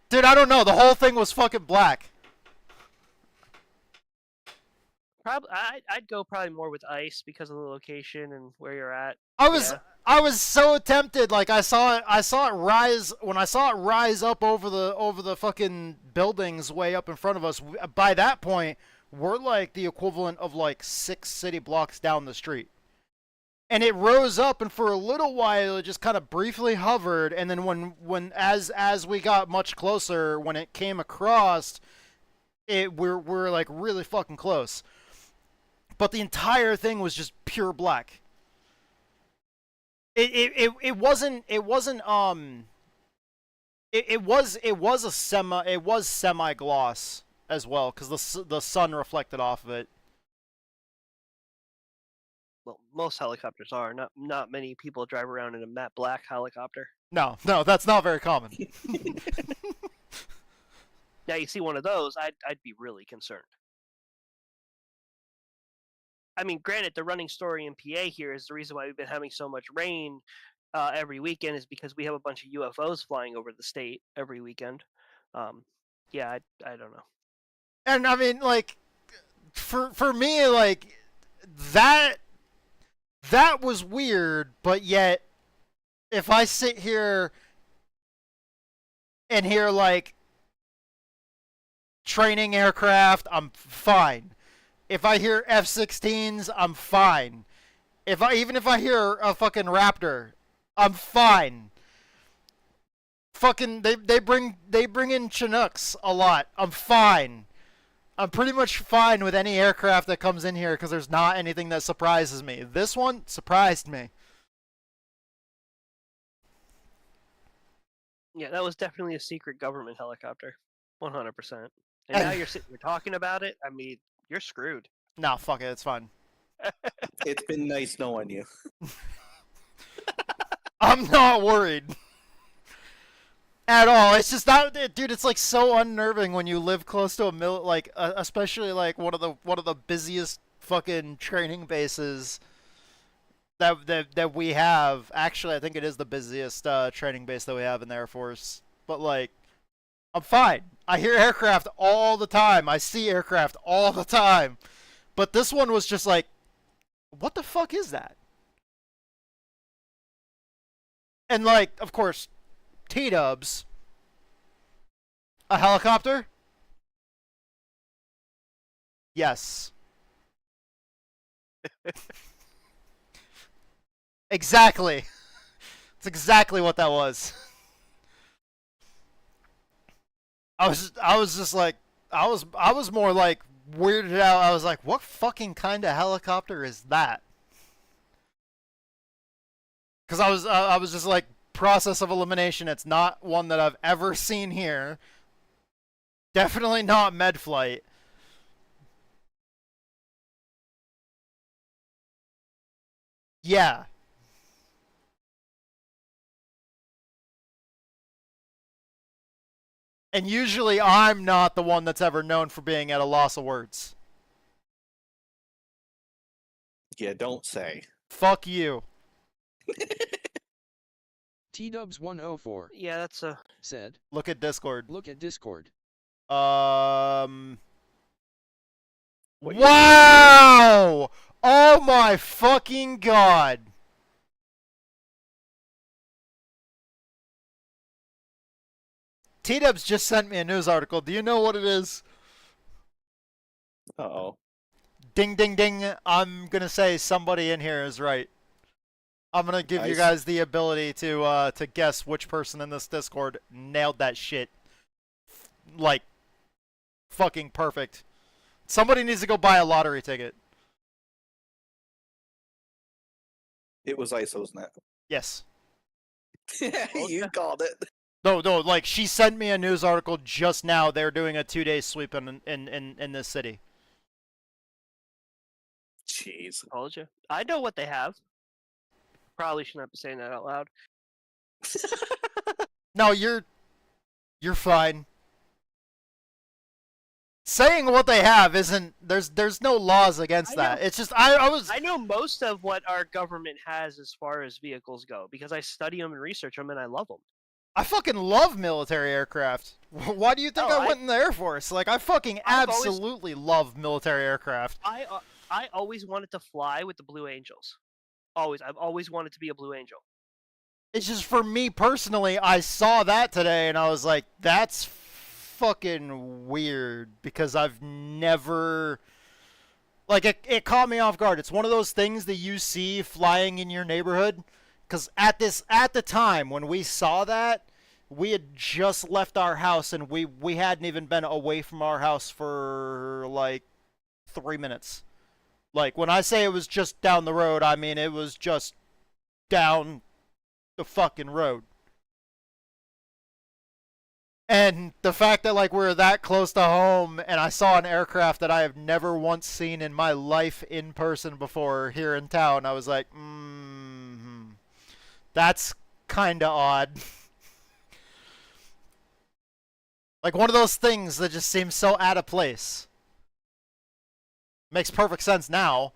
Dude, I don't know. The whole thing was fucking black. I'd go probably more with ICE because of the location and where you're at. I was so tempted. Like I saw it rise when I saw it rise up over the fucking buildings way up in front of us. By that point, we're like the equivalent of like 6 city blocks down the street. and it rose up, and for a little while it just kind of briefly hovered, and then as we got much closer, when it came across, we're like really fucking close. But the entire thing was just pure black. It was semi gloss as well, because the sun reflected off of it. Well, most helicopters are. Not many people drive around in a matte black helicopter. No, that's not very common. Now you see one of those, I'd be really concerned. I mean, granted, the running story in PA here is the reason why we've been having so much rain every weekend is because we have a bunch of UFOs flying over the state every weekend. Yeah, I don't know. And I mean, like, for me, like, that was weird, but yet, if I sit here and hear, like, training aircraft, I'm fine. If I hear F-16s, I'm fine. Even if I hear a fucking Raptor, I'm fine. Fucking they bring in Chinooks a lot. I'm fine. I'm pretty much fine with any aircraft that comes in here because there's not anything that surprises me. This one surprised me. Yeah, that was definitely a secret government helicopter. 100%. And now you're sitting here talking about it. I mean, you're screwed. Nah, fuck it. It's fine. It's been nice knowing you. I'm not worried. At all. It's just not, dude, it's like so unnerving when you live close to especially like one of the busiest fucking training bases that we have. Actually, I think it is the busiest training base that we have in the Air Force. But like, I'm fine. I hear aircraft all the time. I see aircraft all the time. But this one was just like, what the fuck is that? And like, of course, T-dubs. A helicopter? Yes. Exactly. It's exactly what that was. I was just like, I was more like weirded out. I was like, what fucking kind of helicopter is that? Because I was just like, process of elimination. It's not one that I've ever seen here. Definitely not Medflight. Yeah. And usually I'm not the one that's ever known for being at a loss of words. Yeah, don't say. Fuck you. T-Dubs 104. Yeah, that's a... Said. Look at Discord. Look at Discord. Wow! Oh my fucking god! T-Dubs just sent me a news article. Do you know what it is? Uh-oh. Ding, ding, ding. I'm gonna say somebody in here is right. I'm gonna give you guys the ability to guess which person in this Discord nailed that shit. Like, fucking perfect. Somebody needs to go buy a lottery ticket. It was ISO's net. Yes. You called it. No, like, she sent me a news article just now. They're doing a 2-day sweep in this city. Jeez. Told you. I know what they have. Probably shouldn't be saying that out loud. No, you're fine. Saying what they have isn't, there's no laws against that. It's just I know most of what our government has as far as vehicles go because I study them and research them and I love them. I fucking love military aircraft. Why do you think I went in the Air Force? Like, I fucking absolutely love military aircraft. I always wanted to fly with the Blue Angels. Always. I've always wanted to be a Blue Angel. It's just for me personally, I saw that today and I was like, that's fucking weird because I've never Like, it caught me off guard. It's one of those things that you see flying in your neighborhood. Because at the time when we saw that, we had just left our house and we hadn't even been away from our house for like 3 minutes. Like, when I say it was just down the road, I mean it was just down the fucking road. And the fact that, like, we're that close to home and I saw an aircraft that I have never once seen in my life in person before here in town, I was like, that's kinda odd. Like, one of those things that just seems so out of place. Makes perfect sense now.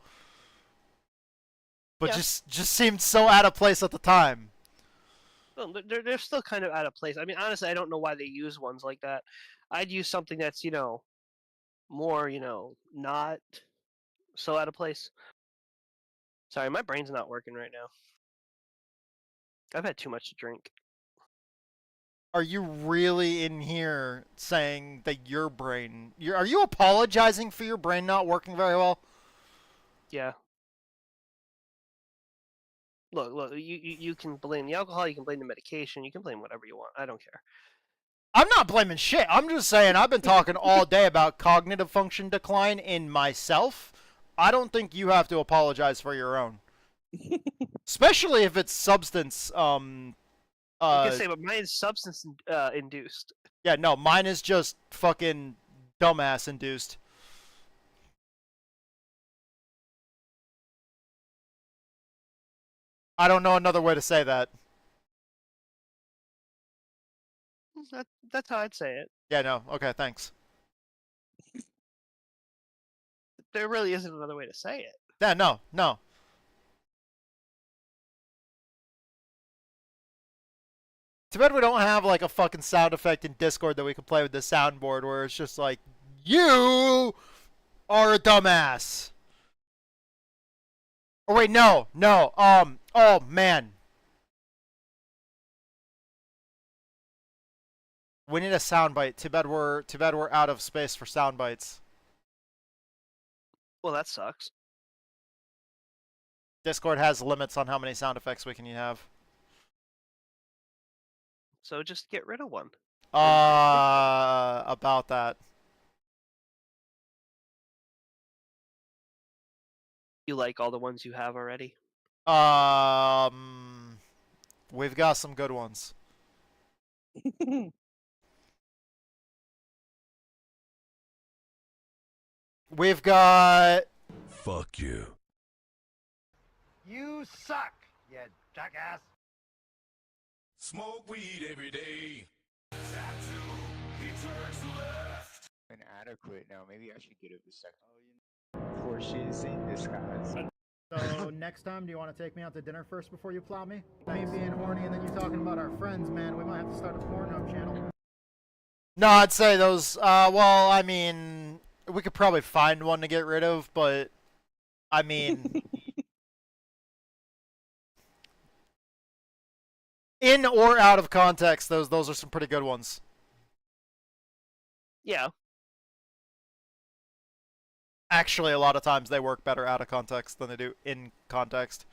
But Yeah. just seemed so out of place at the time. Well, they're still kind of out of place. I mean, honestly, I don't know why they use ones like that. I'd use something that's, more, not so out of place. Sorry, my brain's not working right now. I've had too much to drink. Are you really in here saying that your brain... Are you apologizing for your brain not working very well? Yeah. Look, you can blame the alcohol, you can blame the medication, you can blame whatever you want. I don't care. I'm not blaming shit. I'm just saying I've been talking all day about cognitive function decline in myself. I don't think you have to apologize for your own. Especially if it's substance... I was gonna say, but mine is substance induced. Yeah, no, mine is just fucking dumbass induced. I don't know another way to say that. That's how I'd say it. Yeah, no. Okay, thanks. There really isn't another way to say it. Yeah, no. Too bad we don't have like a fucking sound effect in Discord that we can play with the soundboard where it's just like, you are a dumbass. Oh wait, no. Oh man. We need a soundbite. Too bad we're out of space for sound bites. Well, that sucks. Discord has limits on how many sound effects we can have. So just get rid of one. About that. You like all the ones you have already? We've got some good ones. We've got... Fuck you. You suck, you jackass. Smoke weed every day. Inadequate. Now maybe I should get it the second. Before she's in disguise. So next time, do you want to take me out to dinner first before you plow me? Me being horny and then you talking about our friends, man. We might have to start a Pornhub channel. No, I'd say those, well, I mean, we could probably find one to get rid of, but, I mean... in or out of context, those are some pretty good ones. Yeah. Actually, a lot of times they work better out of context than they do in context.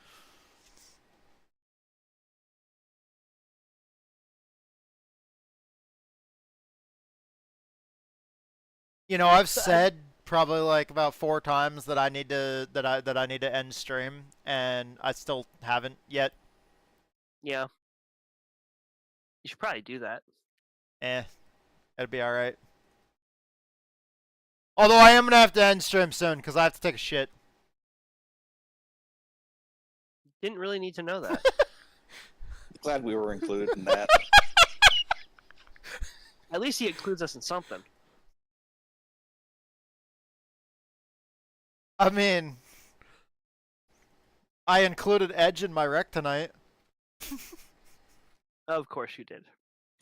You know, I've said probably like about 4 times that I need to that I need to end stream, and I still haven't yet. Yeah. You should probably do that. It'd be alright. Although I am going to have to end stream soon, because I have to take a shit. Didn't really need to know that. Glad we were included in that. At least he includes us in something. I mean, I included Edge in my rec tonight. Of course you did.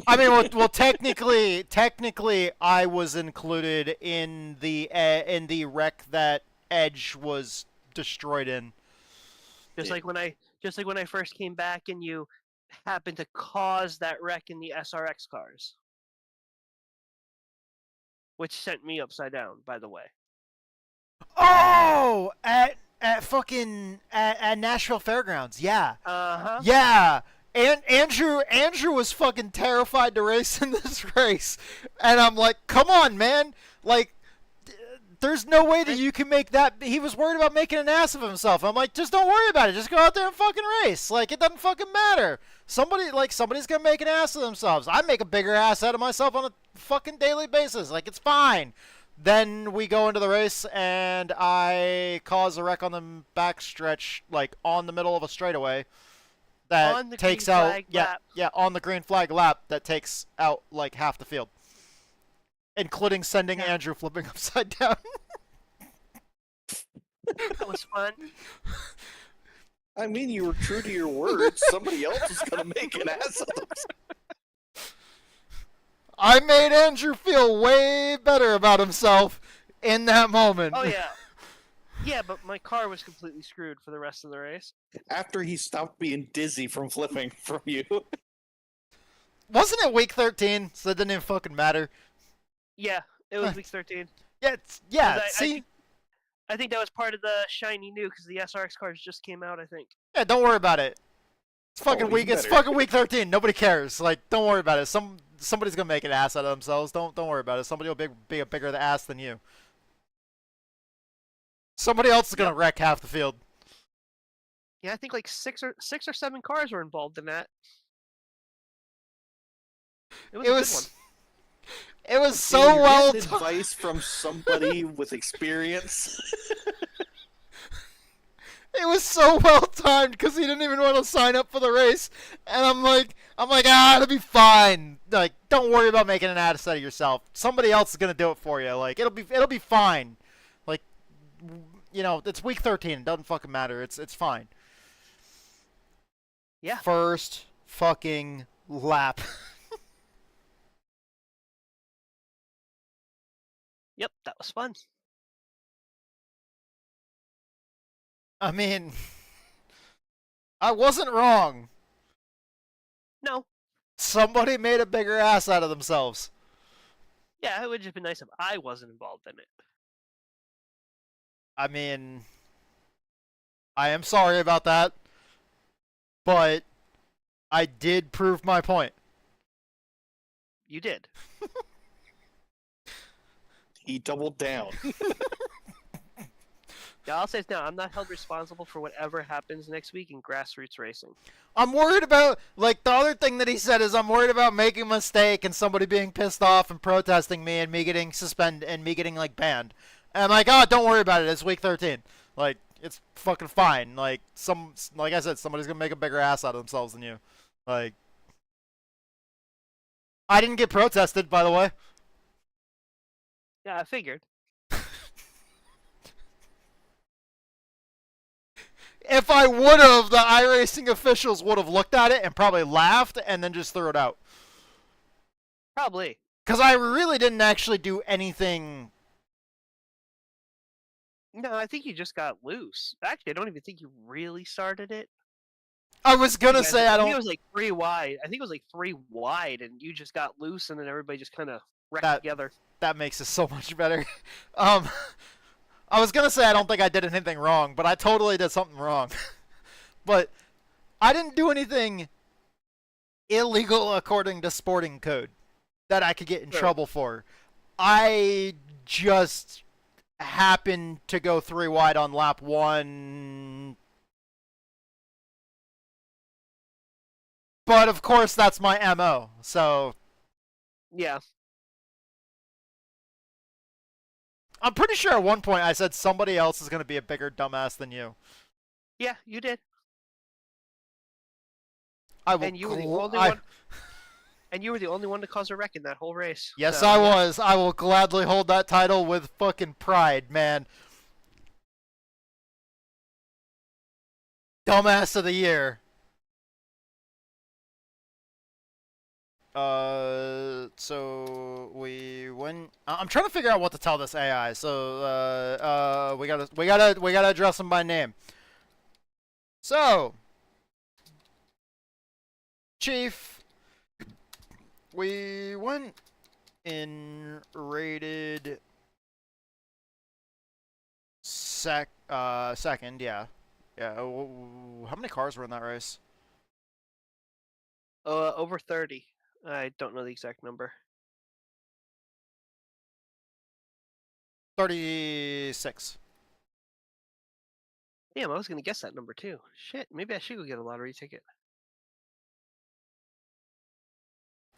I mean, well, technically, I was included in the wreck that Edge was destroyed in. Just like when I first came back and you happened to cause that wreck in the SRX cars, which sent me upside down, by the way. Oh, at fucking at Nashville Fairgrounds. Yeah. Uh-huh. Yeah. And Andrew was fucking terrified to race in this race. And I'm like, "Come on, man. Like there's no way that you can make that." He was worried about making an ass of himself. I'm like, "Just don't worry about it. Just go out there and fucking race. Like it doesn't fucking matter. Somebody's going to make an ass of themselves. I make a bigger ass out of myself on a fucking daily basis. Like it's fine." Then we go into the race, and I cause a wreck on the backstretch, like on the middle of a straightaway. That takes out, yeah, on the green flag lap. That takes out like half the field, including sending Andrew flipping upside down. That was fun. I mean, you were true to your words. Somebody else is gonna make an ass of themselves. I made Andrew feel way better about himself in that moment. Oh, yeah. Yeah, but my car was completely screwed for the rest of the race. After he stopped being dizzy from flipping from you. Wasn't it week 13? So it didn't even fucking matter. Yeah, it was week 13. Yeah, see? I think that was part of the shiny new, because the SRX cars just came out, I think. Yeah, don't worry about it. It's fucking week. It's fucking week 13. Nobody cares. Like, don't worry about it. Somebody's gonna make an ass out of themselves. Don't worry about it. Somebody will be a bigger ass than you. Somebody else is gonna wreck half the field. Yeah, I think like six or seven cars were involved in that. It was a good one. It was so well done. Advice from somebody with experience. It was so well timed because he didn't even want to sign up for the race, and I'm like, it'll be fine. Like, don't worry about making an ass out of yourself. Somebody else is gonna do it for you. Like, it'll be fine. Like, you know, it's week 13. It doesn't fucking matter. It's fine. Yeah. First fucking lap. Yep, that was fun. I mean, I wasn't wrong. No. Somebody made a bigger ass out of themselves. Yeah, it would just be nice if I wasn't involved in it. I mean, I am sorry about that, but I did prove my point. You did. He doubled down. Yeah, I'll say it now. I'm not held responsible for whatever happens next week in grassroots racing. I'm worried about, like, the other thing that he said is I'm worried about making a mistake and somebody being pissed off and protesting me and me getting suspended and me getting, like, banned. And I'm like, oh, don't worry about it. It's week 13. Like, it's fucking fine. Like, like I said, somebody's gonna make a bigger ass out of themselves than you. Like, I didn't get protested, by the way. Yeah, I figured. If I would have, the iRacing officials would have looked at it and probably laughed and then just threw it out. Probably. Because I really didn't actually do anything. No, I think you just got loose. Actually, I don't even think you really started it. I was going to say I don't. I think it was like 3 wide. I think it was like 3 wide, and you just got loose, and then everybody just kind of wrecked together. That makes it so much better. I was going to say I don't think I did anything wrong, but I totally did something wrong. But I didn't do anything illegal according to sporting code that I could get in trouble for. I just happened to go 3 wide on lap 1. But of course that's my MO. So yeah. I'm pretty sure at one point I said somebody else is going to be a bigger dumbass than you. Yeah, you did. And you were the only one. And you were the only one to cause a wreck in that whole race. Yes, so, I was. I will gladly hold that title with fucking pride, man. Dumbass of the year. So we went. I'm trying to figure out what to tell this AI. So we gotta address him by name. So, Chief, we went and raided Second, yeah. Yeah. How many cars were in that race? Over 30. I don't know the exact number. 36. Damn, I was gonna guess that number too. Shit, maybe I should go get a lottery ticket.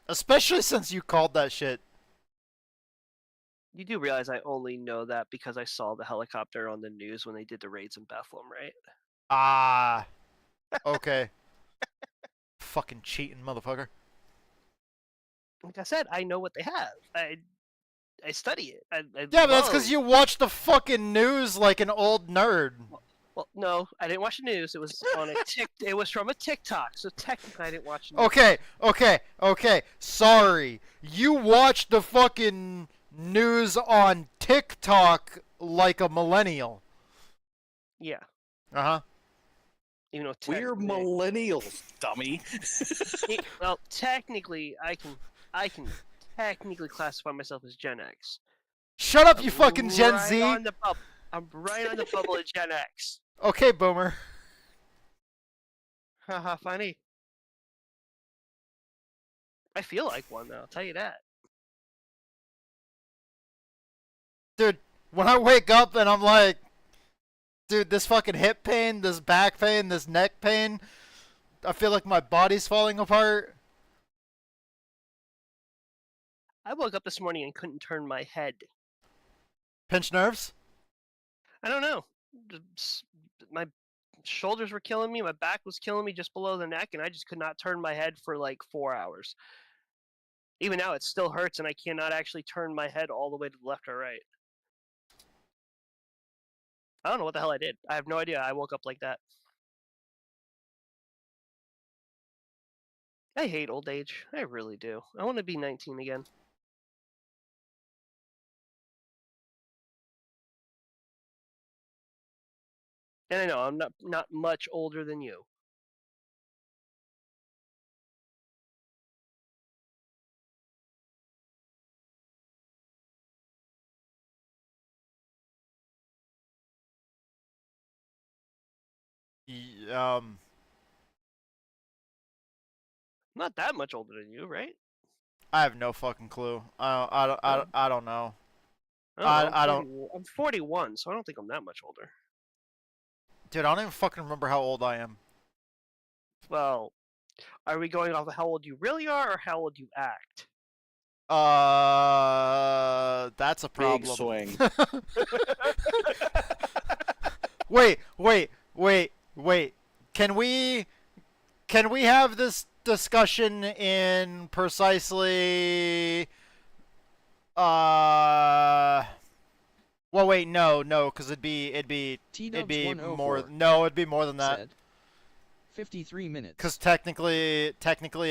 Especially since you called that shit. You do realize I only know that because I saw the helicopter on the news when they did the raids in Bethlehem, right? Ah. Okay. Fucking cheating motherfucker. Like I said, I know what they have. I study it. Yeah, but that's because you watch the fucking news like an old nerd. Well, no, I didn't watch the news. It was on a It was from a TikTok, so technically I didn't watch the news. Okay. Sorry. You watched the fucking news on TikTok like a millennial. Yeah. Uh-huh. You know, we're millennials, dummy. Well, technically, I can technically classify myself as Gen X. Shut up, you fucking Gen Z! I'm right on the bubble of Gen X. Okay, boomer. Haha, funny. I feel like one, though, I'll tell you that. Dude, when I wake up and I'm like, dude, this fucking hip pain, this back pain, this neck pain, I feel like my body's falling apart. I woke up this morning and couldn't turn my head. Pinch nerves? I don't know. My shoulders were killing me, my back was killing me just below the neck, and I just could not turn my head for like 4 hours. Even now, it still hurts, and I cannot actually turn my head all the way to the left or right. I don't know what the hell I did. I have no idea. I woke up like that. I hate old age. I really do. I want to be 19 again. And I know I'm not much older than you. Not that much older than you, right? I have no fucking clue. I don't know. I'm 41, so I don't think I'm that much older. Dude, I don't even fucking remember how old I am. Well, are we going off of how old you really are or how old you act? That's a problem. Big swing. Wait. Can we have this discussion in precisely well, wait, no, because it'd be more. No, it'd be more than that. Said 53 minutes. Because technically,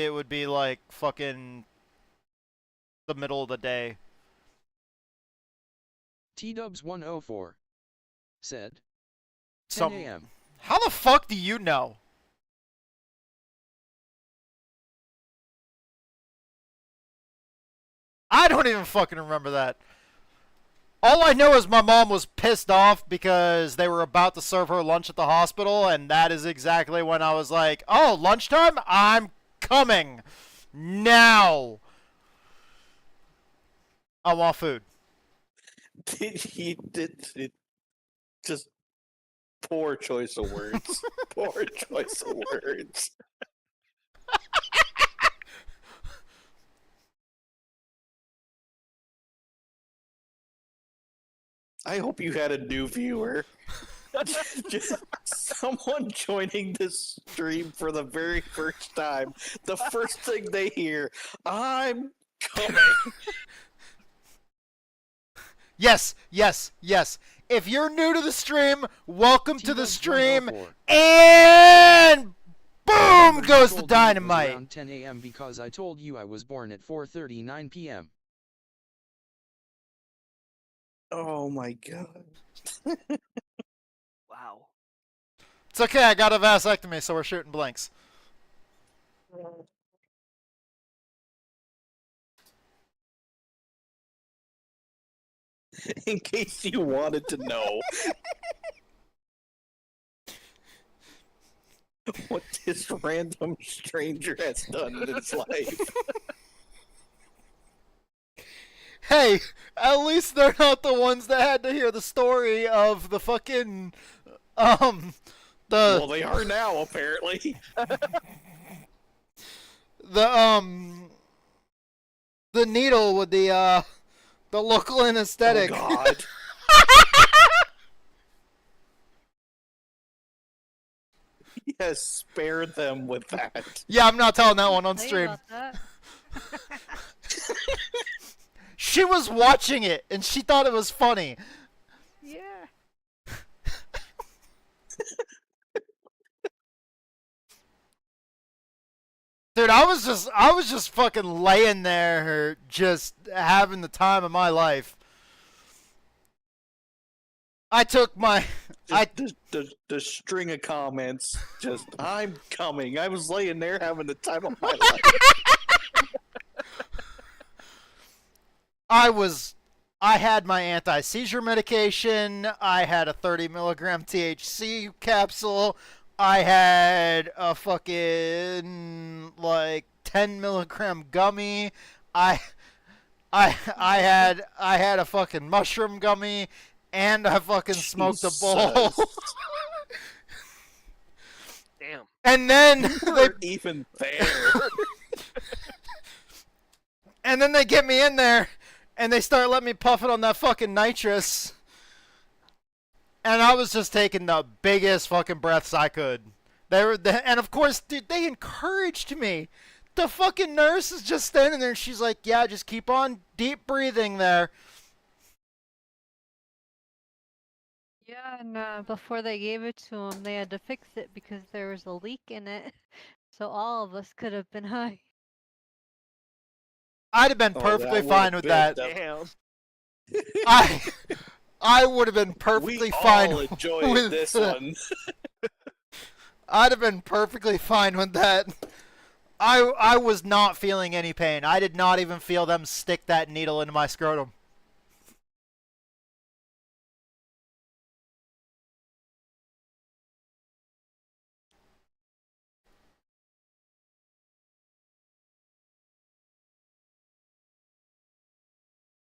it would be like fucking the middle of the day. T-Dubs 104 said 10 a.m. How the fuck do you know? I don't even fucking remember that. All I know is my mom was pissed off because they were about to serve her lunch at the hospital, and that is exactly when I was like, oh, lunchtime? I'm coming. Now. I want food. He did just poor choice of words. Poor choice of words. I hope you had a new viewer. Just someone joining this stream for the very first time. The first thing they hear, I'm coming. Yes. If you're new to the stream, welcome to the stream. And boom goes the dynamite. Around 10 a.m. because I told you I was born at 4:39 p.m. Oh my god. Wow. It's okay, I got a vasectomy, so we're shooting blanks. In case you wanted to know. what this random stranger has done in his life. Hey, at least they're not the ones that had to hear the story of the fucking, Well, they are now, apparently. the needle with the local anesthetic. Oh, God. Yes, spare them with that. Yeah, I'm not telling that one on stream. She was watching it, and she thought it was funny. Yeah. Dude, I was just fucking laying there, just having the time of my life. I took my, the string of comments, just, I'm coming. I was laying there having the time of my life. I had my anti-seizure medication, I had a 30 milligram THC capsule, I had a fucking, like, 10 milligram gummy, I had a fucking mushroom gummy, and I fucking smoked a bowl. Damn. And then they even there. And then they get me in there, and they start letting me puff it on that fucking nitrous. And I was just taking the biggest fucking breaths I could. And of course, dude, they encouraged me. The fucking nurse is just standing there, and she's like, yeah, just keep on deep breathing there. Yeah, and before they gave it to him, they had to fix it because there was a leak in it. So all of us could have been high. I'd have been perfectly fine with that. Damn. I would have been perfectly fine all enjoyed with this one. I'd have been perfectly fine with that. I was not feeling any pain. I did not even feel them stick that needle into my scrotum.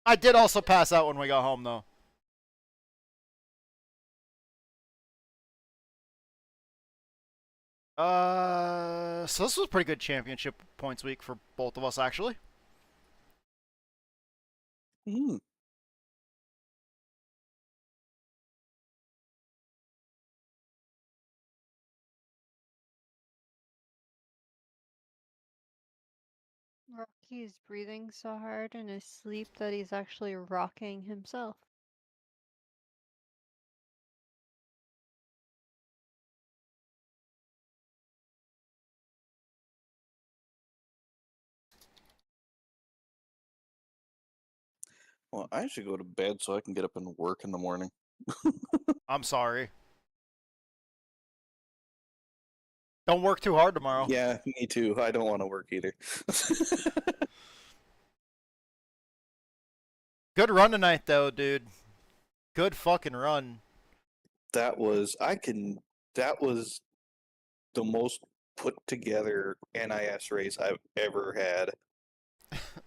I did also pass out when we got home, though. So this was a pretty good championship points week for both of us, actually. Rocky's breathing so hard in his sleep that he's actually rocking himself. Well, I should go to bed so I can get up and work in the morning. I'm sorry. Don't work too hard tomorrow. Yeah, me too. I don't want to work either. Good run tonight, though, dude. Good fucking run. That was the most put together NIS race I've ever had.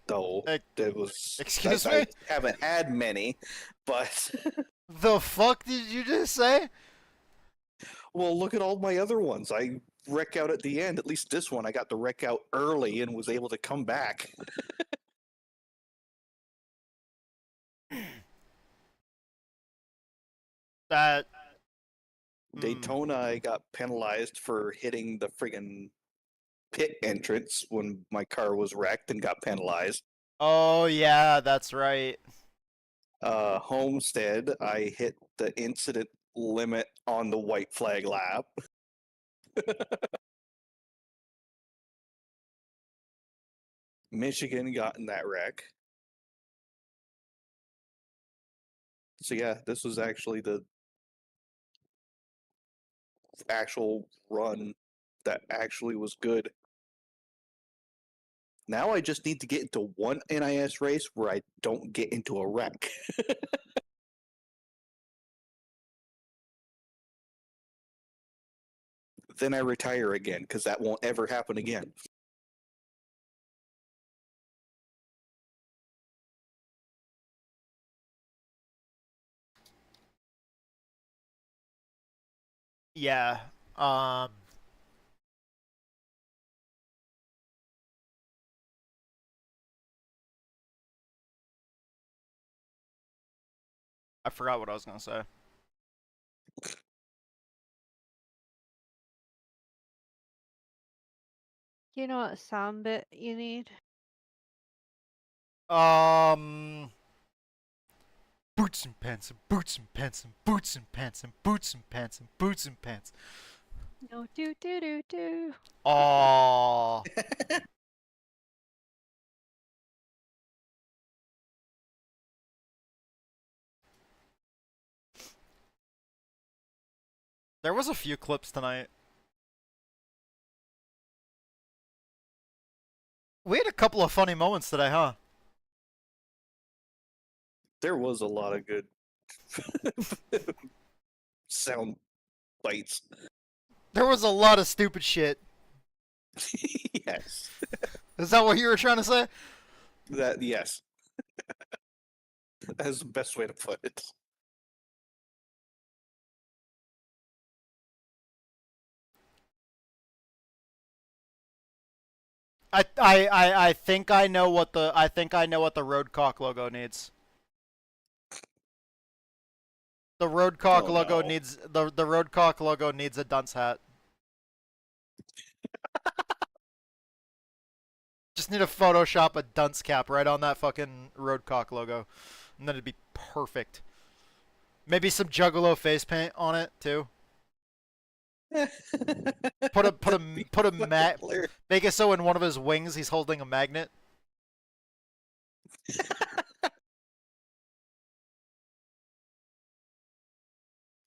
Though it was. Excuse me? I haven't had many, but The fuck did you just say? well, look at all my other ones. I wreck out at the end. At least this one, I got to wreck out early and was able to come back. That Daytona, I got penalized for hitting the friggin' pit entrance when my car was wrecked and got penalized. Oh, yeah, that's right. Homestead, I hit the incident limit on the white flag lap. Michigan got in that wreck. So yeah, this was actually the actual run that actually was good. Now I just need to get into one NIS race where I don't get into a wreck. then I retire again, because that won't ever happen again. Yeah. I forgot what I was gonna say. You know what sound bit you need? Boots and pants and boots and pants and boots and pants and boots and pants and boots and pants. No, do do do do. Aww. There was a few clips tonight. We had a couple of funny moments today, huh? There was a lot of good sound bites. There was a lot of stupid shit. Yes. Is that what you were trying to say? That yes. That's the best way to put it. I think I know what the Roadcock logo needs. The Roadcock logo needs the Roadcock logo needs a dunce hat. Just need to Photoshop a dunce cap right on that fucking Roadcock logo, and then it'd be perfect. Maybe some Juggalo face paint on it too. Put a make it so in one of his wings he's holding a magnet.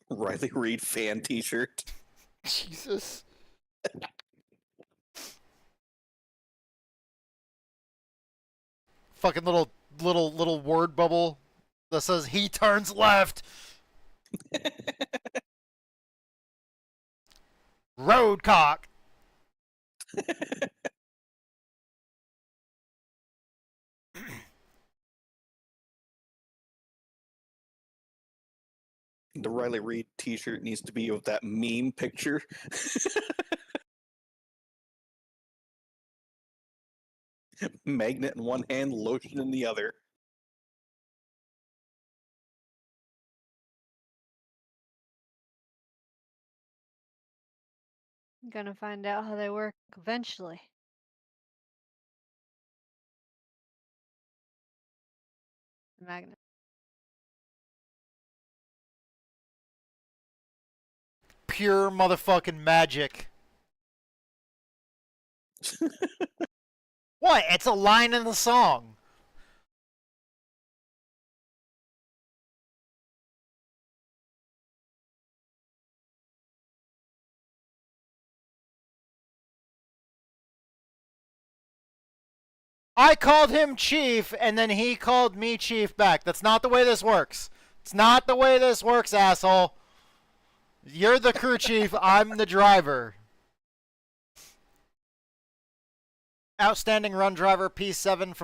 Riley Reid fan T-shirt. Jesus. Fucking little word bubble that says he turns left. Roadcock. The Riley Reid T-shirt needs to be with that meme picture. Magnet in one hand, lotion in the other. I'm gonna find out how they work eventually. Magnet. Pure motherfucking magic. What? It's a line in the song. I called him Chief, and then he called me Chief back. That's not the way this works. It's not the way this works, asshole. You're the crew chief, I'm the driver. Outstanding run driver, P7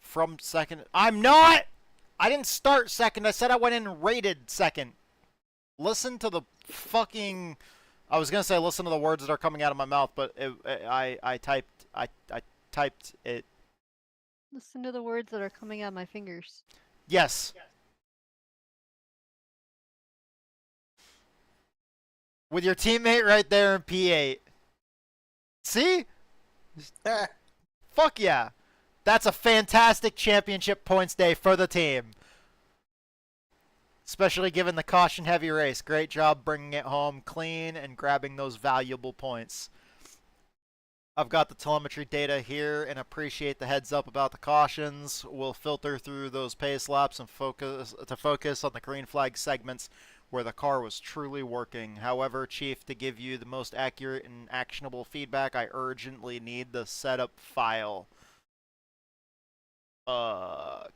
from second. I'm not! I didn't start second. I said I went in and rated second. Listen to the fucking... I was going to say listen to the words that are coming out of my mouth, but I typed it. Listen to the words that are coming out of my fingers. Yes. With your teammate right there in P8. See? Fuck yeah. That's a fantastic championship points day for the team. Especially given the caution-heavy race. Great job bringing it home clean and grabbing those valuable points. I've got the telemetry data here and appreciate the heads up about the cautions. We'll filter through those pace laps and focus on the green flag segments where the car was truly working. However, Chief, to give you the most accurate and actionable feedback, I urgently need the setup file. Fuck.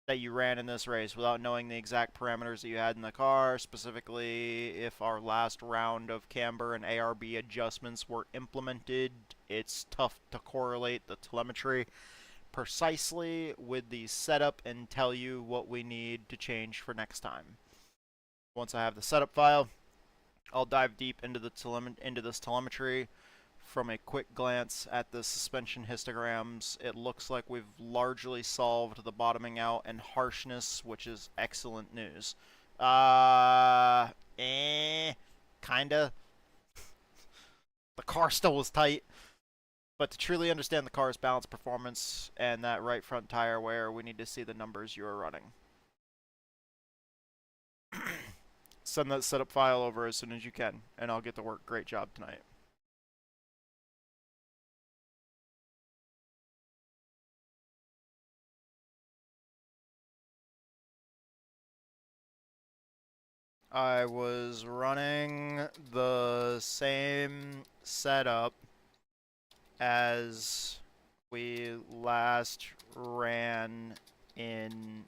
that you ran in this race without knowing the exact parameters that you had in the car, specifically if our last round of camber and ARB adjustments were implemented. It's tough to correlate the telemetry precisely with the setup and tell you what we need to change for next time. Once I have the setup file, I'll dive deep into this telemetry. From a quick glance at the suspension histograms, it looks like we've largely solved the bottoming out and harshness, which is excellent news. Kinda. The car still was tight. But to truly understand the car's balance performance and that right front tire wear, we need to see the numbers you are running. Send that setup file over as soon as you can, and I'll get to work. Great job tonight. I was running the same setup as we last ran in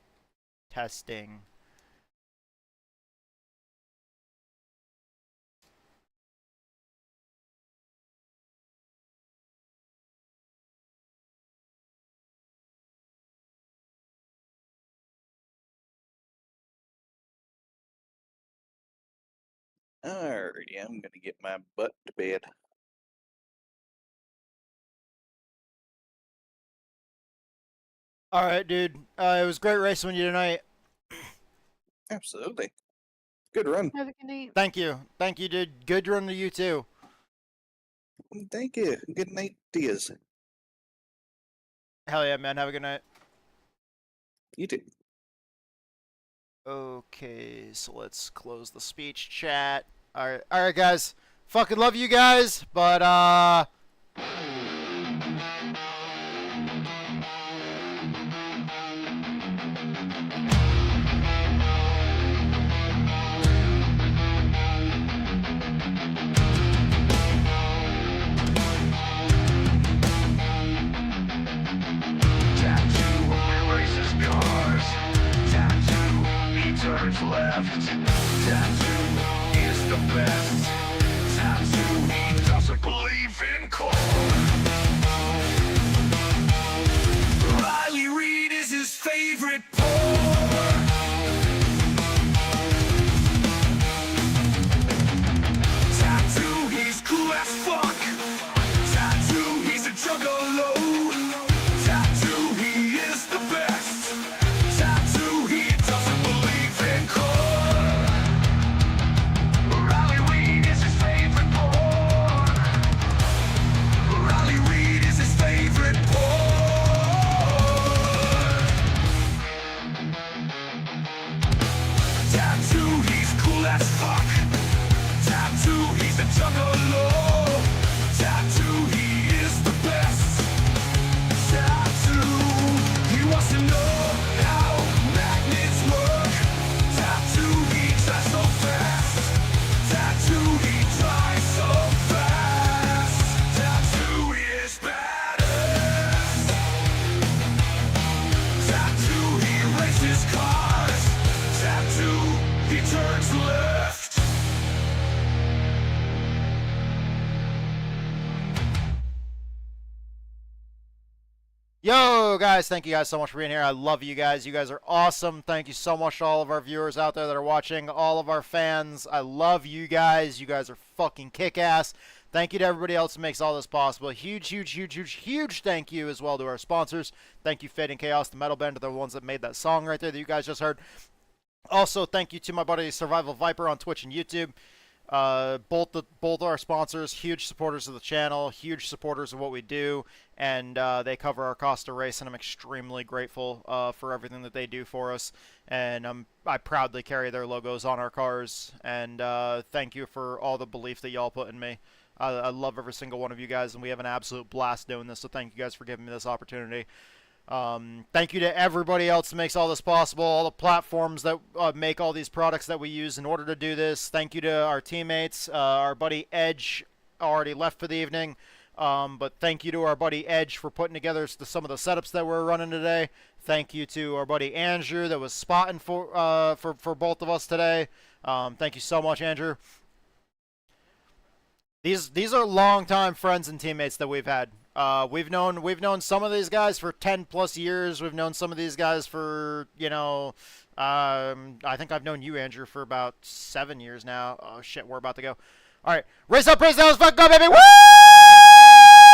testing. Alrighty, I'm gonna get my butt to bed. All right, dude. It was great racing with you tonight. Absolutely. Good run. Have a good night. Thank you. Thank you, dude. Good run to you, too. Thank you. Good night, Diaz. Hell yeah, man. Have a good night. You too. Okay, so let's close the speech chat. All right, guys. Fucking love you guys, but turns left. Tattoo is the best. Tattoo, he doesn't believe in cold. Riley Reid is his favorite pour. Tattoo, he's cool as fuck. Tattoo, he's a juggalo. Tattoo, he is the best. Tattoo, he doesn't believe in core. Riley Reid is his favorite pour. Riley Reid is his favorite pour. Tattoo, he's cool as fuck. Tattoo, he's a juggalo. Tattoo, he is the best. Tattoo, he wants to know how magnets work. Tattoo, he tries so fast. Tattoo, he tries so fast. Tattoo is badass. Tattoo, he races cars. Tattoo, he turns left. Yo, guys, thank you guys so much for being here. I love you guys. You guys are awesome. Thank you so much to all of our viewers out there that are watching, all of our fans. I love you guys. You guys are fucking kick-ass. Thank you to everybody else who makes all this possible. Huge, huge, huge, huge, huge thank you as well to our sponsors. Thank you, Fade and Chaos, the Metal Band, are the ones that made that song right there that you guys just heard. Also, thank you to my buddy Survival Viper on Twitch and YouTube. Both our sponsors, huge supporters of the channel, huge supporters of what we do, and they cover our cost of race, and I'm extremely grateful for everything that they do for us. And I proudly carry their logos on our cars, and thank you for all the belief that y'all put in me. I love every single one of you guys, and we have an absolute blast doing this, so thank you guys for giving me this opportunity. Thank you to everybody else that makes all this possible, all the platforms that make all these products that we use in order to do this. Thank you to our teammates. Our buddy Edge already left for the evening. But thank you to our buddy Edge for putting together some of the setups that we're running today. Thank you to our buddy Andrew that was spotting for both of us today. Thank you so much, Andrew. These are longtime friends and teammates that we've had. We've known some of these guys for 10+ years. We've known some of these guys for, you know, I think I've known you, Andrew, for about 7 years now. Oh shit, we're about to go. All right, race up, race down, let's fucking go, baby! Woo!